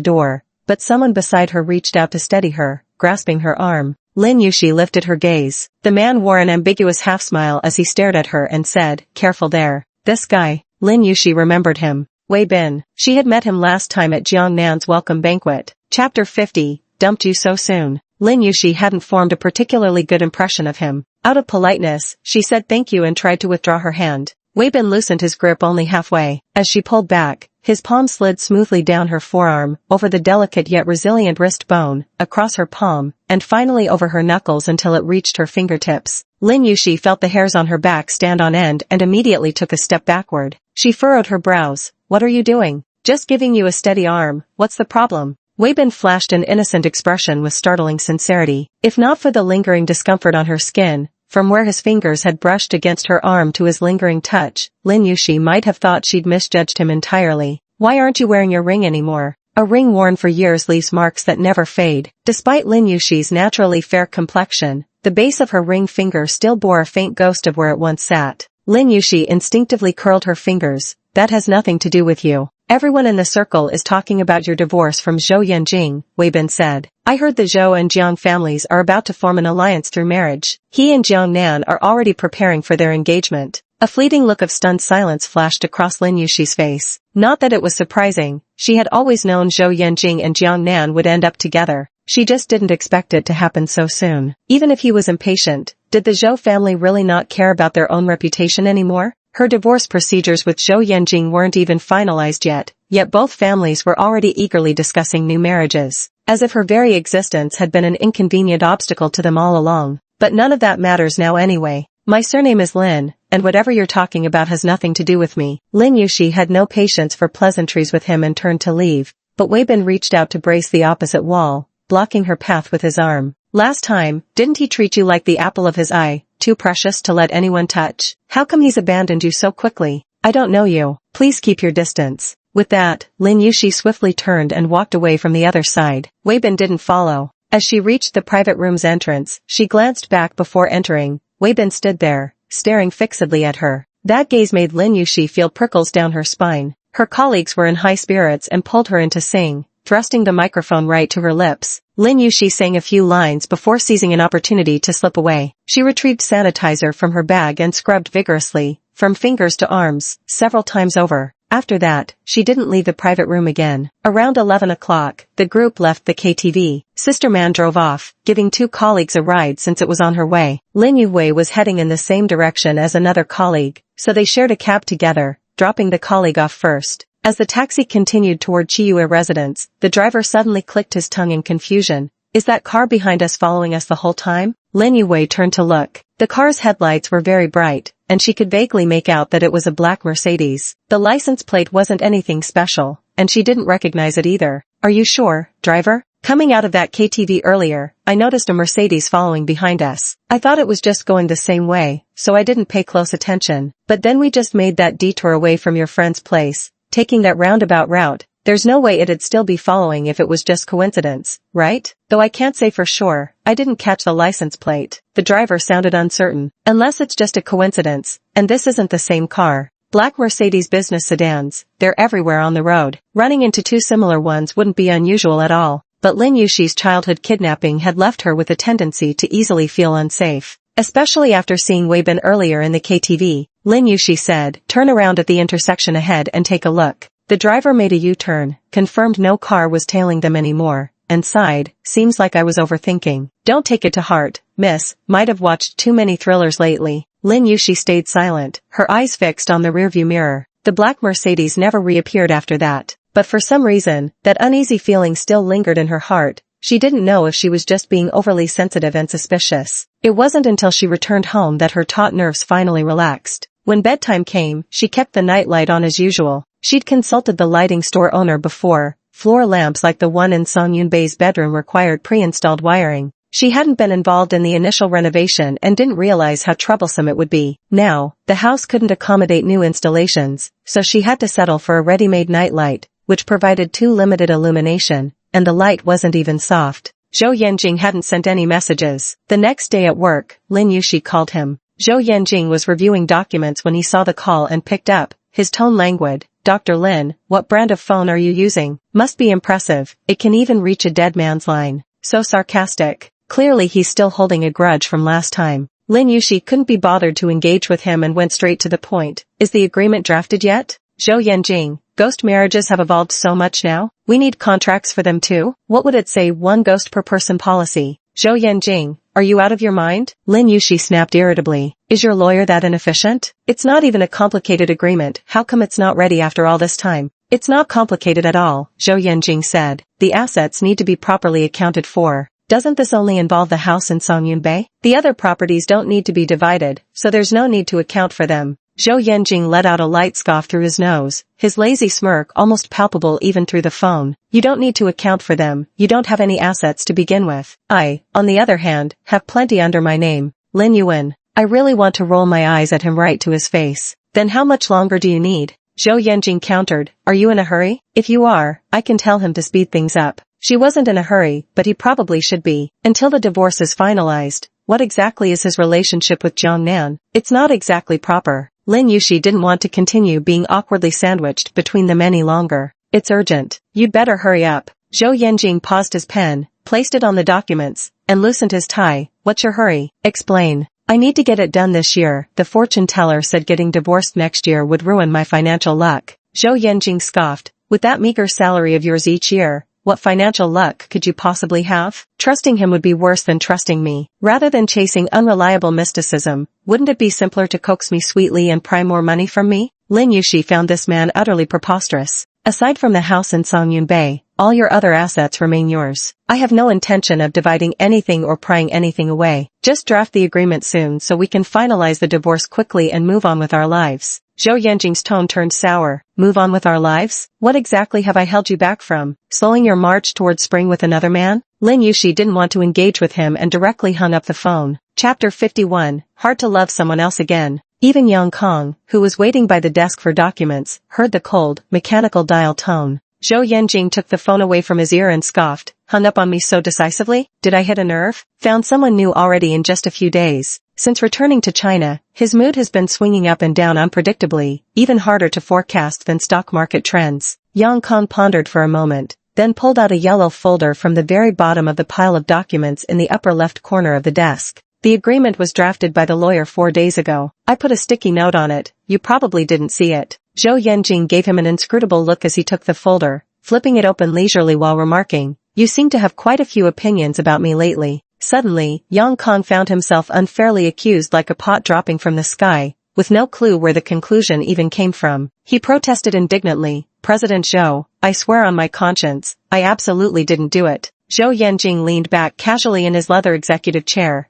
door, but someone beside her reached out to steady her, grasping her arm. Lin Yuxi lifted her gaze. The man wore an ambiguous half-smile as he stared at her and said, "Careful there." This guy. Lin Yuxi remembered him. Wei Bin. She had met him last time at Jiang Nan's welcome banquet. Chapter 50, Dumped You So Soon. Lin Yuxi hadn't formed a particularly good impression of him. Out of politeness, she said thank you and tried to withdraw her hand. Wei Bin loosened his grip only halfway. As she pulled back, his palm slid smoothly down her forearm, over the delicate yet resilient wrist bone, across her palm, and finally over her knuckles until it reached her fingertips. Lin Yuxi felt the hairs on her back stand on end and immediately took a step backward. She furrowed her brows. "What are you doing?" "Just giving you a steady arm. What's the problem?" Wei Bin flashed an innocent expression with startling sincerity. If not for the lingering discomfort on her skin, from where his fingers had brushed against her arm to his lingering touch, Lin Yuxi might have thought she'd misjudged him entirely. "Why aren't you wearing your ring anymore?" A ring worn for years leaves marks that never fade. Despite Lin Yuxi's naturally fair complexion, the base of her ring finger still bore a faint ghost of where it once sat. Lin Yuxi instinctively curled her fingers. "That has nothing to do with you. Everyone in the circle is talking about your divorce from Zhou Yanjing," Wei Bin said. "I heard the Zhou and Jiang families are about to form an alliance through marriage. He and Jiang Nan are already preparing for their engagement." A fleeting look of stunned silence flashed across Lin Yuxi's face. Not that it was surprising. She had always known Zhou Yanjing and Jiang Nan would end up together. She just didn't expect it to happen so soon. Even if he was impatient, did the Zhou family really not care about their own reputation anymore? Her divorce procedures with Zhou Yanjing weren't even finalized yet both families were already eagerly discussing new marriages, as if her very existence had been an inconvenient obstacle to them all along. But none of that matters now anyway. My surname is Lin, and whatever you're talking about has nothing to do with me. Lin Yushi had no patience for pleasantries with him and turned to leave, but Wei Bin reached out to brace the opposite wall, blocking her path with his arm. Last time, didn't he treat you like the apple of his eye, too precious to let anyone touch? How come he's abandoned you so quickly? I don't know you. Please keep your distance. With that, Lin Yushi swiftly turned and walked away from the other side. Wei Bin didn't follow. As she reached the private room's entrance, she glanced back before entering. Wei Bin stood there, staring fixedly at her. That gaze made Lin Yushi feel prickles down her spine. Her colleagues were in high spirits and pulled her in to sing, thrusting the microphone right to her lips. Lin Yushi sang a few lines before seizing an opportunity to slip away. She retrieved sanitizer from her bag and scrubbed vigorously, from fingers to arms, several times over. After that, she didn't leave the private room again. Around 11 o'clock, the group left the KTV. Sister Man drove off, giving 2 colleagues a ride since it was on her way. Lin Yuwei was heading in the same direction as another colleague, so they shared a cab together, dropping the colleague off first. As the taxi continued toward Chiyue residence, the driver suddenly clicked his tongue in confusion. Is that car behind us following us the whole time? Lin Yuwei turned to look. The car's headlights were very bright, and she could vaguely make out that it was a black Mercedes. The license plate wasn't anything special, and she didn't recognize it either. Are you sure, driver? Coming out of that KTV earlier, I noticed a Mercedes following behind us. I thought it was just going the same way, so I didn't pay close attention. But then we just made that detour away from your friend's place, taking that roundabout route. There's no way it'd still be following if it was just coincidence, right? Though I can't say for sure, I didn't catch the license plate. The driver sounded uncertain. Unless it's just a coincidence, and this isn't the same car. Black Mercedes business sedans, they're everywhere on the road. Running into 2 similar ones wouldn't be unusual at all. But Lin Yushi's childhood kidnapping had left her with a tendency to easily feel unsafe. Especially after seeing Wei Bin earlier in the KTV, Lin Yushi said, turn around at the intersection ahead and take a look. The driver made a U-turn, confirmed no car was tailing them anymore, and sighed, seems like I was overthinking. Don't take it to heart, miss, might have watched too many thrillers lately. Lin Yushi stayed silent, her eyes fixed on the rearview mirror. The black Mercedes never reappeared after that, but for some reason, that uneasy feeling still lingered in her heart. She didn't know if she was just being overly sensitive and suspicious. It wasn't until she returned home that her taut nerves finally relaxed. When bedtime came, she kept the nightlight on as usual. She'd consulted the lighting store owner before. Floor lamps like the one in Song Yunbei's bedroom required pre-installed wiring. She hadn't been involved in the initial renovation and didn't realize how troublesome it would be. Now, the house couldn't accommodate new installations, so she had to settle for a ready-made nightlight, which provided too limited illumination, and the light wasn't even soft. Zhou Yanjing hadn't sent any messages. The next day at work, Lin Yushi called him. Zhou Yanjing was reviewing documents when he saw the call and picked up, his tone languid. Dr. Lin, what brand of phone are you using? Must be impressive, it can even reach a dead man's line. So sarcastic. Clearly he's still holding a grudge from last time. Lin Yushi couldn't be bothered to engage with him and went straight to the point. Is the agreement drafted yet? Zhou Yanjing, ghost marriages have evolved so much now. We need contracts for them too. What would it say, 1 ghost per person policy? Zhou Yanjing, are you out of your mind? Lin Yushi snapped irritably. Is your lawyer that inefficient? It's not even a complicated agreement. How come it's not ready after all this time? It's not complicated at all, Zhou Yanjing said. The assets need to be properly accounted for. Doesn't this only involve the house in Songyunbei? The other properties don't need to be divided, so there's no need to account for them. Zhou Yanjing let out a light scoff through his nose, his lazy smirk almost palpable even through the phone. You don't need to account for them, you don't have any assets to begin with. I, on the other hand, have plenty under my name. Lin Yuan. I really want to roll my eyes at him right to his face. Then how much longer do you need? Zhou Yanjing countered. Are you in a hurry? If you are, I can tell him to speed things up. She wasn't in a hurry, but he probably should be. Until the divorce is finalized, what exactly is his relationship with Jiangnan? It's not exactly proper. Lin Yushi didn't want to continue being awkwardly sandwiched between them any longer. It's urgent. You'd better hurry up. Zhou Yanjing paused his pen, placed it on the documents, and loosened his tie. What's your hurry? Explain. I need to get it done this year. The fortune teller said getting divorced next year would ruin my financial luck. Zhou Yanjing scoffed. With that meager salary of yours each year, What financial luck could you possibly have? Trusting him would be worse than trusting me. Rather than chasing unreliable mysticism, wouldn't it be simpler to coax me sweetly and pry more money from me? Lin Yushi found this man utterly preposterous. Aside from the house in Songyun Bay, all your other assets remain yours. I have no intention of dividing anything or prying anything away. Just draft the agreement soon so we can finalize the divorce quickly and move on with our lives. Zhou Yanjing's tone turned sour. Move on with our lives? What exactly have I held you back from? Slowing your march towards spring with another man? Lin Yushi didn't want to engage with him and directly hung up the phone. Chapter 51. Hard to love someone else again. Even Yang Kong, who was waiting by the desk for documents, heard the cold, mechanical dial tone. Zhou Yanjing took the phone away from his ear and scoffed. Hung up on me so decisively? Did I hit a nerve? Found someone new already in just a few days. Since returning to China, his mood has been swinging up and down unpredictably, even harder to forecast than stock market trends. Yang Kong pondered for a moment, then pulled out a yellow folder from the very bottom of the pile of documents in the upper left corner of the desk. The agreement was drafted by the lawyer 4 days ago. I put a sticky note on it. You probably didn't see it. Zhou Yanjing gave him an inscrutable look as he took the folder, flipping it open leisurely while remarking, "You seem to have quite a few opinions about me lately." Suddenly, Yang Kong found himself unfairly accused like a pot dropping from the sky, with no clue where the conclusion even came from. He protested indignantly, "President Zhou, I swear on my conscience, I absolutely didn't do it." Zhou Yanjing leaned back casually in his leather executive chair.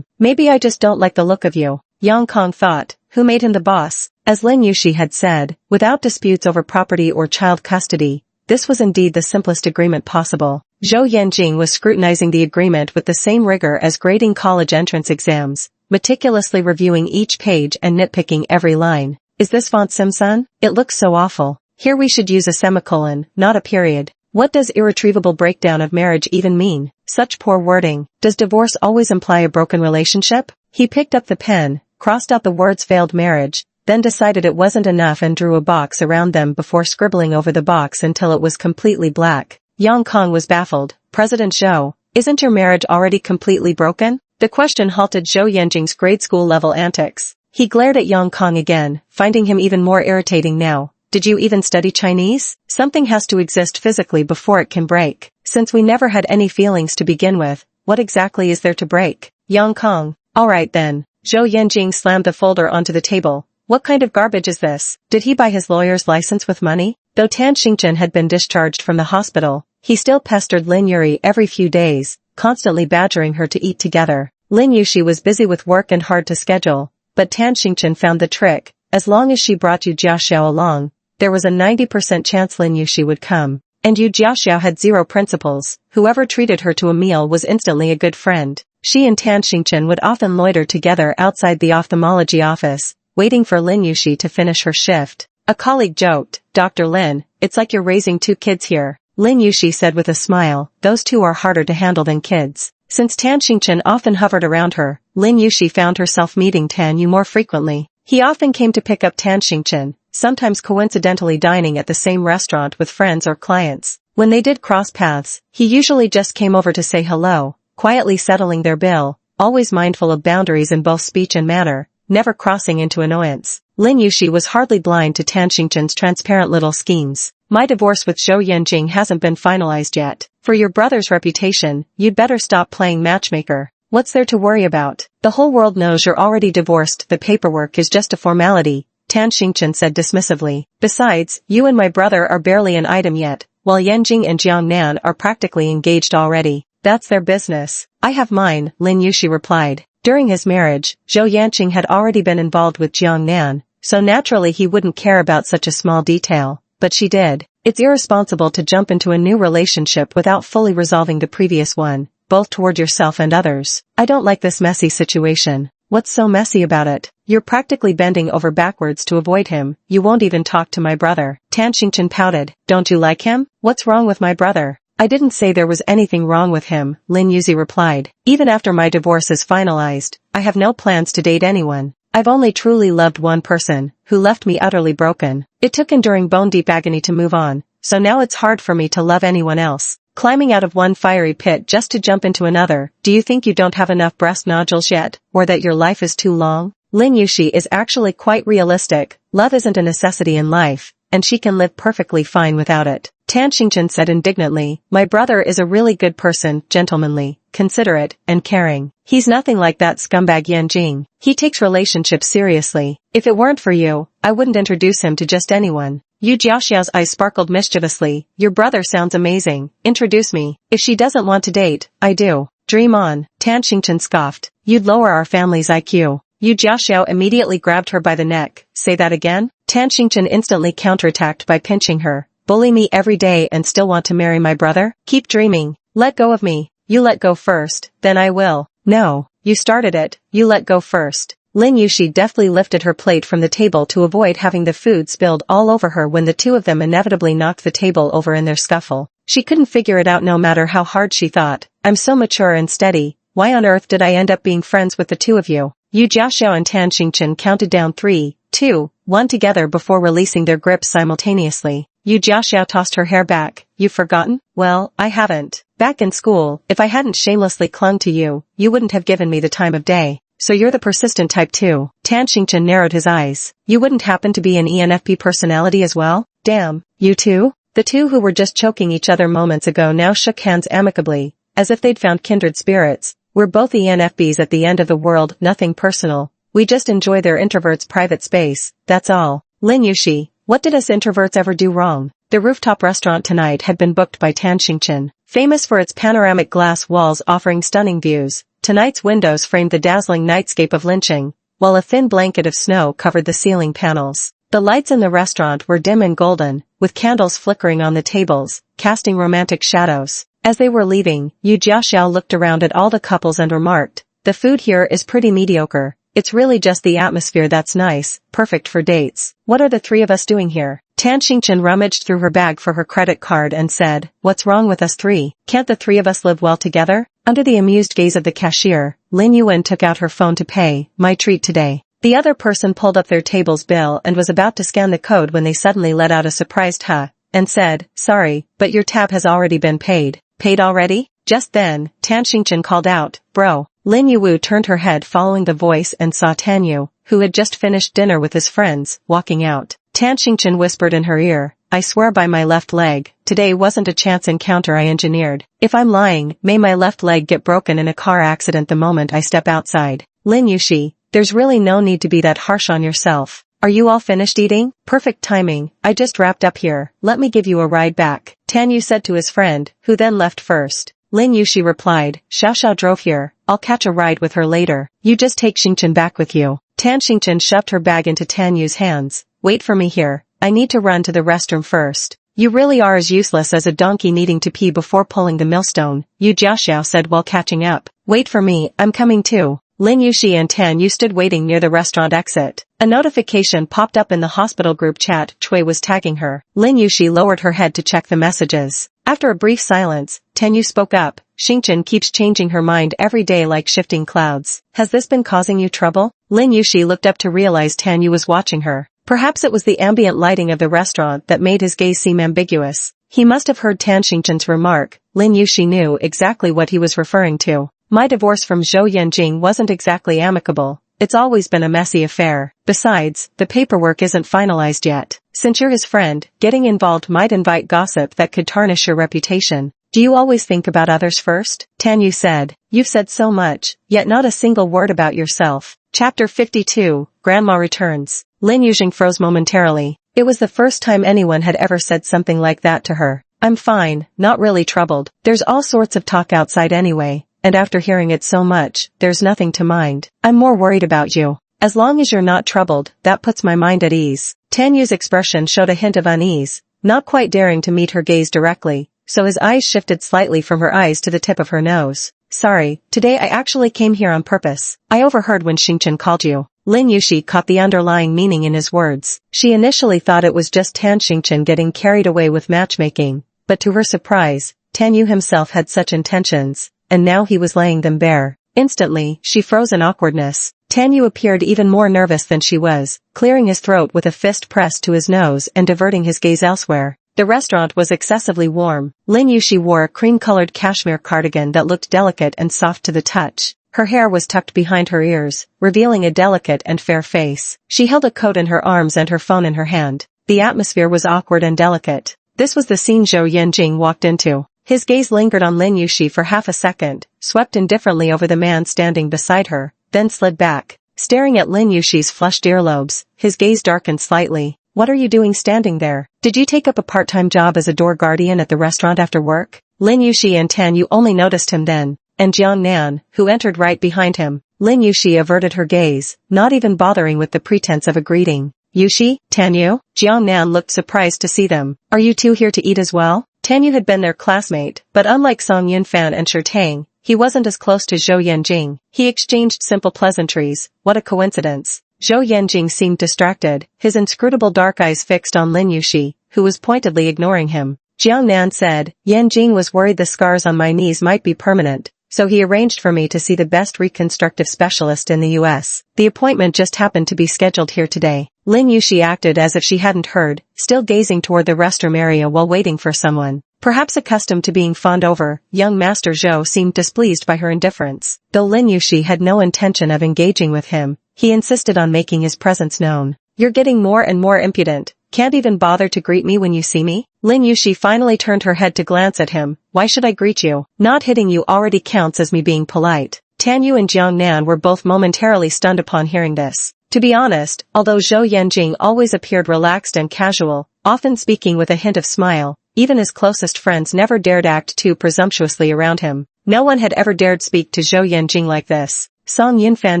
Maybe I just don't like the look of you. Yang Kong thought, who made him the boss? As Lin Yushi had said, without disputes over property or child custody, this was indeed the simplest agreement possible. Zhou Yanjing was scrutinizing the agreement with the same rigor as grading college entrance exams, meticulously reviewing each page and nitpicking every line. Is this font Simsun? It looks so awful. Here we should use a semicolon, not a period. What does irretrievable breakdown of marriage even mean? Such poor wording. Does divorce always imply a broken relationship? He picked up the pen, crossed out the words failed marriage, then decided it wasn't enough and drew a box around them before scribbling over the box until it was completely black. Yang Kong was baffled. President Zhou, isn't your marriage already completely broken? The question halted Zhou Yanjing's grade school level antics. He glared at Yang Kong again, finding him even more irritating now. Did you even study Chinese? Something has to exist physically before it can break. Since we never had any feelings to begin with, what exactly is there to break? Yang Kong. Alright then. Zhou Yanjing slammed the folder onto the table. What kind of garbage is this? Did he buy his lawyer's license with money? Though Tan Xingchen had been discharged from the hospital, he still pestered Lin Yuri every few days, constantly badgering her to eat together. Lin Yushi was busy with work and hard to schedule, but Tan Xingchen found the trick. As long as she brought Yu Jiaxiao along, there was a 90% chance Lin Yushi would come. And Yu Jiaxiao had zero principles. Whoever treated her to a meal was instantly a good friend. She and Tan Xingchen would often loiter together outside the ophthalmology office, waiting for Lin Yushi to finish her shift. A colleague joked, "Dr. Lin, it's like you're raising 2 kids here." Lin Yushi said with a smile, "Those 2 are harder to handle than kids." Since Tan Xingchen often hovered around her, Lin Yushi found herself meeting Tan Yu more frequently. He often came to pick up Tan Xingchen, sometimes coincidentally dining at the same restaurant with friends or clients. When they did cross paths, he usually just came over to say hello, quietly settling their bill, always mindful of boundaries in both speech and manner, never crossing into annoyance. Lin Yushi was hardly blind to Tan Xingchen's transparent little schemes. "My divorce with Zhou Yanjing hasn't been finalized yet. For your brother's reputation, you'd better stop playing matchmaker. What's there to worry about? The whole world knows you're already divorced. The paperwork is just a formality," Tan Xingchen said dismissively. "Besides, you and my brother are barely an item yet, while Yanjing and Jiangnan are practically engaged already. That's their business. I have mine," Lin Yushi replied. During his marriage, Zhou Yanqing had already been involved with Jiangnan, so naturally he wouldn't care about such a small detail, but she did. It's irresponsible to jump into a new relationship without fully resolving the previous one, both toward yourself and others. I don't like this messy situation. What's so messy about it? You're practically bending over backwards to avoid him. You won't even talk to my brother. Tan Xingchen pouted. Don't you like him? What's wrong with my brother? I didn't say there was anything wrong with him, Lin Yuzi replied. Even after my divorce is finalized, I have no plans to date anyone. I've only truly loved one person, who left me utterly broken. It took enduring bone-deep agony to move on, so now it's hard for me to love anyone else. Climbing out of one fiery pit just to jump into another, do you think you don't have enough breast nodules yet, or that your life is too long? Lin Yushi is actually quite realistic. Love isn't a necessity in life, and she can live perfectly fine without it. Tan Xingchen said indignantly, my brother is a really good person, gentlemanly, considerate, and caring. He's nothing like that scumbag Yan Jing. He takes relationships seriously. If it weren't for you, I wouldn't introduce him to just anyone. Yu Jiaxiao's eyes sparkled mischievously. Your brother sounds amazing. Introduce me. If she doesn't want to date, I do. Dream on. Tan Xingchen scoffed. You'd lower our family's IQ. Yu Jiaxiao immediately grabbed her by the neck. Say that again? Tan Xingchen instantly counterattacked by pinching her. Bully me every day and still want to marry my brother? Keep dreaming. Let go of me. You let go first, then I will. No. You started it. You let go first. Lin Yuxi deftly lifted her plate from the table to avoid having the food spilled all over her when the two of them inevitably knocked the table over in their scuffle. She couldn't figure it out no matter how hard she thought. I'm so mature and steady. Why on earth did I end up being friends with the two of you? Yu Jiaxiao and Tan Xingchen counted down 3, 2, 1 together before releasing their grips simultaneously. Yu Jiaxiao tossed her hair back. You've forgotten? Well, I haven't. Back in school, if I hadn't shamelessly clung to you, you wouldn't have given me the time of day. So you're the persistent type too. Tan Xingchen narrowed his eyes. You wouldn't happen to be an ENFP personality as well? Damn. You too? The two who were just choking each other moments ago now shook hands amicably, as if they'd found kindred spirits. We're both ENFPs at the end of the world, nothing personal. We just enjoy their introverts' private space, that's all. Lin Yuxi, what did us introverts ever do wrong? The rooftop restaurant tonight had been booked by Tan Xingchen. Famous for its panoramic glass walls offering stunning views, tonight's windows framed the dazzling nightscape of Linqing, while a thin blanket of snow covered the ceiling panels. The lights in the restaurant were dim and golden, with candles flickering on the tables, casting romantic shadows. As they were leaving, Yu Jiaxiao looked around at all the couples and remarked, the food here is pretty mediocre. It's really just the atmosphere that's nice, perfect for dates. What are the three of us doing here? Tan Xingchen rummaged through her bag for her credit card and said, what's wrong with us three? Can't the three of us live well together? Under the amused gaze of the cashier, Lin Yuan took out her phone to pay. My treat today. The other person pulled up their table's bill and was about to scan the code when they suddenly let out a surprised huh, and said, sorry, but your tab has already been paid. Paid already? Just then, Tan Xingchen called out, bro. Lin Yuwu turned her head following the voice and saw Tan Yu, who had just finished dinner with his friends, walking out. Tan Xingchen whispered in her ear, I swear by my left leg, today wasn't a chance encounter I engineered. If I'm lying, may my left leg get broken in a car accident the moment I step outside. Lin Yuxi, there's really no need to be that harsh on yourself. Are you all finished eating? Perfect timing, I just wrapped up here, let me give you a ride back. Tan Yu said to his friend, who then left first. Lin Yuxi replied, Xiao Xiao drove here, I'll catch a ride with her later. You just take Xingchen back with you. Tan Xingchen shoved her bag into Tan Yu's hands. Wait for me here, I need to run to the restroom first. You really are as useless as a donkey needing to pee before pulling the millstone, Yu Jiaxiao said while catching up. Wait for me, I'm coming too. Lin Yuxi and Tan Yu stood waiting near the restaurant exit. A notification popped up in the hospital group chat. Chui was tagging her. Lin Yuxi lowered her head to check the messages. After a brief silence, Tan Yu spoke up. Xingchen keeps changing her mind every day like shifting clouds. Has this been causing you trouble? Lin Yuxi looked up to realize Tan Yu was watching her. Perhaps it was the ambient lighting of the restaurant that made his gaze seem ambiguous. He must have heard Tan Xingchen's remark. Lin Yuxi knew exactly what he was referring to. My divorce from Zhou Yanjing wasn't exactly amicable. It's always been a messy affair. Besides, the paperwork isn't finalized yet. Since you're his friend, getting involved might invite gossip that could tarnish your reputation. Do you always think about others first? Tan Yu said. You've said so much, yet not a single word about yourself. Chapter 52, Grandma Returns. Lin Yujing froze momentarily. It was the first time anyone had ever said something like that to her. I'm fine, not really troubled. There's all sorts of talk outside anyway. And after hearing it so much, there's nothing to mind. I'm more worried about you. As long as you're not troubled, that puts my mind at ease. Tan Yu's expression showed a hint of unease, not quite daring to meet her gaze directly, so his eyes shifted slightly from her eyes to the tip of her nose. Sorry, today I actually came here on purpose. I overheard when Xingchen called you. Lin Yuxi caught the underlying meaning in his words. She initially thought it was just Tan Xingchen getting carried away with matchmaking, but to her surprise, Tan Yu himself had such intentions. And now he was laying them bare. Instantly, she froze in awkwardness. Tan Yu appeared even more nervous than she was, clearing his throat with a fist pressed to his nose and diverting his gaze elsewhere. The restaurant was excessively warm. Lin Yuxi wore a cream-colored cashmere cardigan that looked delicate and soft to the touch. Her hair was tucked behind her ears, revealing a delicate and fair face. She held a coat in her arms and her phone in her hand. The atmosphere was awkward and delicate. This was the scene Zhou Yanjing walked into. His gaze lingered on Lin Yuxi for half a second, swept indifferently over the man standing beside her, then slid back. Staring at Lin Yuxi's flushed earlobes, his gaze darkened slightly. What are you doing standing there? Did you take up a part-time job as a door guardian at the restaurant after work? Lin Yuxi and Tan Yu only noticed him then, and Jiang Nan, who entered right behind him. Lin Yuxi averted her gaze, not even bothering with the pretense of a greeting. Yuxi, Tan Yu? Jiang Nan looked surprised to see them. Are you two here to eat as well? Tan Yu had been their classmate, but unlike Song Yunfan and Shi Tang, he wasn't as close to Zhou Yanjing. He exchanged simple pleasantries. What a coincidence. Zhou Yanjing seemed distracted, his inscrutable dark eyes fixed on Lin Yuxi, who was pointedly ignoring him. Jiang Nan said, Yanjing was worried the scars on my knees might be permanent, so he arranged for me to see the best reconstructive specialist in the U.S. The appointment just happened to be scheduled here today. Lin Yuxi acted as if she hadn't heard, still gazing toward the restroom area while waiting for someone. Perhaps accustomed to being fawned over, young Master Zhou seemed displeased by her indifference. Though Lin Yuxi had no intention of engaging with him, he insisted on making his presence known. You're getting more and more impudent. Can't even bother to greet me when you see me? Lin Yuxi finally turned her head to glance at him. Why should I greet you? Not hitting you already counts as me being polite. Tan Yu and Jiang Nan were both momentarily stunned upon hearing this. To be honest, although Zhou Yanjing always appeared relaxed and casual, often speaking with a hint of smile, even his closest friends never dared act too presumptuously around him. No one had ever dared speak to Zhou Yanjing like this. Song Yunfan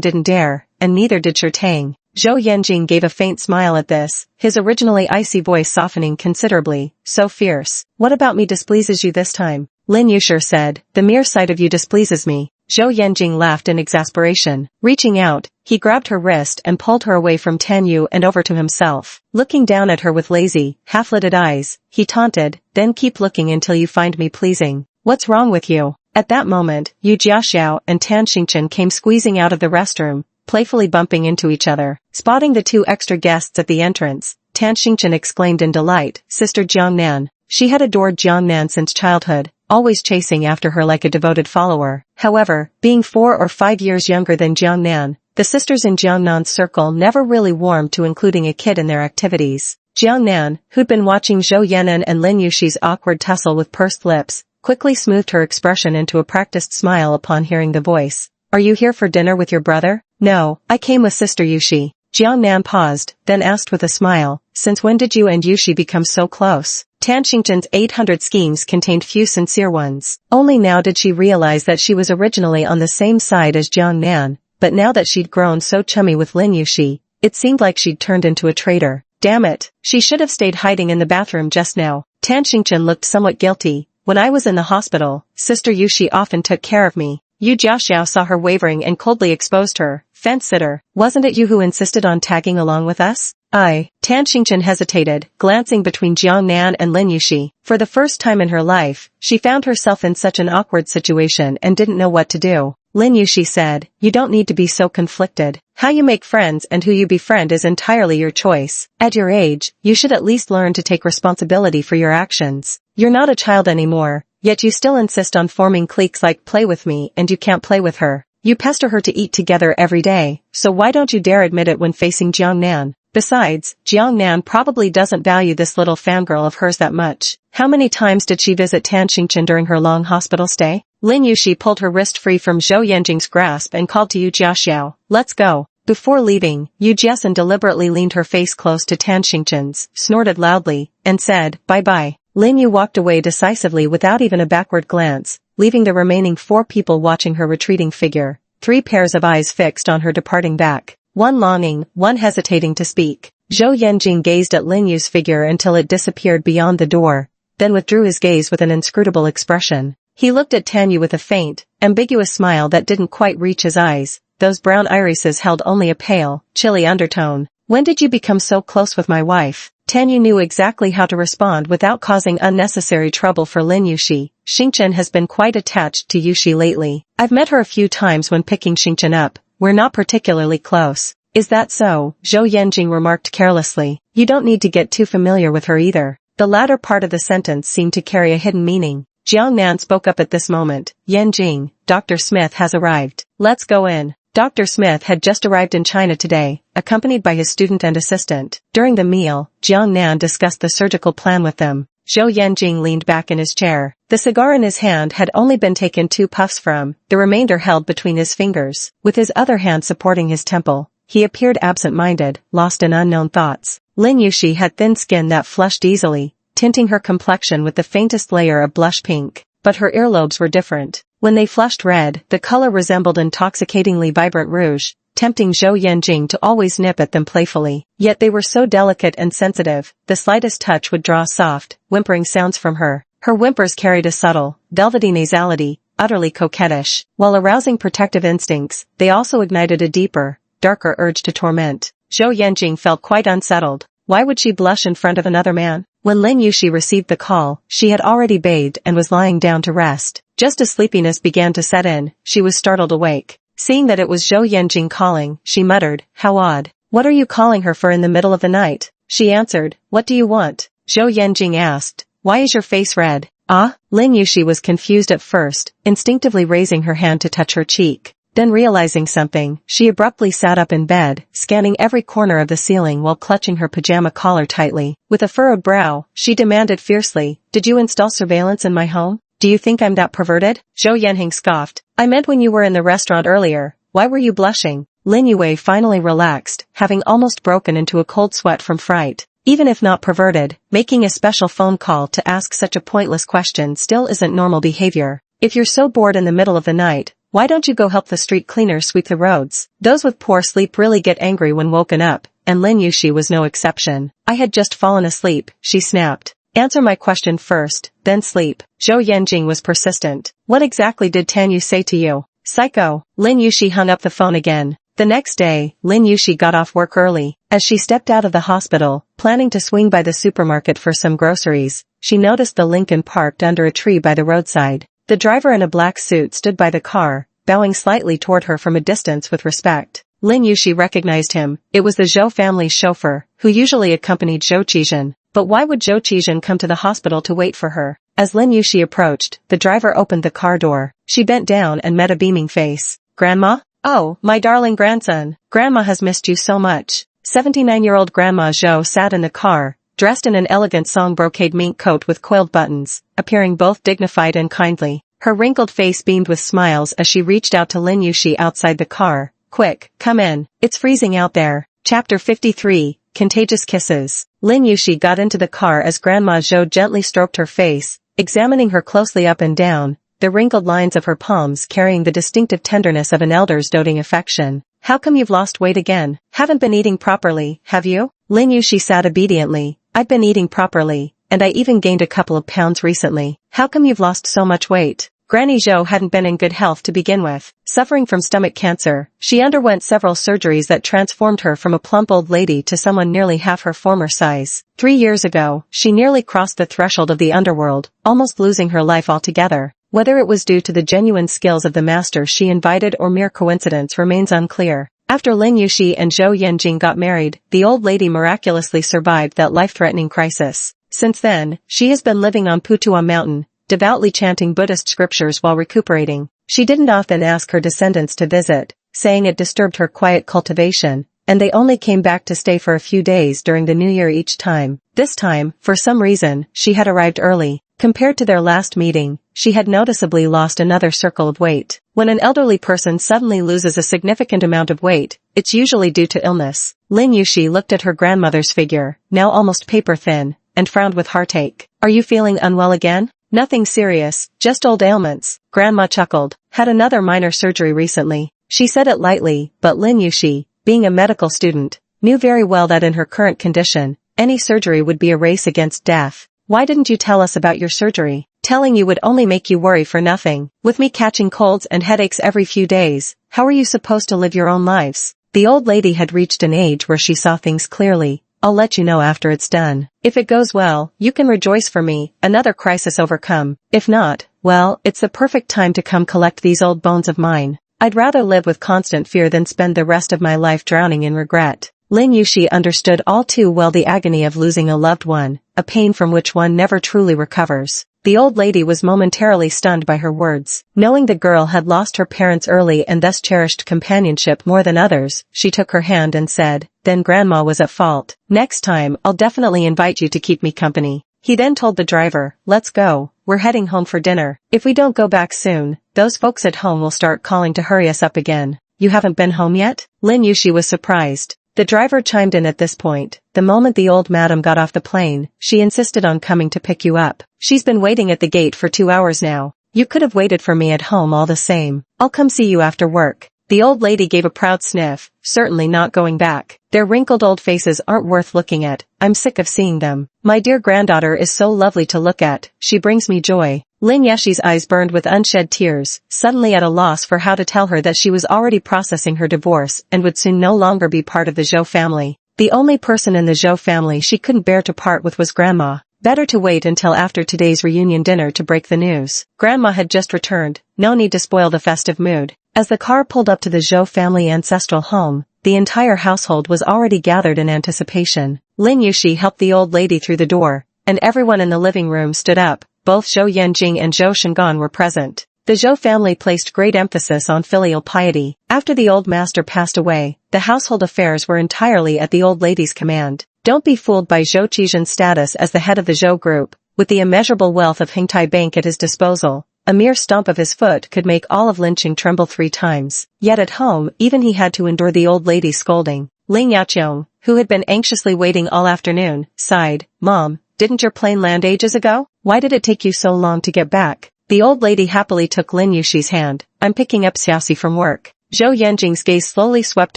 didn't dare, and neither did Shi Tang. Zhou Yanjing gave a faint smile at this, his originally icy voice softening considerably. So fierce. What about me displeases you this time? Lin Yuxi said, the mere sight of you displeases me. Zhou Yanjing laughed in exasperation. Reaching out, he grabbed her wrist and pulled her away from Tan Yu and over to himself. Looking down at her with lazy, half-lidded eyes, he taunted, then keep looking until you find me pleasing. What's wrong with you? At that moment, Yu Jiaxiao and Tan Xingchen came squeezing out of the restroom, playfully bumping into each other. Spotting the two extra guests at the entrance, Tan Xingchen exclaimed in delight, Sister Jiang Nan. She had adored Jiang Nan since childhood, always chasing after her like a devoted follower. However, being 4 or 5 years younger than Jiang Nan, the sisters in Jiang Nan's circle never really warmed to including a kid in their activities. Jiang Nan, who'd been watching Zhou Yan'an and Lin Yuxi's awkward tussle with pursed lips, quickly smoothed her expression into a practiced smile upon hearing the voice. Are you here for dinner with your brother? No, I came with Sister Yuxi. Jiang Nan paused, then asked with a smile, since when did you and Yuxi become so close? Tan Xingchen's 800 schemes contained few sincere ones. Only now did she realize that she was originally on the same side as Jiang Nan, but now that she'd grown so chummy with Lin Yuxi, it seemed like she'd turned into a traitor. Damn it, she should have stayed hiding in the bathroom just now. Tan Xingchen looked somewhat guilty. When I was in the hospital, Sister Yuxi often took care of me. Yu Jiaxiao saw her wavering and coldly exposed her. Fence-sitter, wasn't it you who insisted on tagging along with us? Tan Xingchen hesitated, glancing between Jiang Nan and Lin Yuxi. For the first time in her life, she found herself in such an awkward situation and didn't know what to do. Lin Yuxi said, you don't need to be so conflicted. How you make friends and who you befriend is entirely your choice. At your age, you should at least learn to take responsibility for your actions. You're not a child anymore, yet you still insist on forming cliques like play with me and you can't play with her. You pester her to eat together every day, so why don't you dare admit it when facing Jiang Nan? Besides, Jiang Nan probably doesn't value this little fangirl of hers that much. How many times did she visit Tan Xingchen during her long hospital stay? Lin Yuxi pulled her wrist free from Zhou Yanjing's grasp and called to Yu Jiaxiao, let's go. Before leaving, Yu Jiaxian deliberately leaned her face close to Tan Xingchen's, snorted loudly, and said, bye-bye. Lin Yu walked away decisively without even a backward glance, leaving the remaining 4 people watching her retreating figure, 3 pairs of eyes fixed on her departing back, one longing, one hesitating to speak. Zhou Yanjing gazed at Lin Yu's figure until it disappeared beyond the door, then withdrew his gaze with an inscrutable expression. He looked at Tan Yu with a faint, ambiguous smile that didn't quite reach his eyes. Those brown irises held only a pale, chilly undertone. When did you become so close with my wife? Tan Yu knew exactly how to respond without causing unnecessary trouble for Lin Yuxi. Xingchen has been quite attached to Yuxi lately. I've met her a few times when picking Xingchen up. We're not particularly close. Is that so? Zhou Yanjing remarked carelessly. You don't need to get too familiar with her either. The latter part of the sentence seemed to carry a hidden meaning. Jiang Nan spoke up at this moment. Yanjing, Dr. Smith has arrived. Let's go in. Dr. Smith had just arrived in China today, accompanied by his student and assistant. During the meal, Jiang Nan discussed the surgical plan with them. Zhou Yanjing leaned back in his chair. The cigar in his hand had only been taken 2 puffs from, the remainder held between his fingers. With his other hand supporting his temple, he appeared absent-minded, lost in unknown thoughts. Lin Yuxi had thin skin that flushed easily, tinting her complexion with the faintest layer of blush pink. But her earlobes were different. When they flushed red, the color resembled intoxicatingly vibrant rouge, tempting Zhou Yanjing to always nip at them playfully. Yet they were so delicate and sensitive, the slightest touch would draw soft, whimpering sounds from her. Her whimpers carried a subtle, velvety nasality, utterly coquettish. While arousing protective instincts, they also ignited a deeper, darker urge to torment. Zhou Yanjing felt quite unsettled. Why would she blush in front of another man? When Lin Yuxi received the call, she had already bathed and was lying down to rest. Just as sleepiness began to set in, she was startled awake. Seeing that it was Zhou Yanjing calling, she muttered, "How odd. What are you calling her for in the middle of the night?" She answered, "What do you want?" Zhou Yanjing asked, "Why is your face red?" "Ah?" Lin Yuxi was confused at first, instinctively raising her hand to touch her cheek. Then realizing something, she abruptly sat up in bed, scanning every corner of the ceiling while clutching her pajama collar tightly. With a furrowed brow, she demanded fiercely, "Did you install surveillance in my home? Do you think I'm that perverted?" Zhou Yanjing scoffed. "I meant when you were in the restaurant earlier. Why were you blushing?" Lin Yue finally relaxed, having almost broken into a cold sweat from fright. Even if not perverted, making a special phone call to ask such a pointless question still isn't normal behavior. If you're so bored in the middle of the night, why don't you go help the street cleaners sweep the roads? Those with poor sleep really get angry when woken up, and Lin Yuxi was no exception. "I had just fallen asleep," she snapped. "Answer my question first, then sleep." Zhou Yanjing was persistent. "What exactly did Tanyu say to you?" "Psycho." Lin Yuxi hung up the phone again. The next day, Lin Yuxi got off work early. As she stepped out of the hospital, planning to swing by the supermarket for some groceries, she noticed the Lincoln parked under a tree by the roadside. The driver in a black suit stood by the car, bowing slightly toward her from a distance with respect. Lin Yuxi recognized him. It was the Zhou family's chauffeur, who usually accompanied Zhou Qizhen. But why would Zhou Qizhen come to the hospital to wait for her? As Lin Yuxi approached, the driver opened the car door. She bent down and met a beaming face. "Grandma? Oh, my darling grandson. Grandma has missed you so much." 79-year-old Grandma Zhou sat in the car, dressed in an elegant song brocade mink coat with coiled buttons, appearing both dignified and kindly. Her wrinkled face beamed with smiles as she reached out to Lin Yuxi outside the car. "Quick, come in. It's freezing out there." Chapter 53, Contagious Kisses. Lin Yuxi got into the car as Grandma Zhou gently stroked her face, examining her closely up and down, the wrinkled lines of her palms carrying the distinctive tenderness of an elder's doting affection. "How come you've lost weight again? Haven't been eating properly, have you?" Lin Yuxi sat obediently. "I've been eating properly, and I even gained a couple of pounds recently. How come you've lost so much weight?" Granny Zhou hadn't been in good health to begin with. Suffering from stomach cancer, she underwent several surgeries that transformed her from a plump old lady to someone nearly half her former size. 3 years ago, she nearly crossed the threshold of the underworld, almost losing her life altogether. Whether it was due to the genuine skills of the master she invited or mere coincidence remains unclear. After Lin Yuxi and Zhou Yanjing got married, the old lady miraculously survived that life-threatening crisis. Since then, she has been living on Putuo Mountain, devoutly chanting Buddhist scriptures while recuperating. She didn't often ask her descendants to visit, saying it disturbed her quiet cultivation, and they only came back to stay for a few days during the new year each time. This time, for some reason, she had arrived early. Compared to their last meeting, she had noticeably lost another circle of weight. When an elderly person suddenly loses a significant amount of weight, it's usually due to illness. Lin Yuxi looked at her grandmother's figure, now almost paper-thin, and frowned with heartache. "Are you feeling unwell again?" "Nothing serious, just old ailments." Grandma chuckled. "Had another minor surgery recently." She said it lightly, but Lin Yuxi, being a medical student, knew very well that in her current condition, any surgery would be a race against death. "Why didn't you tell us about your surgery?" "Telling you would only make you worry for nothing. With me catching colds and headaches every few days, how are you supposed to live your own lives?" The old lady had reached an age where she saw things clearly. "I'll let you know after it's done. If it goes well, you can rejoice for me, another crisis overcome. If not, well, it's the perfect time to come collect these old bones of mine. I'd rather live with constant fear than spend the rest of my life drowning in regret." Lin Yuxi understood all too well the agony of losing a loved one, a pain from which one never truly recovers. The old lady was momentarily stunned by her words. Knowing the girl had lost her parents early and thus cherished companionship more than others, she took her hand and said, "Then Grandma was at fault. Next time, I'll definitely invite you to keep me company." He then told the driver, "Let's go, we're heading home for dinner. If we don't go back soon, those folks at home will start calling to hurry us up again." "You haven't been home yet?" Lin Yushi was surprised. The driver chimed in at this point. "The moment the old madam got off the plane, she insisted on coming to pick you up. She's been waiting at the gate for 2 hours now. You could have waited for me at home all the same. I'll come see you after work." The old lady gave a proud sniff, certainly not going back. "Their wrinkled old faces aren't worth looking at. I'm sick of seeing them. My dear granddaughter is so lovely to look at. She brings me joy." Lin Yashi's eyes burned with unshed tears, suddenly at a loss for how to tell her that she was already processing her divorce and would soon no longer be part of the Zhou family. The only person in the Zhou family she couldn't bear to part with was Grandma. Better to wait until after today's reunion dinner to break the news. Grandma had just returned, no need to spoil the festive mood. As the car pulled up to the Zhou family ancestral home, the entire household was already gathered in anticipation. Lin Yushi helped the old lady through the door, and everyone in the living room stood up. Both Zhou Yanjing and Zhou Shengan were present. The Zhou family placed great emphasis on filial piety. After the old master passed away, the household affairs were entirely at the old lady's command. Don't be fooled by Zhou Qizhen's status as the head of the Zhou group. With the immeasurable wealth of Hingtai Bank at his disposal, a mere stomp of his foot could make all of Linqing tremble 3 times. Yet at home, even he had to endure the old lady's scolding. Ling Yaqiong, who had been anxiously waiting all afternoon, sighed, "Mom, didn't your plane land ages ago? Why did it take you so long to get back?" The old lady happily took Lin Yushi's hand. "I'm picking up Xiaoxi from work." Zhou Yanjing's gaze slowly swept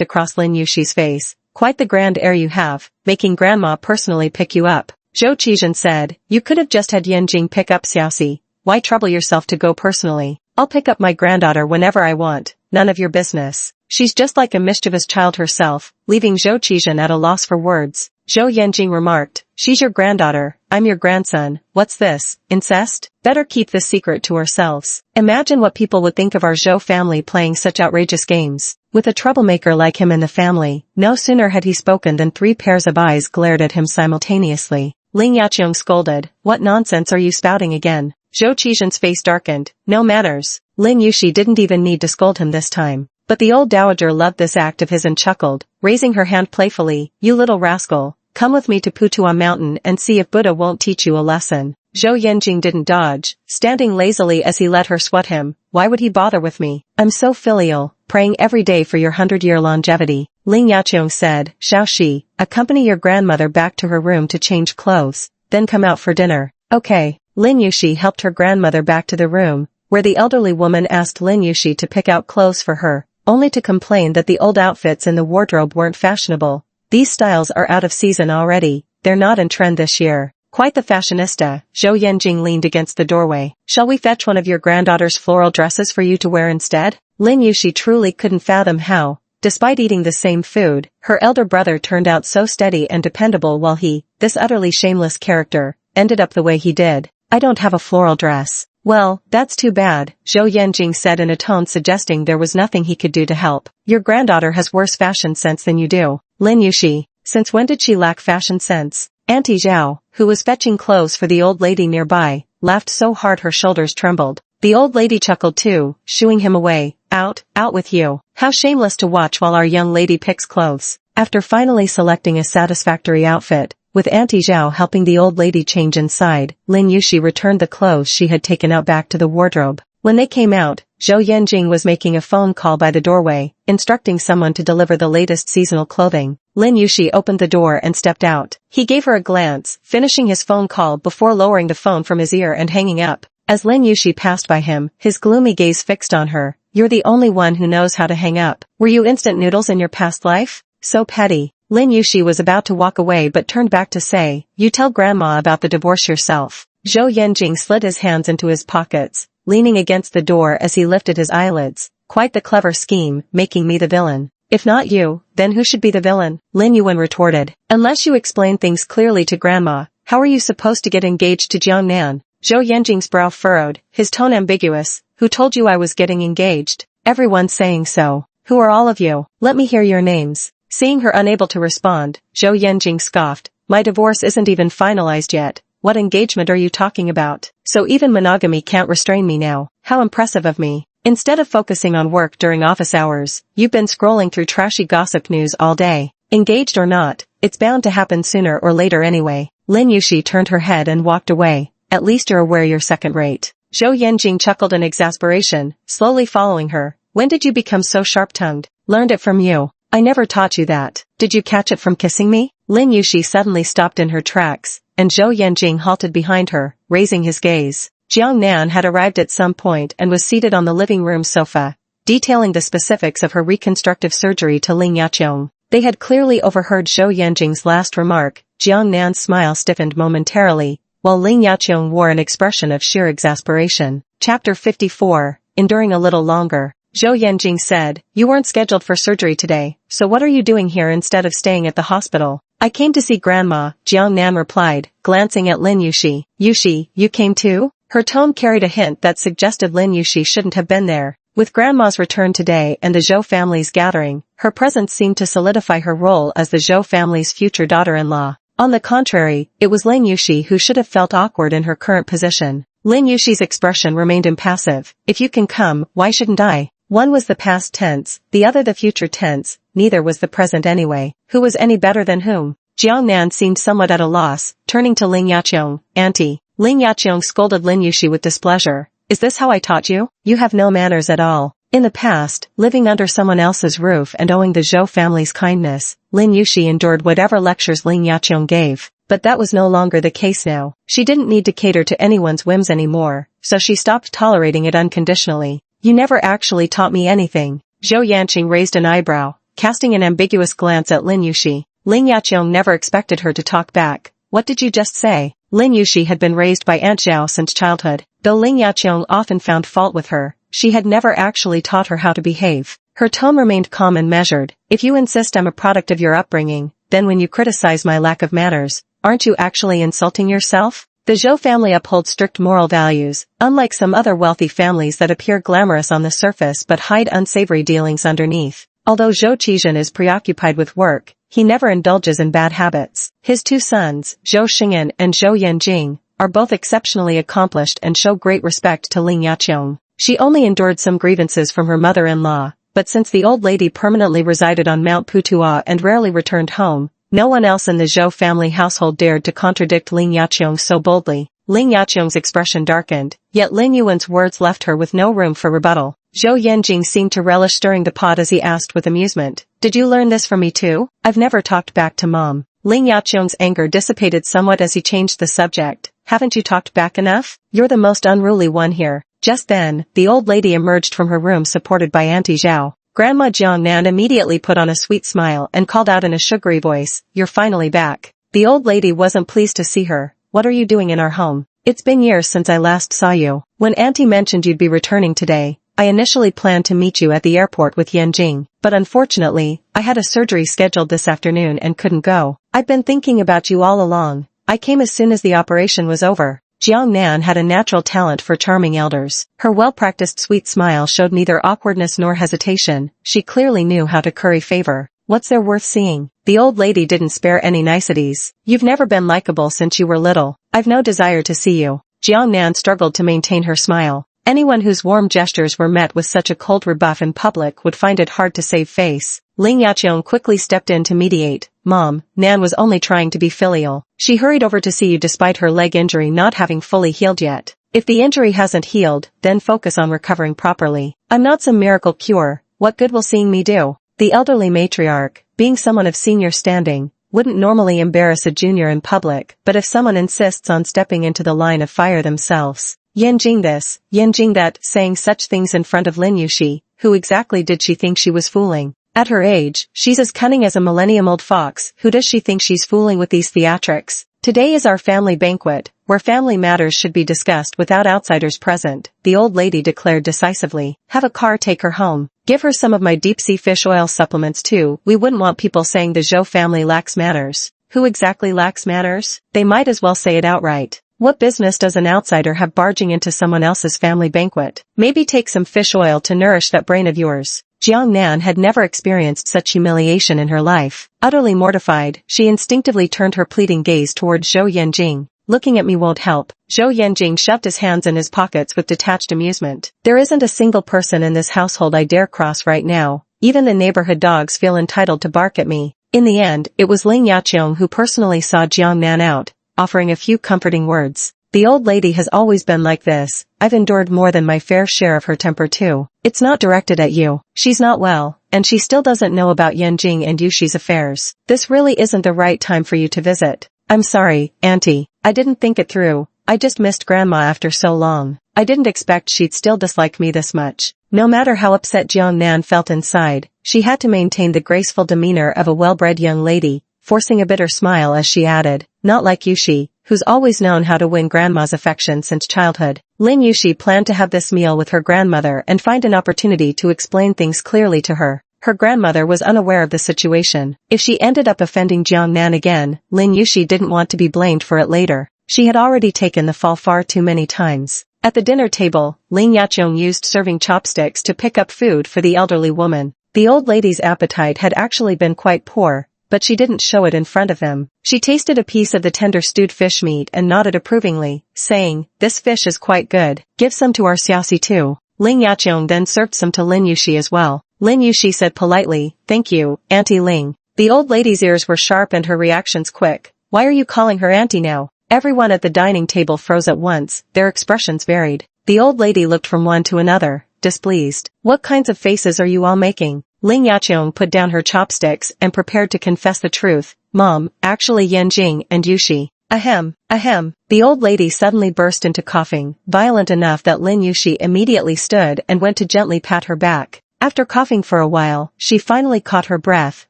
across Lin Yushi's face. "Quite the grand air you have, making Grandma personally pick you up." Zhou Qizhen said, "You could have just had Yanjing pick up Xiaoxi. Why trouble yourself to go personally? I'll pick up my granddaughter whenever I want, none of your business." She's just like a mischievous child herself, leaving Zhou Qizhen at a loss for words. Zhou Yanjing remarked, "She's your granddaughter, I'm your grandson. What's this, incest? Better keep this secret to ourselves." Imagine what people would think of our Zhou family playing such outrageous games. With a troublemaker like him in the family, no sooner had he spoken than 3 pairs of eyes glared at him simultaneously. Ling Yaqiong scolded, "What nonsense are you spouting again?" Zhou Qizhen's face darkened. "No matters." Lin Yushi didn't even need to scold him this time. But the old dowager loved this act of his and chuckled, raising her hand playfully, "You little rascal, come with me to Putuan Mountain and see if Buddha won't teach you a lesson." Zhou Yanjing didn't dodge, standing lazily as he let her swat him. "Why would he bother with me? I'm so filial, praying every day for your 100-year longevity." Ling Yaqiong said, "Xiaoxi, accompany your grandmother back to her room to change clothes, then come out for dinner." "Okay." Lin Yushi helped her grandmother back to the room, where the elderly woman asked Lin Yushi to pick out clothes for her, only to complain that the old outfits in the wardrobe weren't fashionable. "These styles are out of season already, they're not in trend this year." Quite the fashionista, Zhou Yanjing leaned against the doorway. "Shall we fetch one of your granddaughter's floral dresses for you to wear instead?" Lin Yushi truly couldn't fathom how, despite eating the same food, her elder brother turned out so steady and dependable while he, this utterly shameless character, ended up the way he did. "I don't have a floral dress." "Well, that's too bad," Zhou Yanjing said in a tone suggesting there was nothing he could do to help. "Your granddaughter has worse fashion sense than you do." Lin Yushi, since when did she lack fashion sense? Auntie Zhao, who was fetching clothes for the old lady nearby, laughed so hard her shoulders trembled. The old lady chuckled too, shooing him away. Out with you. How shameless to watch while our young lady picks clothes." After finally selecting a satisfactory outfit, with Auntie Zhao helping the old lady change inside, Lin Yushi returned the clothes she had taken out back to the wardrobe. When they came out, Zhou Yanjing was making a phone call by the doorway, instructing someone to deliver the latest seasonal clothing. Lin Yushi opened the door and stepped out. He gave her a glance, finishing his phone call before lowering the phone from his ear and hanging up. As Lin Yushi passed by him, his gloomy gaze fixed on her. "You're the only one who knows how to hang up. Were you instant noodles in your past life? So petty." Lin Yushi was about to walk away but turned back to say, "You tell Grandma about the divorce yourself." Zhou Yanjing slid his hands into his pockets, leaning against the door as he lifted his eyelids. "Quite the clever scheme, making me the villain." "If not you, then who should be the villain?" Lin Yuan retorted. "Unless you explain things clearly to Grandma, how are you supposed to get engaged to Jiangnan?" Zhou Yanjing's brow furrowed, his tone ambiguous. "Who told you I was getting engaged?" "Everyone's saying so." "Who are all of you? Let me hear your names." Seeing her unable to respond, Zhou Yanjing scoffed. "My divorce isn't even finalized yet. What engagement are you talking about? So even monogamy can't restrain me now. How impressive of me. Instead of focusing on work during office hours, you've been scrolling through trashy gossip news all day. Engaged or not, it's bound to happen sooner or later anyway. Lin Yushi turned her head and walked away. At least you're aware you're second rate. Zhou Yanjing chuckled in exasperation, slowly following her. When did you become so sharp-tongued? Learned it from you. I never taught you that. Did you catch it from kissing me? Lin Yushi suddenly stopped in her tracks, and Zhou Yanjing halted behind her, raising his gaze. Jiang Nan had arrived at some point and was seated on the living room sofa, detailing the specifics of her reconstructive surgery to Ling Yaqiong. They had clearly overheard Zhou Yanjing's last remark. Jiang Nan's smile stiffened momentarily, while Ling Yaqiong wore an expression of sheer exasperation. Chapter 54, Enduring a Little Longer. Zhou Yanjing said, you weren't scheduled for surgery today, so what are you doing here instead of staying at the hospital? I came to see Grandma, Jiang Nan replied, glancing at Lin Yushi. Yushi, you came too? Her tone carried a hint that suggested Lin Yushi shouldn't have been there. With Grandma's return today and the Zhou family's gathering, her presence seemed to solidify her role as the Zhou family's future daughter-in-law. On the contrary, it was Lin Yushi who should have felt awkward in her current position. Lin Yushi's expression remained impassive. If you can come, why shouldn't I? One was the past tense, the other the future tense, neither was the present anyway. Who was any better than whom? Jiang Nan seemed somewhat at a loss, turning to Ling Yaqiong. Auntie. Ling Yaqiong scolded Lin Yushi with displeasure. Is this how I taught you? You have no manners at all. In the past, living under someone else's roof and owing the Zhou family's kindness, Lin Yushi endured whatever lectures Ling Yaqiong gave. But that was no longer the case now. She didn't need to cater to anyone's whims anymore, so she stopped tolerating it unconditionally. You never actually taught me anything. Zhou Yanqing raised an eyebrow, casting an ambiguous glance at Lin Yushi. Ling Yaqiong never expected her to talk back. What did you just say? Lin Yushi had been raised by Aunt Zhao since childhood. Though Ling Yaqiong often found fault with her, she had never actually taught her how to behave. Her tone remained calm and measured. If you insist I'm a product of your upbringing, then when you criticize my lack of manners, aren't you actually insulting yourself? The Zhou family upholds strict moral values, unlike some other wealthy families that appear glamorous on the surface but hide unsavory dealings underneath. Although Zhou Qizhen is preoccupied with work, he never indulges in bad habits. His two sons, Zhou Xing'an and Zhou Yanjing, are both exceptionally accomplished and show great respect to Ling Yaqiong. She only endured some grievances from her mother-in-law, but since the old lady permanently resided on Mount Putua and rarely returned home, no one else in the Zhou family household dared to contradict Ling Yaqiong so boldly. Ling Yaqiong's expression darkened, yet Lin Yuan's words left her with no room for rebuttal. Zhou Yanjing seemed to relish stirring the pot as he asked with amusement, did you learn this from me too? I've never talked back to Mom. Ling Yaqiong's anger dissipated somewhat as he changed the subject. Haven't you talked back enough? You're the most unruly one here. Just then, the old lady emerged from her room supported by Auntie Zhao. Grandma Jiang Nan immediately put on a sweet smile and called out in a sugary voice, you're finally back. The old lady wasn't pleased to see her. What are you doing in our home? It's been years since I last saw you. When Auntie mentioned you'd be returning today, I initially planned to meet you at the airport with Yanjing, but unfortunately, I had a surgery scheduled this afternoon and couldn't go. I've been thinking about you all along. I came as soon as the operation was over. Jiang Nan had a natural talent for charming elders. Her well-practiced sweet smile showed neither awkwardness nor hesitation. She clearly knew how to curry favor. What's there worth seeing? The old lady didn't spare any niceties. You've never been likable since you were little. I've no desire to see you. Jiang Nan struggled to maintain her smile. Anyone whose warm gestures were met with such a cold rebuff in public would find it hard to save face. Ling Yaqiong quickly stepped in to mediate. Mom, Nan was only trying to be filial. She hurried over to see you despite her leg injury not having fully healed yet. If the injury hasn't healed, then focus on recovering properly. I'm not some miracle cure. What good will seeing me do? The elderly matriarch, being someone of senior standing, wouldn't normally embarrass a junior in public, but if someone insists on stepping into the line of fire themselves, Yanjing this, Yanjing that, saying such things in front of Lin Yushi, who exactly did she think she was fooling? At her age, she's as cunning as a millennium-old fox. Who does she think she's fooling with these theatrics? Today is our family banquet, where family matters should be discussed without outsiders present, the old lady declared decisively. Have a car take her home. Give her some of my deep-sea fish oil supplements too. We wouldn't want people saying the Zhou family lacks manners. Who exactly lacks manners? They might as well say it outright. What business does an outsider have barging into someone else's family banquet? Maybe take some fish oil to nourish that brain of yours. Jiang Nan had never experienced such humiliation in her life. Utterly mortified, she instinctively turned her pleading gaze towards Zhou Yanjing. Looking at me won't help. Zhou Yanjing shoved his hands in his pockets with detached amusement. There isn't a single person in this household I dare cross right now. Even the neighborhood dogs feel entitled to bark at me. In the end, it was Ling Yaqiong who personally saw Jiang Nan out, offering a few comforting words. The old lady has always been like this. I've endured more than my fair share of her temper too. It's not directed at you. She's not well, and she still doesn't know about Yanjing and Yushi's affairs. This really isn't the right time for you to visit. I'm sorry, Auntie. I didn't think it through. I just missed Grandma after so long. I didn't expect she'd still dislike me this much. No matter how upset Jiang Nan felt inside, she had to maintain the graceful demeanor of a well-bred young lady, forcing a bitter smile as she added, not like Yushi, who's always known how to win Grandma's affection since childhood. Lin Yushi planned to have this meal with her grandmother and find an opportunity to explain things clearly to her. Her grandmother was unaware of the situation. If she ended up offending Jiang Nan again, Lin Yushi didn't want to be blamed for it later. She had already taken the fall far too many times. At the dinner table, Ling Yaqiong used serving chopsticks to pick up food for the elderly woman. The old lady's appetite had actually been quite poor, but she didn't show it in front of him. She tasted a piece of the tender stewed fish meat and nodded approvingly, saying, "This fish is quite good. Give some to our Xiaoxi too." Ling Yaqiong then served some to Lin Yushi as well. Lin Yushi said politely, "Thank you, Auntie Ling." The old lady's ears were sharp and her reactions quick. "Why are you calling her auntie now?" Everyone at the dining table froze at once, their expressions varied. The old lady looked from one to another, displeased. "What kinds of faces are you all making?" Ling Yaqiong put down her chopsticks and prepared to confess the truth. "Mom, actually Yanjing and Yushi." Ahem, ahem. The old lady suddenly burst into coughing, violent enough that Lin Yushi immediately stood and went to gently pat her back. After coughing for a while, she finally caught her breath,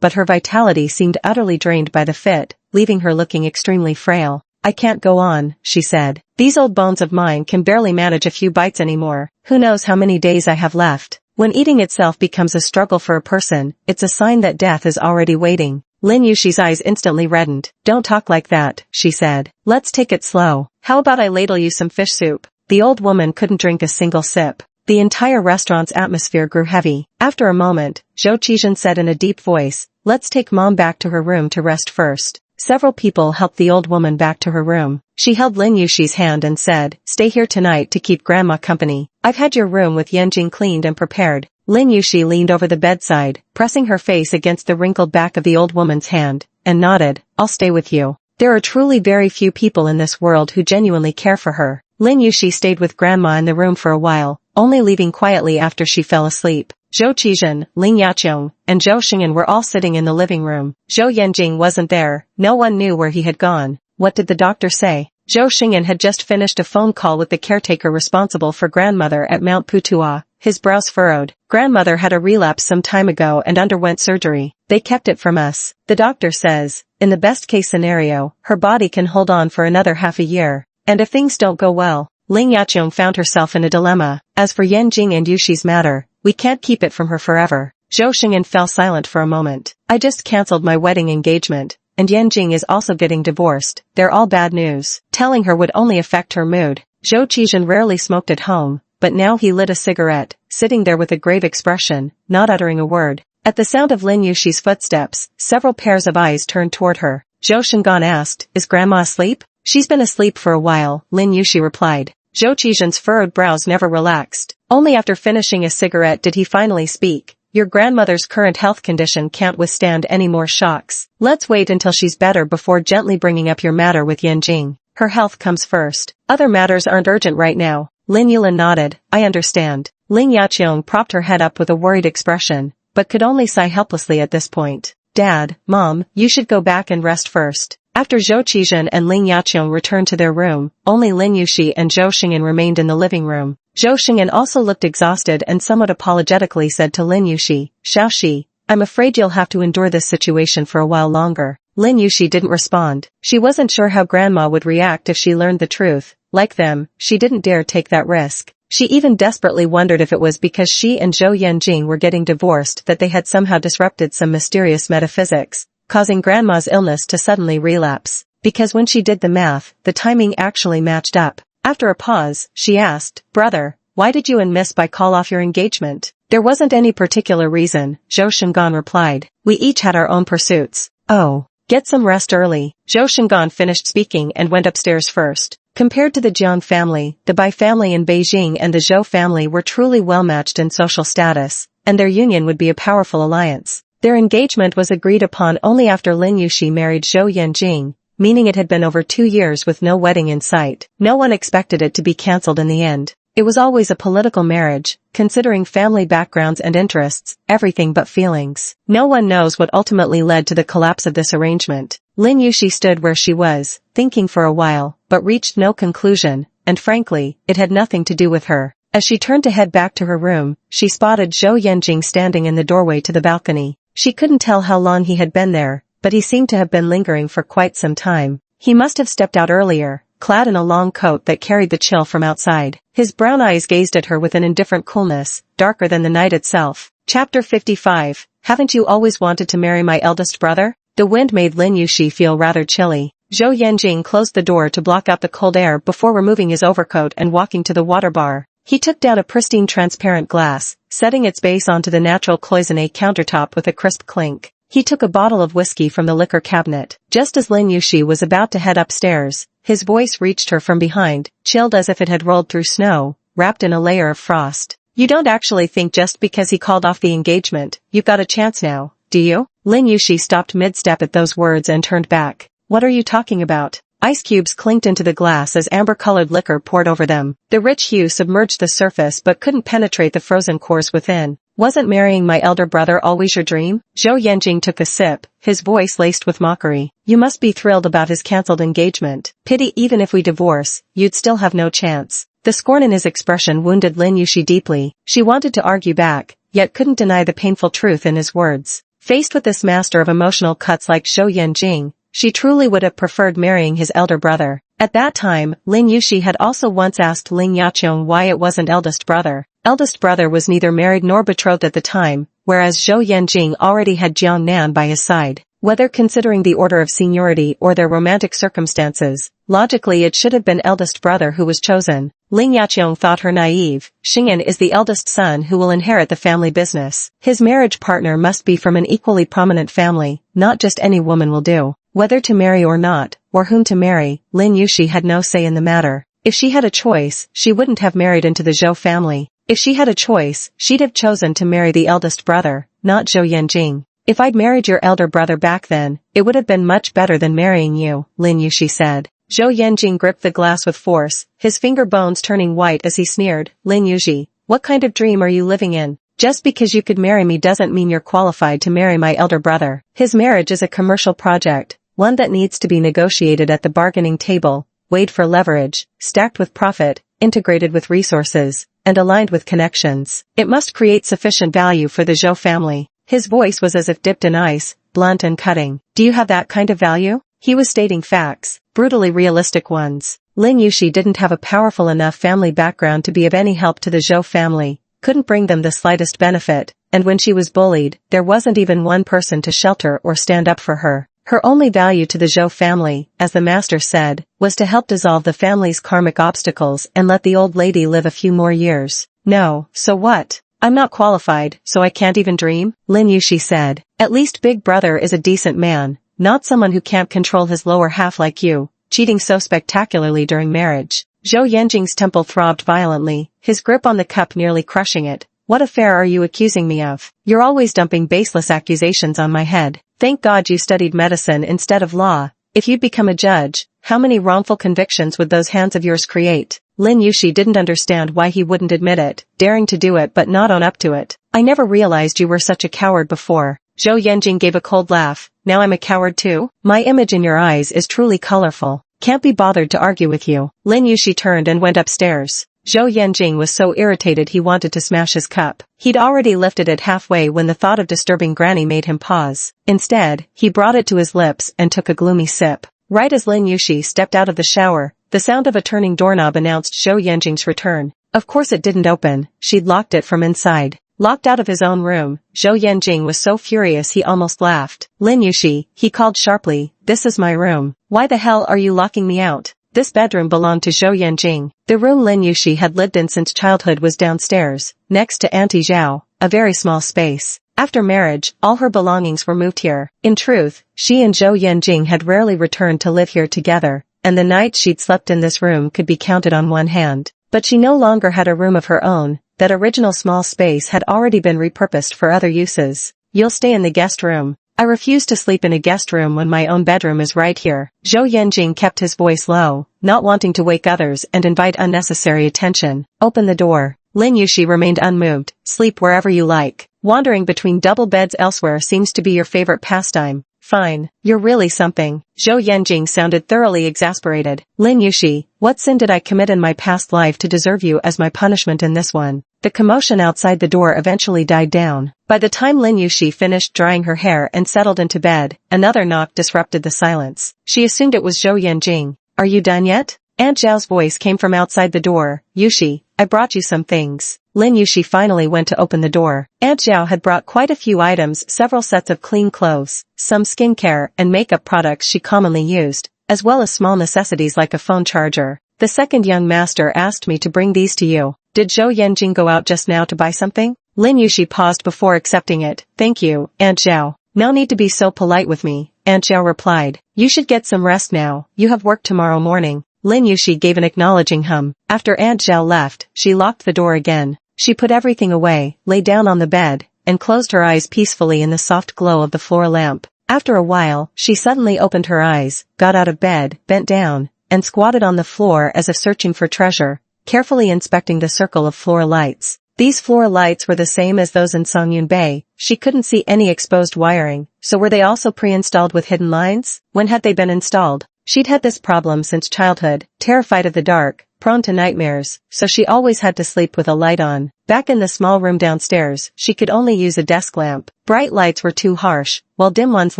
but her vitality seemed utterly drained by the fit, leaving her looking extremely frail. "I can't go on," she said. "These old bones of mine can barely manage a few bites anymore. Who knows how many days I have left." When eating itself becomes a struggle for a person, it's a sign that death is already waiting. Lin Yushi's eyes instantly reddened. "Don't talk like that," she said. "Let's take it slow. How about I ladle you some fish soup?" The old woman couldn't drink a single sip. The entire restaurant's atmosphere grew heavy. After a moment, Zhou Qizhen said in a deep voice, "Let's take Mom back to her room to rest first." Several people helped the old woman back to her room. She held Lin Yushi's hand and said, "Stay here tonight to keep Grandma company. I've had your room with Yanjing cleaned and prepared." Lin Yushi leaned over the bedside, pressing her face against the wrinkled back of the old woman's hand, and nodded, "I'll stay with you." There are truly very few people in this world who genuinely care for her. Lin Yushi stayed with Grandma in the room for a while, only leaving quietly after she fell asleep. Zhou Qizhen, Ling Yaqiong, and Zhou Xingyan were all sitting in the living room. Zhou Yanjing wasn't there. No one knew where he had gone. What did the doctor say? Zhou Xingyan had just finished a phone call with the caretaker responsible for grandmother at Mount Putua. His brows furrowed. Grandmother had a relapse some time ago and underwent surgery. They kept it from us. The doctor says, in the best case scenario, her body can hold on for another half a year. And if things don't go well, Ling Yaqiong found herself in a dilemma. As for Yanjing and Yushi's matter, we can't keep it from her forever. Zhou Xingyan fell silent for a moment. "I just cancelled my wedding engagement, and Yanjing is also getting divorced. They're all bad news. Telling her would only affect her mood." Zhou Qizhen rarely smoked at home, but now he lit a cigarette, sitting there with a grave expression, not uttering a word. At the sound of Lin Yushi's footsteps, several pairs of eyes turned toward her. Zhou Xingyan asked, "Is Grandma asleep?" "She's been asleep for a while," Lin Yushi replied. Zhou Qizhen's furrowed brows never relaxed. Only after finishing a cigarette did he finally speak. "Your grandmother's current health condition can't withstand any more shocks. Let's wait until she's better before gently bringing up your matter with Yanjing. Her health comes first. Other matters aren't urgent right now." Lin Yulan nodded. "I understand." Ling Yaqiong propped her head up with a worried expression, but could only sigh helplessly at this point. "Dad, Mom, you should go back and rest first." After Zhou Qizhen and Ling Yaqiong returned to their room, only Lin Yushi and Zhou Xingyan remained in the living room. Zhou Xingyan also looked exhausted and somewhat apologetically said to Lin Yushi, "Xiaoxi, I'm afraid you'll have to endure this situation for a while longer." Lin Yushi didn't respond. She wasn't sure how Grandma would react if she learned the truth. Like them, she didn't dare take that risk. She even desperately wondered if it was because she and Zhou Yanjing were getting divorced that they had somehow disrupted some mysterious metaphysics, causing Grandma's illness to suddenly relapse. Because when she did the math, the timing actually matched up. After a pause, she asked, "Brother, why did you and Miss Bai call off your engagement?" "There wasn't any particular reason," Zhou Xingyan replied. "We each had our own pursuits." "Oh." Get some rest early. Zhou Shengan finished speaking and went upstairs first. Compared to the Jiang family, the Bai family in Beijing and the Zhou family were truly well-matched in social status, and their union would be a powerful alliance. Their engagement was agreed upon only after Lin Yuxi married Zhou Yanjing, meaning it had been over 2 years with no wedding in sight. No one expected it to be cancelled in the end. It was always a political marriage, considering family backgrounds and interests, everything but feelings. No one knows what ultimately led to the collapse of this arrangement. Lin Yuxi stood where she was, thinking for a while, but reached no conclusion, and frankly, it had nothing to do with her. As she turned to head back to her room, she spotted Zhou Yanjing standing in the doorway to the balcony. She couldn't tell how long he had been there, but he seemed to have been lingering for quite some time. He must have stepped out earlier, clad in a long coat that carried the chill from outside. His brown eyes gazed at her with an indifferent coolness, darker than the night itself. Chapter 55. Haven't you always wanted to marry my eldest brother? The wind made Lin Yuxi feel rather chilly. Zhou Yanjing closed the door to block out the cold air before removing his overcoat and walking to the water bar. He took down a pristine transparent glass, setting its base onto the natural cloisonné countertop with a crisp clink. He took a bottle of whiskey from the liquor cabinet. Just as Lin Yuxi was about to head upstairs, his voice reached her from behind, chilled as if it had rolled through snow, wrapped in a layer of frost. You don't actually think just because he called off the engagement, you've got a chance now, do you? Lin Yuxi stopped mid-step at those words and turned back. What are you talking about? Ice cubes clinked into the glass as amber-colored liquor poured over them. The rich hue submerged the surface but couldn't penetrate the frozen cores within. Wasn't marrying my elder brother always your dream? Zhou Yanjing took a sip, his voice laced with mockery. You must be thrilled about his cancelled engagement. Pity even if we divorce, you'd still have no chance. The scorn in his expression wounded Lin Yuxi deeply. She wanted to argue back, yet couldn't deny the painful truth in his words. Faced with this master of emotional cuts like Zhou Yanjing, she truly would have preferred marrying his elder brother. At that time, Lin Yuxi had also once asked Ling Yaqiong why it wasn't eldest brother. Eldest brother was neither married nor betrothed at the time, whereas Zhou Yanjing already had Jiang Nan by his side. Whether considering the order of seniority or their romantic circumstances, logically it should have been eldest brother who was chosen. Ling Yaqiong thought her naive. Xingyan is the eldest son who will inherit the family business. His marriage partner must be from an equally prominent family, not just any woman will do. Whether to marry or not, or whom to marry, Lin Yuxi had no say in the matter. If she had a choice, she wouldn't have married into the Zhou family. If she had a choice, she'd have chosen to marry the eldest brother, not Zhou Yanjing. If I'd married your elder brother back then, it would have been much better than marrying you, Lin Yuxi said. Zhou Yanjing gripped the glass with force, his finger bones turning white as he sneered. Lin Yuxi, what kind of dream are you living in? Just because you could marry me doesn't mean you're qualified to marry my elder brother. His marriage is a commercial project, one that needs to be negotiated at the bargaining table, weighed for leverage, stacked with profit, integrated with resources, and aligned with connections. It must create sufficient value for the Zhou family. His voice was as if dipped in ice, blunt and cutting. Do you have that kind of value? He was stating facts, brutally realistic ones. Lin Yuxi didn't have a powerful enough family background to be of any help to the Zhou family, couldn't bring them the slightest benefit, and when she was bullied, there wasn't even one person to shelter or stand up for her. Her only value to the Zhou family, as the master said, was to help dissolve the family's karmic obstacles and let the old lady live a few more years. No, so what? I'm not qualified, so I can't even dream? Lin Yuxi said. At least Big Brother is a decent man, not someone who can't control his lower half like you, cheating so spectacularly during marriage. Zhou Yanjing's temple throbbed violently, his grip on the cup nearly crushing it. What affair are you accusing me of? You're always dumping baseless accusations on my head. Thank God you studied medicine instead of law. If you'd become a judge, how many wrongful convictions would those hands of yours create? Lin Yuxi didn't understand why he wouldn't admit it, daring to do it but not own up to it. I never realized you were such a coward before. Zhou Yanjing gave a cold laugh. Now I'm a coward too? My image in your eyes is truly colorful. Can't be bothered to argue with you. Lin Yuxi turned and went upstairs. Zhou Yanjing was so irritated he wanted to smash his cup. He'd already lifted it halfway when the thought of disturbing Granny made him pause. Instead, he brought it to his lips and took a gloomy sip. Right as Lin Yuxi stepped out of the shower, the sound of a turning doorknob announced Zhou Yanjing's return. Of course it didn't open, she'd locked it from inside. Locked out of his own room, Zhou Yanjing was so furious he almost laughed. Lin Yuxi, he called sharply, this is my room. Why the hell are you locking me out? This bedroom belonged to Zhou Yanjing. The room Lin Yuxi had lived in since childhood was downstairs, next to Auntie Zhao, a very small space. After marriage, all her belongings were moved here. In truth, she and Zhou Yanjing had rarely returned to live here together, and the nights she'd slept in this room could be counted on one hand. But she no longer had a room of her own. That original small space had already been repurposed for other uses. You'll stay in the guest room. I refuse to sleep in a guest room when my own bedroom is right here. Zhou Yanjing kept his voice low, not wanting to wake others and invite unnecessary attention. Open the door. Lin Yushi remained unmoved. Sleep wherever you like. Wandering between double beds elsewhere seems to be your favorite pastime. Fine. You're really something. Zhou Yanjing sounded thoroughly exasperated. Lin Yushi, what sin did I commit in my past life to deserve you as my punishment in this one? The commotion outside the door eventually died down. By the time Lin Yushi finished drying her hair and settled into bed, another knock disrupted the silence. She assumed it was Zhou Yanjing. Are you done yet? Aunt Zhao's voice came from outside the door. Yushi, I brought you some things. Lin Yushi finally went to open the door. Aunt Zhao had brought quite a few items, several sets of clean clothes, some skincare and makeup products she commonly used, as well as small necessities like a phone charger. The second young master asked me to bring these to you. Did Zhou Yanjing go out just now to buy something? Lin Yushi paused before accepting it. Thank you, Aunt Zhao. No need to be so polite with me, Aunt Zhao replied. You should get some rest now. You have work tomorrow morning. Lin Yushi gave an acknowledging hum. After Aunt Zhao left, she locked the door again. She put everything away, lay down on the bed, and closed her eyes peacefully in the soft glow of the floor lamp. After a while, she suddenly opened her eyes, got out of bed, bent down, and squatted on the floor as if searching for treasure, carefully inspecting the circle of floor lights. These floor lights were the same as those in Songyun Bay. She couldn't see any exposed wiring, so were they also pre-installed with hidden lines? When had they been installed? She'd had this problem since childhood, terrified of the dark, prone to nightmares, so she always had to sleep with a light on. Back in the small room downstairs, she could only use a desk lamp. Bright lights were too harsh, while dim ones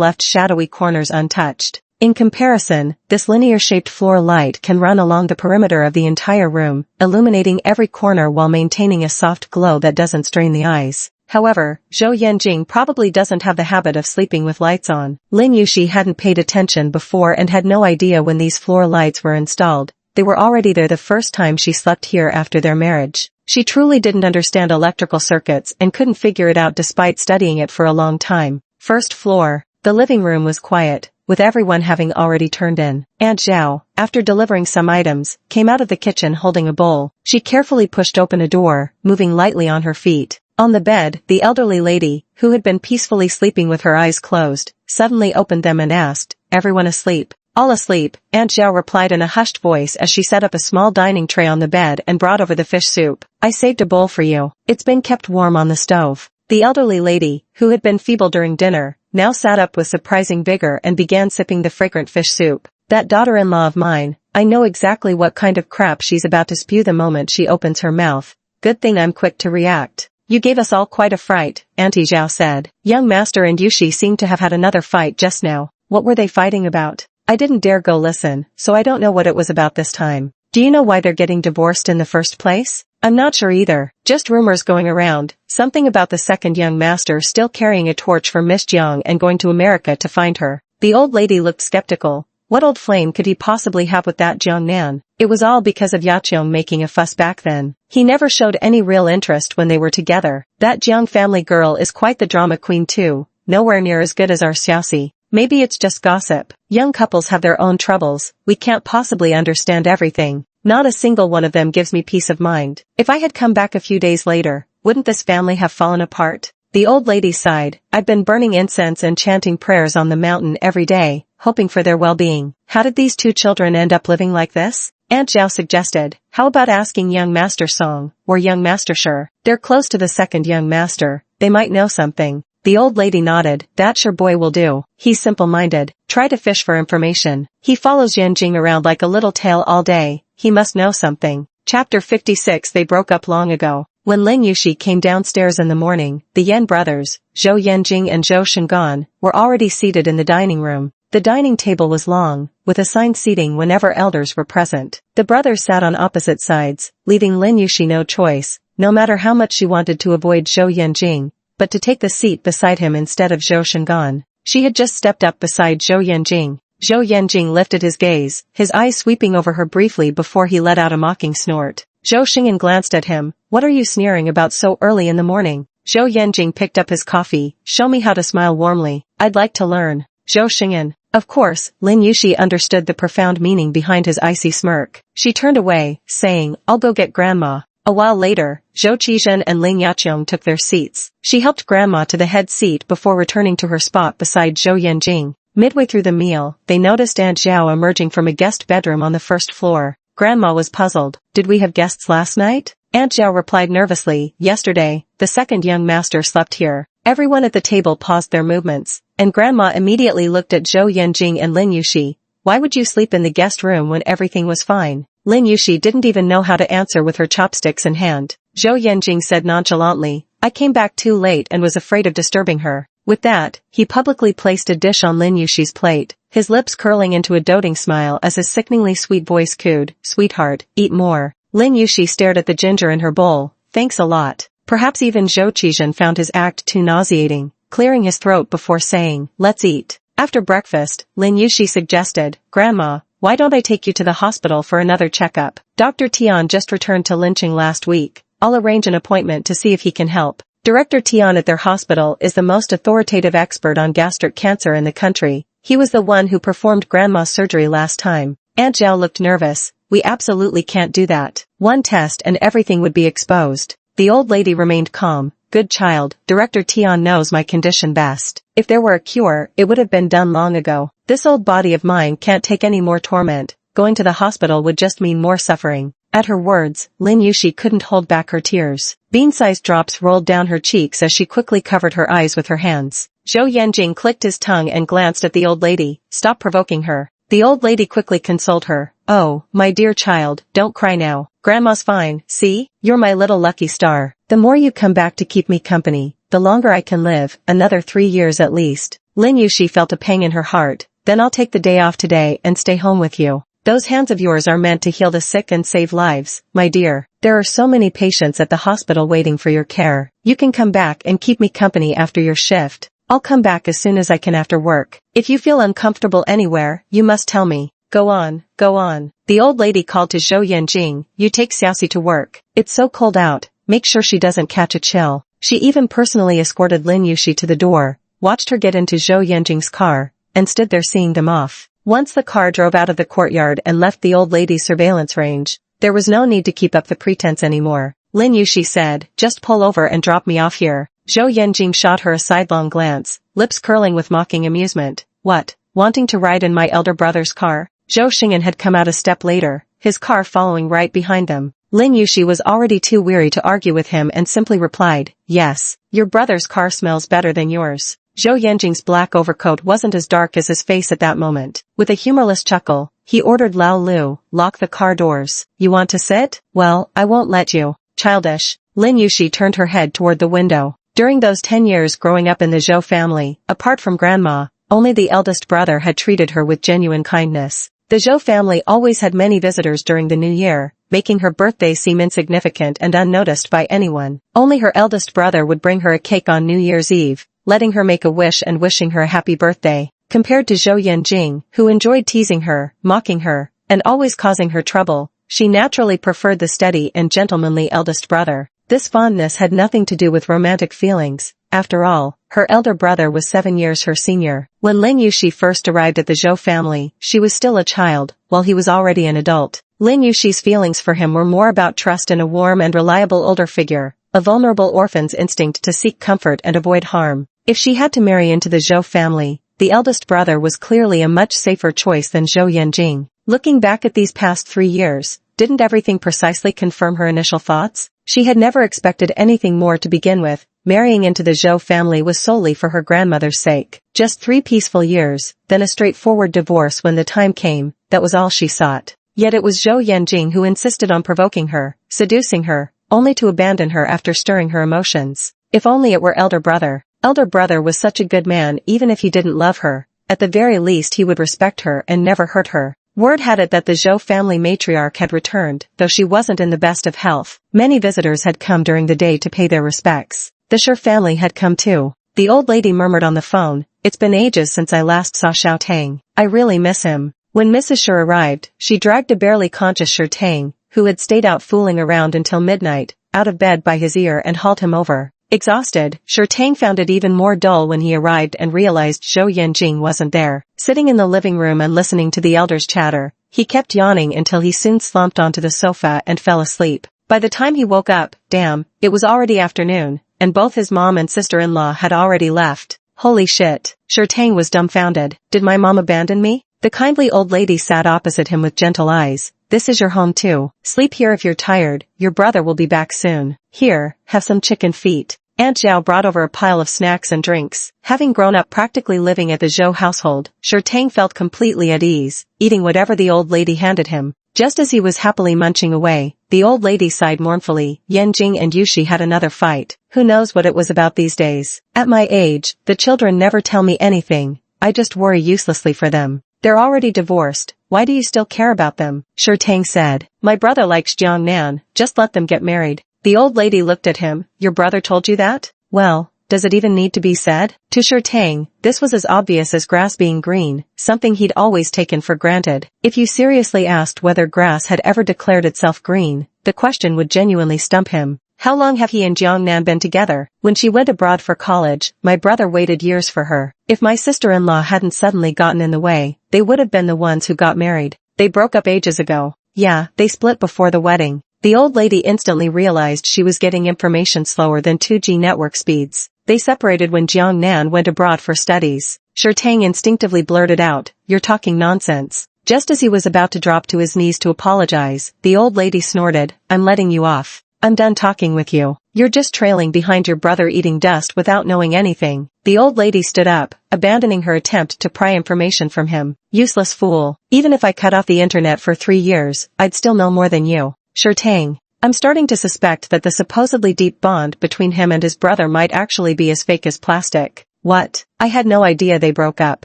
left shadowy corners untouched. In comparison, this linear-shaped floor light can run along the perimeter of the entire room, illuminating every corner while maintaining a soft glow that doesn't strain the eyes. However, Zhou Yanjing probably doesn't have the habit of sleeping with lights on. Lin Yushi hadn't paid attention before and had no idea when these floor lights were installed. They were already there the first time she slept here after their marriage. She truly didn't understand electrical circuits and couldn't figure it out despite studying it for a long time. First floor. The living room was quiet, with everyone having already turned in. Aunt Zhao, after delivering some items, came out of the kitchen holding a bowl. She carefully pushed open a door, moving lightly on her feet. On the bed, the elderly lady, who had been peacefully sleeping with her eyes closed, suddenly opened them and asked, "Everyone asleep?" "All asleep," Aunt Zhao replied in a hushed voice as she set up a small dining tray on the bed and brought over the fish soup. "I saved a bowl for you. It's been kept warm on the stove." The elderly lady, who had been feeble during dinner, now sat up with surprising vigor and began sipping the fragrant fish soup. "That daughter-in-law of mine, I know exactly what kind of crap she's about to spew the moment she opens her mouth. Good thing I'm quick to react." "You gave us all quite a fright," Auntie Zhao said. "Young Master and Yushi seem to have had another fight just now. What were they fighting about?" "I didn't dare go listen, so I don't know what it was about this time." "Do you know why they're getting divorced in the first place?" "I'm not sure either. Just rumors going around. Something about the second young master still carrying a torch for Miss Jiang and going to America to find her." The old lady looked skeptical. What old flame could he possibly have with that Jiang Nan? It was all because of Yaqiong making a fuss back then. He never showed any real interest when they were together. That Jiang family girl is quite the drama queen too, nowhere near as good as our Xiaoxi. Maybe it's just gossip. Young couples have their own troubles. We can't possibly understand everything. Not a single one of them gives me peace of mind. If I had come back a few days later, wouldn't this family have fallen apart? The old lady sighed. "I've been burning incense and chanting prayers on the mountain every day, hoping for their well-being. How did these two children end up living like this?" Aunt Zhao suggested. "How about asking young Master Song, or young Master Shi? They're close to the second young master. They might know something." The old lady nodded. "That sure boy will do. He's simple-minded. Try to fish for information. He follows Yanjing around like a little tail all day. He must know something." Chapter 56. They broke up long ago. When Lin Yushi came downstairs in the morning, the Yan brothers, Zhou Yanjing and Zhou Shengan, were already seated in the dining room. The dining table was long, with assigned seating whenever elders were present. The brothers sat on opposite sides, leaving Lin Yushi no choice, no matter how much she wanted to avoid Zhou Yanjing, but to take the seat beside him instead of Zhou Shengan. She had just stepped up beside Zhou Yanjing. Zhou Yanjing lifted his gaze, his eyes sweeping over her briefly before he let out a mocking snort. Zhou Shengan glanced at him. "What are you sneering about so early in the morning?" Zhou Yanjing picked up his coffee. Show me how to smile warmly. I'd like to learn. Zhou Xing'an. Of course, Lin Yuxi understood the profound meaning behind his icy smirk. She turned away, saying, I'll go get Grandma. A while later, Zhou Qizhen and Ling Yaqiong took their seats. She helped Grandma to the head seat before returning to her spot beside Zhou Yanjing. Midway through the meal, they noticed Aunt Zhao emerging from a guest bedroom on the first floor. Grandma was puzzled. Did we have guests last night? Aunt Zhao replied nervously, yesterday, the second young master slept here. Everyone at the table paused their movements, and Grandma immediately looked at Zhou Yanjing and Lin Yuxi. Why would you sleep in the guest room when everything was fine? Lin Yuxi didn't even know how to answer with her chopsticks in hand. Zhou Yanjing said nonchalantly, I came back too late and was afraid of disturbing her. With that, he publicly placed a dish on Lin Yuxi's plate, his lips curling into a doting smile as his sickeningly sweet voice cooed, Sweetheart, eat more. Lin Yuxi stared at the ginger in her bowl. Thanks a lot. Perhaps even Zhou Qizhen found his act too nauseating, clearing his throat before saying, let's eat. After breakfast, Lin Yuxi suggested, Grandma, why don't I take you to the hospital for another checkup? Dr. Tian just returned to lynching last week. I'll arrange an appointment to see if he can help. Director Tian at their hospital is the most authoritative expert on gastric cancer in the country. He was the one who performed Grandma's surgery last time. Aunt Zhao looked nervous. We absolutely can't do that. One test and everything would be exposed. The old lady remained calm. Good child, Director Tian knows my condition best. If there were a cure, it would have been done long ago. This old body of mine can't take any more torment. Going to the hospital would just mean more suffering. At her words, Lin Yuxi couldn't hold back her tears. Bean-sized drops rolled down her cheeks as she quickly covered her eyes with her hands. Zhou Yanjing clicked his tongue and glanced at the old lady. Stop provoking her. The old lady quickly consoled her. Oh, my dear child, don't cry now. Grandma's fine, see? You're my little lucky star. The more you come back to keep me company, the longer I can live, another 3 years at least. Lin Yuxi felt a pang in her heart. Then I'll take the day off today and stay home with you. Those hands of yours are meant to heal the sick and save lives, my dear. There are so many patients at the hospital waiting for your care. You can come back and keep me company after your shift. I'll come back as soon as I can after work. If you feel uncomfortable anywhere, you must tell me. Go on, go on. The old lady called to Zhou Yanjing, you take Xiaoxi to work. It's so cold out. Make sure she doesn't catch a chill. She even personally escorted Lin Yuxi to the door, watched her get into Zhou Yanjing's car, and stood there seeing them off. Once the car drove out of the courtyard and left the old lady's surveillance range, there was no need to keep up the pretense anymore. Lin Yuxi said, just pull over and drop me off here. Zhou Yanjing shot her a sidelong glance, lips curling with mocking amusement. What, wanting to ride in my elder brother's car? Zhou Xing'an had come out a step later, his car following right behind them. Lin Yuxi was already too weary to argue with him and simply replied, yes, your brother's car smells better than yours. Zhou Yanjing's black overcoat wasn't as dark as his face at that moment. With a humorless chuckle, he ordered Lao Lu, lock the car doors. You want to sit? Well, I won't let you. Childish. Lin Yuxi turned her head toward the window. During those 10 years growing up in the Zhou family, apart from Grandma, only the eldest brother had treated her with genuine kindness. The Zhou family always had many visitors during the new year, making her birthday seem insignificant and unnoticed by anyone. Only her eldest brother would bring her a cake on New Year's Eve, letting her make a wish and wishing her a happy birthday. Compared to Zhou Yanjing, who enjoyed teasing her, mocking her, and always causing her trouble, she naturally preferred the steady and gentlemanly eldest brother. This fondness had nothing to do with romantic feelings. After all, her elder brother was 7 years her senior. When Lin Yuxi first arrived at the Zhou family, she was still a child, while he was already an adult. Lin Yuxi's feelings for him were more about trust in a warm and reliable older figure, a vulnerable orphan's instinct to seek comfort and avoid harm. If she had to marry into the Zhou family, the eldest brother was clearly a much safer choice than Zhou Yanjing. Looking back at these past 3 years, didn't everything precisely confirm her initial thoughts? She had never expected anything more to begin with. Marrying into the Zhou family was solely for her grandmother's sake. Just 3 peaceful years, then a straightforward divorce when the time came, that was all she sought. Yet it was Zhou Yanjing who insisted on provoking her, seducing her, only to abandon her after stirring her emotions. If only it were elder brother. Elder brother was such a good man even if he didn't love her. At the very least he would respect her and never hurt her. Word had it that the Zhou family matriarch had returned, though she wasn't in the best of health. Many visitors had come during the day to pay their respects. The Shi family had come too. The old lady murmured on the phone, it's been ages since I last saw Xiao Tang. I really miss him. When Mrs. Shi arrived, she dragged a barely conscious Shi Tang, who had stayed out fooling around until midnight, out of bed by his ear and hauled him over. Exhausted, Tang found it even more dull when he arrived and realized Zhou Yanjing wasn't there. Sitting in the living room and listening to the elders chatter, he kept yawning until he soon slumped onto the sofa and fell asleep. By the time he woke up, damn, it was already afternoon, and both his mom and sister-in-law had already left. Holy shit. Tang was dumbfounded. Did my mom abandon me? The kindly old lady sat opposite him with gentle eyes. This is your home too. Sleep here if you're tired, your brother will be back soon. Here, have some chicken feet. Aunt Zhao brought over a pile of snacks and drinks. Having grown up practically living at the Zhou household, Tang felt completely at ease, eating whatever the old lady handed him. Just as he was happily munching away, the old lady sighed mournfully. Yanjing and Yushi had another fight. Who knows what it was about these days? At my age, the children never tell me anything. I just worry uselessly for them. They're already divorced. Why do you still care about them? Tang said. My brother likes Jiangnan, just let them get married. The old lady looked at him. Your brother told you that? Well, does it even need to be said? To Tang, this was as obvious as grass being green, something he'd always taken for granted. If you seriously asked whether grass had ever declared itself green, the question would genuinely stump him. How long have he and Jiangnan been together? When she went abroad for college, my brother waited years for her. If my sister-in-law hadn't suddenly gotten in the way, they would have been the ones who got married. They broke up ages ago. Yeah, they split before the wedding. The old lady instantly realized she was getting information slower than 2G network speeds. They separated when Jiangnan went abroad for studies. Tang instinctively blurted out, "You're talking nonsense." Just as he was about to drop to his knees to apologize, the old lady snorted, "I'm letting you off. I'm done talking with you. You're just trailing behind your brother eating dust without knowing anything." The old lady stood up, abandoning her attempt to pry information from him. "Useless fool. Even if I cut off the internet for 3 years, I'd still know more than you." Tang. I'm starting to suspect that the supposedly deep bond between him and his brother might actually be as fake as plastic. What? I had no idea they broke up.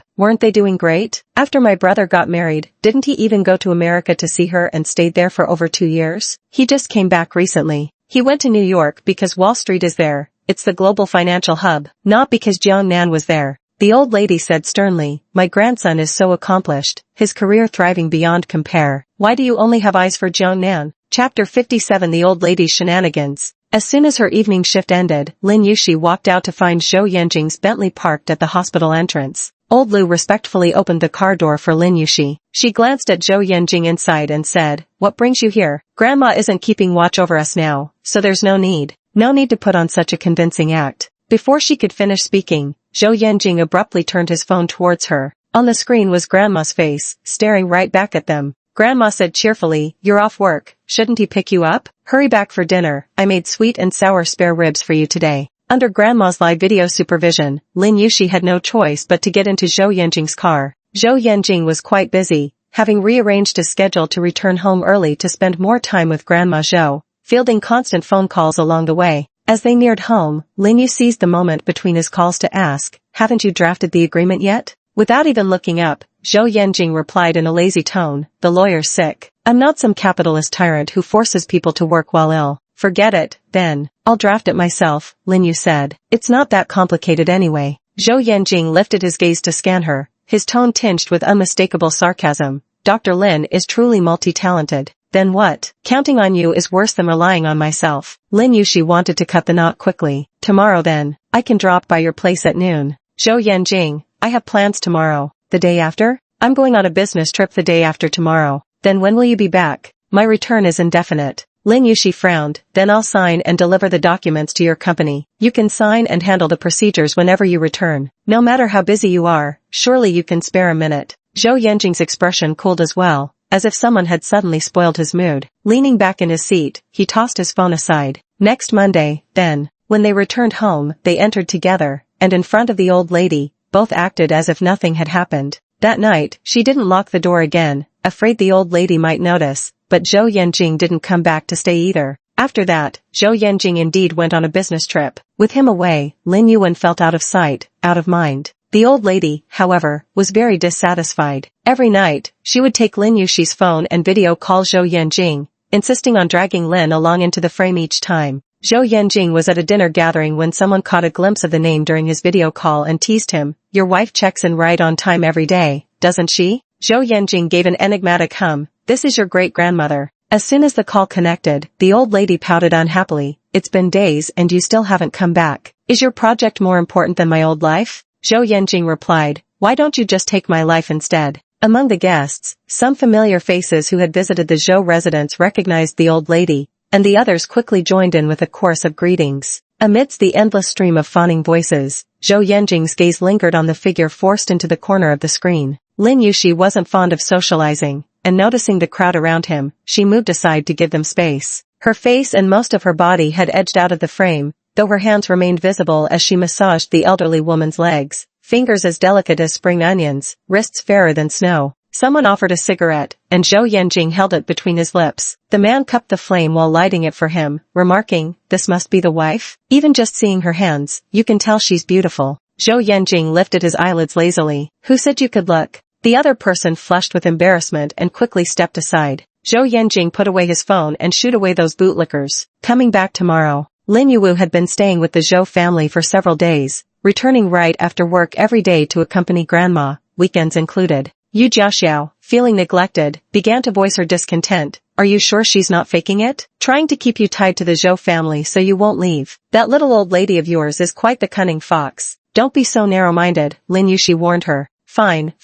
Weren't they doing great? After my brother got married, didn't he even go to America to see her and stayed there for over 2 years? He just came back recently. He went to New York because Wall Street is there. It's the global financial hub, not because Jiangnan was there. The old lady said sternly, my grandson is so accomplished, his career thriving beyond compare. Why do you only have eyes for Jiangnan? Chapter 57 The Old Lady's Shenanigans. As soon as her evening shift ended, Lin Yushi walked out to find Zhou Yanjing's Bentley parked at the hospital entrance. Old Lu respectfully opened the car door for Lin Yushi. She glanced at Zhou Yanjing inside and said, "What brings you here? Grandma isn't keeping watch over us now, so there's no need to put on such a convincing act." Before she could finish speaking, Zhou Yanjing abruptly turned his phone towards her. On the screen was Grandma's face, staring right back at them. Grandma said cheerfully, "You're off work, shouldn't he pick you up? Hurry back for dinner, I made sweet and sour spare ribs for you today." Under Grandma's live video supervision, Lin Yushi had no choice but to get into Zhou Yanjing's car. Zhou Yanjing was quite busy, having rearranged his schedule to return home early to spend more time with Grandma Zhou, fielding constant phone calls along the way. As they neared home, Lin Yu seized the moment between his calls to ask, "Haven't you drafted the agreement yet?" Without even looking up, Zhou Yanjing replied in a lazy tone, "The lawyer's sick. I'm not some capitalist tyrant who forces people to work while ill." "Forget it, then. I'll draft it myself," Lin Yu said. "It's not that complicated anyway." Zhou Yanjing lifted his gaze to scan her, his tone tinged with unmistakable sarcasm. "Dr. Lin is truly multi-talented. Then what? Counting on you is worse than relying on myself." Lin Yushi wanted to cut the knot quickly. "Tomorrow then. I can drop by your place at noon." "Zhou Yanjing, I have plans tomorrow." "The day after?" "I'm going on a business trip the day after tomorrow." "Then when will you be back?" "My return is indefinite." Lin Yushi frowned. "Then I'll sign and deliver the documents to your company. You can sign and handle the procedures whenever you return. No matter how busy you are, surely you can spare a minute." Zhou Yanjing's expression cooled as well, as if someone had suddenly spoiled his mood. Leaning back in his seat, he tossed his phone aside. Next Monday, then. When they returned home, they entered together, and in front of the old lady, both acted as if nothing had happened. That night, she didn't lock the door again, afraid the old lady might notice, but Zhou Yanjing didn't come back to stay either. After that, Zhou Yanjing indeed went on a business trip. With him away, Lin Yuan felt out of sight, out of mind. The old lady, however, was very dissatisfied. Every night, she would take Lin Yushi's phone and video call Zhou Yanjing, insisting on dragging Lin along into the frame each time. Zhou Yanjing was at a dinner gathering when someone caught a glimpse of the name during his video call and teased him. "Your wife checks in right on time every day, doesn't she?" Zhou Yanjing gave an enigmatic hum. "This is your great-grandmother." As soon as the call connected, the old lady pouted unhappily. It's been days and you still haven't come back. Is your project more important than my old life? Zhou Yanjing replied, why don't you just take my life instead? Among the guests, some familiar faces who had visited the Zhou residence recognized the old lady, and the others quickly joined in with a chorus of greetings. Amidst the endless stream of fawning voices, Zhou Yanjing's gaze lingered on the figure forced into the corner of the screen. Lin Yuxi wasn't fond of socializing, and noticing the crowd around him, she moved aside to give them space. Her face and most of her body had edged out of the frame, though her hands remained visible as she massaged the elderly woman's legs, fingers as delicate as spring onions, wrists fairer than snow. Someone offered a cigarette, and Zhou Yanjing held it between his lips. The man cupped the flame while lighting it for him, remarking, this must be the wife? Even just seeing her hands, you can tell she's beautiful. Zhou Yanjing lifted his eyelids lazily. Who said you could look? The other person flushed with embarrassment and quickly stepped aside. Zhou Yanjing put away his phone and shooed away those bootlickers. Coming back tomorrow. Lin Yuwu had been staying with the Zhou family for several days, returning right after work every day to accompany grandma, weekends included. Yu Jiaxiao, feeling neglected, began to voice her discontent. Are you sure she's not faking it? Trying to keep you tied to the Zhou family so you won't leave. That little old lady of yours is quite the cunning fox. Don't be so narrow-minded, Lin Yuxi warned her. Fine,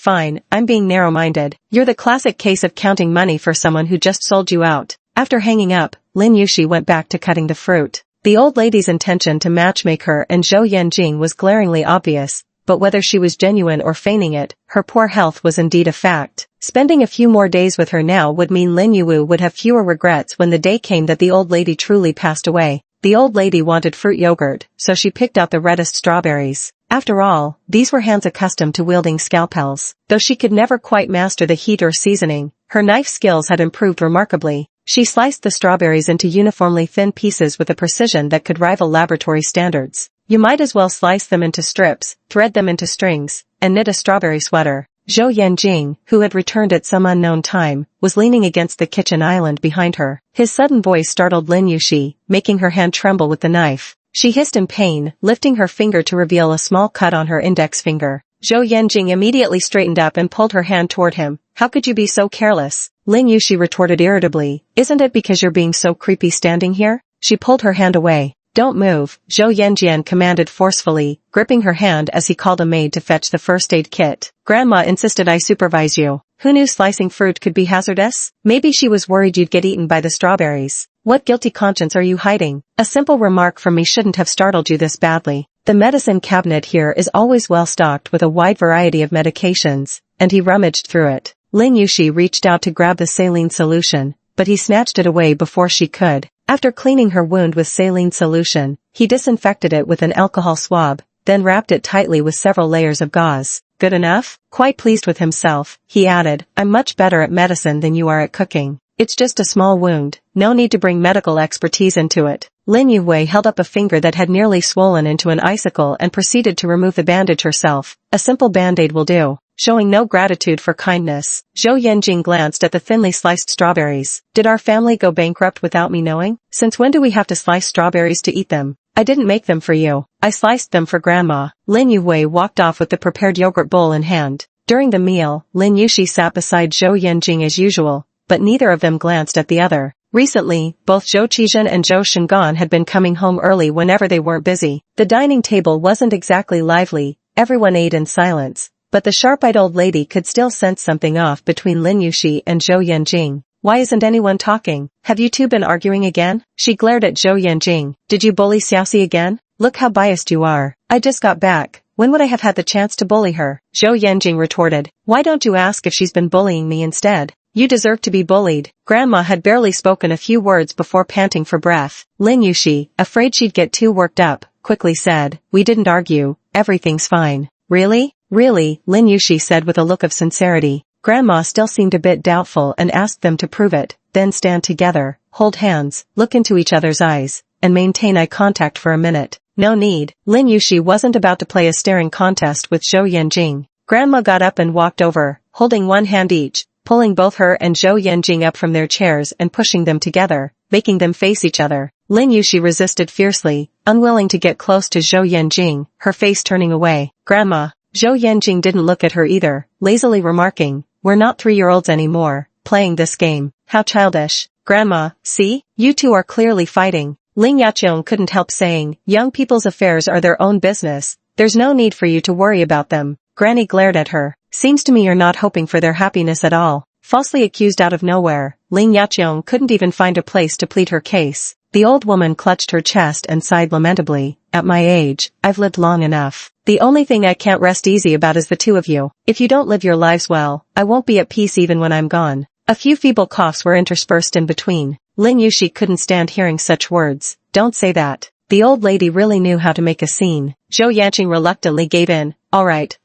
I'm being narrow-minded. You're the classic case of counting money for someone who just sold you out. After hanging up, Lin Yuxi went back to cutting the fruit. The old lady's intention to matchmake her and Zhou Yanjing was glaringly obvious, but whether she was genuine or feigning it, her poor health was indeed a fact. Spending a few more days with her now would mean Lin Yuwu would have fewer regrets when the day came that the old lady truly passed away. The old lady wanted fruit yogurt, so she picked out the reddest strawberries. After all, these were hands accustomed to wielding scalpels. Though she could never quite master the heat or seasoning, her knife skills had improved remarkably. She sliced the strawberries into uniformly thin pieces with a precision that could rival laboratory standards. You might as well slice them into strips, thread them into strings, and knit a strawberry sweater. Zhou Yanjing, who had returned at some unknown time, was leaning against the kitchen island behind her. His sudden voice startled Lin Yuxi, making her hand tremble with the knife. She hissed in pain, lifting her finger to reveal a small cut on her index finger. Zhou Yanjing immediately straightened up and pulled her hand toward him. How could you be so careless? Lin Yuxi retorted irritably. Isn't it because you're being so creepy standing here? She pulled her hand away. Don't move, Zhou Yanjian commanded forcefully, gripping her hand as he called a maid to fetch the first aid kit. Grandma insisted I supervise you. Who knew slicing fruit could be hazardous? Maybe she was worried you'd get eaten by the strawberries. What guilty conscience are you hiding? A simple remark from me shouldn't have startled you this badly. The medicine cabinet here is always well stocked with a wide variety of medications, and he rummaged through it. Lin Yuxi reached out to grab the saline solution, but he snatched it away before she could. After cleaning her wound with saline solution, he disinfected it with an alcohol swab, then wrapped it tightly with several layers of gauze. Good enough? Quite pleased with himself, he added, I'm much better at medicine than you are at cooking. It's just a small wound, no need to bring medical expertise into it. Lin Yuwei held up a finger that had nearly swollen into an icicle and proceeded to remove the bandage herself. A simple band-aid will do. Showing no gratitude for kindness, Zhou Yanjing glanced at the thinly sliced strawberries. Did our family go bankrupt without me knowing? Since when do we have to slice strawberries to eat them? I didn't make them for you. I sliced them for Grandma. Lin Yuwei walked off with the prepared yogurt bowl in hand. During the meal, Lin Yuxi sat beside Zhou Yanjing as usual, but neither of them glanced at the other. Recently, both Zhou Qizhen and Zhou Shengan had been coming home early whenever they weren't busy. The dining table wasn't exactly lively, everyone ate in silence, but the sharp-eyed old lady could still sense something off between Lin Yuxi and Zhou Yanjing. Why isn't anyone talking? Have you two been arguing again? She glared at Zhou Yanjing. Did you bully Xiaoxi again? Look how biased you are. I just got back. When would I have had the chance to bully her? Zhou Yanjing retorted. Why don't you ask if she's been bullying me instead? You deserve to be bullied. Grandma had barely spoken a few words before panting for breath. Lin Yuxi, afraid she'd get too worked up, quickly said, we didn't argue. Everything's fine. Really? Really, Lin Yuxi said with a look of sincerity. Grandma still seemed a bit doubtful and asked them to prove it, then stand together, hold hands, look into each other's eyes, and maintain eye contact for a minute. No need. Lin Yuxi wasn't about to play a staring contest with Zhou Yanjing. Grandma got up and walked over, holding one hand each, pulling both her and Zhou Yanjing up from their chairs and pushing them together, making them face each other. Lin Yuxi resisted fiercely, unwilling to get close to Zhou Yanjing, her face turning away. Grandma. Zhou Yanjing didn't look at her either, lazily remarking, we're not 3-year-olds anymore, playing this game. How childish. Grandma, see? You two are clearly fighting. Ling Yaqiong couldn't help saying, young people's affairs are their own business. There's no need for you to worry about them. Granny glared at her. Seems to me you're not hoping for their happiness at all. Falsely accused out of nowhere, Ling Yaqiong couldn't even find a place to plead her case. The old woman clutched her chest and sighed lamentably. At my age, I've lived long enough. The only thing I can't rest easy about is the two of you. If you don't live your lives well, I won't be at peace even when I'm gone. A few feeble coughs were interspersed in between. Lin Yushi couldn't stand hearing such words. Don't say that. The old lady really knew how to make a scene. Zhou Yanqing reluctantly gave in. All right,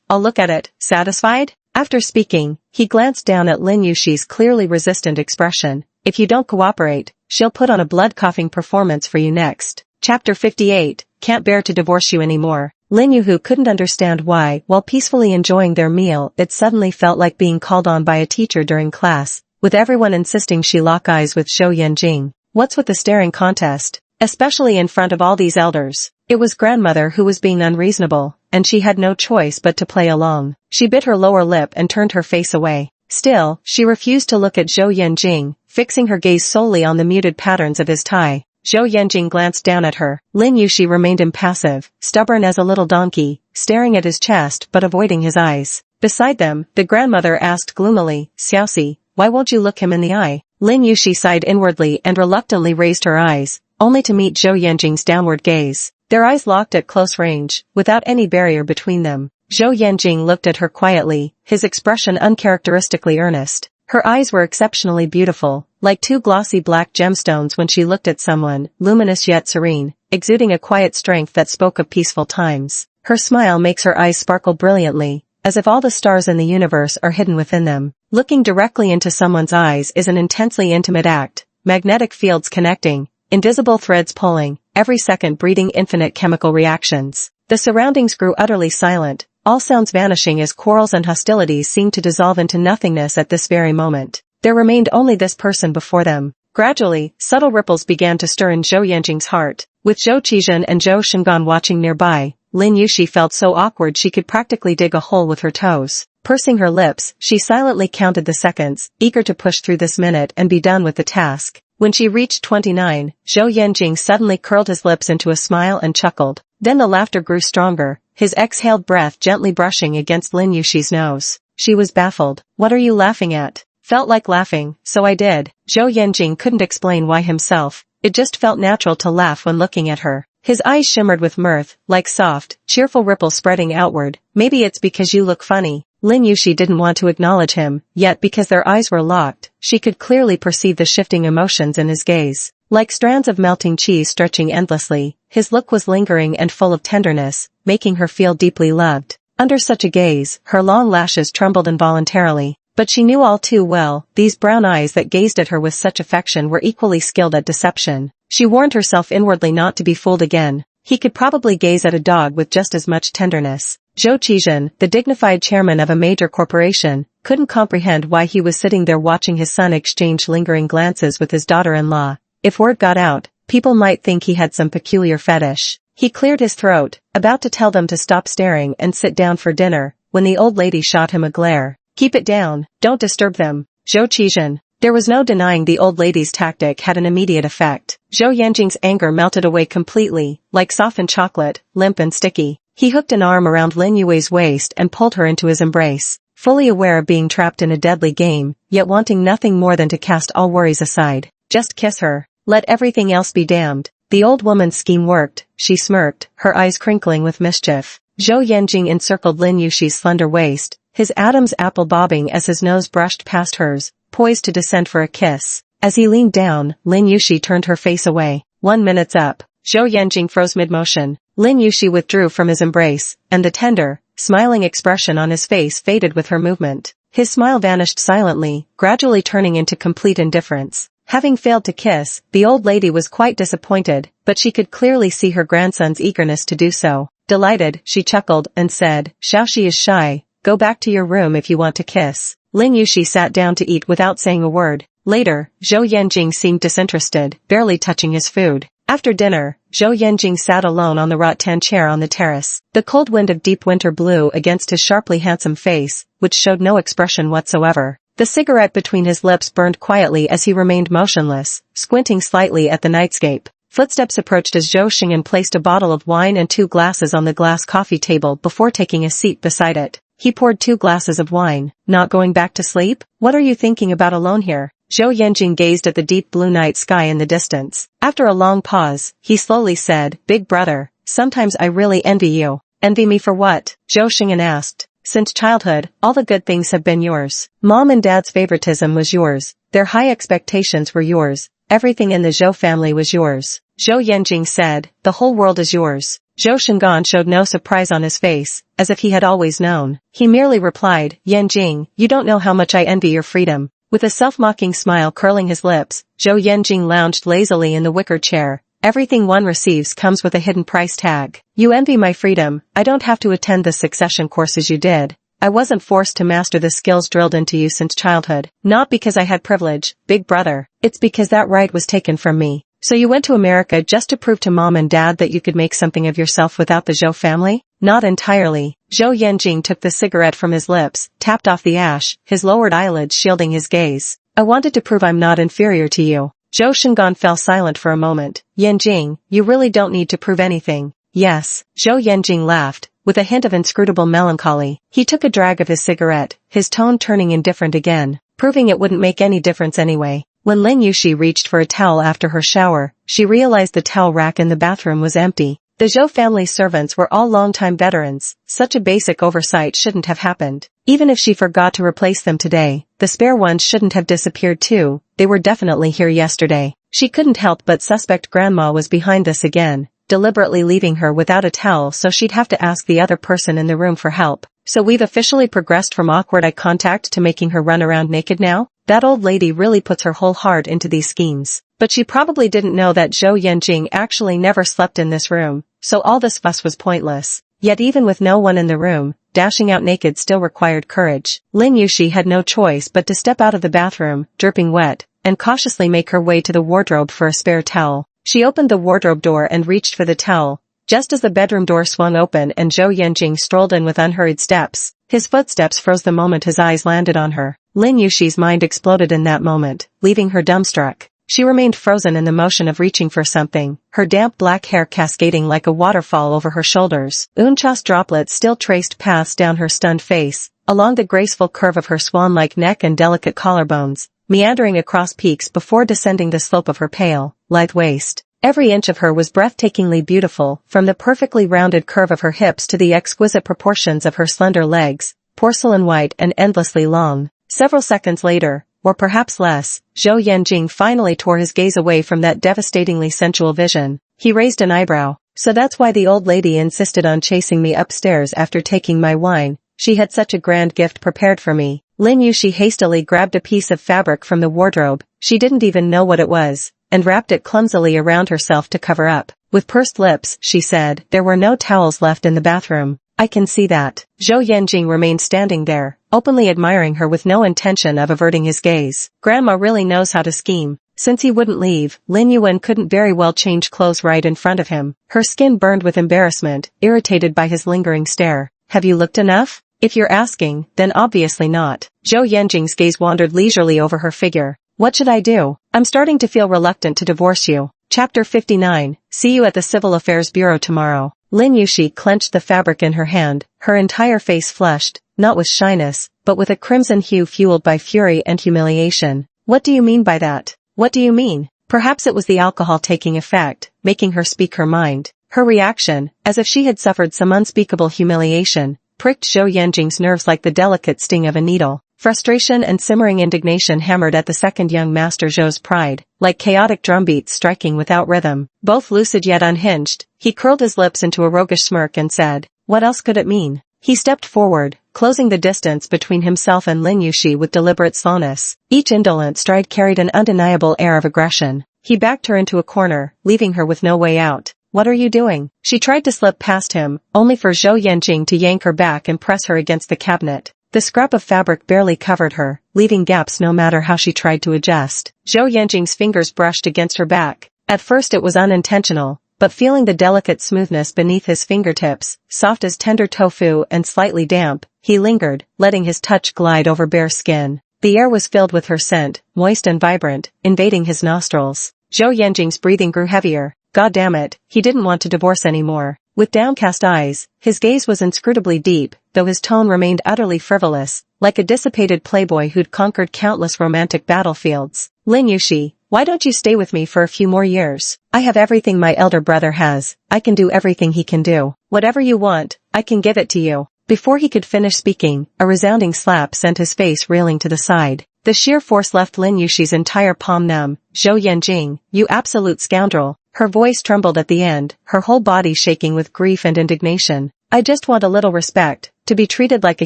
I'll look at it. Satisfied? After speaking, he glanced down at Lin Yushi's clearly resistant expression. If you don't cooperate, she'll put on a blood-coughing performance for you next. Chapter 58, Can't bear to divorce you anymore. Lin Yuhu couldn't understand why, while peacefully enjoying their meal, it suddenly felt like being called on by a teacher during class, with everyone insisting she lock eyes with Zhou Yanjing. What's with the staring contest? Especially in front of all these elders. It was grandmother who was being unreasonable, and she had no choice but to play along. She bit her lower lip and turned her face away. Still, she refused to look at Zhou Yanjing, fixing her gaze solely on the muted patterns of his tie. Zhou Yanjing glanced down at her. Lin Yushi remained impassive, stubborn as a little donkey, staring at his chest but avoiding his eyes. Beside them, the grandmother asked gloomily, Xiaoxi, why won't you look him in the eye? Lin Yushi sighed inwardly and reluctantly raised her eyes, only to meet Zhou Yanjing's downward gaze. Their eyes locked at close range, without any barrier between them. Zhou Yanjing looked at her quietly, his expression uncharacteristically earnest. Her eyes were exceptionally beautiful, like two glossy black gemstones when she looked at someone, luminous yet serene, exuding a quiet strength that spoke of peaceful times. Her smile makes her eyes sparkle brilliantly, as if all the stars in the universe are hidden within them. Looking directly into someone's eyes is an intensely intimate act, magnetic fields connecting, invisible threads pulling, every second breeding infinite chemical reactions. The surroundings grew utterly silent, all sounds vanishing as quarrels and hostilities seemed to dissolve into nothingness at this very moment. There remained only this person before them. Gradually, subtle ripples began to stir in Zhou Yanjing's heart. With Zhou Qizhen and Zhou Shengan watching nearby, Lin Yushi felt so awkward she could practically dig a hole with her toes. Pursing her lips, she silently counted the seconds, eager to push through this minute and be done with the task. When she reached 29, Zhou Yanjing suddenly curled his lips into a smile and chuckled. Then the laughter grew stronger, his exhaled breath gently brushing against Lin Yushi's nose. She was baffled. What are you laughing at? Felt like laughing, so I did. Zhou Yanjing couldn't explain why himself. It just felt natural to laugh when looking at her. His eyes shimmered with mirth, like soft, cheerful ripples spreading outward. Maybe it's because you look funny. Lin Yushi didn't want to acknowledge him, yet because their eyes were locked, she could clearly perceive the shifting emotions in his gaze. Like strands of melting cheese stretching endlessly, his look was lingering and full of tenderness, making her feel deeply loved. Under such a gaze, her long lashes trembled involuntarily. But she knew all too well, these brown eyes that gazed at her with such affection were equally skilled at deception. She warned herself inwardly not to be fooled again. He could probably gaze at a dog with just as much tenderness. Zhou Qizhen, the dignified chairman of a major corporation, couldn't comprehend why he was sitting there watching his son exchange lingering glances with his daughter-in-law. If word got out, people might think he had some peculiar fetish. He cleared his throat, about to tell them to stop staring and sit down for dinner, when the old lady shot him a glare. Keep it down, don't disturb them. Zhou Qizhen. There was no denying the old lady's tactic had an immediate effect. Zhou Yanjing's anger melted away completely, like softened chocolate, limp and sticky. He hooked an arm around Lin Yue's waist and pulled her into his embrace, fully aware of being trapped in a deadly game, yet wanting nothing more than to cast all worries aside. Just kiss her. Let everything else be damned. The old woman's scheme worked, she smirked, her eyes crinkling with mischief. Zhou Yanjing encircled Lin Yushi's slender waist, his Adam's apple bobbing as his nose brushed past hers, poised to descend for a kiss. As he leaned down, Lin Yushi turned her face away. 1 minute's up. Zhou Yanjing froze mid-motion. Lin Yushi withdrew from his embrace, and the tender, smiling expression on his face faded with her movement. His smile vanished silently, gradually turning into complete indifference. Having failed to kiss, the old lady was quite disappointed, but she could clearly see her grandson's eagerness to do so. Delighted, she chuckled and said, Xiaoxi is shy. Go back to your room if you want to kiss. Lin Yushi sat down to eat without saying a word. Later, Zhou Yanjing seemed disinterested, barely touching his food. After dinner, Zhou Yanjing sat alone on the rattan chair on the terrace. The cold wind of deep winter blew against his sharply handsome face, which showed no expression whatsoever. The cigarette between his lips burned quietly as he remained motionless, squinting slightly at the nightscape. Footsteps approached as Zhou Xing'an placed a bottle of wine and 2 glasses on the glass coffee table before taking a seat beside it. He poured 2 glasses of wine. Not going back to sleep? What are you thinking about alone here? Zhou Yanjing gazed at the deep blue night sky in the distance. After a long pause, he slowly said, "Big brother, sometimes I really envy you." "Envy me for what?" Zhou Xing'an asked. "Since childhood, all the good things have been yours. Mom and Dad's favoritism was yours. Their high expectations were yours. Everything in the Zhou family was yours." Zhou Yanjing said, "The whole world is yours." Zhou Xing'an showed no surprise on his face, as if he had always known. He merely replied, "Yanjing, you don't know how much I envy your freedom." With a self-mocking smile curling his lips, Zhou Yanjing lounged lazily in the wicker chair. "Everything one receives comes with a hidden price tag. You envy my freedom. I don't have to attend the succession courses you did. I wasn't forced to master the skills drilled into you since childhood. Not because I had privilege, big brother. It's because that right was taken from me. So you went to America just to prove to Mom and Dad that you could make something of yourself without the Zhou family?" "Not entirely." Zhou Yanjing took the cigarette from his lips, tapped off the ash, his lowered eyelids shielding his gaze. "I wanted to prove I'm not inferior to you." Zhou Xing'an fell silent for a moment. "Yanjing, you really don't need to prove anything." "Yes." Zhou Yanjing laughed, with a hint of inscrutable melancholy. He took a drag of his cigarette, his tone turning indifferent again. "Proving it wouldn't make any difference anyway." When Lin Yuxi reached for a towel after her shower, she realized the towel rack in the bathroom was empty. The Zhou family servants were all longtime veterans. Such a basic oversight shouldn't have happened. Even if she forgot to replace them today, the spare ones shouldn't have disappeared too. They were definitely here yesterday. She couldn't help but suspect Grandma was behind this again, deliberately leaving her without a towel so she'd have to ask the other person in the room for help. "So we've officially progressed from awkward eye contact to making her run around naked now? That old lady really puts her whole heart into these schemes." But she probably didn't know that Zhou Yanjing actually never slept in this room, so all this fuss was pointless. Yet even with no one in the room, dashing out naked still required courage. Lin Yuxi had no choice but to step out of the bathroom, dripping wet, and cautiously make her way to the wardrobe for a spare towel. She opened the wardrobe door and reached for the towel, just as the bedroom door swung open and Zhou Yanjing strolled in with unhurried steps. His footsteps froze the moment his eyes landed on her. Lin Yuxi's mind exploded in that moment, leaving her dumbstruck. She remained frozen in the motion of reaching for something, her damp black hair cascading like a waterfall over her shoulders. Uncha's droplets still traced paths down her stunned face, along the graceful curve of her swan-like neck and delicate collarbones, meandering across peaks before descending the slope of her pale, lithe waist. Every inch of her was breathtakingly beautiful, from the perfectly rounded curve of her hips to the exquisite proportions of her slender legs, porcelain white and endlessly long. Several seconds later, or perhaps less, Zhou Yanjing finally tore his gaze away from that devastatingly sensual vision. He raised an eyebrow. "So that's why the old lady insisted on chasing me upstairs after taking my wine. She had such a grand gift prepared for me." Lin Yuxi hastily grabbed a piece of fabric from the wardrobe, she didn't even know what it was, and wrapped it clumsily around herself to cover up. With pursed lips, she said, "There were no towels left in the bathroom." "I can see that." Zhou Yanjing remained standing there, openly admiring her with no intention of averting his gaze. Grandma really knows how to scheme. Since he wouldn't leave, Lin Yuan couldn't very well change clothes right in front of him. Her skin burned with embarrassment, irritated by his lingering stare. "Have you looked enough?" "If you're asking, then obviously not." Zhou Yanjing's gaze wandered leisurely over her figure. "What should I do? I'm starting to feel reluctant to divorce you." Chapter 59, See you at the Civil Affairs Bureau tomorrow. Lin Yuxi clenched the fabric in her hand, her entire face flushed, not with shyness, but with a crimson hue fueled by fury and humiliation. "What do you mean by that? What do you mean?" Perhaps it was the alcohol taking effect, making her speak her mind. Her reaction, as if she had suffered some unspeakable humiliation, pricked Zhou Yanjing's nerves like the delicate sting of a needle. Frustration and simmering indignation hammered at the second young master Zhou's pride, like chaotic drumbeats striking without rhythm. Both lucid yet unhinged, he curled his lips into a roguish smirk and said, "What else could it mean?" He stepped forward, closing the distance between himself and Lin Yuxi with deliberate slowness. Each indolent stride carried an undeniable air of aggression. He backed her into a corner, leaving her with no way out. "What are you doing?" She tried to slip past him, only for Zhou Yanjing to yank her back and press her against the cabinet. The scrap of fabric barely covered her, leaving gaps no matter how she tried to adjust. Zhou Yanjing's fingers brushed against her back. At first it was unintentional, but feeling the delicate smoothness beneath his fingertips, soft as tender tofu and slightly damp, he lingered, letting his touch glide over bare skin. The air was filled with her scent, moist and vibrant, invading his nostrils. Zhou Yanjing's breathing grew heavier. God damn it, he didn't want to divorce anymore. With downcast eyes, his gaze was inscrutably deep, though his tone remained utterly frivolous, like a dissipated playboy who'd conquered countless romantic battlefields. Lin Yuxi, why don't you stay with me for a few more years? I have everything my elder brother has. I can do everything he can do. Whatever you want, I can give it to you. Before he could finish speaking, a resounding slap sent his face reeling to the side. The sheer force left Lin Yuxi's entire palm numb. Zhou Yanjing, you absolute scoundrel. Her voice trembled at the end, her whole body shaking with grief and indignation. I just want a little respect, to be treated like a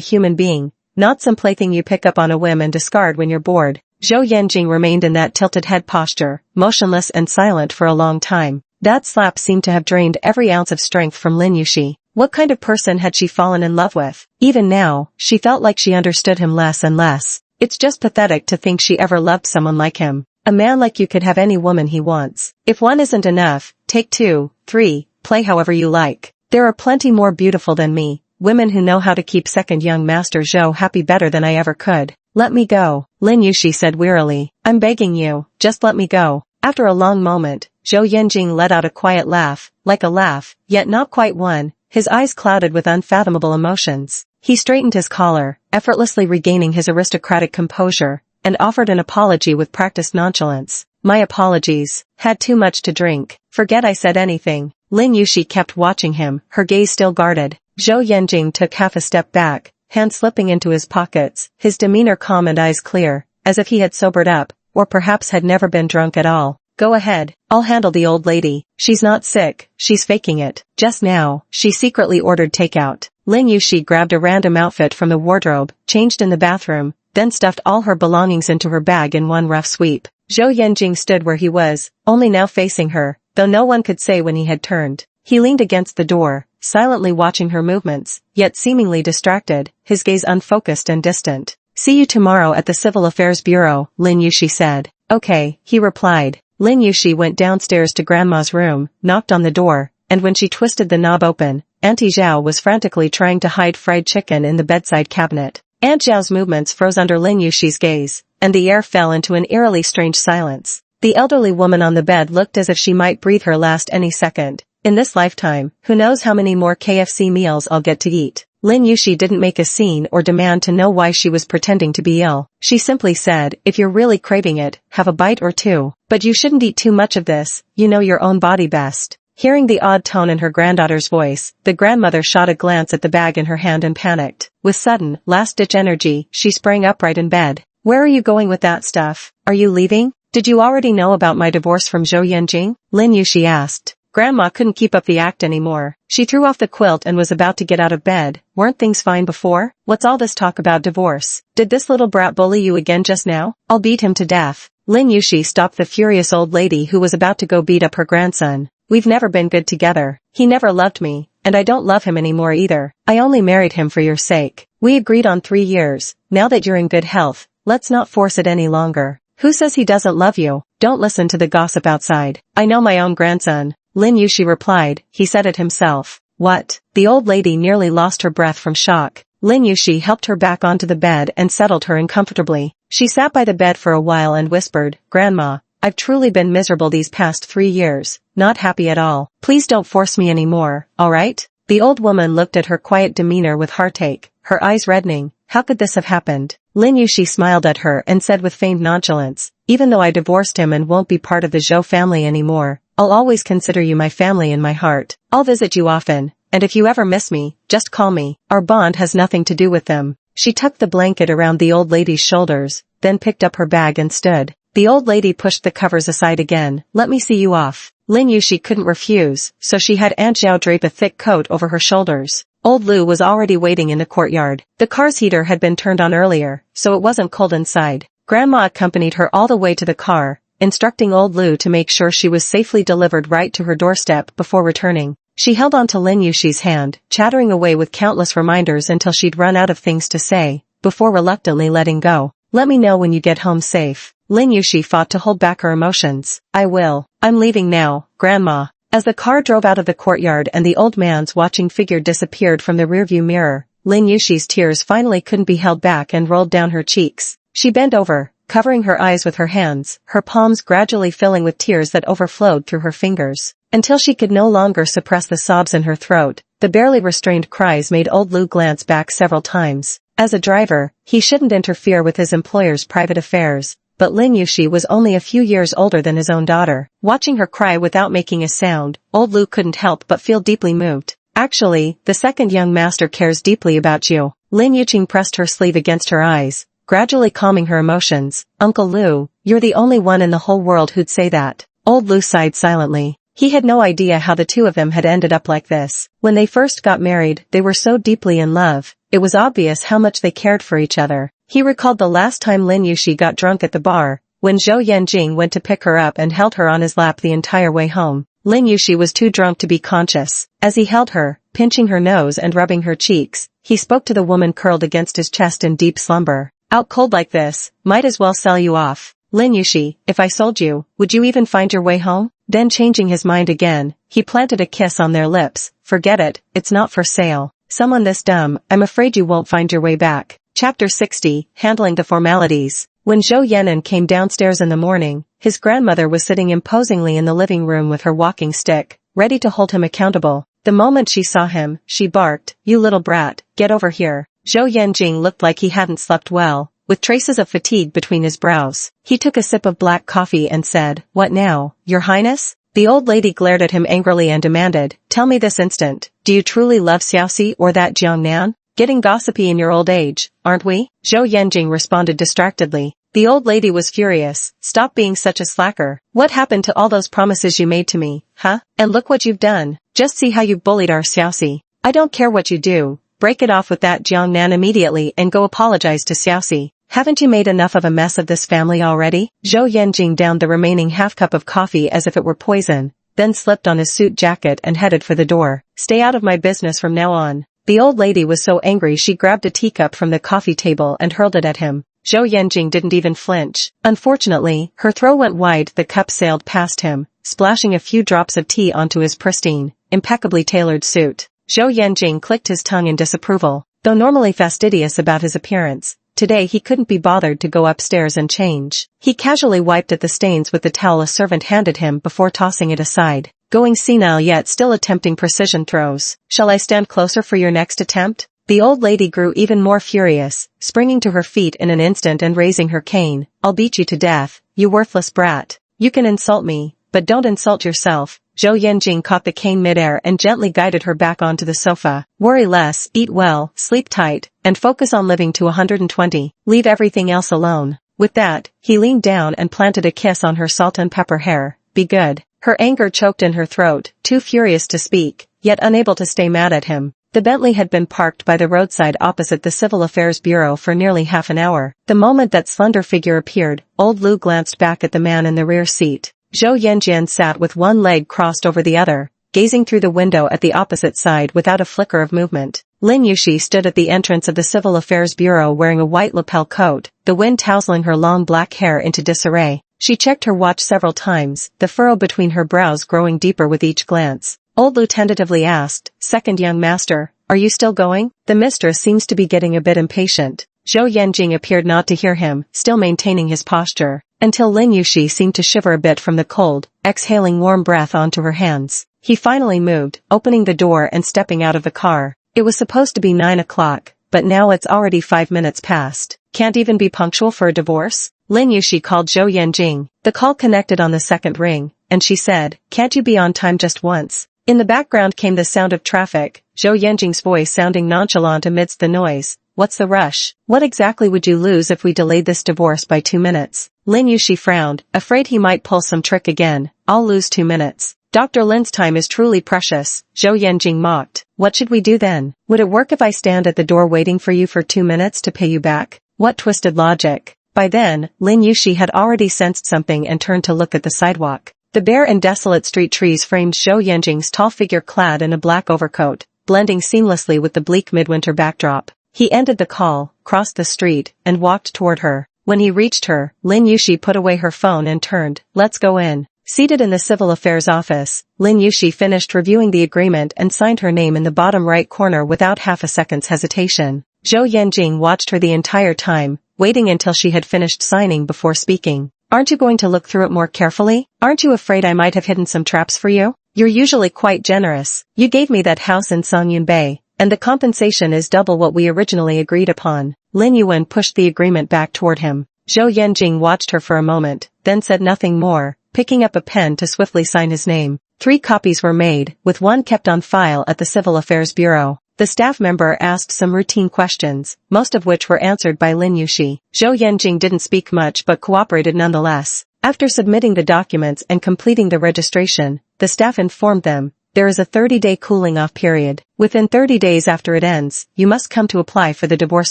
human being, not some plaything you pick up on a whim and discard when you're bored. Zhou Yanjing remained in that tilted head posture, motionless and silent for a long time. That slap seemed to have drained every ounce of strength from Lin Yuxi. What kind of person had she fallen in love with? Even now, she felt like she understood him less and less. It's just pathetic to think she ever loved someone like him. A man like you could have any woman he wants. If one isn't enough, take 2, 3, play however you like. There are plenty more beautiful than me, women who know how to keep second young Master Zhou happy better than I ever could. Let me go, Lin Yuxi said wearily. I'm begging you, just let me go. After a long moment, Zhou Yanjing let out a quiet laugh, like a laugh, yet not quite one, his eyes clouded with unfathomable emotions. He straightened his collar, effortlessly regaining his aristocratic composure, and offered an apology with practiced nonchalance. My apologies. Had too much to drink. Forget I said anything. Lin Yuxi kept watching him, her gaze still guarded. Zhou Yanjing took half a step back, hands slipping into his pockets, his demeanor calm and eyes clear, as if he had sobered up, or perhaps had never been drunk at all. Go ahead, I'll handle the old lady. She's not sick, she's faking it. Just now, she secretly ordered takeout. Lin Yuxi grabbed a random outfit from the wardrobe, changed in the bathroom, then stuffed all her belongings into her bag in one rough sweep. Zhou Yanjing stood where he was, only now facing her, though no one could say when he had turned. He leaned against the door, silently watching her movements, yet seemingly distracted, his gaze unfocused and distant. See you tomorrow at the Civil Affairs Bureau, Lin Yuxi said. Okay, he replied. Lin Yuxi went downstairs to Grandma's room, knocked on the door, and when she twisted the knob open, Auntie Zhao was frantically trying to hide fried chicken in the bedside cabinet. Aunt Zhao's movements froze under Lin Yuxi's gaze, and the air fell into an eerily strange silence. The elderly woman on the bed looked as if she might breathe her last any second. In this lifetime, who knows how many more KFC meals I'll get to eat. Lin Yuxi didn't make a scene or demand to know why she was pretending to be ill. She simply said, if you're really craving it, have a bite or two. But you shouldn't eat too much of this, you know your own body best. Hearing the odd tone in her granddaughter's voice, the grandmother shot a glance at the bag in her hand and panicked. With sudden, last-ditch energy, she sprang upright in bed. Where are you going with that stuff? Are you leaving? Did you already know about my divorce from Zhou Yanjing? Lin Yuxi asked. Grandma couldn't keep up the act anymore. She threw off the quilt and was about to get out of bed. Weren't things fine before? What's all this talk about divorce? Did this little brat bully you again just now? I'll beat him to death. Lin Yuxi stopped the furious old lady who was about to go beat up her grandson. We've never been good together. He never loved me, and I don't love him anymore either. I only married him for your sake. We agreed on 3 years. Now that you're in good health, let's not force it any longer. Who says he doesn't love you? Don't listen to the gossip outside. I know my own grandson. Lin Yuxi replied, he said it himself. What? The old lady nearly lost her breath from shock. Lin Yuxi helped her back onto the bed and settled her in comfortably. She sat by the bed for a while and whispered, Grandma, I've truly been miserable these past 3 years, not happy at all. Please don't force me anymore, alright? The old woman looked at her quiet demeanor with heartache, her eyes reddening. How could this have happened? Lin Yuxi smiled at her and said with feigned nonchalance, even though I divorced him and won't be part of the Zhou family anymore, I'll always consider you my family in my heart. I'll visit you often, and if you ever miss me, just call me. Our bond has nothing to do with them. She tucked the blanket around the old lady's shoulders, then picked up her bag and stood. The old lady pushed the covers aside again. Let me see you off. Lin Yuxi couldn't refuse, so she had Aunt Zhao drape a thick coat over her shoulders. Old Lu was already waiting in the courtyard. The car's heater had been turned on earlier, so it wasn't cold inside. Grandma accompanied her all the way to the car, instructing old Lu to make sure she was safely delivered right to her doorstep before returning. She held on to Lin Yuxi's hand, chattering away with countless reminders until she'd run out of things to say, before reluctantly letting go. Let me know when you get home safe. Lin Yuxi fought to hold back her emotions. I will. I'm leaving now, Grandma. As the car drove out of the courtyard and the old man's watching figure disappeared from the rearview mirror, Lin Yuxi's tears finally couldn't be held back and rolled down her cheeks. She bent over, covering her eyes with her hands, her palms gradually filling with tears that overflowed through her fingers. Until she could no longer suppress the sobs in her throat, the barely restrained cries made old Lu glance back several times. As a driver, he shouldn't interfere with his employer's private affairs, but Lin Yushi was only a few years older than his own daughter. Watching her cry without making a sound, old Lu couldn't help but feel deeply moved. Actually, the second young master cares deeply about you. Lin Yuqing pressed her sleeve against her eyes, gradually calming her emotions. Uncle Lu, you're the only one in the whole world who'd say that. Old Lu sighed silently. He had no idea how the two of them had ended up like this. When they first got married, they were so deeply in love. It was obvious how much they cared for each other. He recalled the last time Lin Yushi got drunk at the bar, when Zhou Yanjing went to pick her up and held her on his lap the entire way home. Lin Yushi was too drunk to be conscious. As he held her, pinching her nose and rubbing her cheeks, he spoke to the woman curled against his chest in deep slumber. Out cold like this, might as well sell you off. Lin Yushi, if I sold you, would you even find your way home? Then changing his mind again, he planted a kiss on their lips. Forget it, it's not for sale. Someone this dumb, I'm afraid you won't find your way back. Chapter 60, Handling the Formalities. When Zhou Yan'an came downstairs in the morning, his grandmother was sitting imposingly in the living room with her walking stick, ready to hold him accountable. The moment she saw him, she barked, "You little brat, get over here." Zhou Yanjing looked like he hadn't slept well, with traces of fatigue between his brows. He took a sip of black coffee and said, "What now, Your Highness?" The old lady glared at him angrily and demanded, "Tell me this instant, do you truly love Xiaoxi or that Jiangnan? Getting gossipy in your old age, aren't we?" Zhou Yanjing responded distractedly. The old lady was furious. "Stop being such a slacker. What happened to all those promises you made to me, huh? And look what you've done. Just see how you've bullied our Xiaoxi. I don't care what you do. Break it off with that Jiangnan immediately and go apologize to Xiaoxi. Haven't you made enough of a mess of this family already?" Zhou Yanjing downed the remaining half cup of coffee as if it were poison, then slipped on his suit jacket and headed for the door. "Stay out of my business from now on." The old lady was so angry she grabbed a teacup from the coffee table and hurled it at him. Zhou Yanjing didn't even flinch. Unfortunately, her throw went wide. The cup sailed past him, splashing a few drops of tea onto his pristine, impeccably tailored suit. Zhou Yanjing clicked his tongue in disapproval. Though normally fastidious about his appearance, today he couldn't be bothered to go upstairs and change. He casually wiped at the stains with the towel a servant handed him before tossing it aside. Going senile yet still attempting precision throws. "Shall I stand closer for your next attempt?" The old lady grew even more furious, springing to her feet in an instant and raising her cane. "I'll beat you to death, you worthless brat. You can insult me, but don't insult yourself." Zhou Yanjing caught the cane midair and gently guided her back onto the sofa. "Worry less, eat well, sleep tight, and focus on living to 120. Leave everything else alone." With that, he leaned down and planted a kiss on her salt and pepper hair. "Be good." Her anger choked in her throat, too furious to speak, yet unable to stay mad at him. The Bentley had been parked by the roadside opposite the Civil Affairs Bureau for nearly half an hour. The moment that slender figure appeared, old Lu glanced back at the man in the rear seat. Zhou Yanjian sat with one leg crossed over the other, gazing through the window at the opposite side without a flicker of movement. Lin Yushi stood at the entrance of the Civil Affairs Bureau wearing a white lapel coat, the wind tousling her long black hair into disarray. She checked her watch several times, the furrow between her brows growing deeper with each glance. Old Lu tentatively asked, "Second young master, are you still going? The mistress seems to be getting a bit impatient." Zhou Yanjing appeared not to hear him, still maintaining his posture, until Lin Yushi seemed to shiver a bit from the cold, exhaling warm breath onto her hands. He finally moved, opening the door and stepping out of the car. It was supposed to be 9 o'clock, but now it's already 5 minutes past. Can't even be punctual for a divorce? Lin Yushi called Zhou Yanjing. The call connected on the second ring, and she said, "Can't you be on time just once?" In the background came the sound of traffic, Zhou Yanjing's voice sounding nonchalant amidst the noise. "What's the rush? What exactly would you lose if we delayed this divorce by 2 minutes? Lin Yushi frowned, afraid he might pull some trick again. "I'll lose 2 minutes. Dr. Lin's time is truly precious," Zhou Yanjing mocked. "What should we do then? Would it work if I stand at the door waiting for you for 2 minutes to pay you back?" What twisted logic. By then, Lin Yushi had already sensed something and turned to look at the sidewalk. The bare and desolate street trees framed Zhou Yanjing's tall figure clad in a black overcoat, blending seamlessly with the bleak midwinter backdrop. He ended the call, crossed the street, and walked toward her. When he reached her, Lin Yushi put away her phone and turned. "Let's go in." Seated in the Civil Affairs office, Lin Yushi finished reviewing the agreement and signed her name in the bottom right corner without half a second's hesitation. Zhou Yanjing watched her the entire time, waiting until she had finished signing before speaking. Aren't you going to look through it more carefully? Aren't you afraid I might have hidden some traps for you? You're usually quite generous. You gave me that house in Songyun Bay, and the compensation is double what we originally agreed upon. Lin Yuan pushed the agreement back toward him. Zhou Yanjing watched her for a moment, then said nothing more, picking up a pen to swiftly sign his name. 3 copies were made, with one kept on file at the Civil Affairs Bureau. The staff member asked some routine questions, most of which were answered by Lin Yuxi. Zhou Yanjing didn't speak much but cooperated nonetheless. After submitting the documents and completing the registration, the staff informed them, there is a 30-day cooling-off period. Within 30 days after it ends, you must come to apply for the divorce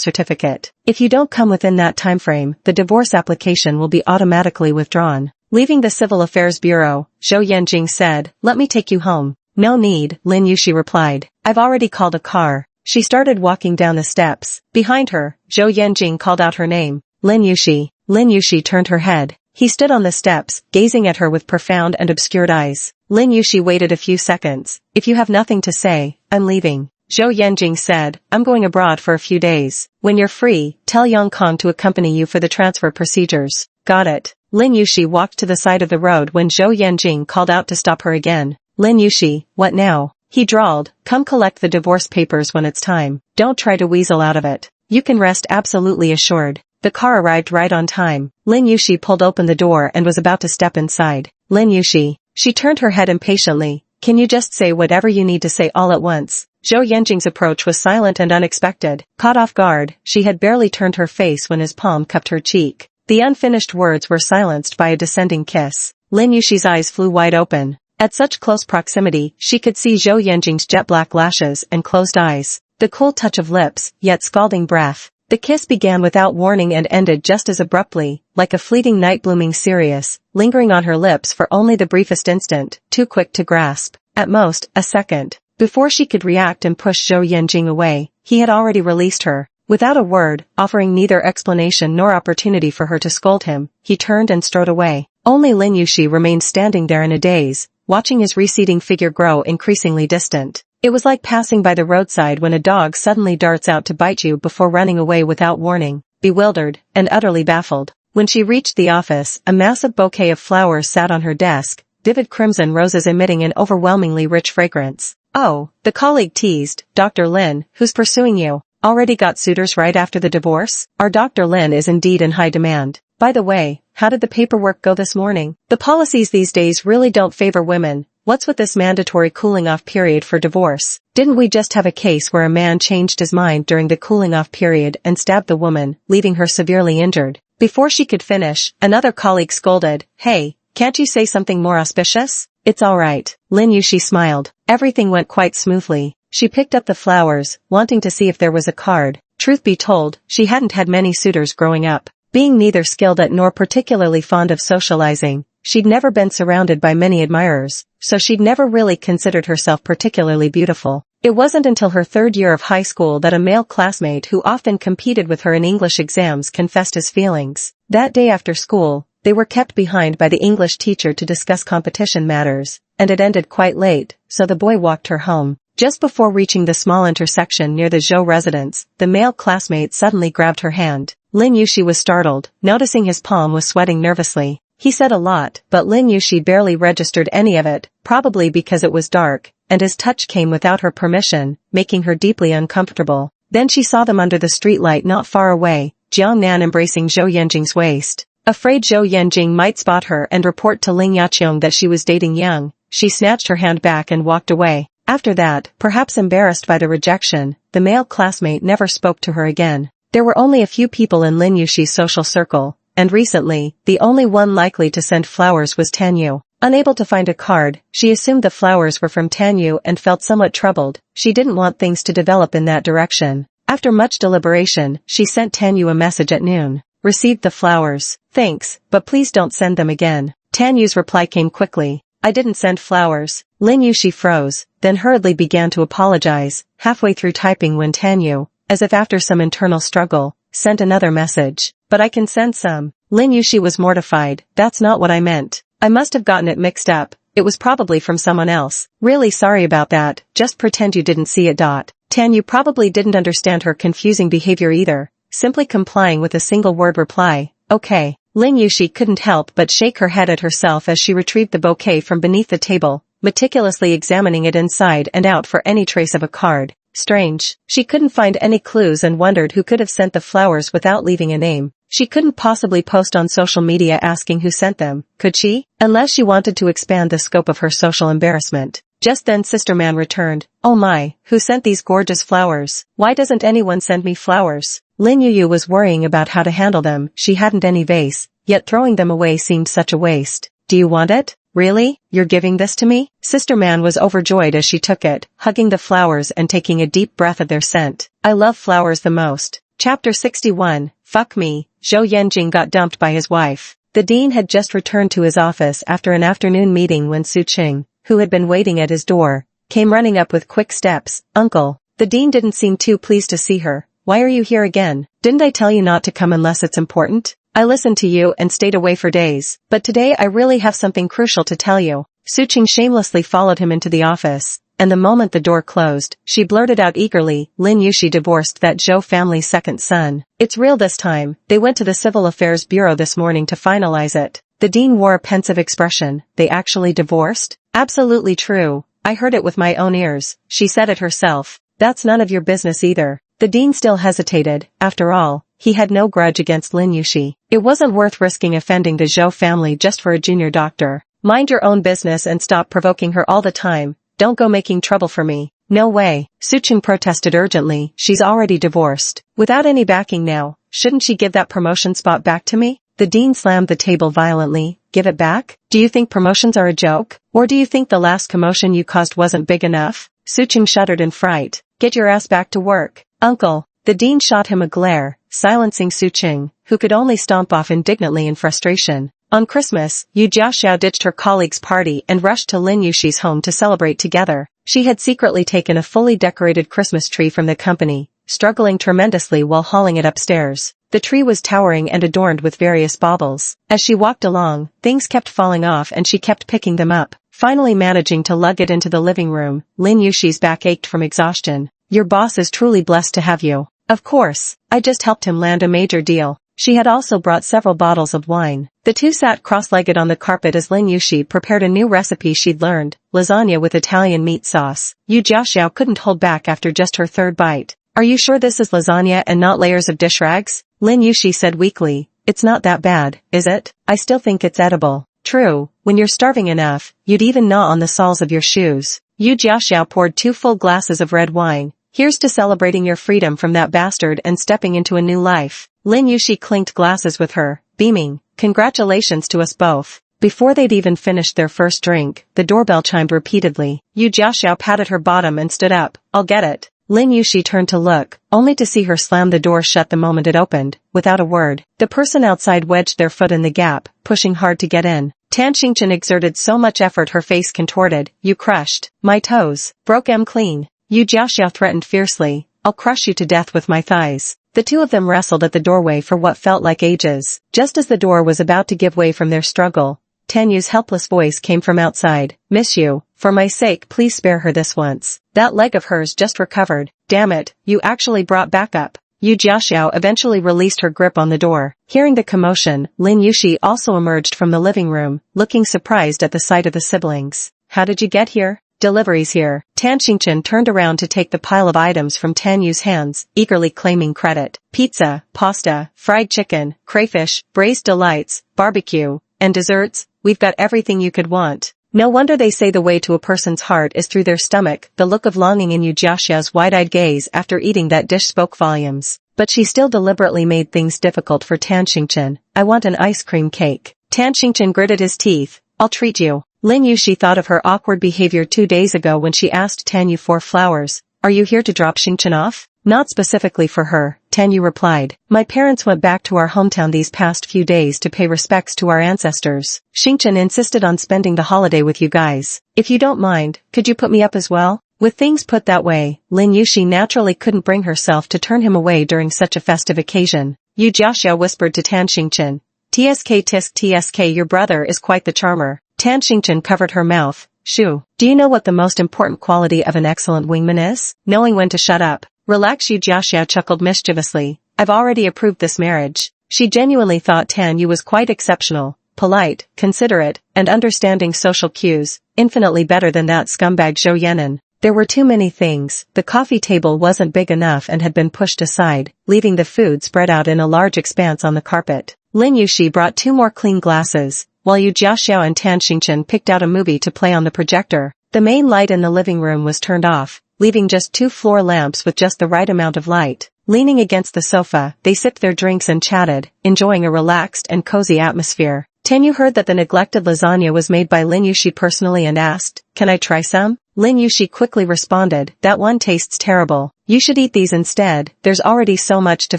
certificate. If you don't come within that timeframe, the divorce application will be automatically withdrawn. Leaving the Civil Affairs Bureau, Zhou Yanjing said, let me take you home. No need, Lin Yuxi replied. I've already called a car. She started walking down the steps. Behind her, Zhou Yanjing called out her name. Lin Yuxi. Lin Yuxi turned her head. He stood on the steps, gazing at her with profound and obscured eyes. Lin Yuxi waited a few seconds. If you have nothing to say, I'm leaving. Zhou Yanjing said, I'm going abroad for a few days. When you're free, tell Yang Kong to accompany you for the transfer procedures. Got it. Lin Yuxi walked to the side of the road when Zhou Yanjing called out to stop her again. Lin Yuxi, what now? He drawled, come collect the divorce papers when it's time. Don't try to weasel out of it. You can rest absolutely assured. The car arrived right on time. Lin Yuxi pulled open the door and was about to step inside. Lin Yuxi. She turned her head impatiently. Can you just say whatever you need to say all at once? Zhou Yanjing's approach was silent and unexpected. Caught off guard, she had barely turned her face when his palm cupped her cheek. The unfinished words were silenced by a descending kiss. Lin Yuxi's eyes flew wide open. At such close proximity, she could see Zhou Yanjing's jet-black lashes and closed eyes. The cool touch of lips, yet scalding breath. The kiss began without warning and ended just as abruptly, like a fleeting night blooming cereus, lingering on her lips for only the briefest instant, too quick to grasp. At most, a second. Before she could react and push Zhou Yanjing away, he had already released her. Without a word, offering neither explanation nor opportunity for her to scold him, he turned and strode away. Only Lin Yuxi remained standing there in a daze, watching his receding figure grow increasingly distant. It was like passing by the roadside when a dog suddenly darts out to bite you before running away without warning. Bewildered, and utterly baffled. When she reached the office, a massive bouquet of flowers sat on her desk, vivid crimson roses emitting an overwhelmingly rich fragrance. Oh, the colleague teased, Dr. Lin, who's pursuing you? Already got suitors right after the divorce? Our Dr. Lin is indeed in high demand. By the way, how did the paperwork go this morning? The policies these days really don't favor women. What's with this mandatory cooling-off period for divorce? Didn't we just have a case where a man changed his mind during the cooling-off period and stabbed the woman, leaving her severely injured? Before she could finish, another colleague scolded, Hey, can't you say something more auspicious? It's all right. Lin Yuxi smiled. Everything went quite smoothly. She picked up the flowers, wanting to see if there was a card. Truth be told, she hadn't had many suitors growing up. Being neither skilled at nor particularly fond of socializing, she'd never been surrounded by many admirers, so she'd never really considered herself particularly beautiful. It wasn't until her 3rd year of high school that a male classmate who often competed with her in English exams confessed his feelings. That day after school, they were kept behind by the English teacher to discuss competition matters, and it ended quite late, so the boy walked her home. Just before reaching the small intersection near the Zhou residence, the male classmate suddenly grabbed her hand. Lin Yuxi was startled, noticing his palm was sweating nervously. He said a lot, but Lin Yuxi barely registered any of it, probably because it was dark, and his touch came without her permission, making her deeply uncomfortable. Then she saw them under the streetlight not far away, Jiang Nan embracing Zhou Yanjing's waist. Afraid Zhou Yanjing might spot her and report to Ling Yaqiong that she was dating Yang, she snatched her hand back and walked away. After that, perhaps embarrassed by the rejection, the male classmate never spoke to her again. There were only a few people in Lin Yuxi's social circle, and recently, the only one likely to send flowers was Tan Yu. Unable to find a card, she assumed the flowers were from Tan Yu and felt somewhat troubled. She didn't want things to develop in that direction. After much deliberation, she sent Tan Yu a message at noon. Received the flowers. Thanks, but please don't send them again. Tan Yu's reply came quickly. I didn't send flowers. Lin Yuxi froze, then hurriedly began to apologize, halfway through typing when Tan Yu, as if after some internal struggle, sent another message. But I can send some. Lin Yuxi was mortified. That's not what I meant. I must have gotten it mixed up. It was probably from someone else. Really sorry about that. Just pretend you didn't see it. Tan Yu probably didn't understand her confusing behavior either, simply complying with a single-word reply, okay. Lin Yushi couldn't help but shake her head at herself as she retrieved the bouquet from beneath the table, meticulously examining it inside and out for any trace of a card. Strange. She couldn't find any clues and wondered who could have sent the flowers without leaving a name. She couldn't possibly post on social media asking who sent them, could she? Unless she wanted to expand the scope of her social embarrassment. Just then Sister Man returned. Oh my, who sent these gorgeous flowers? Why doesn't anyone send me flowers? Lin Yuyu was worrying about how to handle them. She hadn't any vase, yet throwing them away seemed such a waste. Do you want it? Really? You're giving this to me? Sister Man was overjoyed as she took it, hugging the flowers and taking a deep breath of their scent. I love flowers the most. Chapter 61, Fuck Me. Zhou Yanjing got dumped by his wife. The dean had just returned to his office after an afternoon meeting when Su Qing, who had been waiting at his door, came running up with quick steps. Uncle. The dean didn't seem too pleased to see her. Why are you here again? Didn't I tell you not to come unless it's important? I listened to you and stayed away for days, but today I really have something crucial to tell you. Su Qing shamelessly followed him into the office, and the moment the door closed, she blurted out eagerly, Lin Yushi divorced that Zhou family's second son. It's real this time. They went to the Civil Affairs Bureau this morning to finalize it. The dean wore a pensive expression. They actually divorced? Absolutely true. I heard it with my own ears. She said it herself. That's none of your business either. The dean still hesitated. After all, he had no grudge against Lin Yushi. It wasn't worth risking offending the Zhou family just for a junior doctor. Mind your own business and stop provoking her all the time. Don't go making trouble for me. No way. Su Qing protested urgently. She's already divorced. Without any backing now, shouldn't she give that promotion spot back to me? The dean slammed the table violently. Give it back? Do you think promotions are a joke? Or do you think the last commotion you caused wasn't big enough? Su Qing shuddered in fright. Get your ass back to work. Uncle. The dean shot him a glare, silencing Su Qing, who could only stomp off indignantly in frustration. On Christmas, Yu Jiaxiao ditched her colleague's party and rushed to Lin Yushi's home to celebrate together. She had secretly taken a fully decorated Christmas tree from the company, struggling tremendously while hauling it upstairs. The tree was towering and adorned with various baubles. As she walked along, things kept falling off and she kept picking them up, finally managing to lug it into the living room. Lin Yushi's back ached from exhaustion. Your boss is truly blessed to have you. Of course, I just helped him land a major deal. She had also brought several bottles of wine. The two sat cross-legged on the carpet as Lin Yushi prepared a new recipe she'd learned, lasagna with Italian meat sauce. Yu Jiaxiao couldn't hold back after just her third bite. Are you sure this is lasagna and not layers of dish rags? Lin Yushi said weakly. It's not that bad, is it? I still think it's edible. True, when you're starving enough, you'd even gnaw on the soles of your shoes. Yu Jiaxiao poured 2 full glasses of red wine. Here's to celebrating your freedom from that bastard and stepping into a new life. Lin Yushi clinked glasses with her, beaming. Congratulations to us both. Before they'd even finished their first drink, the doorbell chimed repeatedly. Yu Jiaxiao patted her bottom and stood up. I'll get it. Lin Yushi turned to look, only to see her slam the door shut the moment it opened, without a word. The person outside wedged their foot in the gap, pushing hard to get in. Tan Xingchen exerted so much effort her face contorted. You crushed my toes. Broke 'em clean. Yu Jiaxiao threatened fiercely. I'll crush you to death with my thighs. The two of them wrestled at the doorway for what felt like ages. Just as the door was about to give way from their struggle, Tan Yu's helpless voice came from outside. Miss you, for my sake please spare her this once. That leg of hers just recovered. Damn it, you actually brought backup. Yu Jiaxiao eventually released her grip on the door. Hearing the commotion, Lin Yushi also emerged from the living room, looking surprised at the sight of the siblings. How did you get here? Deliveries here. Tan Xingchen turned around to take the pile of items from Tan Yu's hands, eagerly claiming credit. Pizza, pasta, fried chicken, crayfish, braised delights, barbecue, and desserts. We've got everything you could want. No wonder they say the way to a person's heart is through their stomach. The look of longing in Yu Jiaxiao's wide-eyed gaze after eating that dish spoke volumes. But she still deliberately made things difficult for Tan Xingchen. I want an ice cream cake. Tan Xingchen gritted his teeth. I'll treat you. Lin Yushi thought of her awkward behavior 2 days ago when she asked Tan Yu for flowers. Are you here to drop Xingchen off? Not specifically for her, Tan Yu replied. My parents went back to our hometown these past few days to pay respects to our ancestors. Xingchen insisted on spending the holiday with you guys. If you don't mind, could you put me up as well? With things put that way, Lin Yushi naturally couldn't bring herself to turn him away during such a festive occasion. Yu Jiaxiao whispered to Tan Xingchen. Tsk, your brother is quite the charmer. Tan Xingchen covered her mouth. Shoo. Do you know what the most important quality of an excellent wingman is? Knowing when to shut up. Relax, Yu Jiaxiao chuckled mischievously. I've already approved this marriage. She genuinely thought Tan Yu was quite exceptional, polite, considerate, and understanding social cues, infinitely better than that scumbag Zhou Yan'an. There were too many things. The coffee table wasn't big enough and had been pushed aside, leaving the food spread out in a large expanse on the carpet. Lin Yuxi brought 2 more clean glasses, while Yu Jiaxiao and Tan Xingchen picked out a movie to play on the projector. The main light in the living room was turned off, leaving just 2 floor lamps with just the right amount of light. Leaning against the sofa, they sipped their drinks and chatted, enjoying a relaxed and cozy atmosphere. Tan Yu heard that the neglected lasagna was made by Lin Yuxi personally and asked, "Can I try some?" Lin Yuxi quickly responded, "That one tastes terrible. You should eat these instead, there's already so much to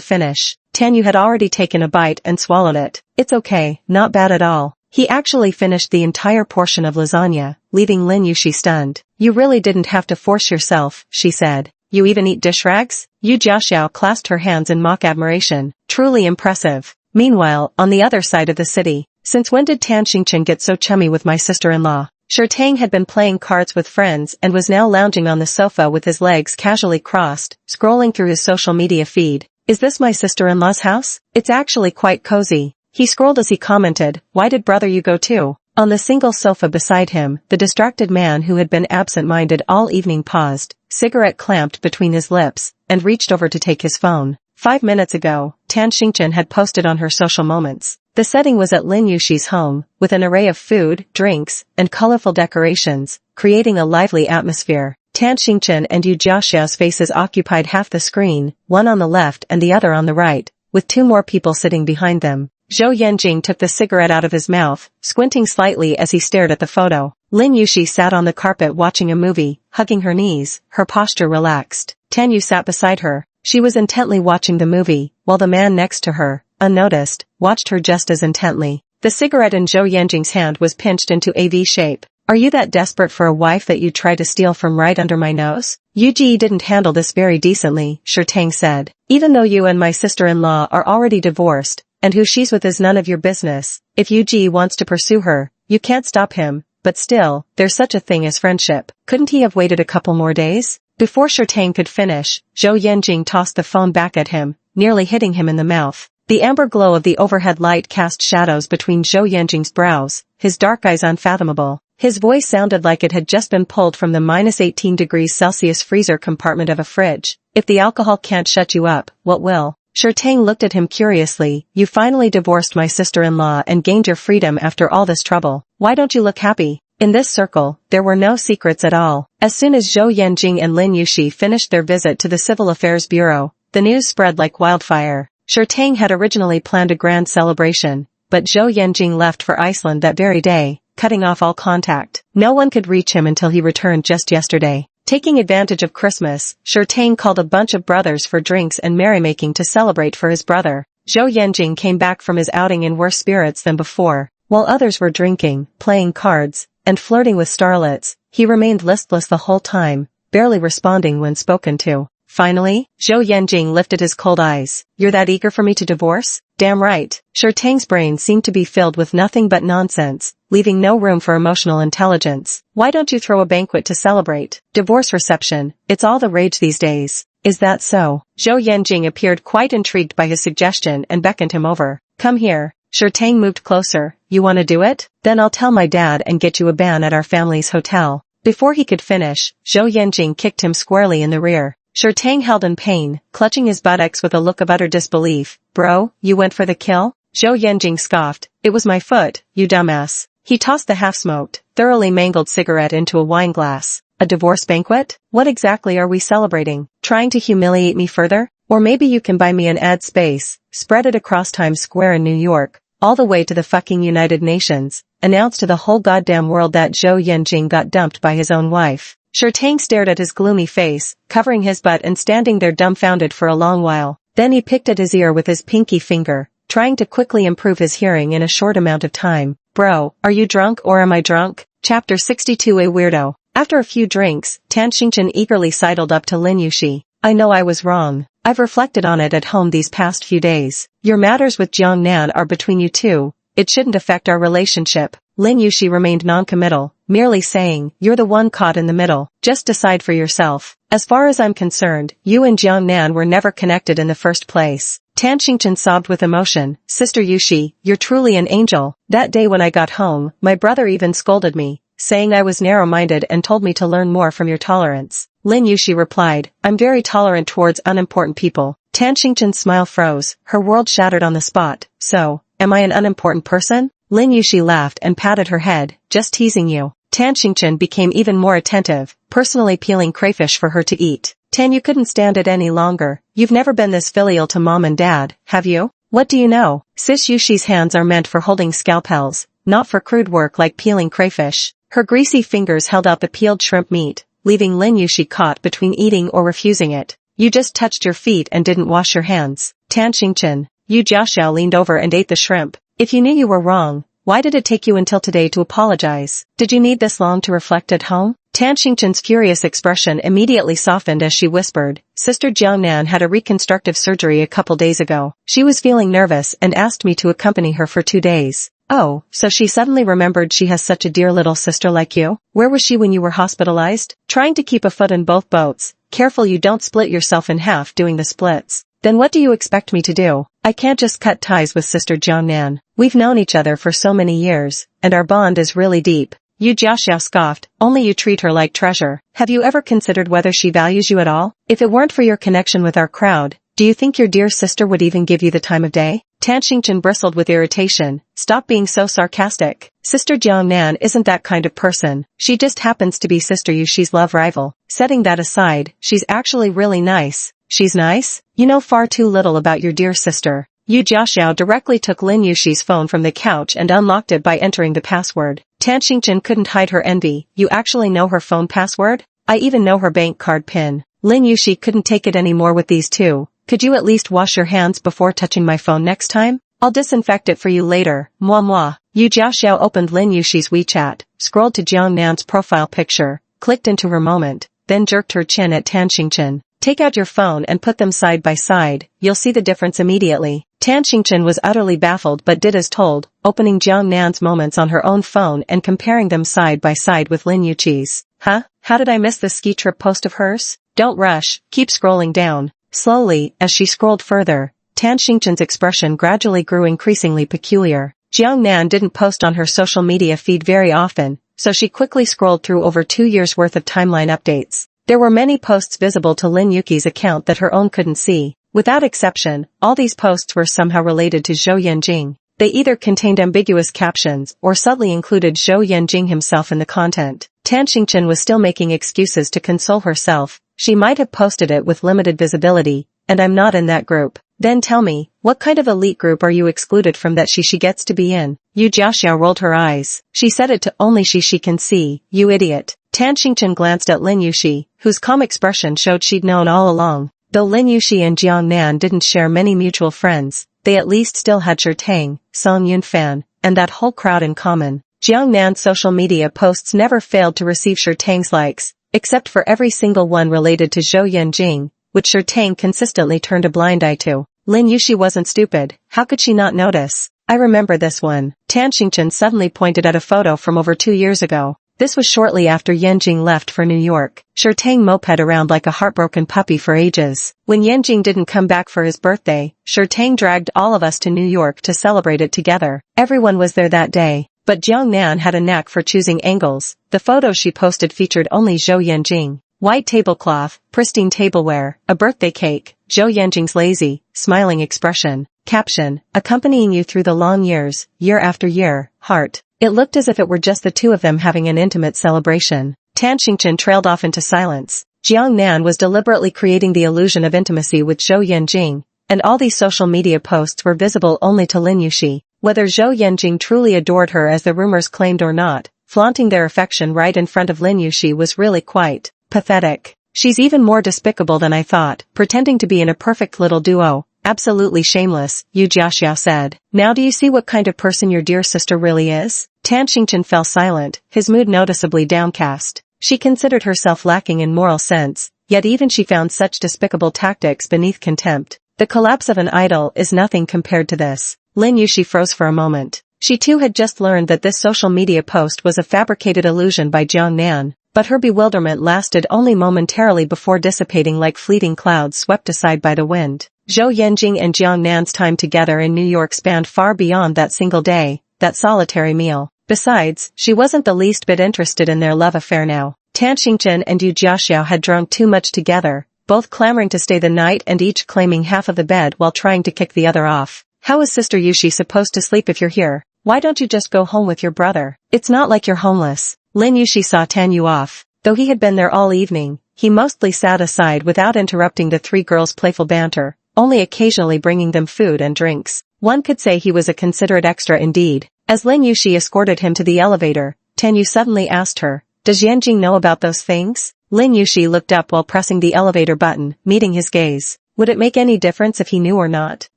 finish." Tan Yu had already taken a bite and swallowed it. "It's okay, not bad at all." He actually finished the entire portion of lasagna, leaving Lin Yuxi stunned. "You really didn't have to force yourself," she said. "You even eat dish rags?" Yu Jiaxiao clasped her hands in mock admiration. Truly impressive. Meanwhile, on the other side of the city, since when did Tan Xingchen get so chummy with my sister-in-law? Tang had been playing cards with friends and was now lounging on the sofa with his legs casually crossed, scrolling through his social media feed. "Is this my sister-in-law's house? It's actually quite cozy." He scrolled as he commented, "Why did brother you go too?" On the single sofa beside him, the distracted man who had been absent-minded all evening paused, cigarette clamped between his lips, and reached over to take his phone. 5 minutes ago, Tan Xingchen had posted on her social moments. The setting was at Lin Yuxi's home, with an array of food, drinks, and colorful decorations, creating a lively atmosphere. Tan Xingchen and Yu Jiaxiao's faces occupied half the screen, one on the left and the other on the right, with 2 more people sitting behind them. Zhou Yanjing took the cigarette out of his mouth, squinting slightly as he stared at the photo. Lin Yuxi sat on the carpet watching a movie, hugging her knees, her posture relaxed. Tan Yu sat beside her. She was intently watching the movie, while the man next to her, unnoticed, watched her just as intently. The cigarette in Zhou Yanjing's hand was pinched into a V shape. "Are you that desperate for a wife that you try to steal from right under my nose?" "Yu Ji didn't handle this very decently," Tang said. "Even though you and my sister-in-law are already divorced, and who she's with is none of your business. If Yu Ji wants to pursue her, you can't stop him, but still, there's such a thing as friendship. Couldn't he have waited a couple more days?" Before Tang could finish, Zhou Yanjing tossed the phone back at him, nearly hitting him in the mouth. The amber glow of the overhead light cast shadows between Zhou Yanjing's brows, his dark eyes unfathomable. His voice sounded like it had just been pulled from the -18 degrees Celsius freezer compartment of a fridge. "If the alcohol can't shut you up, what will?" Tang looked at him curiously. "You finally divorced my sister-in-law and gained your freedom after all this trouble. Why don't you look happy?" In this circle, there were no secrets at all. As soon as Zhou Yanjing and Lin Yuxi finished their visit to the Civil Affairs Bureau, the news spread like wildfire. Tang had originally planned a grand celebration, but Zhou Yanjing left for Iceland that very day, cutting off all contact. No one could reach him until he returned just yesterday. Taking advantage of Christmas, Tang called a bunch of brothers for drinks and merrymaking to celebrate for his brother. Zhou Yanjing came back from his outing in worse spirits than before. While others were drinking, playing cards, and flirting with starlets, he remained listless the whole time, barely responding when spoken to. Finally, Zhou Yanjing lifted his cold eyes. "You're that eager for me to divorce?" "Damn right." Tang's brain seemed to be filled with nothing but nonsense, leaving no room for emotional intelligence. "Why don't you throw a banquet to celebrate? Divorce reception, it's all the rage these days." "Is that so?" Zhou Yanjing appeared quite intrigued by his suggestion and beckoned him over. "Come here." Tang moved closer. "You want to do it? Then I'll tell my dad and get you a ban at our family's hotel." Before he could finish, Zhou Yanjing kicked him squarely in the rear. Tang held in pain, clutching his buttocks with a look of utter disbelief. "Bro, you went for the kill?" Zhou Yanjing scoffed. "It was my foot, you dumbass." He tossed the half-smoked, thoroughly mangled cigarette into a wine glass. "A divorce banquet? What exactly are we celebrating? Trying to humiliate me further? Or maybe you can buy me an ad space, spread it across Times Square in New York, all the way to the fucking United Nations, announce to the whole goddamn world that Zhou Yanjing got dumped by his own wife." Tang stared at his gloomy face, covering his butt and standing there dumbfounded for a long while. Then he picked at his ear with his pinky finger, trying to quickly improve his hearing in a short amount of time. "Bro, are you drunk or am I drunk?" Chapter 62. A weirdo. After a few drinks, Tan Xingchen eagerly sidled up to Lin Yuxi. "I know I was wrong. I've reflected on it at home these past few days. Your matters with Jiang Nan are between you two. It shouldn't affect our relationship." Lin Yuxi remained non-committal, merely saying, "You're the one caught in the middle. Just decide for yourself. As far as I'm concerned, you and Jiangnan were never connected in the first place." Tan Xingchen sobbed with emotion. "Sister Yushi, you're truly an angel. That day when I got home, my brother even scolded me, saying I was narrow-minded and told me to learn more from your tolerance." Lin Yushi replied, "I'm very tolerant towards unimportant people." Tan Xingchen's smile froze, her world shattered on the spot. "So, am I an unimportant person?" Lin Yushi laughed and patted her head, "Just teasing you." Tan Xingchen became even more attentive, personally peeling crayfish for her to eat. "Tan, you couldn't stand it any longer. You've never been this filial to mom and dad, have you? What do you know? Sis Yushi's hands are meant for holding scalpels, not for crude work like peeling crayfish." Her greasy fingers held out the peeled shrimp meat, leaving Lin Yushi caught between eating or refusing it. "You just touched your feet and didn't wash your hands." Tan Xingchen. Yu Jiaxiao leaned over and ate the shrimp. "If you knew you were wrong, why did it take you until today to apologize? Did you need this long to reflect at home?" Tan Xingchen's furious expression immediately softened as she whispered, "Sister Jiangnan had a reconstructive surgery a couple days ago. She was feeling nervous and asked me to accompany her for 2 days. "Oh, so she suddenly remembered she has such a dear little sister like you? Where was she when you were hospitalized?" Trying to keep a foot in both boats. "Careful you don't split yourself in half doing the splits." "Then what do you expect me to do? I can't just cut ties with Sister Jiangnan. We've known each other for so many years, and our bond is really deep." Yu Jiaxiao scoffed, "Only you treat her like treasure. Have you ever considered whether she values you at all? If it weren't for your connection with our crowd, do you think your dear sister would even give you the time of day?" Tan Xingchen bristled with irritation. "Stop being so sarcastic. Sister Jiangnan isn't that kind of person. She just happens to be Sister Yushi's love rival. Setting that aside, she's actually really nice." "She's nice? You know far too little about your dear sister." Yu Jiaxiao directly took Lin Yushi's phone from the couch and unlocked it by entering the password. Tan Xingchen couldn't hide her envy. "You actually know her phone password? I even know her bank card PIN." Lin Yushi couldn't take it anymore with these two. "Could you at least wash your hands before touching my phone next time? I'll disinfect it for you later, moi moi." Yu Jiaxiao opened Lin Yushi's WeChat, scrolled to Jiangnan's profile picture, clicked into her moment, then jerked her chin at Tan Xingchen. "Take out your phone and put them side by side, you'll see the difference immediately." Tan Xingchen was utterly baffled but did as told, opening Jiangnan's moments on her own phone and comparing them side by side with Lin Yushi's. "Huh? How did I miss this ski trip post of hers?" "Don't rush, keep scrolling down." Slowly, as she scrolled further, Tan Xingchen's expression gradually grew increasingly peculiar. Jiangnan didn't post on her social media feed very often, so she quickly scrolled through over 2 years' worth of timeline updates. There were many posts visible to Lin Yuki's account that her own couldn't see. Without exception, all these posts were somehow related to Zhou Yanjing. They either contained ambiguous captions or subtly included Zhou Yanjing himself in the content. Tan Xingchen was still making excuses to console herself. She might have posted it with limited visibility, and I'm not in that group. "Then tell me, what kind of elite group are you excluded from that she gets to be in?" Yu Jiaxiao rolled her eyes. "She said it to only she can see, you idiot." Tan Xingchen glanced at Lin Yushi, whose calm expression showed she'd known all along. Though Lin Yushi and Jiangnan didn't share many mutual friends, they at least still had Tang, Song Yunfan, and that whole crowd in common. Jiangnan's social media posts never failed to receive Tang's likes, except for every single one related to Zhou Yanjing, which Tang consistently turned a blind eye to. Lin Yushi wasn't stupid. How could she not notice? "I remember this one." Tan Xingchen suddenly pointed at a photo from over 2 years ago. This was shortly after Yanjing left for New York. Tang moped around like a heartbroken puppy for ages. When Yanjing didn't come back for his birthday, Tang dragged all of us to New York to celebrate it together. Everyone was there that day. But Jiangnan had a knack for choosing angles. The photos she posted featured only Zhou Yanjing. White tablecloth, pristine tableware, a birthday cake, Zhou Yanjing's lazy, smiling expression. Caption, accompanying you through the long years, year after year, heart. It looked as if it were just the two of them having an intimate celebration. Tan Xingchen trailed off into silence. Jiangnan was deliberately creating the illusion of intimacy with Zhou Yanjing, and all these social media posts were visible only to Lin Yushi. Whether Zhou Yanjing truly adored her as the rumors claimed or not, flaunting their affection right in front of Lin Yushi was really quite pathetic. "She's even more despicable than I thought, pretending to be in a perfect little duo. Absolutely shameless," Yu Jiaxiao said. "Now do you see what kind of person your dear sister really is?" Tan Xingchen fell silent, his mood noticeably downcast. She considered herself lacking in moral sense, yet even she found such despicable tactics beneath contempt. The collapse of an idol is nothing compared to this. Lin Yushi froze for a moment. She too had just learned that this social media post was a fabricated illusion by Jiang Nan, but her bewilderment lasted only momentarily before dissipating like fleeting clouds swept aside by the wind. Zhou Yanjing and Jiang Nan's time together in New York spanned far beyond that single day, that solitary meal. Besides, she wasn't the least bit interested in their love affair now. Tan Xingchen and Yu Jiaxiao had drunk too much together, both clamoring to stay the night and each claiming half of the bed while trying to kick the other off. How is Sister Yushi supposed to sleep if you're here? Why don't you just go home with your brother? It's not like you're homeless. Lin Yushi saw Tan Yu off. Though he had been there all evening, he mostly sat aside without interrupting the three girls' playful banter, only occasionally bringing them food and drinks. One could say he was a considerate extra indeed. As Lin Yushi escorted him to the elevator, Tan Yu suddenly asked her, "Does Yanjing know about those things?" Lin Yushi looked up while pressing the elevator button, meeting his gaze. Would it make any difference if he knew or not?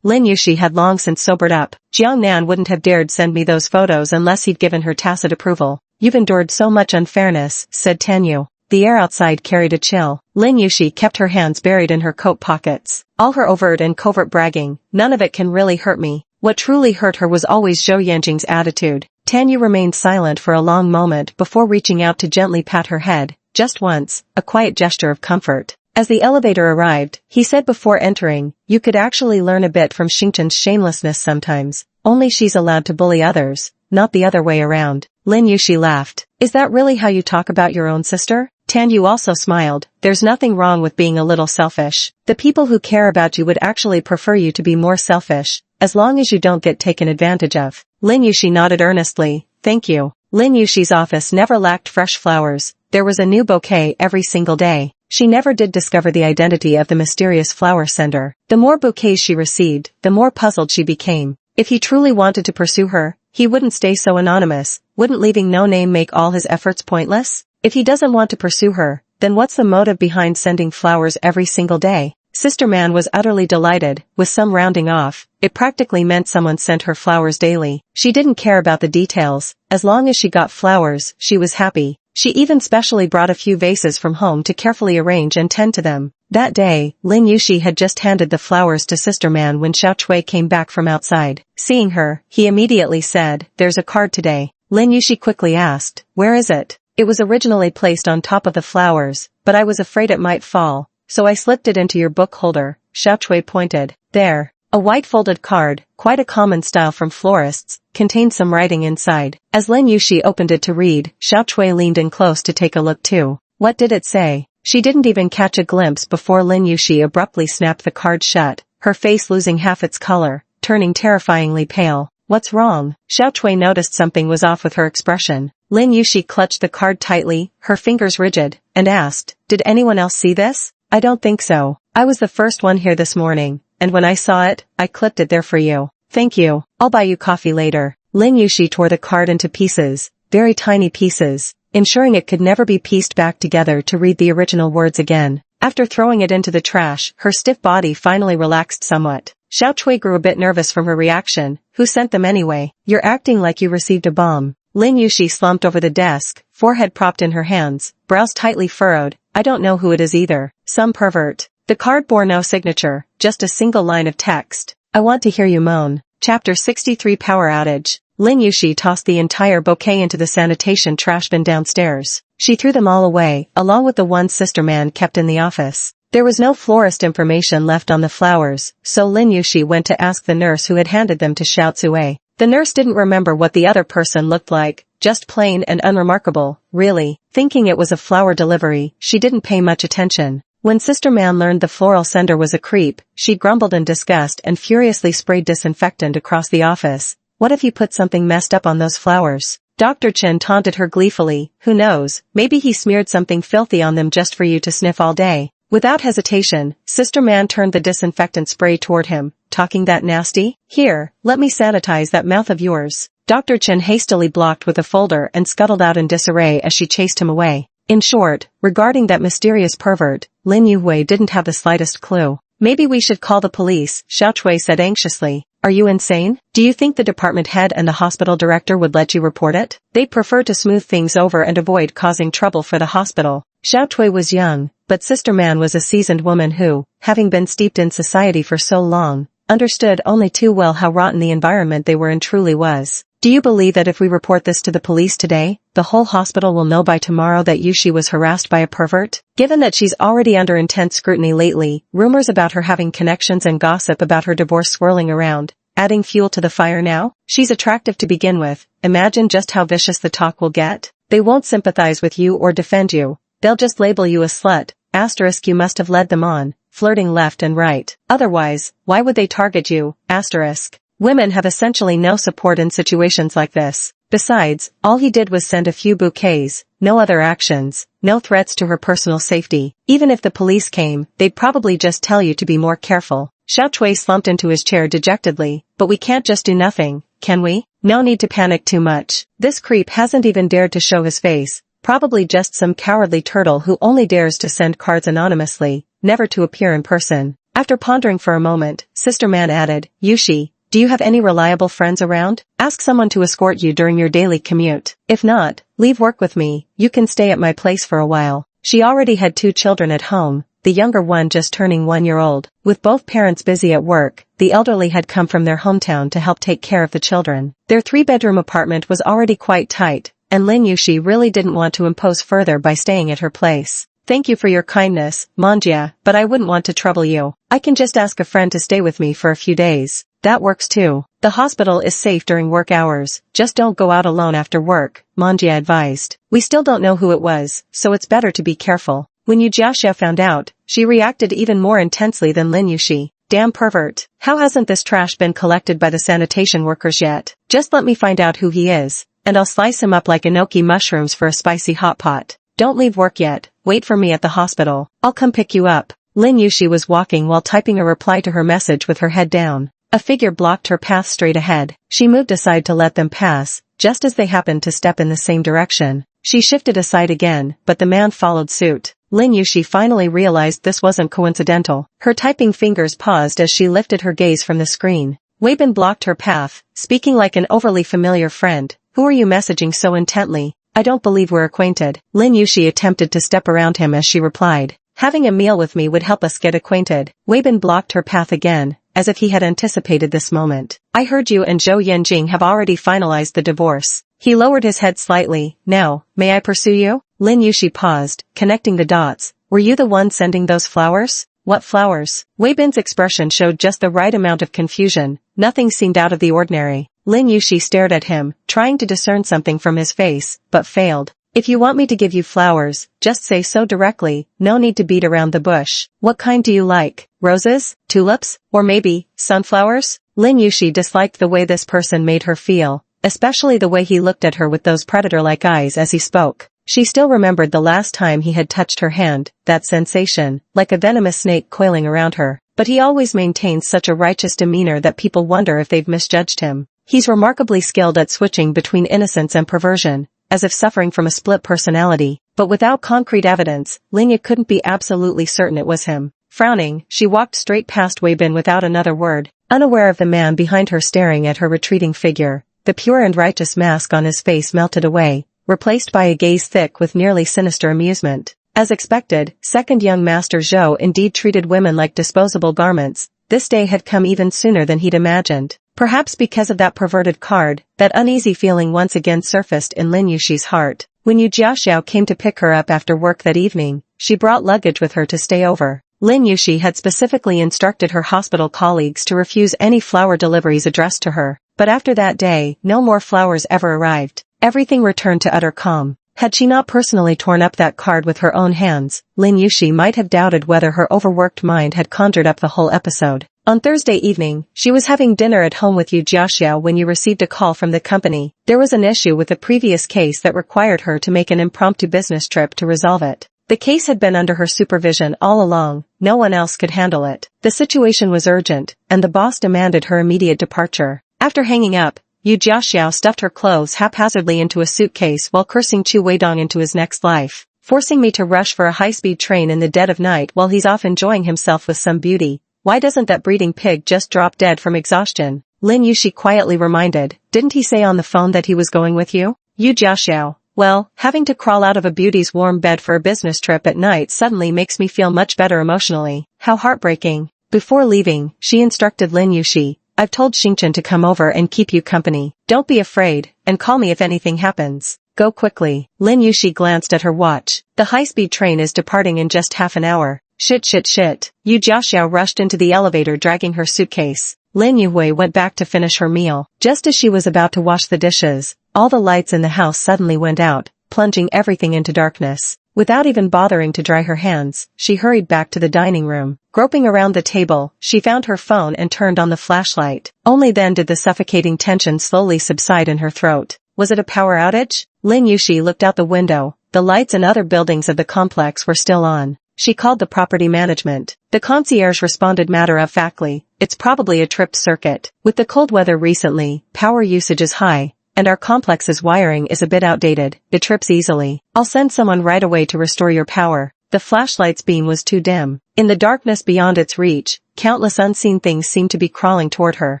Lin Yushi had long since sobered up. Jiang Nan wouldn't have dared send me those photos unless he'd given her tacit approval. You've endured so much unfairness, said Tan Yu. The air outside carried a chill. Lin Yushi kept her hands buried in her coat pockets. All her overt and covert bragging, none of it can really hurt me. What truly hurt her was always Zhou Yanjing's attitude. Tan Yu remained silent for a long moment before reaching out to gently pat her head, just once, a quiet gesture of comfort. As the elevator arrived, he said before entering, "You could actually learn a bit from Xingchen's shamelessness sometimes, only she's allowed to bully others, not the other way around." Lin Yushi laughed. "Is that really how you talk about your own sister?" Tan Yu also smiled. "There's nothing wrong with being a little selfish. The people who care about you would actually prefer you to be more selfish, as long as you don't get taken advantage of." Lin Yushi nodded earnestly. "Thank you." Lin Yushi's office never lacked fresh flowers. There was a new bouquet every single day. She never did discover the identity of the mysterious flower sender. The more bouquets she received, the more puzzled she became. If he truly wanted to pursue her, he wouldn't stay so anonymous. Wouldn't leaving no name make all his efforts pointless? If he doesn't want to pursue her, then what's the motive behind sending flowers every single day? Sister Man was utterly delighted, with some rounding off. It practically meant someone sent her flowers daily. She didn't care about the details. As long as she got flowers, she was happy. She even specially brought a few vases from home to carefully arrange and tend to them. That day, Lin Yushi had just handed the flowers to Sister Man when Xiao Chui came back from outside. Seeing her, he immediately said, "There's a card today." Lin Yushi quickly asked, "Where is it?" "It was originally placed on top of the flowers, but I was afraid it might fall, so I slipped it into your book holder." Xiao Chui pointed. "There." A white folded card, quite a common style from florists, contained some writing inside. As Lin Yushi opened it to read, Xiao Chui leaned in close to take a look too. What did it say? She didn't even catch a glimpse before Lin Yushi abruptly snapped the card shut, her face losing half its color, turning terrifyingly pale. "What's wrong?" Xiao Chui noticed something was off with her expression. Lin Yushi clutched the card tightly, her fingers rigid, and asked, "Did anyone else see this?" "I don't think so. I was the first one here this morning, and when I saw it, I clipped it there for you." "Thank you. I'll buy you coffee later." Lin Yushi tore the card into pieces, very tiny pieces, ensuring it could never be pieced back together to read the original words again. After throwing it into the trash, her stiff body finally relaxed somewhat. Xiao Chui grew a bit nervous from her reaction. "Who sent them anyway? You're acting like you received a bomb." Lin Yushi slumped over the desk, forehead propped in her hands, brows tightly furrowed. "I don't know who it is either. Some pervert." The card bore no signature, just a single line of text. "I want to hear you moan." Chapter 63 Power Outage. Lin Yushi tossed the entire bouquet into the sanitation trash bin downstairs. She threw them all away, along with the ones Sister Man kept in the office. There was no florist information left on the flowers, so Lin Yushi went to ask the nurse who had handed them to Xiao Tsue. The nurse didn't remember what the other person looked like, just plain and unremarkable, really. Thinking it was a flower delivery, she didn't pay much attention. When Sister Man learned the floral sender was a creep, she grumbled in disgust and furiously sprayed disinfectant across the office. What if he put something messed up on those flowers? Dr. Chen taunted her gleefully. "Who knows, maybe he smeared something filthy on them just for you to sniff all day." Without hesitation, Sister Man turned the disinfectant spray toward him. "Talking that nasty? Here, let me sanitize that mouth of yours." Dr. Chen hastily blocked with a folder and scuttled out in disarray as she chased him away. In short, regarding that mysterious pervert, Lin Yuhui didn't have the slightest clue. "Maybe we should call the police," Xiao Chui said anxiously. "Are you insane? Do you think the department head and the hospital director would let you report it? They'd prefer to smooth things over and avoid causing trouble for the hospital." Xiao Chui was young, but Sister Man was a seasoned woman who, having been steeped in society for so long, understood only too well how rotten the environment they were in truly was. Do you believe that if we report this to the police today, the whole hospital will know by tomorrow that Yushi was harassed by a pervert? Given that she's already under intense scrutiny lately, rumors about her having connections and gossip about her divorce swirling around, adding fuel to the fire now? She's attractive to begin with. Imagine just how vicious the talk will get. They won't sympathize with you or defend you. They'll just label you a slut. Asterisk, you must have led them on, flirting left and right. Otherwise, why would they target you? Asterisk. Women have essentially no support in situations like this. Besides, all he did was send a few bouquets, no other actions, no threats to her personal safety. Even if the police came, they'd probably just tell you to be more careful. Xiao Cui slumped into his chair dejectedly. But we can't just do nothing, can we? No need to panic too much. This creep hasn't even dared to show his face. Probably just some cowardly turtle who only dares to send cards anonymously, never to appear in person. After pondering for a moment, Sister Man added, Yushi, do you have any reliable friends around? Ask someone to escort you during your daily commute. If not, leave work with me. You can stay at my place for a while. She already had 2 children at home, the younger one just turning 1-year-old. With both parents busy at work, the elderly had come from their hometown to help take care of the children. Their 3-bedroom apartment was already quite tight, and Lin Yushi really didn't want to impose further by staying at her place. Thank you for your kindness, Manjia, but I wouldn't want to trouble you. I can just ask a friend to stay with me for a few days. That works too. The hospital is safe during work hours, just don't go out alone after work, Manjia advised. We still don't know who it was, so it's better to be careful. When Yu Jiaxia found out, she reacted even more intensely than Lin Yushi. Damn pervert. How hasn't this trash been collected by the sanitation workers yet? Just let me find out who he is, and I'll slice him up like enoki mushrooms for a spicy hot pot. Don't leave work yet, wait for me at the hospital. I'll come pick you up. Lin Yushi was walking while typing a reply to her message with her head down. A figure blocked her path straight ahead. She moved aside to let them pass, just as they happened to step in the same direction. She shifted aside again, but the man followed suit. Lin Yushi finally realized this wasn't coincidental. Her typing fingers paused as she lifted her gaze from the screen. Weibin blocked her path, speaking like an overly familiar friend. Who are you messaging so intently? I don't believe we're acquainted. Lin Yushi attempted to step around him as she replied. Having a meal with me would help us get acquainted. Weibin blocked her path again, as if he had anticipated this moment. I heard you and Zhou Yanjing have already finalized the divorce. He lowered his head slightly. Now, may I pursue you? Lin Yushi paused, connecting the dots. Were you the one sending those flowers? What flowers? Weibin's expression showed just the right amount of confusion. Nothing seemed out of the ordinary. Lin Yushi stared at him, trying to discern something from his face, but failed. If you want me to give you flowers, just say so directly, no need to beat around the bush. What kind do you like? Roses? Tulips? Or maybe, sunflowers? Lin Yushi disliked the way this person made her feel, especially the way he looked at her with those predator-like eyes as he spoke. She still remembered the last time he had touched her hand, that sensation, like a venomous snake coiling around her. But he always maintains such a righteous demeanor that people wonder if they've misjudged him. He's remarkably skilled at switching between innocence and perversion, as if suffering from a split personality. But without concrete evidence, Linya couldn't be absolutely certain it was him. Frowning, she walked straight past Weibin without another word, unaware of the man behind her staring at her retreating figure. The pure and righteous mask on his face melted away, replaced by a gaze thick with nearly sinister amusement. As expected, second young Master Zhou indeed treated women like disposable garments. This day had come even sooner than he'd imagined. Perhaps because of that perverted card, that uneasy feeling once again surfaced in Lin Yushi's heart. When Yu Jiaxiao came to pick her up after work that evening, she brought luggage with her to stay over. Lin Yushi had specifically instructed her hospital colleagues to refuse any flower deliveries addressed to her. But after that day, no more flowers ever arrived. Everything returned to utter calm. Had she not personally torn up that card with her own hands, Lin Yushi might have doubted whether her overworked mind had conjured up the whole episode. On Thursday evening, she was having dinner at home with Yu Jiaxiao when you received a call from the company. There was an issue with a previous case that required her to make an impromptu business trip to resolve it. The case had been under her supervision all along, no one else could handle it. The situation was urgent, and the boss demanded her immediate departure. After hanging up, Yu Jiaxiao stuffed her clothes haphazardly into a suitcase while cursing Chu Weidong into his next life. Forcing me to rush for a high-speed train in the dead of night while he's off enjoying himself with some beauty. Why doesn't that breeding pig just drop dead from exhaustion? Lin Yushi quietly reminded. Didn't he say on the phone that he was going with you? Yu Jiaxiao. Well, having to crawl out of a beauty's warm bed for a business trip at night suddenly makes me feel much better emotionally. How heartbreaking. Before leaving, she instructed Lin Yushi. I've told Xingchen to come over and keep you company. Don't be afraid, and call me if anything happens. Go quickly. Lin Yushi glanced at her watch. The high-speed train is departing in just half an hour. Shit. Yu Jiaxiao rushed into the elevator dragging her suitcase. Lin Yuhui went back to finish her meal. Just as she was about to wash the dishes, all the lights in the house suddenly went out, plunging everything into darkness. Without even bothering to dry her hands, she hurried back to the dining room. Groping around the table, she found her phone and turned on the flashlight. Only then did the suffocating tension slowly subside in her throat. Was it a power outage? Lin Yushi looked out the window. The lights in other buildings of the complex were still on. She called the property management. The concierge responded matter-of-factly, "It's probably a tripped circuit. With the cold weather recently, power usage is high, and our complex's wiring is a bit outdated. It trips easily. I'll send someone right away to restore your power." The flashlight's beam was too dim. In the darkness beyond its reach, countless unseen things seemed to be crawling toward her.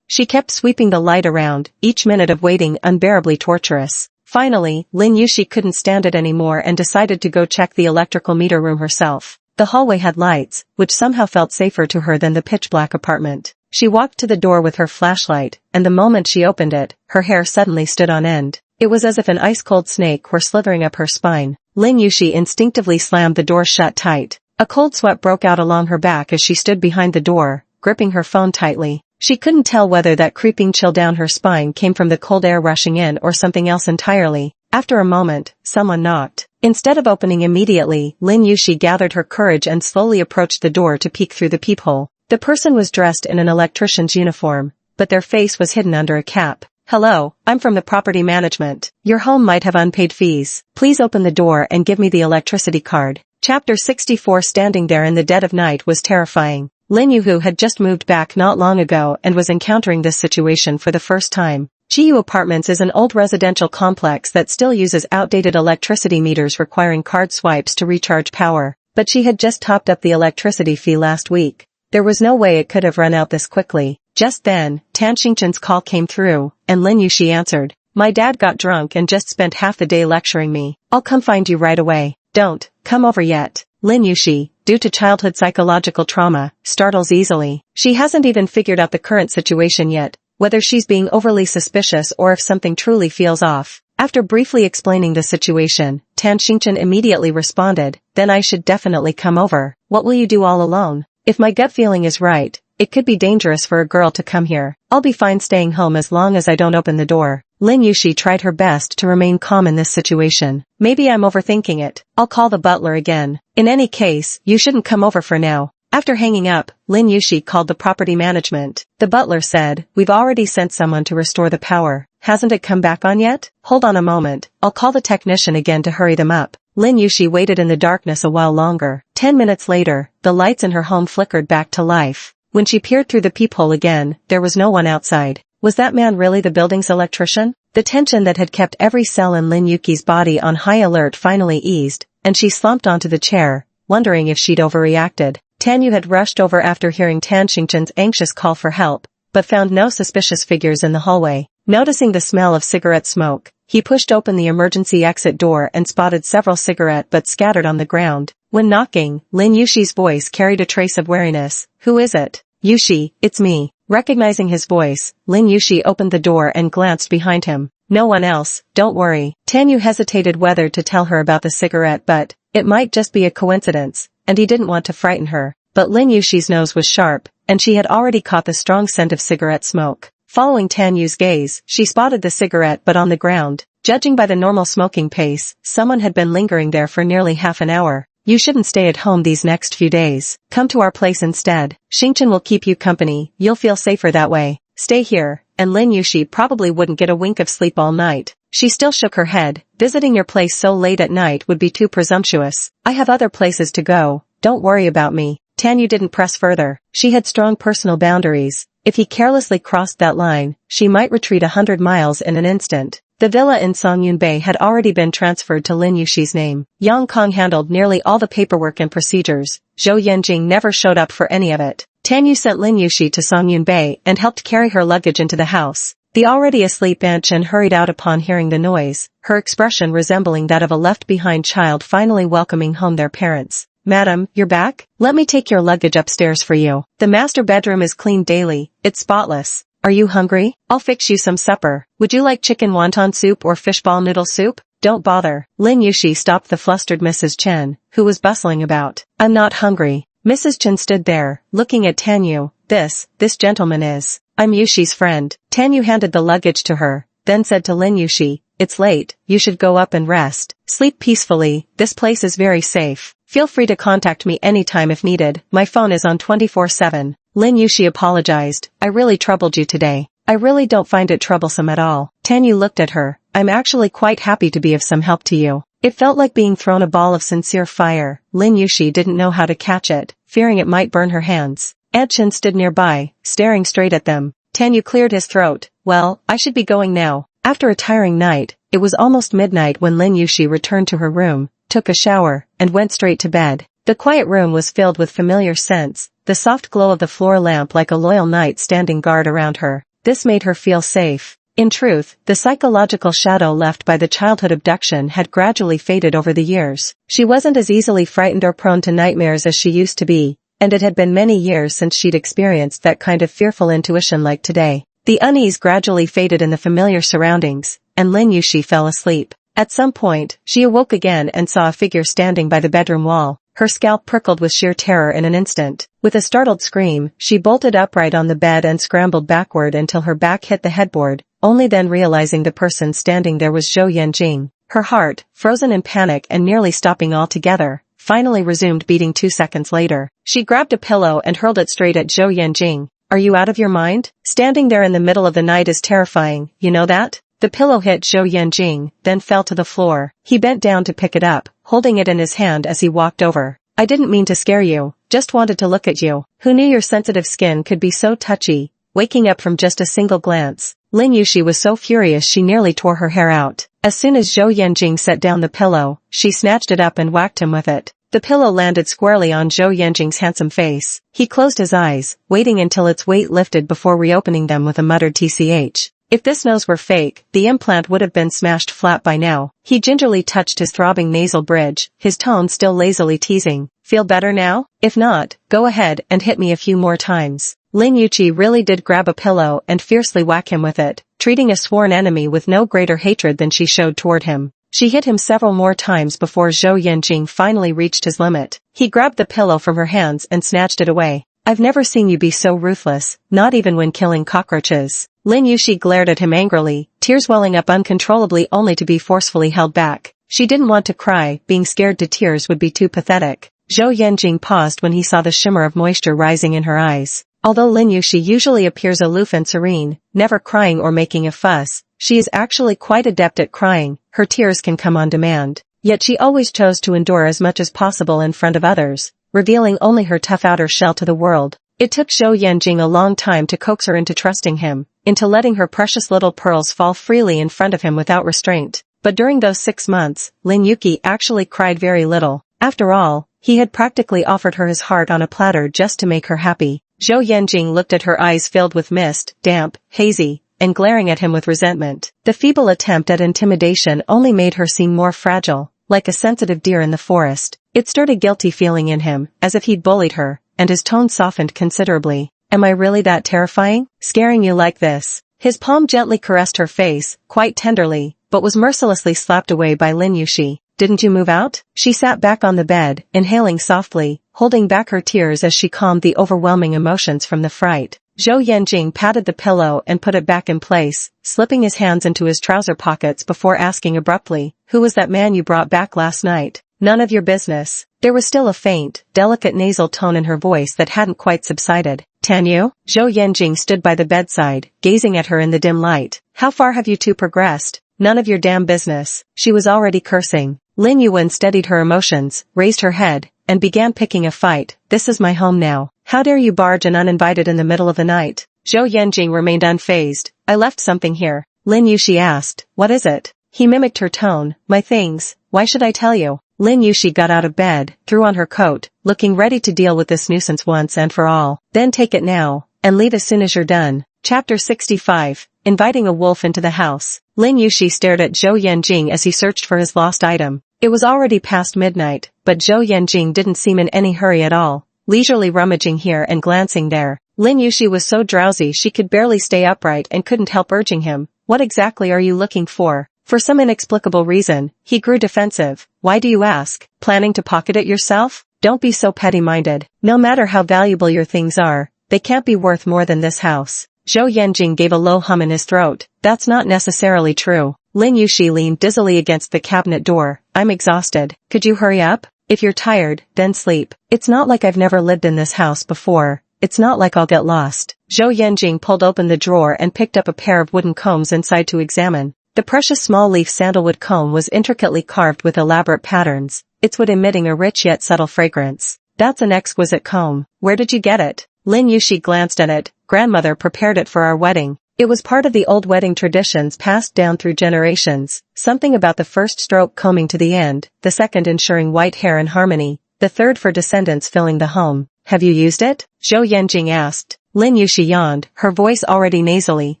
She kept sweeping the light around, each minute of waiting unbearably torturous. Finally, Lin Yushi couldn't stand it anymore and decided to go check the electrical meter room herself. The hallway had lights, which somehow felt safer to her than the pitch-black apartment. She walked to the door with her flashlight, and the moment she opened it, her hair suddenly stood on end. It was as if an ice-cold snake were slithering up her spine. Lin Yushi instinctively slammed the door shut tight. A cold sweat broke out along her back as she stood behind the door, gripping her phone tightly. She couldn't tell whether that creeping chill down her spine came from the cold air rushing in or something else entirely. After a moment, someone knocked. Instead of opening immediately, Lin Yushi gathered her courage and slowly approached the door to peek through the peephole. The person was dressed in an electrician's uniform, but their face was hidden under a cap. "Hello, I'm from the property management. Your home might have unpaid fees. Please open the door and give me the electricity card." Chapter 64. Standing there in the dead of night was terrifying. Lin Yuhu had just moved back not long ago and was encountering this situation for the first time. Chiyu Apartments is an old residential complex that still uses outdated electricity meters requiring card swipes to recharge power, but she had just topped up the electricity fee last week. There was no way it could have run out this quickly. Just then, Tan Xingchen's call came through, and Lin Yushi answered. "My dad got drunk and just spent half the day lecturing me. I'll come find you right away." "Don't come over yet." Lin Yushi, due to childhood psychological trauma, startles easily. She hasn't even figured out the current situation yet, whether she's being overly suspicious or if something truly feels off. After briefly explaining the situation, Tan Xingchen immediately responded, "Then I should definitely come over. What will you do all alone? If my gut feeling is right, it could be dangerous for a girl to come here. I'll be fine staying home as long as I don't open the door." Lin Yushi tried her best to remain calm in this situation. "Maybe I'm overthinking it. I'll call the butler again. In any case, you shouldn't come over for now." After hanging up, Lin Yushi called the property management. The butler said, "We've already sent someone to restore the power. Hasn't it come back on yet? Hold on a moment. I'll call the technician again to hurry them up." Lin Yushi waited in the darkness a while longer. 10 minutes later, the lights in her home flickered back to life. When she peered through the peephole again, there was no one outside. Was that man really the building's electrician? The tension that had kept every cell in Lin Yuki's body on high alert finally eased, and she slumped onto the chair, wondering if she'd overreacted. Tanyu had rushed over after hearing Tan Xingchen's anxious call for help, but found no suspicious figures in the hallway. Noticing the smell of cigarette smoke, he pushed open the emergency exit door and spotted several cigarette butts scattered on the ground. When knocking, Lin Yushi's voice carried a trace of wariness. "Who is it?" "Yushi, it's me." Recognizing his voice, Lin Yushi opened the door and glanced behind him. "No one else, don't worry." Tanyu hesitated whether to tell her about the cigarette butt. It might just be a coincidence, and he didn't want to frighten her. But Lin Yushi's nose was sharp, and she had already caught the strong scent of cigarette smoke. Following Tanyu's gaze, she spotted the cigarette butt on the ground. Judging by the normal smoking pace, someone had been lingering there for nearly half an hour. "You shouldn't stay at home these next few days. Come to our place instead. Xingchen will keep you company. You'll feel safer that way. Stay here." And Lin Yushi probably wouldn't get a wink of sleep all night. She still shook her head. "Visiting your place so late at night would be too presumptuous. I have other places to go. Don't worry about me." Tanyu didn't press further. She had strong personal boundaries. If he carelessly crossed that line, she might retreat 100 miles in an instant. The villa in Songyun Bay had already been transferred to Lin Yushi's name. Yang Kong handled nearly all the paperwork and procedures. Zhou Yanjing never showed up for any of it. Tanyu sent Lin Yushi to Songyun Bay and helped carry her luggage into the house. The already asleep Anshin hurried out upon hearing the noise, her expression resembling that of a left-behind child finally welcoming home their parents. "Madam, you're back? Let me take your luggage upstairs for you. The master bedroom is cleaned daily. It's spotless." Are you hungry? I'll fix you some supper. Would you like chicken wonton soup or fishball noodle soup? Don't bother. Lin Yushi stopped the flustered Mrs. Chen, who was bustling about. I'm not hungry. Mrs. Chen stood there, looking at Tanyu. This gentleman is. I'm Yushi's friend. Tanyu handed the luggage to her, then said to Lin Yushi, it's late, you should go up and rest. Sleep peacefully, this place is very safe. Feel free to contact me anytime if needed, my phone is on 24/7. Lin Yushi apologized, I really troubled you today. I really don't find it troublesome at all. Tanyu looked at her, I'm actually quite happy to be of some help to you. It felt like being thrown a ball of sincere fire. Lin Yushi didn't know how to catch it, fearing it might burn her hands. Ed Chen stood nearby, staring straight at them. Tanyu cleared his throat. Well, I should be going now. After a tiring night, it was almost midnight when Lin Yushi returned to her room, took a shower, and went straight to bed. The quiet room was filled with familiar scents, the soft glow of the floor lamp like a loyal knight standing guard around her. This made her feel safe. In truth, the psychological shadow left by the childhood abduction had gradually faded over the years. She wasn't as easily frightened or prone to nightmares as she used to be, and it had been many years since she'd experienced that kind of fearful intuition like today. The unease gradually faded in the familiar surroundings, and Lin Yushi fell asleep. At some point, she awoke again and saw a figure standing by the bedroom wall. Her scalp prickled with sheer terror in an instant. With a startled scream, she bolted upright on the bed and scrambled backward until her back hit the headboard, only then realizing the person standing there was Zhou Yanjing. Her heart, frozen in panic and nearly stopping altogether, finally resumed beating 2 seconds later. She grabbed a pillow and hurled it straight at Zhou Yanjing. Are you out of your mind? Standing there in the middle of the night is terrifying, you know that? The pillow hit Zhou Yanjing, then fell to the floor. He bent down to pick it up, holding it in his hand as he walked over. I didn't mean to scare you, just wanted to look at you. Who knew your sensitive skin could be so touchy? Waking up from just a single glance, Lin Yushi was so furious she nearly tore her hair out. As soon as Zhou Yanjing set down the pillow, she snatched it up and whacked him with it. The pillow landed squarely on Zhou Yanjing's handsome face. He closed his eyes, waiting until its weight lifted before reopening them with a muttered tch. If this nose were fake, the implant would have been smashed flat by now. He gingerly touched his throbbing nasal bridge, his tone still lazily teasing. Feel better now? If not, go ahead and hit me a few more times. Lin Yuchi really did grab a pillow and fiercely whack him with it, treating a sworn enemy with no greater hatred than she showed toward him. She hit him several more times before Zhou Yanjing finally reached his limit. He grabbed the pillow from her hands and snatched it away. I've never seen you be so ruthless, not even when killing cockroaches. Lin Yushi glared at him angrily, tears welling up uncontrollably only to be forcefully held back. She didn't want to cry, being scared to tears would be too pathetic. Zhou Yanjing paused when he saw the shimmer of moisture rising in her eyes. Although Lin Yushi usually appears aloof and serene, never crying or making a fuss, she is actually quite adept at crying. Her tears can come on demand. Yet she always chose to endure as much as possible in front of others, revealing only her tough outer shell to the world. It took Zhou Yanjing a long time to coax her into trusting him, into letting her precious little pearls fall freely in front of him without restraint. But during those 6 months, Lin Yuki actually cried very little. After all, he had practically offered her his heart on a platter just to make her happy. Zhou Yanjing looked at her eyes filled with mist, damp, hazy, and glaring at him with resentment. The feeble attempt at intimidation only made her seem more fragile, like a sensitive deer in the forest. It stirred a guilty feeling in him, as if he'd bullied her, and his tone softened considerably. Am I really that terrifying? Scaring you like this? His palm gently caressed her face, quite tenderly, but was mercilessly slapped away by Lin Yushi. Didn't you move out? She sat back on the bed, inhaling softly, holding back her tears as she calmed the overwhelming emotions from the fright. Zhou Yanjing patted the pillow and put it back in place, slipping his hands into his trouser pockets before asking abruptly, who was that man you brought back last night? None of your business. There was still a faint, delicate nasal tone in her voice that hadn't quite subsided. Tanyu? Zhou Yanjing stood by the bedside, gazing at her in the dim light. How far have you two progressed? None of your damn business. She was already cursing. Lin Yuan steadied her emotions, raised her head, and began picking a fight. This is my home now. How dare you barge in uninvited in the middle of the night? Zhou Yanjing remained unfazed. I left something here. Lin Yushi asked. What is it? He mimicked her tone. My things. Why should I tell you? Lin Yushi got out of bed, threw on her coat, looking ready to deal with this nuisance once and for all. Then take it now, and leave as soon as you're done. Chapter 65. Inviting a wolf into the house. Lin Yushi stared at Zhou Yanjing as he searched for his lost item. It was already past midnight, but Zhou Yanjing didn't seem in any hurry at all, leisurely rummaging here and glancing there. Lin Yushi was so drowsy she could barely stay upright and couldn't help urging him, "What exactly are you looking for?" For some inexplicable reason, he grew defensive. "Why do you ask? Planning to pocket it yourself? Don't be so petty-minded. No matter how valuable your things are, they can't be worth more than this house." Zhou Yanjing gave a low hum in his throat. "That's not necessarily true." Lin Yushi leaned dizzily against the cabinet door. "I'm exhausted. Could you hurry up? If you're tired, then sleep. It's not like I've never lived in this house before. It's not like I'll get lost." Zhou Yanjing pulled open the drawer and picked up a pair of wooden combs inside to examine. The precious small-leaf sandalwood comb was intricately carved with elaborate patterns, its wood emitting a rich yet subtle fragrance. "That's an exquisite comb. Where did you get it?" Lin Yushi glanced at it. "Grandmother prepared it for our wedding. It was part of the old wedding traditions passed down through generations. Something about the first stroke combing to the end, the second ensuring white hair and harmony, the third for descendants filling the home. Have you used it?" Zhou Yanjing asked. Lin Yushi yawned, her voice already nasally.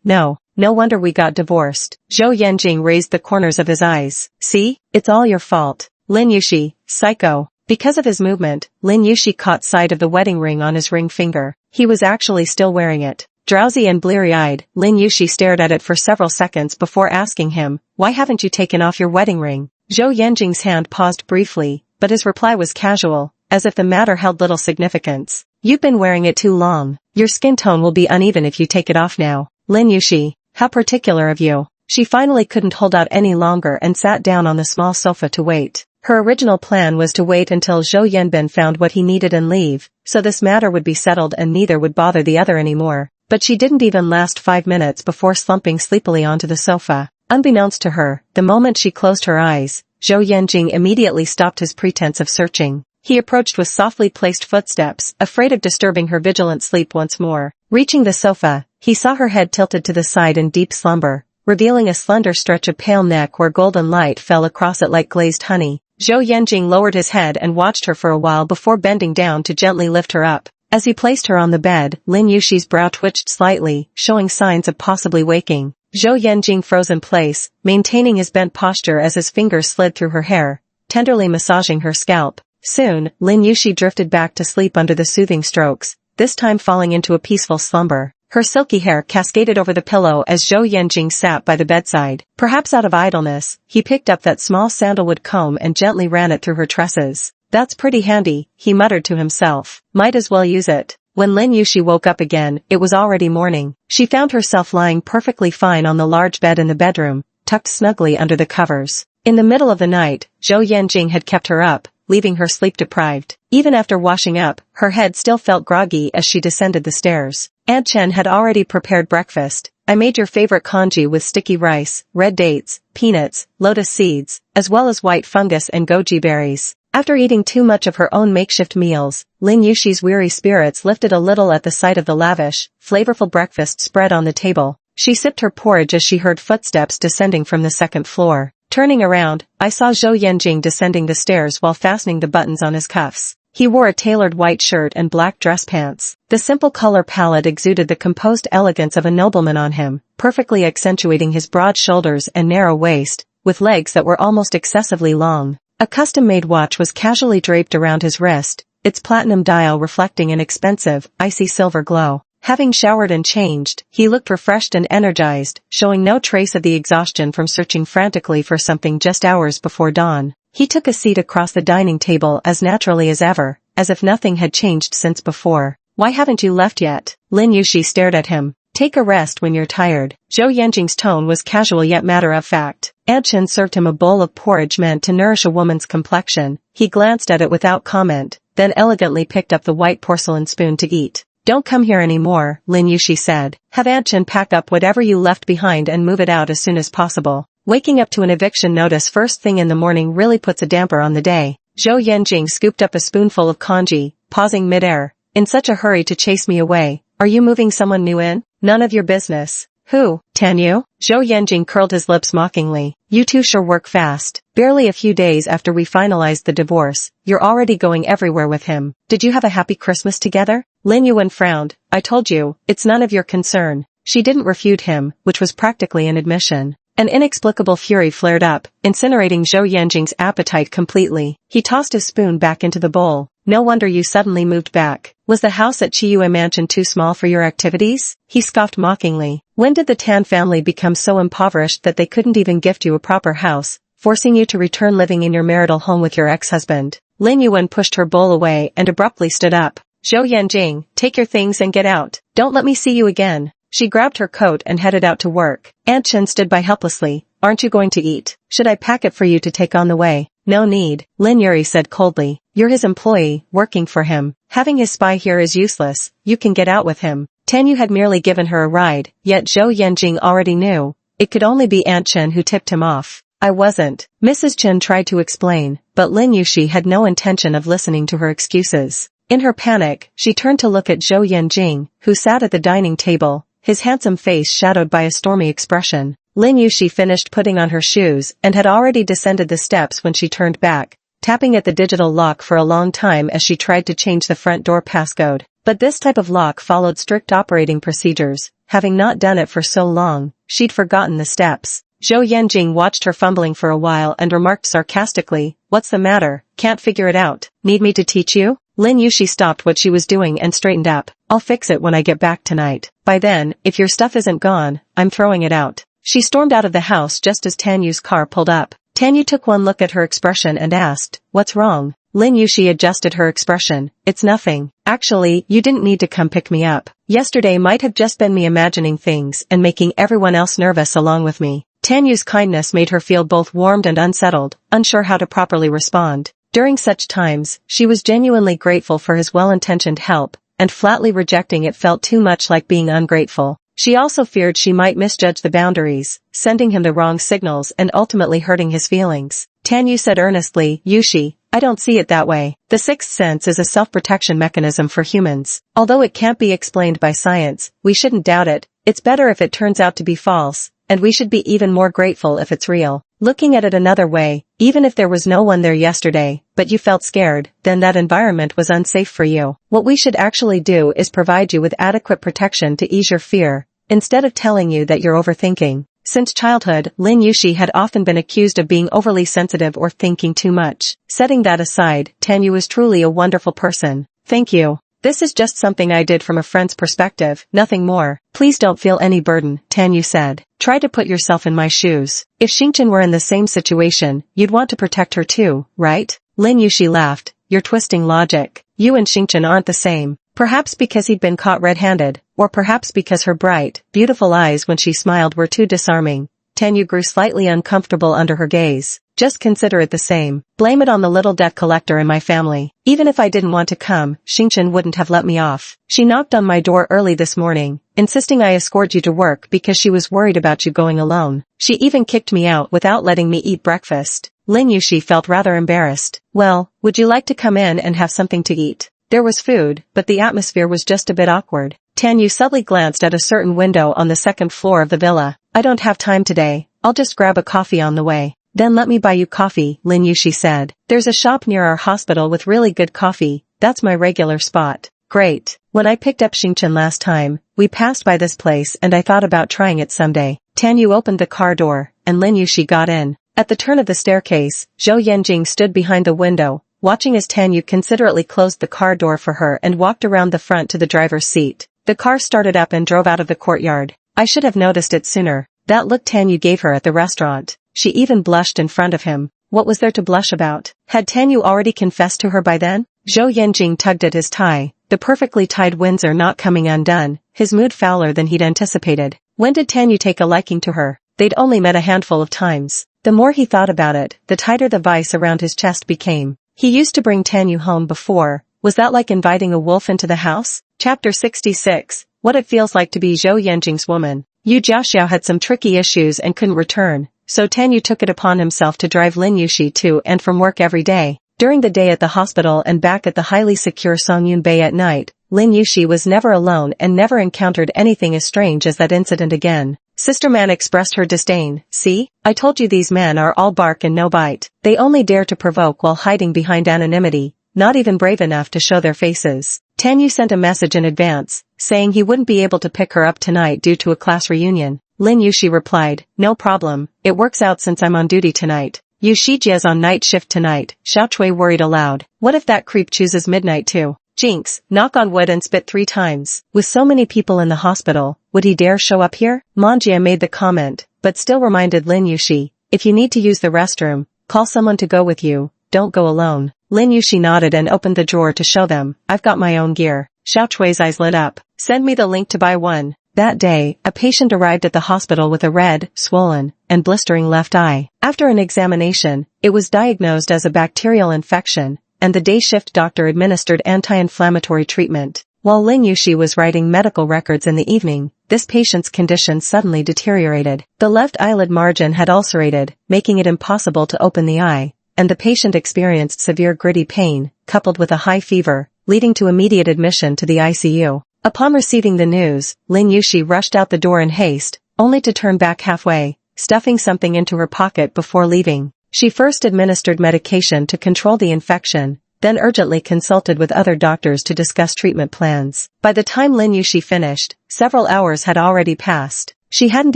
"No. No wonder we got divorced." Zhou Yanjing raised the corners of his eyes. "See? It's all your fault." Lin Yushi, psycho. Because of his movement, Lin Yushi caught sight of the wedding ring on his ring finger. He was actually still wearing it. Drowsy and bleary-eyed, Lin Yushi stared at it for several seconds before asking him, "Why haven't you taken off your wedding ring?" Zhou Yanjing's hand paused briefly, but his reply was casual, as if the matter held little significance. "You've been wearing it too long. Your skin tone will be uneven if you take it off now." Lin Yushi, how particular of you. She finally couldn't hold out any longer and sat down on the small sofa to wait. Her original plan was to wait until Zhou Yanbin found what he needed and leave, so this matter would be settled and neither would bother the other anymore. But she didn't even last 5 minutes before slumping sleepily onto the sofa. Unbeknownst to her, the moment she closed her eyes, Zhou Yanjing immediately stopped his pretense of searching. He approached with softly placed footsteps, afraid of disturbing her vigilant sleep once more. Reaching the sofa, he saw her head tilted to the side in deep slumber, revealing a slender stretch of pale neck where golden light fell across it like glazed honey. Zhou Yanjing lowered his head and watched her for a while before bending down to gently lift her up. As he placed her on the bed, Lin Yushi's brow twitched slightly, showing signs of possibly waking. Zhou Yanjing froze in place, maintaining his bent posture as his fingers slid through her hair, tenderly massaging her scalp. Soon, Lin Yushi drifted back to sleep under the soothing strokes, this time falling into a peaceful slumber. Her silky hair cascaded over the pillow as Zhou Yanjing sat by the bedside. Perhaps out of idleness, he picked up that small sandalwood comb and gently ran it through her tresses. "That's pretty handy," he muttered to himself. "Might as well use it." When Lin Yushi woke up again, it was already morning. She found herself lying perfectly fine on the large bed in the bedroom, tucked snugly under the covers. In the middle of the night, Zhou Yanjing had kept her up, leaving her sleep-deprived. Even after washing up, her head still felt groggy as she descended the stairs. Aunt Chen had already prepared breakfast. "I made your favorite congee with sticky rice, red dates, peanuts, lotus seeds, as well as white fungus and goji berries." After eating too much of her own makeshift meals, Lin Yushi's weary spirits lifted a little at the sight of the lavish, flavorful breakfast spread on the table. She sipped her porridge as she heard footsteps descending from the second floor. Turning around, I saw Zhou Yanjing descending the stairs while fastening the buttons on his cuffs. He wore a tailored white shirt and black dress pants. The simple color palette exuded the composed elegance of a nobleman on him, perfectly accentuating his broad shoulders and narrow waist, with legs that were almost excessively long. A custom-made watch was casually draped around his wrist, its platinum dial reflecting an expensive, icy silver glow. Having showered and changed, he looked refreshed and energized, showing no trace of the exhaustion from searching frantically for something just hours before dawn. He took a seat across the dining table as naturally as ever, as if nothing had changed since before. "Why haven't you left yet?" Lin Yushi stared at him. "Take a rest when you're tired." Zhou Yanjing's tone was casual yet matter-of-fact. Aunt Chen served him a bowl of porridge meant to nourish a woman's complexion. He glanced at it without comment, then elegantly picked up the white porcelain spoon to eat. "Don't come here anymore," Lin Yushi said. "Have Aunt Chen pack up whatever you left behind and move it out as soon as possible." Waking up to an eviction notice first thing in the morning really puts a damper on the day. Zhou Yanjing scooped up a spoonful of congee, pausing mid-air. "In such a hurry to chase me away. Are you moving someone new in?" "None of your business." "Who? Tanyu?" Zhou Yanjing curled his lips mockingly. "You two sure work fast. Barely a few days after we finalized the divorce, you're already going everywhere with him. Did you have a happy Christmas together?" Lin Yuan frowned. "I told you, it's none of your concern." She didn't refute him, which was practically an admission. An inexplicable fury flared up, incinerating Zhou Yanjing's appetite completely. He tossed his spoon back into the bowl. no wonder you suddenly moved back. Was the house at Chiyue Mansion too small for your activities? He scoffed mockingly. When did the Tan family become so impoverished that they couldn't even gift you a proper house, forcing you to return living in your marital home with your ex-husband? Lin Yuan pushed her bowl away and abruptly stood up. Zhou Yanjing, take your things and get out. Don't let me see you again. She grabbed her coat and headed out to work. Aunt Chen stood by helplessly. Aren't you going to eat? Should I pack it for you to take on the way? No need, Lin Yuri said coldly. You're his employee, working for him. Having his spy here is useless. You can get out with him. Tanyu had merely given her a ride, yet Zhou Yanjing already knew. It could only be Aunt Chen who tipped him off. I wasn't. Mrs. Chen tried to explain, but Lin Yushi had no intention of listening to her excuses. In her panic, she turned to look at Zhou Yanjing, who sat at the dining table, his handsome face shadowed by a stormy expression. Lin Yushi finished putting on her shoes and had already descended the steps when she turned back, tapping at the digital lock for a long time as she tried to change the front door passcode. But this type of lock followed strict operating procedures. Having not done it for so long, she'd forgotten the steps. Zhou Yanjing watched her fumbling for a while and remarked sarcastically, "What's the matter? Can't figure it out. Need me to teach you?" Lin Yushi stopped what she was doing and straightened up. "I'll fix it when I get back tonight. By then, if your stuff isn't gone, I'm throwing it out." She stormed out of the house just as Tanyu's car pulled up. Tanyu took one look at her expression and asked, "What's wrong?" Lin Yushi adjusted her expression. "It's nothing. Actually, you didn't need to come pick me up. Yesterday might have just been me imagining things and making everyone else nervous along with me." Tanyu's kindness made her feel both warmed and unsettled, unsure how to properly respond. During such times, she was genuinely grateful for his well-intentioned help, and flatly rejecting it felt too much like being ungrateful. She also feared she might misjudge the boundaries, sending him the wrong signals and ultimately hurting his feelings. Tanyu said earnestly, "Yushi, I don't see it that way. The sixth sense is a self-protection mechanism for humans. Although it can't be explained by science, we shouldn't doubt it. It's better if it turns out to be false, and we should be even more grateful if it's real. Looking at it another way, even if there was no one there yesterday, but you felt scared, then that environment was unsafe for you. What we should actually do is provide you with adequate protection to ease your fear, instead of telling you that you're overthinking." Since childhood, Lin Yushi had often been accused of being overly sensitive or thinking too much. Setting that aside, Tanyu is truly a wonderful person. "Thank you. This is just something I did from a friend's perspective, nothing more. Please don't feel any burden," Tanyu said. "Try to put yourself in my shoes. If Xingchen were in the same situation, you'd want to protect her too, right?" Lin Yushi laughed. "You're twisting logic. You and Xingchen aren't the same." Perhaps because he'd been caught red-handed, or perhaps because her bright, beautiful eyes when she smiled were too disarming. Tanyu grew slightly uncomfortable under her gaze. "Just consider it the same. Blame it on the little debt collector in my family. Even if I didn't want to come, Xingchen wouldn't have let me off. She knocked on my door early this morning, insisting I escort you to work because she was worried about you going alone. She even kicked me out without letting me eat breakfast." Lin Yushi felt rather embarrassed. "Well, would you like to come in and have something to eat?" There was food, but the atmosphere was just a bit awkward. Tanyu subtly glanced at a certain window on the second floor of the villa. "I don't have time today. I'll just grab a coffee on the way." "Then let me buy you coffee," Lin Yushi said. "There's a shop near our hospital with really good coffee. That's my regular spot." "Great. When I picked up Xingchen last time, we passed by this place and I thought about trying it someday." Tanyu opened the car door, and Lin Yushi got in. At the turn of the staircase, Zhou Yanjing stood behind the window, watching as Tanyu considerately closed the car door for her and walked around the front to the driver's seat. The car started up and drove out of the courtyard. "I should have noticed it sooner." That look Tanyu gave her at the restaurant. She even blushed in front of him. What was there to blush about? Had Tanyu already confessed to her by then? Zhou Yanjing tugged at his tie, the perfectly tied Windsor not coming undone, his mood fouler than he'd anticipated. When did Tanyu take a liking to her? They'd only met a handful of times. The more he thought about it, the tighter the vice around his chest became. He used to bring Tanyu home before. Was that like inviting a wolf into the house? Chapter 66. What it feels like to be Zhou Yanjing's woman. Yu Jiaxiao had some tricky issues and couldn't return, so Tanyu took it upon himself to drive Lin Yushi to and from work every day. During the day at the hospital and back at the highly secure Songyun Bay at night, Lin Yushi was never alone and never encountered anything as strange as that incident again. Sister Man expressed her disdain. "See? I told you these men are all bark and no bite. They only dare to provoke while hiding behind anonymity, not even brave enough to show their faces." Tanyu sent a message in advance, saying he wouldn't be able to pick her up tonight due to a class reunion. Lin Yushi replied, "No problem, it works out since I'm on duty tonight. Yushijia's on night shift tonight, Xiaochui worried aloud. What if that creep chooses midnight too? Jinx, knock on wood and spit 3 times. With so many people in the hospital, would he dare show up here? Manjia made the comment, but still reminded Lin Yushi, if you need to use the restroom, call someone to go with you, don't go alone. Lin Yushi nodded and opened the drawer to show them, I've got my own gear. Xiaochui's eyes lit up. Send me the link to buy one. That day, a patient arrived at the hospital with a red, swollen, and blistering left eye. After an examination, it was diagnosed as a bacterial infection, and the day shift doctor administered anti-inflammatory treatment. While Lin Yushi was writing medical records in the evening, this patient's condition suddenly deteriorated. The left eyelid margin had ulcerated, making it impossible to open the eye, and the patient experienced severe gritty pain, coupled with a high fever, leading to immediate admission to the ICU. Upon receiving the news, Lin Yushi rushed out the door in haste, only to turn back halfway, stuffing something into her pocket before leaving. She first administered medication to control the infection, then urgently consulted with other doctors to discuss treatment plans. By the time Lin Yushi finished, several hours had already passed. She hadn't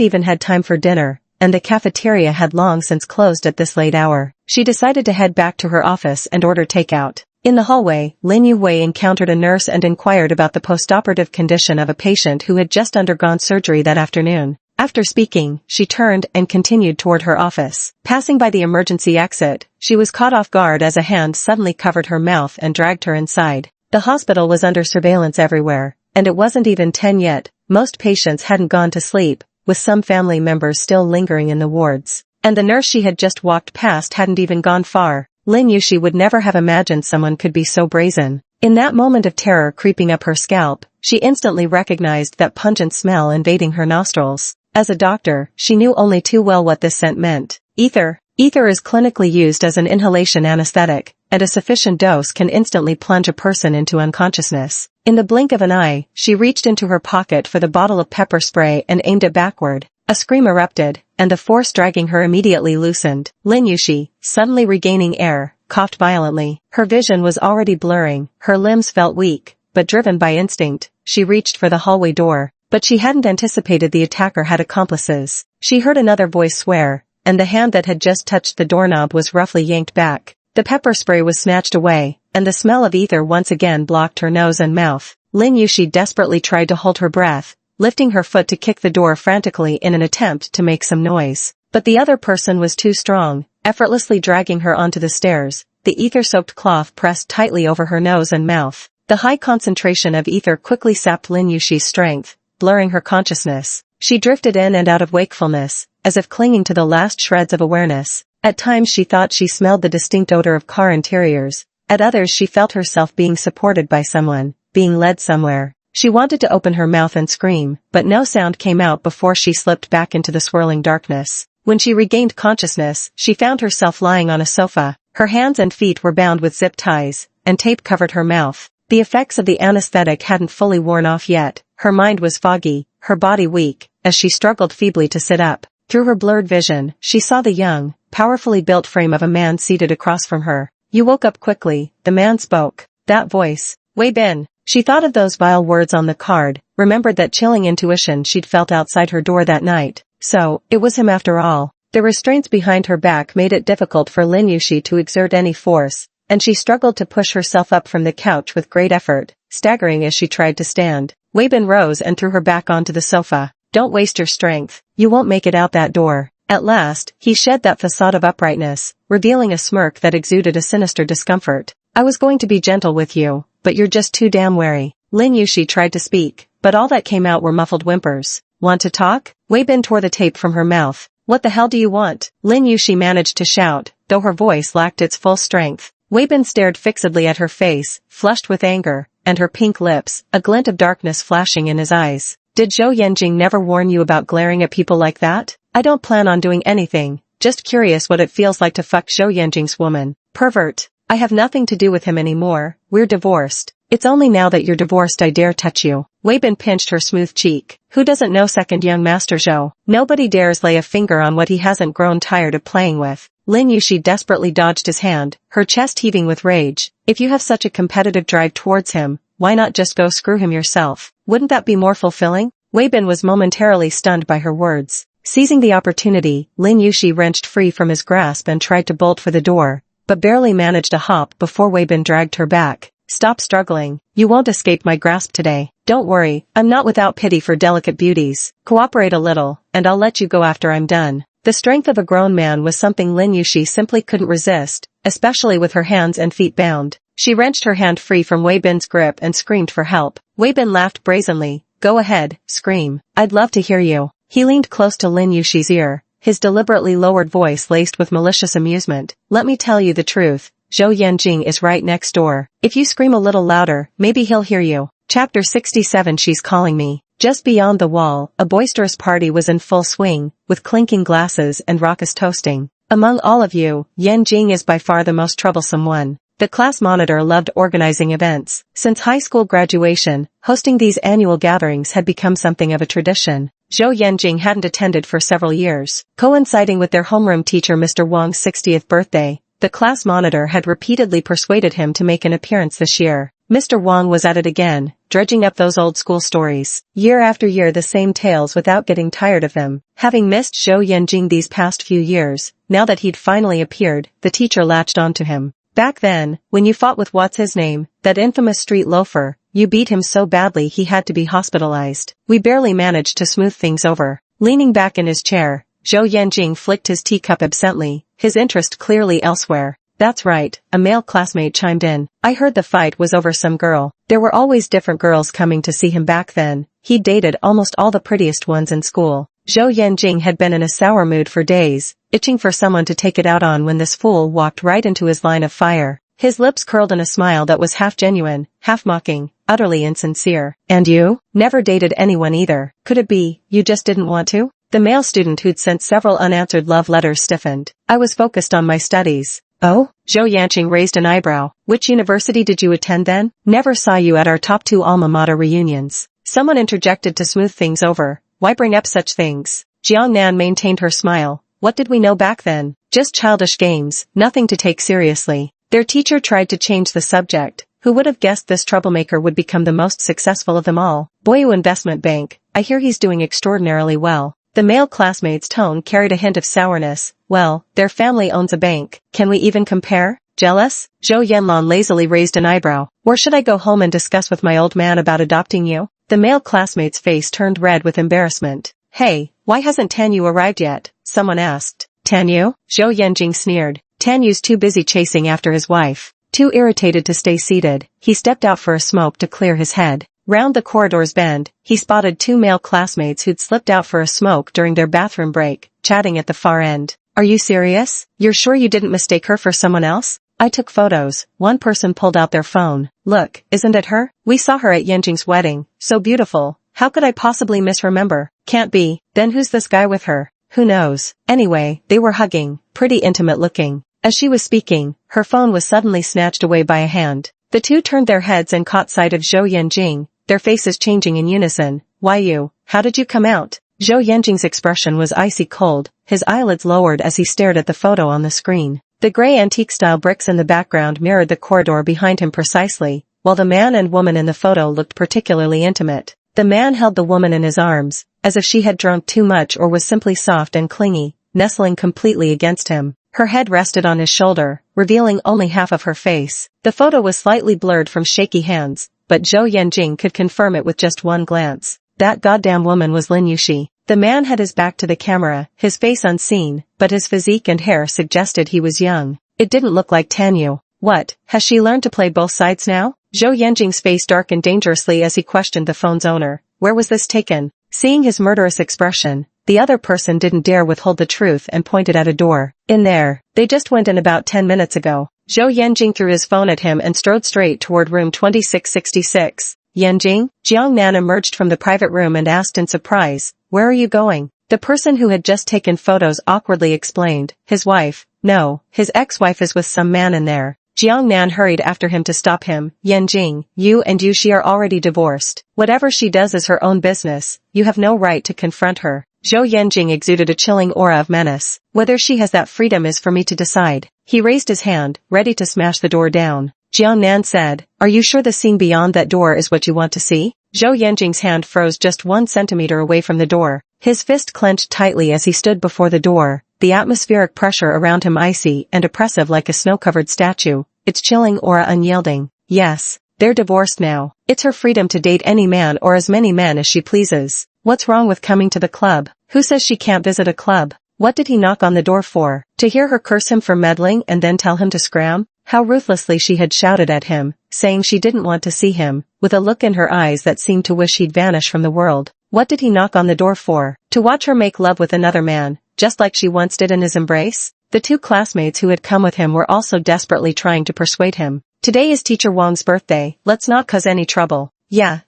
even had time for dinner, and the cafeteria had long since closed at this late hour. She decided to head back to her office and order takeout. In the hallway, Lin Yuwei encountered a nurse and inquired about the postoperative condition of a patient who had just undergone surgery that afternoon. After speaking, she turned and continued toward her office. Passing by the emergency exit, she was caught off guard as a hand suddenly covered her mouth and dragged her inside. The hospital was under surveillance everywhere, and it wasn't even 10 yet. Most patients hadn't gone to sleep, with some family members still lingering in the wards. And the nurse she had just walked past hadn't even gone far. Lin Yushi would never have imagined someone could be so brazen. In that moment of terror creeping up her scalp, she instantly recognized that pungent smell invading her nostrils. As a doctor, she knew only too well what this scent meant. Ether. Ether is clinically used as an inhalation anesthetic, and a sufficient dose can instantly plunge a person into unconsciousness. In the blink of an eye, she reached into her pocket for the bottle of pepper spray and aimed it backward. A scream erupted, and the force dragging her immediately loosened. Lin Yushi, suddenly regaining air, coughed violently. Her vision was already blurring, her limbs felt weak, but driven by instinct, she reached for the hallway door. But she hadn't anticipated the attacker had accomplices. She heard another voice swear, and the hand that had just touched the doorknob was roughly yanked back. The pepper spray was snatched away, and the smell of ether once again blocked her nose and mouth. Lin Yushi desperately tried to hold her breath, lifting her foot to kick the door frantically in an attempt to make some noise. But the other person was too strong, effortlessly dragging her onto the stairs, the ether-soaked cloth pressed tightly over her nose and mouth. The high concentration of ether quickly sapped Lin Yushi's strength, blurring her consciousness. She drifted in and out of wakefulness, as if clinging to the last shreds of awareness. At times she thought she smelled the distinct odor of car interiors. At others she felt herself being supported by someone, being led somewhere. She wanted to open her mouth and scream, but no sound came out before she slipped back into the swirling darkness. When she regained consciousness, she found herself lying on a sofa. Her hands and feet were bound with zip ties, and tape covered her mouth. The effects of the anesthetic hadn't fully worn off yet. Her mind was foggy, her body weak, as she struggled feebly to sit up. Through her blurred vision, she saw the young, powerfully built frame of a man seated across from her. You woke up quickly, the man spoke. That voice. Wei Bin. She thought of those vile words on the card, remembered that chilling intuition she'd felt outside her door that night. So, it was him after all. The restraints behind her back made it difficult for Lin Yushi to exert any force, and she struggled to push herself up from the couch with great effort, staggering as she tried to stand. Wei Bin rose and threw her back onto the sofa. Don't waste your strength. You won't make it out that door. At last, he shed that facade of uprightness, revealing a smirk that exuded a sinister discomfort. I was going to be gentle with you, but you're just too damn wary. Lin Yushi tried to speak, but all that came out were muffled whimpers. Want to talk? Wei Bin tore the tape from her mouth. What the hell do you want? Lin Yushi managed to shout, though her voice lacked its full strength. Wei Bin stared fixedly at her face, flushed with anger, and her pink lips, a glint of darkness flashing in his eyes. Did Zhou Yanjing never warn you about glaring at people like that? I don't plan on doing anything, just curious what it feels like to fuck Zhou Yanjing's woman. Pervert. I have nothing to do with him anymore, we're divorced. It's only now that you're divorced I dare touch you. Wei Bin pinched her smooth cheek. Who doesn't know second young Master Zhou? Nobody dares lay a finger on what he hasn't grown tired of playing with. Lin Yushi desperately dodged his hand, her chest heaving with rage. If you have such a competitive drive towards him, why not just go screw him yourself? Wouldn't that be more fulfilling? Wei Bin was momentarily stunned by her words. Seizing the opportunity, Lin Yushi wrenched free from his grasp and tried to bolt for the door, but barely managed a hop before Weibin dragged her back. Stop struggling. You won't escape my grasp today. Don't worry, I'm not without pity for delicate beauties. Cooperate a little, and I'll let you go after I'm done. The strength of a grown man was something Lin Yushi simply couldn't resist, especially with her hands and feet bound. She wrenched her hand free from Weibin's grip and screamed for help. Weibin laughed brazenly. Go ahead, scream. I'd love to hear you. He leaned close to Lin Yushi's ear, his deliberately lowered voice laced with malicious amusement. Let me tell you the truth. Zhou Yanjing is right next door. If you scream a little louder, maybe he'll hear you. Chapter 67. She's calling me. Just beyond the wall, a boisterous party was in full swing, with clinking glasses and raucous toasting. Among all of you, Yanjing is by far the most troublesome one. The class monitor loved organizing events. Since high school graduation, hosting these annual gatherings had become something of a tradition. Zhou Yanjing hadn't attended for several years. Coinciding with their homeroom teacher Mr. Wang's 60th birthday, the class monitor had repeatedly persuaded him to make an appearance this year. Mr. Wang was at it again, dredging up those old school stories. Year after year the same tales without getting tired of them. Having missed Zhou Yanjing these past few years, now that he'd finally appeared, the teacher latched onto him. Back then, when you fought with what's-his-name, that infamous street loafer, you beat him so badly he had to be hospitalized. We barely managed to smooth things over. Leaning back in his chair, Zhou Yanjing flicked his teacup absently, his interest clearly elsewhere. That's right, a male classmate chimed in. I heard the fight was over some girl. There were always different girls coming to see him back then. He dated almost all the prettiest ones in school. Zhou Yanjing had been in a sour mood for days, itching for someone to take it out on when this fool walked right into his line of fire. His lips curled in a smile that was half genuine, half mocking, utterly insincere. And you? Never dated anyone either. Could it be, you just didn't want to? The male student who'd sent several unanswered love letters stiffened. I was focused on my studies. Oh? Zhou Yanjing raised an eyebrow. Which university did you attend then? Never saw you at our top 2 alma mater reunions. Someone interjected to smooth things over. Why bring up such things? Jiang Nan maintained her smile. What did we know back then? Just childish games, nothing to take seriously. Their teacher tried to change the subject. Who would have guessed this troublemaker would become the most successful of them all? Boyu Investment Bank. I hear he's doing extraordinarily well. The male classmate's tone carried a hint of sourness. Well, their family owns a bank. Can we even compare? Jealous? Zhou Yanlan lazily raised an eyebrow. Or should I go home and discuss with my old man about adopting you? The male classmate's face turned red with embarrassment. Hey, why hasn't Tanyu arrived yet? Someone asked. Tanyu? Zhou Yanjing sneered. Tanyu's too busy chasing after his wife. Too irritated to stay seated, he stepped out for a smoke to clear his head. Round the corridor's bend, he spotted 2 male classmates who'd slipped out for a smoke during their bathroom break, chatting at the far end. Are you serious? You're sure you didn't mistake her for someone else? I took photos. One person pulled out their phone. Look, isn't it her? We saw her at Yanjing's wedding. So beautiful. How could I possibly misremember? Can't be. Then who's this guy with her? Who knows? Anyway, they were hugging, pretty intimate looking. As she was speaking, her phone was suddenly snatched away by a hand. The two turned their heads and caught sight of Zhou Yanjing, their faces changing in unison. Why you? How did you come out? Zhou Yanjing's expression was icy cold, his eyelids lowered as he stared at the photo on the screen. The gray antique-style bricks in the background mirrored the corridor behind him precisely, while the man and woman in the photo looked particularly intimate. The man held the woman in his arms, as if she had drunk too much or was simply soft and clingy, nestling completely against him. Her head rested on his shoulder, revealing only half of her face. The photo was slightly blurred from shaky hands, but Zhou Yanjing could confirm it with just one glance. That goddamn woman was Lin Yushi. The man had his back to the camera, his face unseen, but his physique and hair suggested he was young. It didn't look like Tanyu. What, has she learned to play both sides now? Zhou Yanjing's face darkened dangerously as he questioned the phone's owner. Where was this taken? Seeing his murderous expression, the other person didn't dare withhold the truth and pointed at a door. In there. They just went in about 10 minutes ago. Zhou Yanjing threw his phone at him and strode straight toward room 2666. Yanjing? Jiang Nan emerged from the private room and asked in surprise, where are you going? The person who had just taken photos awkwardly explained, his wife. No, his ex-wife is with some man in there. Jiang Nan hurried after him to stop him. Yanjing, you and Yushi are already divorced. Whatever she does is her own business. You have no right to confront her. Zhou Yanjing exuded a chilling aura of menace. Whether she has that freedom is for me to decide. He raised his hand, ready to smash the door down. Jiang Nan said, are you sure the scene beyond that door is what you want to see? Zhou Yanjing's hand froze just 1 centimeter away from the door. His fist clenched tightly as he stood before the door, the atmospheric pressure around him icy and oppressive like a snow-covered statue, its chilling aura unyielding. Yes, they're divorced now. It's her freedom to date any man or as many men as she pleases. What's wrong with coming to the club? Who says she can't visit a club? What did he knock on the door for? To hear her curse him for meddling and then tell him to scram? How ruthlessly she had shouted at him, saying she didn't want to see him, with a look in her eyes that seemed to wish he'd vanish from the world. What did he knock on the door for? To watch her make love with another man, just like she once did in his embrace? The two classmates who had come with him were also desperately trying to persuade him. Today is Teacher Wang's birthday, let's not cause any trouble. Yeah,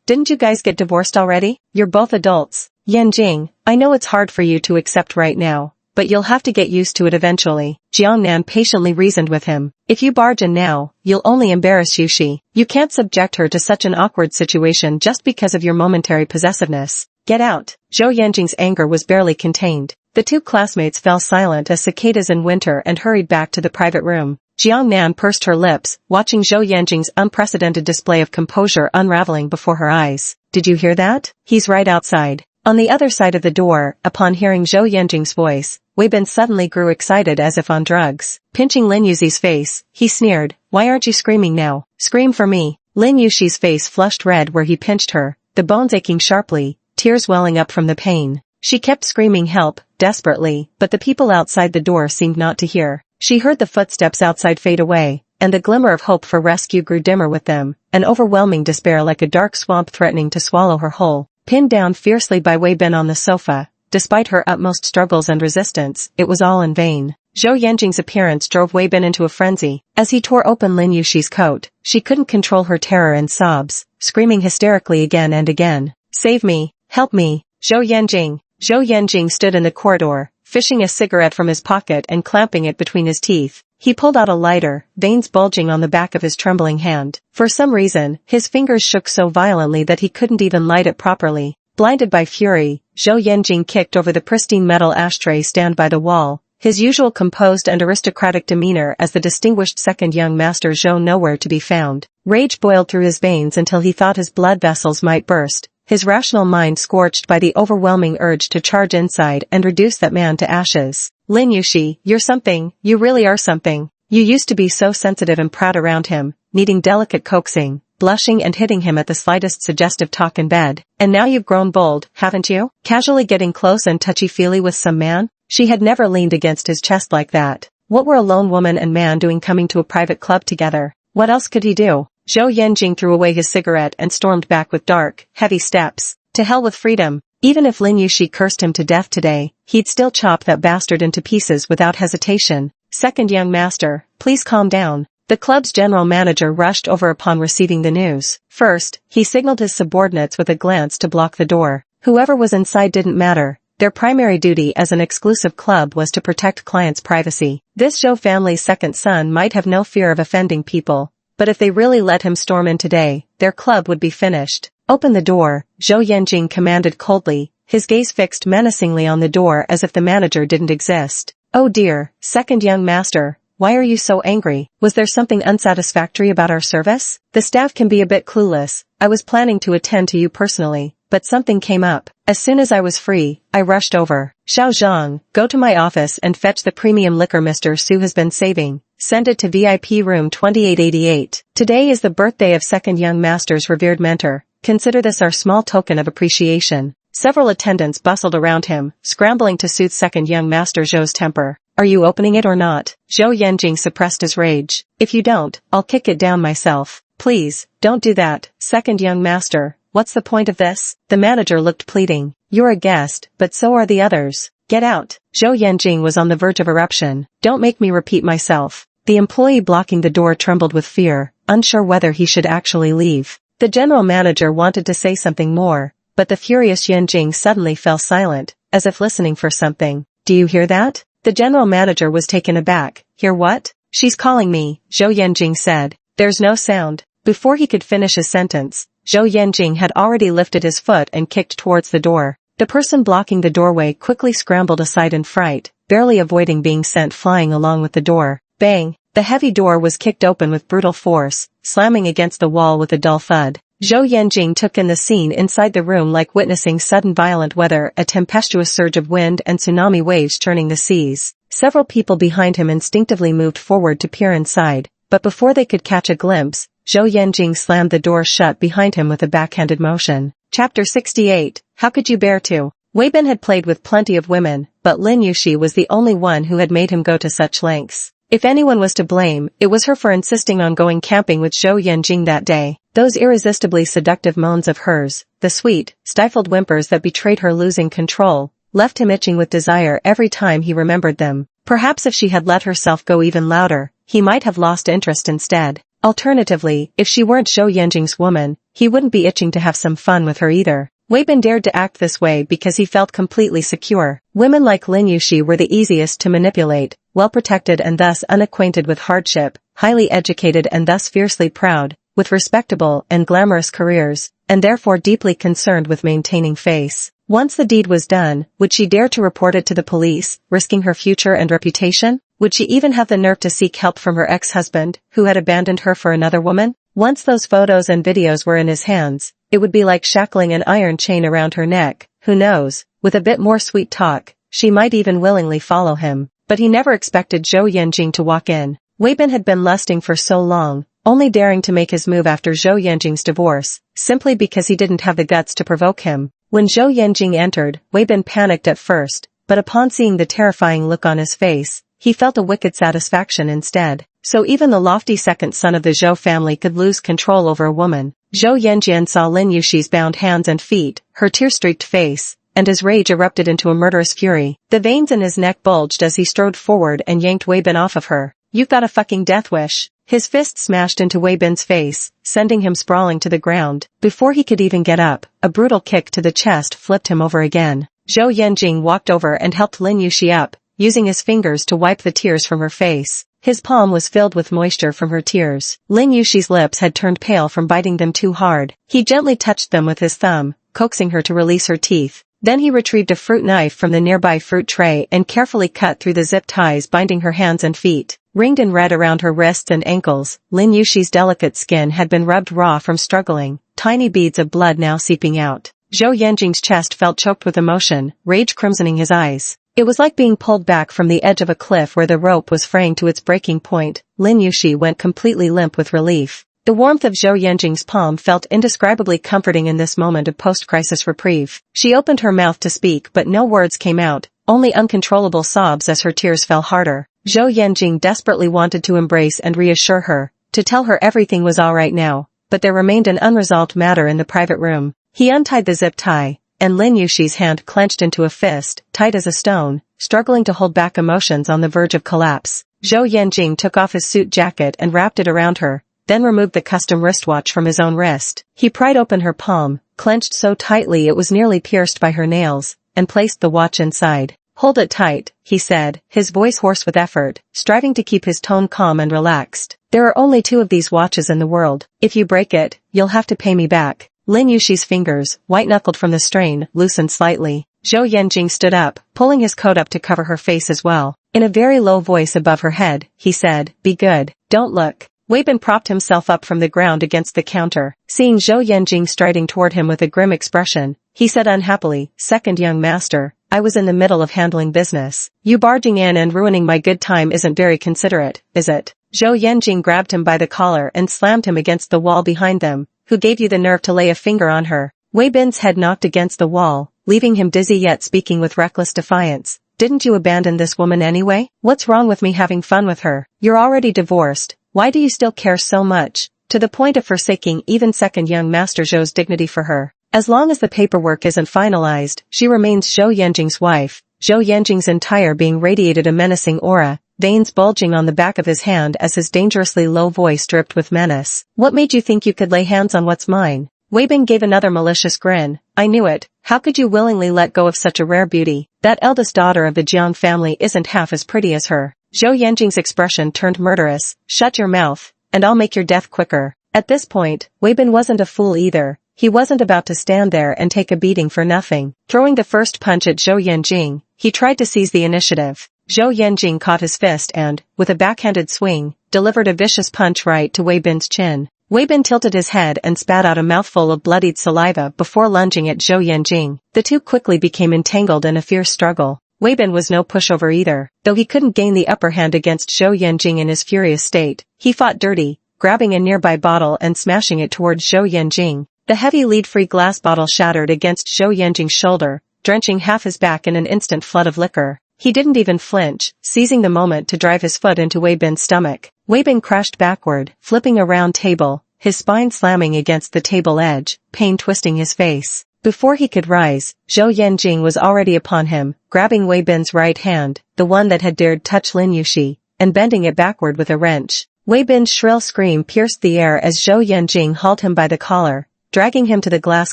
didn't you guys get divorced already? You're both adults. Yanjing, I know it's hard for you to accept right now, but you'll have to get used to it eventually. Jiangnan patiently reasoned with him. If you barge in now, you'll only embarrass Yushi. You can't subject her to such an awkward situation just because of your momentary possessiveness. Get out. Zhou Yanjing's anger was barely contained. The two classmates fell silent as cicadas in winter and hurried back to the private room. Jiangnan pursed her lips, watching Zhou Yanjing's unprecedented display of composure unraveling before her eyes. Did you hear that? He's right outside. On the other side of the door, upon hearing Zhou Yanjing's voice, Wei Bin suddenly grew excited as if on drugs. Pinching Lin Yuxi's face, he sneered, "Why aren't you screaming now? Scream for me." Lin Yuxi's face flushed red where he pinched her, the bones aching sharply, tears welling up from the pain. She kept screaming help, desperately, but the people outside the door seemed not to hear. She heard the footsteps outside fade away, and the glimmer of hope for rescue grew dimmer with them, an overwhelming despair like a dark swamp threatening to swallow her whole. Pinned down fiercely by Wei Bin on the sofa, despite her utmost struggles and resistance, it was all in vain. Zhou Yanjing's appearance drove Wei Bin into a frenzy. As he tore open Lin Yushi's coat, she couldn't control her terror and sobs, screaming hysterically again and again. "Save me! Help me! Zhou Yanjing!" Zhou Yanjing stood in the corridor, fishing a cigarette from his pocket and clamping it between his teeth. He pulled out a lighter, veins bulging on the back of his trembling hand. For some reason, his fingers shook so violently that he couldn't even light it properly. Blinded by fury, Zhou Yanjing kicked over the pristine metal ashtray stand by the wall, his usual composed and aristocratic demeanor as the distinguished second young master Zhou nowhere to be found. Rage boiled through his veins until he thought his blood vessels might burst, his rational mind scorched by the overwhelming urge to charge inside and reduce that man to ashes. "Lin Yushi, you're something, you really are something. You used to be so sensitive and proud around him, needing delicate coaxing, blushing and hitting him at the slightest suggestive talk in bed. And now you've grown bold, haven't you? Casually getting close and touchy-feely with some man?" She had never leaned against his chest like that. What were a lone woman and man doing coming to a private club together? What else could he do? Zhou Yanjing threw away his cigarette and stormed back with dark, heavy steps. To hell with freedom. Even if Lin Yushi cursed him to death today, he'd still chop that bastard into pieces without hesitation. "Second young master, please calm down." The club's general manager rushed over upon receiving the news. First, he signaled his subordinates with a glance to block the door. Whoever was inside didn't matter. Their primary duty as an exclusive club was to protect clients' privacy. This Zhou family's second son might have no fear of offending people, but if they really let him storm in today, their club would be finished. "Open the door," Zhou Yanjing commanded coldly, his gaze fixed menacingly on the door as if the manager didn't exist. "Oh dear, second young master, why are you so angry? Was there something unsatisfactory about our service? The staff can be a bit clueless. I was planning to attend to you personally, but something came up. As soon as I was free, I rushed over. Xiao Zhang, go to my office and fetch the premium liquor Mr. Su has been saving. Send it to VIP room 2888. Today is the birthday of second young master's revered mentor. Consider this our small token of appreciation." Several attendants bustled around him, scrambling to soothe second young master Zhou's temper. "Are you opening it or not?" Zhou Yanjing suppressed his rage. "If you don't, I'll kick it down myself." "Please, don't do that, second young master. What's the point of this?" The manager looked pleading. "You're a guest, but so are the others. Get out." Zhou Yanjing was on the verge of eruption. "Don't make me repeat myself." The employee blocking the door trembled with fear, unsure whether he should actually leave. The general manager wanted to say something more, but the furious Yanjing suddenly fell silent, as if listening for something. "Do you hear that?" The general manager was taken aback. "Hear what?" "She's calling me," Zhou Yanjing said. "There's no sound." Before he could finish his sentence, Zhou Yanjing had already lifted his foot and kicked towards the door. The person blocking the doorway quickly scrambled aside in fright, barely avoiding being sent flying along with the door. Bang! The heavy door was kicked open with brutal force, slamming against the wall with a dull thud. Zhou Yanjing took in the scene inside the room like witnessing sudden violent weather, a tempestuous surge of wind and tsunami waves churning the seas. Several people behind him instinctively moved forward to peer inside, but before they could catch a glimpse, Zhou Yanjing slammed the door shut behind him with a backhanded motion. Chapter 68. How could you bear to? Wei Bin had played with plenty of women, but Lin Yuxi was the only one who had made him go to such lengths. If anyone was to blame, it was her for insisting on going camping with Zhou Yanjing that day. Those irresistibly seductive moans of hers, the sweet, stifled whimpers that betrayed her losing control, left him itching with desire every time he remembered them. Perhaps if she had let herself go even louder, he might have lost interest instead. Alternatively, if she weren't Zhou Yanjing's woman, he wouldn't be itching to have some fun with her either. Wei Bin dared to act this way because he felt completely secure. Women like Lin Yuxi were the easiest to manipulate, well-protected and thus unacquainted with hardship, highly educated and thus fiercely proud, with respectable and glamorous careers, and therefore deeply concerned with maintaining face. Once the deed was done, would she dare to report it to the police, risking her future and reputation? Would she even have the nerve to seek help from her ex-husband, who had abandoned her for another woman? Once those photos and videos were in his hands, it would be like shackling an iron chain around her neck. Who knows, with a bit more sweet talk, she might even willingly follow him. But he never expected Zhou Yanjing to walk in. Wei Bin had been lusting for so long, only daring to make his move after Zhou Yanjing's divorce, simply because he didn't have the guts to provoke him. When Zhou Yanjing entered, Wei Bin panicked at first, but upon seeing the terrifying look on his face, he felt a wicked satisfaction instead. So even the lofty second son of the Zhou family could lose control over a woman. Zhou Yanjing saw Lin Yuxi's bound hands and feet, her tear-streaked face, and his rage erupted into a murderous fury. The veins in his neck bulged as he strode forward and yanked Wei Bin off of her. "You've got a fucking death wish." His fist smashed into Wei Bin's face, sending him sprawling to the ground. Before he could even get up, a brutal kick to the chest flipped him over again. Zhou Yanjing walked over and helped Lin Yuxi up, using his fingers to wipe the tears from her face. His palm was filled with moisture from her tears. Lin Yuxi's lips had turned pale from biting them too hard. He gently touched them with his thumb, coaxing her to release her teeth. Then he retrieved a fruit knife from the nearby fruit tray and carefully cut through the zip ties binding her hands and feet. Ringed in red around her wrists and ankles, Lin Yuxi's delicate skin had been rubbed raw from struggling, tiny beads of blood now seeping out. Zhou Yanjing's chest felt choked with emotion, rage crimsoning his eyes. It was like being pulled back from the edge of a cliff where the rope was fraying to its breaking point. Lin Yuxi went completely limp with relief. The warmth of Zhou Yanjing's palm felt indescribably comforting in this moment of post-crisis reprieve. She opened her mouth to speak but no words came out, only uncontrollable sobs as her tears fell harder. Zhou Yanjing desperately wanted to embrace and reassure her, to tell her everything was all right now, but there remained an unresolved matter in the private room. He untied the zip tie, and Lin Yuxi's hand clenched into a fist, tight as a stone, struggling to hold back emotions on the verge of collapse. Zhou Yanjing took off his suit jacket and wrapped it around her, then removed the custom wristwatch from his own wrist. He pried open her palm, clenched so tightly it was nearly pierced by her nails, and placed the watch inside. "Hold it tight," he said, his voice hoarse with effort, striving to keep his tone calm and relaxed. "There are only 2 of these watches in the world. If you break it, you'll have to pay me back." Lin Yuxi's fingers, white-knuckled from the strain, loosened slightly. Zhou Yanjing stood up, pulling his coat up to cover her face as well. In a very low voice above her head, he said, "Be good. Don't look." Wei Bin propped himself up from the ground against the counter. Seeing Zhou Yanjing striding toward him with a grim expression, he said unhappily, "Second young master, I was in the middle of handling business. You barging in and ruining my good time isn't very considerate, is it?" Zhou Yanjing grabbed him by the collar and slammed him against the wall behind them. "Who gave you the nerve to lay a finger on her?" Wei Bin's head knocked against the wall, leaving him dizzy yet speaking with reckless defiance. "Didn't you abandon this woman anyway? What's wrong with me having fun with her? You're already divorced. Why do you still care so much? To the point of forsaking even second young master Zhou's dignity for her. As long as the paperwork isn't finalized, she remains Zhou Yanjing's wife." Zhou Yanjing's entire being radiated a menacing aura, veins bulging on the back of his hand as his dangerously low voice dripped with menace. "What made you think you could lay hands on what's mine?" Wei Bin gave another malicious grin. "I knew it. How could you willingly let go of such a rare beauty? That eldest daughter of the Jiang family isn't half as pretty as her." Zhou Yanjing's expression turned murderous. "Shut your mouth, and I'll make your death quicker." At this point, Wei Bin wasn't a fool either. He wasn't about to stand there and take a beating for nothing. Throwing the first punch at Zhou Yanjing, he tried to seize the initiative. Zhou Yanjing caught his fist and, with a backhanded swing, delivered a vicious punch right to Wei Bin's chin. Weibin tilted his head and spat out a mouthful of bloodied saliva before lunging at Zhou Yanjing. The two quickly became entangled in a fierce struggle. Weibin was no pushover either, though he couldn't gain the upper hand against Zhou Yanjing in his furious state. He fought dirty, grabbing a nearby bottle and smashing it towards Zhou Yanjing. The heavy lead-free glass bottle shattered against Zhou Yanjing's shoulder, drenching half his back in an instant flood of liquor. He didn't even flinch, seizing the moment to drive his foot into Weibin's stomach. Weibin crashed backward, flipping a round table, his spine slamming against the table edge, pain twisting his face. Before he could rise, Zhou Yanjing was already upon him, grabbing Weibin's right hand, the one that had dared touch Lin Yuxi, and bending it backward with a wrench. Weibin's shrill scream pierced the air as Zhou Yanjing hauled him by the collar, dragging him to the glass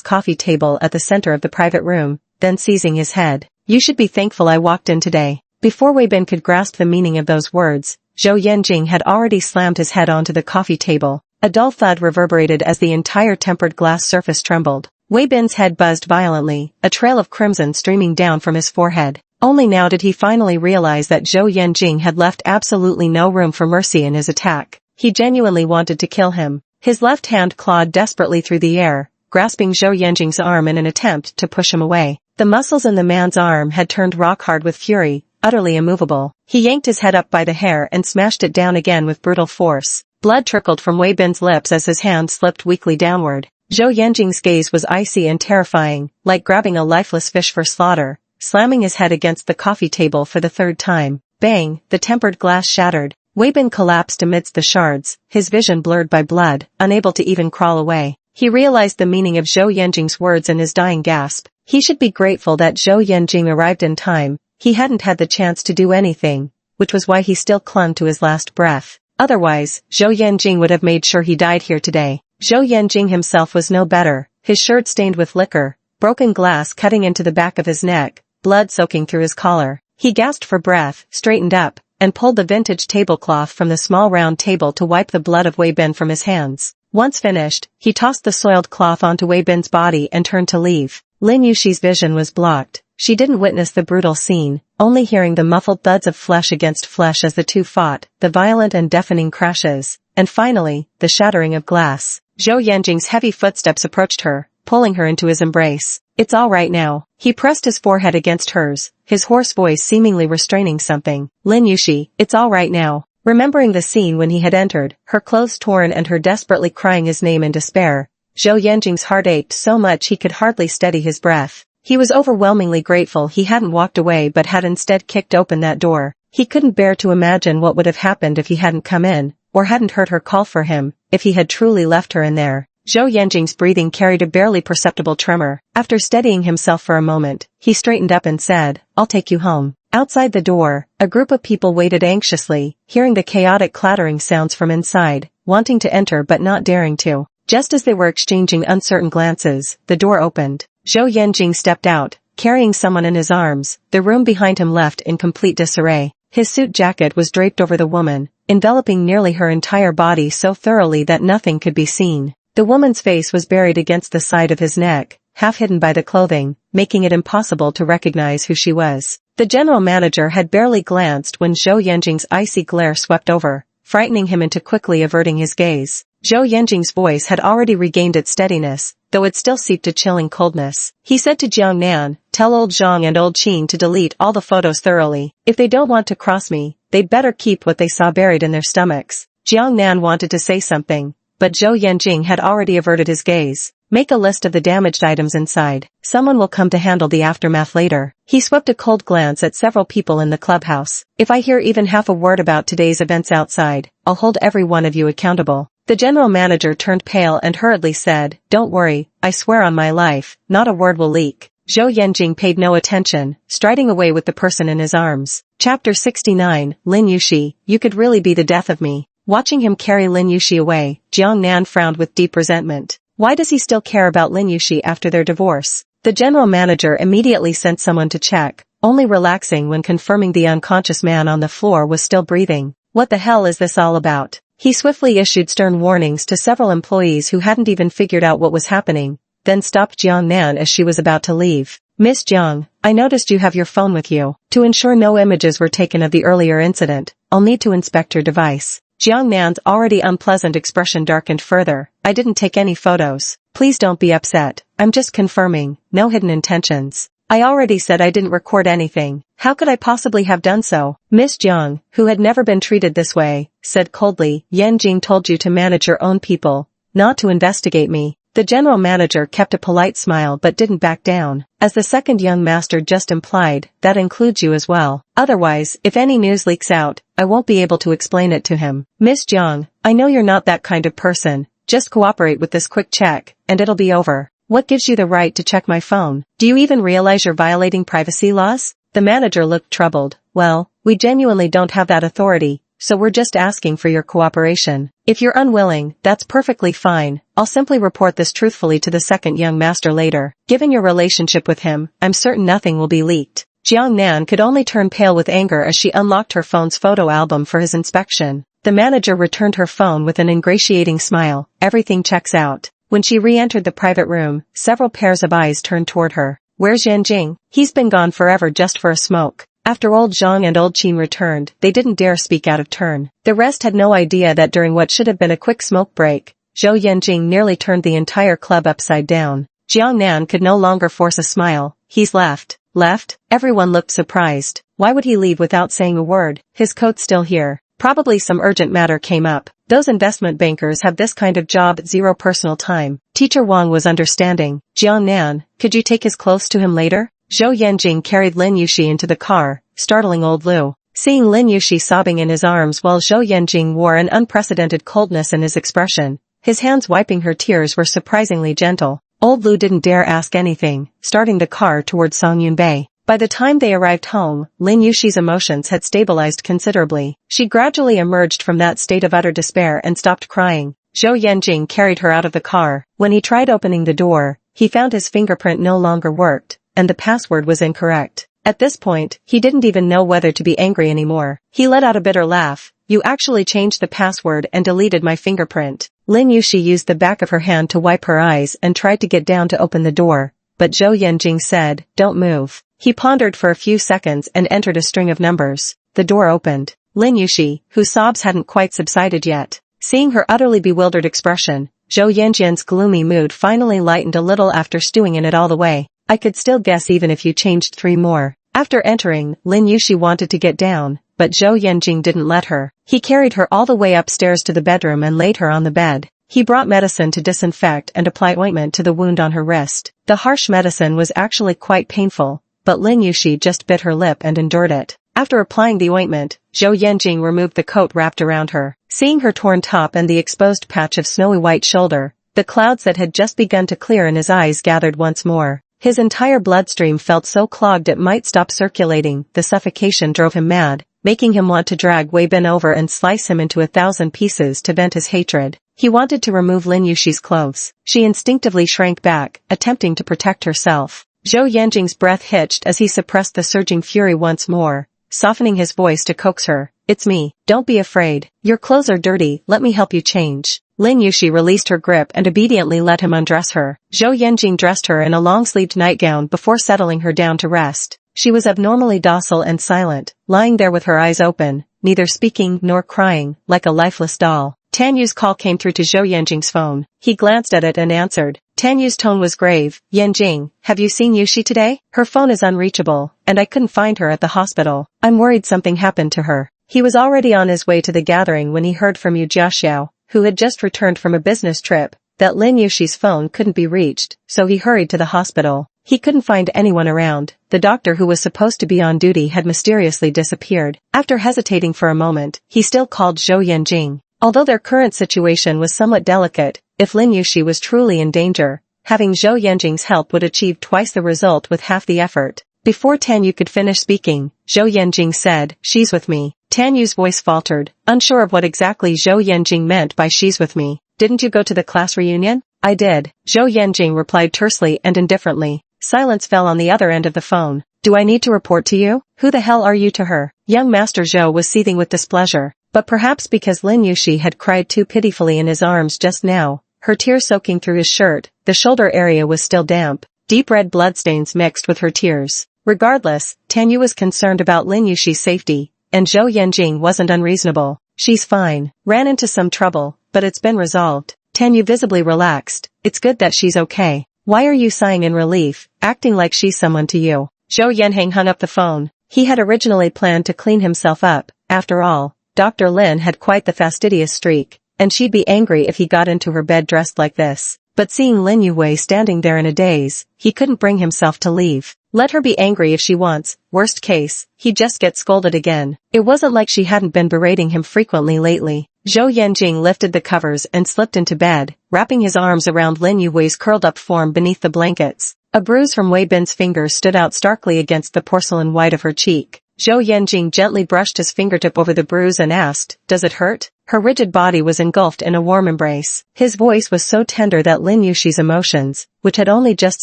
coffee table at the center of the private room, then seizing his head. "You should be thankful I walked in today." Before Weibin could grasp the meaning of those words, Zhou Yanjing had already slammed his head onto the coffee table. A dull thud reverberated as the entire tempered glass surface trembled. Weibin's head buzzed violently, a trail of crimson streaming down from his forehead. Only now did he finally realize that Zhou Yanjing had left absolutely no room for mercy in his attack. He genuinely wanted to kill him. His left hand clawed desperately through the air, grasping Zhou Yanjing's arm in an attempt to push him away. The muscles in the man's arm had turned rock hard with fury, utterly immovable. He yanked his head up by the hair and smashed it down again with brutal force. Blood trickled from Weibin's lips as his hand slipped weakly downward. Zhou Yanjing's gaze was icy and terrifying, like grabbing a lifeless fish for slaughter, slamming his head against the coffee table for the third time. Bang! The tempered glass shattered. Weibin collapsed amidst the shards, his vision blurred by blood, unable to even crawl away. He realized the meaning of Zhou Yanjing's words in his dying gasp. He should be grateful that Zhou Yanjing arrived in time. He hadn't had the chance to do anything, which was why he still clung to his last breath. Otherwise, Zhou Yanjing would have made sure he died here today. Zhou Yanjing himself was no better, his shirt stained with liquor, broken glass cutting into the back of his neck, blood soaking through his collar. He gasped for breath, straightened up, and pulled the vintage tablecloth from the small round table to wipe the blood of Weibin from his hands. Once finished, he tossed the soiled cloth onto Weibin's body and turned to leave. Lin Yuxi's vision was blocked. She didn't witness the brutal scene, only hearing the muffled thuds of flesh against flesh as the two fought, the violent and deafening crashes, and finally, the shattering of glass. Zhou Yanjing's heavy footsteps approached her, pulling her into his embrace. "It's all right now." He pressed his forehead against hers, his hoarse voice seemingly restraining something. "Lin Yuxi, it's all right now." Remembering the scene when he had entered, her clothes torn and her desperately crying his name in despair, Zhou Yanjing's heart ached so much he could hardly steady his breath. He was overwhelmingly grateful he hadn't walked away but had instead kicked open that door. He couldn't bear to imagine what would have happened if he hadn't come in, or hadn't heard her call for him, if he had truly left her in there. Zhou Yanjing's breathing carried a barely perceptible tremor. After steadying himself for a moment, he straightened up and said, "I'll take you home." Outside the door, a group of people waited anxiously, hearing the chaotic clattering sounds from inside, wanting to enter but not daring to. Just as they were exchanging uncertain glances, the door opened. Zhou Yanjing stepped out, carrying someone in his arms, the room behind him left in complete disarray. His suit jacket was draped over the woman, enveloping nearly her entire body so thoroughly that nothing could be seen. The woman's face was buried against the side of his neck, half hidden by the clothing, making it impossible to recognize who she was. The general manager had barely glanced when Zhou Yanjing's icy glare swept over, frightening him into quickly averting his gaze. Zhou Yanjing's voice had already regained its steadiness, though it still seeped a chilling coldness. He said to Jiang Nan, "Tell old Zhang and old Qin to delete all the photos thoroughly. If they don't want to cross me, they'd better keep what they saw buried in their stomachs." Jiang Nan wanted to say something, but Zhou Yanjing had already averted his gaze. "Make a list of the damaged items inside. Someone will come to handle the aftermath later." He swept a cold glance at several people in the clubhouse. "If I hear even half a word about today's events outside, I'll hold every one of you accountable." The general manager turned pale and hurriedly said, "Don't worry, I swear on my life, not a word will leak." Zhou Yanjing paid no attention, striding away with the person in his arms. Chapter 69, Lin Yuxi, you could really be the death of me. Watching him carry Lin Yuxi away, Jiang Nan frowned with deep resentment. Why does he still care about Lin Yuxi after their divorce? The general manager immediately sent someone to check, only relaxing when confirming the unconscious man on the floor was still breathing. What the hell is this all about? He swiftly issued stern warnings to several employees who hadn't even figured out what was happening, then stopped Jiang Nan as she was about to leave. "Miss Jiang, I noticed you have your phone with you. To ensure no images were taken of the earlier incident, I'll need to inspect your device." Jiang Nan's already unpleasant expression darkened further. I didn't take any photos. Please don't be upset. I'm just confirming. No hidden intentions. I already said I didn't record anything. How could I possibly have done so? Miss Jiang, who had never been treated this way, said coldly, Yan Jing told you to manage your own people, not to investigate me. The general manager kept a polite smile but didn't back down. As the second young master just implied, that includes you as well. Otherwise, if any news leaks out, I won't be able to explain it to him. Miss Jiang, I know you're not that kind of person. Just cooperate with this quick check, and it'll be over. What gives you the right to check my phone? Do you even realize you're violating privacy laws? The manager looked troubled. Well, we genuinely don't have that authority, so we're just asking for your cooperation. If you're unwilling, that's perfectly fine. I'll simply report this truthfully to the second young master later. Given your relationship with him, I'm certain nothing will be leaked. Jiang Nan could only turn pale with anger as she unlocked her phone's photo album for his inspection. The manager returned her phone with an ingratiating smile. Everything checks out. When she re-entered the private room, several pairs of eyes turned toward her. Where's Yan Jing? He's been gone forever just for a smoke. After old Zhang and old Qin returned, they didn't dare speak out of turn. The rest had no idea that during what should have been a quick smoke break, Zhou Yanjing nearly turned the entire club upside down. Jiang Nan could no longer force a smile. He's left. Left? Everyone looked surprised. Why would he leave without saying a word? His coat's still here. Probably some urgent matter came up. Those investment bankers have this kind of job at zero personal time. Teacher Wang was understanding. Jiang Nan, could you take his clothes to him later? Zhou Yanjing carried Lin Yuxi into the car, startling old Lu. Seeing Lin Yuxi sobbing in his arms while Zhou Yanjing wore an unprecedented coldness in his expression, his hands wiping her tears were surprisingly gentle. Old Lu didn't dare ask anything, starting the car towards Songyun Bay. By the time they arrived home, Lin Yuxi's emotions had stabilized considerably. She gradually emerged from that state of utter despair and stopped crying. Zhou Yanjing carried her out of the car. When he tried opening the door, he found his fingerprint no longer worked, and the password was incorrect. At this point, he didn't even know whether to be angry anymore. He let out a bitter laugh. You actually changed the password and deleted my fingerprint. Lin Yuxi used the back of her hand to wipe her eyes and tried to get down to open the door, but Zhou Yanjing said, "Don't move." He pondered for a few seconds and entered a string of numbers. The door opened. Lin Yuxi, whose sobs hadn't quite subsided yet. Seeing her utterly bewildered expression, Zhou Yanjian's gloomy mood finally lightened a little after stewing in it all the way. I could still guess even if you changed 3 more. After entering, Lin Yuxi wanted to get down, but Zhou Yanjing didn't let her. He carried her all the way upstairs to the bedroom and laid her on the bed. He brought medicine to disinfect and apply ointment to the wound on her wrist. The harsh medicine was actually quite painful, but Lin Yuxi just bit her lip and endured it. After applying the ointment, Zhou Yanjing removed the coat wrapped around her. Seeing her torn top and the exposed patch of snowy white shoulder, the clouds that had just begun to clear in his eyes gathered once more. His entire bloodstream felt so clogged it might stop circulating. The suffocation drove him mad, making him want to drag Wei Bin over and slice him into 1,000 pieces to vent his hatred. He wanted to remove Lin Yuxi's clothes. She instinctively shrank back, attempting to protect herself. Zhou Yanjing's breath hitched as he suppressed the surging fury once more, softening his voice to coax her. It's me. Don't be afraid. Your clothes are dirty. Let me help you change. Lin Yuxi released her grip and obediently let him undress her. Zhou Yanjing dressed her in a long-sleeved nightgown before settling her down to rest. She was abnormally docile and silent, lying there with her eyes open, neither speaking nor crying, like a lifeless doll. Tan Yu's call came through to Zhou Yanjing's phone. He glanced at it and answered. Tan Yu's tone was grave. Yanjing, have you seen Yuxi today? Her phone is unreachable, and I couldn't find her at the hospital. I'm worried something happened to her. He was already on his way to the gathering when he heard from Yu Jiaxiao, who had just returned from a business trip, that Lin Yuxi's phone couldn't be reached, so he hurried to the hospital. He couldn't find anyone around. The doctor who was supposed to be on duty had mysteriously disappeared. After hesitating for a moment, he still called Zhou Yanjing. Although their current situation was somewhat delicate, if Lin Yuxi was truly in danger, having Zhou Yanjing's help would achieve twice the result with half the effort. Before Tan Yu could finish speaking, Zhou Yanjing said, "She's with me." Tan Yu's voice faltered, unsure of what exactly Zhou Yanjing meant by "she's with me." "Didn't you go to the class reunion?" "I did," Zhou Yanjing replied tersely and indifferently. Silence fell on the other end of the phone. "Do I need to report to you? Who the hell are you to her?" Young Master Zhou was seething with displeasure, but perhaps because Lin Yuxi had cried too pitifully in his arms just now, her tears soaking through his shirt, the shoulder area was still damp. Deep red bloodstains mixed with her tears. Regardless, Tan Yu was concerned about Lin Yuxi's safety, and Zhou Yanjing wasn't unreasonable. She's fine. Ran into some trouble, but it's been resolved. Tan Yu visibly relaxed. It's good that she's okay. Why are you sighing in relief, acting like she's someone to you? Zhou Yanheng hung up the phone. He had originally planned to clean himself up. After all, Dr. Lin had quite the fastidious streak, and she'd be angry if he got into her bed dressed like this. But seeing Lin Yuwei standing there in a daze, he couldn't bring himself to leave. Let her be angry if she wants. Worst case, he'd just get scolded again. It wasn't like she hadn't been berating him frequently lately. Zhou Yanjing lifted the covers and slipped into bed, wrapping his arms around Lin Yuwei's curled-up form beneath the blankets. A bruise from Wei Bin's fingers stood out starkly against the porcelain white of her cheek. Zhou Yanjing gently brushed his fingertip over the bruise and asked, "Does it hurt?" Her rigid body was engulfed in a warm embrace. His voice was so tender that Lin Yushi's emotions, which had only just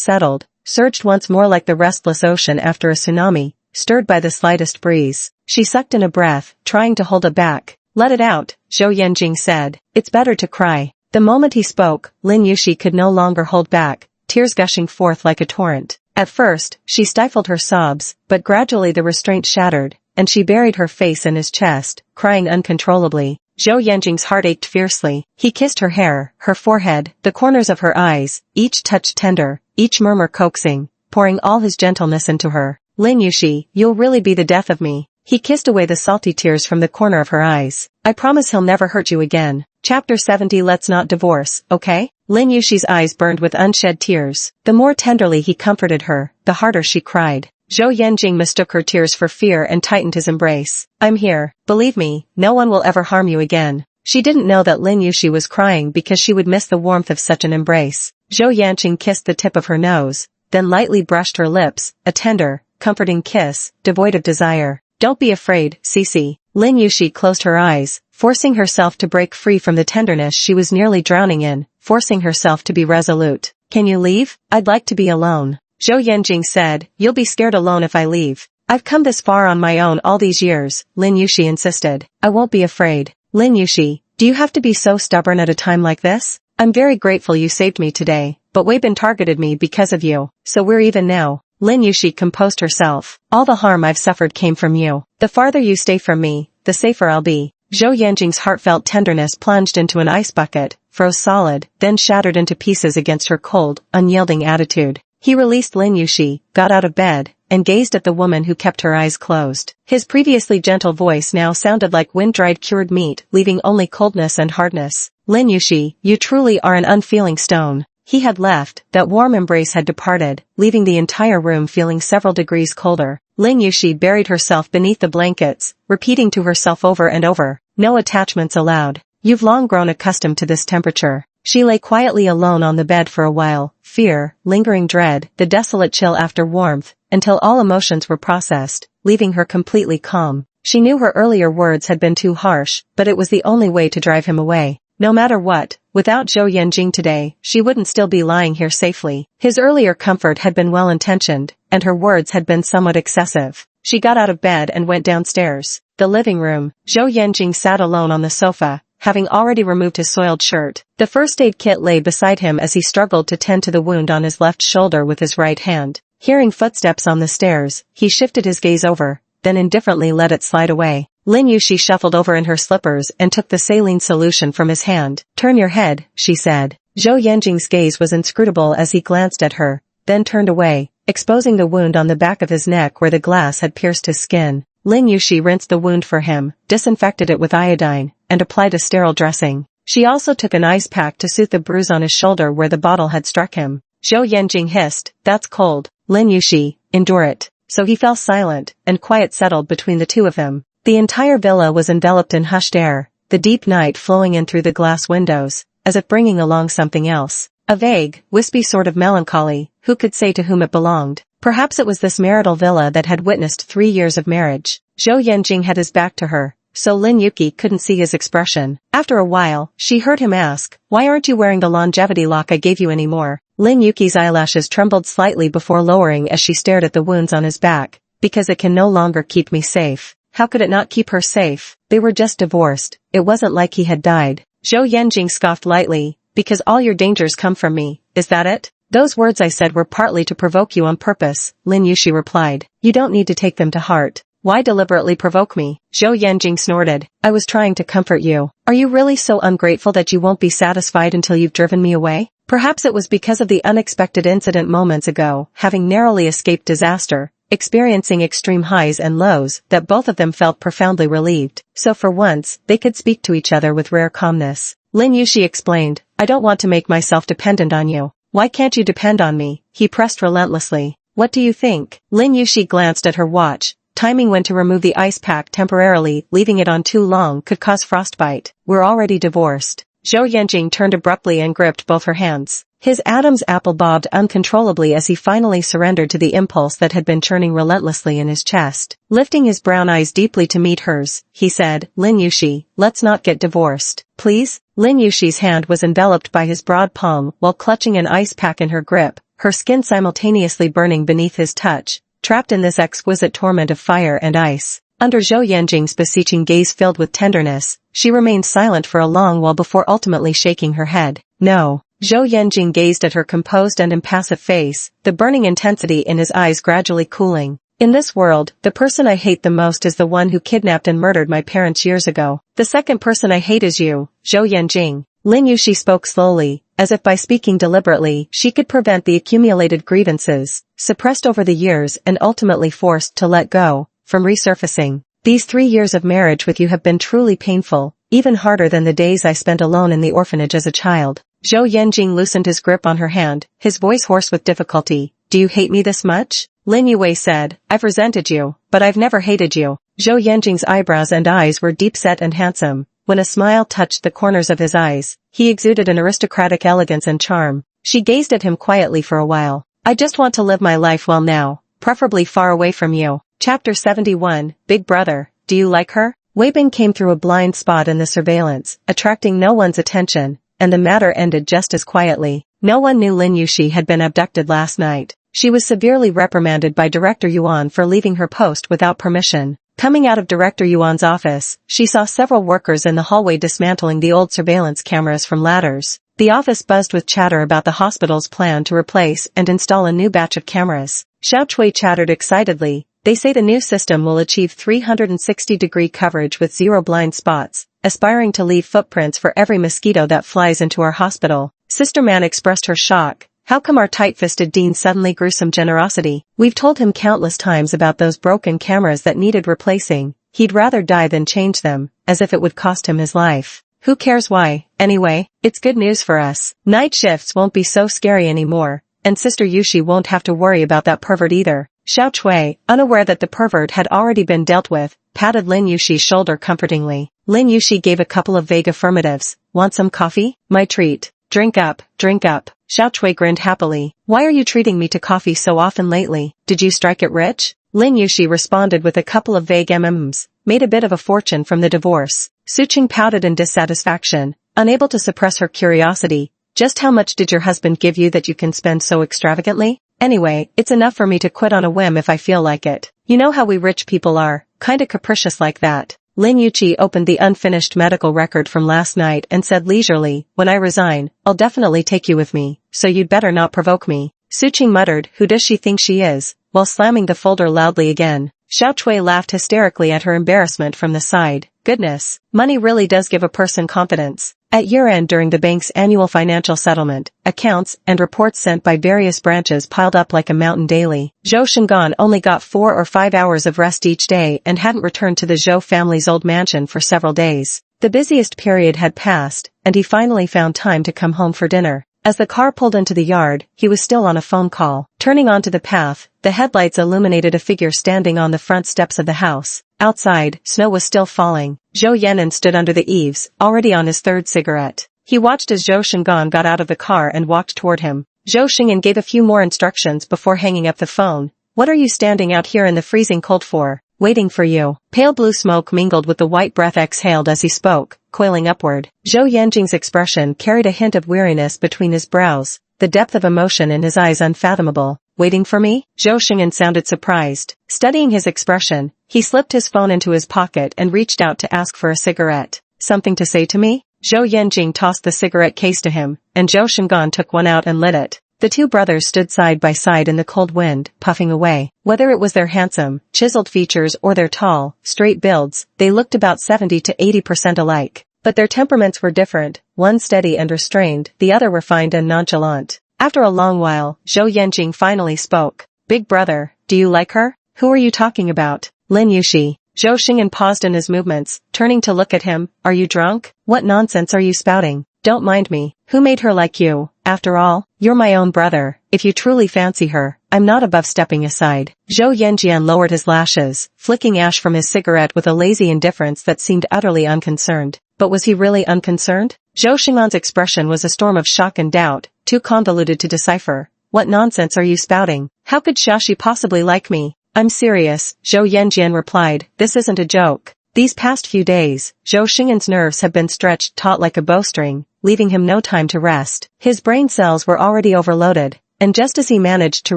settled, surged once more like the restless ocean after a tsunami, stirred by the slightest breeze. She sucked in a breath, trying to hold it back. "Let it out," Zhou Yanjing said. "It's better to cry." The moment he spoke, Lin Yushi could no longer hold back, tears gushing forth like a torrent. At first, she stifled her sobs, but gradually the restraint shattered, and she buried her face in his chest, crying uncontrollably. Zhou Yanjing's heart ached fiercely. He kissed her hair, her forehead, the corners of her eyes, each touch tender, each murmur coaxing, pouring all his gentleness into her. "Lin Yushi, you'll really be the death of me." He kissed away the salty tears from the corner of her eyes. "I promise he'll never hurt you again." Chapter 70. Let's not divorce, okay? Lin Yushi's eyes burned with unshed tears. The more tenderly he comforted her, the harder she cried. Zhou Yanjing mistook her tears for fear and tightened his embrace. "I'm here. Believe me, no one will ever harm you again." She didn't know that Lin Yushi was crying because she would miss the warmth of such an embrace. Zhou Yanjing kissed the tip of her nose, then lightly brushed her lips, a tender, comforting kiss, devoid of desire. "Don't be afraid, Cece." Lin Yushi closed her eyes, forcing herself to break free from the tenderness she was nearly drowning in, forcing herself to be resolute. "Can you leave? I'd like to be alone." Zhou Yanjing said, "You'll be scared alone if I leave." "I've come this far on my own all these years," Lin Yushi insisted. "I won't be afraid." "Lin Yushi, do you have to be so stubborn at a time like this? I'm very grateful you saved me today, but Wei Bin targeted me because of you, so we're even now." Lin Yushi composed herself. "All the harm I've suffered came from you. The farther you stay from me, the safer I'll be." Zhou Yanjing's heartfelt tenderness plunged into an ice bucket, froze solid, then shattered into pieces against her cold, unyielding attitude. He released Lin Yushi, got out of bed, and gazed at the woman who kept her eyes closed. His previously gentle voice now sounded like wind-dried cured meat, leaving only coldness and hardness. "Lin Yushi, you truly are an unfeeling stone." He had left, that warm embrace had departed, leaving the entire room feeling several degrees colder. Lin Yushi buried herself beneath the blankets, repeating to herself over and over, "No attachments allowed. You've long grown accustomed to this temperature." She lay quietly alone on the bed for a while, fear, lingering dread, the desolate chill after warmth, until all emotions were processed, leaving her completely calm. She knew her earlier words had been too harsh, but it was the only way to drive him away. No matter what, without Zhou Yanjing today, she wouldn't still be lying here safely. His earlier comfort had been well-intentioned, and her words had been somewhat excessive. She got out of bed and went downstairs. The living room. Zhou Yanjing sat alone on the sofa, having already removed his soiled shirt. The first aid kit lay beside him as he struggled to tend to the wound on his left shoulder with his right hand. Hearing footsteps on the stairs, he shifted his gaze over, then indifferently let it slide away. Lin Yushi shuffled over in her slippers and took the saline solution from his hand. "Turn your head," she said. Zhou Yanjing's gaze was inscrutable as he glanced at her, then turned away, exposing the wound on the back of his neck where the glass had pierced his skin. Lin Yushi rinsed the wound for him, disinfected it with iodine, and applied a sterile dressing. She also took an ice pack to soothe the bruise on his shoulder where the bottle had struck him. Zhou Yanjing hissed, "That's cold." Lin Yushi, "Endure it." So he fell silent, and quiet settled between the two of them. The entire villa was enveloped in hushed air, the deep night flowing in through the glass windows, as if bringing along something else. A vague, wispy sort of melancholy, who could say to whom it belonged? Perhaps it was this marital villa that had witnessed 3 years of marriage. Zhou Yanjing had his back to her, so Lin Yuki couldn't see his expression. After a while, she heard him ask, "Why aren't you wearing the longevity lock I gave you anymore?" Lin Yuki's eyelashes trembled slightly before lowering as she stared at the wounds on his back. "Because it can no longer keep me safe." How could it not keep her safe? They were just divorced. It wasn't like he had died. Zhou Yanjing scoffed lightly, "Because all your dangers come from me, is that it?" "Those words I said were partly to provoke you on purpose," Lin Yushi replied. "You don't need to take them to heart." Why deliberately provoke me? Zhou Yanjing snorted. I was trying to comfort you. Are you really so ungrateful that you won't be satisfied until you've driven me away? Perhaps it was because of the unexpected incident moments ago, having narrowly escaped disaster, experiencing extreme highs and lows, that both of them felt profoundly relieved. So for once, they could speak to each other with rare calmness. Lin Yuxi explained, I don't want to make myself dependent on you. Why can't you depend on me? He pressed relentlessly. What do you think? Lin Yuxi glanced at her watch. Timing when to remove the ice pack temporarily, leaving it on too long could cause frostbite. We're already divorced. Zhou Yanjing turned abruptly and gripped both her hands. His Adam's apple bobbed uncontrollably as he finally surrendered to the impulse that had been churning relentlessly in his chest. Lifting his brown eyes deeply to meet hers, he said, Lin Yuxi, let's not get divorced, please? Lin Yuxi's hand was enveloped by his broad palm while clutching an ice pack in her grip, her skin simultaneously burning beneath his touch, trapped in this exquisite torment of fire and ice. Under Zhou Yanjing's beseeching gaze filled with tenderness, she remained silent for a long while before ultimately shaking her head. No. Zhou Yanjing gazed at her composed and impassive face, the burning intensity in his eyes gradually cooling. In this world, the person I hate the most is the one who kidnapped and murdered my parents years ago. The second person I hate is you, Zhou Yanjing. Lin Yuxi spoke slowly, as if by speaking deliberately she could prevent the accumulated grievances, suppressed over the years and ultimately forced to let go, from resurfacing. These 3 years of marriage with you have been truly painful, even harder than the days I spent alone in the orphanage as a child. Zhou Yanjing loosened his grip on her hand, his voice hoarse with difficulty. Do you hate me this much? Lin Yue said, I've resented you, but I've never hated you. Zhou Yanjing's eyebrows and eyes were deep-set and handsome. When a smile touched the corners of his eyes, he exuded an aristocratic elegance and charm. She gazed at him quietly for a while. I just want to live my life well now, preferably far away from you. Chapter 71, Big Brother, do you like her? Wei Bing came through a blind spot in the surveillance, attracting no one's attention, and the matter ended just as quietly. No one knew Lin Yuxi had been abducted last night. She was severely reprimanded by Director Yuan for leaving her post without permission. Coming out of Director Yuan's office, she saw several workers in the hallway dismantling the old surveillance cameras from ladders. The office buzzed with chatter about the hospital's plan to replace and install a new batch of cameras. Xiao Chui chattered excitedly. They say the new system will achieve 360-degree coverage with 0 blind spots, aspiring to leave footprints for every mosquito that flies into our hospital. Sister Man expressed her shock. How come our tight-fisted dean suddenly grew some generosity? We've told him countless times about those broken cameras that needed replacing. He'd rather die than change them, as if it would cost him his life. Who cares why? Anyway, it's good news for us. Night shifts won't be so scary anymore, and Sister Yuxi won't have to worry about that pervert either. Xiao Chui, unaware that the pervert had already been dealt with, patted Lin Yuxi's shoulder comfortingly. Lin Yuxi gave a couple of vague affirmatives. Want some coffee? My treat. Drink up, drink up. Xiao Chui grinned happily. Why are you treating me to coffee so often lately? Did you strike it rich? Lin Yuxi responded with a couple of vague mms. Made a bit of a fortune from the divorce. Su Qing pouted in dissatisfaction, unable to suppress her curiosity. Just how much did your husband give you that you can spend so extravagantly? Anyway, it's enough for me to quit on a whim if I feel like it. You know how we rich people are, kinda capricious like that. Lin Yuxi opened the unfinished medical record from last night and said leisurely, when I resign, I'll definitely take you with me, so you'd better not provoke me. Su Qing muttered, who does she think she is, while slamming the folder loudly again. Xiao Chui laughed hysterically at her embarrassment from the side. Goodness, money really does give a person confidence. At year-end during the bank's annual financial settlement, accounts and reports sent by various branches piled up like a mountain daily. Zhou Shengan only got 4 or 5 hours of rest each day and hadn't returned to the Zhou family's old mansion for several days. The busiest period had passed, and he finally found time to come home for dinner. As the car pulled into the yard, he was still on a phone call. Turning onto the path, the headlights illuminated a figure standing on the front steps of the house. Outside, snow was still falling. Zhou Yan'an stood under the eaves, already on his 3rd cigarette. He watched as Zhou Shengan got out of the car and walked toward him. Zhou Xing'an gave a few more instructions before hanging up the phone. What are you standing out here in the freezing cold for? Waiting for you. Pale blue smoke mingled with the white breath exhaled as he spoke, coiling upward. Zhou Yanjing's expression carried a hint of weariness between his brows, the depth of emotion in his eyes unfathomable. Waiting for me? Zhou Xing'an sounded surprised. Studying his expression, he slipped his phone into his pocket and reached out to ask for a cigarette. Something to say to me? Zhou Yanjing tossed the cigarette case to him, and Zhou Shengan took one out and lit it. The two brothers stood side by side in the cold wind, puffing away. Whether it was their handsome, chiseled features or their tall, straight builds, they looked about 70 to 80% alike. But their temperaments were different, one steady and restrained, the other refined and nonchalant. After a long while, Zhou Yanjing finally spoke. Big brother, do you like her? Who are you talking about? Lin Yuxi. Zhou Xing'an paused in his movements, turning to look at him. Are you drunk? What nonsense are you spouting? Don't mind me. Who made her like you? After all, you're my own brother. If you truly fancy her, I'm not above stepping aside. Zhou Yanjian lowered his lashes, flicking ash from his cigarette with a lazy indifference that seemed utterly unconcerned. But was he really unconcerned? Zhou Xing'an's expression was a storm of shock and doubt, too convoluted to decipher. What nonsense are you spouting? How could Shashi possibly like me? I'm serious, Zhou Yanjian replied. This isn't a joke. These past few days, Zhou Xing'an's nerves have been stretched taut like a bowstring, leaving him no time to rest. His brain cells were already overloaded, and just as he managed to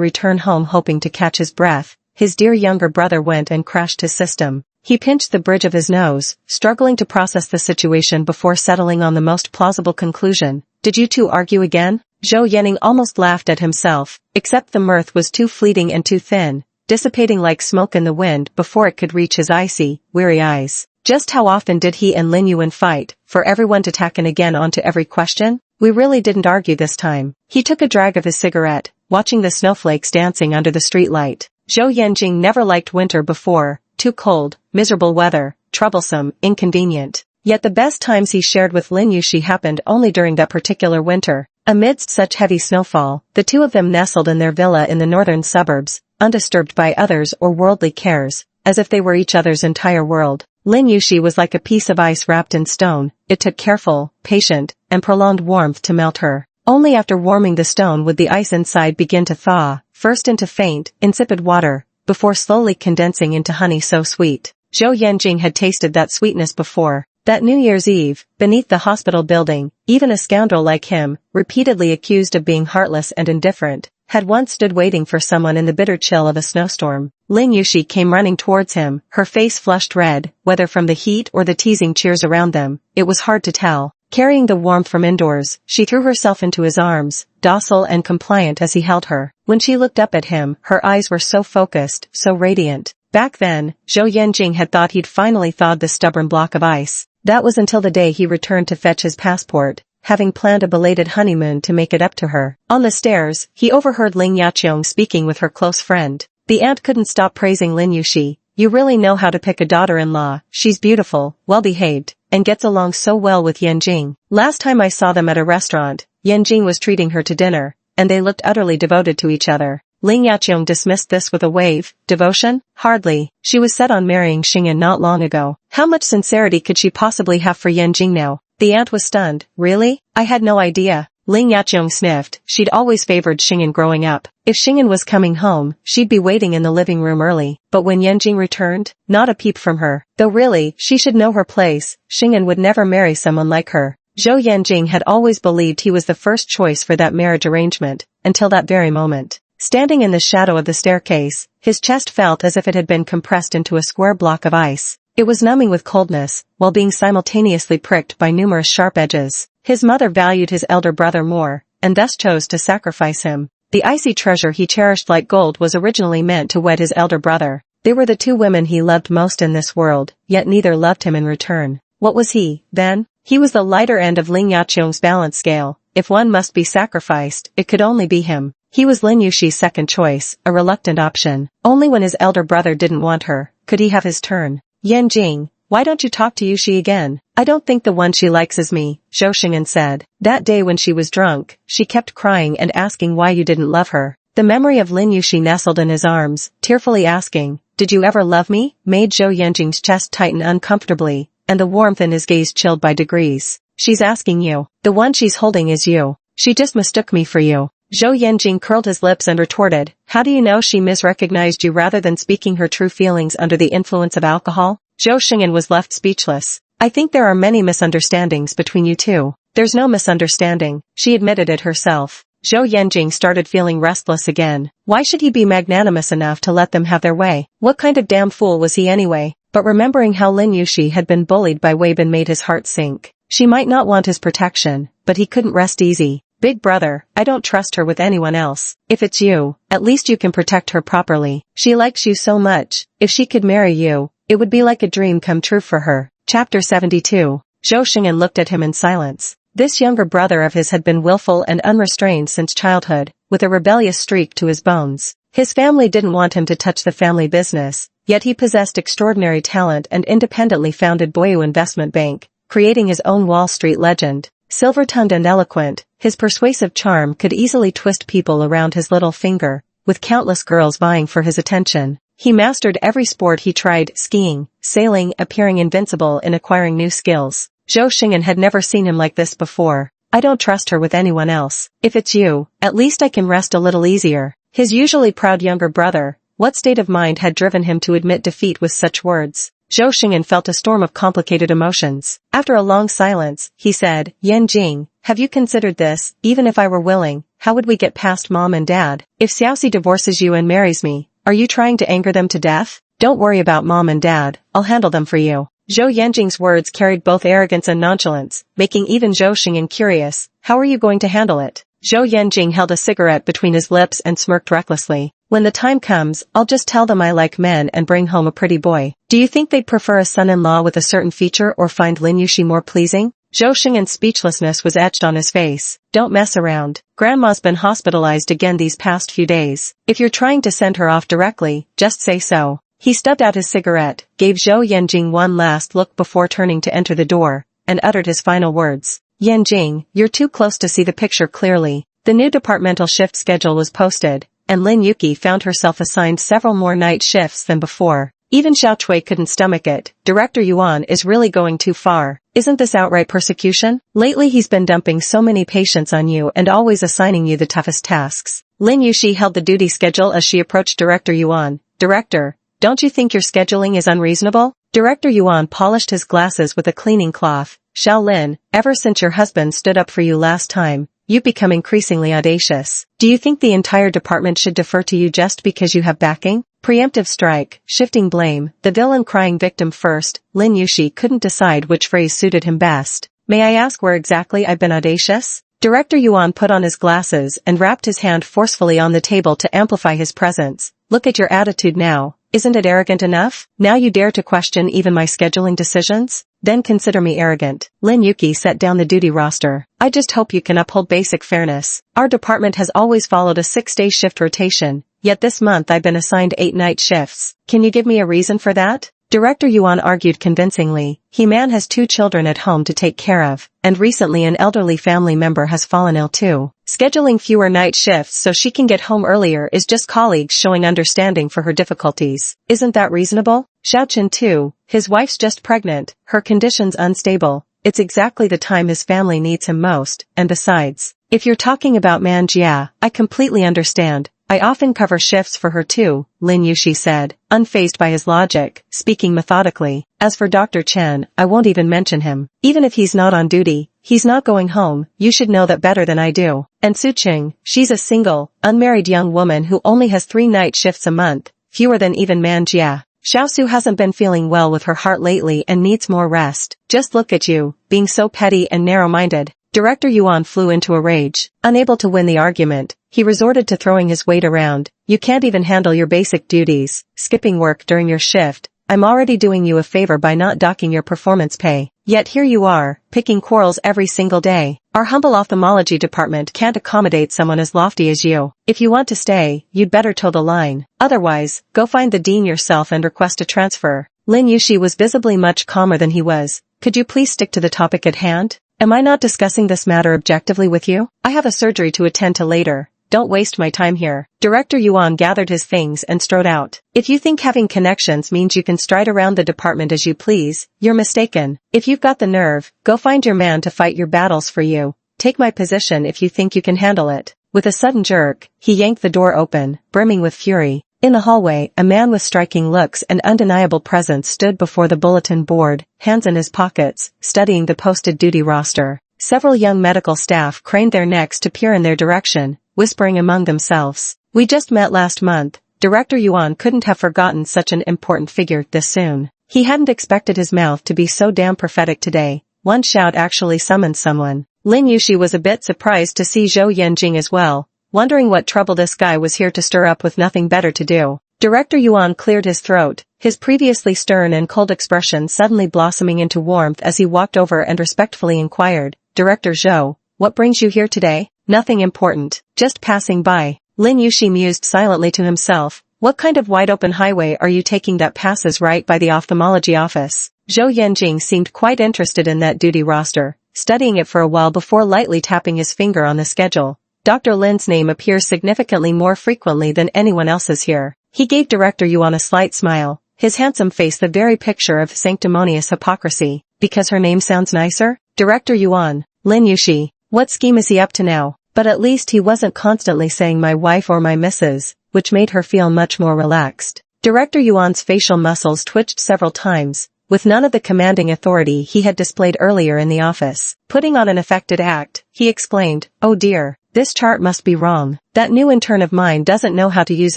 return home hoping to catch his breath, his dear younger brother went and crashed his system. He pinched the bridge of his nose, struggling to process the situation before settling on the most plausible conclusion. Did you two argue again? Zhou Yanning almost laughed at himself, except the mirth was too fleeting and too thin, dissipating like smoke in the wind before it could reach his icy, weary eyes. Just how often did he and Lin Yuan fight, for everyone to tack in again onto every question? We really didn't argue this time. He took a drag of his cigarette, watching the snowflakes dancing under the streetlight. Zhou Yanjing never liked winter before. Too cold, miserable weather, troublesome, inconvenient. Yet the best times he shared with Lin Yuxi happened only during that particular winter. Amidst such heavy snowfall, the two of them nestled in their villa in the northern suburbs, undisturbed by others or worldly cares, as if they were each other's entire world. Lin Yuxi was like a piece of ice wrapped in stone. It took careful, patient, and prolonged warmth to melt her. Only after warming the stone would the ice inside begin to thaw, first into faint, insipid water, before slowly condensing into honey so sweet. Zhou Yanjing had tasted that sweetness before. That New Year's Eve, beneath the hospital building, even a scoundrel like him, repeatedly accused of being heartless and indifferent, had once stood waiting for someone in the bitter chill of a snowstorm. Lin Yuxi came running towards him, her face flushed red, whether from the heat or the teasing cheers around them, it was hard to tell. Carrying the warmth from indoors, she threw herself into his arms, docile and compliant as he held her. When she looked up at him, her eyes were so focused, so radiant. Back then, Zhou Yanjing had thought he'd finally thawed the stubborn block of ice. That was until the day he returned to fetch his passport, having planned a belated honeymoon to make it up to her. On the stairs, he overheard Ling Yaqiong speaking with her close friend. The aunt couldn't stop praising Lin Yuxi. You really know how to pick a daughter-in-law. She's beautiful, well-behaved, and gets along so well with Yanjing. Last time I saw them at a restaurant, Yanjing was treating her to dinner, and they looked utterly devoted to each other. Ling Yaqiong dismissed this with a wave. Devotion? Hardly. She was set on marrying Xing'an not long ago. How much sincerity could she possibly have for Yanjing now? The aunt was stunned. Really? I had no idea. Ling Yaqiong sniffed. She'd always favored Xing'an growing up. If Xing'an was coming home, she'd be waiting in the living room early. But when Yanjing returned, not a peep from her. Though really, she should know her place. Xing'an would never marry someone like her. Zhou Yanjing had always believed he was the first choice for that marriage arrangement, until that very moment. Standing in the shadow of the staircase, his chest felt as if it had been compressed into a square block of ice. It was numbing with coldness, while being simultaneously pricked by numerous sharp edges. His mother valued his elder brother more, and thus chose to sacrifice him. The icy treasure he cherished like gold was originally meant to wed his elder brother. They were the two women he loved most in this world, yet neither loved him in return. What was he, then? He was the lighter end of Ling Yaqiong's balance scale. If one must be sacrificed, it could only be him. He was Lin Yuxi's second choice, a reluctant option. Only when his elder brother didn't want her, could he have his turn. Yanjing, why don't you talk to Yuxi again? I don't think the one she likes is me, Zhou Xing'an said. That day when she was drunk, she kept crying and asking why you didn't love her. The memory of Lin Yuxi nestled in his arms, tearfully asking, did you ever love me? Made Zhou Yanjing's chest tighten uncomfortably, and the warmth in his gaze chilled by degrees. She's asking you. The one she's holding is you. She just mistook me for you. Zhou Yanjing curled his lips and retorted, how do you know she misrecognized you rather than speaking her true feelings under the influence of alcohol? Zhou Xing'an was left speechless. I think there are many misunderstandings between you two. There's no misunderstanding. She admitted it herself. Zhou Yanjing started feeling restless again. Why should he be magnanimous enough to let them have their way? What kind of damn fool was he anyway? But remembering how Lin Yuxi had been bullied by Wei Bin made his heart sink. She might not want his protection, but he couldn't rest easy. Big brother, I don't trust her with anyone else. If it's you, at least you can protect her properly. She likes you so much. If she could marry you, it would be like a dream come true for her. Chapter 72. Zhou Xing'an looked at him in silence. This younger brother of his had been willful and unrestrained since childhood, with a rebellious streak to his bones. His family didn't want him to touch the family business, yet he possessed extraordinary talent and independently founded Boyu Investment Bank, creating his own Wall Street legend. Silver-tongued and eloquent, his persuasive charm could easily twist people around his little finger, with countless girls vying for his attention. He mastered every sport he tried, skiing, sailing, appearing invincible in acquiring new skills. Zhou Xing'an had never seen him like this before. I don't trust her with anyone else. If it's you, at least I can rest a little easier. His usually proud younger brother, what state of mind had driven him to admit defeat with such words? Zhou Xing'an felt a storm of complicated emotions. After a long silence, he said, Yan Jing, have you considered this? Even if I were willing, how would we get past mom and dad? If Xiaoxi divorces you and marries me, are you trying to anger them to death? Don't worry about mom and dad, I'll handle them for you. Zhou Yanjing's words carried both arrogance and nonchalance, making even Zhou Xing'an curious. How are you going to handle it? Zhou Yanjing held a cigarette between his lips and smirked recklessly. When the time comes, I'll just tell them I like men and bring home a pretty boy. Do you think they'd prefer a son-in-law with a certain feature or find Lin Yuxi more pleasing? Zhou Xing'an's speechlessness was etched on his face. Don't mess around. Grandma's been hospitalized again these past few days. If you're trying to send her off directly, just say so. He stubbed out his cigarette, gave Zhou Yanjing one last look before turning to enter the door, and uttered his final words. Yanjing, you're too close to see the picture clearly. The new departmental shift schedule was posted, and Lin Yuki found herself assigned several more night shifts than before. Even Xiao Cui couldn't stomach it. Director Yuan is really going too far. Isn't this outright persecution? Lately he's been dumping so many patients on you and always assigning you the toughest tasks. Lin Yuxi held the duty schedule as she approached Director Yuan. Director, don't you think your scheduling is unreasonable? Director Yuan polished his glasses with a cleaning cloth. Xiao Lin, ever since your husband stood up for you last time, you've become increasingly audacious. Do you think the entire department should defer to you just because you have backing? Preemptive strike, shifting blame, the villain crying victim first. Lin Yuxi couldn't decide which phrase suited him best. May I ask where exactly I've been audacious? Director Yuan put on his glasses and rapped his hand forcefully on the table to amplify his presence. Look at your attitude now. Isn't it arrogant enough? Now you dare to question even my scheduling decisions? Then consider me arrogant. Lin Yuki set down the duty roster. I just hope you can uphold basic fairness. Our department has always followed a 6-day shift rotation, yet this month I've been assigned 8 night shifts. Can you give me a reason for that? Director Yuan argued convincingly. He-man has 2 children at home to take care of, and recently an elderly family member has fallen ill too. Scheduling fewer night shifts so she can get home earlier is just colleagues showing understanding for her difficulties. Isn't that reasonable? Xiaoqun too. His wife's just pregnant, her condition's unstable. It's exactly the time his family needs him most, and besides, if you're talking about Man Jia, I completely understand. I often cover shifts for her too, Lin Yuxi said, unfazed by his logic, speaking methodically. As for Dr. Chen, I won't even mention him. Even if he's not on duty, he's not going home. You should know that better than I do. And Su Qing, she's a single, unmarried young woman who only has 3 night shifts a month, fewer than even Man Jia. Xiaosu hasn't been feeling well with her heart lately and needs more rest. Just look at you, being so petty and narrow-minded. Director Yuan flew into a rage. Unable to win the argument, he resorted to throwing his weight around. You can't even handle your basic duties, skipping work during your shift. I'm already doing you a favor by not docking your performance pay. Yet here you are, picking quarrels every single day. Our humble ophthalmology department can't accommodate someone as lofty as you. If you want to stay, you'd better toe the line. Otherwise, go find the dean yourself and request a transfer. Lin Yuxi was visibly much calmer than he was. Could you please stick to the topic at hand? Am I not discussing this matter objectively with you? I have a surgery to attend to later. Don't waste my time here. Director Yuan gathered his things and strode out. If you think having connections means you can stride around the department as you please, you're mistaken. If you've got the nerve, go find your man to fight your battles for you. Take my position if you think you can handle it. With a sudden jerk, he yanked the door open, brimming with fury. In the hallway, a man with striking looks and undeniable presence stood before the bulletin board, hands in his pockets, studying the posted duty roster. Several young medical staff craned their necks to peer in their direction, whispering among themselves. We just met last month. Director Yuan couldn't have forgotten such an important figure this soon. He hadn't expected his mouth to be so damn prophetic today. One shout actually summoned someone. Lin Yushi was a bit surprised to see Zhou Yanjing as well, wondering what trouble this guy was here to stir up with nothing better to do. Director Yuan cleared his throat, his previously stern and cold expression suddenly blossoming into warmth as he walked over and respectfully inquired, "Director Zhou, what brings you here today?" "Nothing important, just passing by." Lin Yushi mused silently to himself, "What kind of wide-open highway are you taking that passes right by the ophthalmology office?" Zhou Yanjing seemed quite interested in that duty roster, studying it for a while before lightly tapping his finger on the schedule. Dr. Lin's name appears significantly more frequently than anyone else's here. He gave Director Yuan a slight smile, his handsome face the very picture of sanctimonious hypocrisy. "Because her name sounds nicer?" "Director Yuan, Lin Yushi, what scheme is he up to now?" But at least he wasn't constantly saying my wife or my missus, which made her feel much more relaxed. Director Yuan's facial muscles twitched several times, with none of the commanding authority he had displayed earlier in the office. Putting on an affected act, he exclaimed, "Oh dear, this chart must be wrong. That new intern of mine doesn't know how to use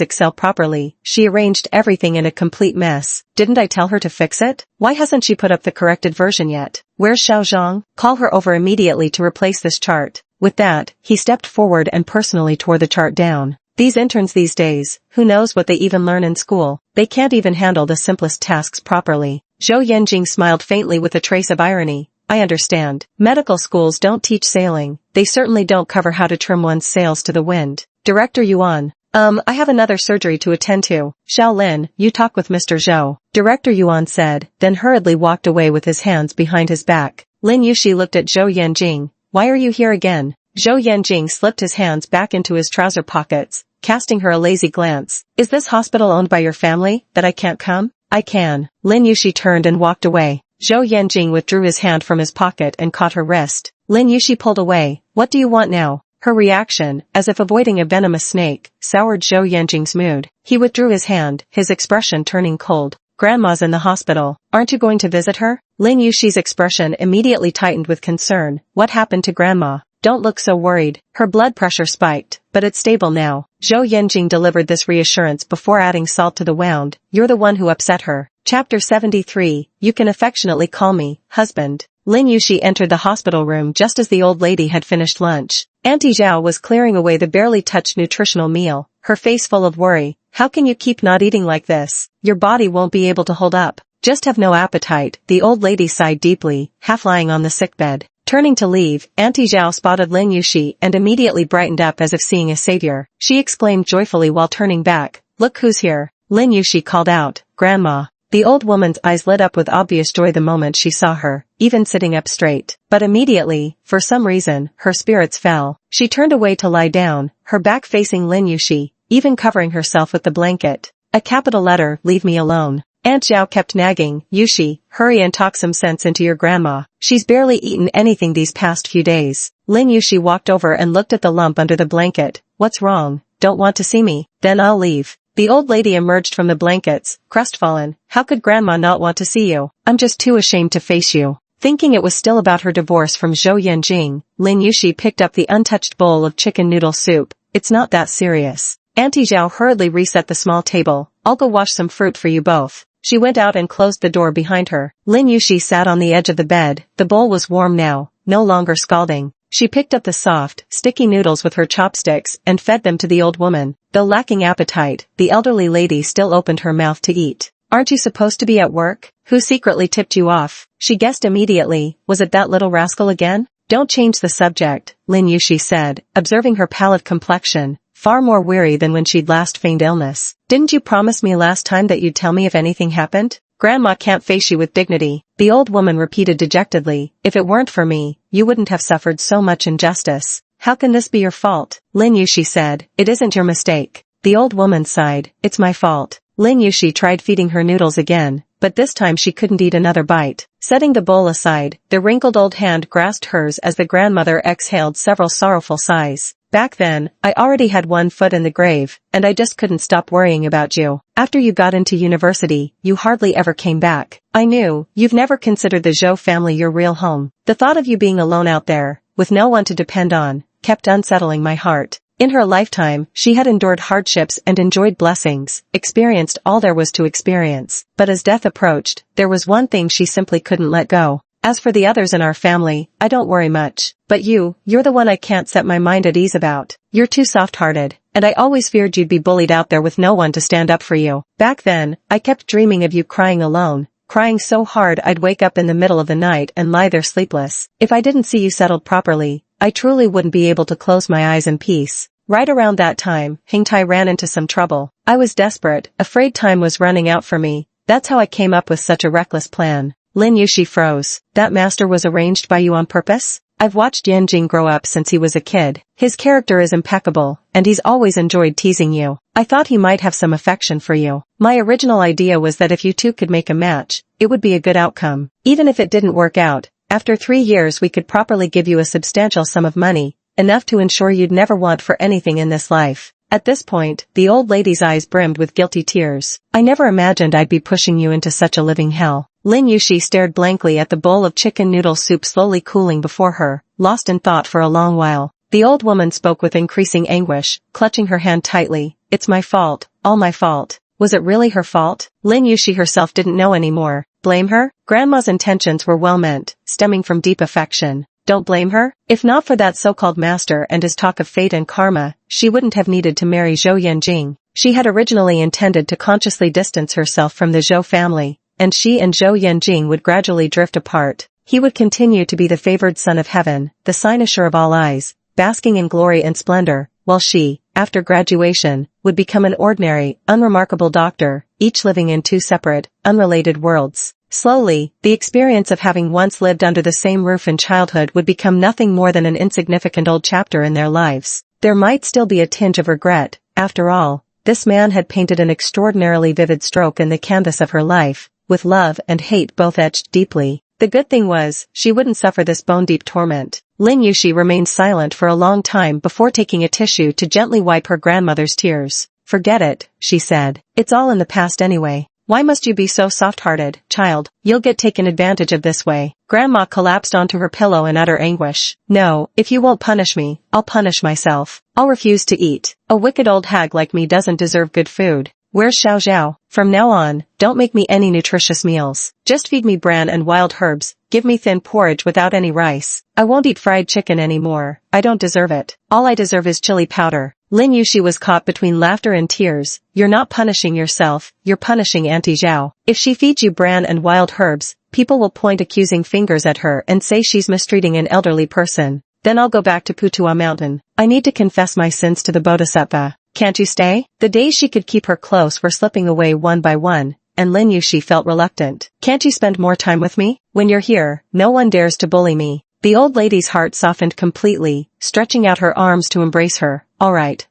Excel properly. She arranged everything in a complete mess. Didn't I tell her to fix it? Why hasn't she put up the corrected version yet? Where's Xiaozhang? Call her over immediately to replace this chart." With that, he stepped forward and personally tore the chart down. These interns these days, who knows what they even learn in school? They can't even handle the simplest tasks properly. Zhou Yanjing smiled faintly with a trace of irony. "I understand. Medical schools don't teach sailing. They certainly don't cover how to trim one's sails to the wind." Director Yuan, I have another surgery to attend to. Xiaolin, you talk with Mr. Zhou. Director Yuan said, then hurriedly walked away with his hands behind his back. Lin Yushi looked at Zhou Yanjing. "Why are you here again?" Zhou Yanjing slipped his hands back into his trouser pockets, casting her a lazy glance. "Is this hospital owned by your family, that I can't come?" "I can." Lin Yushi turned and walked away. Zhou Yanjing withdrew his hand from his pocket and caught her wrist. Lin Yushi pulled away. "What do you want now?" Her reaction, as if avoiding a venomous snake, soured Zhou Yanjing's mood. He withdrew his hand, his expression turning cold. "Grandma's in the hospital. Aren't you going to visit her?" Lin Yushi's expression immediately tightened with concern. "What happened to Grandma? Don't look so worried." Her blood pressure spiked, but it's stable now. Zhou Yanjing delivered this reassurance before adding salt to the wound. "You're the one who upset her." Chapter 73, You Can Affectionately Call Me, Husband. Lin Yushi entered the hospital room just as the old lady had finished lunch. Auntie Zhao was clearing away the barely touched nutritional meal, her face full of worry. "How can you keep not eating like this? Your body won't be able to hold up. Just have no appetite." The old lady sighed deeply, half lying on the sickbed. Turning to leave, Auntie Zhao spotted Lin Yushi and immediately brightened up as if seeing a savior. She exclaimed joyfully while turning back, "Look who's here." Lin Yushi called out, "Grandma." The old woman's eyes lit up with obvious joy the moment she saw her, even sitting up straight. But immediately, for some reason, her spirits fell. She turned away to lie down, her back facing Lin Yushi, even covering herself with the blanket. A capital letter, "Leave me alone." Aunt Zhao kept nagging, "Yushi, hurry and talk some sense into your grandma. She's barely eaten anything these past few days." Lin Yushi walked over and looked at the lump under the blanket. "What's wrong? Don't want to see me? Then I'll leave." The old lady emerged from the blankets, crestfallen. "How could Grandma not want to see you? I'm just too ashamed to face you." Thinking it was still about her divorce from Zhou Yanjing, Lin Yushi picked up the untouched bowl of chicken noodle soup. "It's not that serious." Auntie Zhao hurriedly reset the small table. "I'll go wash some fruit for you both." She went out and closed the door behind her. Lin Yushi sat on the edge of the bed. The bowl was warm now, no longer scalding. She picked up the soft, sticky noodles with her chopsticks and fed them to the old woman. Though lacking appetite, the elderly lady still opened her mouth to eat. "Aren't you supposed to be at work? Who secretly tipped you off?" She guessed immediately. Was it that little rascal again? "Don't change the subject," Lin Yushi said, observing her pallid complexion, far more weary than when she'd last feigned illness. "Didn't you promise me last time that you'd tell me if anything happened?" "Grandma can't face you with dignity," the old woman repeated dejectedly. "If it weren't for me, you wouldn't have suffered so much injustice." "How can this be your fault?" Lin Yushi said. "It isn't your mistake." The old woman sighed. "It's my fault." Lin Yushi tried feeding her noodles again, but this time she couldn't eat another bite. Setting the bowl aside, the wrinkled old hand grasped hers as the grandmother exhaled several sorrowful sighs. "Back then, I already had one foot in the grave, and I just couldn't stop worrying about you. After you got into university, you hardly ever came back. I knew, you've never considered the Zhou family your real home. The thought of you being alone out there, with no one to depend on, kept unsettling my heart." In her lifetime, she had endured hardships and enjoyed blessings, experienced all there was to experience. But as death approached, there was one thing she simply couldn't let go. As for the others in our family, I don't worry much. But you're the one I can't set my mind at ease about. You're too soft-hearted, and I always feared you'd be bullied out there with no one to stand up for you. Back then, I kept dreaming of you crying alone, crying so hard I'd wake up in the middle of the night and lie there sleepless. If I didn't see you settled properly, I truly wouldn't be able to close my eyes in peace. Right around that time, Hingtai ran into some trouble. I was desperate, afraid time was running out for me. That's how I came up with such a reckless plan. Lin Yushi froze. That master was arranged by you on purpose? I've watched Yanjing grow up since he was a kid. His character is impeccable, and he's always enjoyed teasing you. I thought he might have some affection for you. My original idea was that if you two could make a match, it would be a good outcome. Even if it didn't work out, after 3 years we could properly give you a substantial sum of money, enough to ensure you'd never want for anything in this life. At this point, the old lady's eyes brimmed with guilty tears. I never imagined I'd be pushing you into such a living hell. Lin Yushi stared blankly at the bowl of chicken noodle soup slowly cooling before her, lost in thought for a long while. The old woman spoke with increasing anguish, clutching her hand tightly. It's my fault, all my fault. Was it really her fault? Lin Yushi herself didn't know anymore. Blame her? Grandma's intentions were well meant, stemming from deep affection. Don't blame her? If not for that so-called master and his talk of fate and karma, she wouldn't have needed to marry Zhou Yanjing. She had originally intended to consciously distance herself from the Zhou family, and she and Zhou Yanjing would gradually drift apart. He would continue to be the favored son of heaven, the cynosure of all eyes, basking in glory and splendor, while she, after graduation, would become an ordinary, unremarkable doctor, each living in 2 separate, unrelated worlds. Slowly, the experience of having once lived under the same roof in childhood would become nothing more than an insignificant old chapter in their lives. There might still be a tinge of regret. After all, this man had painted an extraordinarily vivid stroke in the canvas of her life, with love and hate both etched deeply. The good thing was, she wouldn't suffer this bone-deep torment. Lin Yushi remained silent for a long time before taking a tissue to gently wipe her grandmother's tears. Forget it, she said. It's all in the past anyway. Why must you be so soft-hearted, child? You'll get taken advantage of this way. Grandma collapsed onto her pillow in utter anguish. No, if you won't punish me, I'll punish myself. I'll refuse to eat. A wicked old hag like me doesn't deserve good food. Where's Xiao Xiao? From now on, don't make me any nutritious meals. Just feed me bran and wild herbs. Give me thin porridge without any rice. I won't eat fried chicken anymore. I don't deserve it. All I deserve is chili powder. Lin Yushi was caught between laughter and tears. You're not punishing yourself, you're punishing Auntie Zhao. If she feeds you bran and wild herbs, people will point accusing fingers at her and say she's mistreating an elderly person. Then I'll go back to Putua Mountain. I need to confess my sins to the Bodhisattva. Can't you stay? The days she could keep her close were slipping away one by one, and Lin Yushi felt reluctant. Can't you spend more time with me? When you're here, no one dares to bully me. The old lady's heart softened completely, stretching out her arms to embrace her. All right.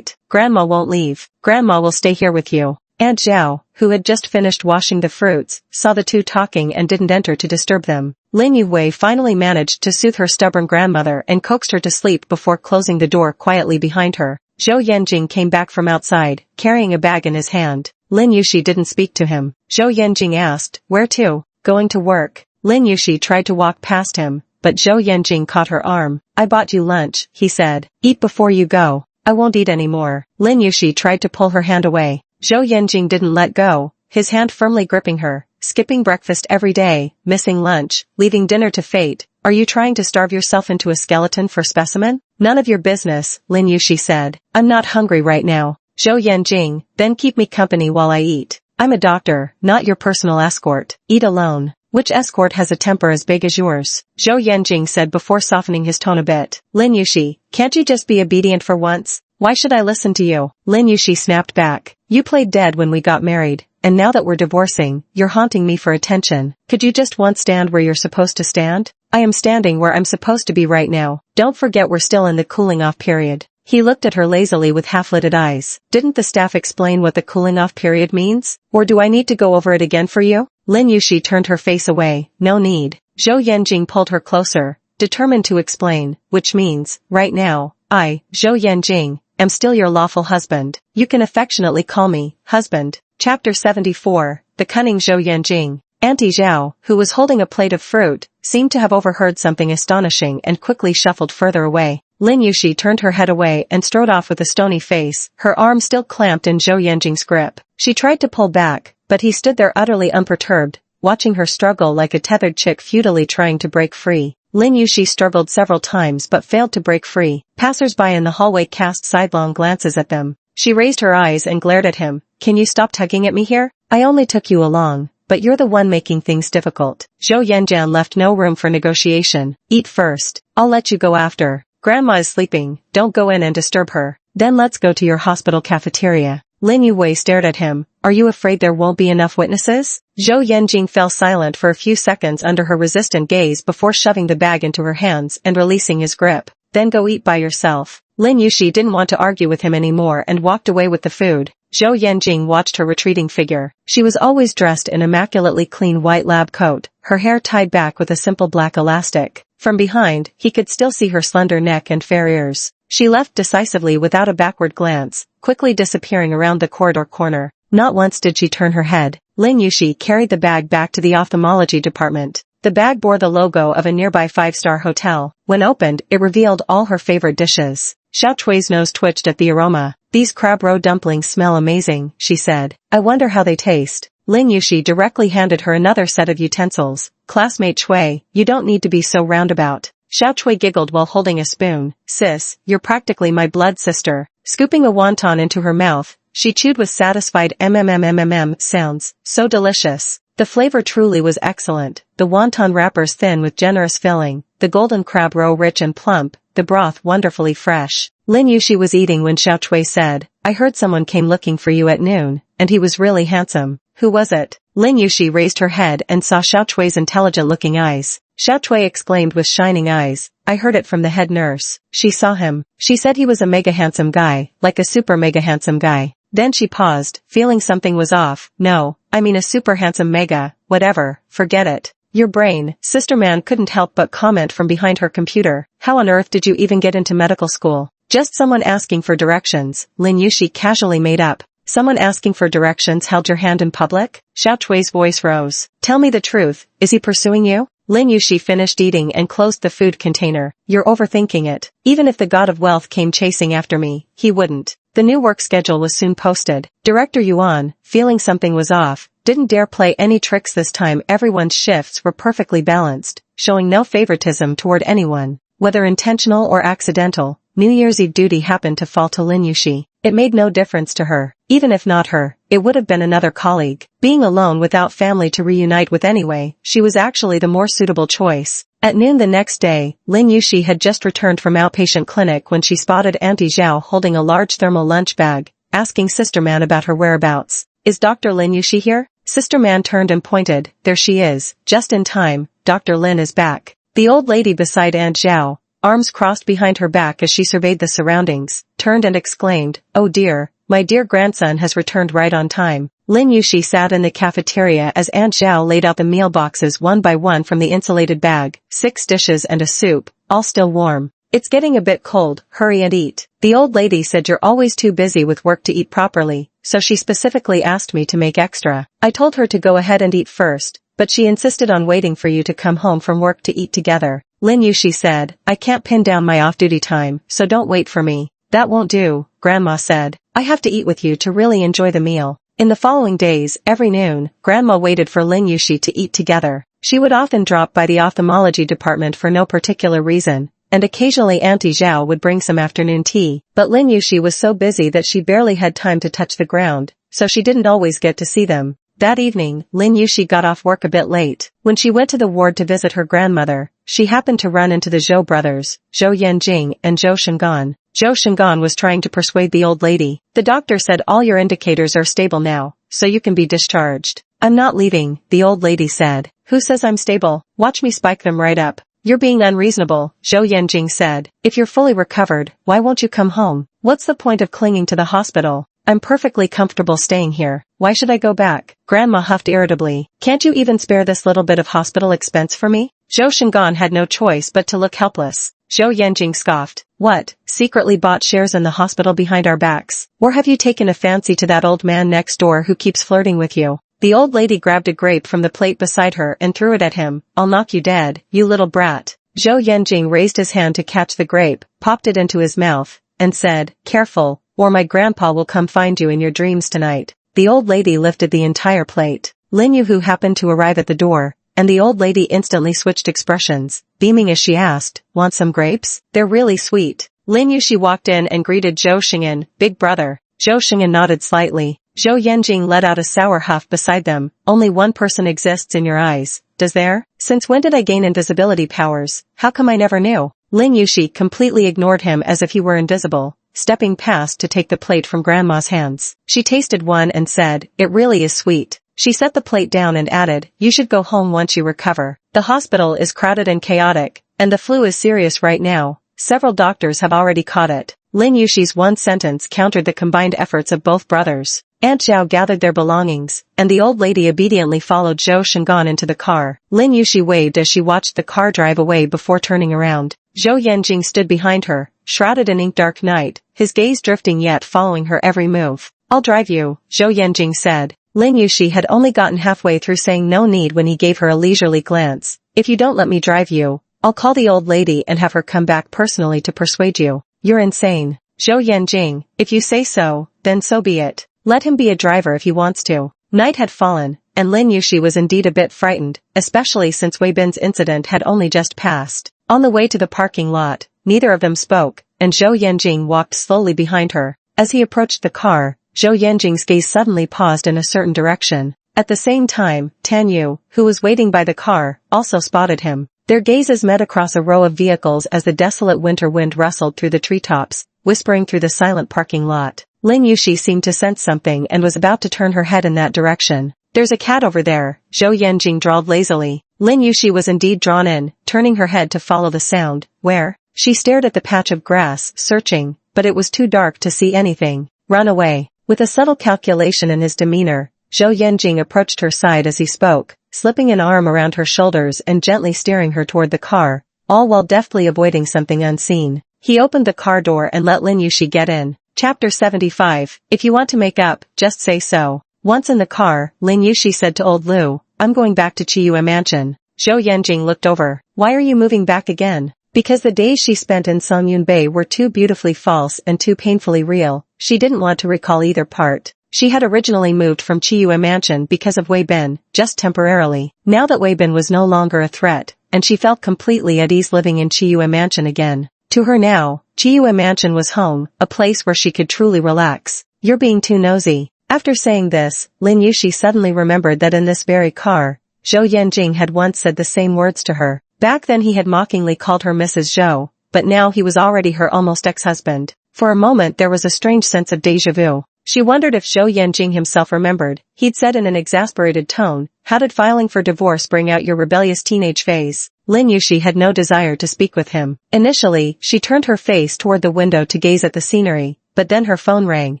Grandma won't leave. Grandma will stay here with you. Aunt Zhao, who had just finished washing the fruits, saw the two talking and didn't enter to disturb them. Lin Yuwei finally managed to soothe her stubborn grandmother and coaxed her to sleep before closing the door quietly behind her. Zhou Yanjing came back from outside, carrying a bag in his hand. Lin Yushi didn't speak to him. Zhou Yanjing asked, "Where to?" "Going to work." Lin Yushi tried to walk past him, but Zhou Yanjing caught her arm. "I bought you lunch," he said. "Eat before you go." "I won't eat anymore." Lin Yushi tried to pull her hand away. Zhou Yanjing didn't let go, his hand firmly gripping her. "Skipping breakfast every day, missing lunch, leaving dinner to fate. Are you trying to starve yourself into a skeleton for specimen?" "None of your business," Lin Yushi said. "I'm not hungry right now." Zhou Yanjing, "Then keep me company while I eat. I'm a doctor, not your personal escort. Eat alone." "Which escort has a temper as big as yours?" Zhou Yanjing said before softening his tone a bit. "Lin Yushi, can't you just be obedient for once? Why should I listen to you?" Lin Yushi snapped back. "You played dead when we got married, and now that we're divorcing, you're haunting me for attention. Could you just once stand where you're supposed to stand?" "I am standing where I'm supposed to be right now. Don't forget we're still in the cooling off period." He looked at her lazily with half-lidded eyes. "Didn't the staff explain what the cooling off period means? Or do I need to go over it again for you?" Lin Yushi turned her face away. "No need." Zhou Yanjing pulled her closer, determined to explain, "Which means, right now, I, Zhou Yanjing, am still your lawful husband. You can affectionately call me, husband." Chapter 74, The Cunning Zhou Yanjing. Auntie Zhao, who was holding a plate of fruit, seemed to have overheard something astonishing and quickly shuffled further away. Lin Yushi turned her head away and strode off with a stony face, her arm still clamped in Zhou Yanjing's grip. She tried to pull back, but he stood there utterly unperturbed, watching her struggle like a tethered chick futilely trying to break free. Lin Yushi struggled several times but failed to break free. Passers-by in the hallway cast sidelong glances at them. She raised her eyes and glared at him. Can you stop tugging at me here? I only took you along, but you're the one making things difficult. Zhou Yanjian left no room for negotiation. Eat first. I'll let you go after. Grandma is sleeping, don't go in and disturb her. Then let's go to your hospital cafeteria. Lin Yuwei stared at him. Are you afraid there won't be enough witnesses? Zhou Yanjing fell silent for a few seconds under her resistant gaze before shoving the bag into her hands and releasing his grip. Then go eat by yourself. Lin Yushi didn't want to argue with him anymore and walked away with the food. Zhou Yanjing watched her retreating figure. She was always dressed in immaculately clean white lab coat, her hair tied back with a simple black elastic. From behind, he could still see her slender neck and fair ears. She left decisively without a backward glance, quickly disappearing around the corridor corner. Not once did she turn her head. Lin Yushi carried the bag back to the ophthalmology department. The bag bore the logo of a nearby 5-star hotel. When opened, it revealed all her favorite dishes. Xiao Chui's nose twitched at the aroma. These crab roe dumplings smell amazing, she said. I wonder how they taste. Lin Yushi directly handed her another set of utensils. Classmate Chui, you don't need to be so roundabout. Xiao Chui giggled while holding a spoon. Sis, you're practically my blood sister. Scooping a wonton into her mouth, she chewed with satisfied mmmmm sounds. So delicious. The flavor truly was excellent. The wonton wrappers thin with generous filling, the golden crab roe rich and plump, the broth wonderfully fresh. Lin Yushi was eating when Xiao Chui said, I heard someone came looking for you at noon, and he was really handsome. Who was it? Lin Yushi raised her head and saw Xiao Chui's intelligent-looking eyes. Xiao Chui exclaimed with shining eyes, I heard it from the head nurse. She saw him. She said he was a mega-handsome guy, like a super-mega-handsome guy. Then she paused, feeling something was off. No, I mean a super-handsome mega, whatever, forget it. Your brain, Sister Man couldn't help but comment from behind her computer. How on earth did you even get into medical school? Just someone asking for directions, Lin Yushi casually made up. Someone asking for directions held your hand in public? Xiao Chui's voice rose. Tell me the truth, is he pursuing you? Lin Yushi finished eating and closed the food container. You're overthinking it. Even if the god of wealth came chasing after me, he wouldn't. The new work schedule was soon posted. Director Yuan, feeling something was off, didn't dare play any tricks this time. Everyone's shifts were perfectly balanced, showing no favoritism toward anyone. Whether intentional or accidental, New Year's Eve duty happened to fall to Lin Yushi. It made no difference to her. Even if not her, it would have been another colleague. Being alone without family to reunite with anyway, she was actually the more suitable choice. At noon the next day, Lin Yushi had just returned from outpatient clinic when she spotted Auntie Zhao holding a large thermal lunch bag, asking Sister Man about her whereabouts. Is Dr. Lin Yushi here? Sister Man turned and pointed. There she is. Just in time, Dr. Lin is back. The old lady beside Aunt Zhao, arms crossed behind her back as she surveyed the surroundings, turned and exclaimed, Oh dear, my dear grandson has returned right on time. Lin Yushi sat in the cafeteria as Aunt Zhao laid out the meal boxes one by one from the insulated bag, 6 dishes and a soup, all still warm. It's getting a bit cold, hurry and eat. The old lady said you're always too busy with work to eat properly, so she specifically asked me to make extra. I told her to go ahead and eat first, but she insisted on waiting for you to come home from work to eat together. Lin Yushi said, I can't pin down my off-duty time, so don't wait for me. That won't do, Grandma said. I have to eat with you to really enjoy the meal. In the following days, every noon, Grandma waited for Lin Yushi to eat together. She would often drop by the ophthalmology department for no particular reason, and occasionally Auntie Zhao would bring some afternoon tea. But Lin Yushi was so busy that she barely had time to touch the ground, so she didn't always get to see them. That evening, Lin Yushi got off work a bit late. When she went to the ward to visit her grandmother, she happened to run into the Zhou brothers, Zhou Yanjing and Zhou Shengan. Zhou Shengan was trying to persuade the old lady. The doctor said all your indicators are stable now, so you can be discharged. I'm not leaving, the old lady said. Who says I'm stable? Watch me spike them right up. You're being unreasonable, Zhou Yanjing said. If you're fully recovered, why won't you come home? What's the point of clinging to the hospital? I'm perfectly comfortable staying here. Why should I go back? Grandma huffed irritably. Can't you even spare this little bit of hospital expense for me? Zhou Shengan had no choice but to look helpless. Zhou Yanjing scoffed. What, secretly bought shares in the hospital behind our backs? Or have you taken a fancy to that old man next door who keeps flirting with you? The old lady grabbed a grape from the plate beside her and threw it at him. I'll knock you dead, you little brat. Zhou Yanjing raised his hand to catch the grape, popped it into his mouth, and said, Careful, or my grandpa will come find you in your dreams tonight. The old lady lifted the entire plate. Lin Yu, who happened to arrive at the door, and the old lady instantly switched expressions, beaming as she asked, "Want some grapes? They're really sweet." Lin Yuxi walked in and greeted Zhou Xing'an, "Big brother." Zhou Xing'an nodded slightly. Zhou Yanjing let out a sour huff beside them. "Only one person exists in your eyes, does there? Since when did I gain invisibility powers? How come I never knew?" Lin Yuxi completely ignored him as if he were invisible, stepping past to take the plate from Grandma's hands. She tasted one and said, "It really is sweet." She set the plate down and added, "You should go home once you recover. The hospital is crowded and chaotic, and the flu is serious right now. Several doctors have already caught it." Lin Yuxi's one sentence countered the combined efforts of both brothers. Aunt Zhao gathered their belongings, and the old lady obediently followed Zhou Xing'an into the car. Lin Yuxi waved as she watched the car drive away before turning around. Zhou Yanjing stood behind her, shrouded in ink-dark night, his gaze drifting yet following her every move. "I'll drive you," Zhou Yanjing said. Lin Yuxi had only gotten halfway through saying no need when he gave her a leisurely glance. "If you don't let me drive you, I'll call the old lady and have her come back personally to persuade you." "You're insane." "Zhou Yanjing, if you say so, then so be it. Let him be a driver if he wants to." Night had fallen, and Lin Yuxi was indeed a bit frightened, especially since Wei Bin's incident had only just passed. On the way to the parking lot, neither of them spoke, and Zhou Yanjing walked slowly behind her. As he approached the car, Zhou Yanjing's gaze suddenly paused in a certain direction. At the same time, Tan Yu, who was waiting by the car, also spotted him. Their gazes met across a row of vehicles as the desolate winter wind rustled through the treetops, whispering through the silent parking lot. Lin Yuxi seemed to sense something and was about to turn her head in that direction. "There's a cat over there," Zhou Yanjing drawled lazily. Lin Yuxi was indeed drawn in, turning her head to follow the sound. "Where?" She stared at the patch of grass, searching, but it was too dark to see anything. "Run away." With a subtle calculation in his demeanor, Zhou Yanjing approached her side as he spoke, slipping an arm around her shoulders and gently steering her toward the car, all while deftly avoiding something unseen. He opened the car door and let Lin Yuxi get in. Chapter 75. If you want to make up, just say so. Once in the car, Lin Yuxi said to old Lu, "I'm going back to Chiyue Mansion." Zhou Yanjing looked over. "Why are you moving back again?" Because the days she spent in Songyun Bay were too beautifully false and too painfully real. She didn't want to recall either part. She had originally moved from Chiyue Mansion because of Wei Bin, just temporarily. Now that Wei Bin was no longer a threat, and she felt completely at ease living in Chiyue Mansion again. To her now, Chiyue Mansion was home, a place where she could truly relax. "You're being too nosy." After saying this, Lin Yuxi suddenly remembered that in this very car, Zhou Yanjing had once said the same words to her. Back then he had mockingly called her Mrs. Zhou, but now he was already her almost ex-husband. For a moment there was a strange sense of déjà vu. She wondered if Zhou Yanjing himself remembered. He'd said in an exasperated tone, "How did filing for divorce bring out your rebellious teenage phase?" Lin Yuxi had no desire to speak with him. Initially, she turned her face toward the window to gaze at the scenery, but then her phone rang,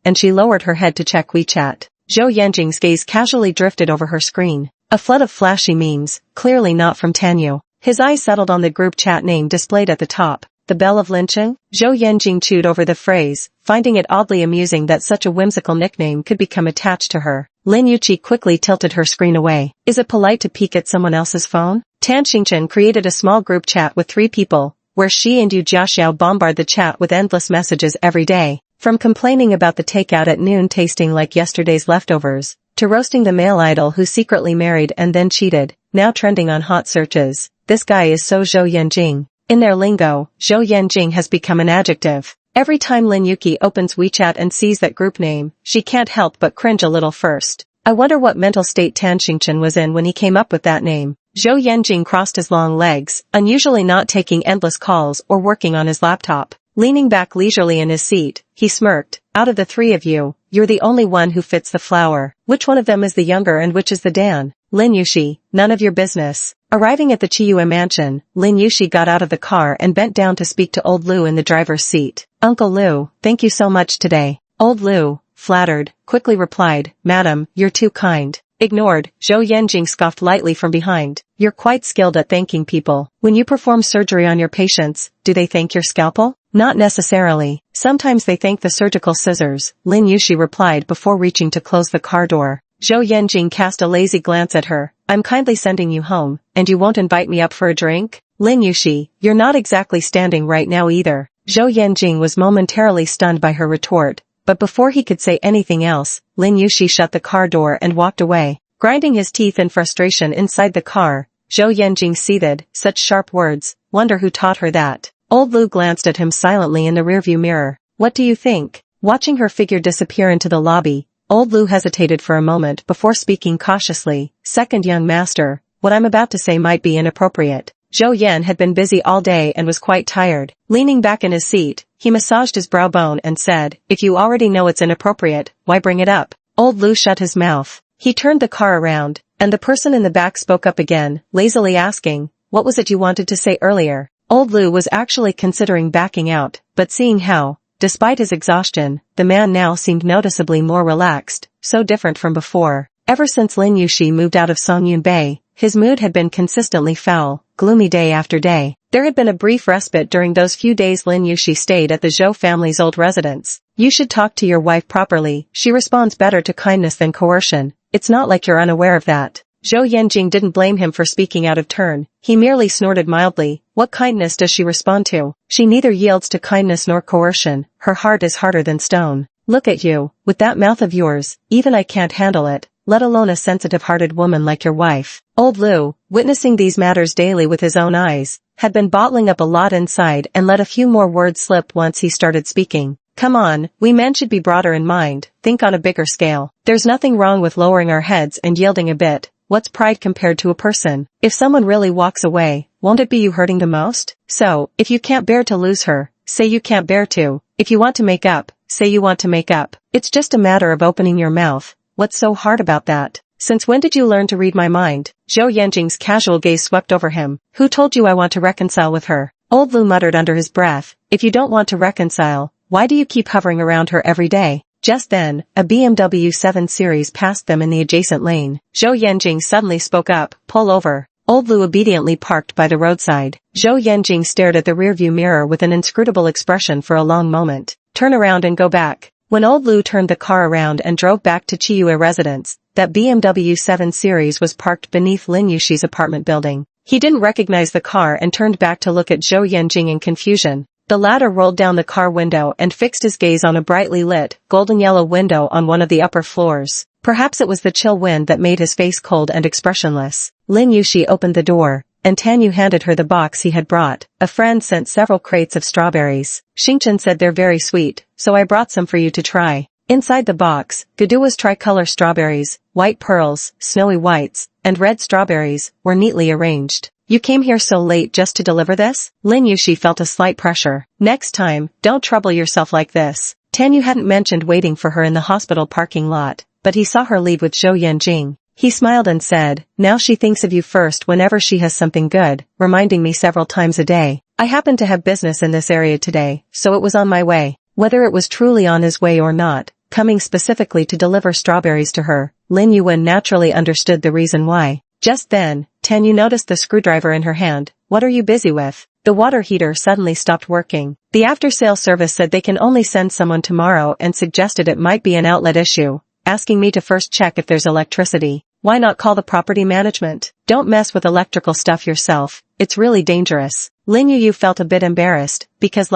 and she lowered her head to check WeChat. Zhou Yanjing's gaze casually drifted over her screen. A flood of flashy memes, clearly not from Tan Yu. His eyes settled on the group chat name displayed at the top. The Bell of Lynching? Zhou Yanjing chewed over the phrase, finding it oddly amusing that such a whimsical nickname could become attached to her. Lin Yuqi quickly tilted her screen away. Is it polite to peek at someone else's phone? Tan Xingchen created a small group chat with 3 people, where she and Yu Jiaxiao bombard the chat with endless messages every day. From complaining about the takeout at noon tasting like yesterday's leftovers, to roasting the male idol who secretly married and then cheated, now trending on hot searches. This guy is so Zhou Yanjing. In their lingo, Zhou Yanjing has become an adjective. Every time Lin Yuqi opens WeChat and sees that group name, she can't help but cringe a little first. I wonder what mental state Tan Xingchen was in when he came up with that name. Zhou Yanjing crossed his long legs, unusually not taking endless calls or working on his laptop. Leaning back leisurely in his seat, he smirked. Out of the 3 of you, you're the only one who fits the flower. Which one of them is the younger and which is the Dan? Lin Yuxi, none of your business. Arriving at the Chiyue mansion, Lin Yuxi got out of the car and bent down to speak to old Lu in the driver's seat. Uncle Lu, thank you so much today. Old Lu, flattered, quickly replied, Madam, you're too kind. Ignored, Zhou Yanjing scoffed lightly from behind. You're quite skilled at thanking people. When you perform surgery on your patients, do they thank your scalpel? Not necessarily. Sometimes they thank the surgical scissors, Lin Yuxi replied before reaching to close the car door. Zhou Yanjing cast a lazy glance at her. I'm kindly sending you home, and you won't invite me up for a drink? Lin Yuxi, you're not exactly standing right now either. Zhou Yanjing was momentarily stunned by her retort, but before he could say anything else, Lin Yuxi shut the car door and walked away. Grinding his teeth in frustration inside the car, Zhou Yanjing seethed, such sharp words, wonder who taught her that. Old Lu glanced at him silently in the rearview mirror. What do you think? Watching her figure disappear into the lobby, Old Lu hesitated for a moment before speaking cautiously. Second young master, what I'm about to say might be inappropriate. Zhou Yan had been busy all day and was quite tired. Leaning back in his seat, he massaged his brow bone and said, if you already know it's inappropriate, why bring it up? Old Lu shut his mouth. He turned the car around, and the person in the back spoke up again, lazily asking, what was it you wanted to say earlier? Old Lu was actually considering backing out, but seeing how, despite his exhaustion, the man now seemed noticeably more relaxed, so different from before. Ever since Lin Yuxi moved out of Songyun Bay, his mood had been consistently foul, gloomy day after day. There had been a brief respite during those few days Lin Yuxi stayed at the Zhou family's old residence. You should talk to your wife properly, she responds better to kindness than coercion. It's not like you're unaware of that. Zhou Yanjing didn't blame him for speaking out of turn, he merely snorted mildly. What kindness does she respond to? She neither yields to kindness nor coercion, her heart is harder than stone. Look at you, with that mouth of yours, even I can't handle it, let alone a sensitive-hearted woman like your wife. Old Lu, witnessing these matters daily with his own eyes, had been bottling up a lot inside and let a few more words slip once he started speaking. Come on, we men should be broader in mind, think on a bigger scale. There's nothing wrong with lowering our heads and yielding a bit. What's pride compared to a person? If someone really walks away, won't it be you hurting the most? So, if you can't bear to lose her, say you can't bear to. If you want to make up, say you want to make up. It's just a matter of opening your mouth. What's so hard about that? Since when did you learn to read my mind? Zhou Yanjing's casual gaze swept over him. Who told you I want to reconcile with her? Old Lu muttered under his breath. If you don't want to reconcile, why do you keep hovering around her every day? Just then, a BMW 7 Series passed them in the adjacent lane. Zhou Yanjing suddenly spoke up, pull over. Old Lu obediently parked by the roadside. Zhou Yanjing stared at the rearview mirror with an inscrutable expression for a long moment. Turn around and go back. When Old Lu turned the car around and drove back to Chiyue residence, that BMW 7 Series was parked beneath Lin Yuxi's apartment building. He didn't recognize the car and turned back to look at Zhou Yanjing in confusion. The latter rolled down the car window and fixed his gaze on a brightly lit, golden-yellow window on one of the upper floors. Perhaps it was the chill wind that made his face cold and expressionless. Lin Yuxi opened the door, and Tanyu handed her the box he had brought. A friend sent several crates of strawberries. Xingchen said they're very sweet, so I brought some for you to try. Inside the box, Gadua's tricolor strawberries, white pearls, snowy whites, and red strawberries, were neatly arranged. You came here so late just to deliver this? Lin Yuxi felt a slight pressure. Next time, don't trouble yourself like this. Tanyu hadn't mentioned waiting for her in the hospital parking lot, but he saw her leave with Zhou Yanjing. He smiled and said, now she thinks of you first whenever she has something good, reminding me several times a day. I happen to have business in this area today, so it was on my way. Whether it was truly on his way or not, coming specifically to deliver strawberries to her, Lin Yuan naturally understood the reason why. Just then, Tanyu noticed the screwdriver in her hand. What are you busy with? The water heater suddenly stopped working. The after-sale service said they can only send someone tomorrow and suggested it might be an outlet issue, asking me to first check if there's electricity. Why not call the property management? Don't mess with electrical stuff yourself, it's really dangerous. Lin Yu felt a bit embarrassed, because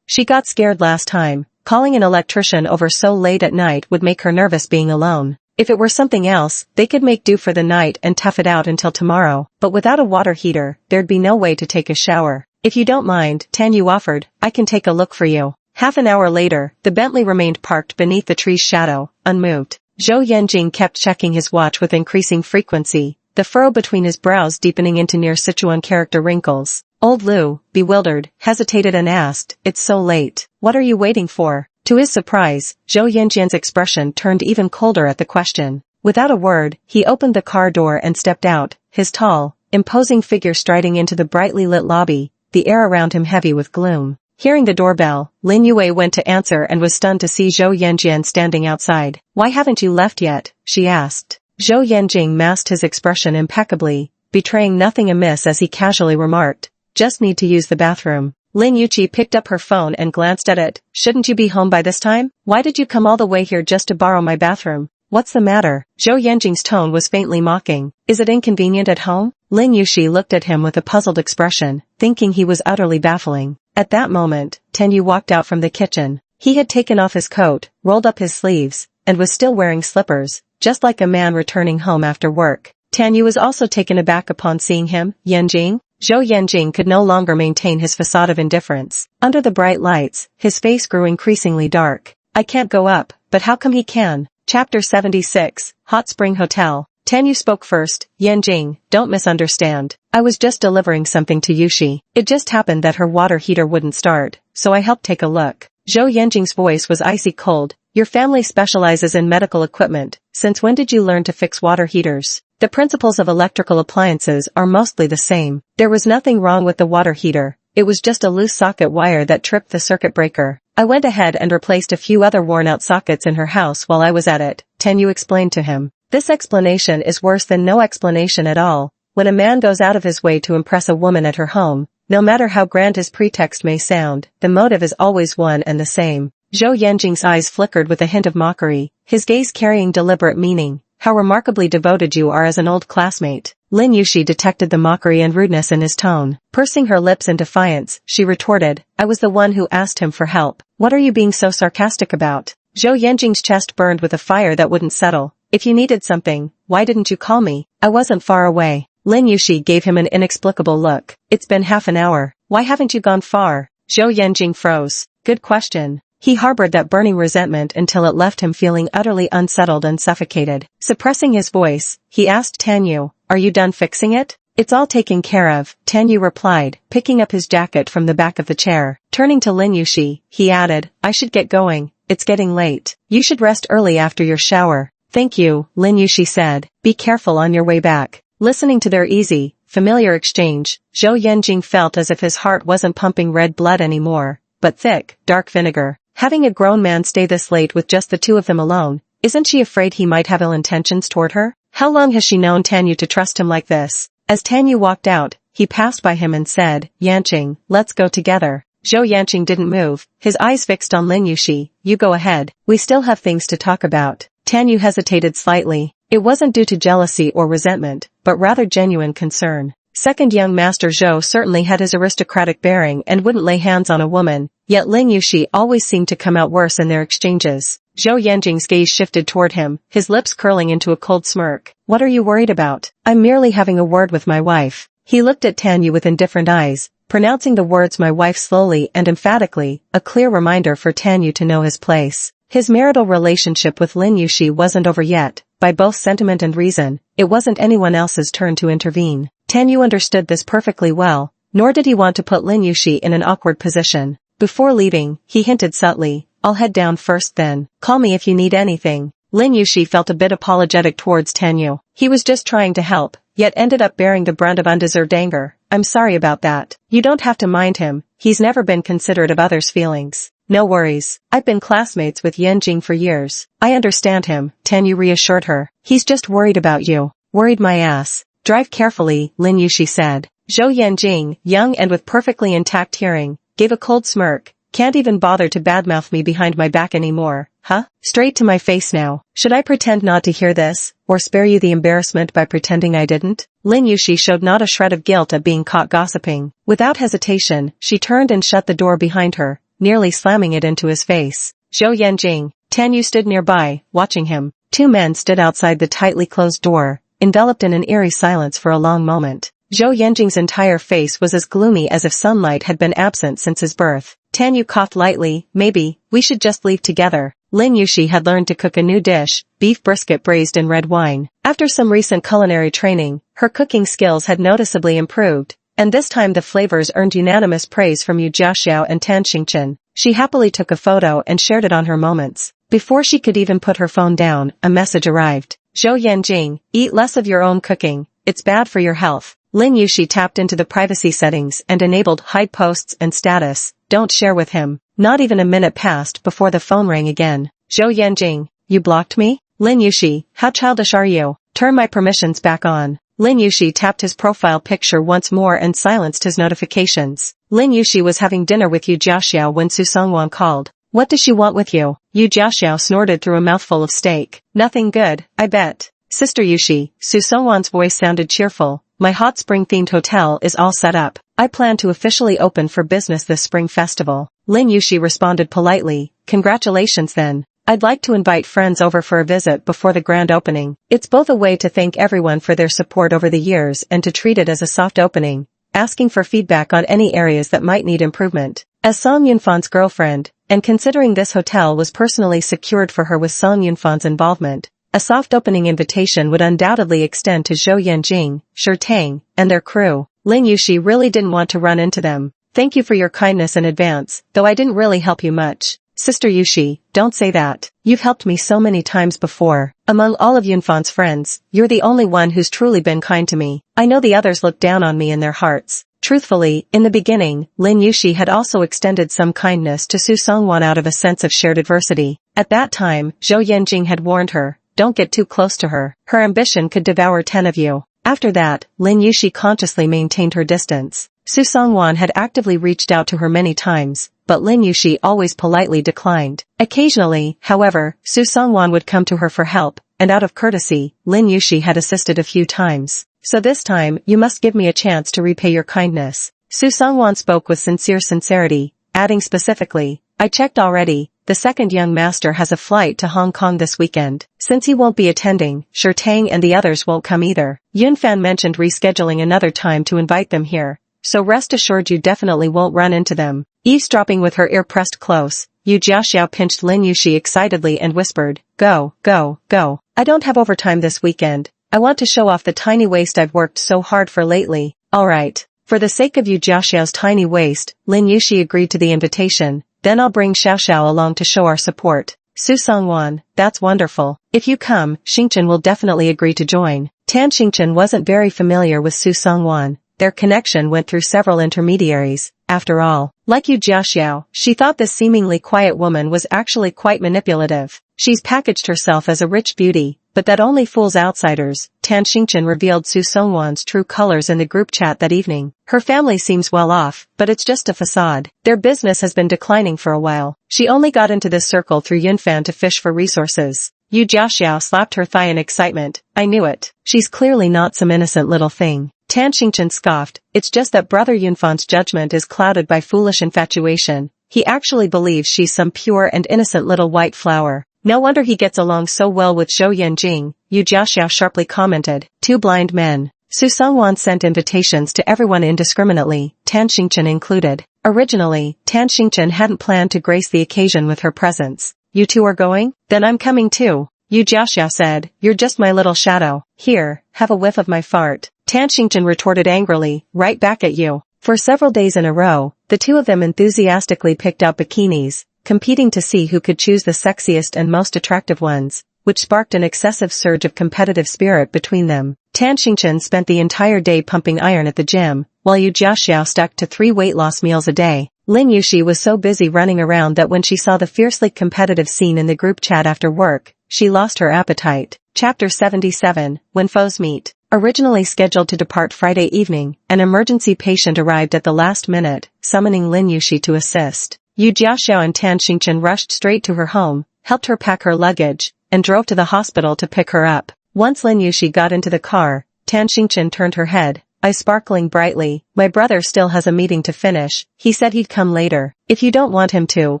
she got scared last time. Calling an electrician over so late at night would make her nervous being alone. If it were something else, they could make do for the night and tough it out until tomorrow. But without a water heater, there'd be no way to take a shower. If you don't mind, Tanyu offered, I can take a look for you. Half an hour later, the Bentley remained parked beneath the tree's shadow, unmoved. Zhou Yanjing kept checking his watch with increasing frequency, the furrow between his brows deepening into near Sichuan character wrinkles. Old Lu, bewildered, hesitated and asked, it's so late. What are you waiting for? To his surprise, Zhou Yanjian's expression turned even colder at the question. Without a word, he opened the car door and stepped out, his tall, imposing figure striding into the brightly lit lobby, the air around him heavy with gloom. Hearing the doorbell, Lin Yue went to answer and was stunned to see Zhou Yanjian standing outside. Why haven't you left yet? She asked. Zhou Yanjing masked his expression impeccably, betraying nothing amiss as he casually remarked, just need to use the bathroom. Lin Yuqi picked up her phone and glanced at it. Shouldn't you be home by this time? Why did you come all the way here just to borrow my bathroom? What's the matter? Zhou Yanjing's tone was faintly mocking. Is it inconvenient at home? Lin Yuqi looked at him with a puzzled expression, thinking he was utterly baffling. At that moment, Tenyu walked out from the kitchen. He had taken off his coat, rolled up his sleeves, and was still wearing slippers, just like a man returning home after work. Tanyu was also taken aback upon seeing him. Yanjing? Zhou Yanjing could no longer maintain his facade of indifference. Under the bright lights, his face grew increasingly dark. I can't go up, but how come he can? Chapter 76, Hot Spring Hotel. Tanyu spoke first. Yanjing, don't misunderstand. I was just delivering something to Yushi. It just happened that her water heater wouldn't start, so I helped take a look. Zhou Yanjing's voice was icy cold. Your family specializes in medical equipment. Since when did you learn to fix water heaters? The principles of electrical appliances are mostly the same. There was nothing wrong with the water heater. It was just a loose socket wire that tripped the circuit breaker. I went ahead and replaced a few other worn-out sockets in her house while I was at it, Tanyu explained to him. This explanation is worse than no explanation at all. When a man goes out of his way to impress a woman at her home, no matter how grand his pretext may sound, the motive is always one and the same. Zhou Yanjing's eyes flickered with a hint of mockery, his gaze carrying deliberate meaning. How remarkably devoted you are as an old classmate. Lin Yushi detected the mockery and rudeness in his tone. Pursing her lips in defiance, she retorted, I was the one who asked him for help. What are you being so sarcastic about? Zhou Yanjing's chest burned with a fire that wouldn't settle. If you needed something, why didn't you call me? I wasn't far away. Lin Yushi gave him an inexplicable look. It's been half an hour. Why haven't you gone far? Zhou Yanjing froze. Good question. He harbored that burning resentment until it left him feeling utterly unsettled and suffocated. Suppressing his voice, he asked Tanyu, are you done fixing it? It's all taken care of, Tanyu replied, picking up his jacket from the back of the chair. Turning to Lin Yushi, he added, I should get going. It's getting late. You should rest early after your shower. Thank you, Lin Yushi said. Be careful on your way back. Listening to their easy, familiar exchange, Zhou Yanjing felt as if his heart wasn't pumping red blood anymore, but thick, dark vinegar. Having a grown man stay this late with just the two of them alone, isn't she afraid he might have ill intentions toward her? How long has she known Tanyu to trust him like this? As Tanyu walked out, he passed by him and said, Yanqing, let's go together. Zhou Yanqing didn't move, his eyes fixed on Lin Yushi. You go ahead. We still have things to talk about. Tanyu hesitated slightly. It wasn't due to jealousy or resentment, but rather genuine concern. Second young Master Zhou certainly had his aristocratic bearing and wouldn't lay hands on a woman, yet Lin Yushi always seemed to come out worse in their exchanges. Zhou Yanjing's gaze shifted toward him, his lips curling into a cold smirk. What are you worried about? I'm merely having a word with my wife. He looked at Tanyu with indifferent eyes, pronouncing the words my wife slowly and emphatically, a clear reminder for Tanyu to know his place. His marital relationship with Lin Yushi wasn't over yet. By both sentiment and reason, it wasn't anyone else's turn to intervene. Tanyu understood this perfectly well, nor did he want to put Lin Yushi in an awkward position. Before leaving, he hinted subtly, I'll head down first then. Call me if you need anything. Lin Yushi felt a bit apologetic towards Tanyu. He was just trying to help, yet ended up bearing the brunt of undeserved anger. I'm sorry about that. You don't have to mind him, he's never been considerate of others' feelings. No worries. I've been classmates with Yanjing for years. I understand him, Tanyu reassured her. He's just worried about you. Worried my ass. Drive carefully, Lin Yushi said. Zhou Yanjing, young and with perfectly intact hearing, gave a cold smirk. Can't even bother to badmouth me behind my back anymore, huh? Straight to my face now. Should I pretend not to hear this, or spare you the embarrassment by pretending I didn't? Lin Yushi showed not a shred of guilt at being caught gossiping. Without hesitation, she turned and shut the door behind her, nearly slamming it into his face. Zhou Yanjing. Tanyu stood nearby, watching him. Two men stood outside the tightly closed door, enveloped in an eerie silence for a long moment. Zhou Yanjing's entire face was as gloomy as if sunlight had been absent since his birth. Tanyu coughed lightly. Maybe, we should just leave together. Lin Yushi had learned to cook a new dish, beef brisket braised in red wine. After some recent culinary training, her cooking skills had noticeably improved, and this time the flavors earned unanimous praise from Yu Jiaxiao and Tan Xingchen. She happily took a photo and shared it on her moments. Before she could even put her phone down, a message arrived. Zhou Yanjing, eat less of your own cooking. It's bad for your health. Lin Yushi tapped into the privacy settings and enabled hide posts and status. Don't share with him. Not even a minute passed before the phone rang again. Zhou Yanjing, you blocked me? Lin Yushi, how childish are you? Turn my permissions back on. Lin Yushi tapped his profile picture once more and silenced his notifications. Lin Yushi was having dinner with Yu Jiaxiao when Su Songwan called. What does she want with you? Yu Jiaxiao snorted through a mouthful of steak. Nothing good, I bet. Sister Yushi, Su Songwan's voice sounded cheerful. My hot spring-themed hotel is all set up. I plan to officially open for business this spring festival. Lin Yushi responded politely. Congratulations then. I'd like to invite friends over for a visit before the grand opening. It's both a way to thank everyone for their support over the years and to treat it as a soft opening, asking for feedback on any areas that might need improvement. As Song Yunfan's girlfriend, and considering this hotel was personally secured for her with Song Yunfan's involvement, a soft opening invitation would undoubtedly extend to Zhou Yanjing, Shi Tang, and their crew. Lin Yuxi really didn't want to run into them. Thank you for your kindness in advance, though I didn't really help you much. Sister Yuxi, don't say that. You've helped me so many times before. Among all of Yunfan's friends, you're the only one who's truly been kind to me. I know the others look down on me in their hearts. Truthfully, in the beginning, Lin Yuxi had also extended some kindness to Su Songwan out of a sense of shared adversity. At that time, Zhou Yanjing had warned her, don't get too close to her. Her ambition could devour 10 of you. After that, Lin Yuxi consciously maintained her distance. Su Songwan had actively reached out to her many times, but Lin Yuxi always politely declined. Occasionally, however, Su Songwan would come to her for help, and out of courtesy, Lin Yuxi had assisted a few times. So this time, you must give me a chance to repay your kindness. Su Songwan spoke with sincere sincerity, adding specifically, I checked already. The second young master has a flight to Hong Kong this weekend. Since he won't be attending, Shi Tang and the others won't come either. Yunfan mentioned rescheduling another time to invite them here, so rest assured you definitely won't run into them. Eavesdropping with her ear pressed close, Yu Jiaxiao pinched Lin Yuxi excitedly and whispered, Go, go, go. I don't have overtime this weekend. I want to show off the tiny waist I've worked so hard for lately. Alright. For the sake of Yu Jiaxiao's tiny waist, Lin Yuxi agreed to the invitation. Then I'll bring Xiaoxiao along to show our support. Su Songwan, that's wonderful. If you come, Xingchen will definitely agree to join. Tan Xingchen wasn't very familiar with Su Songwan. Their connection went through several intermediaries. After all, like Yu Jiaxiao, she thought this seemingly quiet woman was actually quite manipulative. She's packaged herself as a rich beauty, but that only fools outsiders. Tan Xingchen revealed Su Songwan's true colors in the group chat that evening. Her family seems well off, but it's just a facade. Their business has been declining for a while. She only got into this circle through Yunfan to fish for resources. Yu Jiaxiao slapped her thigh in excitement. I knew it. She's clearly not some innocent little thing. Tan Xingchen scoffed. It's just that Brother Yunfan's judgment is clouded by foolish infatuation. He actually believes she's some pure and innocent little white flower. No wonder he gets along so well with Zhou Yanjing, Yu Jiaxiao sharply commented. Two blind men. Su Songwan sent invitations to everyone indiscriminately, Tan Xingchen included. Originally, Tan Xingchen hadn't planned to grace the occasion with her presence. You two are going? Then I'm coming too. Yu Jiaxiao said, you're just my little shadow. Here, have a whiff of my fart. Tan Xingchen retorted angrily, right back at you. For several days in a row, the two of them enthusiastically picked out bikinis, competing to see who could choose the sexiest and most attractive ones, which sparked an excessive surge of competitive spirit between them. Tan Xingchen spent the entire day pumping iron at the gym, while Yu Jiaxiao stuck to 3 weight loss meals a day. Lin Yuxi was so busy running around that when she saw the fiercely competitive scene in the group chat after work, she lost her appetite. Chapter 77, When Foes Meet. Originally scheduled to depart Friday evening, an emergency patient arrived at the last minute, summoning Lin Yuxi to assist. Yu Jiaxiao and Tan Xingchen rushed straight to her home, helped her pack her luggage, and drove to the hospital to pick her up. Once Lin Yuxi got into the car, Tan Xingchen turned her head, eyes sparkling brightly. My brother still has a meeting to finish. He said he'd come later. If you don't want him to,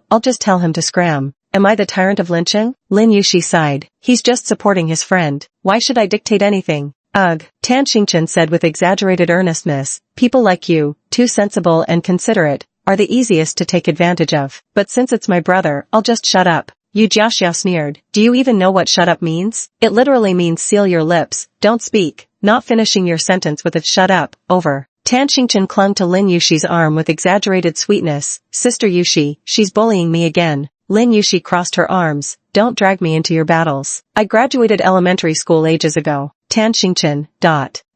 I'll just tell him to scram. Am I the tyrant of lynching? Lin Yuxi sighed. He's just supporting his friend. Why should I dictate anything? Ugh, Tan Xingchen said with exaggerated earnestness. People like you, too sensible and considerate, are the easiest to take advantage of. But since it's my brother, I'll just shut up. Yu Jiaxiao sneered. Do you even know what shut up means? It literally means seal your lips, don't speak, not finishing your sentence with a shut up, over. Tan Xingchen clung to Lin Yuxi's arm with exaggerated sweetness. Sister Yuxi, she's bullying me again. Lin Yuxi crossed her arms. Don't drag me into your battles. I graduated elementary school ages ago. Tan Xingchen.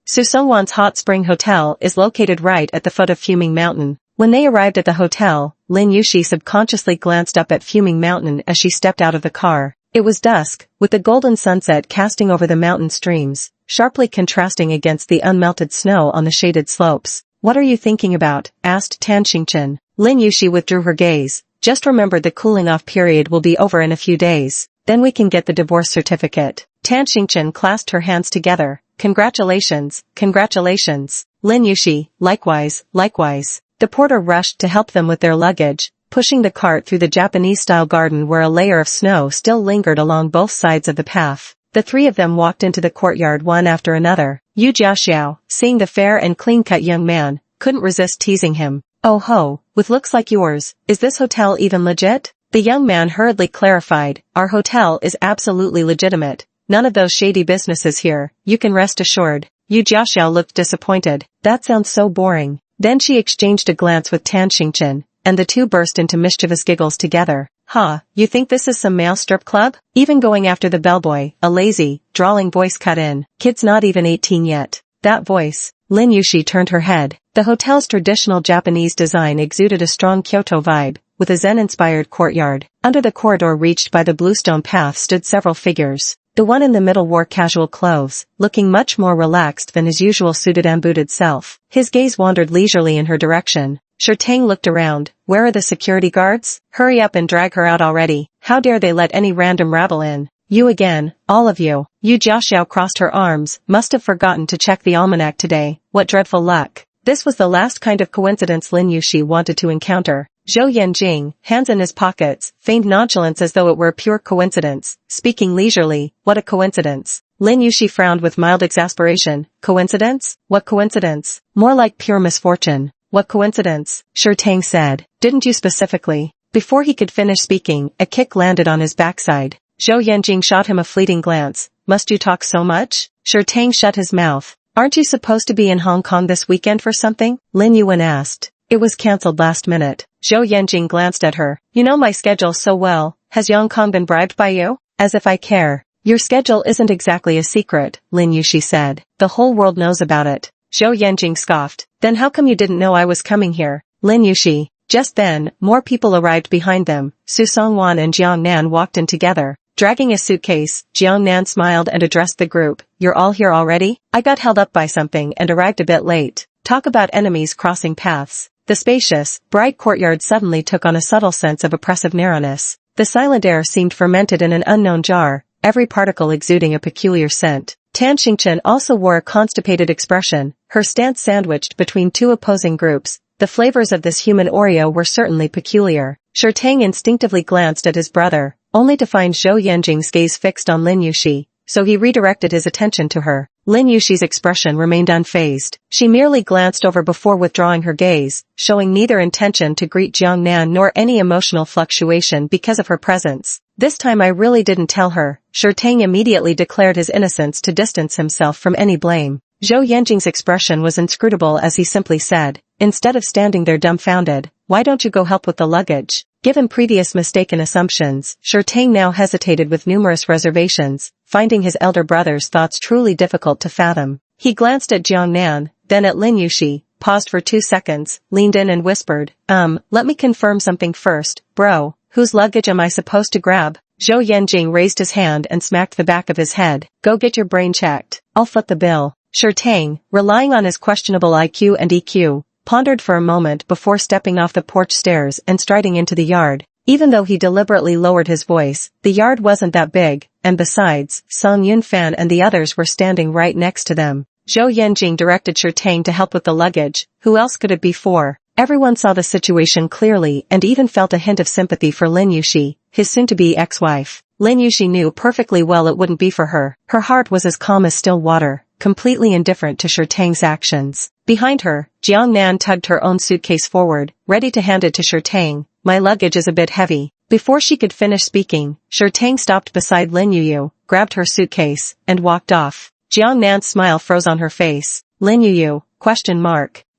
Su Songwan's hot spring hotel is located right at the foot of Fuming Mountain. When they arrived at the hotel, Lin Yuxi subconsciously glanced up at Fuming Mountain as she stepped out of the car. It was dusk, with the golden sunset casting over the mountain streams, sharply contrasting against the unmelted snow on the shaded slopes. What are you thinking about? Asked Tan Xingchen. Lin Yuxi withdrew her gaze. Just remember the cooling off period will be over in a few days. Then we can get the divorce certificate. Tan Xingchen clasped her hands together. Congratulations, congratulations. Lin Yuxi, likewise, likewise. The porter rushed to help them with their luggage, pushing the cart through the Japanese-style garden where a layer of snow still lingered along both sides of the path. The three of them walked into the courtyard one after another. Yu Jiaxiao, seeing the fair and clean-cut young man, couldn't resist teasing him. "Oh ho, with looks like yours, is this hotel even legit?" The young man hurriedly clarified, "Our hotel is absolutely legitimate. None of those shady businesses here, you can rest assured." Yu Jiaxiao looked disappointed. "That sounds so boring." Then she exchanged a glance with Tan Xingchen, and the two burst into mischievous giggles together. "Ha, you think this is some male strip club?" Even going after the bellboy, a lazy, drawling voice cut in. "Kid's not even 18 yet." That voice. Lin Yushi turned her head. The hotel's traditional Japanese design exuded a strong Kyoto vibe, with a Zen-inspired courtyard. Under the corridor reached by the bluestone path stood several figures. The one in the middle wore casual clothes, looking much more relaxed than his usual suited and booted self. His gaze wandered leisurely in her direction. Tang looked around. "Where are the security guards? Hurry up and drag her out already. How dare they let any random rabble in?" "You again, all of you." Yu Jiaxiao crossed her arms. "Must have forgotten to check the almanac today. What dreadful luck." This was the last kind of coincidence Lin Yushi wanted to encounter. Zhou Yanjing, hands in his pockets, feigned nonchalance as though it were pure coincidence, speaking leisurely. "What a coincidence." Lin Yushi frowned with mild exasperation. "Coincidence? What coincidence?" "More like pure misfortune." "What coincidence?" Tang said. "Didn't you specifically?" Before he could finish speaking, a kick landed on his backside. Zhou Yanjing shot him a fleeting glance. "Must you talk so much?" Tang shut his mouth. "Aren't you supposed to be in Hong Kong this weekend for something?" Lin Yuan asked. "It was cancelled last minute." Zhou Yanjing glanced at her. "You know my schedule so well. Has Kong been bribed by you?" "As if I care." "Your schedule isn't exactly a secret," Lin Yushi said. "The whole world knows about it." Zhou Yanjing scoffed. "Then how come you didn't know I was coming here?" Lin Yushi. Just then, more people arrived behind them. Su Songwan and Jiang Nan walked in together. Dragging a suitcase, Jiang Nan smiled and addressed the group. "You're all here already? I got held up by something and arrived a bit late." Talk about enemies crossing paths. The spacious, bright courtyard suddenly took on a subtle sense of oppressive narrowness. The silent air seemed fermented in an unknown jar, every particle exuding a peculiar scent. Tan Xingchen also wore a constipated expression, her stance sandwiched between two opposing groups. The flavors of this human Oreo were certainly peculiar. Tang instinctively glanced at his brother, only to find Zhou Yanjing's gaze fixed on Lin Yushi, so he redirected his attention to her. Lin Yushi's expression remained unfazed. She merely glanced over before withdrawing her gaze, showing neither intention to greet Jiang Nan nor any emotional fluctuation because of her presence. "This time I really didn't tell her." Tang immediately declared his innocence to distance himself from any blame. Zhou Yanjing's expression was inscrutable as he simply said, instead of standing there dumbfounded, "Why don't you go help with the luggage?" Given previous mistaken assumptions, Tang now hesitated with numerous reservations, finding his elder brother's thoughts truly difficult to fathom. He glanced at Jiang Nan, then at Lin Yushi, paused for 2 seconds, leaned in and whispered, let me confirm something first, bro, whose luggage am I supposed to grab?" Zhou Yanjing raised his hand and smacked the back of his head. "Go get your brain checked. I'll foot the bill." Tang, relying on his questionable IQ and EQ, pondered for a moment before stepping off the porch stairs and striding into the yard. Even though he deliberately lowered his voice, the yard wasn't that big, and besides, Song Yunfan and the others were standing right next to them. Zhou Yanjing directed Tang to help with the luggage. Who else could it be for? Everyone saw the situation clearly and even felt a hint of sympathy for Lin Yushi, his soon-to-be ex-wife. Lin Yushi knew perfectly well it wouldn't be for her. Her heart was as calm as still water, completely indifferent to Tang's actions. Behind her, Jiang Nan tugged her own suitcase forward, ready to hand it to Tang. "My luggage is a bit heavy." Before she could finish speaking, Tang stopped beside Lin Yuyu, grabbed her suitcase, and walked off. Jiang Nan's smile froze on her face. "Lin Yuyu? ?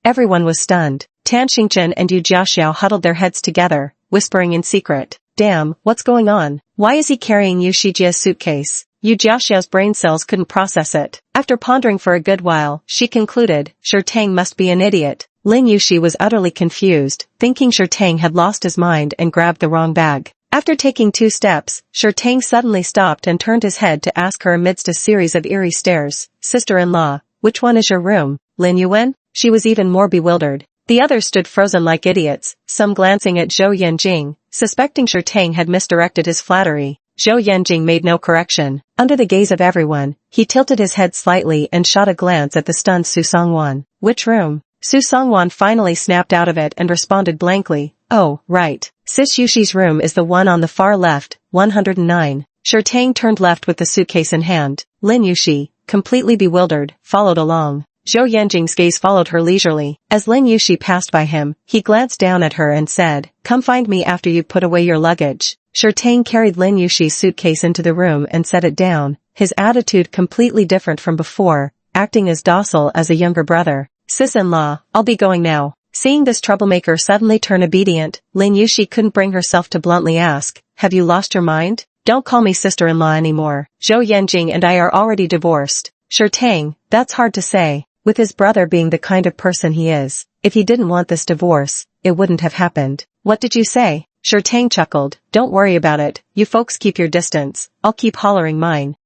Everyone was stunned. Tan Xingchen and Yu Jiaxiao huddled their heads together, whispering in secret. "Damn, what's going on? Why is he carrying Yu Shijia's suitcase?" Yu Jiaxiao's brain cells couldn't process it. After pondering for a good while, she concluded, Tang must be an idiot. Lin Yushi was utterly confused, thinking Tang had lost his mind and grabbed the wrong bag. After taking 2 steps, Tang suddenly stopped and turned his head to ask her amidst a series of eerie stares, "Sister-in-law, which one is your room, Lin Yuan?" She was even more bewildered. The others stood frozen like idiots, some glancing at Zhou Yanjing, suspecting Tang had misdirected his flattery. Zhou Yanjing made no correction. Under the gaze of everyone, he tilted his head slightly and shot a glance at the stunned Su Songwan. "Which room?" Su Songwan finally snapped out of it and responded blankly, Oh, right. Sis Yushi's room is the one on the far left, 109. Tang turned left with the suitcase in hand. Lin Yushi, completely bewildered, followed along. Zhou Yanjing's gaze followed her leisurely. As Lin Yushi passed by him, he glanced down at her and said, "Come find me after you've put away your luggage." Tang carried Lin Yushi's suitcase into the room and set it down, his attitude completely different from before, acting as docile as a younger brother. "Sis-in-law, I'll be going now." Seeing this troublemaker suddenly turn obedient, Lin Yushi couldn't bring herself to bluntly ask, "Have you lost your mind? Don't call me sister-in-law anymore. Zhou Yanjing and I are already divorced." Tang, that's hard to say. With his brother being the kind of person he is, if he didn't want this divorce, it wouldn't have happened. "What did you say?" Tang chuckled. "Don't worry about it, you folks keep your distance, I'll keep hollering mine."